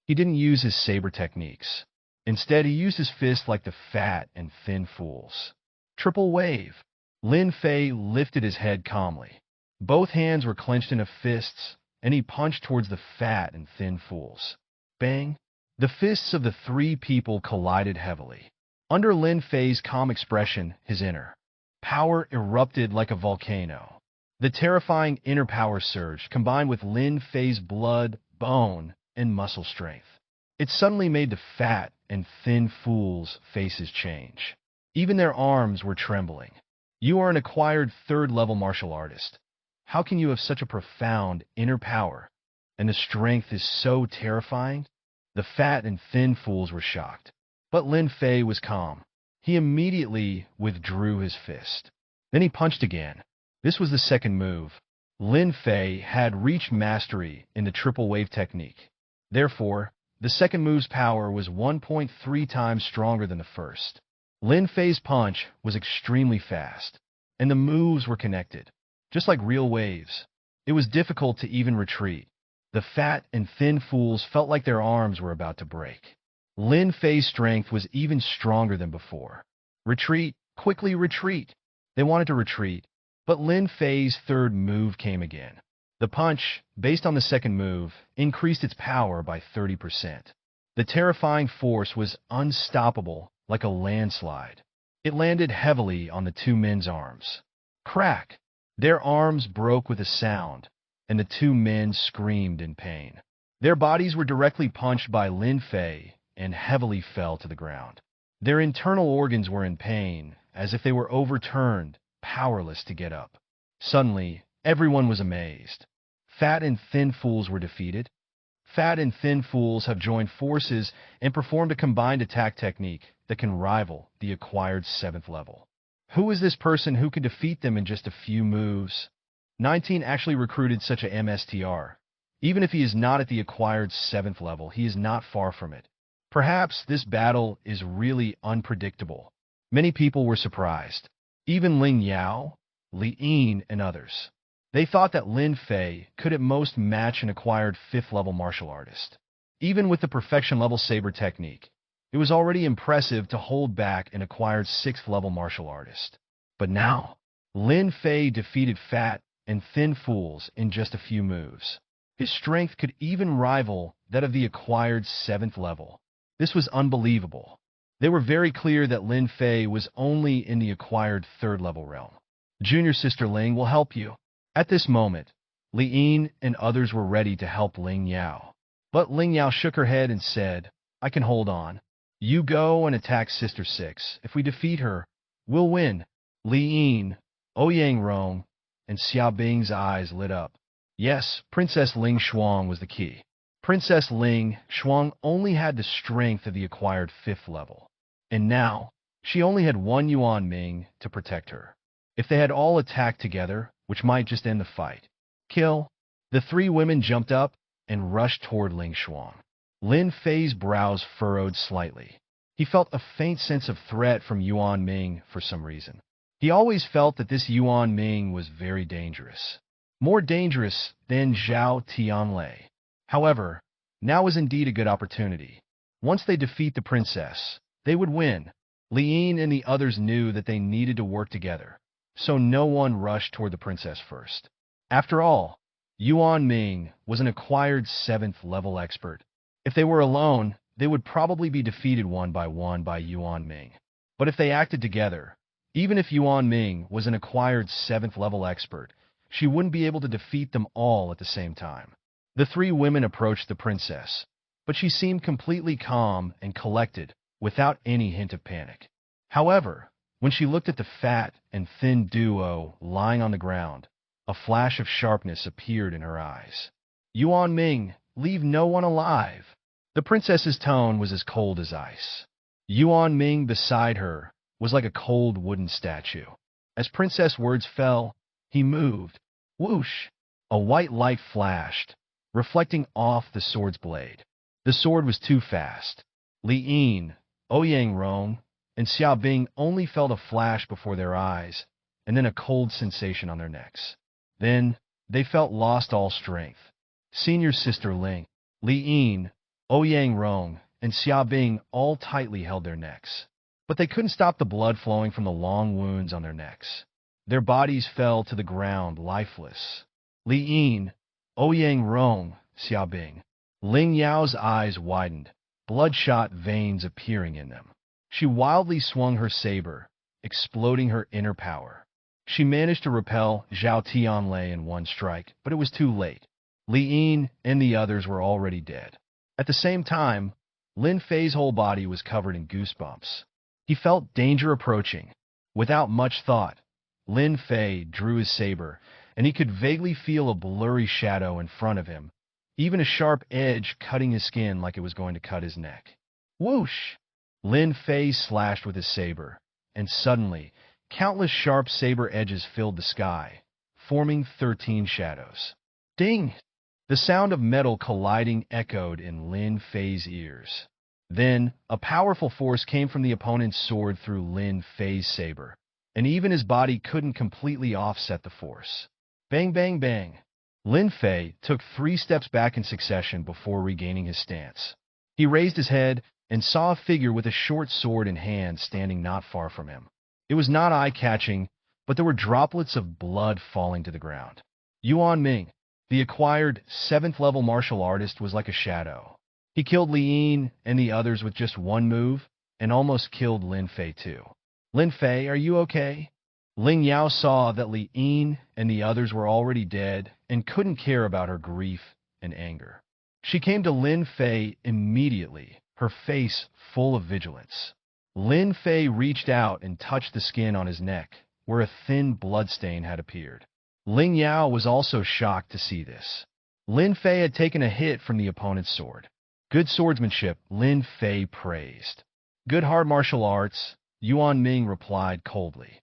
He didn't use his saber techniques. Instead, he used his fist like the Fat and Thin Fools. Triple wave. Lin Fei lifted his head calmly. Both hands were clenched into fists, and he punched towards the Fat and Thin Fools. Bang! The fists of the 3 people collided heavily. Under Lin Fei's calm expression, his inner power erupted like a volcano. The terrifying inner power surge combined with Lin Fei's blood, bone, and muscle strength. It suddenly made the Fat and Thin Fools' faces change. Even their arms were trembling. You are an acquired 3rd level martial artist. How can you have such a profound inner power, and the strength is so terrifying? The Fat and Thin Fools were shocked. But Lin Fei was calm. He immediately withdrew his fist. Then he punched again. This was the second move. Lin Fei had reached mastery in the triple wave technique. Therefore, the second move's power was 1.3 times stronger than the first. Lin Fei's punch was extremely fast, and the moves were connected, just like real waves. It was difficult to even retreat. The Fat and Thin Fools felt like their arms were about to break. Lin Fei's strength was even stronger than before. Retreat, quickly retreat. They wanted to retreat, but Lin Fei's third move came again. The punch, based on the second move, increased its power by 30%. The terrifying force was unstoppable, like a landslide. It landed heavily on the 2 men's arms. Crack! Their arms broke with a sound, and the 2 men screamed in pain. Their bodies were directly punched by Lin Fei and heavily fell to the ground. Their internal organs were in pain, as if they were overturned, powerless to get up. Suddenly, everyone was amazed. Fat and Thin Fools were defeated. Fat and thin fools have joined forces and performed a combined attack technique that can rival the acquired 7th level. Who is this person who can defeat them in just a few moves? 19 actually recruited such a MSTR. Even if he is not at the acquired 7th level, he is not far from it. Perhaps this battle is really unpredictable. Many people were surprised. Even Ling Yao, Li Yin, and others. They thought that Lin Fei could at most match an acquired 5th level martial artist. Even with the perfection level saber technique, it was already impressive to hold back an acquired 6th level martial artist. But now, Lin Fei defeated fat and thin fools in just a few moves. His strength could even rival that of the acquired 7th level. This was unbelievable. They were very clear that Lin Fei was only in the acquired 3rd level realm. Junior Sister Ling will help you. At this moment, Li Yin and others were ready to help Ling Yao. But Ling Yao shook her head and said, I can hold on. You go and attack Sister 6. If we defeat her, we'll win. Li Yin, Ouyang Rong, and Xiaobing's eyes lit up. Yes, Princess Ling Shuang was the key. Princess Ling Shuang only had the strength of the acquired 5th level. And now, she only had one Yuan Ming to protect her. If they had all attacked together, which might just end the fight. Kill. The 3 women jumped up and rushed toward Ling Shuang. Lin Fei's brows furrowed slightly. He felt a faint sense of threat from Yuan Ming for some reason. He always felt that this Yuan Ming was very dangerous. More dangerous than Zhao Tianlei. However, now was indeed a good opportunity. Once they defeat the princess, they would win. Li Yin and the others knew that they needed to work together, so no one rushed toward the princess first. After all, Yuan Ming was an acquired 7th level expert. If they were alone, they would probably be defeated one by Yuan Ming. But if they acted together, even if Yuan Ming was an acquired 7th level expert, she wouldn't be able to defeat them all at the same time. The 3 women approached the princess, but she seemed completely calm and collected, without any hint of panic. However, when she looked at the fat and thin duo lying on the ground, a flash of sharpness appeared in her eyes. Yuan Ming, leave no one alive. The princess's tone was as cold as ice. Yuan Ming beside her was like a cold wooden statue. As princess words fell, he moved. Whoosh! A white light flashed, reflecting off the sword's blade. The sword was too fast. Li Yin, Ouyang Rong, and Xiaobing only felt a flash before their eyes, and then a cold sensation on their necks. Then, they felt lost all strength. Senior Sister Ling, Li Yin, Ouyang Rong, and Xiaobing all tightly held their necks. But they couldn't stop the blood flowing from the long wounds on their necks. Their bodies fell to the ground lifeless. Li Yin, Ouyang Rong, Xiaobing. Ling Yao's eyes widened, bloodshot veins appearing in them. She wildly swung her saber, exploding her inner power. She managed to repel Zhao Tianlei in one strike, but it was too late. Li Yin and the others were already dead. At the same time, Lin Fei's whole body was covered in goosebumps. He felt danger approaching. Without much thought, Lin Fei drew his saber, and he could vaguely feel a blurry shadow in front of him, even a sharp edge cutting his skin like it was going to cut his neck. Whoosh! Lin Fei slashed with his saber, and suddenly, countless sharp saber edges filled the sky, forming 13 shadows. Ding! The sound of metal colliding echoed in Lin Fei's ears. Then, a powerful force came from the opponent's sword through Lin Fei's saber, and even his body couldn't completely offset the force. Bang, bang, bang! Lin Fei took 3 steps back in succession before regaining his stance. He raised his head and saw a figure with a short sword in hand standing not far from him. It was not eye-catching, but there were droplets of blood falling to the ground. Yuan Ming, the acquired 7th level martial artist, was like a shadow. He killed Li Yin and the others with just one move, and almost killed Lin Fei too. Lin Fei, are you okay? Ling Yao saw that Li Yin and the others were already dead and couldn't care about her grief and anger. She came to Lin Fei immediately, her face full of vigilance. Lin Fei reached out and touched the skin on his neck, where a thin bloodstain had appeared. Ling Yao was also shocked to see this. Lin Fei had taken a hit from the opponent's sword. Good swordsmanship, Lin Fei praised. Good hard martial arts, Yuan Ming replied coldly.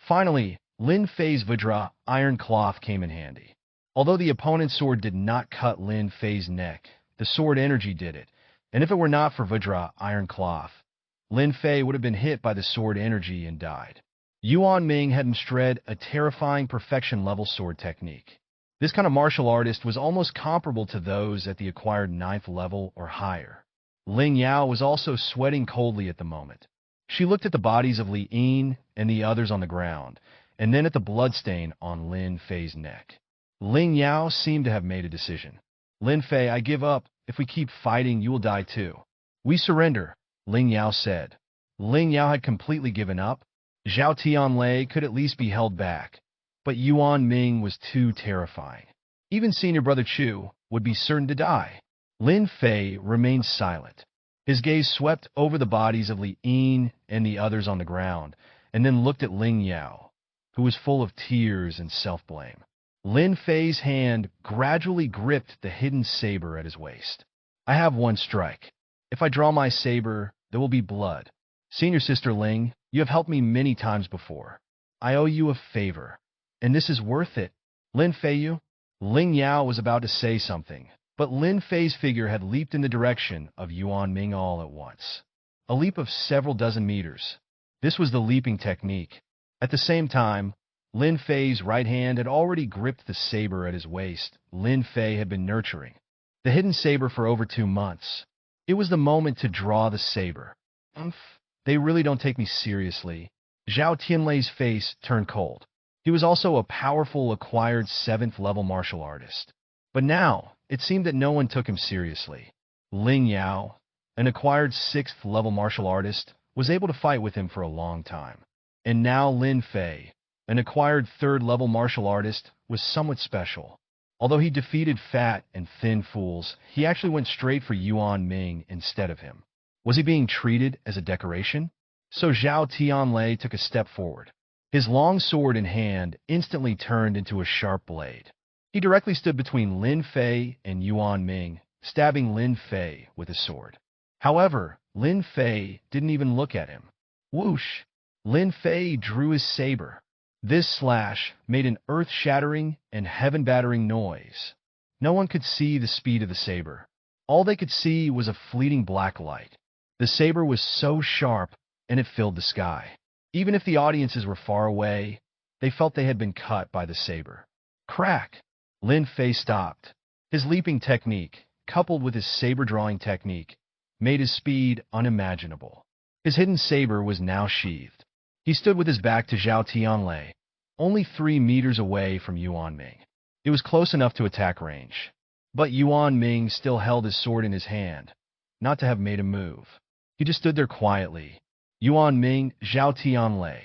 Finally, Lin Fei's Vajra iron cloth came in handy. Although the opponent's sword did not cut Lin Fei's neck, the sword energy did it, and if it were not for Vajra iron cloth, Lin Fei would have been hit by the sword energy and died. Yuan Ming had shred a terrifying perfection-level sword technique. This kind of martial artist was almost comparable to those at the acquired 9th level or higher. Ling Yao was also sweating coldly at the moment. She looked at the bodies of Li Yin and the others on the ground, and then at the bloodstain on Lin Fei's neck. Ling Yao seemed to have made a decision. Lin Fei, I give up. If we keep fighting, you will die too. We surrender, Ling Yao said. Ling Yao had completely given up. Zhao Tianlei could at least be held back, but Yuan Ming was too terrifying. Even senior brother Chu would be certain to die. Lin Fei remained silent. His gaze swept over the bodies of Li Yin and the others on the ground, and then looked at Ling Yao, who was full of tears and self-blame. Lin Fei's hand gradually gripped the hidden saber at his waist. I have one strike. If I draw my saber, there will be blood. Senior sister Ling, you have helped me many times before. I owe you a favor, and this is worth it. Lin Fei, you? Ling Yao was about to say something, but Lin Fei's figure had leaped in the direction of Yuan Ming all at once. A leap of several dozen meters. This was the leaping technique. At the same time, Lin Fei's right hand had already gripped the saber at his waist. Lin Fei had been nurturing the hidden saber for over 2 months. It was the moment to draw the saber. They really don't take me seriously. Zhao Tianlei's face turned cold. He was also a powerful acquired 7th level martial artist. But now, it seemed that no one took him seriously. Ling Yao, an acquired 6th level martial artist, was able to fight with him for a long time. And now Lin Fei, an acquired 3rd level martial artist, was somewhat special. Although he defeated fat and thin fools, he actually went straight for Yuan Ming instead of him. Was he being treated as a decoration? So Zhao Tianlei took a step forward. His long sword in hand instantly turned into a sharp blade. He directly stood between Lin Fei and Yuan Ming, stabbing Lin Fei with his sword. However, Lin Fei didn't even look at him. Whoosh! Lin Fei drew his saber. This slash made an earth-shattering and heaven-battering noise. No one could see the speed of the saber. All they could see was a fleeting black light. The saber was so sharp, and it filled the sky. Even if the audiences were far away, they felt they had been cut by the saber. Crack! Lin Fei stopped. His leaping technique, coupled with his saber-drawing technique, made his speed unimaginable. His hidden saber was now sheathed. He stood with his back to Zhao Tianlei, only 3 meters away from Yuan Ming. It was close enough to attack range. But Yuan Ming still held his sword in his hand, not to have made a move. He just stood there quietly. Yuan Ming, Zhao Tianlei.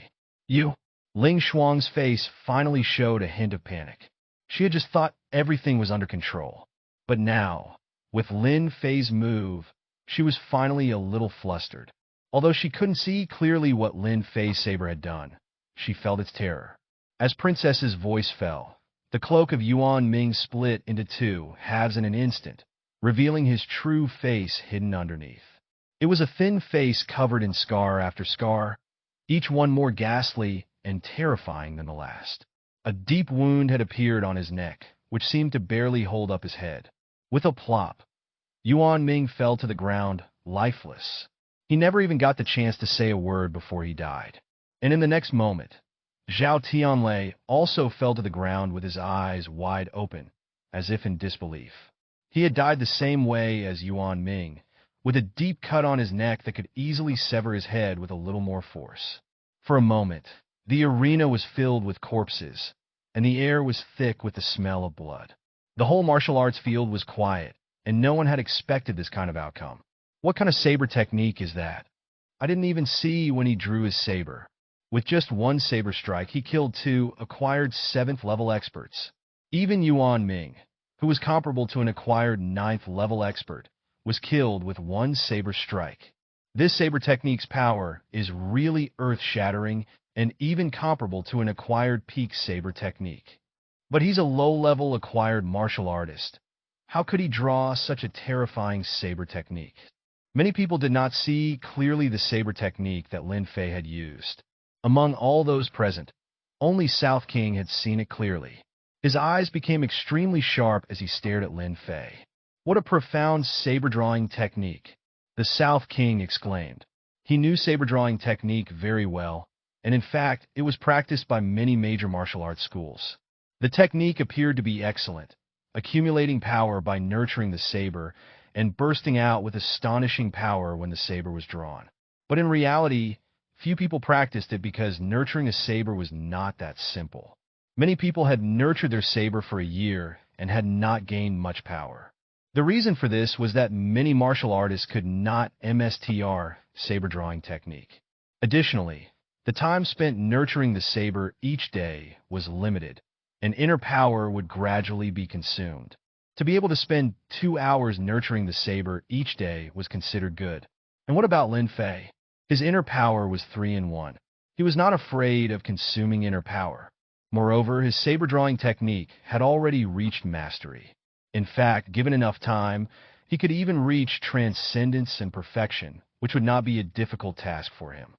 You? Ling Shuang's face finally showed a hint of panic. She had just thought everything was under control. But now, with Lin Fei's move, she was finally a little flustered. Although she couldn't see clearly what Lin Fei's saber had done, she felt its terror. As Princess's voice fell, the cloak of Yuan Ming split into 2 halves in an instant, revealing his true face hidden underneath. It was a thin face covered in scar after scar, each one more ghastly and terrifying than the last. A deep wound had appeared on his neck, which seemed to barely hold up his head. With a plop, Yuan Ming fell to the ground, lifeless. He never even got the chance to say a word before he died. And in the next moment, Zhao Tianlei also fell to the ground with his eyes wide open, as if in disbelief. He had died the same way as Yuan Ming, with a deep cut on his neck that could easily sever his head with a little more force. For a moment, the arena was filled with corpses, and the air was thick with the smell of blood. The whole martial arts field was quiet, and no one had expected this kind of outcome. What kind of saber technique is that? I didn't even see when he drew his saber. With just 1 saber strike, he killed 2 acquired 7th level experts. Even Yuan Ming, who was comparable to an acquired 9th level expert, was killed with 1 saber strike. This saber technique's power is really earth-shattering and even comparable to an acquired peak saber technique. But he's a low-level acquired martial artist, How could he draw such a terrifying saber technique? Many people did not see clearly the saber technique that Lin Fei had used. Among all those present, only South King had seen it clearly. His eyes became extremely sharp as he stared at Lin Fei. What a profound saber-drawing technique, the South King exclaimed. He knew saber-drawing technique very well, and in fact, it was practiced by many major martial arts schools. The technique appeared to be excellent, accumulating power by nurturing the saber and bursting out with astonishing power when the saber was drawn. But in reality, few people practiced it because nurturing a saber was not that simple. Many people had nurtured their saber for a year and had not gained much power. The reason for this was that many martial artists could not MSTR saber drawing technique. Additionally, the time spent nurturing the saber each day was limited, and inner power would gradually be consumed. To be able to spend 2 hours nurturing the saber each day was considered good. And what about Lin Fei? His inner power was 3 in 1. He was not afraid of consuming inner power. Moreover, his saber-drawing technique had already reached mastery. In fact, given enough time, he could even reach transcendence and perfection, which would not be a difficult task for him.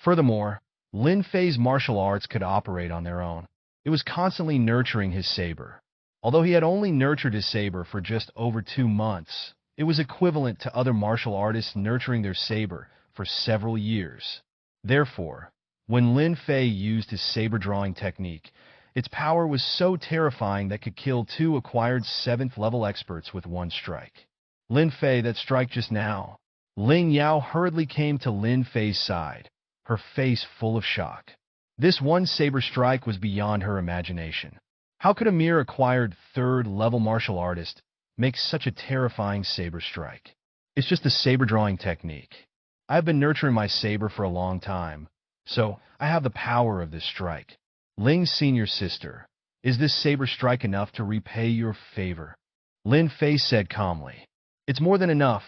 Furthermore, Lin Fei's martial arts could operate on their own. It was constantly nurturing his saber. Although he had only nurtured his saber for just over 2 months, it was equivalent to other martial artists nurturing their saber for several years. Therefore, when Lin Fei used his saber-drawing technique, its power was so terrifying that could kill 2 acquired 7th-level experts with 1 strike. Lin Fei, that strike just now. Ling Yao hurriedly came to Lin Fei's side, her face full of shock. This one saber strike was beyond her imagination. How could a mere acquired 3rd-level martial artist make such a terrifying saber strike? It's just a saber-drawing technique. I've been nurturing my saber for a long time, so I have the power of this strike. Ling's senior sister, is this saber strike enough to repay your favor? Lin Fei said calmly. It's more than enough.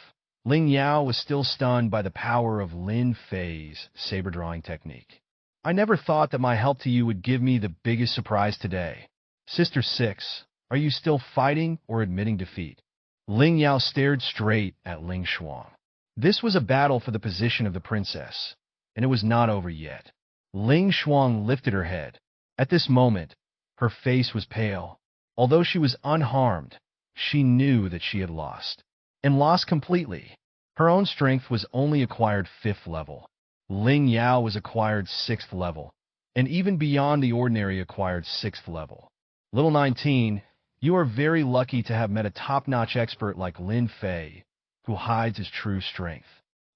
Ling Yao was still stunned by the power of Lin Fei's saber-drawing technique. I never thought that my help to you would give me the biggest surprise today. Sister 6, are you still fighting or admitting defeat? Ling Yao stared straight at Ling Shuang. This was a battle for the position of the princess, and it was not over yet. Ling Shuang lifted her head. At this moment, her face was pale. Although she was unharmed, she knew that she had lost, and lost completely. Her own strength was only acquired 5th level. Ling Yao was acquired 6th level, and even beyond the ordinary acquired 6th level. Little 19, you are very lucky to have met a top-notch expert like Lin Fei, who hides his true strength.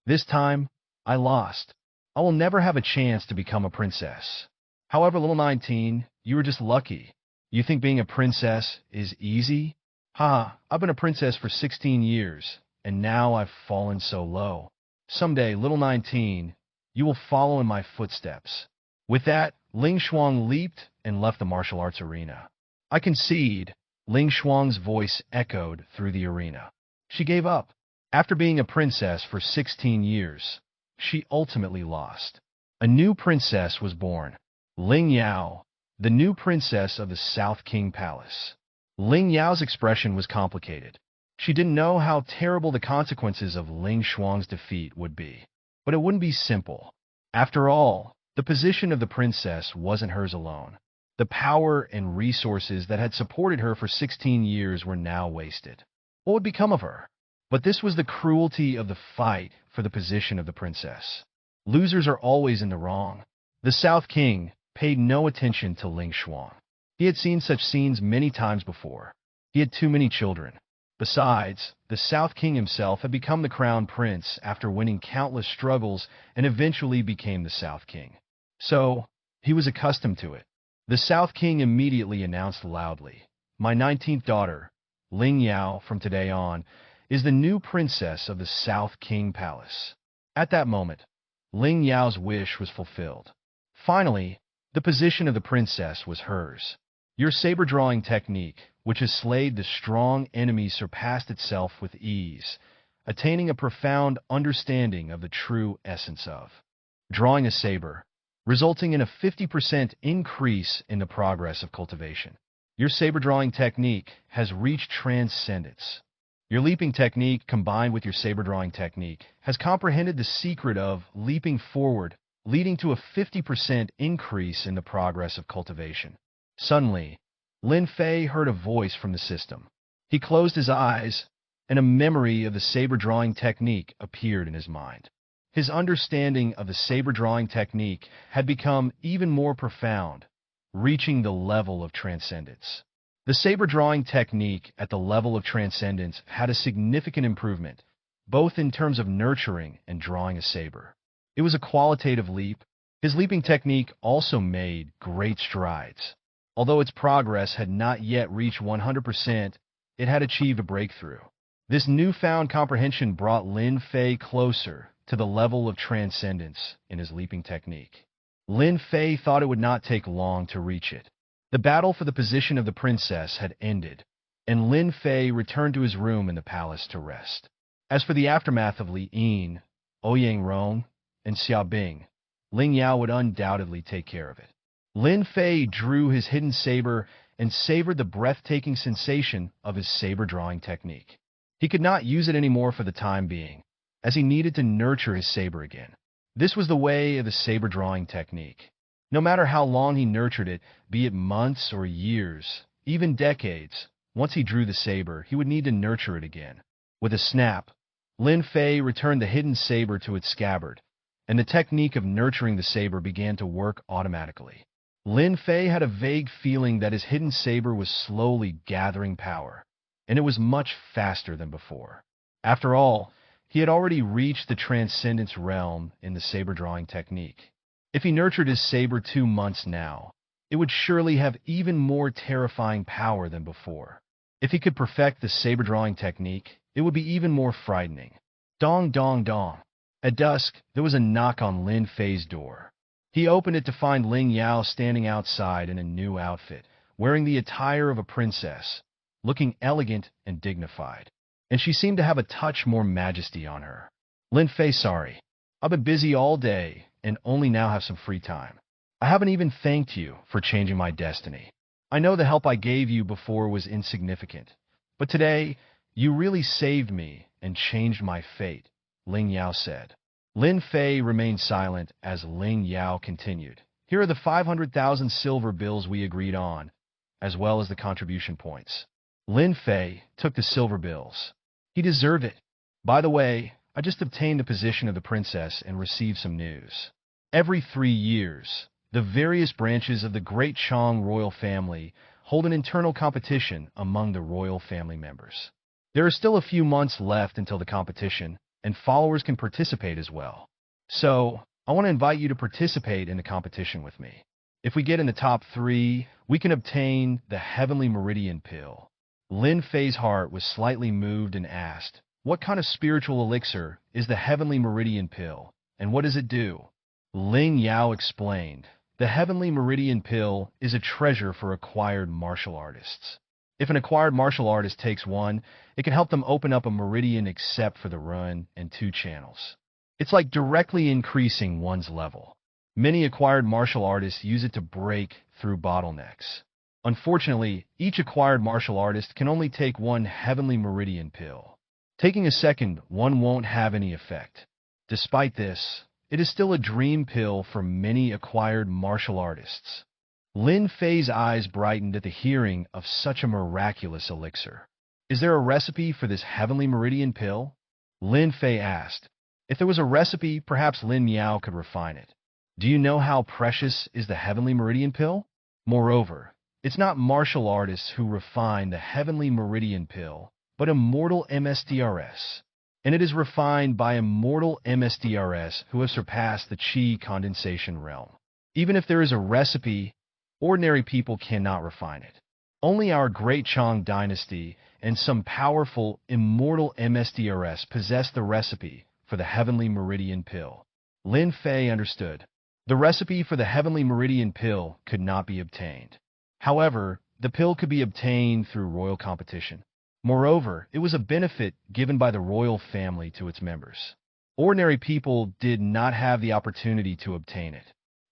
This time, I lost. I will never have a chance to become a princess. However, little 19, you were just lucky. You think being a princess is easy? I've been a princess for 16 years, and now I've fallen so low. Someday, little 19, you will follow in my footsteps. With that, Ling Shuang leaped and left the martial arts arena. I concede, Ling Shuang's voice echoed through the arena. She gave up. After being a princess for 16 years, she ultimately lost. A new princess was born. Ling Yao, the new princess of the South King Palace. Ling Yao's expression was complicated. She didn't know how terrible the consequences of Ling Shuang's defeat would be. But it wouldn't be simple. After all, the position of the princess wasn't hers alone. The power and resources that had supported her for 16 years were now wasted. What would become of her? But this was the cruelty of the fight for the position of the princess. Losers are always in the wrong. The South King paid no attention to Ling Shuang. He had seen such scenes many times before. He had too many children. Besides, the South King himself had become the crown prince after winning countless struggles and eventually became the South King. So, he was accustomed to it. The South King immediately announced loudly, "My 19th daughter, Ling Yao, from today on, is the new princess of the South King Palace." At that moment, Ling Yao's wish was fulfilled. Finally, the position of the princess was hers. Your saber-drawing technique, which has slayed the strong enemy, surpassed itself with ease, attaining a profound understanding of the true essence of drawing a saber, resulting in a 50% increase in the progress of cultivation. Your saber drawing technique has reached transcendence. Your leaping technique, combined with your saber drawing technique, has comprehended the secret of leaping forward, leading to a 50% increase in the progress of cultivation. Suddenly, Lin Fei heard a voice from the system. He closed his eyes, and a memory of the saber drawing technique appeared in his mind. His understanding of the saber drawing technique had become even more profound, reaching the level of transcendence. The saber drawing technique at the level of transcendence had a significant improvement, both in terms of nurturing and drawing a saber. It was a qualitative leap. His leaping technique also made great strides. Although its progress had not yet reached 100%, it had achieved a breakthrough. This newfound comprehension brought Lin Fei closer to the level of transcendence in his leaping technique. Lin Fei thought it would not take long to reach it. The battle for the position of the princess had ended, and Lin Fei returned to his room in the palace to rest. As for the aftermath of Li Yin, Ouyang Rong, and Xiaobing, Ling Yao would undoubtedly take care of it. Lin Fei drew his hidden saber and savored the breathtaking sensation of his saber-drawing technique. He could not use it anymore for the time being, as he needed to nurture his saber again. This was the way of the saber-drawing technique. No matter how long he nurtured it, be it months or years, even decades, once he drew the saber, he would need to nurture it again. With a snap, Lin Fei returned the hidden saber to its scabbard, and the technique of nurturing the saber began to work automatically. Lin Fei had a vague feeling that his hidden saber was slowly gathering power, and it was much faster than before. After all, he had already reached the transcendence realm in the saber-drawing technique. If he nurtured his saber 2 months now, it would surely have even more terrifying power than before. If he could perfect the saber-drawing technique, it would be even more frightening. Dong, dong, dong. At dusk, there was a knock on Lin Fei's door. He opened it to find Ling Yao standing outside in a new outfit, wearing the attire of a princess, looking elegant and dignified. And she seemed to have a touch more majesty on her. Lin Fei, sorry. I've been busy all day and only now have some free time. I haven't even thanked you for changing my destiny. I know the help I gave you before was insignificant, but today you really saved me and changed my fate, Ling Yao said. Lin Fei remained silent as Ling Yao continued. Here are the 500,000 silver bills we agreed on, as well as the contribution points. Lin Fei took the silver bills. He deserved it. By the way, I just obtained the position of the princess and received some news. Every 3 years, the various branches of the Great Chong royal family hold an internal competition among the royal family members. There are still a few months left until the competition, and followers can participate as well. So, I want to invite you to participate in the competition with me. If we get in the top 3, we can obtain the Heavenly Meridian Pill. Lin Fei's heart was slightly moved and asked, what kind of spiritual elixir is the Heavenly Meridian Pill, and what does it do? Ling Yao explained, the Heavenly Meridian Pill is a treasure for acquired martial artists. If an acquired martial artist takes one, it can help them open up a meridian except for the run and 2 channels. It's like directly increasing one's level. Many acquired martial artists use it to break through bottlenecks. Unfortunately, each acquired martial artist can only take one Heavenly Meridian Pill. Taking a second one won't have any effect. Despite this, it is still a dream pill for many acquired martial artists. Lin Fei's eyes brightened at the hearing of such a miraculous elixir. Is there a recipe for this Heavenly Meridian Pill? Lin Fei asked. If there was a recipe, perhaps Lin Miao could refine it. Do you know how precious is the Heavenly Meridian Pill? Moreover, it's not martial artists who refine the Heavenly Meridian Pill, but immortal MSDRS. And it is refined by immortal MSDRS who have surpassed the Qi condensation realm. Even if there is a recipe, ordinary people cannot refine it. Only our Great Chong dynasty and some powerful immortal MSDRS possess the recipe for the Heavenly Meridian Pill. Lin Fei understood. The recipe for the Heavenly Meridian Pill could not be obtained. However, the pill could be obtained through royal competition. Moreover, it was a benefit given by the royal family to its members. Ordinary people did not have the opportunity to obtain it.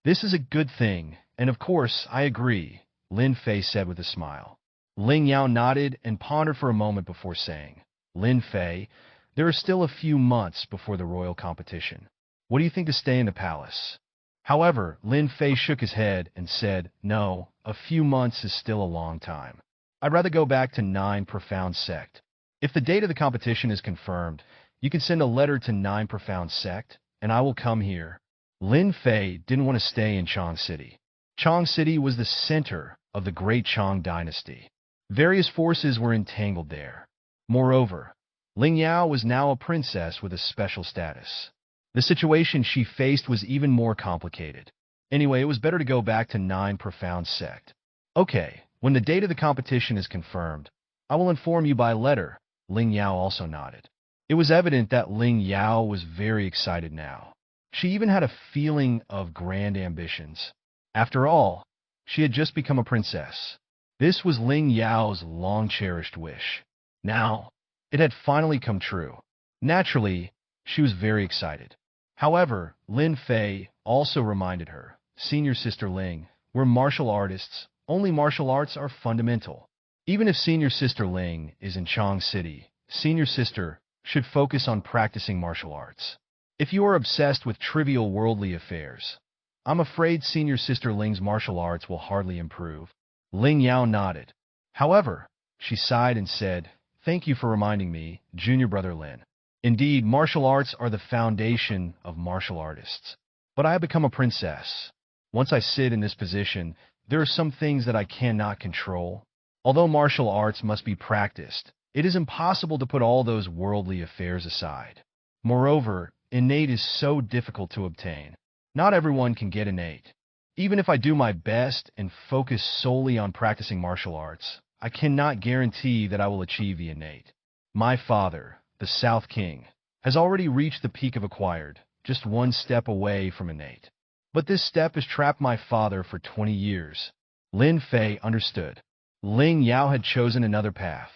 This is a good thing, and of course, I agree. Lin Fei said with a smile. Ling Yao nodded and pondered for a moment before saying, Lin Fei, there are still a few months before the royal competition. What do you think to stay in the palace? However, Lin Fei shook his head and said, no, a few months is still a long time. I'd rather go back to 9 Profound Sect. If the date of the competition is confirmed, you can send a letter to 9 Profound Sect, and I will come here. Lin Fei didn't want to stay in Chang City. Chang City was the center of the Great Chang Dynasty. Various forces were entangled there. Moreover, Ling Yao was now a princess with a special status. The situation she faced was even more complicated. Anyway, it was better to go back to 9 Profound Sect. Okay, when the date of the competition is confirmed, I will inform you by letter. Ling Yao also nodded. It was evident that Ling Yao was very excited now. She even had a feeling of grand ambitions. After all, she had just become a princess. This was Ling Yao's long-cherished wish. Now, it had finally come true. Naturally, she was very excited. However, Lin Fei also reminded her, Senior Sister Ling, we're martial artists. Only martial arts are fundamental. Even if Senior Sister Ling is in Chang City, Senior Sister should focus on practicing martial arts. If you are obsessed with trivial worldly affairs, I'm afraid Senior Sister Ling's martial arts will hardly improve. Ling Yao nodded. However, she sighed and said, thank you for reminding me, Junior Brother Lin. Indeed, martial arts are the foundation of martial artists. But I have become a princess. Once I sit in this position, there are some things that I cannot control. Although martial arts must be practiced, it is impossible to put all those worldly affairs aside. Moreover, innate is so difficult to obtain. Not everyone can get innate. Even if I do my best and focus solely on practicing martial arts, I cannot guarantee that I will achieve the innate. My father, the South King, has already reached the peak of acquired, just one step away from innate. But this step has trapped my father for 20 years. Lin Fei understood. Ling Yao had chosen another path.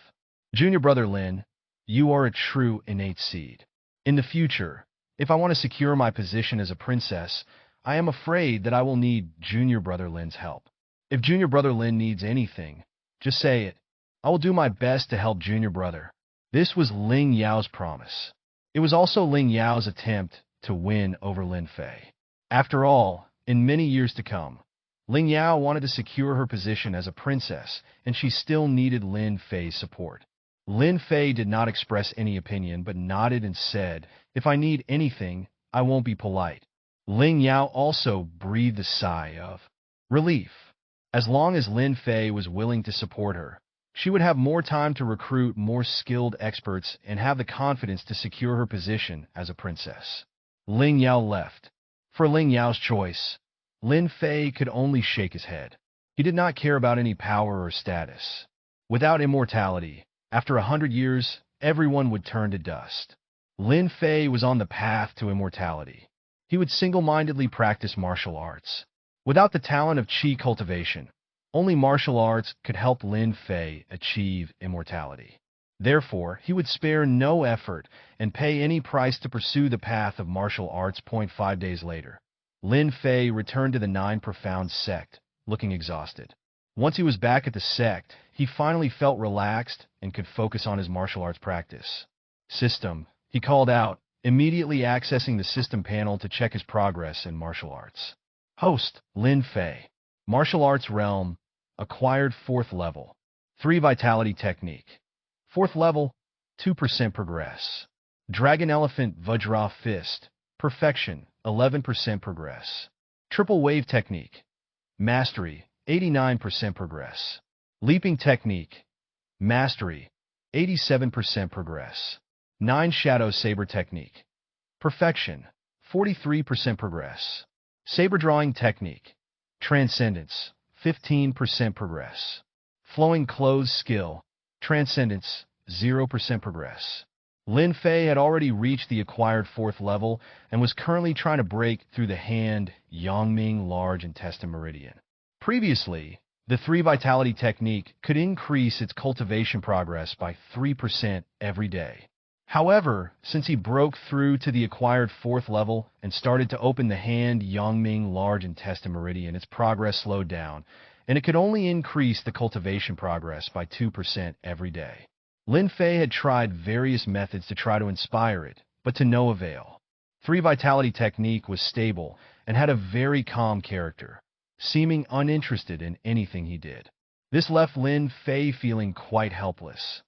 Junior Brother Lin, you are a true innate seed. In the future, if I want to secure my position as a princess, I am afraid that I will need Junior Brother Lin's help. If Junior Brother Lin needs anything, just say it. I will do my best to help Junior Brother. This was Ling Yao's promise. It was also Ling Yao's attempt to win over Lin Fei. After all, in many years to come, Ling Yao wanted to secure her position as a princess, and she still needed Lin Fei's support. Lin Fei did not express any opinion, but nodded and said, if I need anything, I won't be polite. Ling Yao also breathed a sigh of relief. As long as Lin Fei was willing to support her, she would have more time to recruit more skilled experts and have the confidence to secure her position as a princess. Ling Yao left. For Ling Yao's choice, Lin Fei could only shake his head. He did not care about any power or status. Without immortality, after 100 years, everyone would turn to dust. Lin Fei was on the path to immortality. He would single-mindedly practice martial arts. Without the talent of qi cultivation, only martial arts could help Lin Fei achieve immortality. Therefore, he would spare no effort and pay any price to pursue the path of martial arts. 5 days later, Lin Fei returned to the 9 Profound Sect, looking exhausted. Once he was back at the sect, he finally felt relaxed and could focus on his martial arts practice. System, he called out, immediately accessing the system panel to check his progress in martial arts. Host, Lin Fei. Martial Arts Realm, acquired 4th level. 3 Vitality Technique. 4th level, 2% progress. Dragon Elephant Vajra Fist, perfection, 11% progress. Triple Wave Technique, mastery, 89% progress. Leaping Technique, mastery, 87% progress. 9 Shadow Saber Technique, perfection, 43% progress. Saber Drawing Technique, transcendence, 15% progress. Flowing Clothes Skill, transcendence, 0% progress. Lin Fei had already reached the acquired 4th level and was currently trying to break through the hand Yangming large intestine meridian. Previously, the 3 Vitality Technique could increase its cultivation progress by 3% every day. However, since he broke through to the acquired 4th level and started to open the hand Yangming large intestine meridian, its progress slowed down, and it could only increase the cultivation progress by 2% every day. Lin Fei had tried various methods to try to inspire it, but to no avail. 3 Vitality technique was stable and had a very calm character, seeming uninterested in anything he did. This left Lin Fei feeling quite helpless.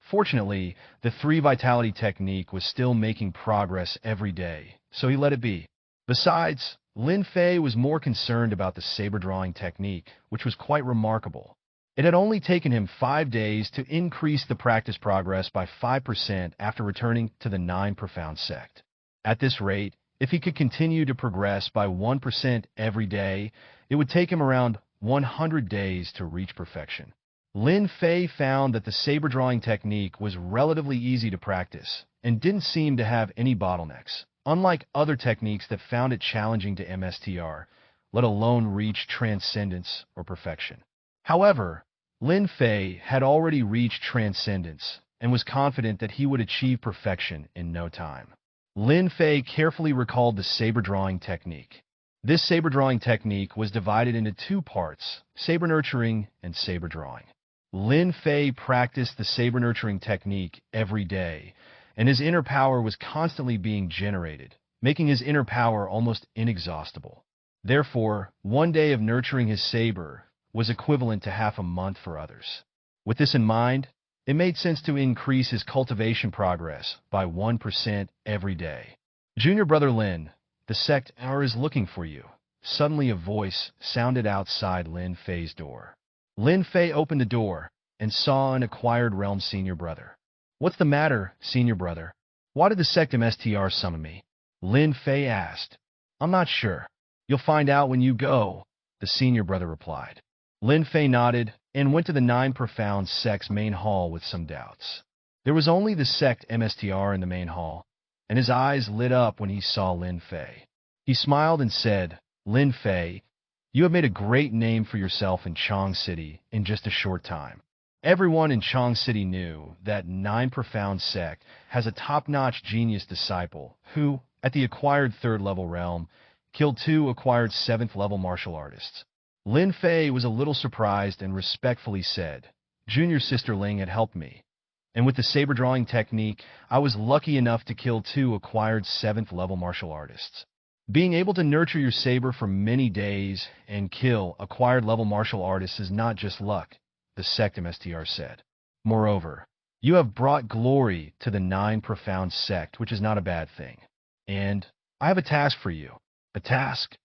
Fortunately, the 3 Vitality technique was still making progress every day, so he let it be. Besides, Lin Fei was more concerned about the saber drawing technique, which was quite remarkable. It had only taken him 5 days to increase the practice progress by 5% after returning to the 9 Profound sect. At this rate, if he could continue to progress by 1% every day, it would take him around 100 days to reach perfection. Lin Fei found that the saber drawing technique was relatively easy to practice and didn't seem to have any bottlenecks, unlike other techniques that found it challenging to MSTR, let alone reach transcendence or perfection. However, Lin Fei had already reached transcendence and was confident that he would achieve perfection in no time. Lin Fei carefully recalled the saber drawing technique. This saber drawing technique was divided into 2 parts, saber nurturing and saber drawing. Lin Fei practiced the saber nurturing technique every day, and his inner power was constantly being generated, making his inner power almost inexhaustible. Therefore, 1 day of nurturing his saber was equivalent to half a month for others. With this in mind, it made sense to increase his cultivation progress by 1% every day. Junior brother Lin, the sect hour is looking for you. Suddenly a voice sounded outside Lin Fei's door. Lin Fei opened the door and saw an acquired realm senior brother. What's the matter, senior brother? Why did the sect MSTR summon me? Lin Fei asked. I'm not sure. You'll find out when you go, the senior brother replied. Lin Fei nodded and went to the 9 Profound sect's main hall with some doubts. There was only the sect MSTR in the main hall, and his eyes lit up when he saw Lin Fei. He smiled and said, Lin Fei, you have made a great name for yourself in Chang City in just a short time. Everyone in Chang City knew that 9 Profound sect has a top-notch genius disciple who, at the acquired 3rd level realm, killed 2 acquired 7th level martial artists. Lin Fei was a little surprised and respectfully said, Junior Sister Ling had helped me, and with the saber drawing technique, I was lucky enough to kill 2 acquired 7th level martial artists. Being able to nurture your saber for many days and kill acquired level martial artists is not just luck, the sect MSTR said. Moreover, you have brought glory to the 9 Profound sect, which is not a bad thing. And I have a task for you. A task?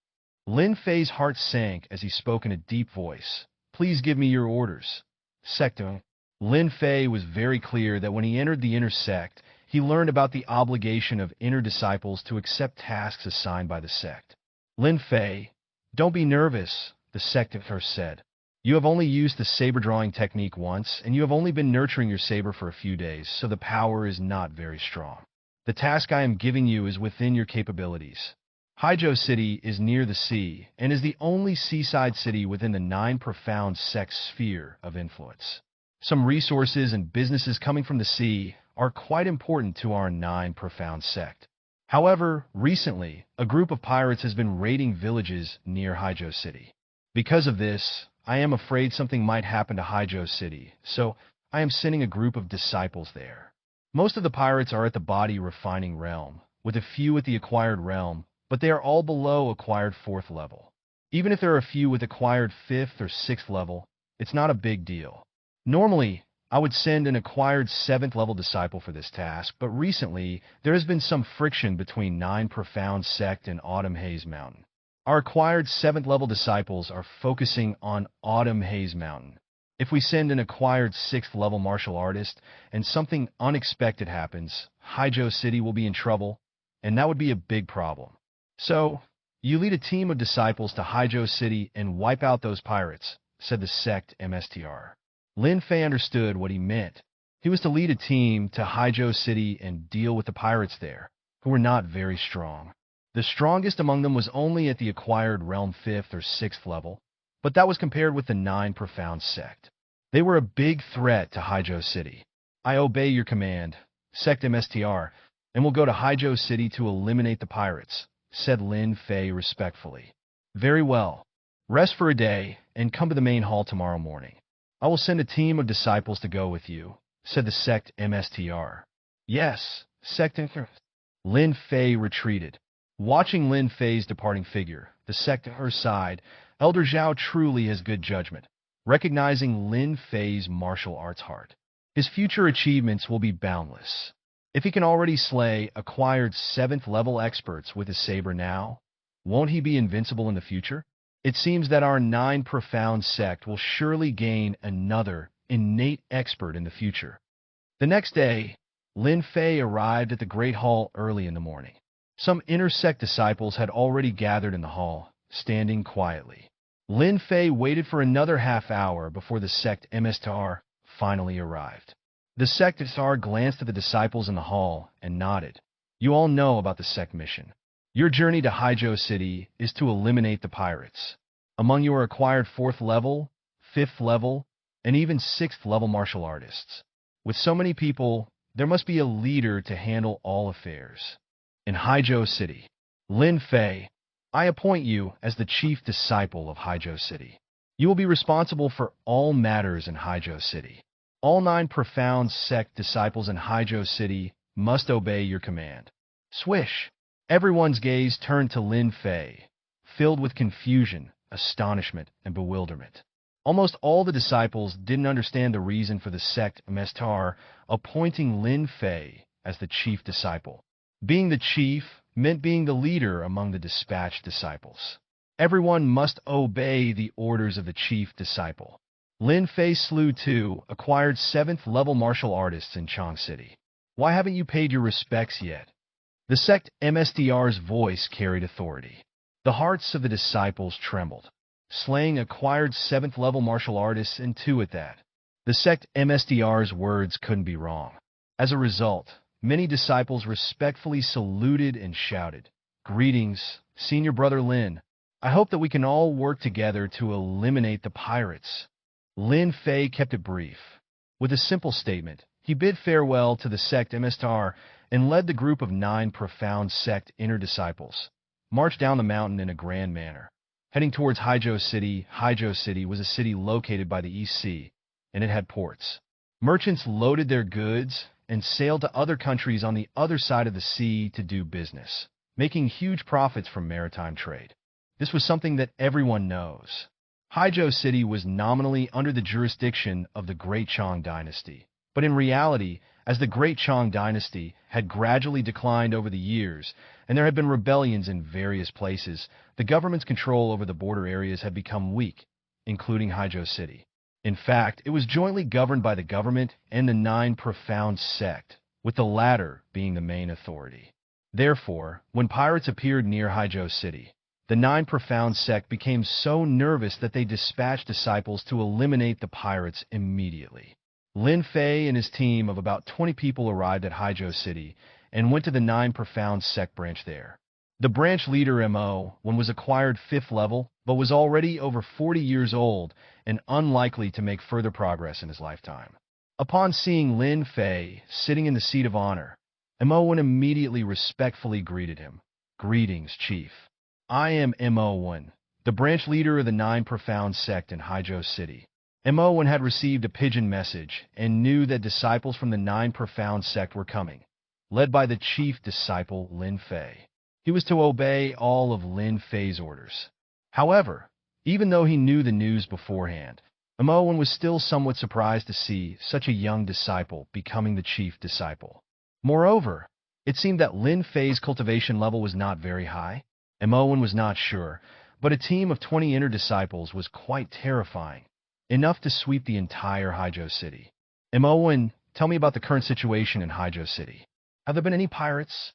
Lin Fei's heart sank as he spoke in a deep voice. Please give me your orders. Sectum. Lin Fei was very clear that when he entered the inner sect, he learned about the obligation of inner disciples to accept tasks assigned by the sect. Lin Fei, don't be nervous, the sector said. You have only used the saber drawing technique once, and you have only been nurturing your saber for a few days, so the power is not very strong. The task I am giving you is within your capabilities. Haijiao City is near the sea, and is the only seaside city within the 9 Profound sect sphere of influence. Some resources and businesses coming from the sea are quite important to our 9 Profound sect. However, recently, a group of pirates has been raiding villages near Haijiao City. Because of this, I am afraid something might happen to Haijiao City, so I am sending a group of disciples there. Most of the pirates are at the body refining realm, with a few at the acquired realm, but they are all below acquired 4th level. Even if there are a few with acquired 5th or 6th level, it's not a big deal. Normally, I would send an acquired 7th level disciple for this task, but recently there has been some friction between 9 Profound sect and Autumn Haze Mountain. Our acquired 7th level disciples are focusing on Autumn Haze Mountain. If we send an acquired 6th level martial artist and something unexpected happens, Haijiao City will be in trouble, and that would be a big problem. So, you lead a team of disciples to Haijiao City and wipe out those pirates, said the sect MSTR. Lin Fei understood what he meant. He was to lead a team to Haijiao City and deal with the pirates there, who were not very strong. The strongest among them was only at the acquired realm 5th or 6th level, but that was compared with the 9 Profound sect. They were a big threat to Haijiao City. I obey your command, sect MSTR, and will go to Haijiao City to eliminate the pirates, said Lin Fei respectfully. Very well. Rest for a day and come to the main hall tomorrow morning. I will send a team of disciples to go with you, said the sect MSTR. Yes, sect Lin Fei retreated. Watching Lin Fei's departing figure, the sect at her side, Elder Zhao truly has good judgment, recognizing Lin Fei's martial arts heart. His future achievements will be boundless. If he can already slay acquired 7th level experts with his saber now, won't he be invincible in the future? It seems that our 9 profound sect will surely gain another innate expert in the future. The next day, Lin Fei arrived at the Great Hall early in the morning. Some inter-sect disciples had already gathered in the hall, standing quietly. Lin Fei waited for another half hour before the sect MSTR finally arrived. The sect MSTR glanced at the disciples in the hall and nodded. You all know about the sect mission. Your journey to Haijiu City is to eliminate the pirates. Among your acquired 4th level, 5th level, and even 6th level martial artists. With so many people, there must be a leader to handle all affairs. In Haijiu City, Lin Fei, I appoint you as the chief disciple of Haijiu City. You will be responsible for all matters in Haijiu City. All 9 profound sect disciples in Haijiu City must obey your command. Swish! Everyone's gaze turned to Lin Fei, filled with confusion, astonishment, and bewilderment. Almost all the disciples didn't understand the reason for the sect MSTR appointing Lin Fei as the chief disciple. Being the chief meant being the leader among the dispatched disciples. Everyone must obey the orders of the chief disciple. Lin Fei slew 2 acquired 7th level martial artists in Chang City. Why haven't you paid your respects yet? The sect MSTR's voice carried authority. The hearts of the disciples trembled. Slaying acquired 7th level martial artists and 2 at that. The sect MSTR's words couldn't be wrong. As a result, many disciples respectfully saluted and shouted, Greetings, Senior Brother Lin. I hope that we can all work together to eliminate the pirates. Lin Fei kept it brief. With a simple statement, he bid farewell to the sect MSTR and led the group of 9 profound sect inner disciples, marched down the mountain in a grand manner. Heading towards Haijiu City was a city located by the East Sea, and it had ports. Merchants loaded their goods and sailed to other countries on the other side of the sea to do business, making huge profits from maritime trade. This was something that everyone knows. Haijiu City was nominally under the jurisdiction of the Great Chang Dynasty, but in reality, as the Great Chang Dynasty had gradually declined over the years, and there had been rebellions in various places, the government's control over the border areas had become weak, including Haijiu City. In fact, it was jointly governed by the government and the 9 profound sect, with the latter being the main authority. Therefore, when pirates appeared near Haijiu City, the 9 profound sect became so nervous that they dispatched disciples to eliminate the pirates immediately. Lin Fei and his team of about 20 people arrived at Haijiu City and went to the 9 profound sect branch there. The branch leader MO was acquired 5th level, but was already over 40 years old and unlikely to make further progress in his lifetime. Upon seeing Lin Fei sitting in the seat of honor, MO immediately respectfully greeted him. Greetings, Chief. I am MO, the branch leader of the 9 profound sect in Haijiu City. MO had received a pigeon message and knew that disciples from the 9 profound sect were coming, led by the chief disciple Lin Fei. He was to obey all of Lin Fei's orders. However, even though he knew the news beforehand, MO was still somewhat surprised to see such a young disciple becoming the chief disciple. Moreover, it seemed that Lin Fei's cultivation level was not very high. MO was not sure, but a team of 20 inner disciples was quite terrifying, enough to sweep the entire Haijiu City. MO, tell me about the current situation in Haijiu City. Have there been any pirates?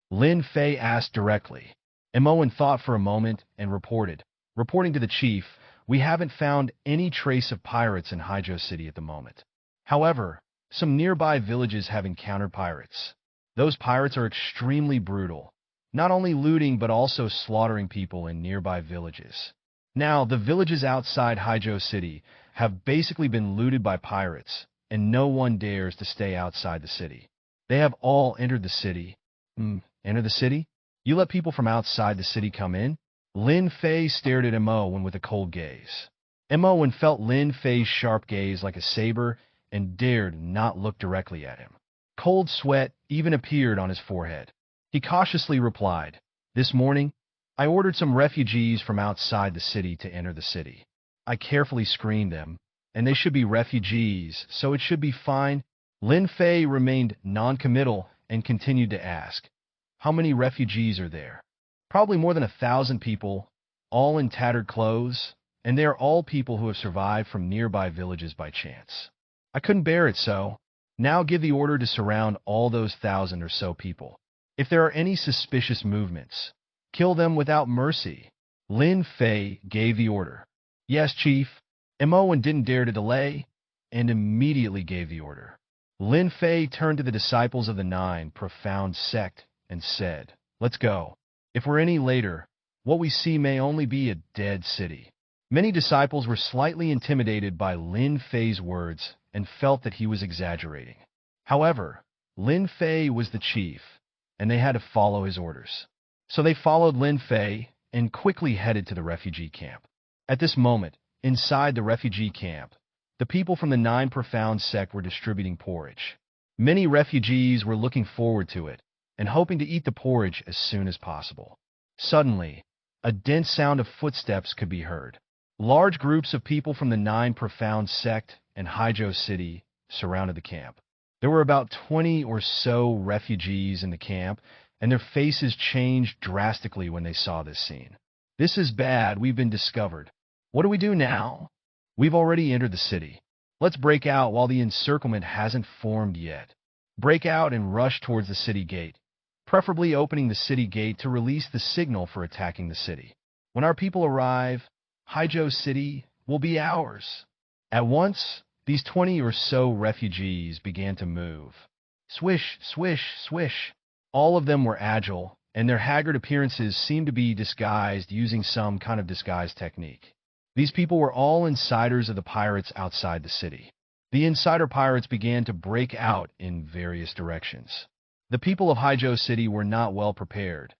Lin Fei asked directly. MO thought for a moment and reporting to the chief, we haven't found any trace of pirates in Haijiu City at the moment. However, some nearby villages have encountered pirates. Those pirates are extremely brutal, not only looting but also slaughtering people in nearby villages. Now, the villages outside Haijiu City have basically been looted by pirates, and no one dares to stay outside the city. They have all entered the city. Enter the city? You let people from outside the city come in? Lin Fei stared at Imowen with a cold gaze. Imowen felt Lin Fei's sharp gaze like a saber and dared not look directly at him. Cold sweat even appeared on his forehead. He cautiously replied, "This morning, I ordered some refugees from outside the city to enter the city. I carefully screened them, and they should be refugees, so it should be fine." Lin Fei remained non-committal and continued to ask, "How many refugees are there?" "Probably more than 1,000 people, all in tattered clothes, and they are all people who have survived from nearby villages by chance. I couldn't bear it, so now give the order to surround all those 1,000 or so people. If there are any suspicious movements, kill them without mercy." Lin Fei gave the order. "Yes, Chief." Imowen didn't dare to delay and immediately gave the order. Lin Fei turned to the disciples of the Nine Profound Sect and said, "Let's go. If we're any later, what we see may only be a dead city." Many disciples were slightly intimidated by Lin Fei's words and felt that he was exaggerating. However, Lin Fei was the chief, and they had to follow his orders. So they followed Lin Fei and quickly headed to the refugee camp. At this moment, inside the refugee camp, the people from the Nine Profound Sect were distributing porridge. Many refugees were looking forward to it and hoping to eat the porridge as soon as possible. Suddenly, a dense sound of footsteps could be heard. Large groups of people from the Nine Profound Sect and Haijo City surrounded the camp. There were about 20 or so refugees in the camp, and their faces changed drastically when they saw this scene. "This is bad. We've been discovered. What do we do now? We've already entered the city. Let's break out while the encirclement hasn't formed yet. Break out and rush towards the city gate, preferably opening the city gate to release the signal for attacking the city. When our people arrive, Haijo City will be ours." At once, these 20 or so refugees began to move. Swish, swish, swish. All of them were agile, and their haggard appearances seemed to be disguised using some kind of disguise technique. These people were all insiders of the pirates outside the city. The insider pirates began to break out in various directions. The people of Haijo City were not well prepared,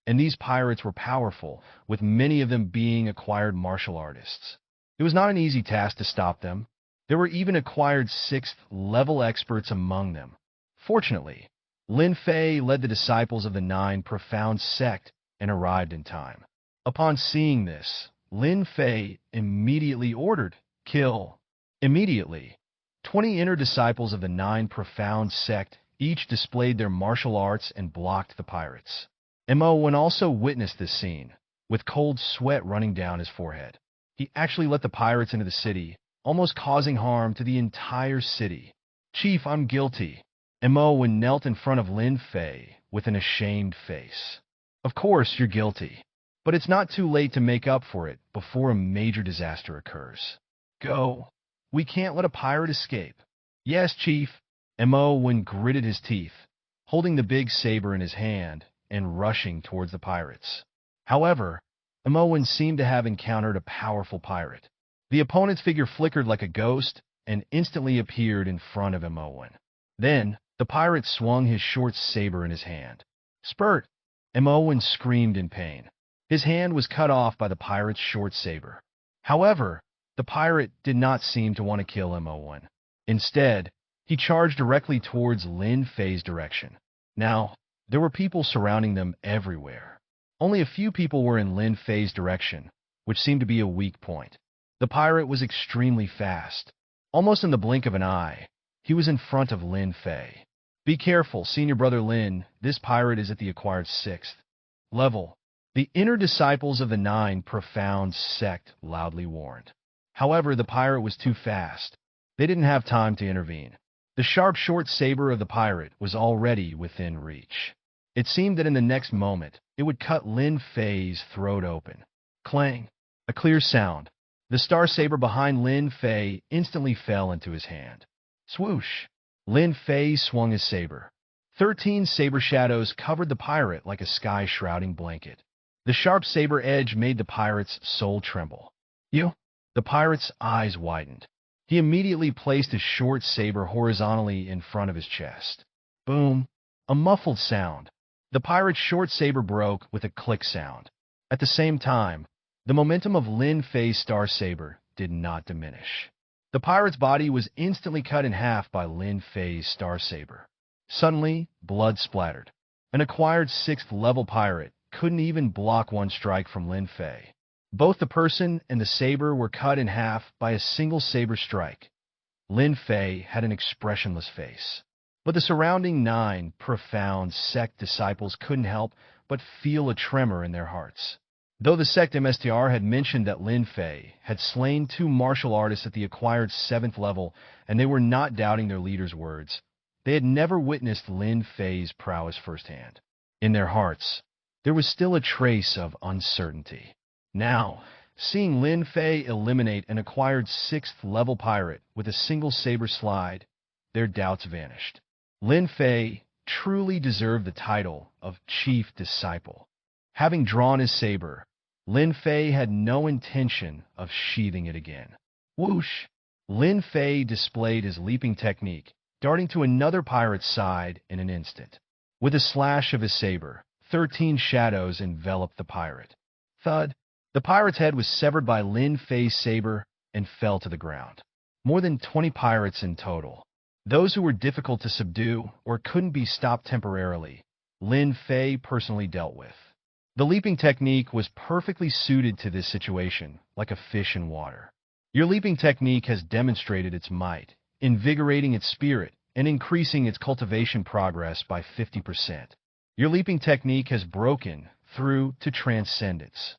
and these pirates were powerful, with many of them being acquired martial artists. It was not an easy task to stop them. There were even acquired 6th-level experts among them. Fortunately, Lin Fei led the disciples of the Nine Profound Sect and arrived in time. Upon seeing this, Lin Fei immediately ordered, "Kill." Immediately, 20 inner disciples of the Nine Profound Sect each displayed their martial arts and blocked the pirates. Imowen also witnessed this scene, with cold sweat running down his forehead. He actually let the pirates into the city, almost causing harm to the entire city. "Chief, I'm guilty." Imowen knelt in front of Lin Fei with an ashamed face. "Of course you're guilty, but it's not too late to make up for it before a major disaster occurs. Go. We can't let a pirate escape." "Yes, Chief." Imowen gritted his teeth, holding the big saber in his hand and rushing towards the pirates. However, Imowen seemed to have encountered a powerful pirate. The opponent's figure flickered like a ghost and instantly appeared in front of Imowen. Then, the pirate swung his short saber in his hand. "Spurt!" Imowen screamed in pain. His hand was cut off by the pirate's short saber. However, the pirate did not seem to want to kill Imowen. Instead, he charged directly towards Lin Fei's direction. Now, there were people surrounding them everywhere. Only a few people were in Lin Fei's direction, which seemed to be a weak point. The pirate was extremely fast. Almost in the blink of an eye, he was in front of Lin Fei. "Be careful, senior brother Lin. This pirate is at the acquired 6th level." The inner disciples of the Nine Profound Sect loudly warned. However, the pirate was too fast. They didn't have time to intervene. The sharp short saber of the pirate was already within reach. It seemed that in the next moment, it would cut Lin Fei's throat open. Clang! A clear sound. The star saber behind Lin Fei instantly fell into his hand. Swoosh! Lin Fei swung his saber. 13 saber shadows covered the pirate like a sky-shrouding blanket. The sharp saber edge made the pirate's soul tremble. "You?" The pirate's eyes widened. He immediately placed his short saber horizontally in front of his chest. Boom! A muffled sound. The pirate's short saber broke with a click sound. At the same time, the momentum of Lin Fei's Star Saber did not diminish. The pirate's body was instantly cut in half by Lin Fei's Star Saber. Suddenly, blood splattered. An acquired 6th level pirate couldn't even block one strike from Lin Fei. Both the person and the saber were cut in half by a single saber strike. Lin Fei had an expressionless face. But the surrounding 9 profound sect disciples couldn't help but feel a tremor in their hearts. Though the sect MSTR had mentioned that Lin Fei had slain 2 martial artists at the acquired 7th level, and they were not doubting their leader's words, they had never witnessed Lin Fei's prowess firsthand. In their hearts, there was still a trace of uncertainty. Now, seeing Lin Fei eliminate an acquired 6th level pirate with a single saber slide, their doubts vanished. Lin Fei truly deserved the title of Chief Disciple. Having drawn his saber, Lin Fei had no intention of sheathing it again. Whoosh! Lin Fei displayed his leaping technique, darting to another pirate's side in an instant. With a slash of his saber, 13 shadows enveloped the pirate. Thud! The pirate's head was severed by Lin Fei's saber and fell to the ground. More than 20 pirates in total. Those who were difficult to subdue or couldn't be stopped temporarily, Lin Fei personally dealt with. The leaping technique was perfectly suited to this situation, like a fish in water. Your leaping technique has demonstrated its might, invigorating its spirit and increasing its cultivation progress by 50%. Your leaping technique has broken through to transcendence.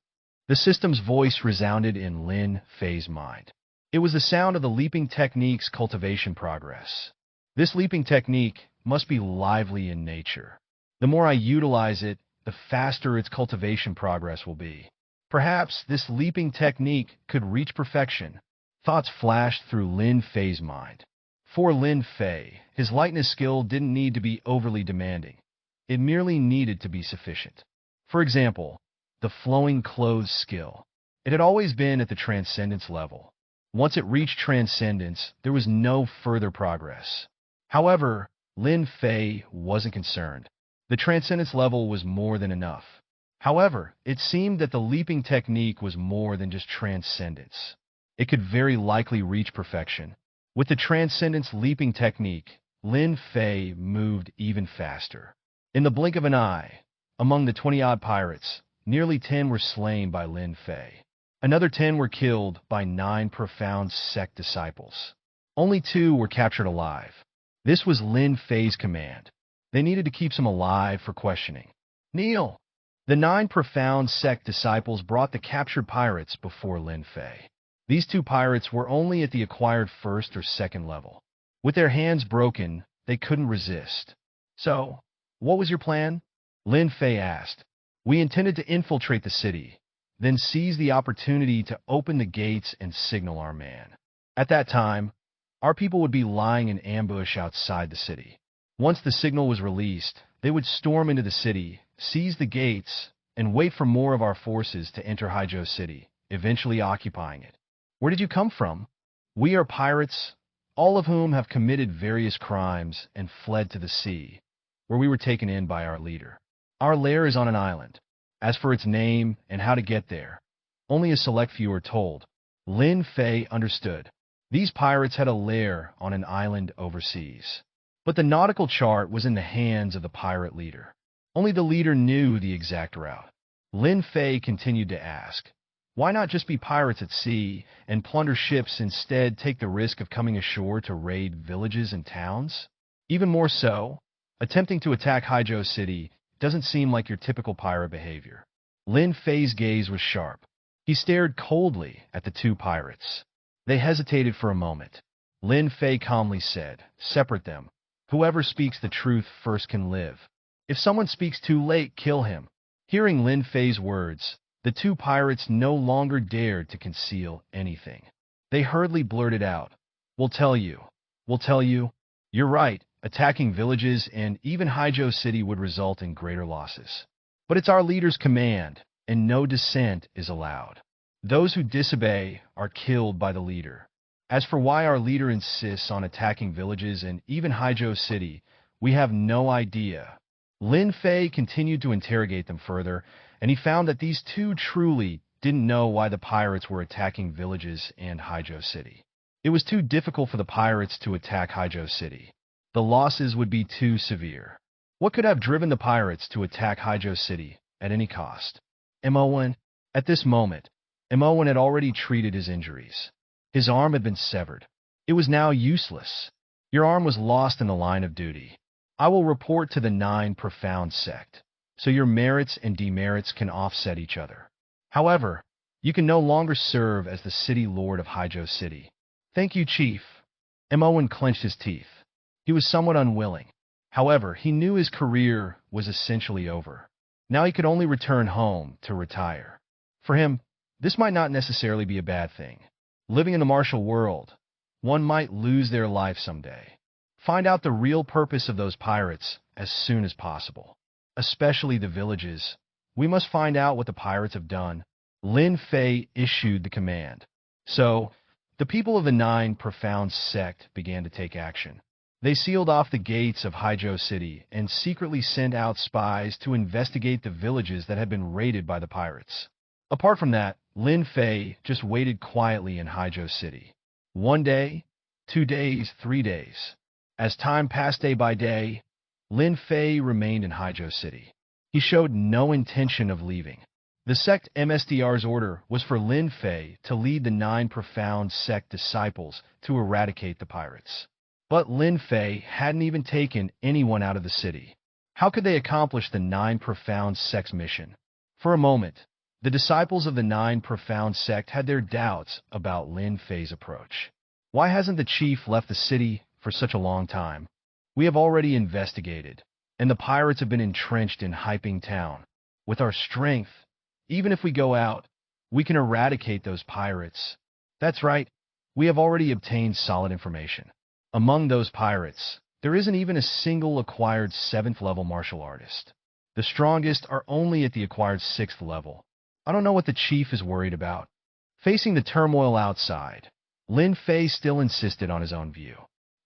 The system's voice resounded in Lin Fei's mind. It was the sound of the leaping technique's cultivation progress. This leaping technique must be lively in nature. The more I utilize it, the faster its cultivation progress will be. Perhaps this leaping technique could reach perfection. Thoughts flashed through Lin Fei's mind. For Lin Fei, his lightness skill didn't need to be overly demanding. It merely needed to be sufficient. For example, the flowing clothes skill. It had always been at the transcendence level. Once it reached transcendence, there was no further progress. However, Lin Fei wasn't concerned. The transcendence level was more than enough. However, it seemed that the leaping technique was more than just transcendence. It could very likely reach perfection. With the transcendence leaping technique, Lin Fei moved even faster. In the blink of an eye, among the 20-odd pirates, nearly 10 were slain by Lin Fei. Another 10 were killed by 9 profound sect disciples. Only 2 were captured alive. This was Lin Fei's command. They needed to keep some alive for questioning. Kneel! The 9 profound sect disciples brought the captured pirates before Lin Fei. These 2 pirates were only at the acquired 1st or 2nd level. With their hands broken, they couldn't resist. So, what was your plan? Lin Fei asked. We intended to infiltrate the city, then seize the opportunity to open the gates and signal our man. At that time, our people would be lying in ambush outside the city. Once the signal was released, they would storm into the city, seize the gates, and wait for more of our forces to enter Haijiao City, eventually occupying it. Where did you come from? We are pirates, all of whom have committed various crimes and fled to the sea, where we were taken in by our leader. Our lair is on an island. As for its name and how to get there, only a select few are told. Lin Fei understood. These pirates had a lair on an island overseas. But the nautical chart was in the hands of the pirate leader. Only the leader knew the exact route. Lin Fei continued to ask, why not just be pirates at sea and plunder ships, instead take the risk of coming ashore to raid villages and towns? Even more so, attempting to attack Haijiao City doesn't seem like your typical pirate behavior. Lin Fei's gaze was sharp. He stared coldly at the 2 pirates. They hesitated for a moment. Lin Fei calmly said, separate them. Whoever speaks the truth first can live. If someone speaks too late, kill him. Hearing Lin Fei's words, the 2 pirates no longer dared to conceal anything. They hurriedly blurted out, We'll tell you. We'll tell you. You're right. Attacking villages and even Haijiao City would result in greater losses. But it's our leader's command, and no dissent is allowed. Those who disobey are killed by the leader. As for why our leader insists on attacking villages and even Haijiao City, we have no idea. Lin Fei continued to interrogate them further, and he found that these two truly didn't know why the pirates were attacking villages and Haijo City. It was too difficult for the pirates to attack Haijo City. The losses would be too severe. What could have driven the pirates to attack Haijo City at any cost? Imowen. At this moment, Imowen had already treated his injuries. His arm had been severed. It was now useless. Your arm was lost in the line of duty. I will report to the 9 Profound Sect, so your merits and demerits can offset each other. However, you can no longer serve as the city lord of Haijo City. Thank you, Chief. Imowen clenched his teeth. He was somewhat unwilling. However, he knew his career was essentially over. Now he could only return home to retire. For him, this might not necessarily be a bad thing. Living in the martial world, one might lose their life someday. Find out the real purpose of those pirates as soon as possible. Especially the villages. We must find out what the pirates have done. Lin Fei issued the command. So, the people of the 9 Profound Sect began to take action. They sealed off the gates of Haijo City and secretly sent out spies to investigate the villages that had been raided by the pirates. Apart from that, Lin Fei just waited quietly in Haijo City. 1 day, 2 days, 3 days. As time passed day by day, Lin Fei remained in Haijo City. He showed no intention of leaving. The sect MSTR's order was for Lin Fei to lead the 9 Profound Sect disciples to eradicate the pirates. But Lin Fei hadn't even taken anyone out of the city. How could they accomplish the 9 Profound Sect's mission? For a moment, the disciples of the 9 Profound Sect had their doubts about Lin Fei's approach. Why hasn't the chief left the city for such a long time? We have already investigated, and the pirates have been entrenched in Hyping Town. With our strength, even if we go out, we can eradicate those pirates. That's right, we have already obtained solid information. Among those pirates, there isn't even a single acquired 7th level martial artist. The strongest are only at the acquired 6th level. I don't know what the chief is worried about. Facing the turmoil outside, Lin Fei still insisted on his own view.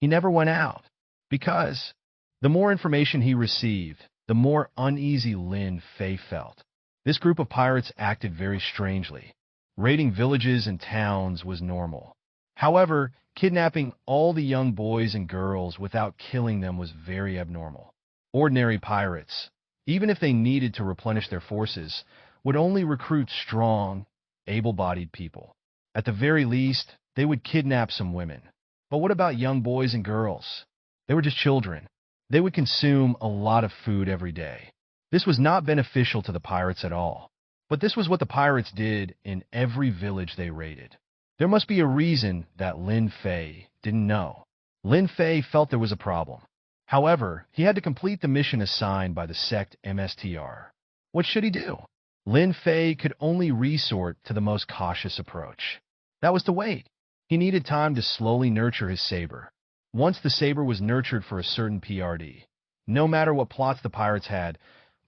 He never went out, because the more information he received, the more uneasy Lin Fei felt. This group of pirates acted very strangely. Raiding villages and towns was normal. However, kidnapping all the young boys and girls without killing them was very abnormal. Ordinary pirates, even if they needed to replenish their forces, would only recruit strong, able-bodied people. At the very least, they would kidnap some women. But what about young boys and girls? They were just children. They would consume a lot of food every day. This was not beneficial to the pirates at all. But this was what the pirates did in every village they raided. There must be a reason that Lin Fei didn't know. Lin Fei felt there was a problem. However, he had to complete the mission assigned by the sect MSTR. What should he do? Lin Fei could only resort to the most cautious approach. That was to wait. He needed time to slowly nurture his saber. Once the saber was nurtured for a certain PRD, no matter what plots the pirates had,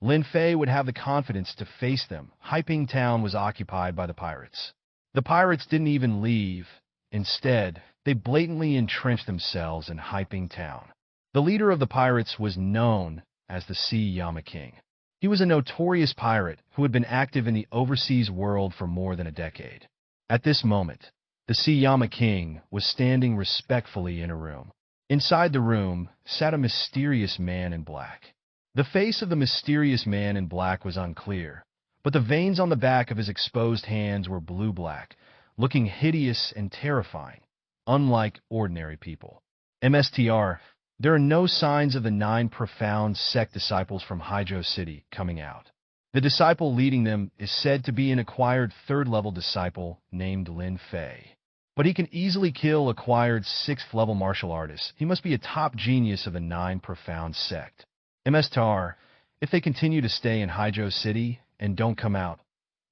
Lin Fei would have the confidence to face them. Hyping Town was occupied by the pirates. The pirates didn't even leave. Instead, they blatantly entrenched themselves in Hyping Town. The leader of the pirates was known as the Xianxia King. He was a notorious pirate who had been active in the overseas world for more than a decade. At this moment, the Xianxia King was standing respectfully in a room. Inside the room sat a mysterious man in black. The face of the mysterious man in black was unclear, but the veins on the back of his exposed hands were blue-black, looking hideous and terrifying, unlike ordinary people. MSTR, there are no signs of the 9 Profound Sect disciples from Haijo City coming out. The disciple leading them is said to be an acquired 3rd-level disciple named Lin Fei. But he can easily kill acquired 6th-level martial artists. He must be a top genius of the 9 Profound Sect. MSTR, if they continue to stay in Haijo City and don't come out,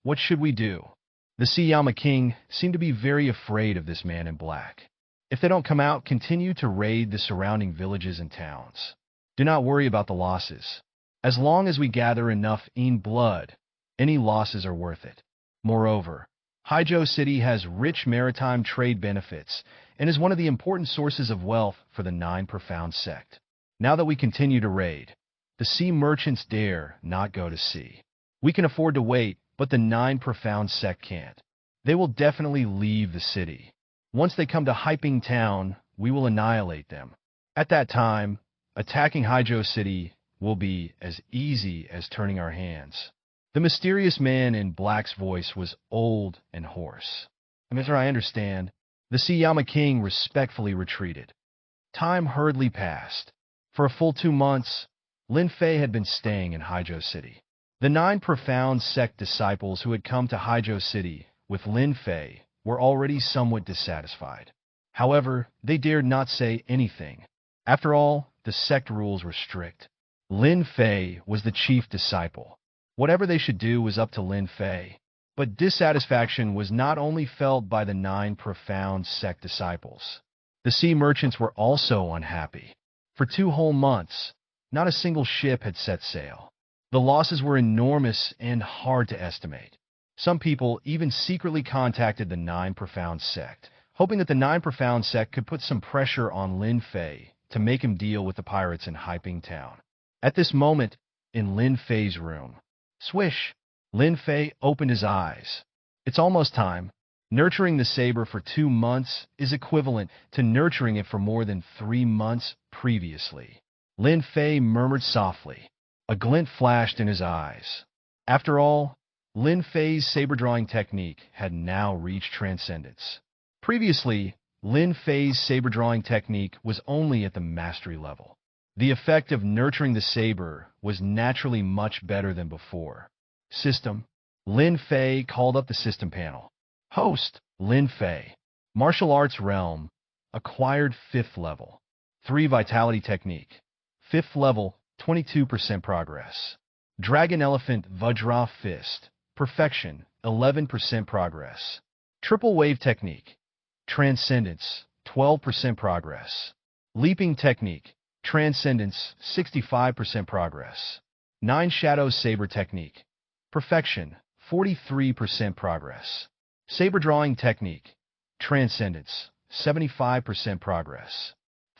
what should we do? The Xianxia King seemed to be very afraid of this man in black. If they don't come out, continue to raid the surrounding villages and towns. Do not worry about the losses. As long as we gather enough blood, any losses are worth it. Moreover, Haijo City has rich maritime trade benefits and is one of the important sources of wealth for the 9 Profound Sect. Now that we continue to raid, the sea merchants dare not go to sea. We can afford to wait, but the Nine Profound sect can't. They will definitely leave the city. Once they come to Hyping Town, we will annihilate them. At that time, attacking Haijo City will be as easy as turning our hands. The mysterious man in black's voice was old and hoarse. Mr. I understand. The Siyama king respectfully retreated. Time hurriedly passed. For a full 2 months, Lin Fei had been staying in Haijo City. The Nine Profound sect disciples who had come to Haijo City with Lin Fei were already somewhat dissatisfied. However, they dared not say anything. After all, the sect rules were strict. Lin Fei was the chief disciple. Whatever they should do was up to Lin Fei. But dissatisfaction was not only felt by the Nine Profound sect disciples. The sea merchants were also unhappy. For 2 whole months, not a single ship had set sail. The losses were enormous and hard to estimate. Some people even secretly contacted the Nine Profound sect, hoping that the Nine Profound sect could put some pressure on Lin Fei to make him deal with the pirates in Hyping Town. At this moment, in Lin Fei's room, swish, Lin Fei opened his eyes. It's almost time. Nurturing the saber for 2 months is equivalent to nurturing it for more than 3 months previously. Lin Fei murmured softly. A glint flashed in his eyes. After all, Lin Fei's saber-drawing technique had now reached transcendence. Previously, Lin Fei's saber-drawing technique was only at the mastery level. The effect of nurturing the saber was naturally much better than before. System. Lin Fei called up the system panel. Host. Lin Fei. Martial Arts Realm. Acquired 5th level. 3 Vitality Technique. 5th level, 22% progress. Dragon Elephant Vajra Fist. Perfection, 11% progress. Triple Wave Technique. Transcendence, 12% progress. Leaping Technique. Transcendence, 65% progress. 9 Shadow Saber Technique. Perfection, 43% progress. Saber Drawing Technique. Transcendence, 75% progress.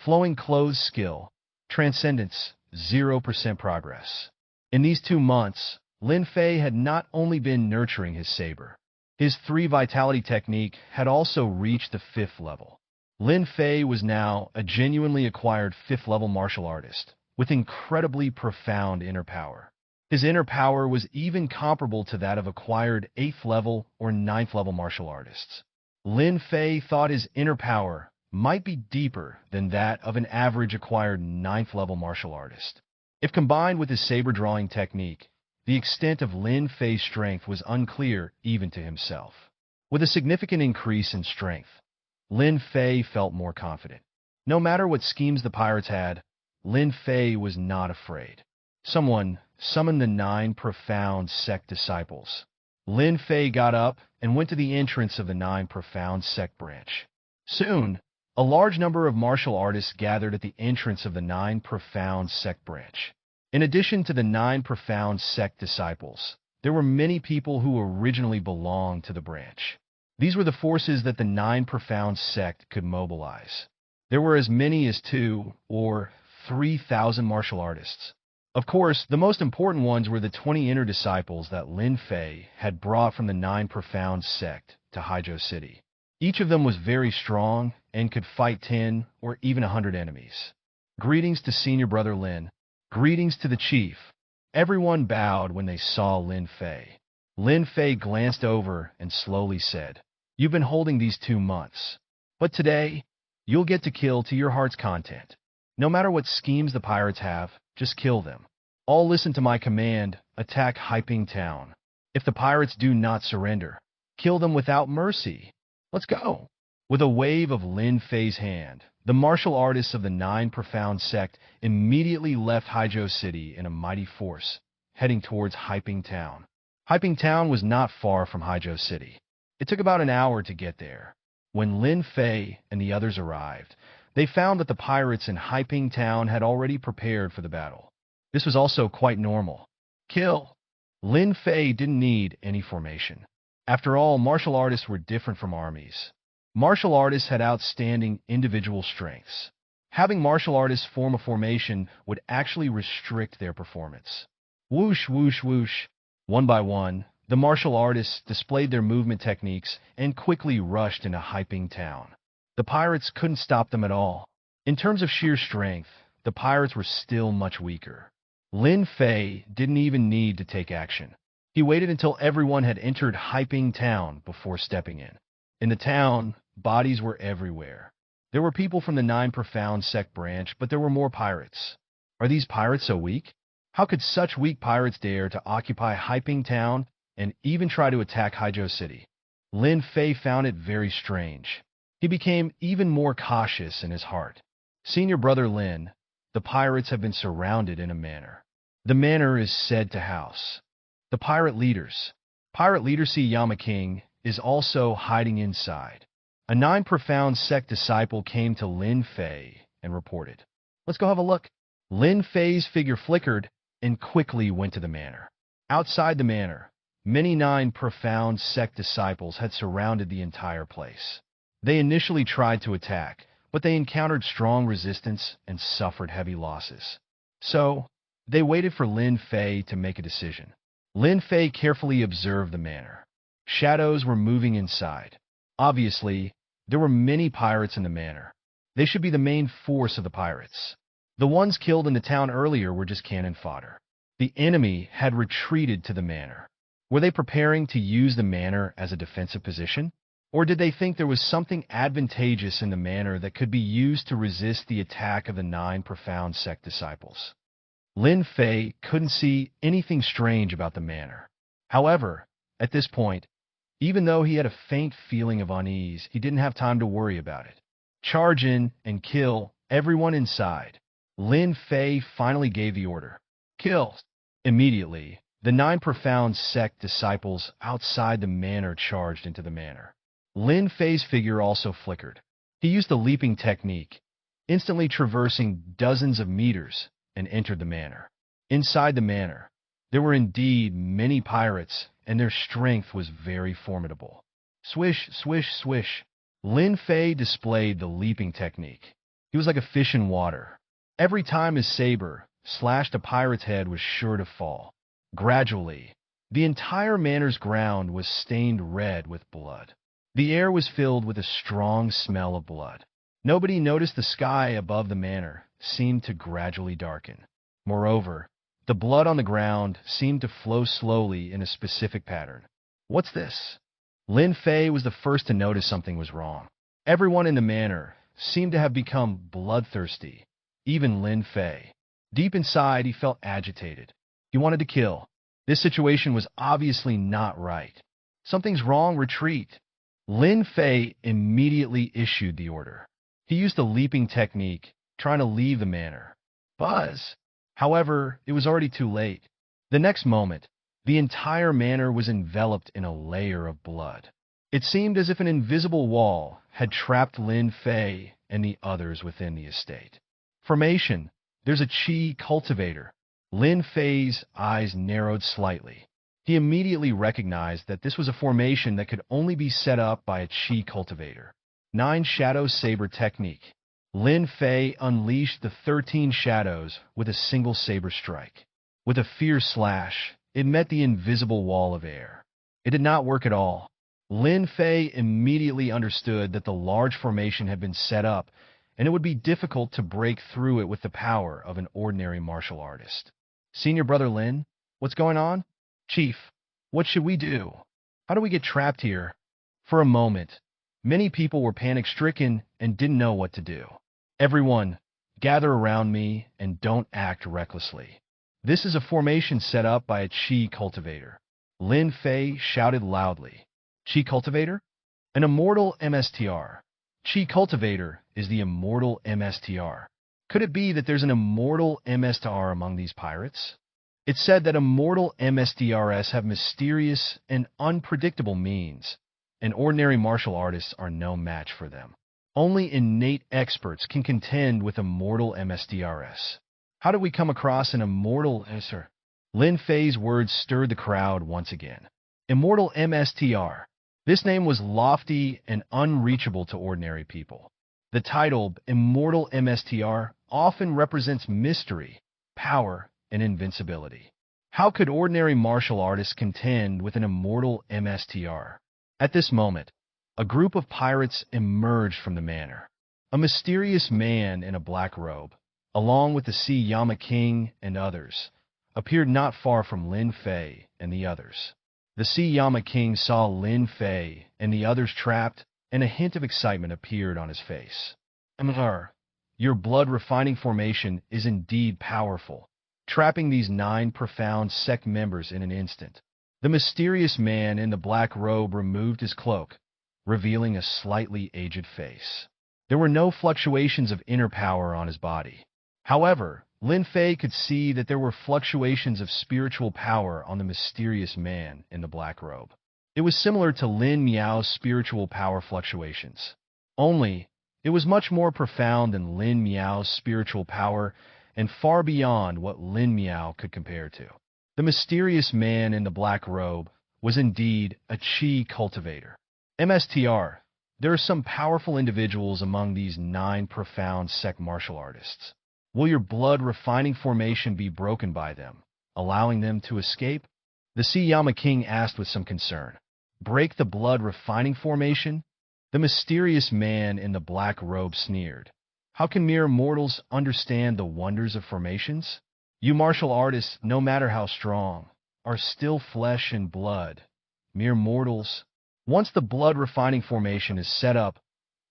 Flowing Clothes Skill. Transcendence, 0% progress. In these 2 months, Lin Fei had not only been nurturing his saber. His 3 Vitality Technique had also reached the 5th level. Lin Fei was now a genuinely acquired 5th level martial artist, with incredibly profound inner power. His inner power was even comparable to that of acquired 8th level or 9th level martial artists. Lin Fei thought his inner power might be deeper than that of an average acquired 9th level martial artist. If combined with his saber drawing technique, the extent of Lin Fei's strength was unclear even to himself. With a significant increase in strength, Lin Fei felt more confident. No matter what schemes the pirates had, Lin Fei was not afraid. Someone summoned the 9 Profound sect disciples. Lin Fei got up and went to the entrance of the 9 Profound sect branch. Soon, a large number of martial artists gathered at the entrance of the 9 Profound sect branch. In addition to the 9 Profound sect disciples, there were many people who originally belonged to the branch. These were the forces that the 9 Profound sect could mobilize. There were as many as 2 or 3,000 martial artists. Of course, the most important ones were the 20 inner disciples that Lin Fei had brought from the 9 Profound sect to Haijo City. Each of them was very strong and could fight 10 or even 100 enemies. Greetings to Senior Brother Lin. Greetings to the chief. Everyone bowed when they saw Lin Fei. Lin Fei glanced over and slowly said, "You've been holding these 2 months. But today, you'll get to kill to your heart's content. No matter what schemes the pirates have, just kill them. All listen to my command, attack Hyping Town. If the pirates do not surrender, kill them without mercy. Let's go." With a wave of Lin Fei's hand, the martial artists of the 9 Profound sect immediately left Haijo City in a mighty force, heading towards Hyping Town. Hyping Town was not far from Haijo City. It took about an hour to get there. When Lin Fei and the others arrived, they found that the pirates in Hyping Town had already prepared for the battle. This was also quite normal. Kill. Lin Fei didn't need any formation. After all, martial artists were different from armies. Martial artists had outstanding individual strengths. Having martial artists form a formation would actually restrict their performance. Whoosh, whoosh, whoosh. One by one, the martial artists displayed their movement techniques and quickly rushed into Hyping Town. The pirates couldn't stop them at all. In terms of sheer strength, the pirates were still much weaker. Lin Fei didn't even need to take action. He waited until everyone had entered Hyping Town before stepping in. In the town, bodies were everywhere. There were people from the Nine Profound Sect branch, but there were more pirates. Are these pirates so weak? How could such weak pirates dare to occupy Hyping Town and even try to attack Haijiao City? Lin Fei found it very strange. He became even more cautious in his heart. Senior brother Lin, the pirates have been surrounded in a manor. The manor is said to house the pirate leaders. Pirate leader Xianxia King is also hiding inside. A Nine Profound Sect disciple came to Lin Fei and reported, "Let's go have a look." Lin Fei's figure flickered and quickly went to the manor. Outside the manor, many Nine Profound Sect disciples had surrounded the entire place. They initially tried to attack, but they encountered strong resistance and suffered heavy losses. So, they waited for Lin Fei to make a decision. Lin Fei carefully observed the manor. Shadows were moving inside. Obviously, there were many pirates in the manor. They should be the main force of the pirates. The ones killed in the town earlier were just cannon fodder. The enemy had retreated to the manor. Were they preparing to use the manor as a defensive position? Or did they think there was something advantageous in the manor that could be used to resist the attack of the Nine Profound Sect disciples? Lin Fei couldn't see anything strange about the manor. However, at this point, even though he had a faint feeling of unease, he didn't have time to worry about it. Charge in and kill everyone inside. Lin Fei finally gave the order. Kill! Immediately, the Nine Profound Sect disciples outside the manor charged into the manor. Lin Fei's figure also flickered. He used the leaping technique, instantly traversing dozens of meters, and entered the manor. Inside the manor, there were indeed many pirates, and their strength was very formidable. Swish, swish, swish. Lin Fei displayed the leaping technique. He was like a fish in water. Every time his saber slashed a pirate's head was sure to fall. Gradually, the entire manor's ground was stained red with blood. The air was filled with a strong smell of blood. Nobody noticed the sky above the manor seemed to gradually darken. Moreover, the blood on the ground seemed to flow slowly in a specific pattern. What's this? Lin Fei was the first to notice something was wrong. Everyone in the manor seemed to have become bloodthirsty, even Lin Fei. Deep inside, he felt agitated. He wanted to kill. This situation was obviously not right. Something's wrong, retreat. Lin Fei immediately issued the order. He used the leaping technique, trying to leave the manor. Buzz! However, it was already too late. The next moment, the entire manor was enveloped in a layer of blood. It seemed as if an invisible wall had trapped Lin Fei and the others within the estate. Formation. There's a Qi cultivator. Lin Fei's eyes narrowed slightly. He immediately recognized that this was a formation that could only be set up by a Qi cultivator. 9 Shadow Saber Technique. Lin Fei unleashed the 13 shadows with a single saber strike. With a fierce slash, it met the invisible wall of air. It did not work at all. Lin Fei immediately understood that the large formation had been set up, and it would be difficult to break through it with the power of an ordinary martial artist. Senior brother Lin, what's going on? Chief, what should we do? How do we get trapped here? For a moment, many people were panic-stricken and didn't know what to do. Everyone, gather around me and don't act recklessly. This is a formation set up by a Qi cultivator. Lin Fei shouted loudly. Qi cultivator? An immortal MSTR. Qi cultivator is the immortal MSTR. Could it be that there's an immortal MSTR among these pirates? It's said that immortal MSTRs have mysterious and unpredictable means, and ordinary martial artists are no match for them. Only innate experts can contend with immortal MSTRs. How did we come across an immortal sir? Lin Fei's words stirred the crowd once again. Immortal MSTR. This name was lofty and unreachable to ordinary people. The title Immortal MSTR often represents mystery, power, and invincibility. How could ordinary martial artists contend with an immortal MSTR? At this moment, a group of pirates emerged from the manor. A mysterious man in a black robe, along with the Xianxia king and others, appeared not far from Lin Fei and the others. The Xianxia king saw Lin Fei and the others trapped, and a hint of excitement appeared on his face. Your blood-refining formation is indeed powerful, trapping these 9 profound sect members in an instant. The mysterious man in the black robe removed his cloak, revealing a slightly aged face. There were no fluctuations of inner power on his body. However, Lin Fei could see that there were fluctuations of spiritual power on the mysterious man in the black robe. It was similar to Lin Miao's spiritual power fluctuations. Only, it was much more profound than Lin Miao's spiritual power and far beyond what Lin Miao could compare to. The mysterious man in the black robe was indeed a Qi cultivator. MSTR, there are some powerful individuals among these 9 profound sect martial artists. Will your blood-refining formation be broken by them, allowing them to escape? The Xianxia king asked with some concern. Break the blood-refining formation? The mysterious man in the black robe sneered. How can mere mortals understand the wonders of formations? You martial artists, no matter how strong, are still flesh and blood. Mere mortals. Once the blood-refining formation is set up,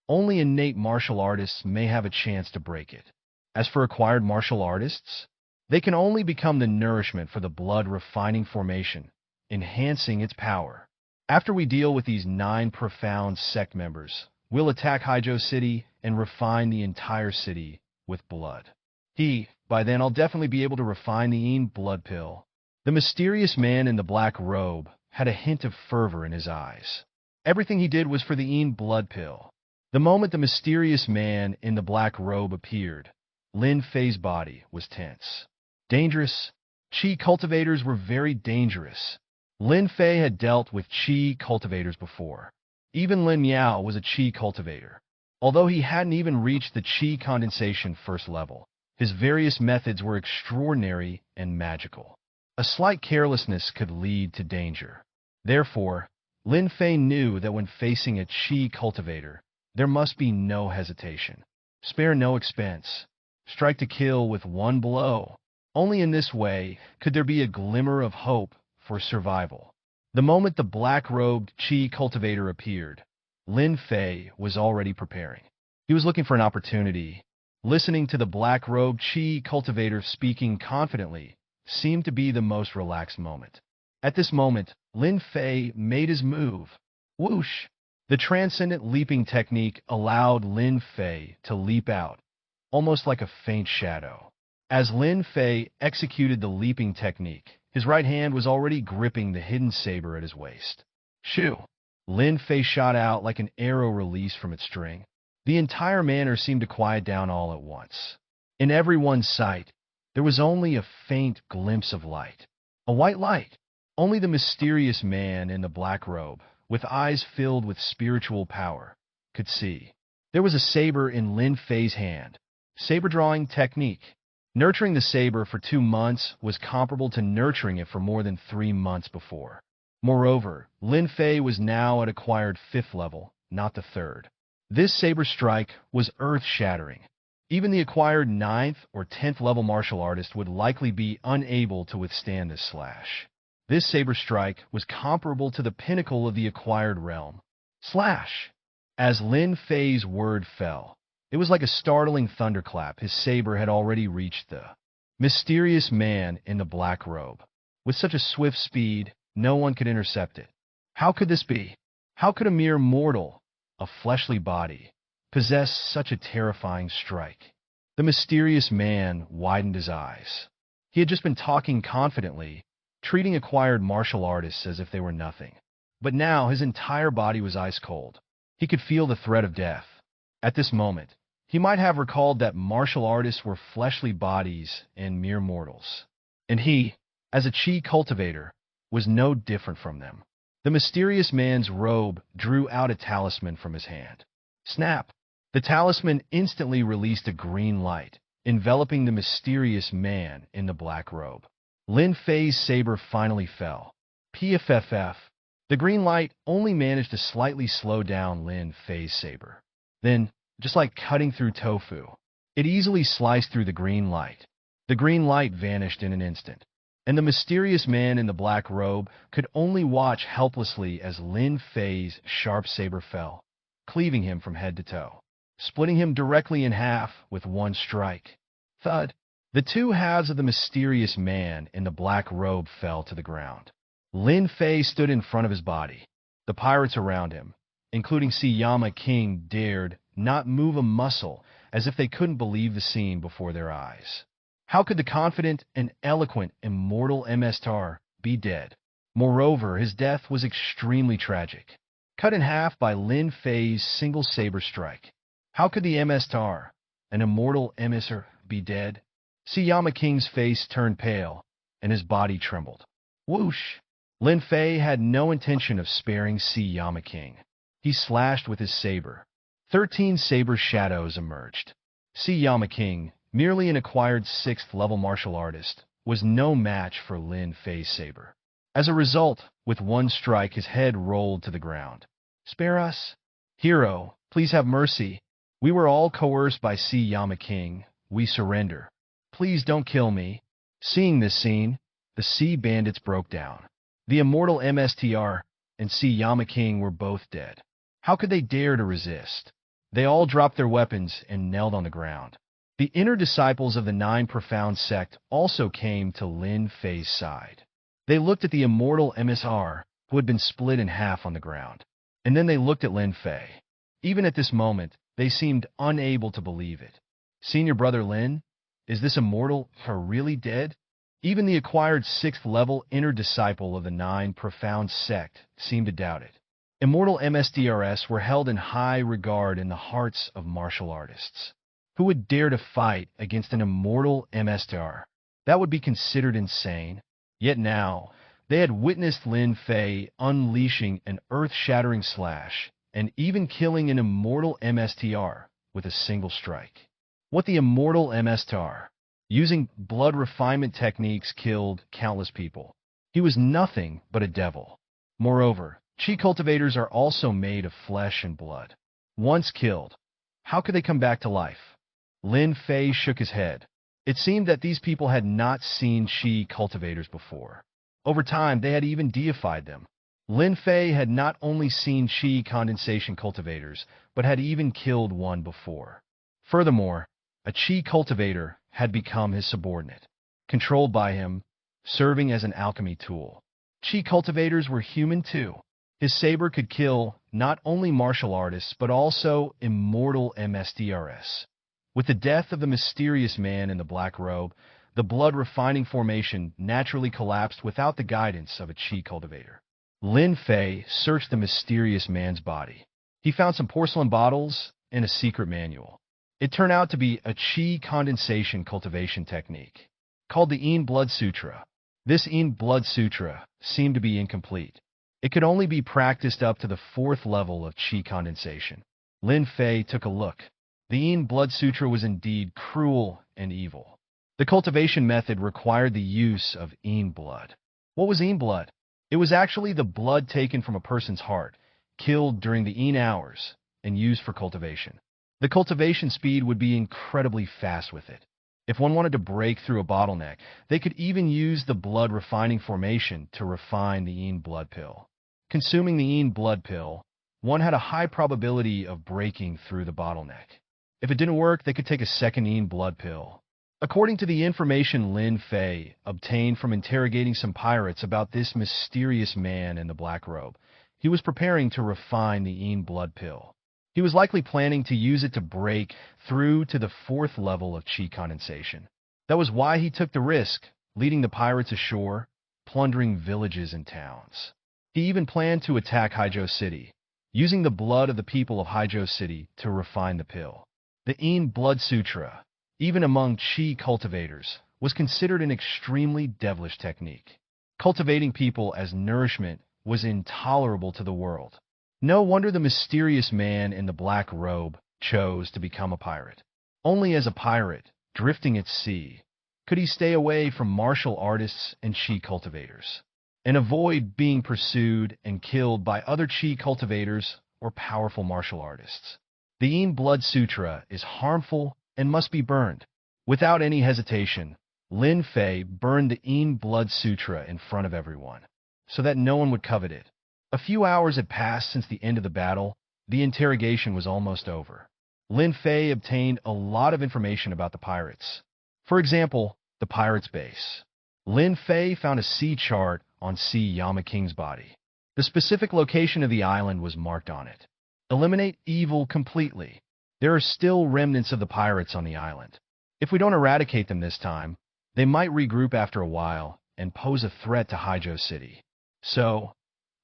only innate martial artists may have a chance to break it. As for acquired martial artists, they can only become the nourishment for the blood-refining formation, enhancing its power. After we deal with these 9 profound sect members, we'll attack Haijiu City and refine the entire city with blood. By then I'll definitely be able to refine the Yin blood pill. The mysterious man in the black robe had a hint of fervor in his eyes. Everything he did was for the Yin blood pill. The moment the mysterious man in the black robe appeared, Lin Fei's body was tense. Dangerous? Qi cultivators were very dangerous. Lin Fei had dealt with Qi cultivators before. Even Lin Miao was a Qi cultivator. Although he hadn't even reached the Qi condensation first level, his various methods were extraordinary and magical. A slight carelessness could lead to danger. Therefore, Lin Fei knew that when facing a Qi cultivator, there must be no hesitation. Spare no expense. Strike to kill with one blow. Only in this way could there be a glimmer of hope for survival. The moment the black-robed Qi cultivator appeared, Lin Fei was already preparing. He was looking for an opportunity. Listening to the black-robed Qi cultivator speaking confidently seemed to be the most relaxed moment. At this moment, Lin Fei made his move. Whoosh! The transcendent leaping technique allowed Lin Fei to leap out, almost like a faint shadow. As Lin Fei executed the leaping technique, his right hand was already gripping the hidden saber at his waist. Shoo! Lin Fei shot out like an arrow released from its string. The entire manor seemed to quiet down all at once. In everyone's sight, there was only a faint glimpse of light. A white light. Only the mysterious man in the black robe, with eyes filled with spiritual power, could see. There was a saber in Lin Fei's hand. Saber drawing technique. Nurturing the saber for 2 months was comparable to nurturing it for more than 3 months before. Moreover, Lin Fei was now at acquired 5th level, not the 3rd. This saber strike was earth-shattering. Even the acquired 9th or 10th level martial artist would likely be unable to withstand this slash. This saber strike was comparable to the pinnacle of the acquired realm. Slash! As Lin Fei's word fell, it was like a startling thunderclap. His saber had already reached the mysterious man in the black robe. With such a swift speed, no one could intercept it. How could this be? How could a mere mortal, a fleshly body, possess such a terrifying strike? The mysterious man widened his eyes. He had just been talking confidently, treating acquired martial artists as if they were nothing. But now his entire body was ice cold. He could feel the threat of death. At this moment, he might have recalled that martial artists were fleshly bodies and mere mortals. And he, as a Qi cultivator, was no different from them. The mysterious man's robe drew out a talisman from his hand. Snap! The talisman instantly released a green light, enveloping the mysterious man in the black robe. Lin Fei's saber finally fell. PFFF. The green light only managed to slightly slow down Lin Fei's saber. Then, just like cutting through tofu, it easily sliced through the green light. The green light vanished in an instant, and the mysterious man in the black robe could only watch helplessly as Lin Fei's sharp saber fell, cleaving him from head to toe, splitting him directly in half with one strike. Thud! The two halves of the mysterious man in the black robe fell to the ground. Lin Fei stood in front of his body. The pirates around him, including Xianxia King, dared not move a muscle, as if they couldn't believe the scene before their eyes. How could the confident and eloquent immortal MS-Tar be dead? Moreover, his death was extremely tragic, cut in half by Lin Fei's single saber strike. How could the MS-Tar, an immortal MS-er, be dead? Xianxia King's face turned pale, and his body trembled. Whoosh! Lin Fei had no intention of sparing Xianxia King. He slashed with his saber. 13 saber shadows emerged. Xianxia King, merely an acquired 6th-level martial artist, was no match for Lin Fei's saber. As a result, with one strike, his head rolled to the ground. Spare us. Hero, please have mercy. We were all coerced by Xianxia King. We surrender. Please don't kill me. Seeing this scene, the sea bandits broke down. The immortal MS-Tar and Xianxia King were both dead. How could they dare to resist? They all dropped their weapons and knelt on the ground. The inner disciples of the Nine Profound sect also came to Lin Fei's side. They looked at the immortal MS-Tar, who had been split in half on the ground, and then they looked at Lin Fei. Even at this moment, they seemed unable to believe it. Senior brother Lin, is this immortal really dead? Even the acquired 6th-level inner disciple of the Nine Profound sect seemed to doubt it. Immortal MS-Drs were held in high regard in the hearts of martial artists. Who would dare to fight against an immortal MS-Tar? That would be considered insane. Yet now, they had witnessed Lin Fei unleashing an earth-shattering slash and even killing an immortal MS-Tar with a single strike. What the immortal MS-Tar, using blood refinement techniques, killed countless people. He was nothing but a devil. Moreover, chi cultivators are also made of flesh and blood. Once killed, how could they come back to life? Lin Fei shook his head. It seemed that these people had not seen chi cultivators before. Over time, they had even deified them. Lin Fei had not only seen chi condensation cultivators, but had even killed one before. Furthermore, a chi cultivator had become his subordinate, controlled by him, serving as an alchemy tool. Chi cultivators were human too. His saber could kill not only martial artists, but also immortal MS-Drs. With the death of the mysterious man in the black robe, the blood-refining formation naturally collapsed without the guidance of a chi cultivator. Lin Fei searched the mysterious man's body. He found some porcelain bottles and a secret manual. It turned out to be a chi condensation cultivation technique, called the Yin Blood Sutra. This Yin Blood Sutra seemed to be incomplete. It could only be practiced up to the 4th level of chi condensation. Lin Fei took a look. The Yin Blood Sutra was indeed cruel and evil. The cultivation method required the use of Yin blood. What was Yin blood? It was actually the blood taken from a person's heart, killed during the Yin hours, and used for cultivation. The cultivation speed would be incredibly fast with it. If one wanted to break through a bottleneck, they could even use the blood refining formation to refine the Yin blood pill. Consuming the Yin blood pill, one had a high probability of breaking through the bottleneck. If it didn't work, they could take a second Yin blood pill. According to the information Lin Fei obtained from interrogating some pirates about this mysterious man in the black robe, he was preparing to refine the Yin blood pill. He was likely planning to use it to break through to the 4th level of chi condensation. That was why he took the risk, leading the pirates ashore, plundering villages and towns. He even planned to attack Haijiao City, using the blood of the people of Haijiao City to refine the pill. The Yin Blood Sutra, even among chi cultivators, was considered an extremely devilish technique. Cultivating people as nourishment was intolerable to the world. No wonder the mysterious man in the black robe chose to become a pirate. Only as a pirate, drifting at sea, Could he stay away from martial artists and chi cultivators, and avoid being pursued and killed by other chi cultivators or powerful martial artists? The Yin Blood Sutra is harmful and must be burned. Without any hesitation, Lin Fei burned the Yin Blood Sutra in front of everyone, so that no one would covet it. A few hours had passed since the end of the battle. The interrogation was almost over. Lin Fei obtained a lot of information about the pirates. For example, the pirates' base. Lin Fei found a sea chart on Xianxia King's body. The specific location of the island was marked on it. Eliminate evil completely. There are still remnants of the pirates on the island. If we don't eradicate them this time, they might regroup after a while and pose a threat to Haijo City. So,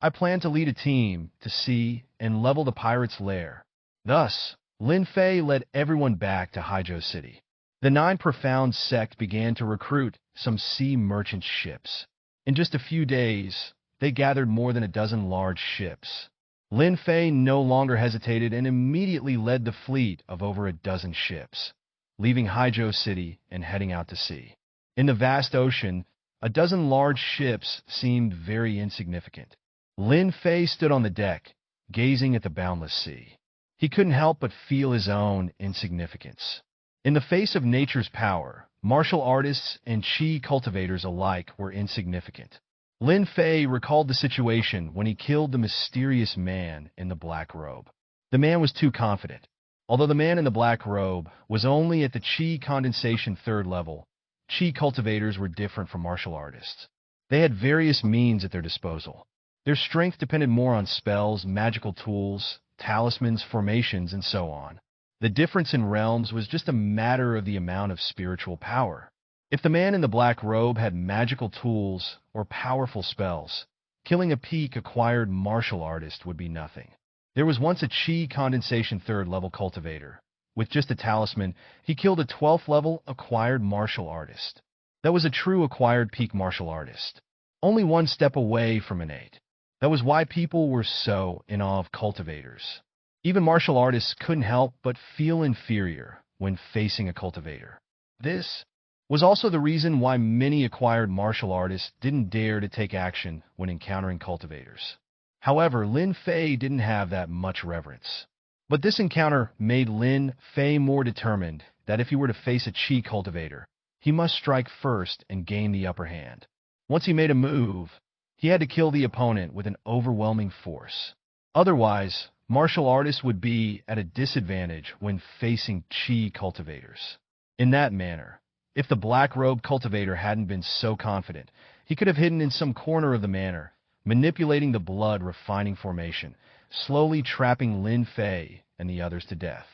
I plan to lead a team to see and level the pirates' lair. Thus, Lin Fei led everyone back to Haijo City. The Nine Profound sect began to recruit some sea merchant ships. In just a few days, they gathered more than a dozen large ships. Lin Fei no longer hesitated and immediately led the fleet of over a dozen ships, leaving Haijo City and heading out to sea. In the vast ocean, a dozen large ships seemed very insignificant. Lin Fei stood on the deck, gazing at the boundless sea. He couldn't help but feel his own insignificance. In the face of nature's power, martial artists and chi cultivators alike were insignificant. Lin Fei recalled the situation when he killed the mysterious man in the black robe. The man was too confident. Although the man in the black robe was only at the chi condensation 3rd level, chi cultivators were different from martial artists. They had various means at their disposal. Their strength depended more on spells, magical tools, talismans, formations, and so on. The difference in realms was just a matter of the amount of spiritual power. If the man in the black robe had magical tools or powerful spells, killing a peak acquired martial artist would be nothing. There was once a chi condensation 3rd level cultivator. With just a talisman, he killed a 12th level acquired martial artist. That was a true acquired peak martial artist. Only one step away from an 8. That was why people were so in awe of cultivators. Even martial artists couldn't help but feel inferior when facing a cultivator. This was also the reason why many acquired martial artists didn't dare to take action when encountering cultivators. However, Lin Fei didn't have that much reverence. But this encounter made Lin Fei more determined that if he were to face a chi cultivator, he must strike first and gain the upper hand. Once he made a move, he had to kill the opponent with an overwhelming force. Otherwise, martial artists would be at a disadvantage when facing chi cultivators. In that manner, if the black robe cultivator hadn't been so confident, he could have hidden in some corner of the manor, manipulating the blood refining formation, slowly trapping Lin Fei and the others to death.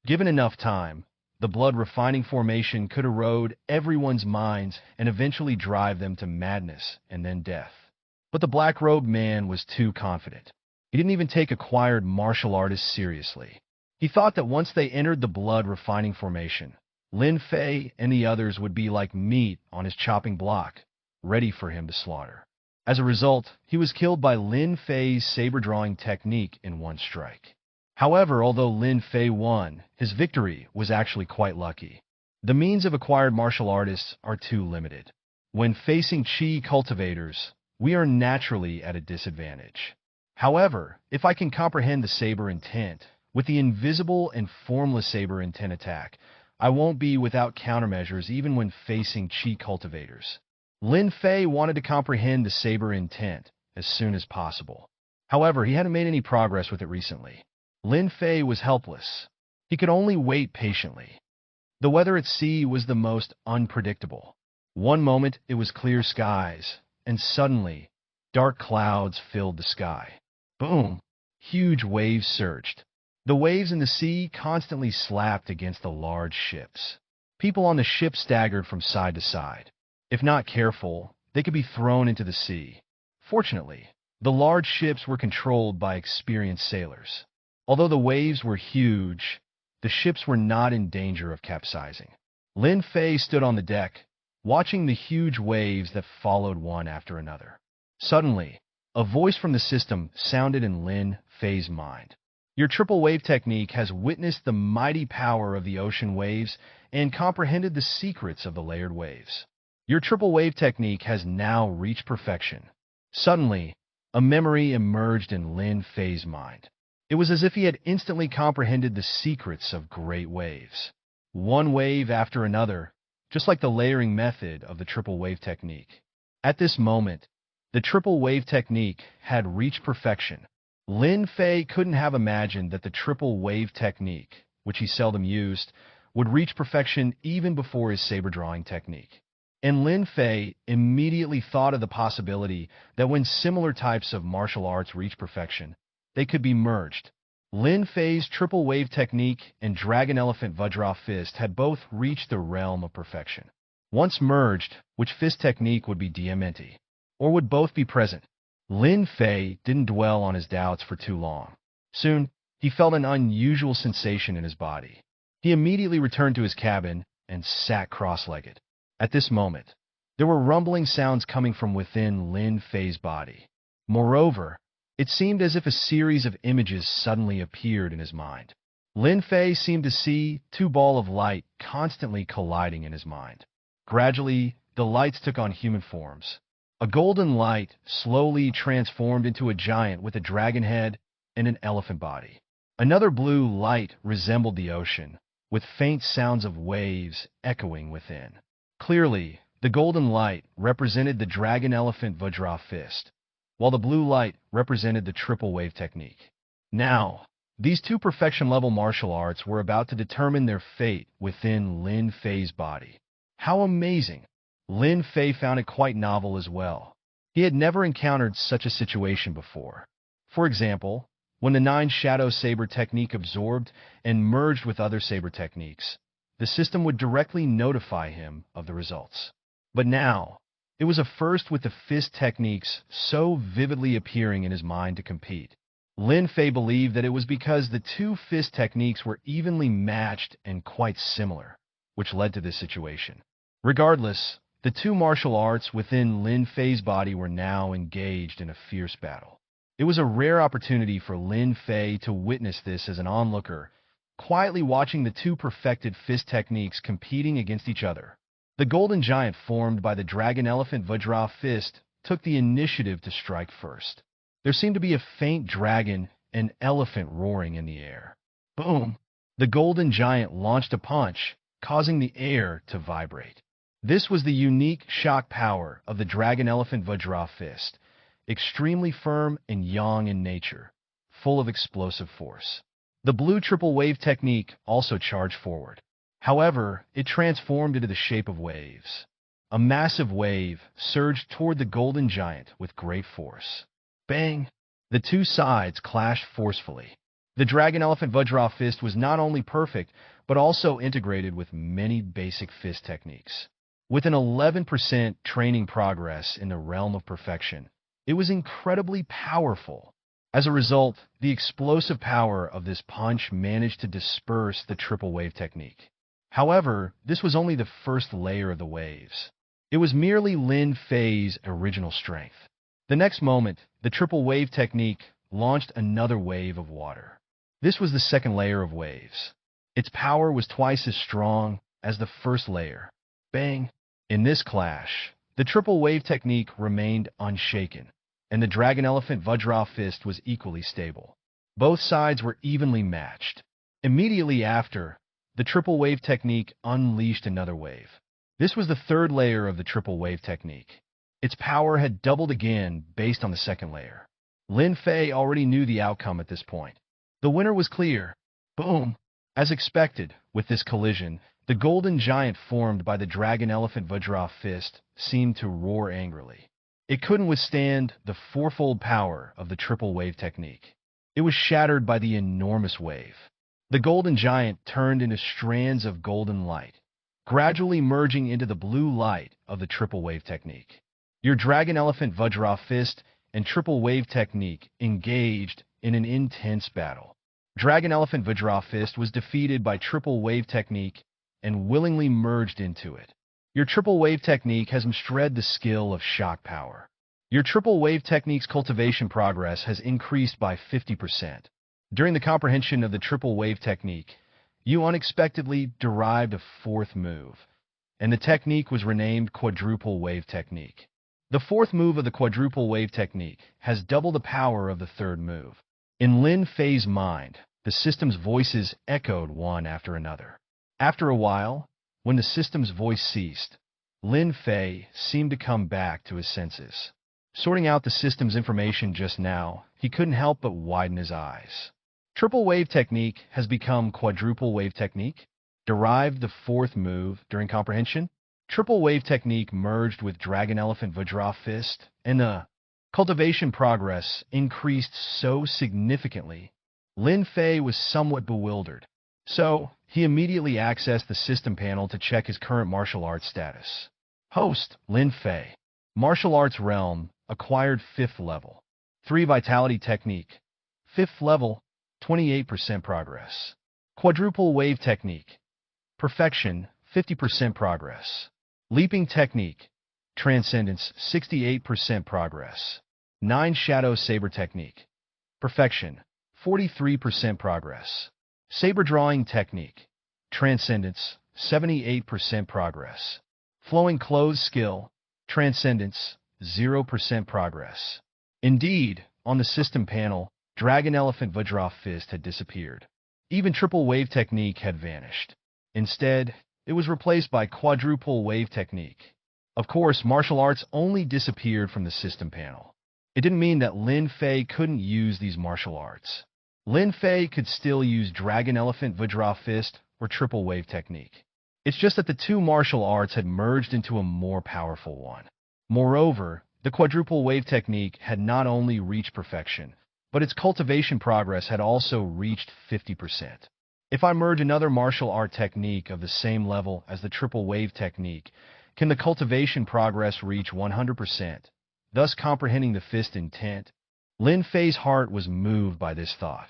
Given enough time, the blood refining formation could erode everyone's minds and eventually drive them to madness and then death. But the black-robed man was too confident. He didn't even take acquired martial artists seriously. He thought that once they entered the blood refining formation, Lin Fei and the others would be like meat on his chopping block, ready for him to slaughter. As a result, he was killed by Lin Fei's saber-drawing technique in one strike. However, although Lin Fei won, his victory was actually quite lucky. The means of acquired martial artists are too limited. When facing chi cultivators, we are naturally at a disadvantage. However, if I can comprehend the saber intent, with the invisible and formless saber intent attack, I won't be without countermeasures even when facing chi cultivators. Lin Fei wanted to comprehend the saber intent as soon as possible. However, he hadn't made any progress with it recently. Lin Fei was helpless. He could only wait patiently. The weather at sea was the most unpredictable. One moment it was clear skies, and suddenly, dark clouds filled the sky. Boom! Huge waves surged. The waves in the sea constantly slapped against the large ships. People on the ship staggered from side to side. If not careful, they could be thrown into the sea. Fortunately, the large ships were controlled by experienced sailors. Although the waves were huge, the ships were not in danger of capsizing. Lin Fei stood on the deck, watching the huge waves that followed one after another. Suddenly, a voice from the system sounded in Lin Fei's mind. Your triple wave technique has witnessed the mighty power of the ocean waves and comprehended the secrets of the layered waves. Your triple wave technique has now reached perfection. Suddenly, a memory emerged in Lin Fei's mind. It was as if he had instantly comprehended the secrets of great waves. One wave after another, just like the layering method of the triple wave technique. At this moment, the triple wave technique had reached perfection. Lin Fei couldn't have imagined that the triple wave technique, which he seldom used, would reach perfection even before his saber drawing technique. And Lin Fei immediately thought of the possibility that when similar types of martial arts reach perfection, they could be merged. Lin Fei's triple wave technique and Dragon Elephant Vajra Fist had both reached the realm of perfection. Once merged, which fist technique would be Diamante? Or would both be present? Lin Fei didn't dwell on his doubts for too long. Soon, he felt an unusual sensation in his body. He immediately returned to his cabin and sat cross-legged. At this moment, there were rumbling sounds coming from within Lin Fei's body. Moreover, it seemed as if a series of images suddenly appeared in his mind. Lin Fei seemed to see two balls of light constantly colliding in his mind. Gradually, the lights took on human forms. A golden light slowly transformed into a giant with a dragon head and an elephant body. Another blue light resembled the ocean, with faint sounds of waves echoing within. Clearly, the golden light represented the Dragon Elephant Vajra Fist, while the blue light represented the triple wave technique. Now, these two perfection-level martial arts were about to determine their fate within Lin Fei's body. How amazing! Lin Fei found it quite novel as well. He had never encountered such a situation before. For example, when the Nine Shadow Saber technique absorbed and merged with other saber techniques, the system would directly notify him of the results. But now, it was a first with the fist techniques so vividly appearing in his mind to compete. Lin Fei believed that it was because the two fist techniques were evenly matched and quite similar, which led to this situation. Regardless, the two martial arts within Lin Fei's body were now engaged in a fierce battle. It was a rare opportunity for Lin Fei to witness this as an onlooker, quietly watching the two perfected fist techniques competing against each other. The golden giant formed by the Dragon Elephant Vajra Fist took the initiative to strike first. There seemed to be a faint dragon and elephant roaring in the air. Boom! The golden giant launched a punch, causing the air to vibrate. This was the unique shock power of the Dragon Elephant Vajra Fist, extremely firm and yang in nature, full of explosive force. The blue triple wave technique also charged forward. However, it transformed into the shape of waves. A massive wave surged toward the golden giant with great force. Bang! The two sides clashed forcefully. The Dragon Elephant Vajra Fist was not only perfect, but also integrated with many basic fist techniques. With an 11% training progress in the realm of perfection, it was incredibly powerful. As a result, the explosive power of this punch managed to disperse the triple wave technique. However, this was only the first layer of the waves. It was merely Lin Fei's original strength. The next moment, the triple wave technique launched another wave of water. This was the second layer of waves. Its power was twice as strong as the first layer. Bang! In this clash, the triple wave technique remained unshaken, and the Dragon Elephant Vajra Fist was equally stable. Both sides were evenly matched. Immediately after, the triple wave technique unleashed another wave. This was the third layer of the triple wave technique. Its power had doubled again based on the second layer. Lin Fei already knew the outcome at this point. The winner was clear. Boom! As expected, with this collision, the golden giant formed by the Dragon Elephant Vajra Fist seemed to roar angrily. It couldn't withstand the fourfold power of the triple wave technique. It was shattered by the enormous wave. The golden giant turned into strands of golden light, gradually merging into the blue light of the triple wave technique. Your Dragon Elephant Vajra Fist and triple wave technique engaged in an intense battle. Dragon Elephant Vajra Fist was defeated by triple wave technique and willingly merged into it. Your triple wave technique has mastered the skill of shock power. Your triple wave technique's cultivation progress has increased by 50%. During the comprehension of the triple wave technique, you unexpectedly derived a fourth move, and the technique was renamed quadruple wave technique. The fourth move of the quadruple wave technique has double the power of the third move. In Lin Fei's mind, the system's voices echoed one after another. After a while, when the system's voice ceased, Lin Fei seemed to come back to his senses. Sorting out the system's information just now, he couldn't help but widen his eyes. Triple wave technique has become quadruple wave technique. Derived the fourth move during comprehension. Triple wave technique merged with Dragon Elephant Vajra Fist, and the cultivation progress increased so significantly, Lin Fei was somewhat bewildered. So, he immediately accessed the system panel to check his current martial arts status. Host, Lin Fei. Martial arts realm, acquired 5th level. 3 vitality technique. 5th level, 28% progress. Quadruple wave technique. Perfection, 50% progress. Leaping technique. Transcendence, 68% progress. 9 shadow saber technique. Perfection, 43% progress. Saber drawing technique. Transcendence, 78% progress. Flowing clothes skill. Transcendence, 0% progress. Indeed, on the system panel, Dragon Elephant Vajra Fist had disappeared. Even triple wave technique had vanished. Instead, it was replaced by quadruple wave technique. Of course, martial arts only disappeared from the system panel. It didn't mean that Lin Fei couldn't use these martial arts. Lin Fei could still use Dragon Elephant Vajra Fist or triple wave technique. It's just that the two martial arts had merged into a more powerful one. Moreover, the quadruple wave technique had not only reached perfection, but its cultivation progress had also reached 50%. If I merge another martial art technique of the same level as the triple wave technique, can the cultivation progress reach 100%, thus comprehending the fist intent? Lin Fei's heart was moved by this thought.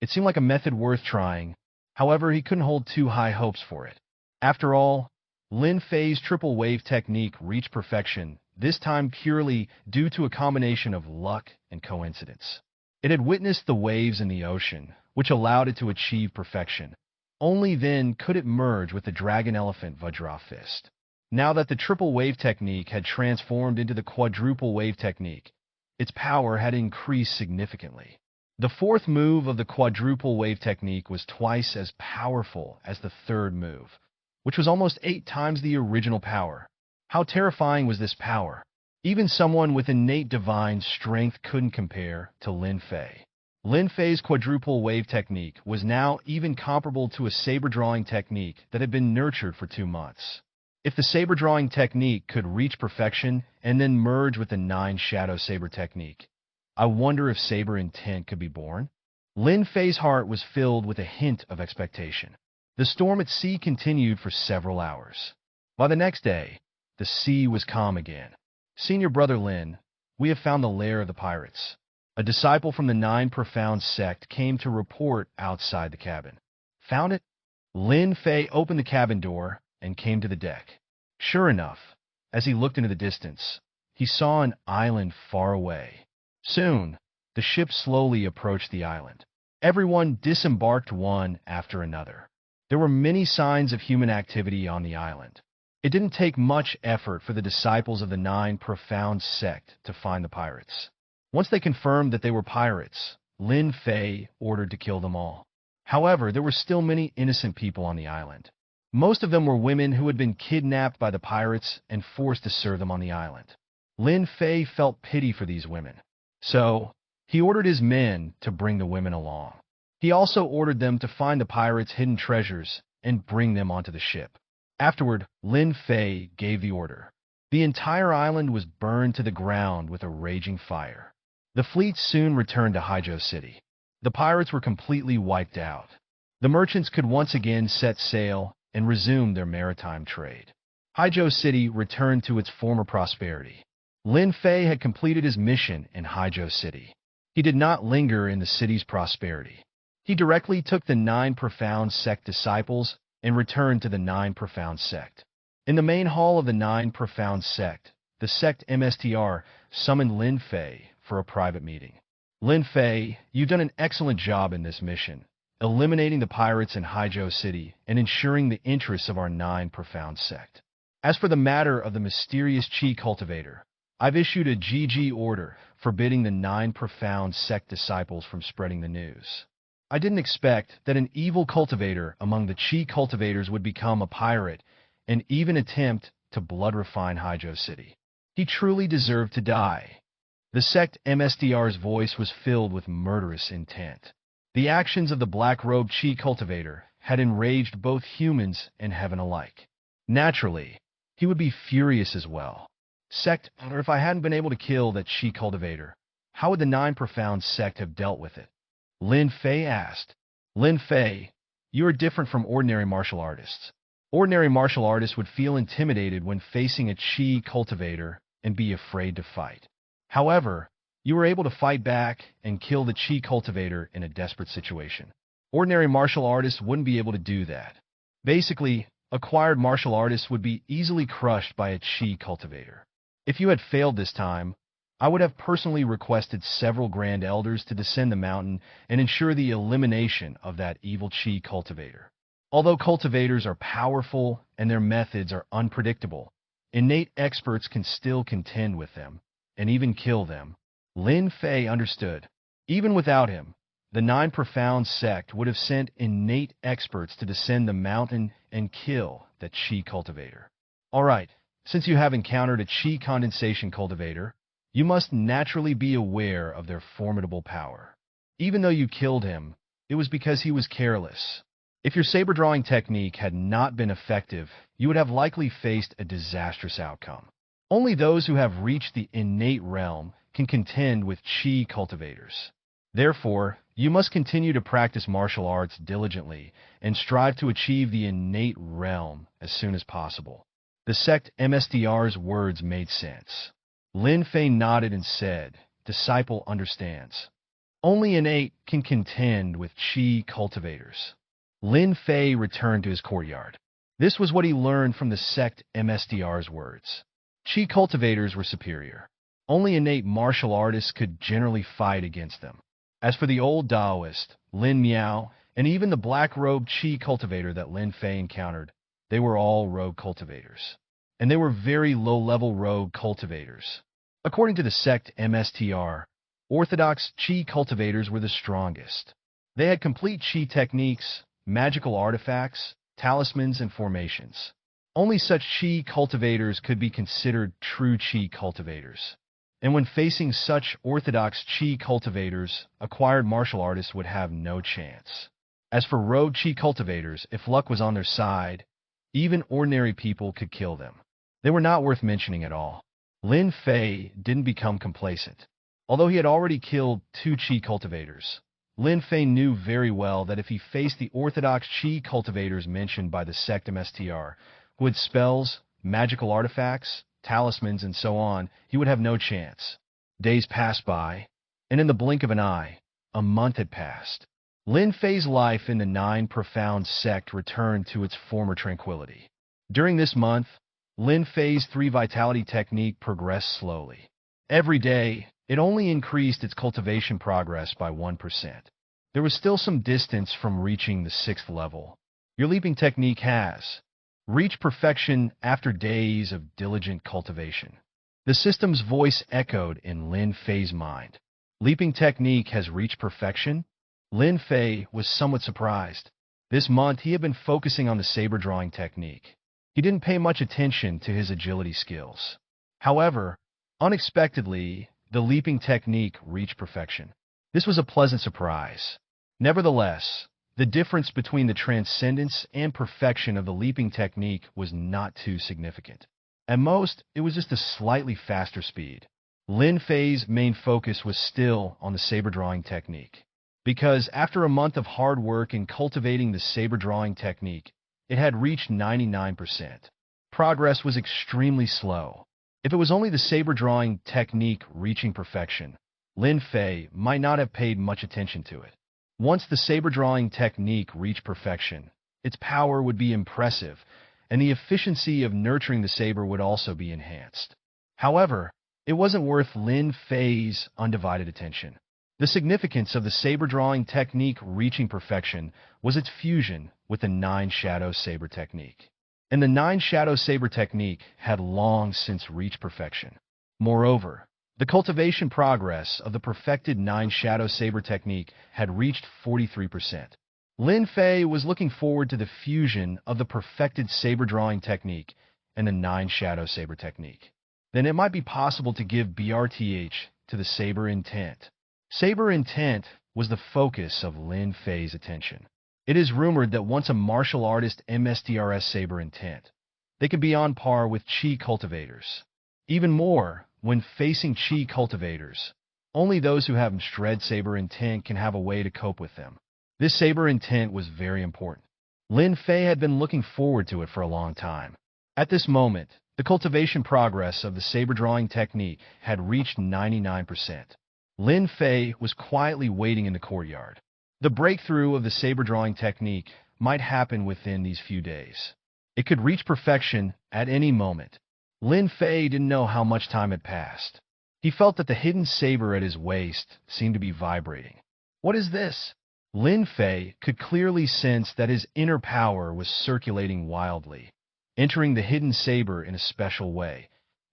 It seemed like a method worth trying. However, he couldn't hold too high hopes for it. After all, Lin Fei's triple wave technique reached perfection, this time purely due to a combination of luck and coincidence. It had witnessed the waves in the ocean, which allowed it to achieve perfection. Only then could it merge with the Dragon Elephant Vajra Fist. Now that the triple wave technique had transformed into the quadruple wave technique, its power had increased significantly. The fourth move of the quadruple wave technique was twice as powerful as the third move, which was almost 8 times the original power. How terrifying was this power? Even someone with innate divine strength couldn't compare to Lin Fei. Lin Fei's quadruple wave technique was now even comparable to a saber drawing technique that had been nurtured for 2 months. If the saber drawing technique could reach perfection and then merge with the 9 shadow saber technique, I wonder if saber intent could be born? Lin Fei's heart was filled with a hint of expectation. The storm at sea continued for several hours. By the next day, the sea was calm again. Senior Brother Lin, we have found the lair of the pirates. A disciple from the 9 Profound sect came to report outside the cabin. Found it? Lin Fei opened the cabin door and came to the deck. Sure enough, as he looked into the distance, he saw an island far away. Soon, the ship slowly approached the island. Everyone disembarked one after another. There were many signs of human activity on the island. It didn't take much effort for the disciples of the 9 Profound sect to find the pirates. Once they confirmed that they were pirates, Lin Fei ordered to kill them all. However, there were still many innocent people on the island. Most of them were women who had been kidnapped by the pirates and forced to serve them on the island. Lin Fei felt pity for these women. So, he ordered his men to bring the women along. He also ordered them to find the pirates' hidden treasures and bring them onto the ship. Afterward, Lin Fei gave the order. The entire island was burned to the ground with a raging fire. The fleet soon returned to Haijiao City. The pirates were completely wiped out. The merchants could once again set sail and resume their maritime trade. Haijiao City returned to its former prosperity. Lin Fei had completed his mission in Haijiao City. He did not linger in the city's prosperity. He directly took the 9 Profound sect disciples and returned to the 9 Profound sect. In the main hall of the 9 Profound sect, the sect MSTR summoned Lin Fei for a private meeting. Lin Fei, you've done an excellent job in this mission, eliminating the pirates in Haizhou City and ensuring the interests of our 9 profound sect. As for the matter of the mysterious Qi cultivator, I've issued a GG order forbidding the 9 profound sect disciples from spreading the news. I didn't expect that an evil cultivator among the Qi cultivators would become a pirate and even attempt to blood refine Haizhou City. He truly deserved to die. The sect MSDR's voice was filled with murderous intent. The actions of the black-robed Qi cultivator had enraged both humans and heaven alike. Naturally, he would be furious as well. Sect, or if I hadn't been able to kill that Qi cultivator, how would the 9 profound sect have dealt with it? Lin Fei asked. Lin Fei, you are different from ordinary martial artists. Ordinary martial artists would feel intimidated when facing a Qi cultivator and be afraid to fight. However, you were able to fight back and kill the Qi cultivator in a desperate situation. Ordinary martial artists wouldn't be able to do that. Basically, acquired martial artists would be easily crushed by a Qi cultivator. If you had failed this time, I would have personally requested several Grand Elders to descend the mountain and ensure the elimination of that evil Qi cultivator. Although cultivators are powerful and their methods are unpredictable, innate experts can still contend with them and even kill them. Lin Fei understood. Even without him, the 9 profound sect would have sent innate experts to descend the mountain and kill that Qi cultivator. Alright, since you have encountered a Qi condensation cultivator, you must naturally be aware of their formidable power. Even though you killed him, it was because he was careless. If your saber drawing technique had not been effective, you would have likely faced a disastrous outcome. Only those who have reached the innate realm can contend with Qi cultivators. Therefore, you must continue to practice martial arts diligently and strive to achieve the innate realm as soon as possible. The sect MSDR's words made sense. Lin Fei nodded and said, "Disciple understands. Only innate can contend with Qi cultivators." Lin Fei returned to his courtyard. This was what he learned from the sect MSDR's words. Qi cultivators were superior. Only innate martial artists could generally fight against them. As for the old Taoist, Lin Miao, and even the black-robed Qi cultivator that Lin Fei encountered, they were all rogue cultivators. And they were very low-level rogue cultivators. According to the sect MSTR, orthodox Qi cultivators were the strongest. They had complete Qi techniques, magical artifacts, talismans, and formations. Only such Qi cultivators could be considered true Qi cultivators. And when facing such orthodox Qi cultivators, acquired martial artists would have no chance. As for rogue Qi cultivators, if luck was on their side, even ordinary people could kill them. They were not worth mentioning at all. Lin Fei didn't become complacent. Although he had already killed 2 Qi cultivators, Lin Fei knew very well that if he faced the orthodox Qi cultivators mentioned by the sect MSTR, who had spells, magical artifacts, talismans, and so on, he would have no chance. Days passed by, and in the blink of an eye, a month had passed. Lin Fei's life in the 9 profound sect returned to its former tranquility. During this month, Lin Fei's 3 vitality technique progressed slowly. Every day, it only increased its cultivation progress by 1%. There was still some distance from reaching the 6th level. Your leaping technique has reached perfection after days of diligent cultivation. The system's voice echoed in Lin Fei's mind. Leaping technique has reached perfection? Lin Fei was somewhat surprised. This month, he had been focusing on the saber drawing technique. He didn't pay much attention to his agility skills. However, unexpectedly, the leaping technique reached perfection. This was a pleasant surprise. Nevertheless, the difference between the transcendence and perfection of the leaping technique was not too significant. At most, it was just a slightly faster speed. Lin Fei's main focus was still on the saber drawing technique, because after a month of hard work in cultivating the saber drawing technique, it had reached 99%. Progress was extremely slow. If it was only the saber drawing technique reaching perfection, Lin Fei might not have paid much attention to it. Once the saber drawing technique reached perfection, its power would be impressive, and the efficiency of nurturing the saber would also be enhanced. However, it wasn't worth Lin Fei's undivided attention. The significance of the saber drawing technique reaching perfection was its fusion with the Nine Shadow Saber technique. And the Nine Shadow Saber technique had long since reached perfection. Moreover, the cultivation progress of the perfected Nine Shadow Saber technique had reached 43%. Lin Fei was looking forward to the fusion of the perfected saber drawing technique and the Nine Shadow Saber technique. Then it might be possible to give BRTH to the Saber Intent. Saber Intent was the focus of Lin Fei's attention. It is rumored that once a martial artist MSTRS Saber Intent, they could be on par with Qi cultivators. Even more, when facing Qi cultivators, only those who have Shred Saber Intent can have a way to cope with them. This Saber Intent was very important. Lin Fei had been looking forward to it for a long time. At this moment, the cultivation progress of the saber drawing technique had reached 99%. Lin Fei was quietly waiting in the courtyard. The breakthrough of the saber drawing technique might happen within these few days. It could reach perfection at any moment. Lin Fei didn't know how much time had passed. He felt that the hidden saber at his waist seemed to be vibrating. What is this? Lin Fei could clearly sense that his inner power was circulating wildly, entering the hidden saber in a special way,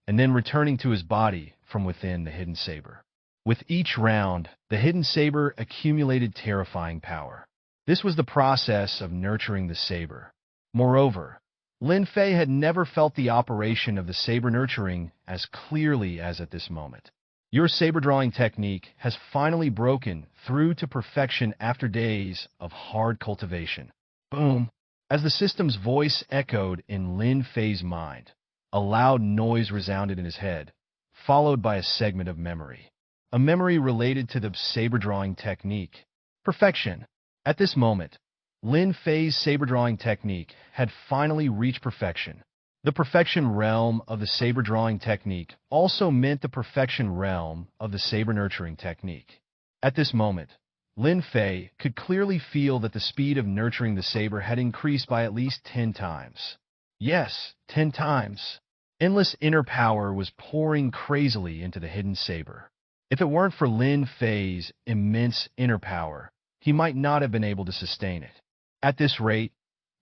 and then returning to his body from within the hidden saber. With each round, the hidden saber accumulated terrifying power. This was the process of nurturing the saber. Moreover, Lin Fei had never felt the operation of the saber nurturing as clearly as at this moment. Your saber drawing technique has finally broken through to perfection after days of hard cultivation. Boom! As the system's voice echoed in Lin Fei's mind, a loud noise resounded in his head, followed by a segment of memory. A memory related to the saber drawing technique. Perfection. At this moment, Lin Fei's saber drawing technique had finally reached perfection. The perfection realm of the saber drawing technique also meant the perfection realm of the saber nurturing technique. At this moment, Lin Fei could clearly feel that the speed of nurturing the saber had increased by at least 10 times. Yes, 10 times. Endless inner power was pouring crazily into the hidden saber. If it weren't for Lin Fei's immense inner power, he might not have been able to sustain it. At this rate,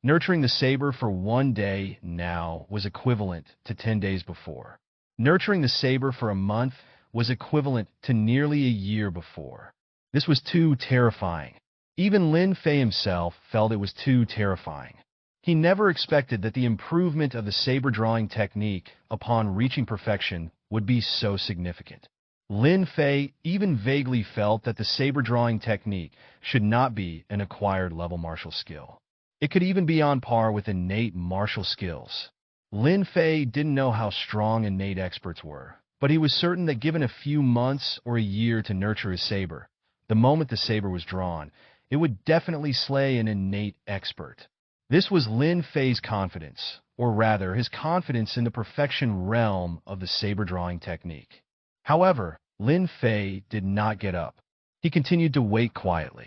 nurturing the saber for 1 day now was equivalent to 10 days before. Nurturing the saber for a month was equivalent to nearly a year before. This was too terrifying. Even Lin Fei himself felt it was too terrifying. He never expected that the improvement of the saber drawing technique upon reaching perfection would be so significant. Lin Fei even vaguely felt that the saber drawing technique should not be an acquired level martial skill. It could even be on par with innate martial skills. Lin Fei didn't know how strong innate experts were, but he was certain that given a few months or a year to nurture his saber, the moment the saber was drawn, it would definitely slay an innate expert. This was Lin Fei's confidence, or rather his confidence in the perfection realm of the saber drawing technique. However, Lin Fei did not get up. He continued to wait quietly.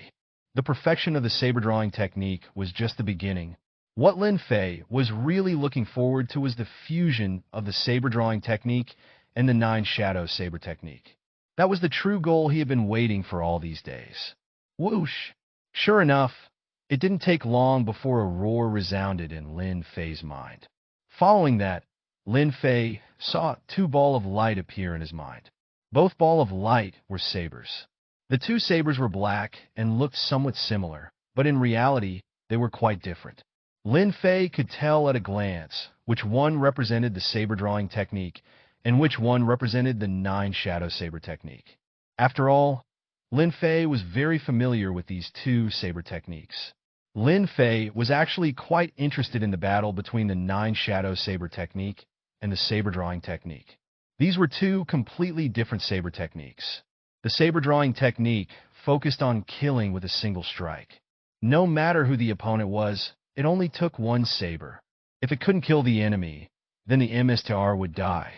The perfection of the saber drawing technique was just the beginning. What Lin Fei was really looking forward to was the fusion of the saber drawing technique and the Nine Shadow Saber technique. That was the true goal he had been waiting for all these days. Whoosh! Sure enough, it didn't take long before a roar resounded in Lin Fei's mind. Following that, Lin Fei saw 2 balls of light appear in his mind. Both balls of light were sabers. The 2 sabers were black and looked somewhat similar, but in reality, they were quite different. Lin Fei could tell at a glance which one represented the saber drawing technique and which one represented the Nine Shadow Saber technique. After all, Lin Fei was very familiar with these 2 saber techniques. Lin Fei was actually quite interested in the battle between the Nine Shadow Saber technique and the saber drawing technique. These were 2 completely different saber techniques. The saber drawing technique focused on killing with a single strike. No matter who the opponent was, it only took 1 saber. If it couldn't kill the enemy, then the MSTR would die.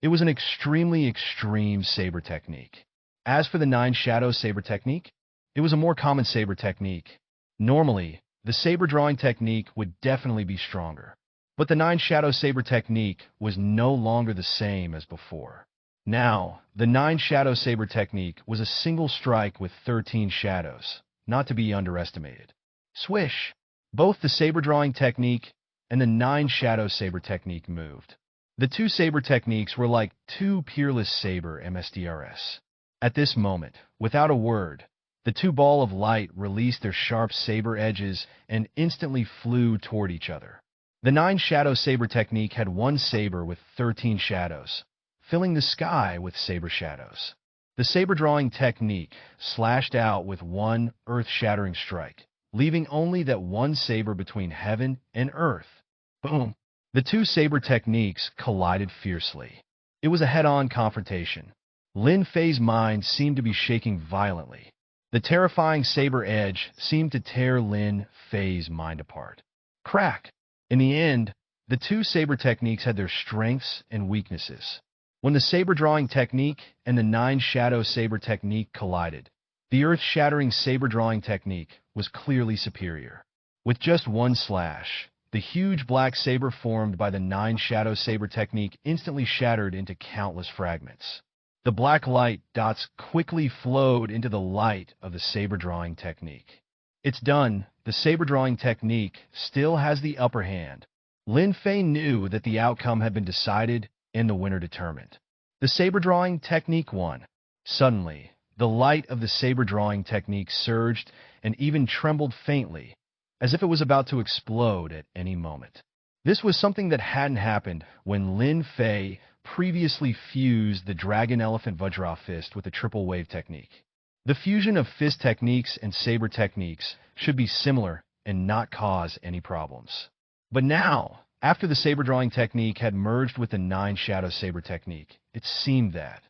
It was an extremely extreme saber technique. As for the Nine Shadow Saber technique, it was a more common saber technique. Normally, the saber drawing technique would definitely be stronger. But the Nine Shadow Saber technique was no longer the same as before. Now, the 9 Shadow Saber technique was a single strike with 13 shadows, not to be underestimated. Swish! Both the saber drawing technique and the 9 Shadow Saber technique moved. The two saber techniques were like two peerless saber MSDRS. At this moment, without a word, the two ball of light released their sharp saber edges and instantly flew toward each other. The 9 Shadow Saber technique had one saber with 13 shadows, filling the sky with saber shadows. The saber drawing technique slashed out with one earth-shattering strike, leaving only that one saber between heaven and earth. Boom! The two saber techniques collided fiercely. It was a head-on confrontation. Lin Fei's mind seemed to be shaking violently. The terrifying saber edge seemed to tear Lin Fei's mind apart. Crack! In the end, the two saber techniques had their strengths and weaknesses. When the saber drawing technique and the 9 Shadow Saber technique collided, the earth-shattering saber drawing technique was clearly superior. With just one slash, the huge black saber formed by the 9 Shadow Saber technique instantly shattered into countless fragments. The black light dots quickly flowed into the light of the saber drawing technique. It's done. The saber drawing technique still has the upper hand. Lin Fei knew that the outcome had been decided and the winner determined. The saber drawing technique won. Suddenly, the light of the saber drawing technique surged and even trembled faintly, as if it was about to explode at any moment. This was something that hadn't happened when Lin Fei previously fused the Dragon Elephant Vajra Fist with the Triple Wave technique. The fusion of fist techniques and saber techniques should be similar and not cause any problems. But now, after the saber drawing technique had merged with the 9 Shadow Saber technique, it seemed that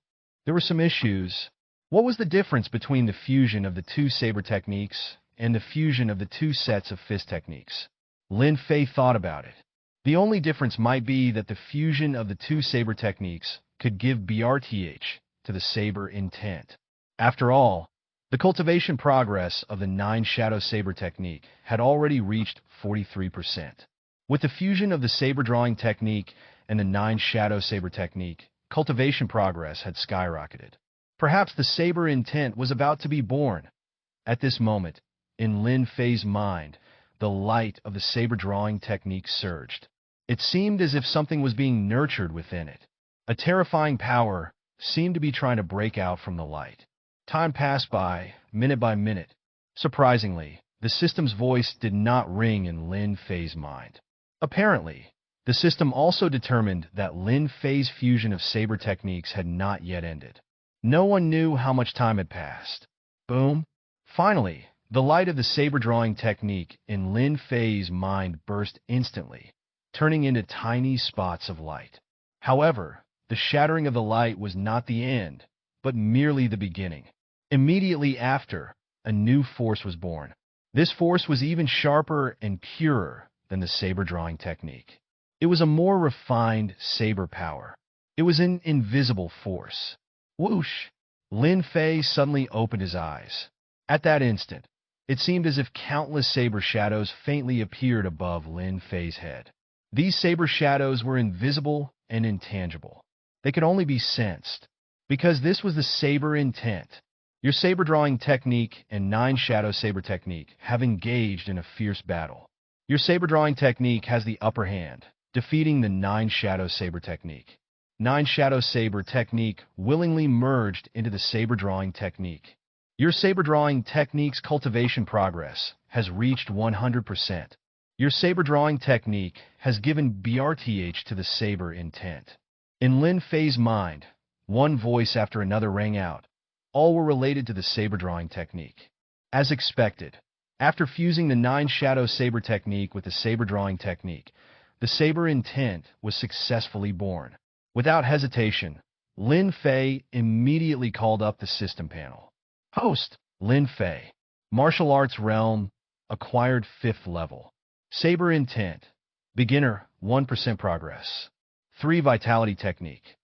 there were some issues. What was the difference between the fusion of the two saber techniques and the fusion of the two sets of fist techniques? Lin Fei thought about it. The only difference might be that the fusion of the two saber techniques could give BRTH to the saber intent. After all, the cultivation progress of the 9 Shadow Saber technique had already reached 43%. With the fusion of the saber drawing technique and the 9 Shadow Saber technique, cultivation progress had skyrocketed. Perhaps the saber intent was about to be born. At this moment, in Lin Fei's mind, the light of the saber drawing technique surged. It seemed as if something was being nurtured within it. A terrifying power seemed to be trying to break out from the light. Time passed by, minute by minute. Surprisingly, the system's voice did not ring in Lin Fei's mind. Apparently, the system also determined that Lin Fei's fusion of saber techniques had not yet ended. No one knew how much time had passed. Boom! Finally, the light of the saber drawing technique in Lin Fei's mind burst instantly, turning into tiny spots of light. However, the shattering of the light was not the end, but merely the beginning. Immediately after, a new force was born. This force was even sharper and purer than the saber drawing technique. It was a more refined saber power. It was an invisible force. Whoosh! Lin Fei suddenly opened his eyes. At that instant, it seemed as if countless saber shadows faintly appeared above Lin Fei's head. These saber shadows were invisible and intangible. They could only be sensed, because this was the saber intent. Your saber drawing technique and 9 Shadow Saber technique have engaged in a fierce battle. Your saber drawing technique has the upper hand, defeating the 9 Shadow Saber technique. 9 Shadow Saber technique willingly merged into the saber drawing technique. Your saber drawing technique's cultivation progress has reached 100%. Your saber drawing technique has given BRTH to the saber intent. In Lin Fei's mind, one voice after another rang out. All were related to the saber drawing technique. As expected, after fusing the 9 Shadow Saber technique with the saber drawing technique, the saber intent was successfully born. Without hesitation, Lin Fei immediately called up the system panel. Host, Lin Fei. Martial Arts Realm, acquired 5th level. Saber intent, beginner, 1% progress. 3 Vitality technique.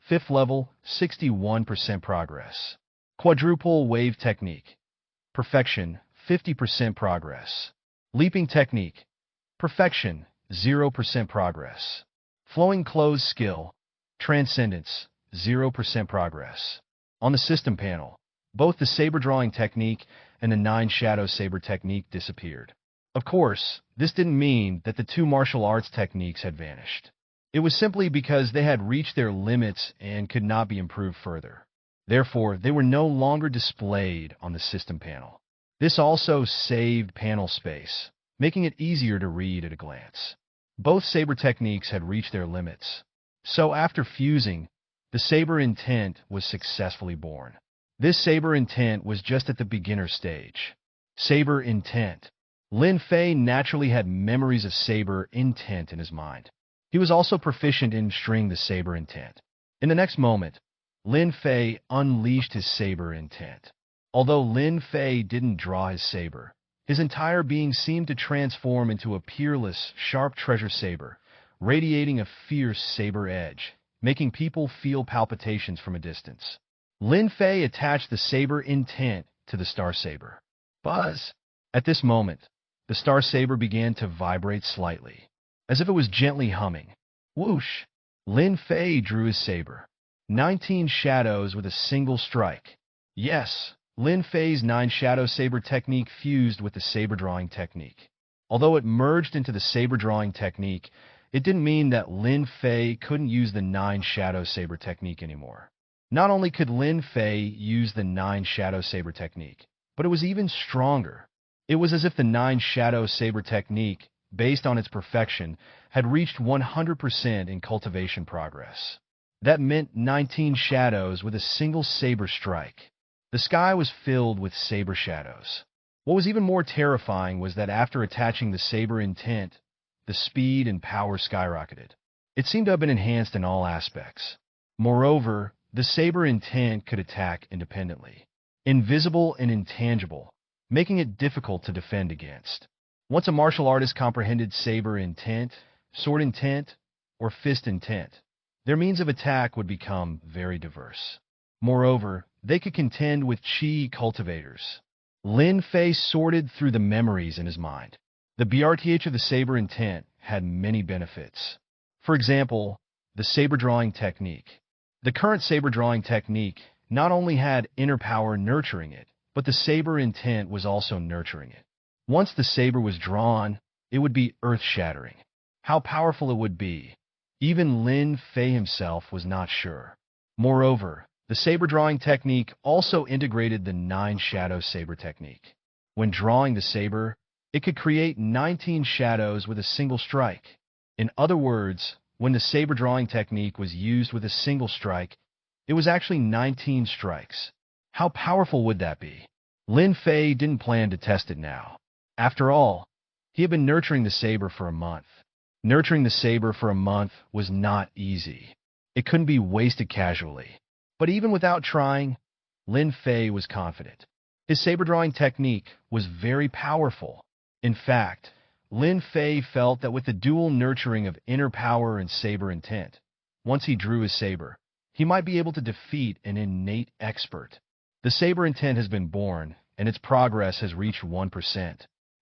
5th level, 61% progress. Quadruple Wave technique. Perfection, 50% progress. Leaping technique. Perfection, 0% progress. Flowing Clothes skill. Transcendence, 0% progress. On the system panel, both the saber drawing technique and the 9 shadow saber technique disappeared. Of course, this didn't mean that the two martial arts techniques had vanished. It was simply because they had reached their limits and could not be improved further. Therefore, they were no longer displayed on the system panel. This also saved panel space, making it easier to read at a glance. Both saber techniques had reached their limits. So after fusing, the saber intent was successfully born. This saber intent was just at the beginner stage. Saber intent. Lin Fei naturally had memories of saber intent in his mind. He was also proficient in string the saber intent. In the next moment, Lin Fei unleashed his saber intent. Although Lin Fei didn't draw his saber, his entire being seemed to transform into a peerless, sharp treasure saber, radiating a fierce saber edge, making people feel palpitations from a distance. Lin Fei attached the saber intent to the star saber. Buzz! At this moment, the star saber began to vibrate slightly, as if it was gently humming. Whoosh! Lin Fei drew his saber. 19 shadows with a single strike. Yes, Lin Fei's 9 shadow saber technique fused with the saber drawing technique. Although it merged into the saber drawing technique, it didn't mean that Lin Fei couldn't use the 9 shadow saber technique anymore. Not only could Lin Fei use the 9 shadow saber technique, but it was even stronger. It was as if the 9 shadow saber technique, based on its perfection, had reached 100% in cultivation progress. That meant 19 shadows with a single saber strike. The sky was filled with saber shadows. What was even more terrifying was that after attaching the saber intent, the speed and power skyrocketed. It seemed to have been enhanced in all aspects. Moreover, the saber intent could attack independently, invisible and intangible, making it difficult to defend against. Once a martial artist comprehended saber intent, sword intent, or fist intent, their means of attack would become very diverse. Moreover, they could contend with chi cultivators. Lin Fei sorted through the memories in his mind. The BRTH of the saber intent had many benefits. For example, the saber drawing technique. The current saber drawing technique not only had inner power nurturing it, but the saber intent was also nurturing it. Once the saber was drawn, it would be earth-shattering. How powerful it would be, even Lin Fei himself was not sure. Moreover, the saber drawing technique also integrated the 9 shadow saber technique. When drawing the saber, it could create 19 shadows with a single strike. In other words, when the saber drawing technique was used with a single strike, it was actually 19 strikes. How powerful would that be? Lin Fei didn't plan to test it now. After all, he had been nurturing the saber for a month. Nurturing the saber for a month was not easy. It couldn't be wasted casually. But even without trying, Lin Fei was confident. His saber drawing technique was very powerful. In fact, Lin Fei felt that with the dual nurturing of inner power and saber intent, once he drew his saber, he might be able to defeat an innate expert. The saber intent has been born, and its progress has reached 1%.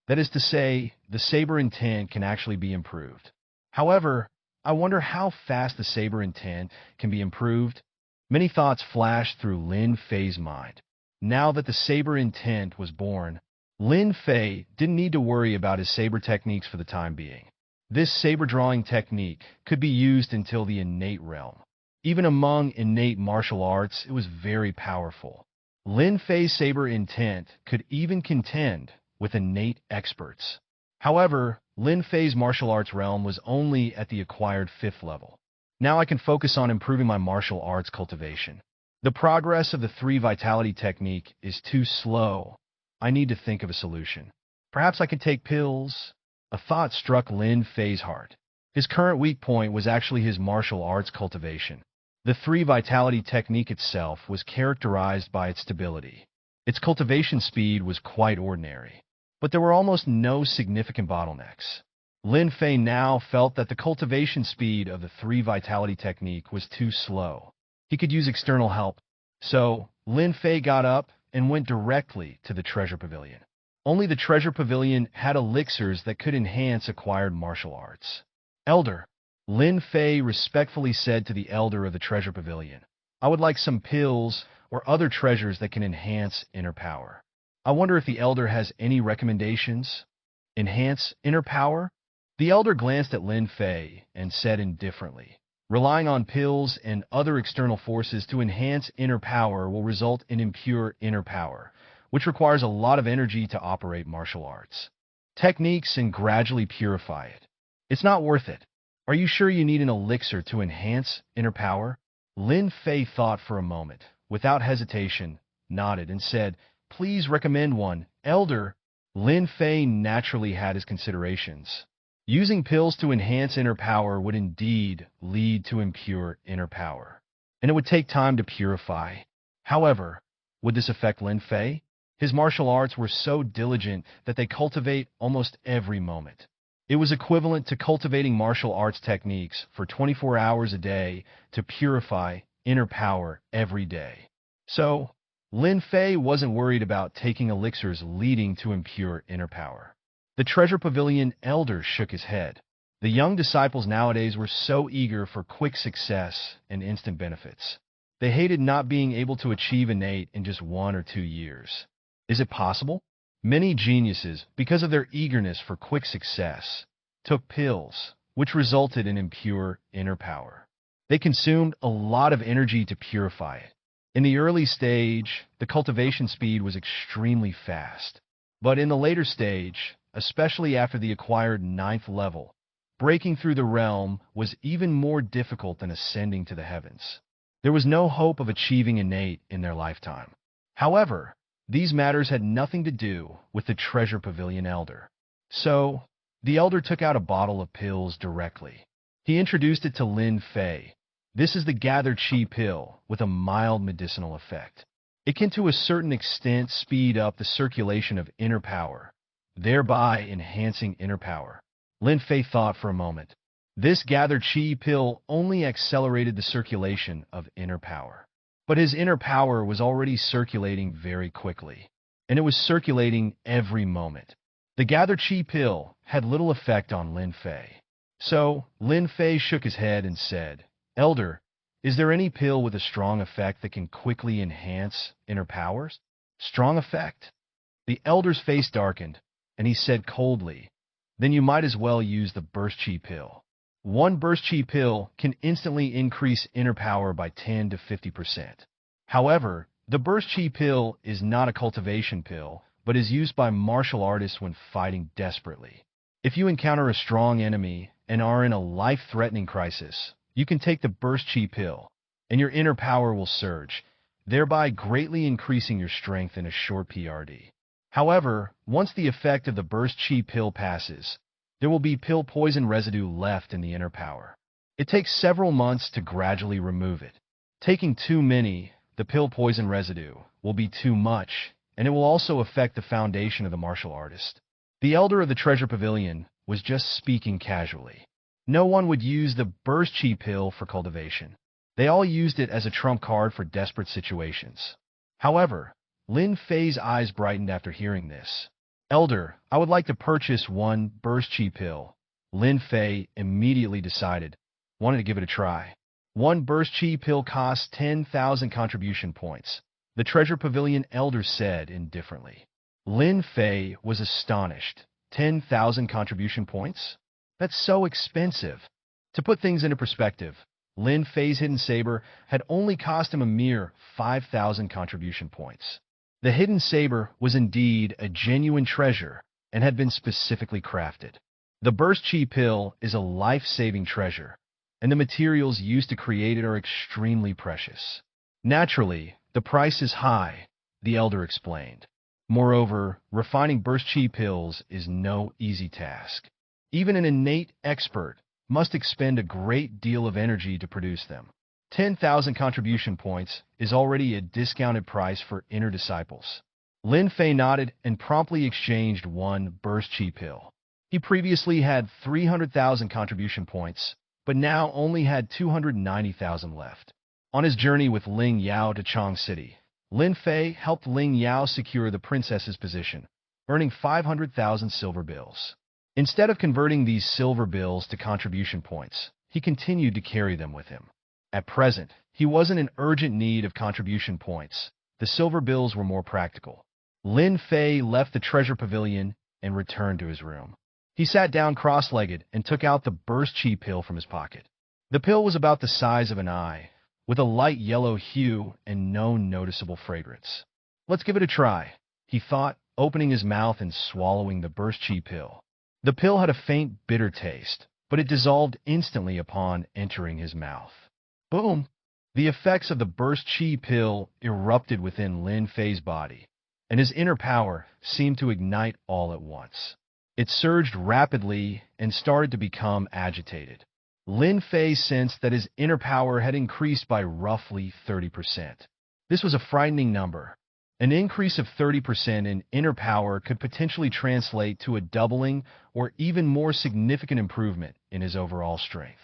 That is to say, the saber intent can actually be improved. However, I wonder how fast the saber intent can be improved. Many thoughts flashed through Lin Fei's mind. Now that the saber intent was born, Lin Fei didn't need to worry about his saber techniques for the time being. This saber drawing technique could be used until the innate realm. Even among innate martial arts, it was very powerful. Lin Fei's saber intent could even contend with innate experts. However, Lin Fei's martial arts realm was only at the acquired 5th level. Now I can focus on improving my martial arts cultivation. The progress of the 3 vitality technique is too slow. I need to think of a solution. Perhaps I could take pills? A thought struck Lin Fei's heart. His current weak point was actually his martial arts cultivation. The 3 vitality technique itself was characterized by its stability. Its cultivation speed was quite ordinary, but there were almost no significant bottlenecks. Lin Fei now felt that the cultivation speed of the 3 vitality technique was too slow. He could use external help. So, Lin Fei got up and went directly to the treasure pavilion. Only the treasure pavilion had elixirs that could enhance acquired martial arts. Elder, Lin Fei respectfully said to the elder of the treasure pavilion, I would like some pills or other treasures that can enhance inner power. I wonder if the elder has any recommendations? Enhance inner power? The elder glanced at Lin Fei and said indifferently, relying on pills and other external forces to enhance inner power will result in impure inner power, which requires a lot of energy to operate martial arts techniques and gradually purify it. It's not worth it. Are you sure you need an elixir to enhance inner power? Lin Fei thought for a moment, without hesitation, nodded and said, "Please recommend one, elder." Lin Fei naturally had his considerations. Using pills to enhance inner power would indeed lead to impure inner power, and it would take time to purify. However, would this affect Lin Fei? His martial arts were so diligent that they cultivate almost every moment. It was equivalent to cultivating martial arts techniques for 24 hours a day to purify inner power every day. So, Lin Fei wasn't worried about taking elixirs leading to impure inner power. The Treasure Pavilion elder shook his head. The young disciples nowadays were so eager for quick success and instant benefits. They hated not being able to achieve innate in just 1 or 2 years. Is it possible? Many geniuses, because of their eagerness for quick success, took pills, which resulted in impure inner power. They consumed a lot of energy to purify it. In the early stage, the cultivation speed was extremely fast. But in the later stage, especially after the acquired 9th level, breaking through the realm was even more difficult than ascending to the heavens. There was no hope of achieving innate in their lifetime. However, these matters had nothing to do with the Treasure Pavilion elder. So, the elder took out a bottle of pills directly. He introduced it to Lin Fei. This is the Gathered Chi pill with a mild medicinal effect. It can to a certain extent speed up the circulation of inner power, thereby enhancing inner power. Lin Fei thought for a moment. This Gathered Chi pill only accelerated the circulation of inner power. But his inner power was already circulating very quickly, and it was circulating every moment. The Gathered Chi pill had little effect on Lin Fei. So, Lin Fei shook his head and said, "Elder, is there any pill with a strong effect that can quickly enhance inner powers?" Strong effect? The elder's face darkened, and he said coldly, "Then you might as well use the Burst Chi pill. One Burst Chi pill can instantly increase inner power by 10 to 50%. However, the Burst Chi pill is not a cultivation pill, but is used by martial artists when fighting desperately. If you encounter a strong enemy and are in a life-threatening crisis, you can take the Burst Chi pill, and your inner power will surge, thereby greatly increasing your strength in a short PRD. However, once the effect of the Burst Chi pill passes, there will be pill poison residue left in the inner power. It takes several months to gradually remove it. Taking too many, the pill poison residue will be too much, and it will also affect the foundation of the martial artist." The elder of the Treasure Pavilion was just speaking casually. No one would use the Burst Chi pill for cultivation. They all used it as a trump card for desperate situations. However, Lin Fei's eyes brightened after hearing this. "Elder, I would like to purchase one Burst Chi pill." Lin Fei immediately decided, wanted to give it a try. One Burst Chi pill costs 10,000 contribution points, the Treasure Pavilion elder said indifferently. Lin Fei was astonished. 10,000 contribution points? That's so expensive. To put things into perspective, Lin Fei's hidden saber had only cost him a mere 5,000 contribution points. The hidden saber was indeed a genuine treasure and had been specifically crafted. The Burst Chi pill is a life-saving treasure, and the materials used to create it are extremely precious. Naturally, the price is high, the elder explained. Moreover, refining Burst Chi pills is no easy task. Even an innate expert must expend a great deal of energy to produce them. 10,000 contribution points is already a discounted price for inner disciples. Lin Fei nodded and promptly exchanged one Burst Chi pill. He previously had 300,000 contribution points, but now only had 290,000 left. On his journey with Ling Yao to Chang City, Lin Fei helped Ling Yao secure the princess's position, earning 500,000 silver bills. Instead of converting these silver bills to contribution points, he continued to carry them with him. At present, he wasn't in urgent need of contribution points. The silver bills were more practical. Lin Fei left the treasure pavilion and returned to his room. He sat down cross-legged and took out the burst chi pill from his pocket. The pill was about the size of an eye, with a light yellow hue and no noticeable fragrance. Let's give it a try, he thought, opening his mouth and swallowing the burst chi pill. The pill had a faint bitter taste, but it dissolved instantly upon entering his mouth. Boom! The effects of the burst chi pill erupted within Lin Fei's body, and his inner power seemed to ignite all at once. It surged rapidly and started to become agitated. Lin Fei sensed that his inner power had increased by roughly 30%. This was a frightening number. An increase of 30% in inner power could potentially translate to a doubling or even more significant improvement in his overall strength.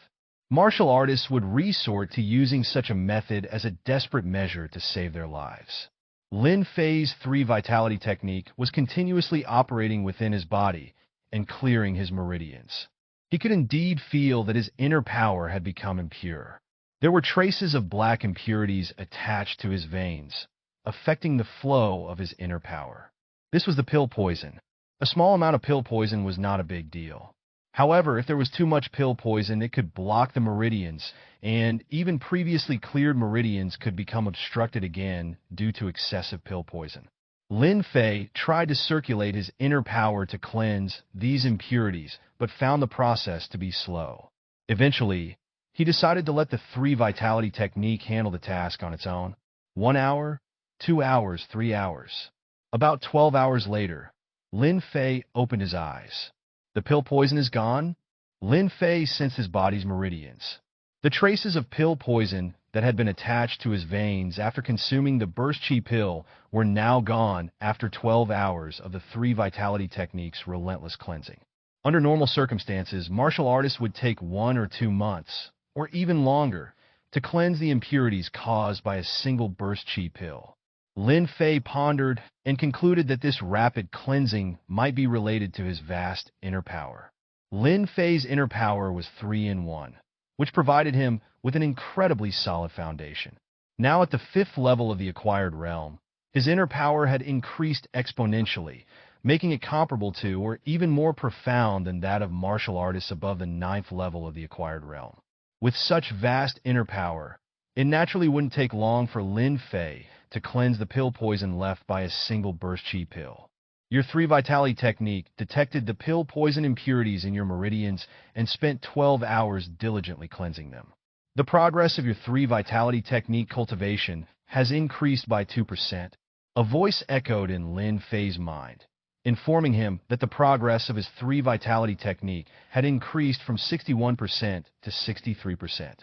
Martial artists would resort to using such a method as a desperate measure to save their lives. Lin Fei's 3 vitality technique was continuously operating within his body and clearing his meridians. He could indeed feel that his inner power had become impure. There were traces of black impurities attached to his veins, affecting the flow of his inner power. This was the pill poison. A small amount of pill poison was not a big deal. However, if there was too much pill poison, it could block the meridians, and even previously cleared meridians could become obstructed again due to excessive pill poison. Lin Fei tried to circulate his inner power to cleanse these impurities, but found the process to be slow. Eventually, he decided to let the 3 vitality technique handle the task on its own. 1 hour, 2 hours, 3 hours. About 12 hours later, Lin Fei opened his eyes. The pill poison is gone. Lin Fei sensed his body's meridians. The traces of pill poison that had been attached to his veins after consuming the burst chi pill were now gone after 12 hours of the 3 vitality techniques' relentless cleansing. Under normal circumstances, martial artists would take 1 or 2 months, or even longer, to cleanse the impurities caused by a single burst chi pill. Lin Fei pondered and concluded that this rapid cleansing might be related to his vast inner power. Lin Fei's inner power was 3 in 1, which provided him with an incredibly solid foundation. Now at the 5th level of the acquired realm, his inner power had increased exponentially, making it comparable to or even more profound than that of martial artists above the 9th level of the acquired realm. With such vast inner power, it naturally wouldn't take long for Lin Fei to cleanse the pill poison left by a single burst chi pill. Your 3 vitality technique detected the pill poison impurities in your meridians and spent 12 hours diligently cleansing them. The progress of your 3 vitality technique cultivation has increased by 2%. A voice echoed in Lin Fei's mind, informing him that the progress of his 3 vitality technique had increased from 61% to 63%.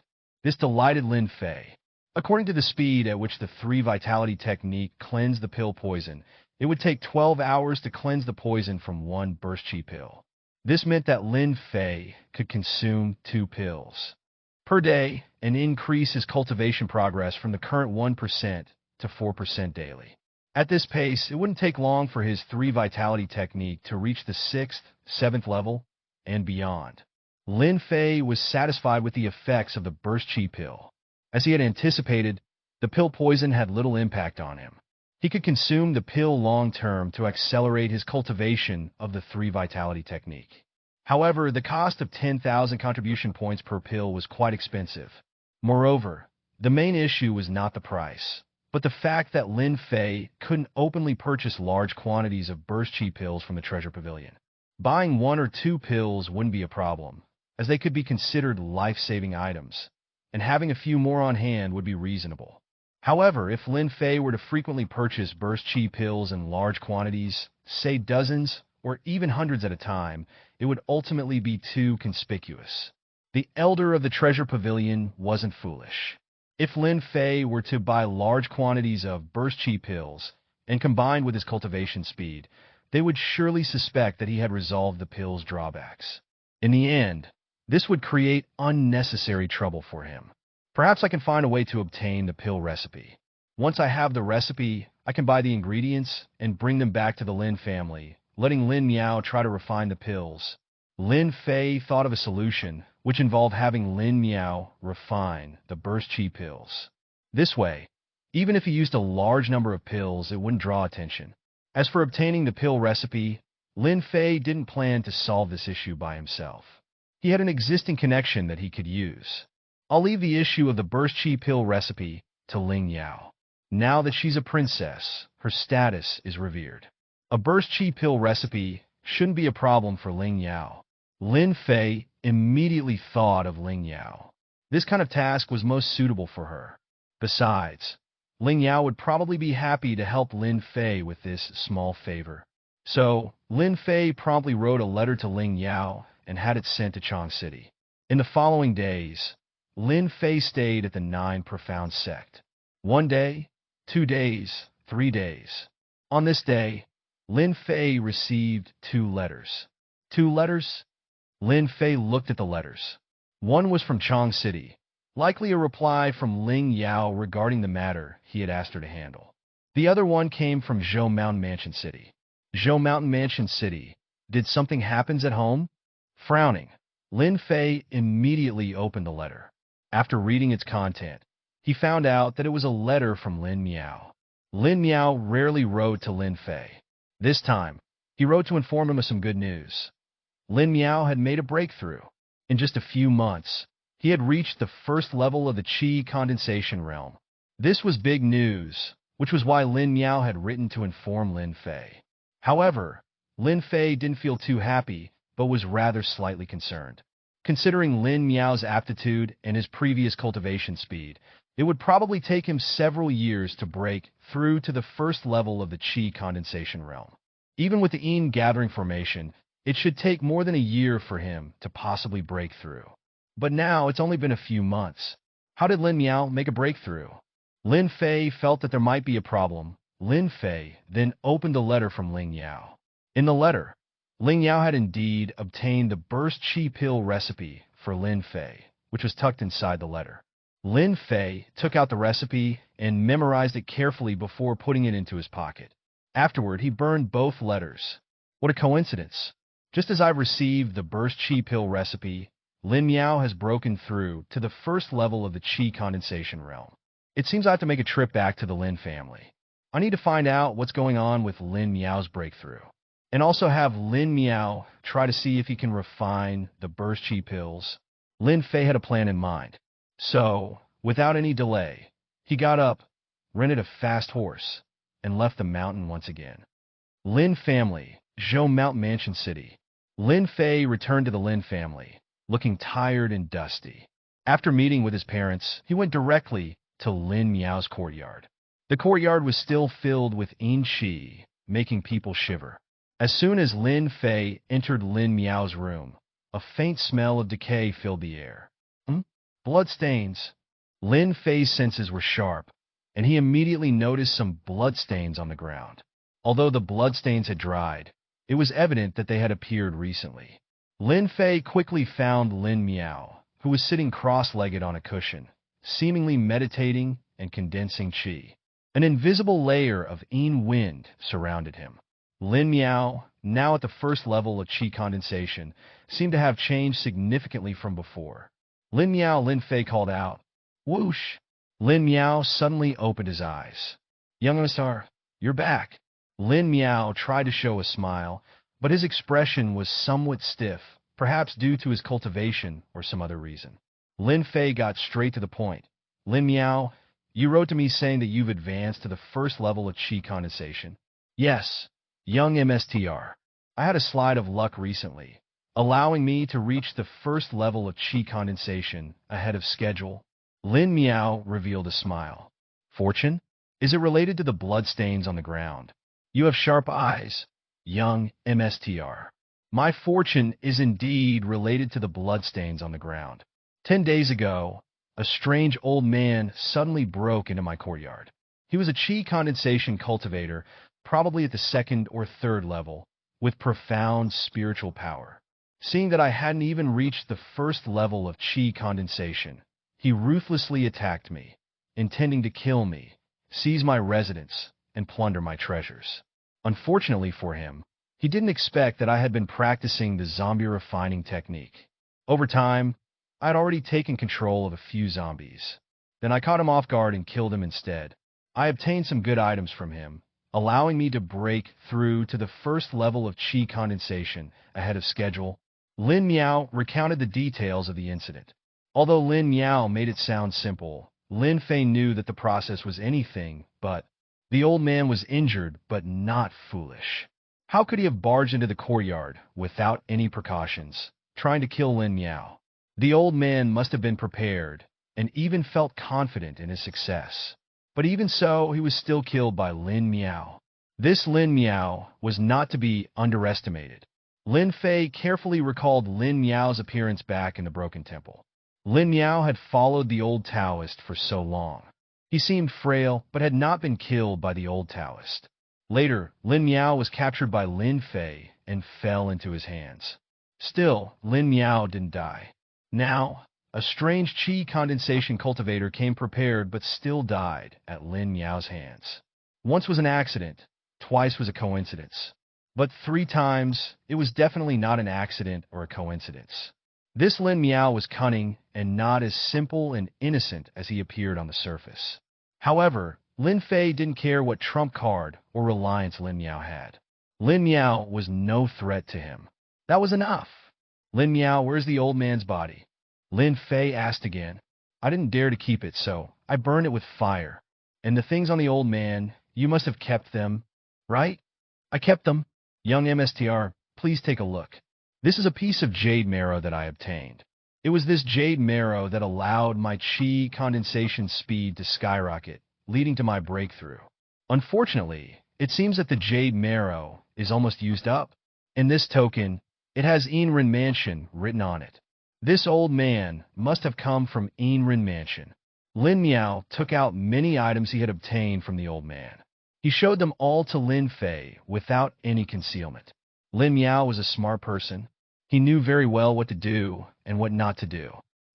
This delighted Lin Fei. According to the speed at which the 3 vitality technique cleansed the pill poison, it would take 12 hours to cleanse the poison from 1 burst chi pill. This meant that Lin Fei could consume 2 pills per day and increase his cultivation progress from the current 1% to 4% daily. At this pace, it wouldn't take long for his 3 vitality technique to reach the 6th, 7th level, and beyond. Lin Fei was satisfied with the effects of the burst chi pill. As he had anticipated, the pill poison had little impact on him. He could consume the pill long-term to accelerate his cultivation of the 3 vitality technique. However, the cost of 10,000 contribution points per pill was quite expensive. Moreover, the main issue was not the price, but the fact that Lin Fei couldn't openly purchase large quantities of burst chi pills from the treasure pavilion. Buying 1 or 2 pills wouldn't be a problem, as they could be considered life-saving items, and having a few more on hand would be reasonable. However, if Lin Fei were to frequently purchase burst chi pills in large quantities, say dozens or even hundreds at a time, it would ultimately be too conspicuous. The elder of the treasure pavilion wasn't foolish. If Lin Fei were to buy large quantities of burst chi pills and combined with his cultivation speed, they would surely suspect that he had resolved the pill's drawbacks. In the end, this would create unnecessary trouble for him. Perhaps I can find a way to obtain the pill recipe. Once I have the recipe, I can buy the ingredients and bring them back to the Lin family, letting Lin Miao try to refine the pills. Lin Fei thought of a solution, which involved having Lin Miao refine the burst chi pills. This way, even if he used a large number of pills, it wouldn't draw attention. As for obtaining the pill recipe, Lin Fei didn't plan to solve this issue by himself. He had an existing connection that he could use. I'll leave the issue of the burst chi pill recipe to Ling Yao. Now that she's a princess, her status is revered. A burst chi pill recipe shouldn't be a problem for Ling Yao. Lin Fei immediately thought of Ling Yao. This kind of task was most suitable for her. Besides, Ling Yao would probably be happy to help Lin Fei with this small favor. So, Lin Fei promptly wrote a letter to Ling Yao and had it sent to Chang City. In the following days, Lin Fei stayed at the Nine Profound Sect. 1 day, 2 days, 3 days. On this day, Lin Fei received 2 letters. 2 letters? Lin Fei looked at the letters. One was from Chang City, likely a reply from Ling Yao regarding the matter he had asked her to handle. The other one came from Zhou Mountain Mansion City. Zhou Mountain Mansion City. Did something happen at home? Frowning, Lin Fei immediately opened the letter. After reading its content, he found out that it was a letter from Lin Miao. Lin Miao rarely wrote to Lin Fei. This time, he wrote to inform him of some good news. Lin Miao had made a breakthrough. In just a few months, he had reached the first level of the Qi condensation realm. This was big news, which was why Lin Miao had written to inform Lin Fei. However, Lin Fei didn't feel too happy, but was rather slightly concerned. Considering Lin Miao's aptitude and his previous cultivation speed, it would probably take him several years to break through to the first level of the Qi condensation realm. Even with the Yin gathering formation, it should take more than a year for him to possibly break through. But now it's only been a few months. How did Lin Miao make a breakthrough? Lin Fei felt that there might be a problem. Lin Fei then opened the letter from Ling Yao. In the letter, Ling Yao had indeed obtained the burst chi pill recipe for Lin Fei, which was tucked inside the letter. Lin Fei took out the recipe and memorized it carefully before putting it into his pocket. Afterward, he burned both letters. What a coincidence! Just as I've received the burst chi pill recipe, Lin Miao has broken through to the first level of the Qi condensation realm. It seems I have to make a trip back to the Lin family. I need to find out what's going on with Lin Miao's breakthrough, and also have Lin Miao try to see if he can refine the burst chi pills. Lin Fei had a plan in mind. So, without any delay, he got up, rented a fast horse, and left the mountain once again. Lin family, Zhou Mountain Mansion City. Lin Fei returned to the Lin family, looking tired and dusty. After meeting with his parents, he went directly to Lin Miao's courtyard. The courtyard was still filled with Yin Qi, making people shiver. As soon as Lin Fei entered Lin Miao's room, a faint smell of decay filled the air. Bloodstains. Lin Fei's senses were sharp, and he immediately noticed some bloodstains on the ground. Although the bloodstains had dried, it was evident that they had appeared recently. Lin Fei quickly found Lin Miao, who was sitting cross-legged on a cushion, seemingly meditating and condensing qi. An invisible layer of Yin wind surrounded him. Lin Miao, now at the first level of qi condensation, seemed to have changed significantly from before. Lin Miao, Lin Fei called out. Whoosh! Lin Miao suddenly opened his eyes. Young Emissar, you're back. Lin Miao tried to show a smile, but his expression was somewhat stiff, perhaps due to his cultivation or some other reason. Lin Fei got straight to the point. Lin Miao, you wrote to me saying that you've advanced to the first level of qi condensation. Yes, young MSTR. I had a slide of luck recently, allowing me to reach the first level of qi condensation ahead of schedule. Lin Miao revealed a smile. Fortune? Is it related to the bloodstains on the ground? You have sharp eyes, young MSTR. My fortune is indeed related to the bloodstains on the ground. 10 days ago, a strange old man suddenly broke into my courtyard. He was a qi condensation cultivator, probably at the 2nd or 3rd level, with profound spiritual power. Seeing that I hadn't even reached the first level of qi condensation, he ruthlessly attacked me, intending to kill me, seize my residence, and plunder my treasures. Unfortunately for him, He didn't expect that I had been practicing the zombie refining technique. Over time, I had already taken control of a few zombies. Then I caught him off guard and killed him instead. I obtained some good items from him, allowing me to break through to the first level of chi condensation ahead of schedule. Lin Miao recounted the details of the incident. Although Lin Miao made it sound simple, Lin Fei knew that the process was anything but. The old man was injured, but not foolish. How could he have barged into the courtyard without any precautions, trying to kill Lin Miao? The old man must have been prepared, and even felt confident in his success. But even so, he was still killed by Lin Miao. This Lin Miao was not to be underestimated. Lin Fei carefully recalled Lin Miao's appearance back in the Broken Temple. Lin Miao had followed the old Taoist for so long. He seemed frail, but had not been killed by the old Taoist. Later, Lin Miao was captured by Lin Fei and fell into his hands. Still, Lin Miao didn't die. Now, a strange chi condensation cultivator came prepared but still died at Lin Miao's hands. Once was an accident, twice was a coincidence. But 3 times, it was definitely not an accident or a coincidence. This Lin Miao was cunning and not as simple and innocent as he appeared on the surface. However, Lin Fei didn't care what trump card or reliance Lin Miao had. Lin Miao was no threat to him. That was enough. Lin Miao, where's the old man's body? Lin Fei asked again. I didn't dare to keep it, so I burned it with fire. And the things on the old man, you must have kept them, right? I kept them. Young MSTR, please take a look. This is a piece of jade marrow that I obtained. It was this jade marrow that allowed my chi condensation speed to skyrocket, leading to my breakthrough. Unfortunately, it seems that the jade marrow is almost used up. In this token, it has Enrin Mansion written on it. This old man must have come from Enrin Mansion. Lin Miao took out many items he had obtained from the old man. He showed them all to Lin Fei without any concealment. Lin Miao was a smart person. He knew very well what to do and what not to do.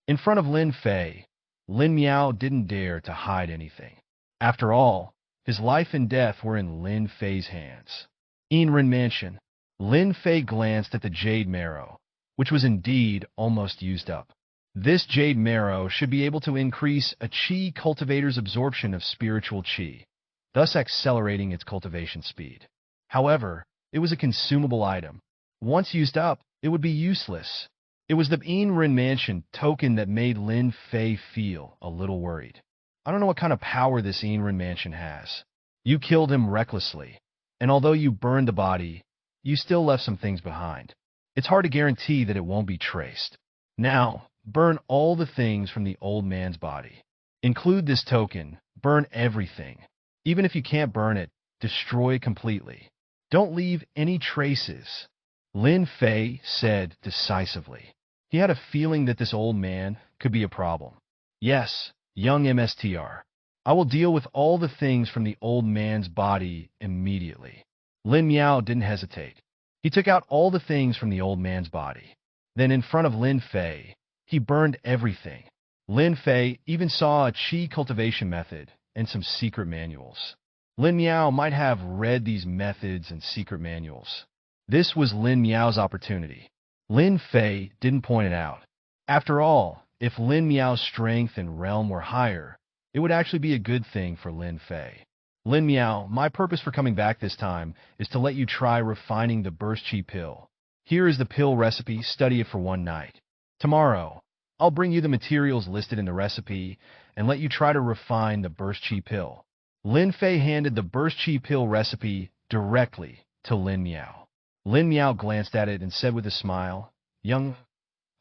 In front of Lin Fei, Lin Miao didn't dare to hide anything. After all, his life and death were in Lin Fei's hands. Enrin Mansion. Lin Fei glanced at the jade marrow, which was indeed almost used up. This jade marrow should be able to increase a chi cultivator's absorption of spiritual chi, thus accelerating its cultivation speed. However, it was a consumable item. Once used up, it would be useless. It was the Enrin Mansion token that made Lin Fei feel a little worried. I don't know what kind of power this Enrin Mansion has. You killed him recklessly, and although you burned the body, you still left some things behind. It's hard to guarantee that it won't be traced. Now, burn all the things from the old man's body. Include this token. Burn everything. Even if you can't burn it, destroy it completely. Don't leave any traces. Lin Fei said decisively. He had a feeling that this old man could be a problem. Yes, young MSTR. I will deal with all the things from the old man's body immediately. Lin Miao didn't hesitate. He took out all the things from the old man's body. Then in front of Lin Fei, he burned everything. Lin Fei even saw a chi cultivation method and some secret manuals. Lin Miao might have read these methods and secret manuals. This was Lin Miao's opportunity. Lin Fei didn't point it out. After all, if Lin Miao's strength and realm were higher, it would actually be a good thing for Lin Fei. Lin Miao, my purpose for coming back this time is to let you try refining the burst chi pill. Here is the pill recipe, study it for one night. Tomorrow, I'll bring you the materials listed in the recipe and let you try to refine the burst chi pill. Lin Fei handed the burst chi pill recipe directly to Lin Miao. Lin Miao glanced at it and said with a smile, Young,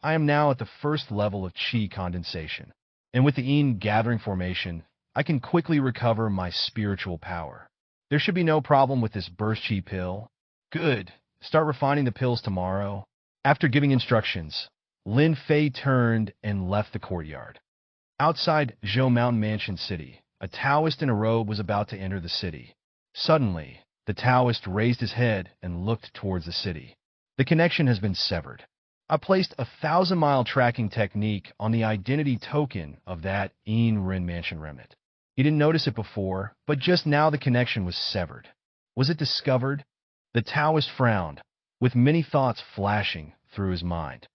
I am now at the first level of chi condensation, and with the Yin gathering formation, I can quickly recover my spiritual power. There should be no problem with this burst chi pill. Good. Start refining the pills tomorrow. After giving instructions, Lin Fei turned and left the courtyard. Outside Zhou Mountain Mansion City, a Taoist in a robe was about to enter the city. Suddenly, the Taoist raised his head and looked towards the city. The connection has been severed. I placed a 1,000-mile tracking technique on the identity token of that Enrin Mansion remnant. He didn't notice it before, but just now the connection was severed. Was it discovered? The Taoist frowned, with many thoughts flashing through his mind.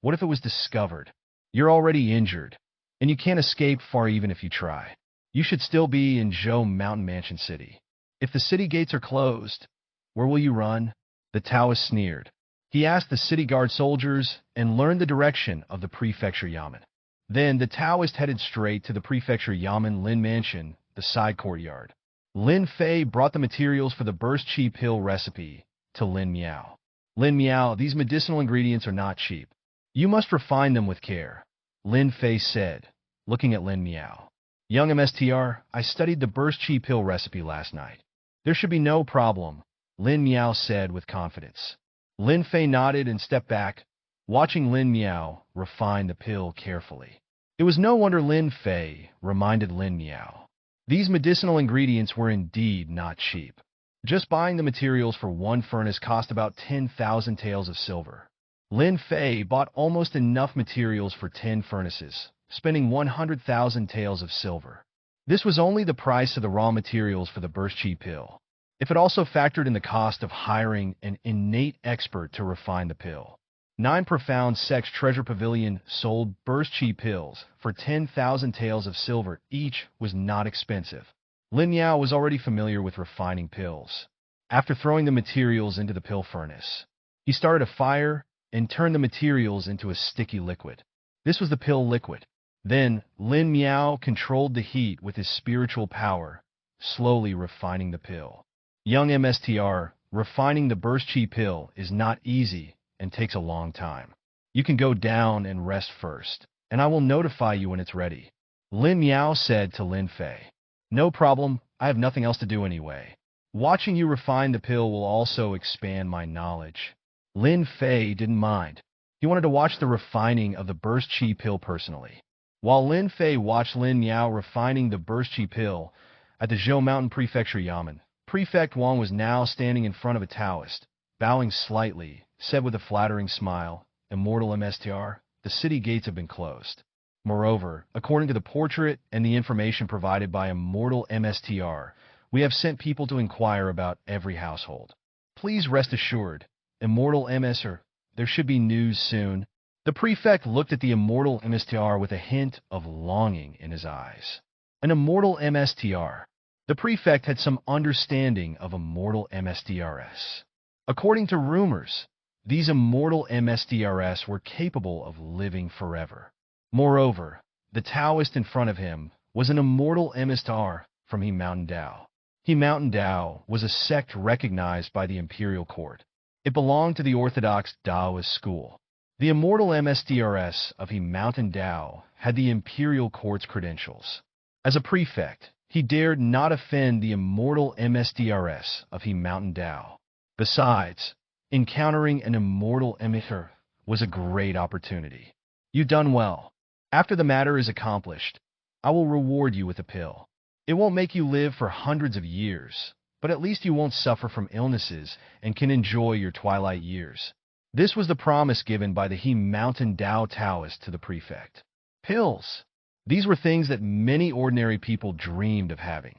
What if it was discovered? You're already injured, and you can't escape far even if you try. You should still be in Zhou Mountain Mansion City. If the city gates are closed, where will you run? The Taoist sneered. He asked the city guard soldiers and learned the direction of the prefecture Yamen. Then the Taoist headed straight to the prefecture Yamen Lin Mansion, the side courtyard. Lin Fei brought the materials for the burst chi pill recipe to Lin Miao. Lin Miao, these medicinal ingredients are not cheap. You must refine them with care, Lin Fei said, looking at Lin Miao. Young MSTR, I studied the burst chi pill recipe last night. There should be no problem, Lin Miao said with confidence. Lin Fei nodded and stepped back, watching Lin Miao refine the pill carefully. It was no wonder Lin Fei reminded Lin Miao. These medicinal ingredients were indeed not cheap. Just buying the materials for one furnace cost about 10,000 taels of silver. Lin Fei bought almost enough materials for 10 furnaces, spending 100,000 taels of silver. This was only the price of the raw materials for the burst chi pill. If it also factored in the cost of hiring an innate expert to refine the pill. 9 Profound Sex Treasure Pavilion sold burst chi pills for 10,000 taels of silver each was not expensive. Lin Yao was already familiar with refining pills. After throwing the materials into the pill furnace, he started a fire and turned the materials into a sticky liquid. This was the pill liquid. Then Lin Miao controlled the heat with his spiritual power, slowly refining the pill. Young MSTR, refining the burst chi pill is not easy and takes a long time. You can go down and rest first, and I will notify you when it's ready, Lin Miao said to Lin Fei. No problem, I have nothing else to do anyway. Watching you refine the pill will also expand my knowledge. Lin Fei didn't mind. He wanted to watch the refining of the burst chi pill personally. While Lin Fei watched Lin Miao refining the burst chi pill at the Zhou Mountain Prefecture Yamen, Prefect Wang was now standing in front of a Taoist, bowing slightly, said with a flattering smile, Immortal MSTR, the city gates have been closed. Moreover, according to the portrait and the information provided by Immortal MSTR, we have sent people to inquire about every household. Please rest assured, Immortal MSTR, there should be news soon. The prefect looked at the Immortal MSTR with a hint of longing in his eyes. An Immortal MSTR. The prefect had some understanding of Immortal MSTRs. According to rumors, these Immortal MSTRs were capable of living forever. Moreover, the Taoist in front of him was an Immortal MSTR from He Mountain Dao. He Mountain Dao was a sect recognized by the imperial court. It belonged to the Orthodox Taoist school. The Immortal MSTRs of He Mountain Dao had the imperial court's credentials. As a prefect, he dared not offend the Immortal MSTRs of He Mountain Dao. Besides, encountering an Immortal MSTR was a great opportunity. You've done well. After the matter is accomplished, I will reward you with a pill. It won't make you live for hundreds of years, but at least you won't suffer from illnesses and can enjoy your twilight years. This was the promise given by the He Mountain Dao Taoist to the prefect. Pills. These were things that many ordinary people dreamed of having.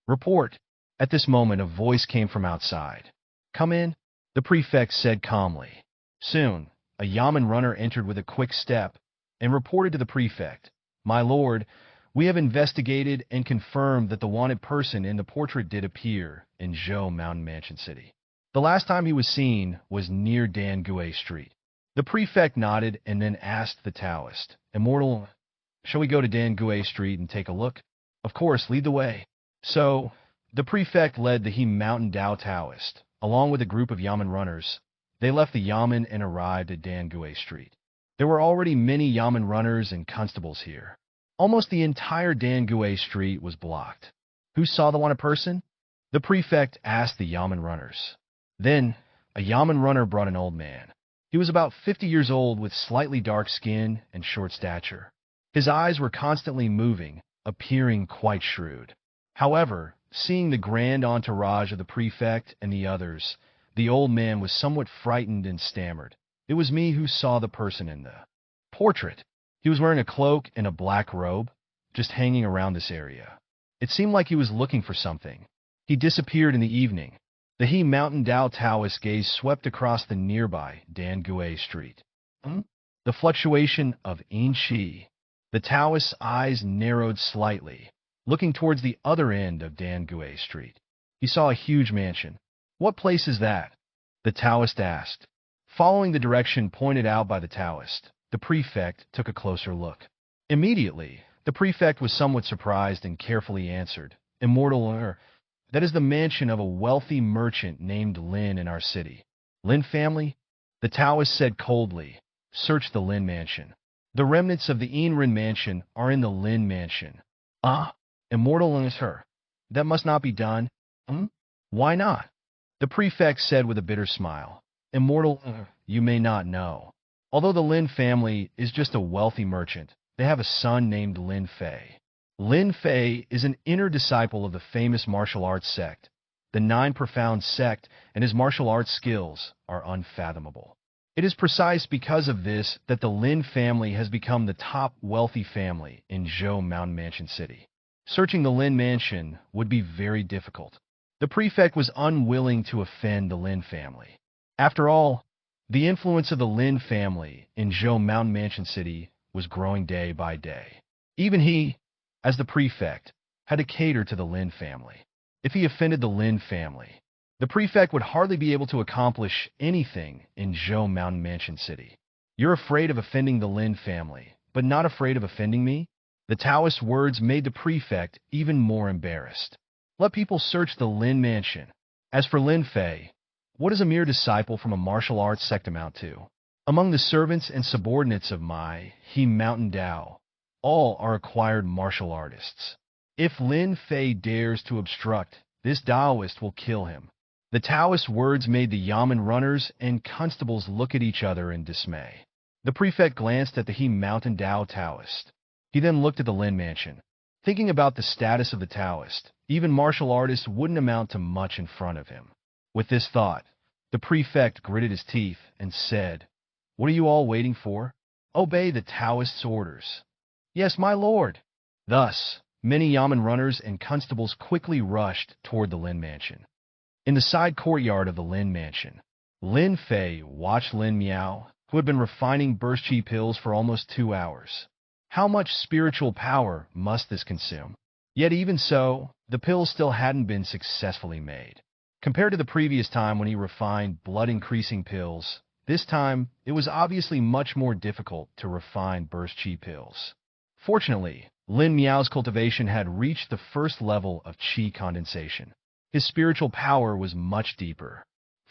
Report. At this moment, a voice came from outside. Come in, the prefect said calmly. Soon, a Yamen runner entered with a quick step and reported to the prefect, My lord, we have investigated and confirmed that the wanted person in the portrait did appear in Zhou Mountain Mansion City. The last time he was seen was near Dangue Street. The prefect nodded and then asked the Taoist, Immortal, shall we go to Dangue Street and take a look? Of course, lead the way. So, the prefect led the He Mountain Dao Taoist, along with a group of Yamen runners. They left the Yamen and arrived at Dangue Street. There were already many Yamen runners and constables here. Almost the entire Dangue Street was blocked. Who saw the wanted person? The prefect asked the Yamen runners. Then, a Yamen runner brought an old man. He was about 50 years old with slightly dark skin and short stature. His eyes were constantly moving, appearing quite shrewd. However, seeing the grand entourage of the prefect and the others, the old man was somewhat frightened and stammered. It was me who saw the person in the portrait. He was wearing a cloak and a black robe, just hanging around this area. It seemed like he was looking for something. He disappeared in the evening. The He Mountain Dao Taoist gaze swept across the nearby Dangue Street. The fluctuation of Yin Qi. The Taoist's eyes narrowed slightly, looking towards the other end of Dangue Street. He saw a huge mansion. What place is that? The Taoist asked. Following the direction pointed out by the Taoist, the prefect took a closer look. Immediately, the prefect was somewhat surprised and carefully answered, Immortal, that is the mansion of a wealthy merchant named Lin in our city. Lin family? The Taoist said coldly, Search the Lin mansion. The remnants of the Yinren mansion are in the Lin mansion. Immortal is her. That must not be done. Why not? The prefect said with a bitter smile. Immortal, you may not know. Although the Lin family is just a wealthy merchant, they have a son named Lin Fei. Lin Fei is an inner disciple of the famous martial arts sect. The Nine Profound sect and his martial arts skills are unfathomable. It is precise because of this that the Lin family has become the top wealthy family in Zhou Mountain Mansion City. Searching the Lin mansion would be very difficult. The prefect was unwilling to offend the Lin family. After all, the influence of the Lin family in Zhou Mountain Mansion City was growing day by day. Even he, as the prefect, had to cater to the Lin family. If he offended the Lin family, the prefect would hardly be able to accomplish anything in Zhou Mountain Mansion City. You're afraid of offending the Lin family, but not afraid of offending me? The Taoist's words made the prefect even more embarrassed. Let people search the Lin mansion. As for Lin Fei, what does a mere disciple from a martial arts sect amount to? Among the servants and subordinates of my He Mountain Dao, all are acquired martial artists. If Lin Fei dares to obstruct, this Taoist will kill him. The Taoist's words made the Yamen runners and constables look at each other in dismay. The prefect glanced at the He Mountain Dao Taoist. He then looked at the Lin mansion. Thinking about the status of the Taoist, even martial artists wouldn't amount to much in front of him. With this thought, the prefect gritted his teeth and said, What are you all waiting for? Obey the Taoist's orders. Yes, my lord. Thus, many Yamen runners and constables quickly rushed toward the Lin mansion. In the side courtyard of the Lin mansion, Lin Fei watched Lin Miao, who had been refining burst chi pills for almost 2 hours. How much spiritual power must this consume? Yet even so, the pills still hadn't been successfully made. Compared to the previous time when he refined blood-increasing pills, this time it was obviously much more difficult to refine burst chi pills. Fortunately, Lin Miao's cultivation had reached the first level of chi condensation. His spiritual power was much deeper.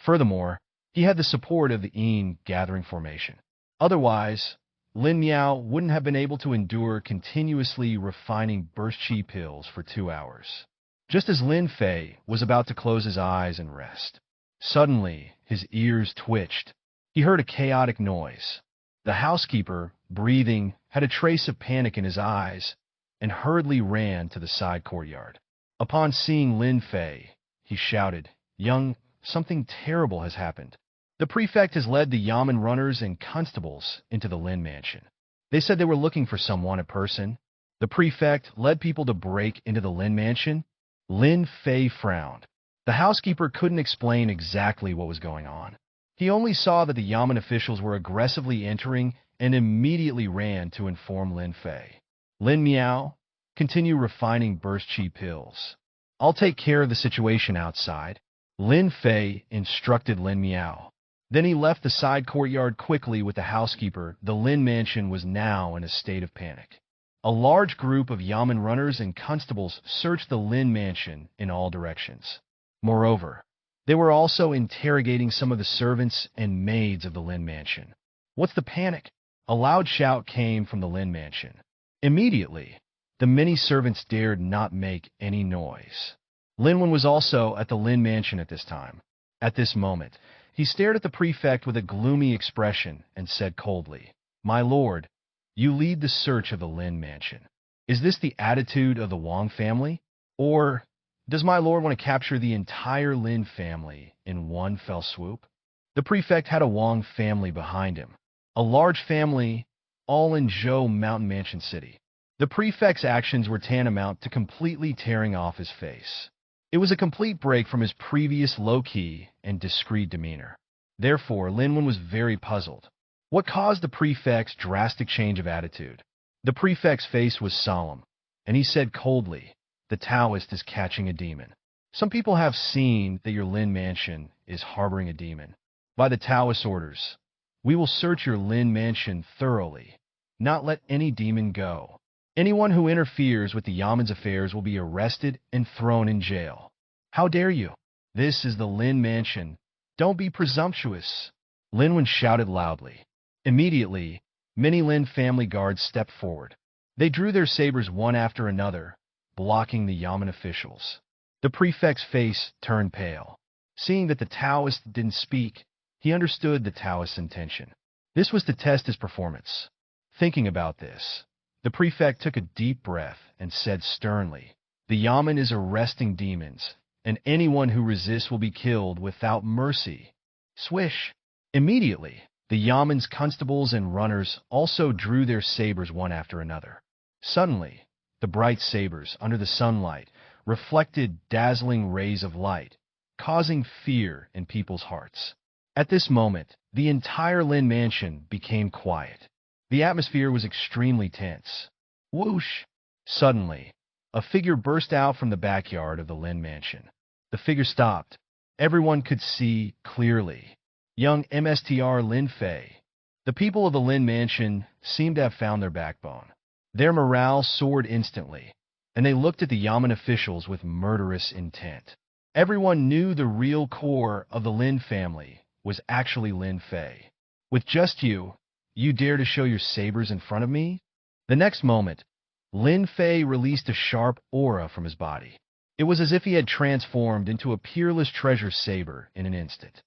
Furthermore, he had the support of the Yin gathering formation. Otherwise, Lin Miao wouldn't have been able to endure continuously refining burst chi pills for 2 hours. Just as Lin Fei was about to close his eyes and rest, suddenly his ears twitched. He heard a chaotic noise. The housekeeper, breathing, had a trace of panic in his eyes and hurriedly ran to the side courtyard. Upon seeing Lin Fei, he shouted, Young, something terrible has happened. The prefect has led the Yamen runners and constables into the Lin mansion. They said they were looking for some wanted person. The prefect led people to break into the Lin mansion. Lin Fei frowned. The housekeeper couldn't explain exactly what was going on. He only saw that the Yamen officials were aggressively entering and immediately ran to inform Lin Fei. Lin Miao, continue refining burst chi pills. I'll take care of the situation outside. Lin Fei instructed Lin Miao. Then he left the side courtyard quickly with the housekeeper. The Lin mansion was now in a state of panic. A large group of Yamen runners and constables searched the Lin mansion in all directions. Moreover, they were also interrogating some of the servants and maids of the Lin mansion. What's the panic? A loud shout came from the Lin mansion. Immediately, the many servants dared not make any noise. Lin Wen was also at the Lin mansion at this time. At this moment, he stared at the prefect with a gloomy expression and said coldly, My lord, you lead the search of the Lin mansion. Is this the attitude of the Wang family? Or does my lord want to capture the entire Lin family in one fell swoop? The prefect had a Wang family behind him. A large family, all in Zhou Mountain Mansion City. The prefect's actions were tantamount to completely tearing off his face. It was a complete break from his previous low-key and discreet demeanor. Therefore, Lin Wen was very puzzled. What caused the prefect's drastic change of attitude? The prefect's face was solemn, and he said coldly, "The Taoist is catching a demon. Some people have seen that your Lin mansion is harboring a demon. By the Taoist orders, we will search your Lin mansion thoroughly, not let any demon go. Anyone who interferes with the Yaman's affairs will be arrested and thrown in jail. How dare you? This is the Lin mansion. Don't be presumptuous." Lin Wen shouted loudly. Immediately, many Lin family guards stepped forward. They drew their sabers one after another, blocking the Yaman officials. The prefect's face turned pale. Seeing that the Taoist didn't speak, he understood the Taoist's intention. This was to test his performance. Thinking about this, the prefect took a deep breath and said sternly, "The Yaman is arresting demons, and anyone who resists will be killed without mercy." Swish! Immediately, the Yaman's constables and runners also drew their sabers one after another. Suddenly, the bright sabers under the sunlight reflected dazzling rays of light, causing fear in people's hearts. At this moment, the entire Lin mansion became quiet. The atmosphere was extremely tense. Whoosh! Suddenly, a figure burst out from the backyard of the Lin mansion. The figure stopped. Everyone could see clearly. Young MSTR Lin Fei. The people of the Lin mansion seemed to have found their backbone. Their morale soared instantly, and they looked at the Yaman officials with murderous intent. Everyone knew the real core of the Lin family was actually Lin Fei. "With just you dare to show your sabers in front of me?" The next moment, Lin Fei released a sharp aura from his body. It was as if he had transformed into a peerless treasure saber in an instant.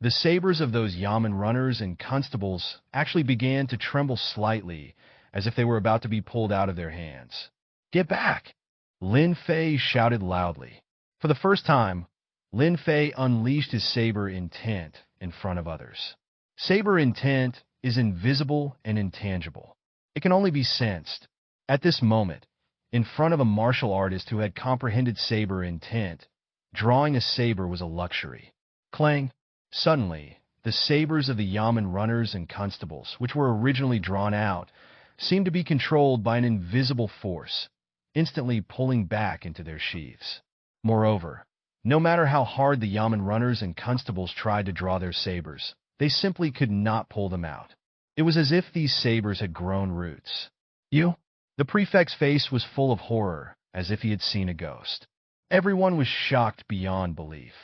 The sabers of those Yaman runners and constables actually began to tremble slightly, as if they were about to be pulled out of their hands. "Get back!" Lin Fei shouted loudly. For the first time, Lin Fei unleashed his saber intent in front of others. Saber intent is invisible and intangible. It can only be sensed. At this moment, in front of a martial artist who had comprehended saber intent, drawing a saber was a luxury. Clang! Suddenly, the sabers of the Yaman runners and constables, which were originally drawn out, seemed to be controlled by an invisible force, instantly pulling back into their sheaths. Moreover, no matter how hard the Yaman runners and constables tried to draw their sabers, they simply could not pull them out. It was as if these sabers had grown roots. "You?" The prefect's face was full of horror, as if he had seen a ghost. Everyone was shocked beyond belief,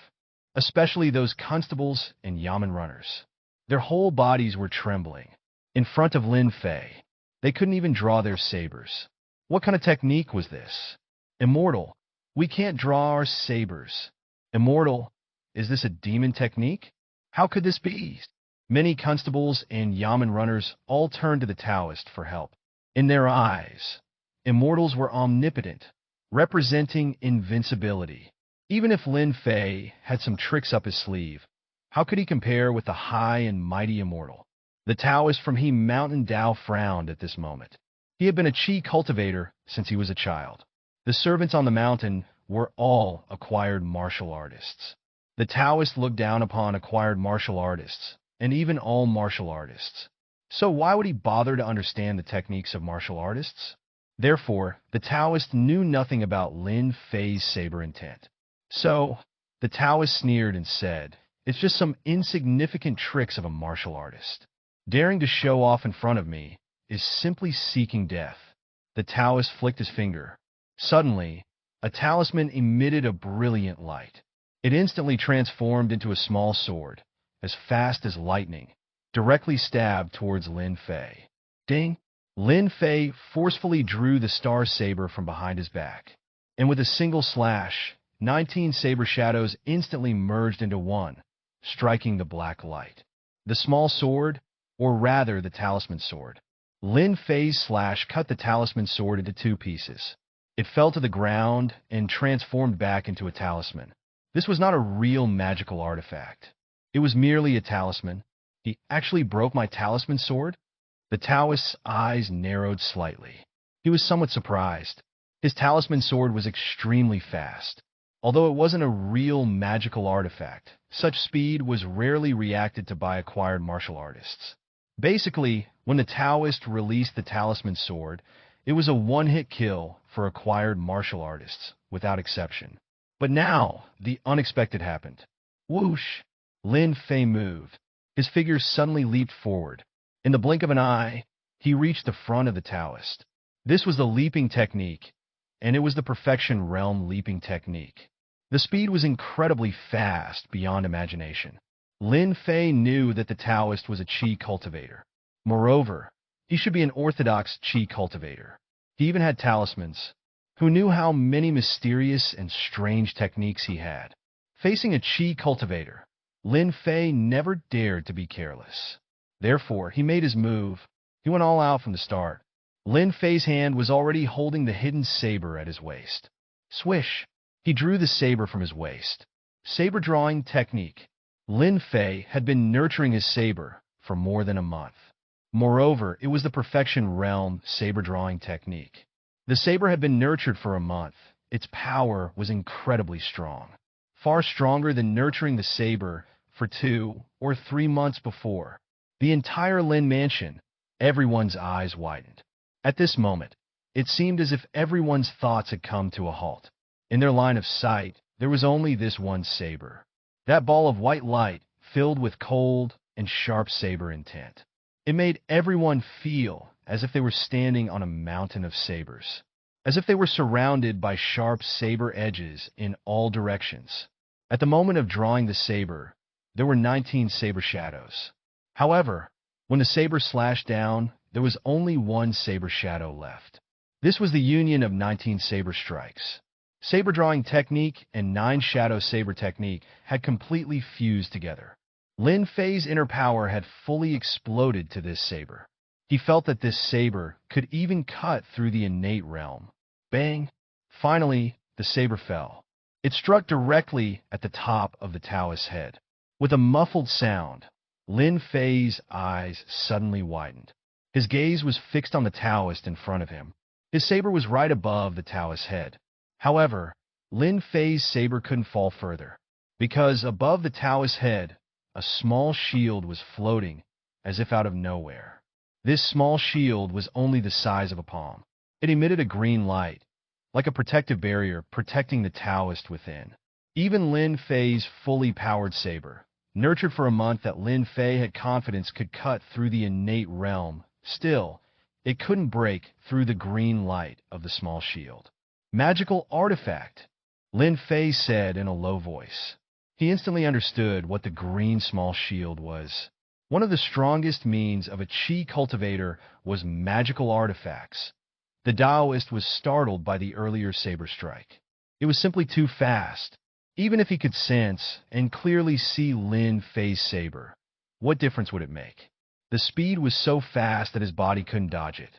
especially those constables and Yaman runners. Their whole bodies were trembling. In front of Lin Fei, they couldn't even draw their sabers. What kind of technique was this? "Immortal, we can't draw our sabers." "Immortal, is this a demon technique? How could this be?" Many constables and Yaman runners all turned to the Taoist for help. In their eyes, immortals were omnipotent, representing invincibility. Even if Lin Fei had some tricks up his sleeve, how could he compare with the high and mighty immortal? The Taoist from He Mountain Dao frowned at this moment. He had been a chi cultivator since he was a child. The servants on the mountain were all acquired martial artists. The Taoist looked down upon acquired martial artists, and even all martial artists. So why would he bother to understand the techniques of martial artists? Therefore, the Taoist knew nothing about Lin Fei's saber intent. So, the Taoist sneered and said, "It's just some insignificant tricks of a martial artist. Daring to show off in front of me is simply seeking death." The Taoist flicked his finger. Suddenly, a talisman emitted a brilliant light. It instantly transformed into a small sword, as fast as lightning, directly stabbed towards Lin Fei. Ding! Lin Fei forcefully drew the star saber from behind his back, and with a single slash, 19 saber shadows instantly merged into one, striking the black light. The small sword, or rather the talisman sword. Lin Fei's slash cut the talisman sword into two pieces. It fell to the ground and transformed back into a talisman. This was not a real magical artifact. It was merely a talisman. He actually broke my talisman sword? The Taoist's eyes narrowed slightly. He was somewhat surprised. His talisman sword was extremely fast. Although it wasn't a real magical artifact, such speed was rarely reacted to by acquired martial artists. Basically, when the Taoist released the talisman sword, it was a one-hit kill for acquired martial artists, without exception. But now, the unexpected happened. Whoosh! Lin Fei moved. His figure suddenly leaped forward. In the blink of an eye, he reached the front of the Taoist. This was the leaping technique, and it was the perfection realm leaping technique. The speed was incredibly fast, beyond imagination. Lin Fei knew that the Taoist was a Qi cultivator. Moreover, he should be an orthodox Qi cultivator. He even had talismans. Who knew how many mysterious and strange techniques he had? Facing a Qi cultivator, Lin Fei never dared to be careless. Therefore, he made his move. He went all out from the start. Lin Fei's hand was already holding the hidden saber at his waist. Swish! He drew the saber from his waist. Saber drawing technique. Lin Fei had been nurturing his saber for more than a month. Moreover, it was the perfection realm saber drawing technique. The saber had been nurtured for a month. Its power was incredibly strong. Far stronger than nurturing the saber for 2 or 3 months before. The entire Lin mansion, everyone's eyes widened. At this moment, it seemed as if everyone's thoughts had come to a halt. In their line of sight, there was only this one saber. That ball of white light filled with cold and sharp saber intent. It made everyone feel as if they were standing on a mountain of sabers, as if they were surrounded by sharp saber edges in all directions. At the moment of drawing the saber, there were 19 saber shadows. However, when the saber slashed down, there was only one saber shadow left. This was the union of 19 saber strikes. Saber drawing technique and 9 shadow saber technique had completely fused together. Lin Fei's inner power had fully exploded to this saber. He felt that this saber could even cut through the innate realm. Bang! Finally, the saber fell. It struck directly at the top of the Taoist's head. With a muffled sound, Lin Fei's eyes suddenly widened. His gaze was fixed on the Taoist in front of him. His saber was right above the Taoist's head. However, Lin Fei's saber couldn't fall further, because above the Taoist's head, a small shield was floating as if out of nowhere. This small shield was only the size of a palm. It emitted a green light, like a protective barrier protecting the Taoist within. Even Lin Fei's fully powered saber, nurtured for a month that Lin Fei had confidence could cut through the innate realm, still, it couldn't break through the green light of the small shield. Magical artifact, Lin Fei said in a low voice. He instantly understood what the green small shield was. One of the strongest means of a Qi cultivator was magical artifacts. The Taoist was startled by the earlier saber strike. It was simply too fast. Even if he could sense and clearly see Lin Fei's saber, what difference would it make? The speed was so fast that his body couldn't dodge it.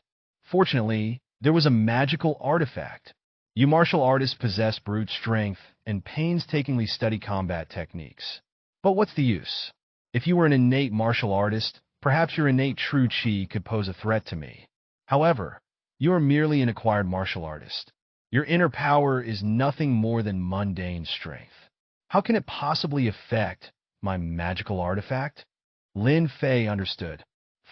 Fortunately, there was a magical artifact. You martial artists possess brute strength and painstakingly study combat techniques. But what's the use? If you were an innate martial artist, perhaps your innate true Qi could pose a threat to me. However, you are merely an acquired martial artist. Your inner power is nothing more than mundane strength. How can it possibly affect my magical artifact? Lin Fei understood.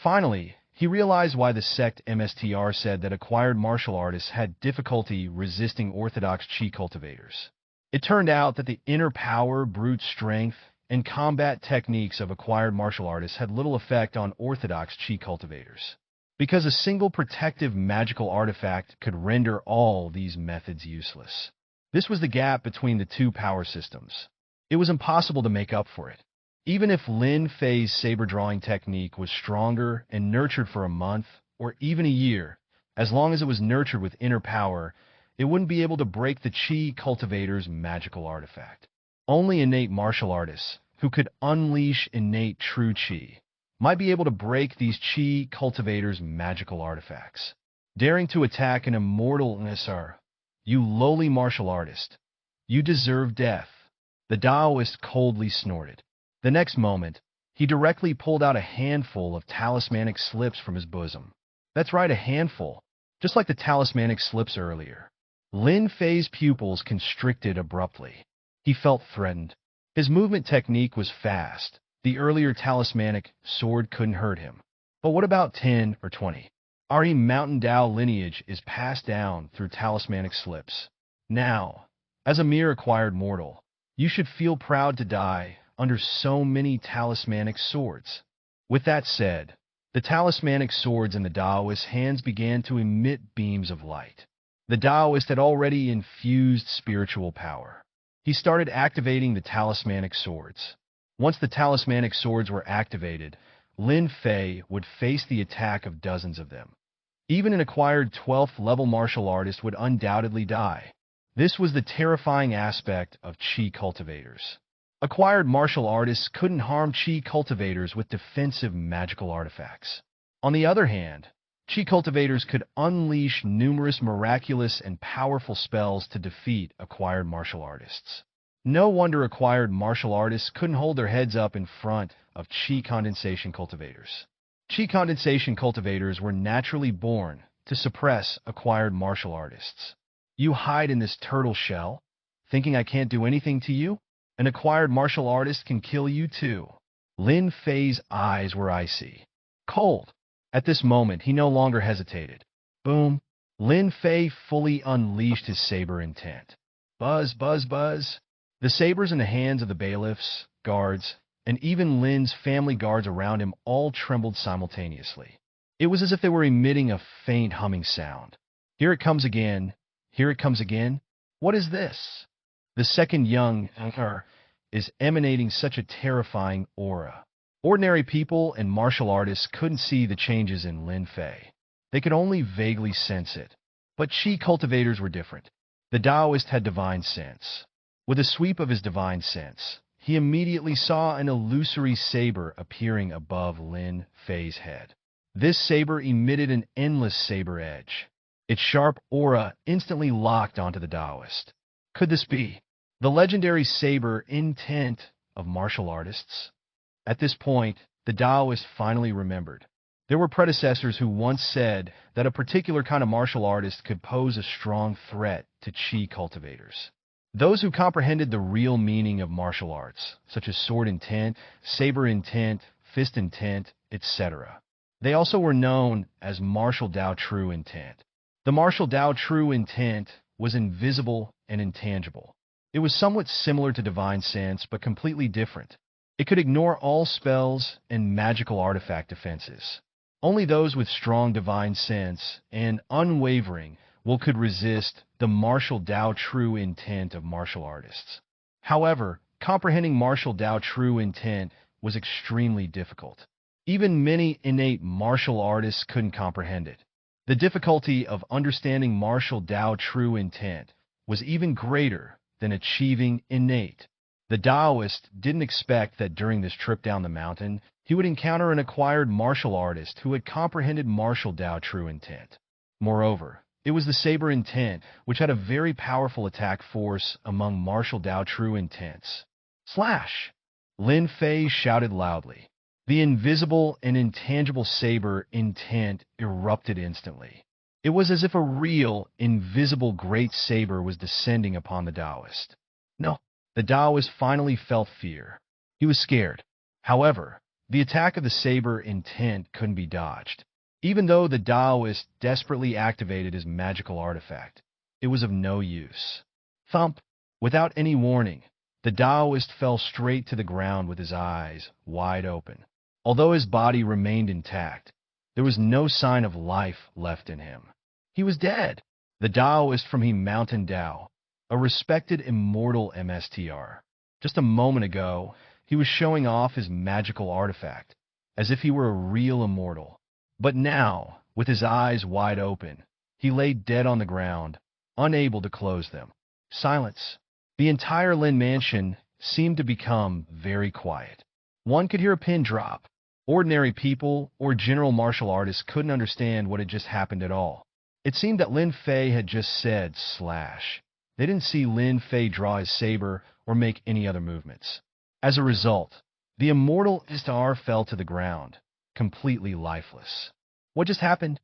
Finally, he realized why the sect MSTR said that acquired martial artists had difficulty resisting orthodox Qi cultivators. It turned out that the inner power, brute strength, and combat techniques of acquired martial artists had little effect on orthodox Qi cultivators, because a single protective magical artifact could render all these methods useless. This was the gap between the two power systems. It was impossible to make up for it. Even if Lin Fei's saber drawing technique was stronger and nurtured for a month or even a year, as long as it was nurtured with inner power, it wouldn't be able to break the Qi cultivator's magical artifact. Only innate martial artists, who could unleash innate true Qi, might be able to break these Qi cultivators' magical artifacts. Daring to attack an immortal Nisar, you lowly martial artist, you deserve death. The Taoist coldly snorted. The next moment, he directly pulled out a handful of talismanic slips from his bosom. That's right, a handful, just like the talismanic slips earlier. Lin Fei's pupils constricted abruptly. He felt threatened. His movement technique was fast. The earlier talismanic sword couldn't hurt him. But what about 10 or 20? Our Mountain Dao lineage is passed down through talismanic slips. Now, as a mere acquired mortal, you should feel proud to die under so many talismanic swords. With that said, the talismanic swords in the Taoist's hands began to emit beams of light. The Taoist had already infused spiritual power. He started activating the talismanic swords. Once the talismanic swords were activated, Lin Fei would face the attack of dozens of them. Even an acquired 12th level martial artist would undoubtedly die. This was the terrifying aspect of Qi cultivators. Acquired martial artists couldn't harm Qi cultivators with defensive magical artifacts. On the other hand, Qi cultivators could unleash numerous miraculous and powerful spells to defeat acquired martial artists. No wonder acquired martial artists couldn't hold their heads up in front of Qi condensation cultivators. Qi condensation cultivators were naturally born to suppress acquired martial artists. You hide in this turtle shell, thinking I can't do anything to you? An acquired martial artist can kill you too. Lin Fei's eyes were icy, cold. At this moment, he no longer hesitated. Boom! Lin Fei fully unleashed his saber intent. Buzz, buzz, buzz. The sabers in the hands of the bailiffs, guards, and even Lin's family guards around him all trembled simultaneously. It was as if they were emitting a faint humming sound. Here it comes again. Here it comes again. What is this? The second young is emanating such a terrifying aura. Ordinary people and martial artists couldn't see the changes in Lin Fei. They could only vaguely sense it. But Qi cultivators were different. The Taoist had divine sense. With a sweep of his divine sense, he immediately saw an illusory saber appearing above Lin Fei's head. This saber emitted an endless saber edge. Its sharp aura instantly locked onto the Taoist. Could this be the legendary saber intent of martial artists? At this point, the Taoist finally remembered. There were predecessors who once said that a particular kind of martial artist could pose a strong threat to Qi cultivators. Those who comprehended the real meaning of martial arts, such as sword intent, saber intent, fist intent, etc. They also were known as martial Dao true intent. The martial Dao true intent was invisible and intangible. It was somewhat similar to divine sense, but completely different. It could ignore all spells and magical artifact defenses. Only those with strong divine sense and unwavering will could resist the martial Dao true intent of martial artists. However, comprehending martial Dao true intent was extremely difficult. Even many innate martial artists couldn't comprehend it. The difficulty of understanding martial Dao true intent was even greater than achieving innate. The Taoist didn't expect that during this trip down the mountain, he would encounter an acquired martial artist who had comprehended martial Dao true intent. Moreover, it was the saber intent which had a very powerful attack force among martial Dao true intents. Slash! Lin Fei shouted loudly. The invisible and intangible saber intent erupted instantly. It was as if a real, invisible great saber was descending upon the Taoist. No, the Taoist finally felt fear. He was scared. However, the attack of the saber intent couldn't be dodged. Even though the Taoist desperately activated his magical artifact, it was of no use. Thump! Without any warning, the Taoist fell straight to the ground with his eyes wide open. Although his body remained intact, there was no sign of life left in him. He was dead. The Taoist from Mountain Dao, a respected immortal MSTR. Just a moment ago, he was showing off his magical artifact, as if he were a real immortal. But now, with his eyes wide open, he lay dead on the ground, unable to close them. Silence. The entire Lin mansion seemed to become very quiet. One could hear a pin drop. Ordinary people or general martial artists couldn't understand what had just happened at all. It seemed that Lin Fei had just said slash. They didn't see Lin Fei draw his saber or make any other movements. As a result, the immortal Istar fell to the ground, completely lifeless. What just happened?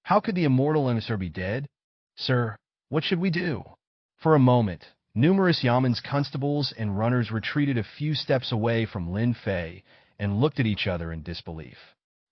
How could the immortal Istar be dead? Sir, What should we do? For a moment, numerous Yamen's constables and runners retreated a few steps away from Lin Fei and looked at each other in disbelief.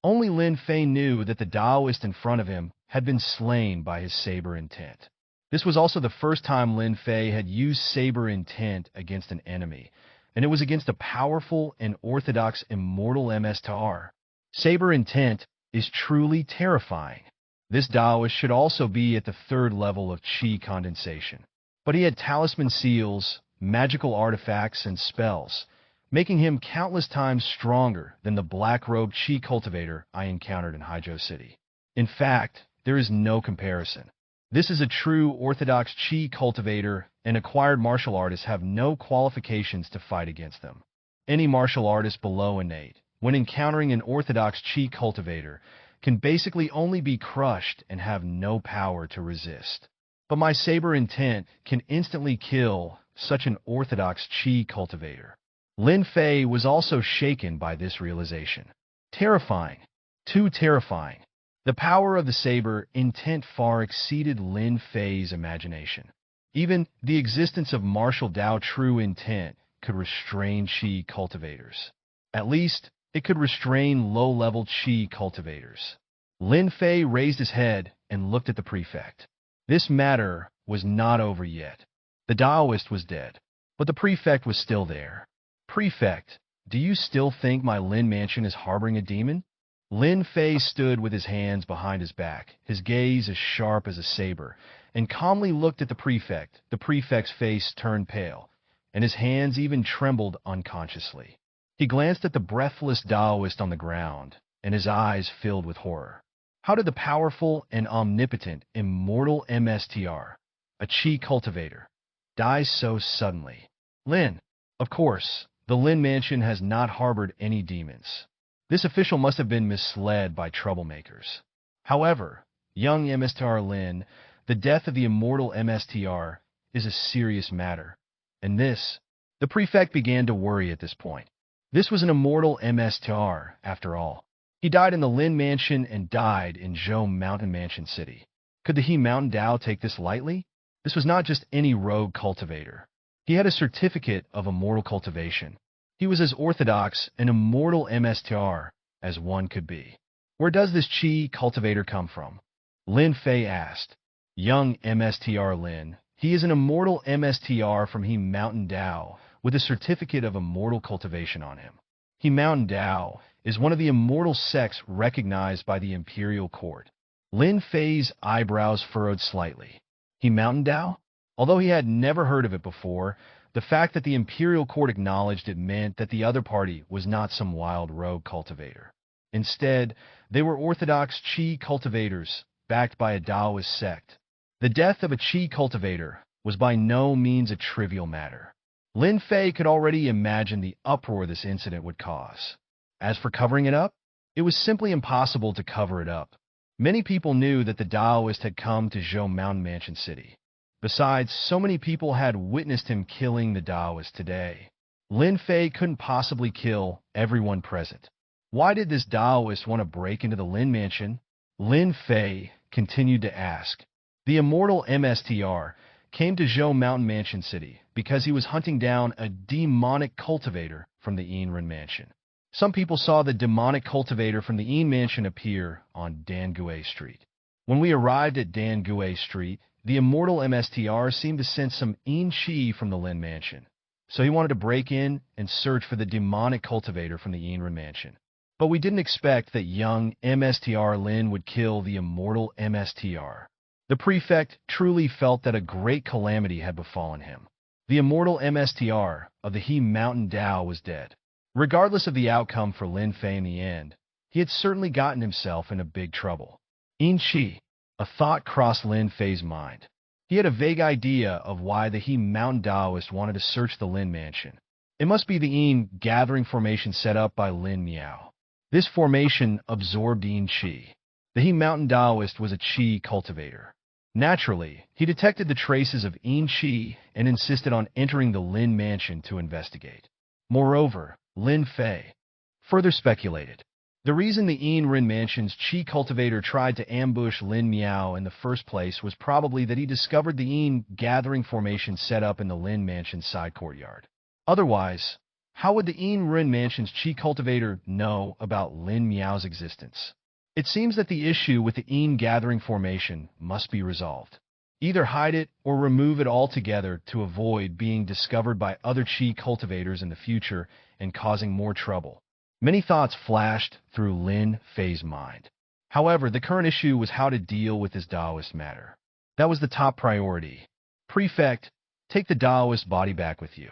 Only Lin Fei knew that the Taoist in front of him had been slain by his saber intent. This was also the first time Lin Fei had used saber intent against an enemy, and it was against a powerful and orthodox immortal MSTR. Saber intent is truly terrifying. This Taoist should also be at the third level of Qi condensation. But he had talisman seals, magical artifacts, and spells, making him countless times stronger than the black-robed Qi cultivator I encountered in Haizhou City. In fact, there is no comparison. This is a true orthodox Qi cultivator, and acquired martial artists have no qualifications to fight against them. Any martial artist below innate, when encountering an orthodox Qi cultivator, can basically only be crushed and have no power to resist. But my saber intent can instantly kill such an orthodox Qi cultivator. Lin Fei was also shaken by this realization. Terrifying. Too terrifying. The power of the saber intent far exceeded Lin Fei's imagination. Even the existence of martial Dao true intent could restrain Qi cultivators. At least, it could restrain low-level Qi cultivators. Lin Fei raised his head and looked at the prefect. This matter was not over yet. The Taoist was dead, but the prefect was still there. Prefect, do you still think my Lin mansion is harboring a demon? Lin Fei stood with his hands behind his back, his gaze as sharp as a saber, and calmly looked at the prefect. The prefect's face turned pale, and his hands even trembled unconsciously. He glanced at the breathless Taoist on the ground, and his eyes filled with horror. How did the powerful and omnipotent immortal MSTR, a Qi cultivator, die so suddenly? Lin, of course, the Lin mansion has not harbored any demons. This official must have been misled by troublemakers. However, young MSTR Lin, the death of the immortal MSTR is a serious matter. And the prefect began to worry at this point. This was an immortal MSTR, after all. He died in the Lin mansion and died in Zhou Mountain Mansion City. Could the He Mountain Dao take this lightly? This was not just any rogue cultivator. He had a certificate of immortal cultivation. He was as orthodox an immortal MSTR as one could be. Where does this Qi cultivator come from? Lin Fei asked. Young MSTR Lin, he is an immortal MSTR from He Mountain Dao with a certificate of immortal cultivation on him. He Mountain Dao is one of the immortal sects recognized by the Imperial Court. Lin Fei's eyebrows furrowed slightly. He Mountain Dao? Although he had never heard of it before, the fact that the Imperial Court acknowledged it meant that the other party was not some wild rogue cultivator. Instead, they were orthodox Qi cultivators, backed by a Taoist sect. The death of a Qi cultivator was by no means a trivial matter. Lin Fei could already imagine the uproar this incident would cause. As for covering it up, it was simply impossible to cover it up. Many people knew that the Taoist had come to Zhou Mountain Mansion City. Besides, so many people had witnessed him killing the Taoist today. Lin Fei couldn't possibly kill everyone present. Why did this Taoist want to break into the Lin mansion? Lin Fei continued to ask. The immortal MSTR came to Zhou Mountain Mansion City because he was hunting down a demonic cultivator from the Yinren Mansion. Some people saw the demonic cultivator from the Yin Mansion appear on Dangue Street. When we arrived at Dangue Street, the immortal MSTR seemed to sense some Yin Qi from the Lin Mansion, so he wanted to break in and search for the demonic cultivator from the Yinren Mansion. But we didn't expect that young MSTR Lin would kill the immortal MSTR. The prefect truly felt that a great calamity had befallen him. The immortal MSTR of the He Mountain Dao was dead. Regardless of the outcome for Lin Fei in the end, he had certainly gotten himself into big trouble. Yin Qi. A thought crossed Lin Fei's mind. He had a vague idea of why the He Mountain Taoist wanted to search the Lin mansion. It must be the Yin gathering formation set up by Lin Miao. This formation absorbed Yin Qi. The He Mountain Taoist was a Qi cultivator. Naturally, he detected the traces of Yin Qi and insisted on entering the Lin mansion to investigate. Moreover, Lin Fei further speculated. The reason the Yin Mansion's Qi cultivator tried to ambush Lin Miao in the first place was probably that he discovered the Yin gathering formation set up in the Lin Mansion's side courtyard. Otherwise, how would the Yin Mansion's Qi cultivator know about Lin Miao's existence? It seems that the issue with the Yin gathering formation must be resolved. Either hide it or remove it altogether to avoid being discovered by other Qi cultivators in the future and causing more trouble. Many thoughts flashed through Lin Fei's mind. However, the current issue was how to deal with this Taoist matter. That was the top priority. Prefect, take the Taoist body back with you.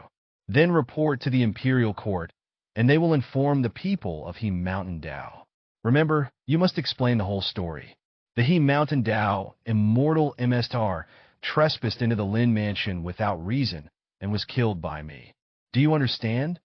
Then report to the Imperial Court, and they will inform the people of He Mountain Dao. Remember, you must explain the whole story. The He Mountain Dao, immortal MSTR, trespassed into the Lin Mansion without reason and was killed by me. Do you understand?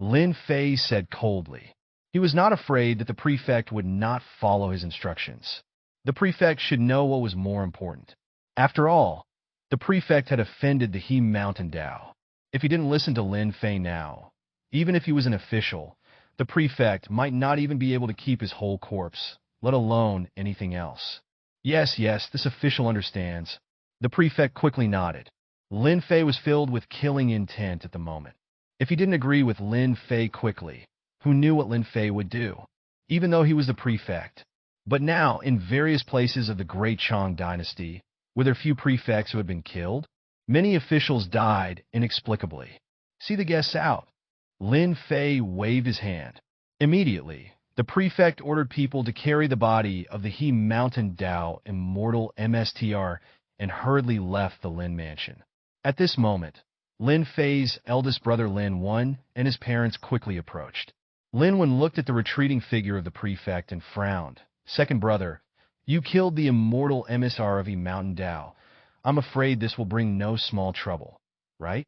Lin Fei said coldly. He was not afraid that the prefect would not follow his instructions. The prefect should know what was more important. After all, the prefect had offended the He Mountain Dao. If he didn't listen to Lin Fei now, even if he was an official, the prefect might not even be able to keep his whole corpse, let alone anything else. Yes, this official understands. The prefect quickly nodded. Lin Fei was filled with killing intent at the moment. If he didn't agree with Lin Fei quickly, who knew what Lin Fei would do, even though he was the prefect? But now, in various places of the Great Chang dynasty, were there few prefects who had been killed? Many officials died inexplicably. See the guests out. Lin Fei waved his hand. Immediately, the prefect ordered people to carry the body of the He Mountain Dao immortal MSTR and hurriedly left the Lin Mansion. At this moment, Lin Fei's eldest brother Lin Wen and his parents quickly approached. Lin Wen looked at the retreating figure of the prefect and frowned. Second brother, you killed the immortal emissary of He Mountain Dao. I'm afraid this will bring no small trouble, right?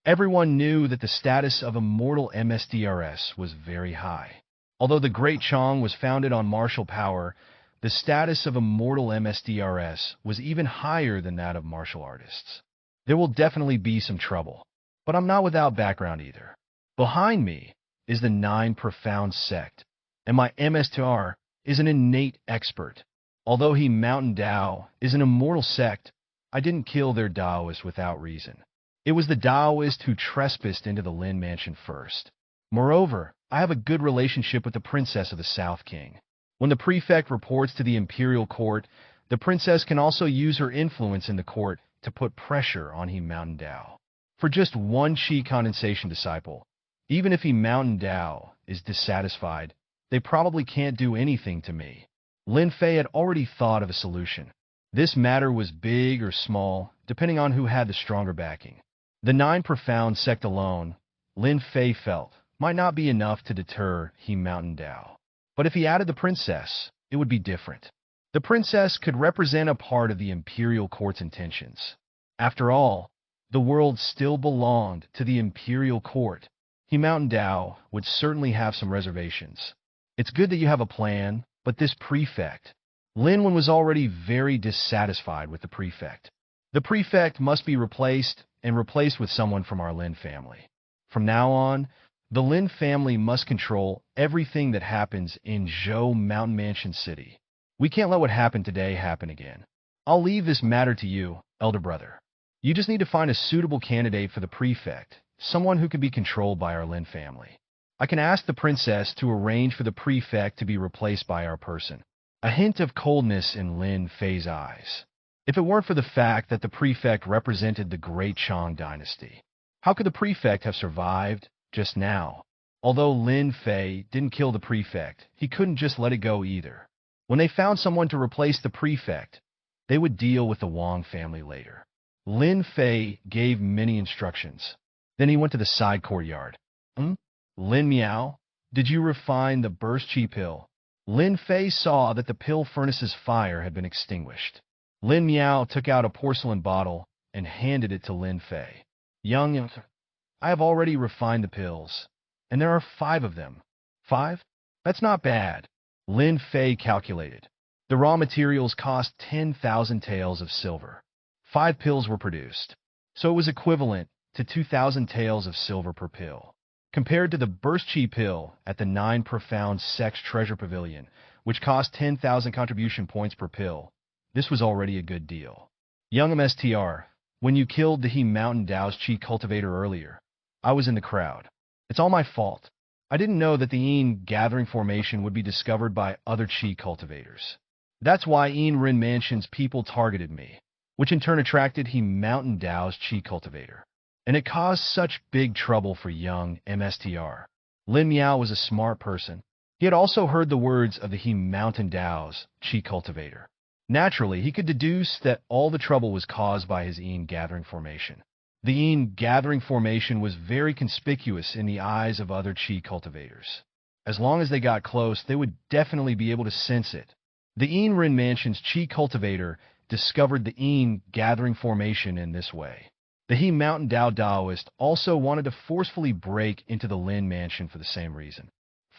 Everyone knew that the status of immortal MSDRS was very high. Although the Great Chang was founded on martial power, the status of immortal MSDRS was even higher than that of martial artists. There will definitely be some trouble, but I'm not without background either. Behind me is the 9 Profound Sect, and my MSTR is an innate expert. Although He Mountain Dao is an immortal sect, I didn't kill their Taoist without reason. It was the Taoist who trespassed into the Lin Mansion first. Moreover, I have a good relationship with the Princess of the South King. When the prefect reports to the Imperial Court, the princess can also use her influence in the court to put pressure on He Mountain Dao. For just one Qi condensation disciple, even if He Mountain Dao is dissatisfied, they probably can't do anything to me. Lin Fei had already thought of a solution. This matter was big or small, depending on who had the stronger backing. The 9 Profound Sect alone, Lin Fei felt, might not be enough to deter He Mountain Dao. But if he added the princess, it would be different. The princess could represent a part of the Imperial Court's intentions. After all, the world still belonged to the Imperial Court. He Mountain Dao would certainly have some reservations. It's good that you have a plan, but this prefect... Lin Wen was already very dissatisfied with the prefect. The prefect must be replaced, and replaced with someone from our Lin family. From now on, the Lin family must control everything that happens in Zhou Mountain Mansion City. We can't let what happened today happen again. I'll leave this matter to you, elder brother. You just need to find a suitable candidate for the prefect, someone who can be controlled by our Lin family. I can ask the princess to arrange for the prefect to be replaced by our person. A hint of coldness in Lin Fei's eyes. If it weren't for the fact that the prefect represented the Great Chang dynasty, how could the prefect have survived just now? Although Lin Fei didn't kill the prefect, he couldn't just let it go either. When they found someone to replace the prefect, they would deal with the Wang family later. Lin Fei gave many instructions. Then he went to the side courtyard. Lin Miao, did you refine the burst chi pill? Lin Fei saw that the pill furnace's fire had been extinguished. Lin Miao took out a porcelain bottle and handed it to Lin Fei. Young, I have already refined the pills, and there are 5 of them. 5? That's not bad. Lin Fei calculated. The raw materials cost 10,000 taels of silver. 5 pills were produced, so it was equivalent to 2,000 taels of silver per pill. compared to the burst chi pill at the 9 profound sex treasure pavilion, which cost 10,000 contribution points per pill. This was already a good deal. Young MSTR, when you killed the He Mountain Dao's chi cultivator earlier, I was in the crowd. It's all my fault. I didn't know that the Yin gathering formation would be discovered by other chi cultivators. That's why Yin Rin Mansion's people targeted me, which in turn attracted He Mountain Dao's chi cultivator. And it caused such big trouble for young MSTR. Lin Miao was a smart person. He had also heard the words of the He Mountain Dao's chi cultivator. Naturally, he could deduce that all the trouble was caused by his Yin gathering formation. The Yin gathering formation was very conspicuous in the eyes of other chi cultivators. As long as they got close, they would definitely be able to sense it. The Yin Rin Mansion's chi cultivator discovered the Yin gathering formation in this way. The He Mountain Dao Daoist also wanted to forcefully break into the Lin Mansion for the same reason.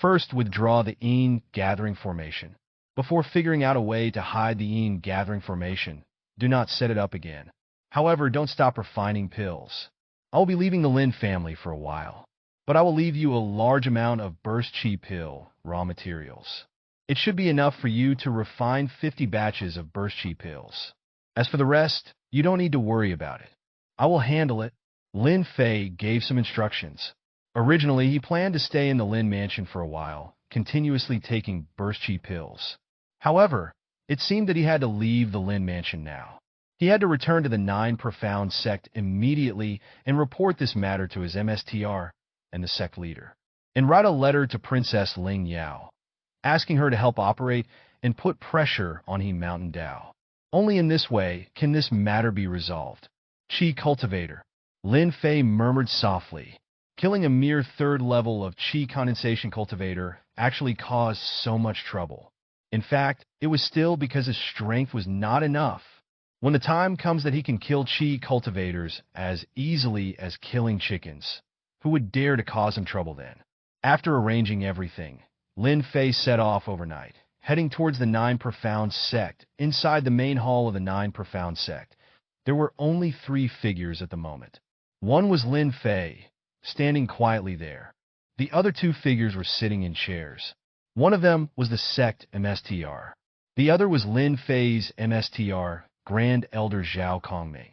First, withdraw the Yin gathering formation. Before figuring out a way to hide the Yin gathering formation, do not set it up again. However, don't stop refining pills. I will be leaving the Lin family for a while, but I will leave you a large amount of burst chi pill raw materials. It should be enough for you to refine 50 batches of burst chi pills. As for the rest, you don't need to worry about it. I will handle it. Lin Fei gave some instructions. Originally, he planned to stay in the Lin Mansion for a while, continuously taking burst chi pills. However, it seemed that he had to leave the Lin Mansion now. He had to return to the 9 Profound sect immediately and report this matter to his MSTR and the sect leader, and write a letter to Princess Ling Yao, asking her to help operate and put pressure on He Mountain Dao. Only in this way can this matter be resolved. Chi cultivator. Lin Fei murmured softly. Killing a mere 3rd level of chi condensation cultivator actually caused so much trouble. In fact, it was still because his strength was not enough. When the time comes that he can kill chi cultivators as easily as killing chickens, who would dare to cause him trouble then? After arranging everything, Lin Fei set off overnight, heading towards the 9 Profound sect. Inside the main hall of the 9 Profound sect, there were only 3 figures at the moment. One was Lin Fei, standing quietly there. The other 2 figures were sitting in chairs. One of them was the sect MSTR. The other was Lin Fei's MSTR, Grand Elder Zhao Kongming.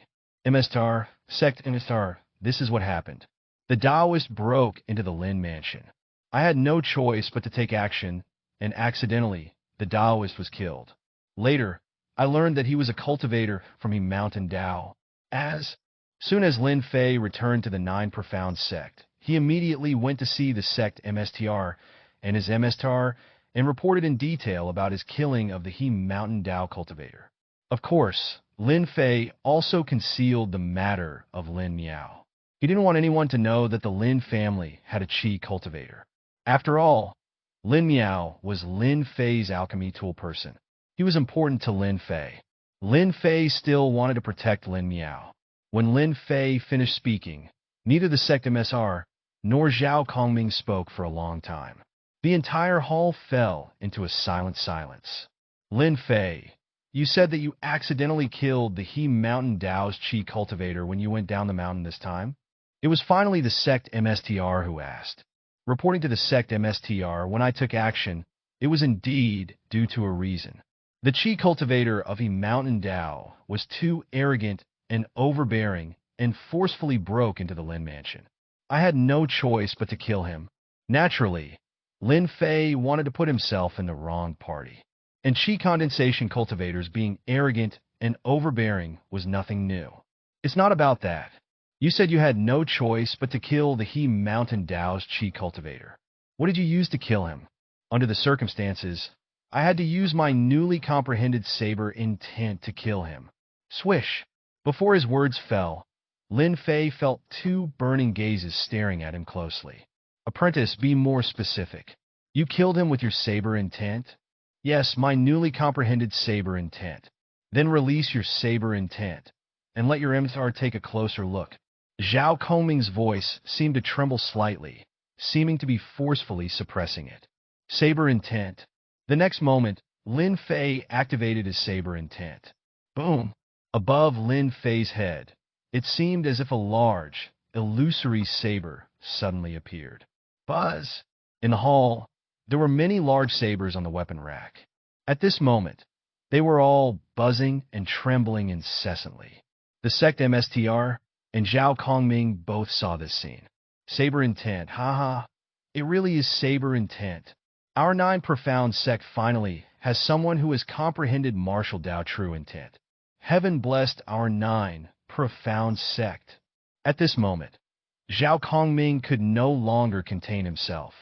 MSTR, sect MSTR, this is what happened. The Taoist broke into the Lin Mansion. I had no choice but to take action, and accidentally, the Taoist was killed. Later, I learned that he was a cultivator from He Mountain Dao. As soon as Lin Fei returned to the 9 Profound sect, he immediately went to see the sect MSTR and his MSTR and reported in detail about his killing of the He Mountain Dao cultivator. Of course, Lin Fei also concealed the matter of Lin Miao. He didn't want anyone to know that the Lin family had a chi cultivator. After all, Lin Miao was Lin Fei's alchemy tool person. He was important to Lin Fei. Lin Fei still wanted to protect Lin Miao. When Lin Fei finished speaking, neither the sect MSR nor Zhao Kongming spoke for a long time. The entire hall fell into a silent silence. Lin Fei, you said that you accidentally killed the He Mountain Dao's chi cultivator when you went down the mountain this time? It was finally the sect MSTR who asked. Reporting to the sect MSTR, when I took action, it was indeed due to a reason. The chi cultivator of He Mountain Dao was too arrogant and overbearing and forcefully broke into the Lin Mansion. I had no choice but to kill him. Naturally, Lin Fei wanted to put himself in the wrong party. And chi condensation cultivators being arrogant and overbearing was nothing new. It's not about that. You said you had no choice but to kill the He Mountain Dao's chi cultivator. What did you use to kill him? Under the circumstances, I had to use my newly comprehended saber intent to kill him. Swish! Before his words fell, Lin Fei felt 2 burning gazes staring at him closely. Apprentice, be more specific. You killed him with your saber intent? Yes, my newly comprehended saber intent. Then release your saber intent, and let your MSR take a closer look. Zhao Kongming's voice seemed to tremble slightly, seeming to be forcefully suppressing it. Saber intent. The next moment, Lin Fei activated his saber intent. Boom! Above Lin Fei's head, it seemed as if a large, illusory saber suddenly appeared. Buzz! In the hall, there were many large sabers on the weapon rack. At this moment, they were all buzzing and trembling incessantly. The sect MSTR and Zhao Kongming both saw this scene. Saber intent, haha. It really is saber intent. Our 9 profound sect finally has someone who has comprehended martial Dao true intent. Heaven blessed our 9 profound sect. At this moment, Zhao Kongming could no longer contain himself.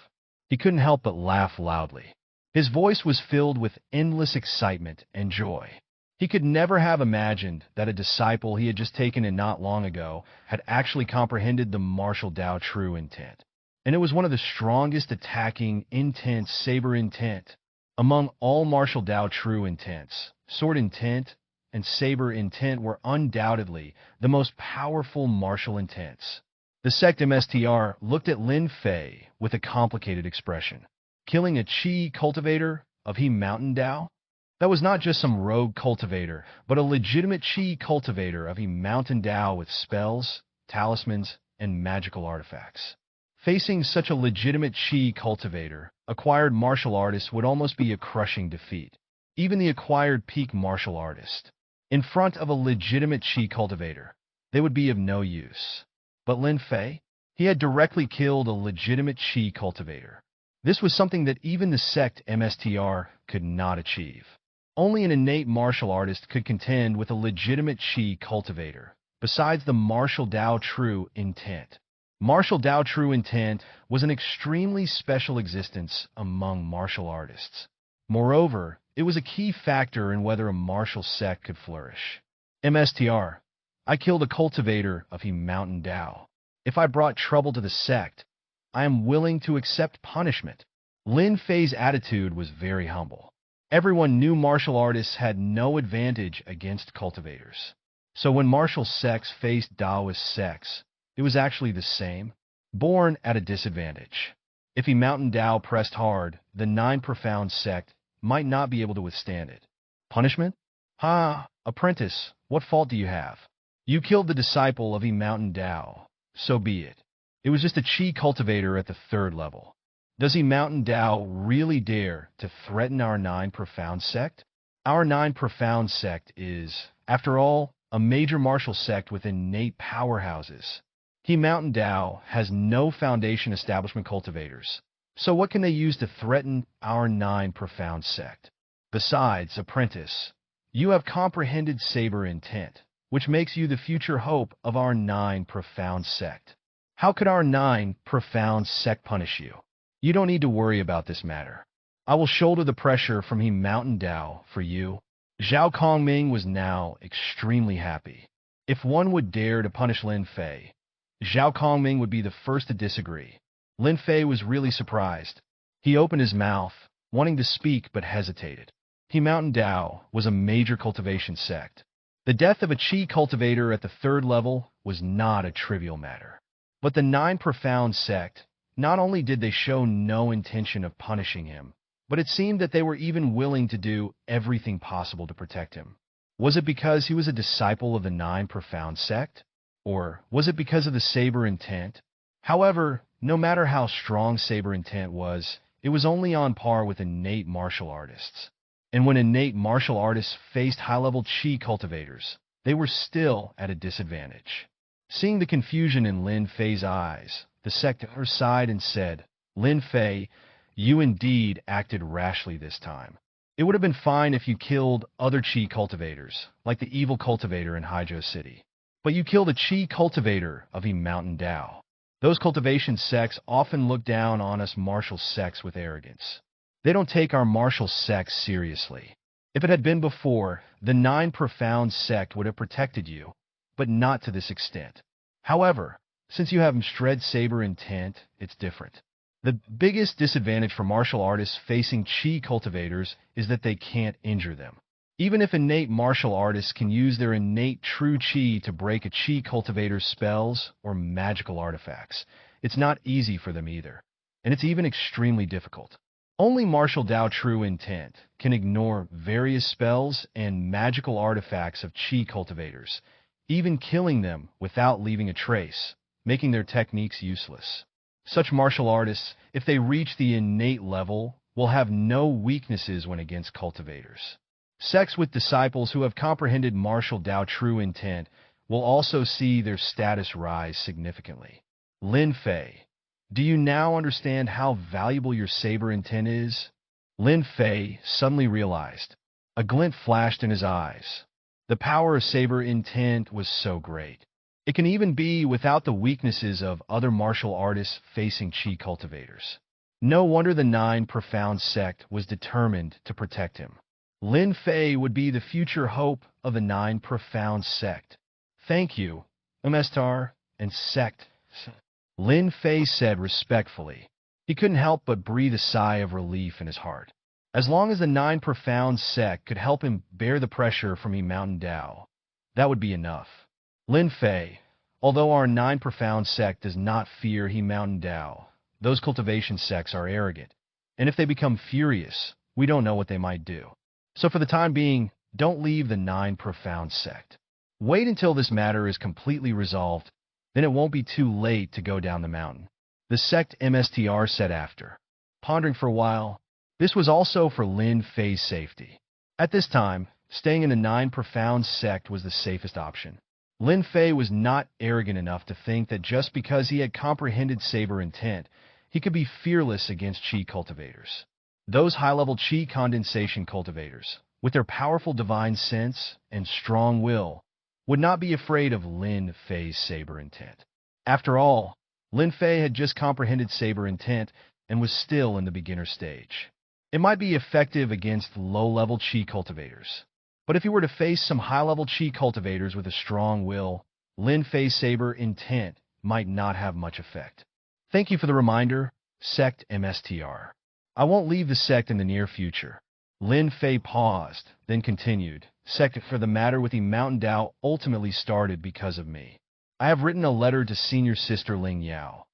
He couldn't help but laugh loudly. His voice was filled with endless excitement and joy. He could never have imagined that a disciple he had just taken in not long ago had actually comprehended the martial Dao true intent. And it was one of the strongest attacking, intense saber intent. Among all martial Dao true intents, sword intent and saber intent were undoubtedly the most powerful martial intents. The sect MSTR looked at Lin Fei with a complicated expression. Killing a Qi cultivator of He Mountain Dao? That was not just some rogue cultivator, but a legitimate Qi cultivator of He Mountain Dao with spells, talismans, and magical artifacts. Facing such a legitimate Qi cultivator, acquired martial artists would almost be a crushing defeat. Even the acquired peak martial artist. In front of a legitimate Qi cultivator, they would be of no use. But Lin Fei? He had directly killed a legitimate Qi cultivator. This was something that even the sect MSTR could not achieve. Only an innate martial artist could contend with a legitimate Qi cultivator, besides the martial Dao true intent. Martial Dao true intent was an extremely special existence among martial artists. Moreover, it was a key factor in whether a martial sect could flourish. MSTR, I killed a cultivator of He Mountain Dao. If I brought trouble to the sect, I am willing to accept punishment. Lin Fei's attitude was very humble. Everyone knew martial artists had no advantage against cultivators. So when martial sects faced Daoist sects, it was actually the same, born at a disadvantage. If He Mountain Dao pressed hard, the 9 profound sect might not be able to withstand it. Punishment? Ha, apprentice, what fault do you have? You killed the disciple of He Mountain Dao. So be it. It was just a Qi cultivator at the 3rd level. Does He Mountain Dao really dare to threaten our 9 profound sect? Our 9 profound sect is, after all, a major martial sect with innate powerhouses. He Mountain Dao has no foundation establishment cultivators. So what can they use to threaten our 9 profound sect? Besides, apprentice, you have comprehended saber intent, which makes you the future hope of our 9 profound sect. How could our 9 profound sect punish you? You don't need to worry about this matter. I will shoulder the pressure from He Mountain Dao for you. Zhao Kongming was now extremely happy. If one would dare to punish Lin Fei, Zhao Kongming would be the first to disagree. Lin Fei was really surprised. He opened his mouth, wanting to speak but hesitated. He Mountain Dao was a major cultivation sect. The death of a Qi cultivator at the 3rd level was not a trivial matter. But the 9 profound sect, not only did they show no intention of punishing him, but it seemed that they were even willing to do everything possible to protect him. Was it because he was a disciple of the 9 profound sect? Or was it because of the saber intent? However, no matter how strong saber intent was, it was only on par with innate martial artists. And when innate martial artists faced high-level Qi cultivators, they were still at a disadvantage. Seeing the confusion in Lin Fei's eyes, the sector sighed and said, Lin Fei, you indeed acted rashly this time. It would have been fine if you killed other Qi cultivators, like the evil cultivator in Haijiao City. But you killed a Qi cultivator of He Mountain Dao. Those cultivation sects often look down on us martial sects with arrogance. They don't take our martial sects seriously. If it had been before, the 9 profound sect would have protected you, but not to this extent. However, since you have shred saber intent, it's different. The biggest disadvantage for martial artists facing Qi cultivators is that they can't injure them. Even if innate martial artists can use their innate true Qi to break a Qi cultivator's spells or magical artifacts, it's not easy for them either, and it's even extremely difficult. Only martial Dao true intent can ignore various spells and magical artifacts of Qi cultivators, even killing them without leaving a trace, making their techniques useless. Such martial artists, if they reach the innate level, will have no weaknesses when against cultivators. Sects with disciples who have comprehended martial Dao true intent will also see their status rise significantly. Lin Fei, do you now understand how valuable your saber intent is? Lin Fei suddenly realized. A glint flashed in his eyes. The power of saber intent was so great. It can even be without the weaknesses of other martial artists facing Qi cultivators. No wonder the Nine Profound sect was determined to protect him. Lin Fei would be the future hope of the Nine Profound sect. Thank you, Amestar and sect, Lin Fei said respectfully. He couldn't help but breathe a sigh of relief in his heart. As long as the Nine Profound sect could help him bear the pressure from Mountain Dao, that would be enough. Lin Fei, although our Nine Profound sect does not fear Mountain Dao, those cultivation sects are arrogant, and if they become furious, we don't know what they might do. So for the time being, don't leave the Nine Profound sect. Wait until this matter is completely resolved, then it won't be too late to go down the mountain. The sect MSTR said after. Pondering for a while, this was also for Lin Fei's safety. At this time, staying in the Nine Profound sect was the safest option. Lin Fei was not arrogant enough to think that just because he had comprehended saber intent, he could be fearless against Qi cultivators. Those high-level Qi condensation cultivators, with their powerful divine sense and strong will, would not be afraid of Lin Fei's saber intent. After all, Lin Fei had just comprehended saber intent and was still in the beginner stage. It might be effective against low-level Qi cultivators, but if he were to face some high-level Qi cultivators with a strong will, Lin Fei's saber intent might not have much effect. Thank you for the reminder, Sect MSTR. I won't leave the sect in the near future. Lin Fei paused, then continued. Sect for the matter with the Mountain Dao ultimately started because of me. I have written a letter to Senior Sister Ling Yao,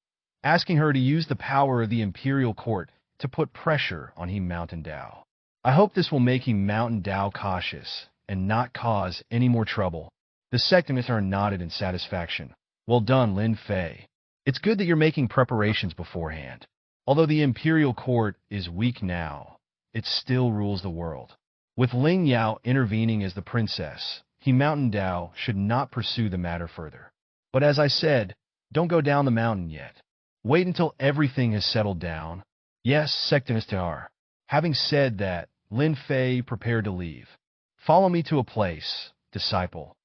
asking her to use the power of the Imperial Court to put pressure on Mountain Dao. I hope this will make Mountain Dao cautious and not cause any more trouble. The sectimists nodded in satisfaction. Well done, Lin Fei. It's good that you're making preparations beforehand. Although the Imperial Court is weak now, it still rules the world. With Ling Yao intervening as the princess, Mountain Dao should not pursue the matter further. But as I said, don't go down the mountain yet. Wait until everything has settled down. Yes, sectimists. Having said that, Lin Fei prepared to leave. Follow me to a place, disciple.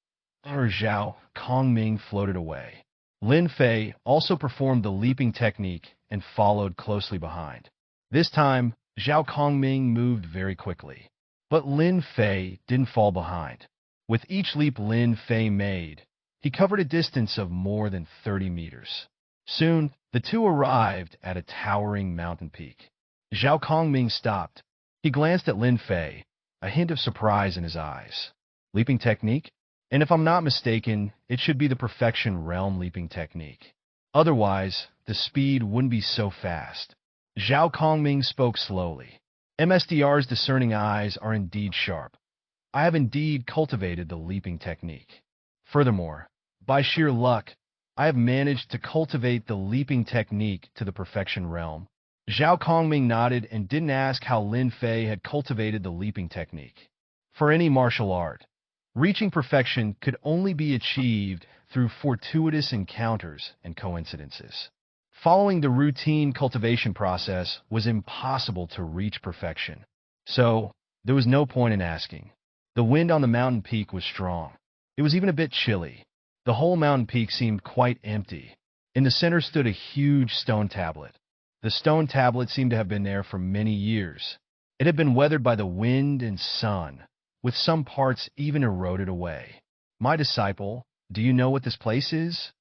Zhao Kongming floated away. Lin Fei also performed the leaping technique and followed closely behind. This time, Zhao Kongming moved very quickly. But Lin Fei didn't fall behind. With each leap Lin Fei made, he covered a distance of more than 30 meters. Soon, the two arrived at a towering mountain peak. Zhao Kongming stopped. He glanced at Lin Fei, a hint of surprise in his eyes. Leaping technique? And if I'm not mistaken, it should be the Perfection Realm leaping technique. Otherwise, the speed wouldn't be so fast. Zhao Kongming spoke slowly. MSDR's discerning eyes are indeed sharp. I have indeed cultivated the leaping technique. Furthermore, by sheer luck, I have managed to cultivate the leaping technique to the Perfection Realm. Zhao Kongming nodded and didn't ask how Lin Fei had cultivated the leaping technique. For any martial art, reaching perfection could only be achieved through fortuitous encounters and coincidences. Following the routine cultivation process was impossible to reach perfection. So, there was no point in asking. The wind on the mountain peak was strong. It was even a bit chilly. The whole mountain peak seemed quite empty. In the center stood a huge stone tablet. The stone tablet seemed to have been there for many years. It had been weathered by the wind and sun, with some parts even eroded away. My disciple, do you know what this place is?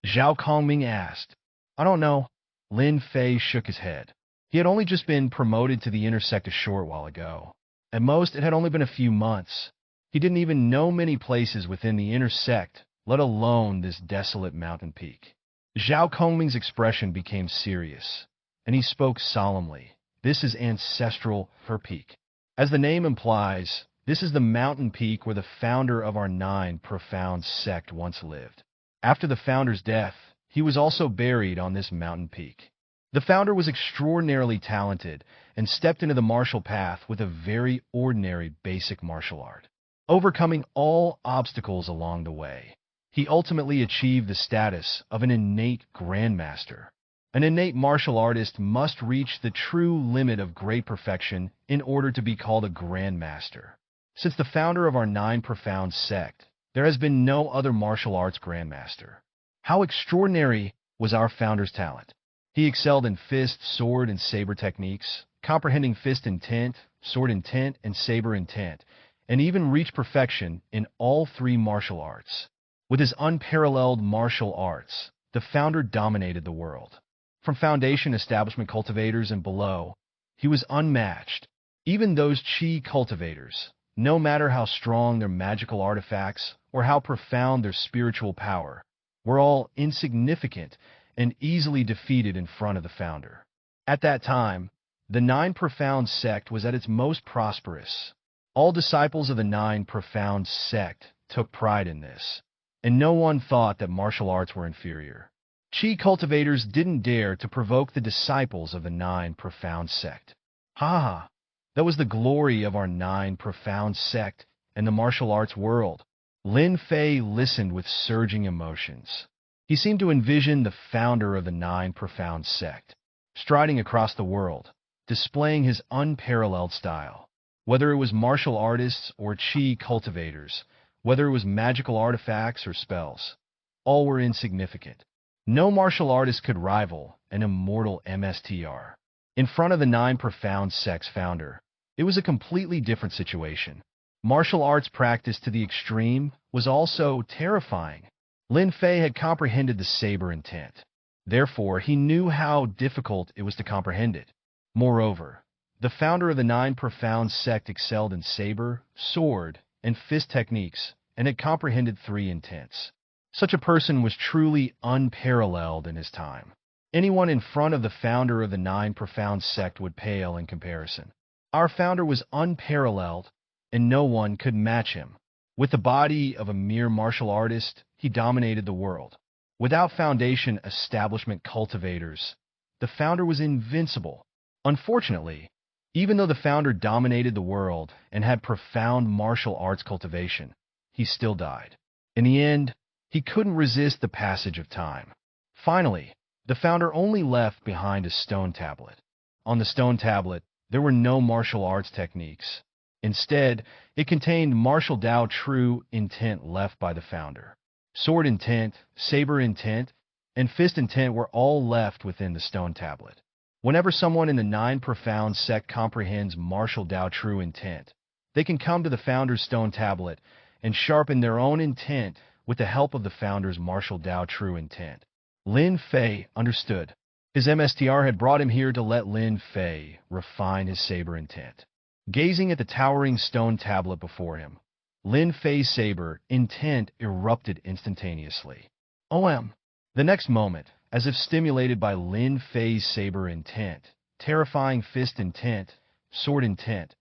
Zhao Kongming asked. I don't know. Lin Fei shook his head. He had only just been promoted to the inner sect a short while ago. At most, it had only been a few months. He didn't even know many places within the inner sect, let alone this desolate mountain peak. Zhao Kongming's expression became serious, and he spoke solemnly. This is ancestral her peak. As the name implies, this is the mountain peak where the founder of our Nine Profound sect once lived. After the founder's death, he was also buried on this mountain peak. The founder was extraordinarily talented and stepped into the martial path with a very ordinary basic martial art, overcoming all obstacles along the way. He ultimately achieved the status of an innate grandmaster. An innate martial artist must reach the true limit of great perfection in order to be called a grandmaster. Since the founder of our Nine Profound sect, there has been no other martial arts grandmaster. How extraordinary was our founder's talent! He excelled in fist, sword, and saber techniques, comprehending fist intent, sword intent, and saber intent, and even reached perfection in all three martial arts. With his unparalleled martial arts, the founder dominated the world. From foundation establishment cultivators and below, he was unmatched. Even those chi cultivators, no matter how strong their magical artifacts or how profound their spiritual power, were all insignificant and easily defeated in front of the founder. At that time, the Nine Profound sect was at its most prosperous. All disciples of the Nine Profound sect took pride in this, and no one thought that martial arts were inferior. Chi cultivators didn't dare to provoke the disciples of the Nine Profound sect. Ha! That was the glory of our Nine Profound sect and the martial arts world. Lin Fei listened with surging emotions. He seemed to envision the founder of the Nine Profound sect, striding across the world, displaying his unparalleled style. Whether it was martial artists or chi cultivators, whether it was magical artifacts or spells, all were insignificant. No martial artist could rival an immortal MSTR. In front of the Nine Profound sect's founder, it was a completely different situation. Martial arts practiced to the extreme was also terrifying. Lin Fei had comprehended the saber intent. Therefore, he knew how difficult it was to comprehend it. Moreover, the founder of the Nine Profound sect excelled in saber, sword, and fist techniques, and had comprehended three intents. Such a person was truly unparalleled in his time. Anyone in front of the founder of the Nine Profound sect would pale in comparison. Our founder was unparalleled, and no one could match him. With the body of a mere martial artist, he dominated the world. Without foundation establishment cultivators, the founder was invincible. Unfortunately, even though the founder dominated the world and had profound martial arts cultivation, he still died. In the end, he couldn't resist the passage of time. Finally, the founder only left behind a stone tablet. On the stone tablet, there were no martial arts techniques. Instead, it contained martial Tao true intent left by the founder. Sword intent, saber intent, and fist intent were all left within the stone tablet. Whenever someone in the Nine Profound sect comprehends martial Tao true intent, they can come to the founder's stone tablet and sharpen their own intent with the help of the founder's martial Tao true intent. Lin Fei understood. His MSTR had brought him here to let Lin Fei refine his saber intent. Gazing at the towering stone tablet before him, Lin Fei's saber intent erupted instantaneously. OM! The next moment, as if stimulated by Lin Fei's saber intent, terrifying fist intent, sword intent,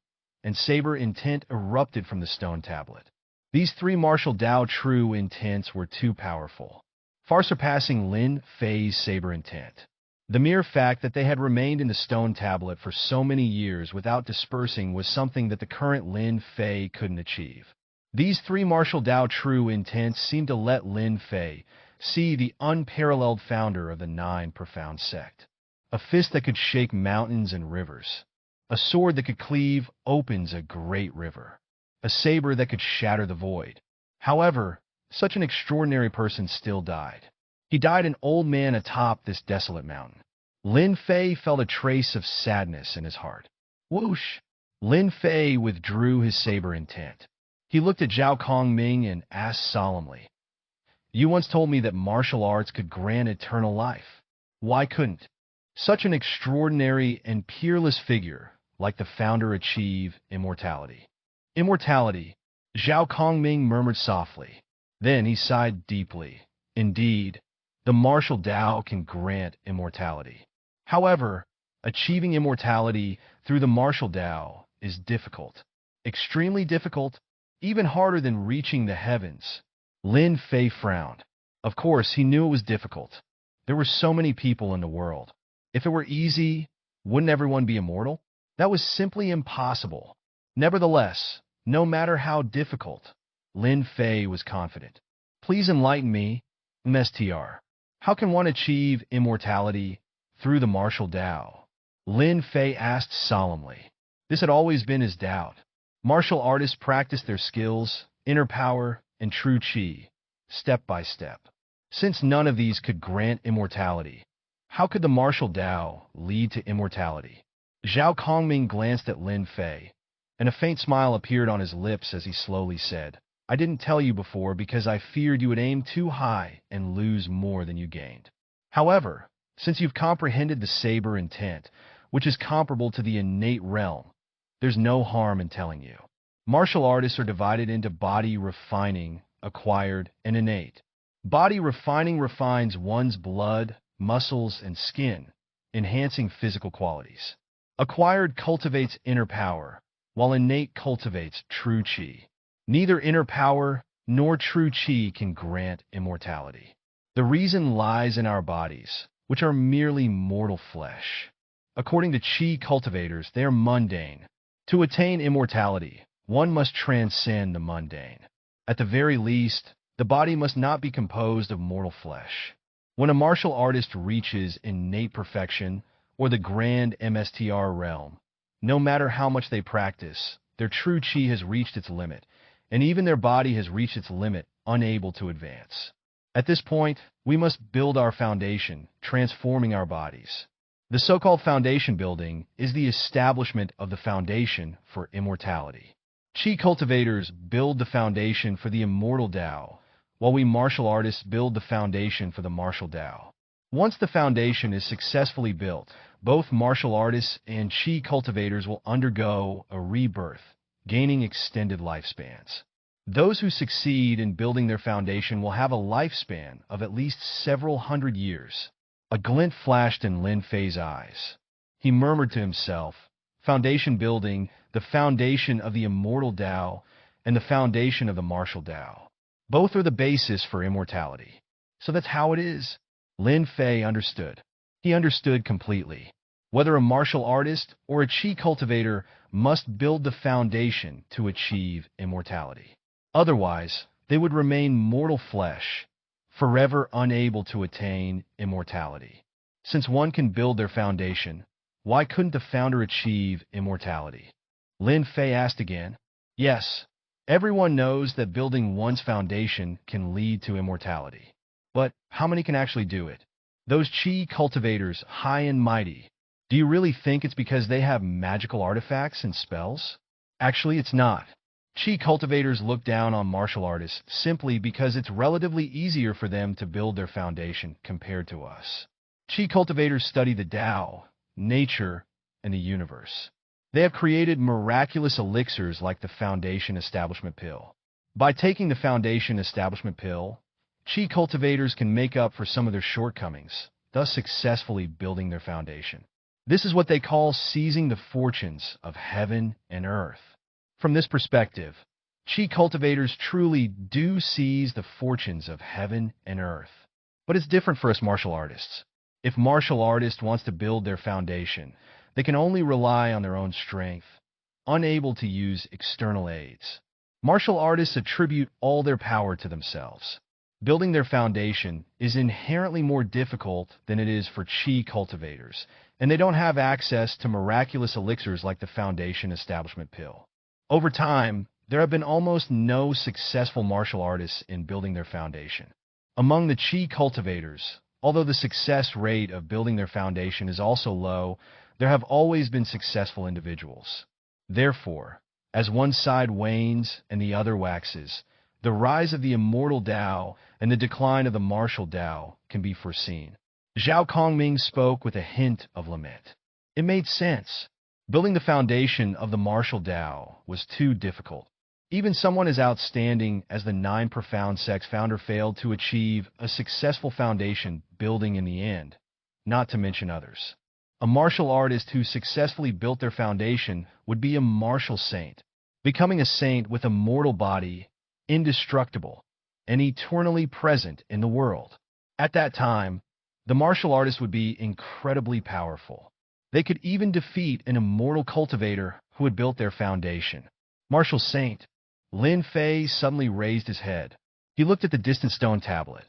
and saber intent erupted from the stone tablet. These three martial Tao true intents were too powerful, far surpassing Lin Fei's saber intent. The mere fact that they had remained in the stone tablet for so many years without dispersing was something that the current Lin Fei couldn't achieve. These three martial Tao true intents seemed to let Lin Fei see the unparalleled founder of the Nine Profound sect. A fist that could shake mountains and rivers. A sword that could cleave opens a great river. A saber that could shatter the void. However, such an extraordinary person still died. He died an old man atop this desolate mountain. Lin Fei felt a trace of sadness in his heart. Whoosh! Lin Fei withdrew his saber intent. He looked at Zhao Kongming and asked solemnly, "You once told me that martial arts could grant eternal life. Why couldn't such an extraordinary and peerless figure like the founder achieve immortality?" Immortality, Zhao Kongming murmured softly. Then he sighed deeply. Indeed, the martial Tao can grant immortality. However, achieving immortality through the martial Tao is difficult. Extremely difficult, even harder than reaching the heavens. Lin Fei frowned. Of course, he knew it was difficult. There were so many people in the world. If it were easy, wouldn't everyone be immortal? That was simply impossible. Nevertheless, no matter how difficult, Lin Fei was confident. Please enlighten me, MSTR. How can one achieve immortality through the martial Tao? Lin Fei asked solemnly. This had always been his doubt. Martial artists practice their skills, inner power, and true qi, step by step. Since none of these could grant immortality, how could the martial Tao lead to immortality? Zhao Kongming glanced at Lin Fei, and a faint smile appeared on his lips as he slowly said, I didn't tell you before because I feared you would aim too high and lose more than you gained. However, since you've comprehended the saber intent, which is comparable to the innate realm, there's no harm in telling you. Martial artists are divided into body refining, acquired, and innate. Body refining refines one's blood, muscles, and skin, enhancing physical qualities. Acquired cultivates inner power, while innate cultivates true qi. Neither inner power nor true qi can grant immortality. The reason lies in our bodies, which are merely mortal flesh. According to qi cultivators, they are mundane. To attain immortality, one must transcend the mundane. At the very least, the body must not be composed of mortal flesh. When a martial artist reaches innate perfection, or the grand MSTR realm, no matter how much they practice, their true qi has reached its limit, and even their body has reached its limit, unable to advance. At this point, we must build our foundation, transforming our bodies. The so-called foundation building is the establishment of the foundation for immortality. Qi cultivators build the foundation for the immortal Tao, while we martial artists build the foundation for the martial Tao. Once the foundation is successfully built, both martial artists and Qi cultivators will undergo a rebirth, gaining extended lifespans. Those who succeed in building their foundation will have a lifespan of at least several hundred years. A glint flashed in Lin Fei's eyes. He murmured to himself, foundation building, the foundation of the immortal Tao, and the foundation of the martial Tao. Both are the basis for immortality. So that's how it is. Lin Fei understood. He understood completely. Whether a martial artist or a Qi cultivator must build the foundation to achieve immortality. Otherwise, they would remain mortal flesh, forever unable to attain immortality. Since one can build their foundation, why couldn't the founder achieve immortality? Lin Fei asked again. Yes, everyone knows that building one's foundation can lead to immortality. But how many can actually do it? Those Qi cultivators, high and mighty, do you really think it's because they have magical artifacts and spells? Actually, it's not. Qi cultivators look down on martial artists simply because it's relatively easier for them to build their foundation compared to us. Qi cultivators study the Tao, nature, and the universe. They have created miraculous elixirs like the Foundation Establishment Pill. By taking the Foundation Establishment Pill, Qi cultivators can make up for some of their shortcomings, thus successfully building their foundation. This is what they call seizing the fortunes of heaven and earth. From this perspective, Qi cultivators truly do seize the fortunes of heaven and earth. But it's different for us martial artists. If martial artist wants to build their foundation, they can only rely on their own strength, unable to use external aids. Martial artists attribute all their power to themselves. Building their foundation is inherently more difficult than it is for Qi cultivators, and they don't have access to miraculous elixirs like the Foundation Establishment Pill. Over time, there have been almost no successful martial artists in building their foundation. Among the Qi cultivators, although the success rate of building their foundation is also low, there have always been successful individuals. Therefore, as one side wanes and the other waxes, the rise of the immortal Tao and the decline of the martial Tao can be foreseen. Zhao Kongming spoke with a hint of lament. It made sense. Building the foundation of the martial Tao was too difficult. Even someone as outstanding as the 9 Profound Sects founder failed to achieve a successful foundation building in the end, not to mention others. A martial artist who successfully built their foundation would be a martial saint, becoming a saint with a mortal body, indestructible, and eternally present in the world. At that time, The martial artist would be incredibly powerful. They could even defeat an immortal cultivator who had built their foundation. Martial Saint. Lin Fei suddenly raised his head. He looked at the distant stone tablet.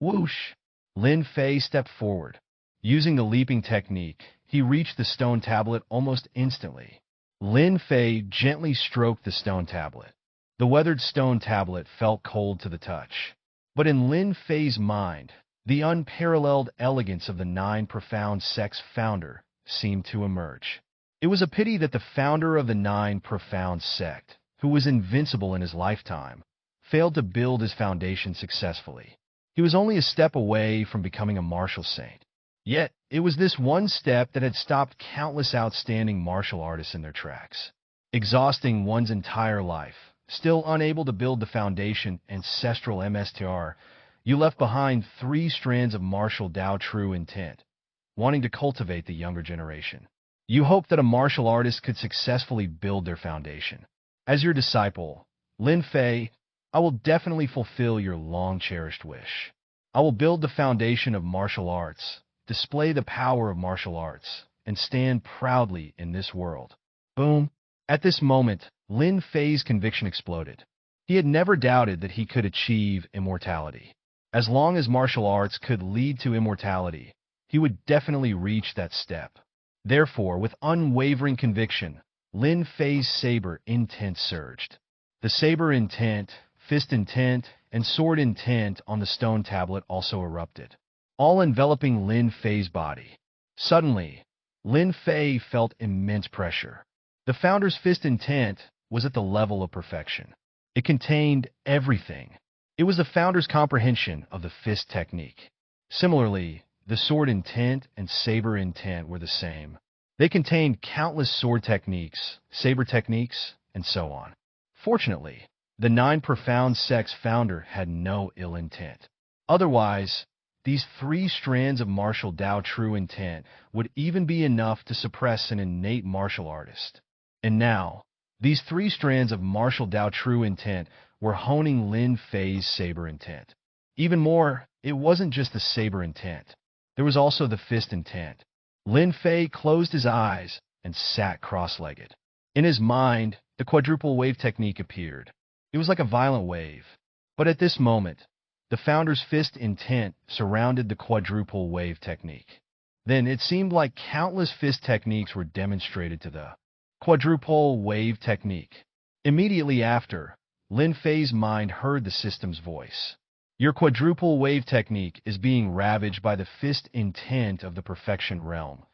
Whoosh! Lin Fei stepped forward. Using the leaping technique, he reached the stone tablet almost instantly. Lin Fei gently stroked the stone tablet. The weathered stone tablet felt cold to the touch. But in Lin Fei's mind, the unparalleled elegance of the Nine Profound Sects founder seemed to emerge. It was a pity that the founder of the Nine Profound Sect, who was invincible in his lifetime, failed to build his foundation successfully. He was only a step away from becoming a martial saint. Yet, it was this one step that had stopped countless outstanding martial artists in their tracks. Exhausting one's entire life, still unable to build the foundation ancestral MSTR, you left behind 3 strands of martial Dao true intent, wanting to cultivate the younger generation. You hoped that a martial artist could successfully build their foundation. As your disciple, Lin Fei, I will definitely fulfill your long-cherished wish. I will build the foundation of martial arts, display the power of martial arts, and stand proudly in this world. Boom! At this moment, Lin Fei's conviction exploded. He had never doubted that he could achieve immortality. As long as martial arts could lead to immortality, he would definitely reach that step. Therefore, with unwavering conviction, Lin Fei's saber intent surged. The saber intent, fist intent, and sword intent on the stone tablet also erupted, all enveloping Lin Fei's body. Suddenly, Lin Fei felt immense pressure. The founder's fist intent was at the level of perfection. It contained everything. It was the founder's comprehension of the fist technique. Similarly, the sword intent and saber intent were the same. They contained countless sword techniques, saber techniques, and so on. Fortunately, the Nine Profound Sects founder had no ill intent. Otherwise, these 3 strands of martial Dao true intent would even be enough to suppress an innate martial artist. And now, these 3 strands of martial Dao true intent were honing Lin Fei's saber intent. Even more, it wasn't just the saber intent. There was also the fist intent. Lin Fei closed his eyes and sat cross-legged. In his mind, the quadruple wave technique appeared. It was like a violent wave. But at this moment, the founder's fist intent surrounded the quadruple wave technique. Then it seemed like countless fist techniques were demonstrated to the quadruple wave technique. Immediately after, Lin Fei's mind heard the system's voice. Your quadruple wave technique is being ravaged by the fist intent of the perfection realm,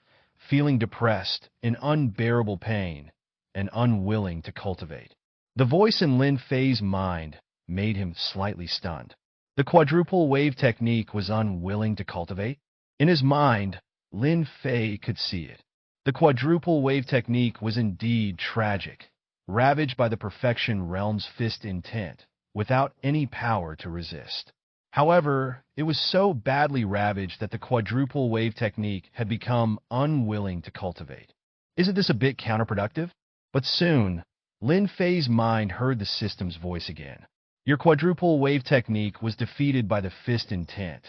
feeling depressed, in unbearable pain, and unwilling to cultivate. The voice in Lin Fei's mind made him slightly stunned. The quadruple wave technique was unwilling to cultivate? In his mind, Lin Fei could see it. The quadruple wave technique was indeed tragic, ravaged by the perfection realm's fist intent, without any power to resist. However, it was so badly ravaged that the quadruple wave technique had become unwilling to cultivate. Isn't this a bit counterproductive? But soon, Lin Fei's mind heard the system's voice again. Your quadruple wave technique was defeated by the fist intent,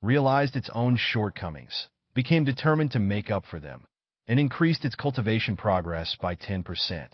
realized its own shortcomings, became determined to make up for them, and increased its cultivation progress by 10%.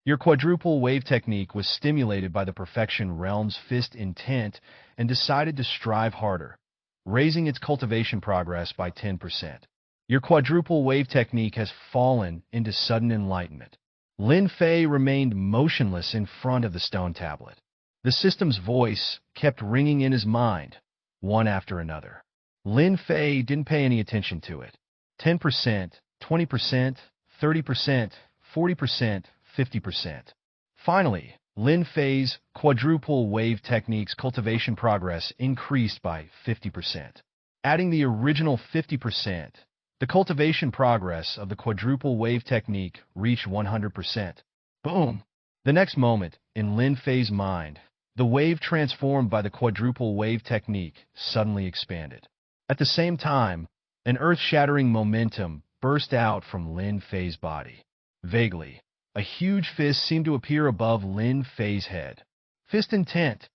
Your quadruple wave technique was stimulated by the perfection realm's fist intent and decided to strive harder, raising its cultivation progress by 10%. Your quadruple wave technique has fallen into sudden enlightenment. Lin Fei remained motionless in front of the stone tablet. The system's voice kept ringing in his mind, one after another. Lin Fei didn't pay any attention to it. 10%, 20%, 30%, 40%, 50%. Finally, Lin Fei's quadruple wave technique's cultivation progress increased by 50%. Adding the original 50%, the cultivation progress of the quadruple wave technique reached 100%. Boom! The next moment, in Lin Fei's mind, the wave transformed by the quadruple wave technique suddenly expanded. At the same time, an earth-shattering momentum burst out from Lin Fei's body. Vaguely, a huge fist seemed to appear above Lin Fei's head. Fist intent.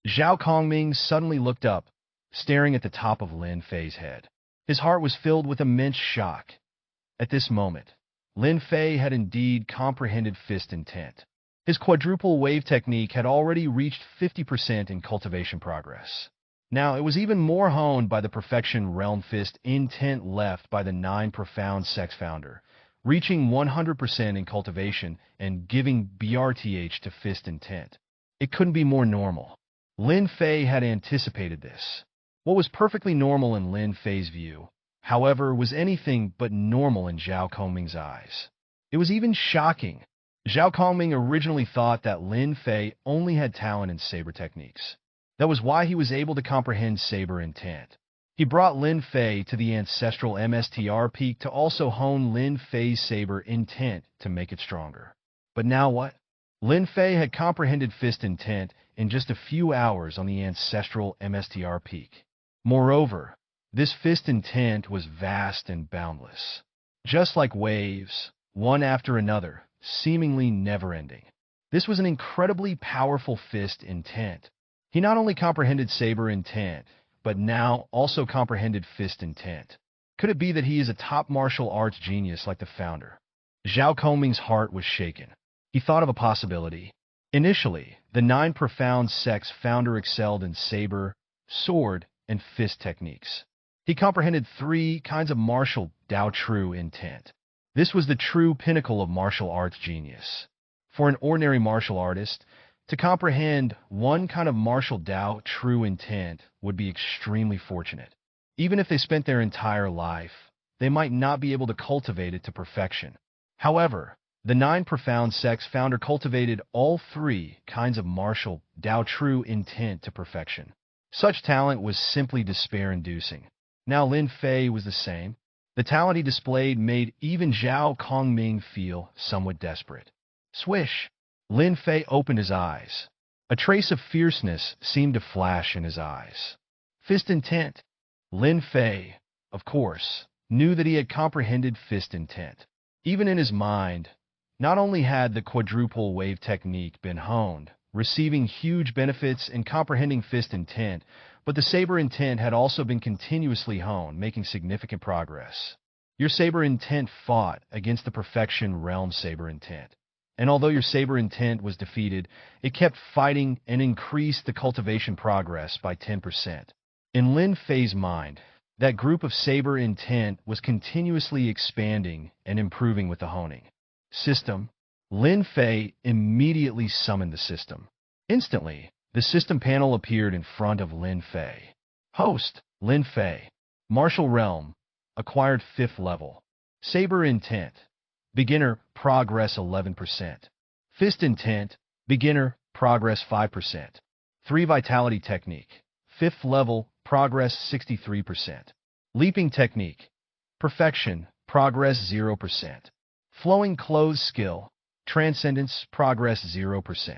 Zhao Kongming suddenly looked up, staring at the top of Lin Fei's head. His heart was filled with immense shock. At this moment, Lin Fei had indeed comprehended fist intent. His quadruple wave technique had already reached 50% in cultivation progress. Now, it was even more honed by the perfection realm fist intent left by the 9 profound sex founder, reaching 100% in cultivation and giving BRTH to fist intent. It couldn't be more normal. Lin Fei had anticipated this. What was perfectly normal in Lin Fei's view, however, was anything but normal in Zhao Kongming's eyes. It was even shocking. Zhao Kongming originally thought that Lin Fei only had talent in saber techniques. That was why he was able to comprehend saber intent. He brought Lin Fei to the ancestral MSTR peak to also hone Lin Fei's saber intent to make it stronger. But now what? Lin Fei had comprehended fist intent in just a few hours on the ancestral MSTR peak. Moreover, this fist intent was vast and boundless. Just like waves, one after another, seemingly never-ending. This was an incredibly powerful fist intent. He not only comprehended saber intent, but now also comprehended fist intent. Could it be that he is a top martial arts genius like the founder? Zhao Kongming's heart was shaken. He thought of a possibility. Initially, the 9 profound sex founder excelled in saber, sword, and fist techniques. He comprehended 3 kinds of martial Dao true intent. This was the true pinnacle of martial arts genius. For an ordinary martial artist, to comprehend one kind of martial Dao true intent would be extremely fortunate. Even if they spent their entire life, they might not be able to cultivate it to perfection. However, the 9 profound sex founder cultivated all 3 kinds of martial Dao true intent to perfection. Such talent was simply despair-inducing. Now Lin Fei was the same. The talent he displayed made even Zhao Kongming feel somewhat desperate. Swish! Lin Fei opened his eyes. A trace of fierceness seemed to flash in his eyes. Fist intent. Lin Fei, of course, knew that he had comprehended fist intent. Even in his mind, not only had the quadruple wave technique been honed, receiving huge benefits in comprehending fist intent, but the saber intent had also been continuously honed, making significant progress. Your saber intent fought against the perfection realm saber intent. And although your saber intent was defeated, it kept fighting and increased the cultivation progress by 10%. In Lin Fei's mind, that group of saber intent was continuously expanding and improving with the honing. System. Lin Fei immediately summoned the system. Instantly, the system panel appeared in front of Lin Fei. Host, Lin Fei. Martial Realm. Acquired 5th level. Saber intent. Beginner, progress 11%. Fist intent, beginner, progress 5%. 3 vitality technique, 5th level, progress 63%. Leaping technique, perfection, progress 0%. Flowing clothes skill, transcendence, progress 0%.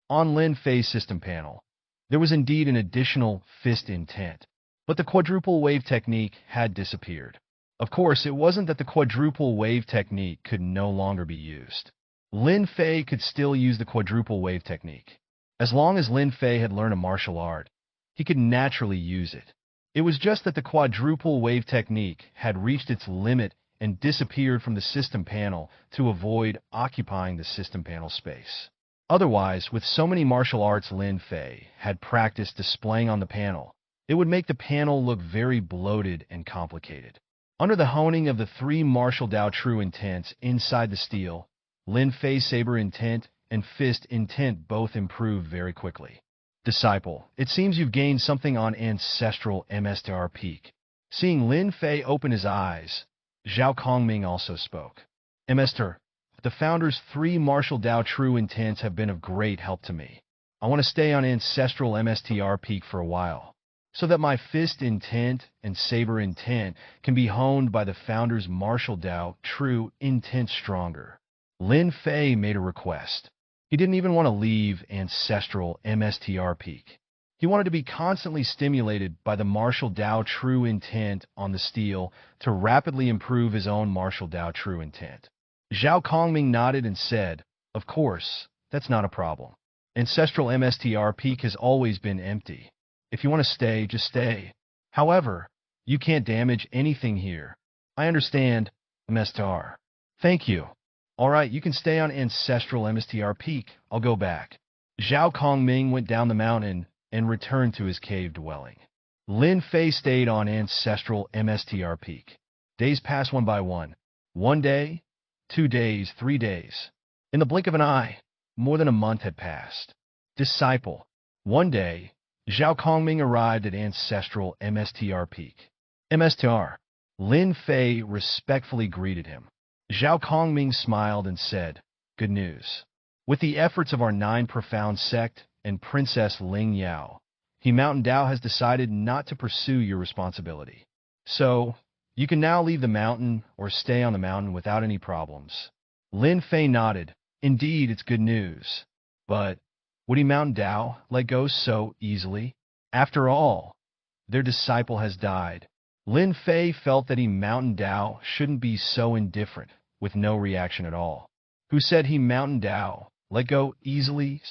On Lin Fei's system panel, there was indeed an additional fist intent, but the quadruple wave technique had disappeared. Of course, it wasn't that the quadruple wave technique could no longer be used. Lin Fei could still use the quadruple wave technique. As long as Lin Fei had learned a martial art, he could naturally use it. It was just that the quadruple wave technique had reached its limit and disappeared from the system panel to avoid occupying the system panel space. Otherwise, with so many martial arts Lin Fei had practiced displaying on the panel, it would make the panel look very bloated and complicated. Under the honing of the 3 martial Dao true intents inside the steel, Lin Fei's saber intent and fist intent both improved very quickly. Disciple, it seems you've gained something on ancestral MSTR peak. Seeing Lin Fei open his eyes, Zhao Kongming also spoke. MSTR, the founder's 3 martial Dao true intents have been of great help to me. I want to stay on ancestral MSTR peak for a while, so that my fist intent and saber intent can be honed by the founder's martial Dao true intent stronger. Lin Fei made a request. He didn't even want to leave ancestral MSTR peak. He wanted to be constantly stimulated by the martial Dao true intent on the steel to rapidly improve his own martial Dao true intent. Zhao Kongming nodded and said, "Of course, that's not a problem. Ancestral MSTR peak has always been empty. If you want to stay, just stay. However, You can't damage anything here. I understand, MSTR. Thank you. All right, you can stay on Ancestral MSTR Peak. I'll go back. Zhao Kongming went down the mountain and returned to his cave dwelling. Lin Fei stayed on Ancestral MSTR Peak. Days passed one by one. 1 day, 2 days, 3 days. In the blink of an eye, more than a month had passed. Disciple. One day, Zhao Kongming arrived at Ancestral MSTR Peak. MSTR. Lin Fei respectfully greeted him. Zhao Kongming smiled and said, "Good news. With the efforts of our 9 profound sect and Princess Ling Yao, He Mountain Dao has decided not to pursue your responsibility. So, you can now leave the mountain or stay on the mountain without any problems." Lin Fei nodded. Indeed, it's good news. But would He Mountain Dao let go so easily? After all, their disciple has died. Lin Fei felt that He Mountain Dao shouldn't be so indifferent, with no reaction at all. Who said He Mountain Dao let go easily?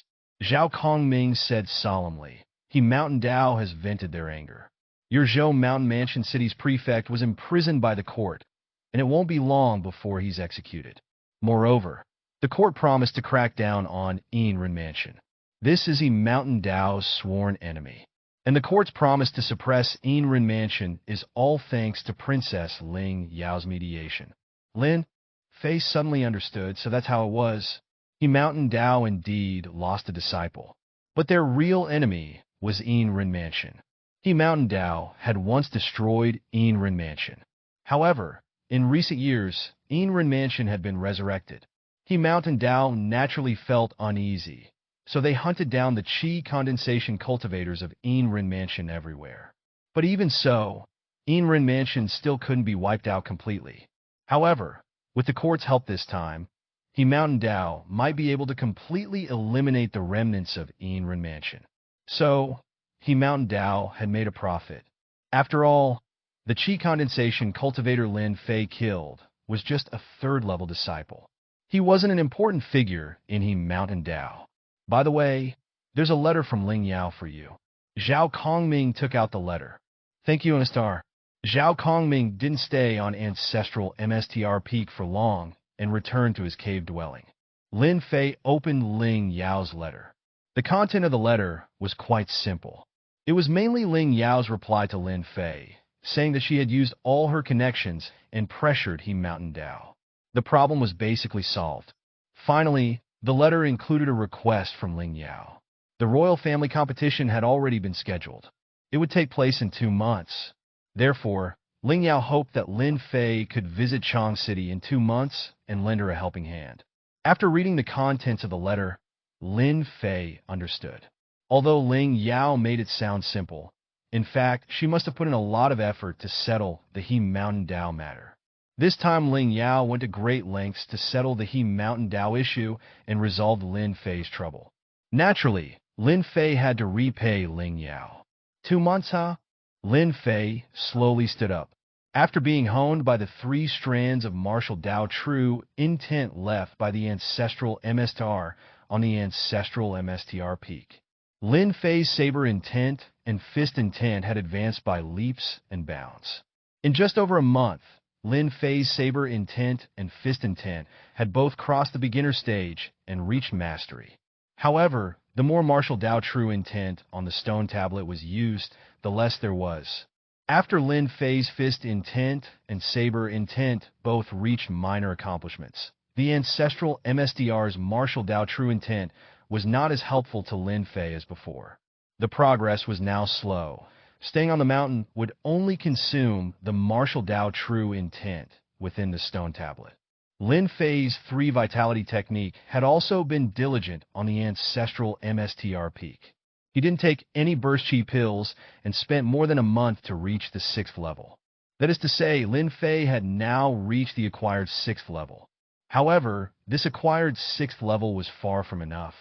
Zhao Kongming said solemnly. He Mountain Dao has vented their anger. Your Zhou Mountain Mansion City's prefect was imprisoned by the court, and it won't be long before he's executed. Moreover, the court promised to crack down on Yin Mansion. This is He Mountain Dao's sworn enemy, and the court's promise to suppress Yin Mansion is all thanks to Princess Ling Yao's mediation. Lin Fei suddenly understood, so that's how it was. He Mountain Dao indeed lost a disciple, but their real enemy was Yin Mansion. He Mountain Dao had once destroyed Yin Mansion. However, in recent years, Yin Mansion had been resurrected. He Mountain Dao naturally felt uneasy, so they hunted down the qi condensation cultivators of Yin Mansion everywhere. But even so, Yin Mansion still couldn't be wiped out completely. However, with the court's help this time, He Mountain Dao might be able to completely eliminate the remnants of Yin Mansion. So, He Mountain Dao had made a profit. After all, the qi condensation cultivator Lin Fei killed was just a 3rd-level disciple. He wasn't an important figure in He Mountain Dao. By the way, there's a letter from Ling Yao for you. Zhao Kongming took out the letter. Thank you, Anastar. Zhao Kongming didn't stay on Ancestral MSTR Peak for long and returned to his cave dwelling. Lin Fei opened Ling Yao's letter. The content of the letter was quite simple. It was mainly Ling Yao's reply to Lin Fei, saying that she had used all her connections and pressured He Mountain Dao. The problem was basically solved. Finally, the letter included a request from Ling Yao. The royal family competition had already been scheduled. It would take place in 2 months. Therefore, Ling Yao hoped that Lin Fei could visit Chang City in 2 months and lend her a helping hand. After reading the contents of the letter, Lin Fei understood. Although Ling Yao made it sound simple, in fact, she must have put in a lot of effort to settle the He Mountain Dao matter. This time, Ling Yao went to great lengths to settle the He Mountain Dao issue and resolve Lin Fei's trouble. Naturally, Lin Fei had to repay Ling Yao. 2 months, huh? Lin Fei slowly stood up. After being honed by the 3 strands of martial Dao true intent left by the Ancestral MSTR on the Ancestral MSTR Peak, Lin Fei's saber intent and fist intent had advanced by leaps and bounds. In just over a month, Lin Fei's saber intent and fist intent had both crossed the beginner stage and reached mastery. However, the more martial Dao true intent on the stone tablet was used, the less there was. After Lin Fei's fist intent and saber intent both reached minor accomplishments, the Ancestral MSDR's martial Dao true intent was not as helpful to Lin Fei as before. The progress was now slow. Staying on the mountain would only consume the martial Dao true intent within the stone tablet. Lin Fei's 3 vitality technique had also been diligent on the Ancestral MSTR Peak. He didn't take any burst chi pills and spent more than a month to reach the 6th level. That is to say, Lin Fei had now reached the acquired 6th level. However, this acquired 6th level was far from enough.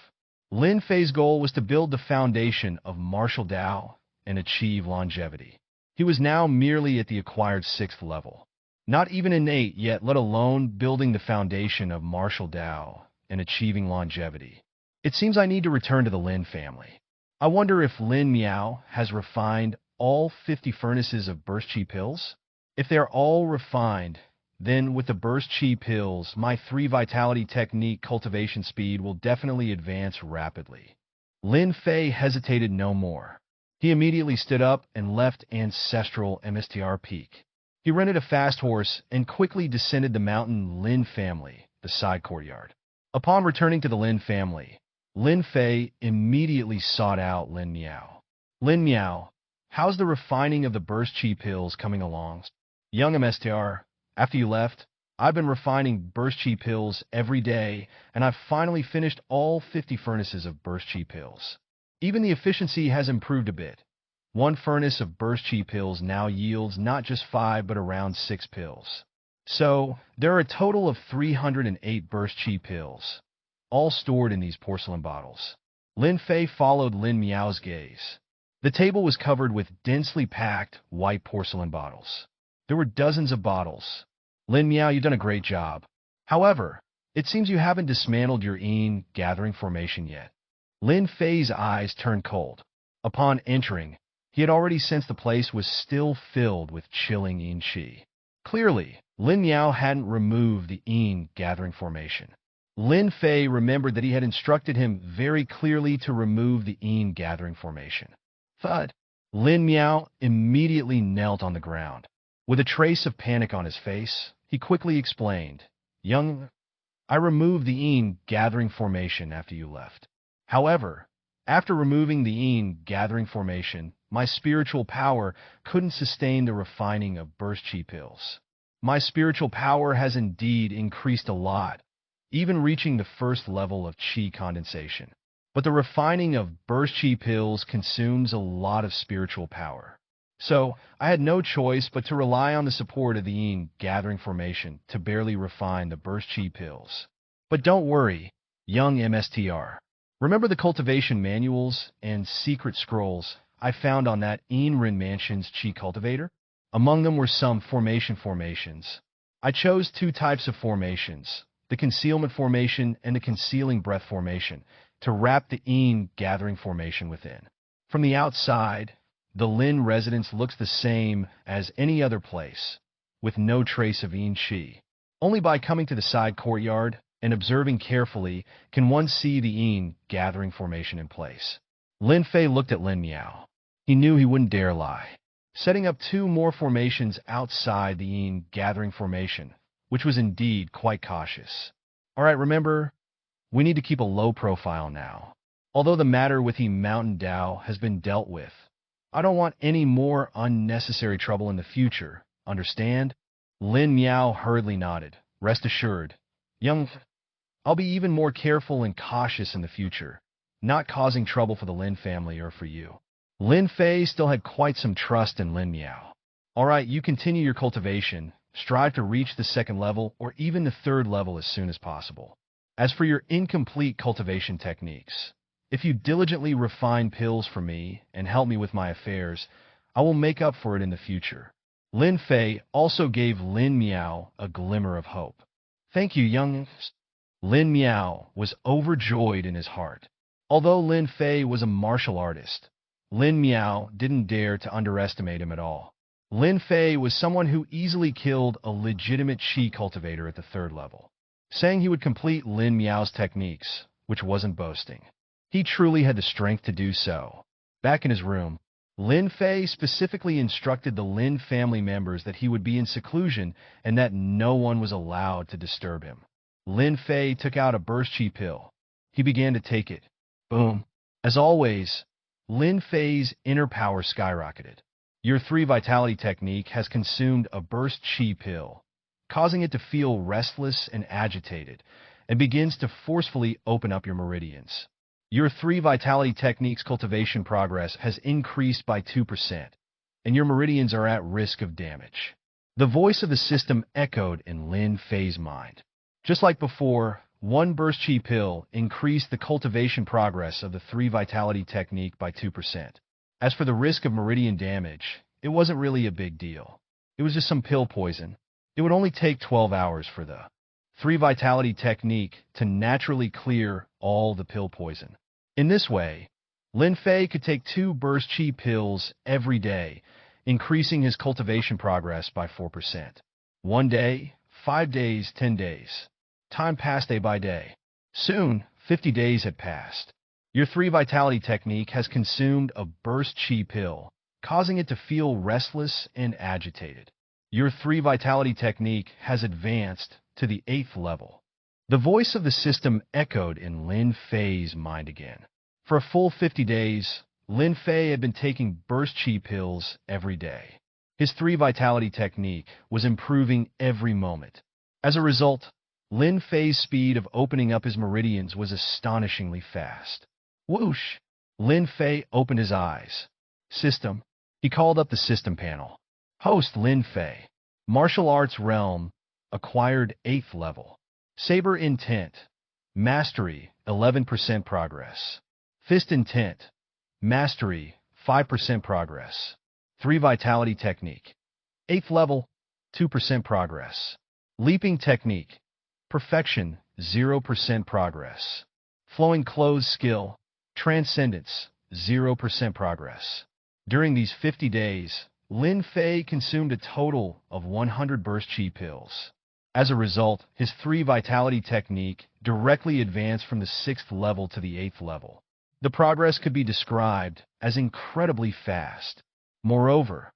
Lin Fei's goal was to build the foundation of martial Dao and achieve longevity. He was now merely at the acquired 6th level. Not even innate yet, let alone building the foundation of martial Dao and achieving longevity. It seems I need to return to the Lin family. I wonder if Lin Miao has refined all 50 furnaces of burst chi pills? If they are all refined, then with the burst chi pills, my 3 vitality technique cultivation speed will definitely advance rapidly. Lin Fei hesitated no more. He immediately stood up and left ancestral MSTR peak. He rented a fast horse and quickly descended the mountain Lin family, the side courtyard. Upon returning to the Lin family, Lin Fei immediately sought out Lin Miao. Lin Miao, how's the refining of the burst chi pills coming along? Young MSTR, after you left, I've been refining burst chi pills every day, and I've finally finished all 50 furnaces of burst chi pills. Even the efficiency has improved a bit. 1 furnace of burst chi pills now yields not just 5 but around 6 pills. So, there are a total of 308 burst chi pills, all stored in these porcelain bottles. Lin Fei followed Lin Miao's gaze. The table was covered with densely packed white porcelain bottles. There were dozens of bottles. Lin Miao, you've done a great job. However, it seems you haven't dismantled your Yin gathering formation yet. Lin Fei's eyes turned cold. Upon entering, he had already sensed the place was still filled with chilling Yin qi. Clearly, Lin Miao hadn't removed the Yin gathering formation. Lin Fei remembered that he had instructed him very clearly to remove the Yin gathering formation. Thud. Lin Miao immediately knelt on the ground. With a trace of panic on his face, he quickly explained, "Young, I removed the Yin gathering formation after you left. However, after removing the Yin gathering formation, my spiritual power couldn't sustain the refining of burst chi pills. My spiritual power has indeed increased a lot, even reaching the first level of chi condensation. But the refining of burst chi pills consumes a lot of spiritual power. So, I had no choice but to rely on the support of the Yin gathering formation to barely refine the burst chi pills. But don't worry, young MSTR. Remember the cultivation manuals and secret scrolls I found on that Yin Mansion's chi cultivator? Among them were some formations. I chose 2 types of formations, the concealment formation and the concealing breath formation, to wrap the Yin gathering formation within. From the outside, the Lin residence looks the same as any other place, with no trace of Yin qi. Only by coming to the side courtyard and observing carefully can one see the Yin gathering formation in place. Lin Fei looked at Lin Miao. He knew he wouldn't dare lie. Setting up 2 more formations outside the Yin gathering formation, which was indeed quite cautious. All right, remember, we need to keep a low profile now. Although the matter with the Mountain Dao has been dealt with, I don't want any more unnecessary trouble in the future. Understand? Lin Miao hurriedly nodded. Rest assured, young, I'll be even more careful and cautious in the future, not causing trouble for the Lin family or for you. Lin Fei still had quite some trust in Lin Miao. All right, you continue your cultivation. Strive to reach the 2nd level or even the 3rd level as soon as possible. As for your incomplete cultivation techniques, if you diligently refine pills for me and help me with my affairs, I will make up for it in the future. Lin Fei also gave Lin Miao a glimmer of hope. Thank you, young. Lin Miao was overjoyed in his heart. Although Lin Fei was a martial artist, Lin Miao didn't dare to underestimate him at all. Lin Fei was someone who easily killed a legitimate chi cultivator at the 3rd level, saying he would complete Lin Miao's techniques, which wasn't boasting. He truly had the strength to do so. Back in his room, Lin Fei specifically instructed the Lin family members that he would be in seclusion and that no one was allowed to disturb him. Lin Fei took out a burst chi pill. He began to take it. Boom. As always, Lin Fei's inner power skyrocketed. Your 3 vitality technique has consumed a burst chi pill, causing it to feel restless and agitated, and begins to forcefully open up your meridians. Your 3 vitality techniques cultivation progress has increased by 2%, and your meridians are at risk of damage. The voice of the system echoed in Lin Fei's mind. Just like before, 1 burst chi pill increased the cultivation progress of the 3 vitality technique by 2%. As for the risk of meridian damage, it wasn't really a big deal. It was just some pill poison. It would only take 12 hours for the 3 vitality technique to naturally clear all the pill poison. In this way, Lin Fei could take 2 burst chi pills every day, increasing his cultivation progress by 4%. 1 day, 5 days, 10 days. Time passed day by day. Soon, 50 days had passed. Your 3 vitality technique has consumed a burst chi pill, causing it to feel restless and agitated. Your 3 vitality technique has advanced to the 8th level. The voice of the system echoed in Lin Fei's mind again. For a full 50 days, Lin Fei had been taking burst chi pills every day. His 3 vitality technique was improving every moment. As a result, Lin Fei's speed of opening up his meridians was astonishingly fast. Whoosh! Lin Fei opened his eyes. System. He called up the system panel. Host Lin Fei. Martial Arts Realm. Acquired 8th level. Saber Intent. Mastery. 11% progress. Fist Intent. Mastery. 5% progress. 3 Vitality Technique. 8th level. 2% progress. Leaping Technique. Perfection. 0% progress. Flowing Clothes Skill. Transcendence. 0% progress. During these 50 days, Lin Fei consumed a total of 100 burst chi pills. As a result, his 3 vitality technique directly advanced from the 6th level to the 8th level. The progress could be described as incredibly fast. Moreover,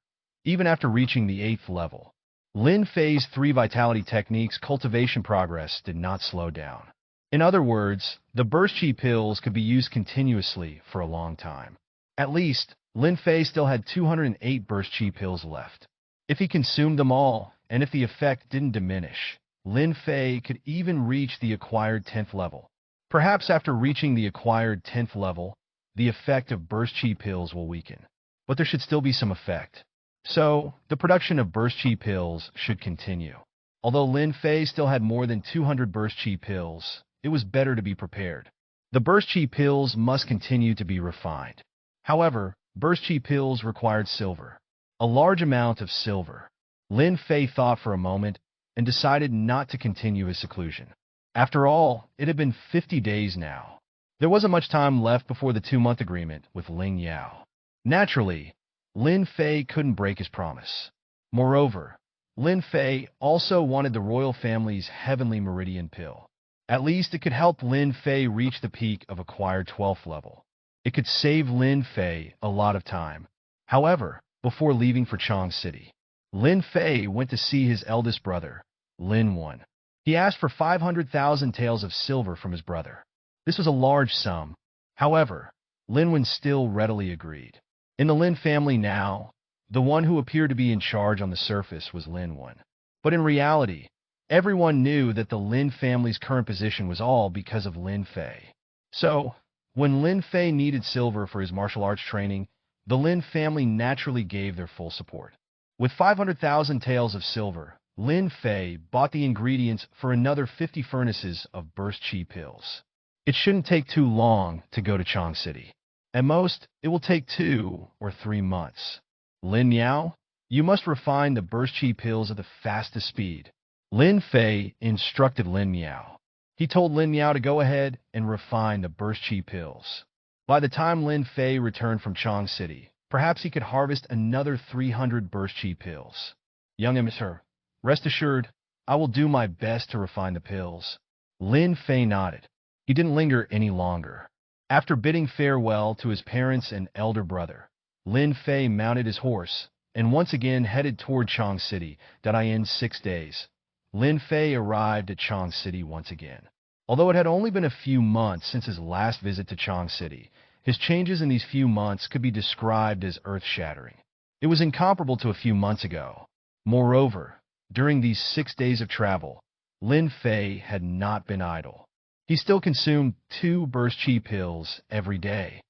even after reaching the 8th level, Lin Fei's 3 vitality techniques cultivation progress did not slow down. In other words, the burst chi pills could be used continuously for a long time. At least, Lin Fei still had 208 burst chi pills left. If he consumed them all, and if the effect didn't diminish, Lin Fei could even reach the acquired 10th level. Perhaps after reaching the acquired 10th level, the effect of burst chi pills will weaken. But there should still be some effect. So, the production of burst chi pills should continue. Although Lin Fei still had more than 200 burst chi pills, it was better to be prepared. The burst chi pills must continue to be refined. However, burst chi pills required silver. A large amount of silver. Lin Fei thought for a moment and decided not to continue his seclusion. After all, it had been 50 days now. There wasn't much time left before the 2-month agreement with Ling Yao. Naturally, Lin Fei couldn't break his promise. Moreover, Lin Fei also wanted the royal family's Heavenly Meridian pill. At least it could help Lin Fei reach the peak of acquired 12th level. It could save Lin Fei a lot of time. However, before leaving for Chang City, Lin Fei went to see his eldest brother, Lin Wan. He asked for 500,000 taels of silver from his brother. This was a large sum. However, Lin Wan still readily agreed. In the Lin family now, the one who appeared to be in charge on the surface was Lin Wan. But in reality, everyone knew that the Lin family's current position was all because of Lin Fei. So, when Lin Fei needed silver for his martial arts training, the Lin family naturally gave their full support. With 500,000 taels of silver, Lin Fei bought the ingredients for another 50 furnaces of burst chi pills. It shouldn't take too long to go to Chang City. At most, it will take 2 or 3 months. Lin Yao, you must refine the burst chi pills at the fastest speed. Lin Fei instructed Lin Yao. He told Lin Yao to go ahead and refine the burst chi pills. By the time Lin Fei returned from Chang City, perhaps he could harvest another 300 burst chi pills. Young emissary, rest assured, I will do my best to refine the pills. Lin Fei nodded. He didn't linger any longer. After bidding farewell to his parents and elder brother, Lin Fei mounted his horse and once again headed toward Chang City. In 6 days, Lin Fei arrived at Chang City once again. Although it had only been a few months since his last visit to Chang City, his changes in these few months could be described as earth-shattering. It was incomparable to a few months ago. Moreover, during these 6 days of travel, Lin Fei had not been idle. He still consumed 2 burst chi pills every day.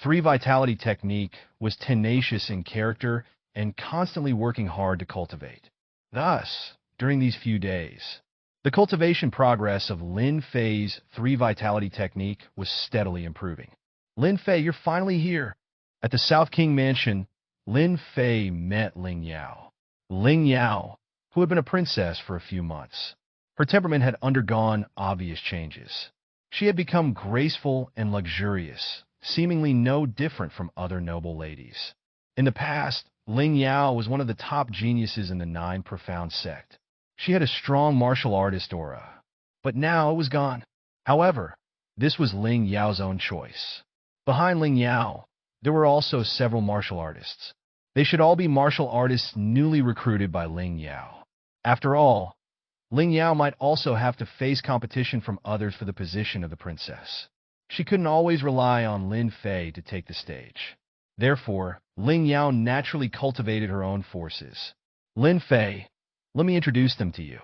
3 vitality technique was tenacious in character and constantly working hard to cultivate. Thus, during these few days, the cultivation progress of Lin Fei's 3 vitality technique was steadily improving. Lin Fei, you're finally here. At the South King Mansion, Lin Fei met Ling Yao. Ling Yao, who had been a princess for a few months. Her temperament had undergone obvious changes. She had become graceful and luxurious, seemingly no different from other noble ladies. In the past, Ling Yao was one of the top geniuses in the Nine Profound sect. She had a strong martial artist aura, but now it was gone. However, this was Ling Yao's own choice. Behind Ling Yao, there were also several martial artists. They should all be martial artists newly recruited by Ling Yao. After all, Ling Yao might also have to face competition from others for the position of the princess. She couldn't always rely on Lin Fei to take the stage. Therefore, Ling Yao naturally cultivated her own forces. Lin Fei, let me introduce them to you.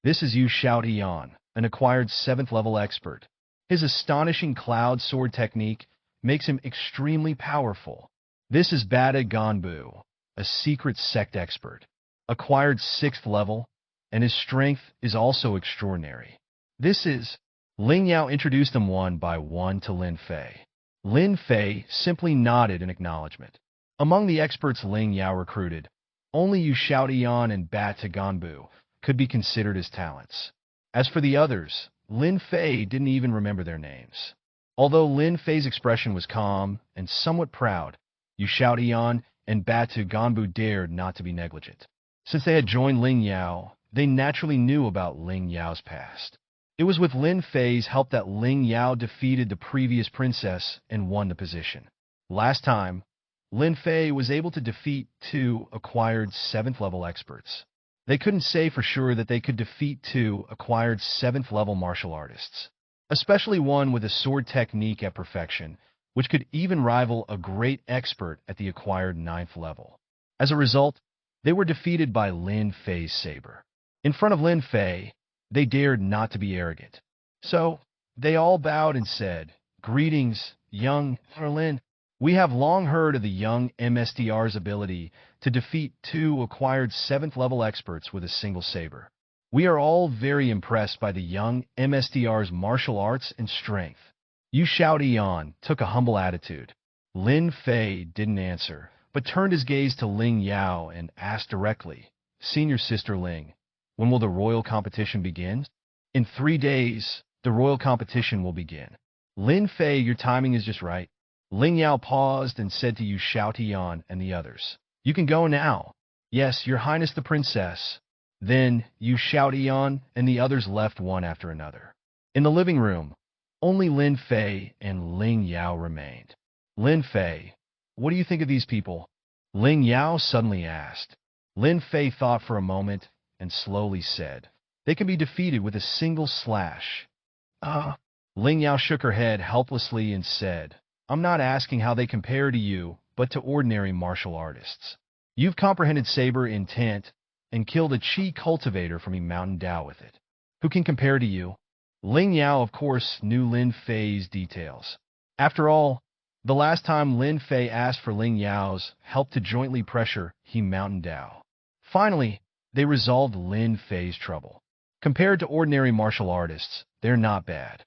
This is Xianxia, an acquired 7th level expert. His astonishing cloud sword technique makes him extremely powerful. This is Bada Ganbu, a secret sect expert, acquired 6th level, and his strength is also extraordinary. This is Ling Yao introduced them one by one to Lin Fei. Lin Fei simply nodded in acknowledgement. Among the experts Ling Yao recruited, only Xianxia and Bada Ganbu could be considered as talents. As for the others, Lin Fei didn't even remember their names. Although Lin Fei's expression was calm and somewhat proud, Xianxia and Bada Ganbu dared not to be negligent. Since they had joined Ling Yao, they naturally knew about Ling Yao's past. It was with Lin Fei's help that Ling Yao defeated the previous princess and won the position. Last time, Lin Fei was able to defeat 2 acquired 7th level experts. They couldn't say for sure that they could defeat 2 acquired 7th level martial artists, especially one with a sword technique at perfection, which could even rival a great expert at the acquired 9th level. As a result, they were defeated by Lin Fei's saber. In front of Lin Fei, they dared not to be arrogant. So, they all bowed and said, "Greetings, young Lin. We have long heard of the young MSDR's ability to defeat 2 acquired 7th level experts with a single saber. We are all very impressed by the young MSDR's martial arts and strength." Xianxia took a humble attitude. Lin Fei didn't answer, but turned his gaze to Ling Yao and asked directly, "Senior Sister Ling, when will the royal competition begin?" "In 3 days, the royal competition will begin." "Lin Fei, your timing is just right." Ling Yao paused and said to Xianxia and the others, "You can go now." "Yes, Your Highness the Princess." Then Xianxia and the others left one after another. In the living room, only Lin Fei and Ling Yao remained. "Lin Fei, what do you think of these people?" Ling Yao suddenly asked. Lin Fei thought for a moment and slowly said, "They can be defeated with a single slash." Ling Yao shook her head helplessly and said, "I'm not asking how they compare to you, but to ordinary martial artists. You've comprehended saber intent and killed a chi cultivator from a mountain Dao with it. Who can compare to you?" Ling Yao, of course, knew Lin Fei's details. After all, the last time Lin Fei asked for Ling Yao's help to jointly pressure He Mountain Dao. Finally, they resolved Lin Fei's trouble. Compared to ordinary martial artists, they're not bad.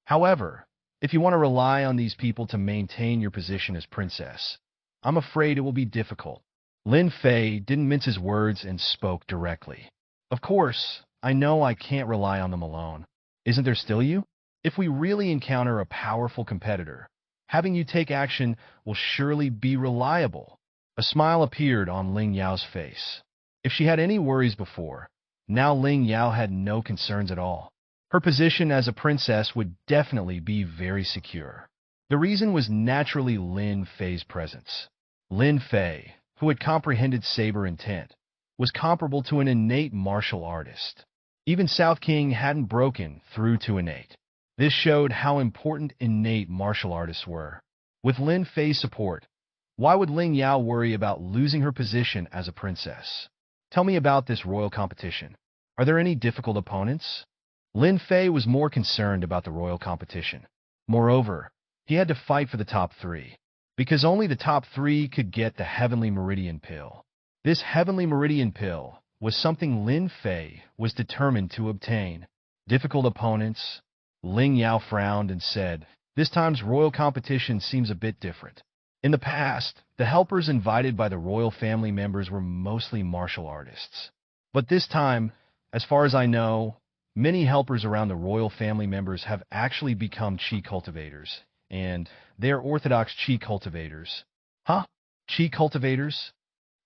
However, if you want to rely on these people to maintain your position as princess, I'm afraid it will be difficult. Lin Fei didn't mince his words and spoke directly. "Of course, I know I can't rely on them alone. Isn't there still you? If we really encounter a powerful competitor, having you take action will surely be reliable." A smile appeared on Ling Yao's face. If she had any worries before, now Ling Yao had no concerns at all. Her position as a princess would definitely be very secure. The reason was naturally Lin Fei's presence. Lin Fei, who had comprehended saber intent, was comparable to an innate martial artist. Even South King hadn't broken through to innate. This showed how important innate martial artists were. With Lin Fei's support, why would Ling Yao worry about losing her position as a princess? "Tell me about this royal competition. Are there any difficult opponents?" Lin Fei was more concerned about the royal competition. Moreover, he had to fight for the top 3, because only the top 3 could get the Heavenly Meridian Pill. This Heavenly Meridian Pill was something Lin Fei was determined to obtain. Difficult opponents? Ling Yao frowned and said, "This time's royal competition seems a bit different. In the past, the helpers invited by the royal family members were mostly martial artists. But this time, as far as I know, many helpers around the royal family members have actually become chi cultivators, and They are orthodox qi cultivators. Huh? Qi cultivators?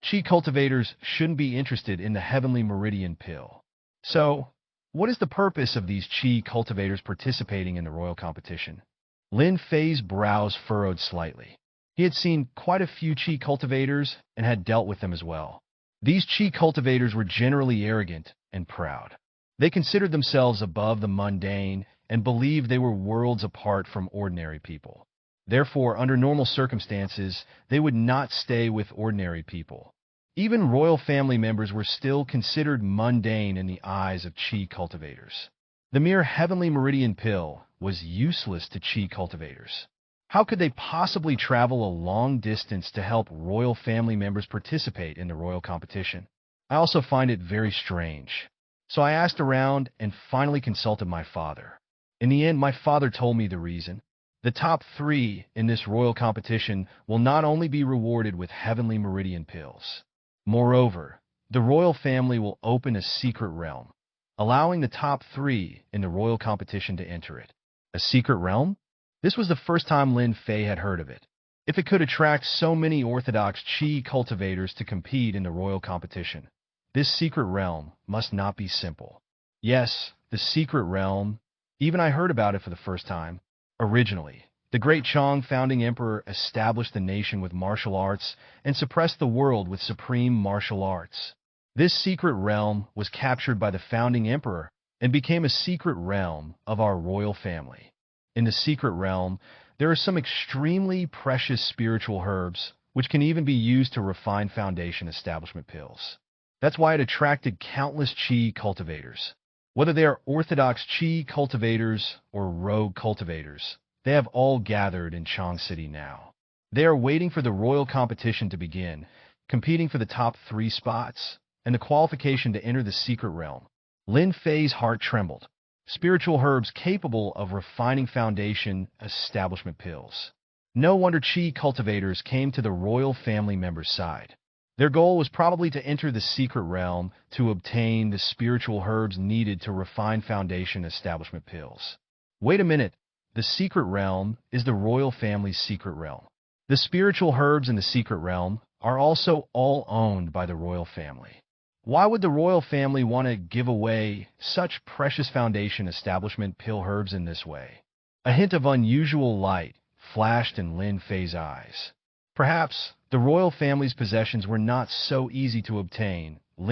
Qi cultivators shouldn't be interested in the heavenly meridian pill. So, what is the purpose of these qi cultivators participating in the royal competition? Lin Fei's brows furrowed slightly. He had seen quite a few qi cultivators and had dealt with them as well. These qi cultivators were generally arrogant and proud. They considered themselves above the mundane and believed they were worlds apart from ordinary people. Therefore, under normal circumstances, they would not stay with ordinary people. Even royal family members were still considered mundane in the eyes of qi cultivators. The mere heavenly meridian pill was useless to qi cultivators. How could they possibly travel a long distance to help royal family members participate in the royal competition? I also find it very strange. So I asked around and finally consulted my father. In the end, my father told me the reason. The top 3 in this royal competition will not only be rewarded with heavenly meridian pills. Moreover, the royal family will open a secret realm, allowing the top 3 in the royal competition to enter it. A secret realm? This was the first time Lin Fei had heard of it. If it could attract so many orthodox qi cultivators to compete in the royal competition, this secret realm must not be simple. Yes, the secret realm. Even I heard about it for the first time. Originally, the great Chong founding emperor established the nation with martial arts and suppressed the world with supreme martial arts. This secret realm was captured by the founding emperor and became a secret realm of our royal family. In the secret realm, there are some extremely precious spiritual herbs, which can even be used to refine foundation establishment pills. That's why it attracted countless qi cultivators. Whether they are orthodox qi cultivators or rogue cultivators, they have all gathered in Chong City now. They are waiting for the royal competition to begin, competing for the top 3 spots, and the qualification to enter the secret realm. Lin Fei's heart trembled. Spiritual herbs capable of refining foundation establishment pills. No wonder qi cultivators came to the royal family members' side. Their goal was probably to enter the secret realm to obtain the spiritual herbs needed to refine foundation establishment pills. Wait a minute. The secret realm is the royal family's secret realm. The spiritual herbs in the secret realm are also all owned by the royal family. Why would the royal family want to give away such precious foundation establishment pill herbs in this way? A hint of unusual light flashed in Lin Fei's eyes. Perhaps the royal family's possessions were not so easy to obtain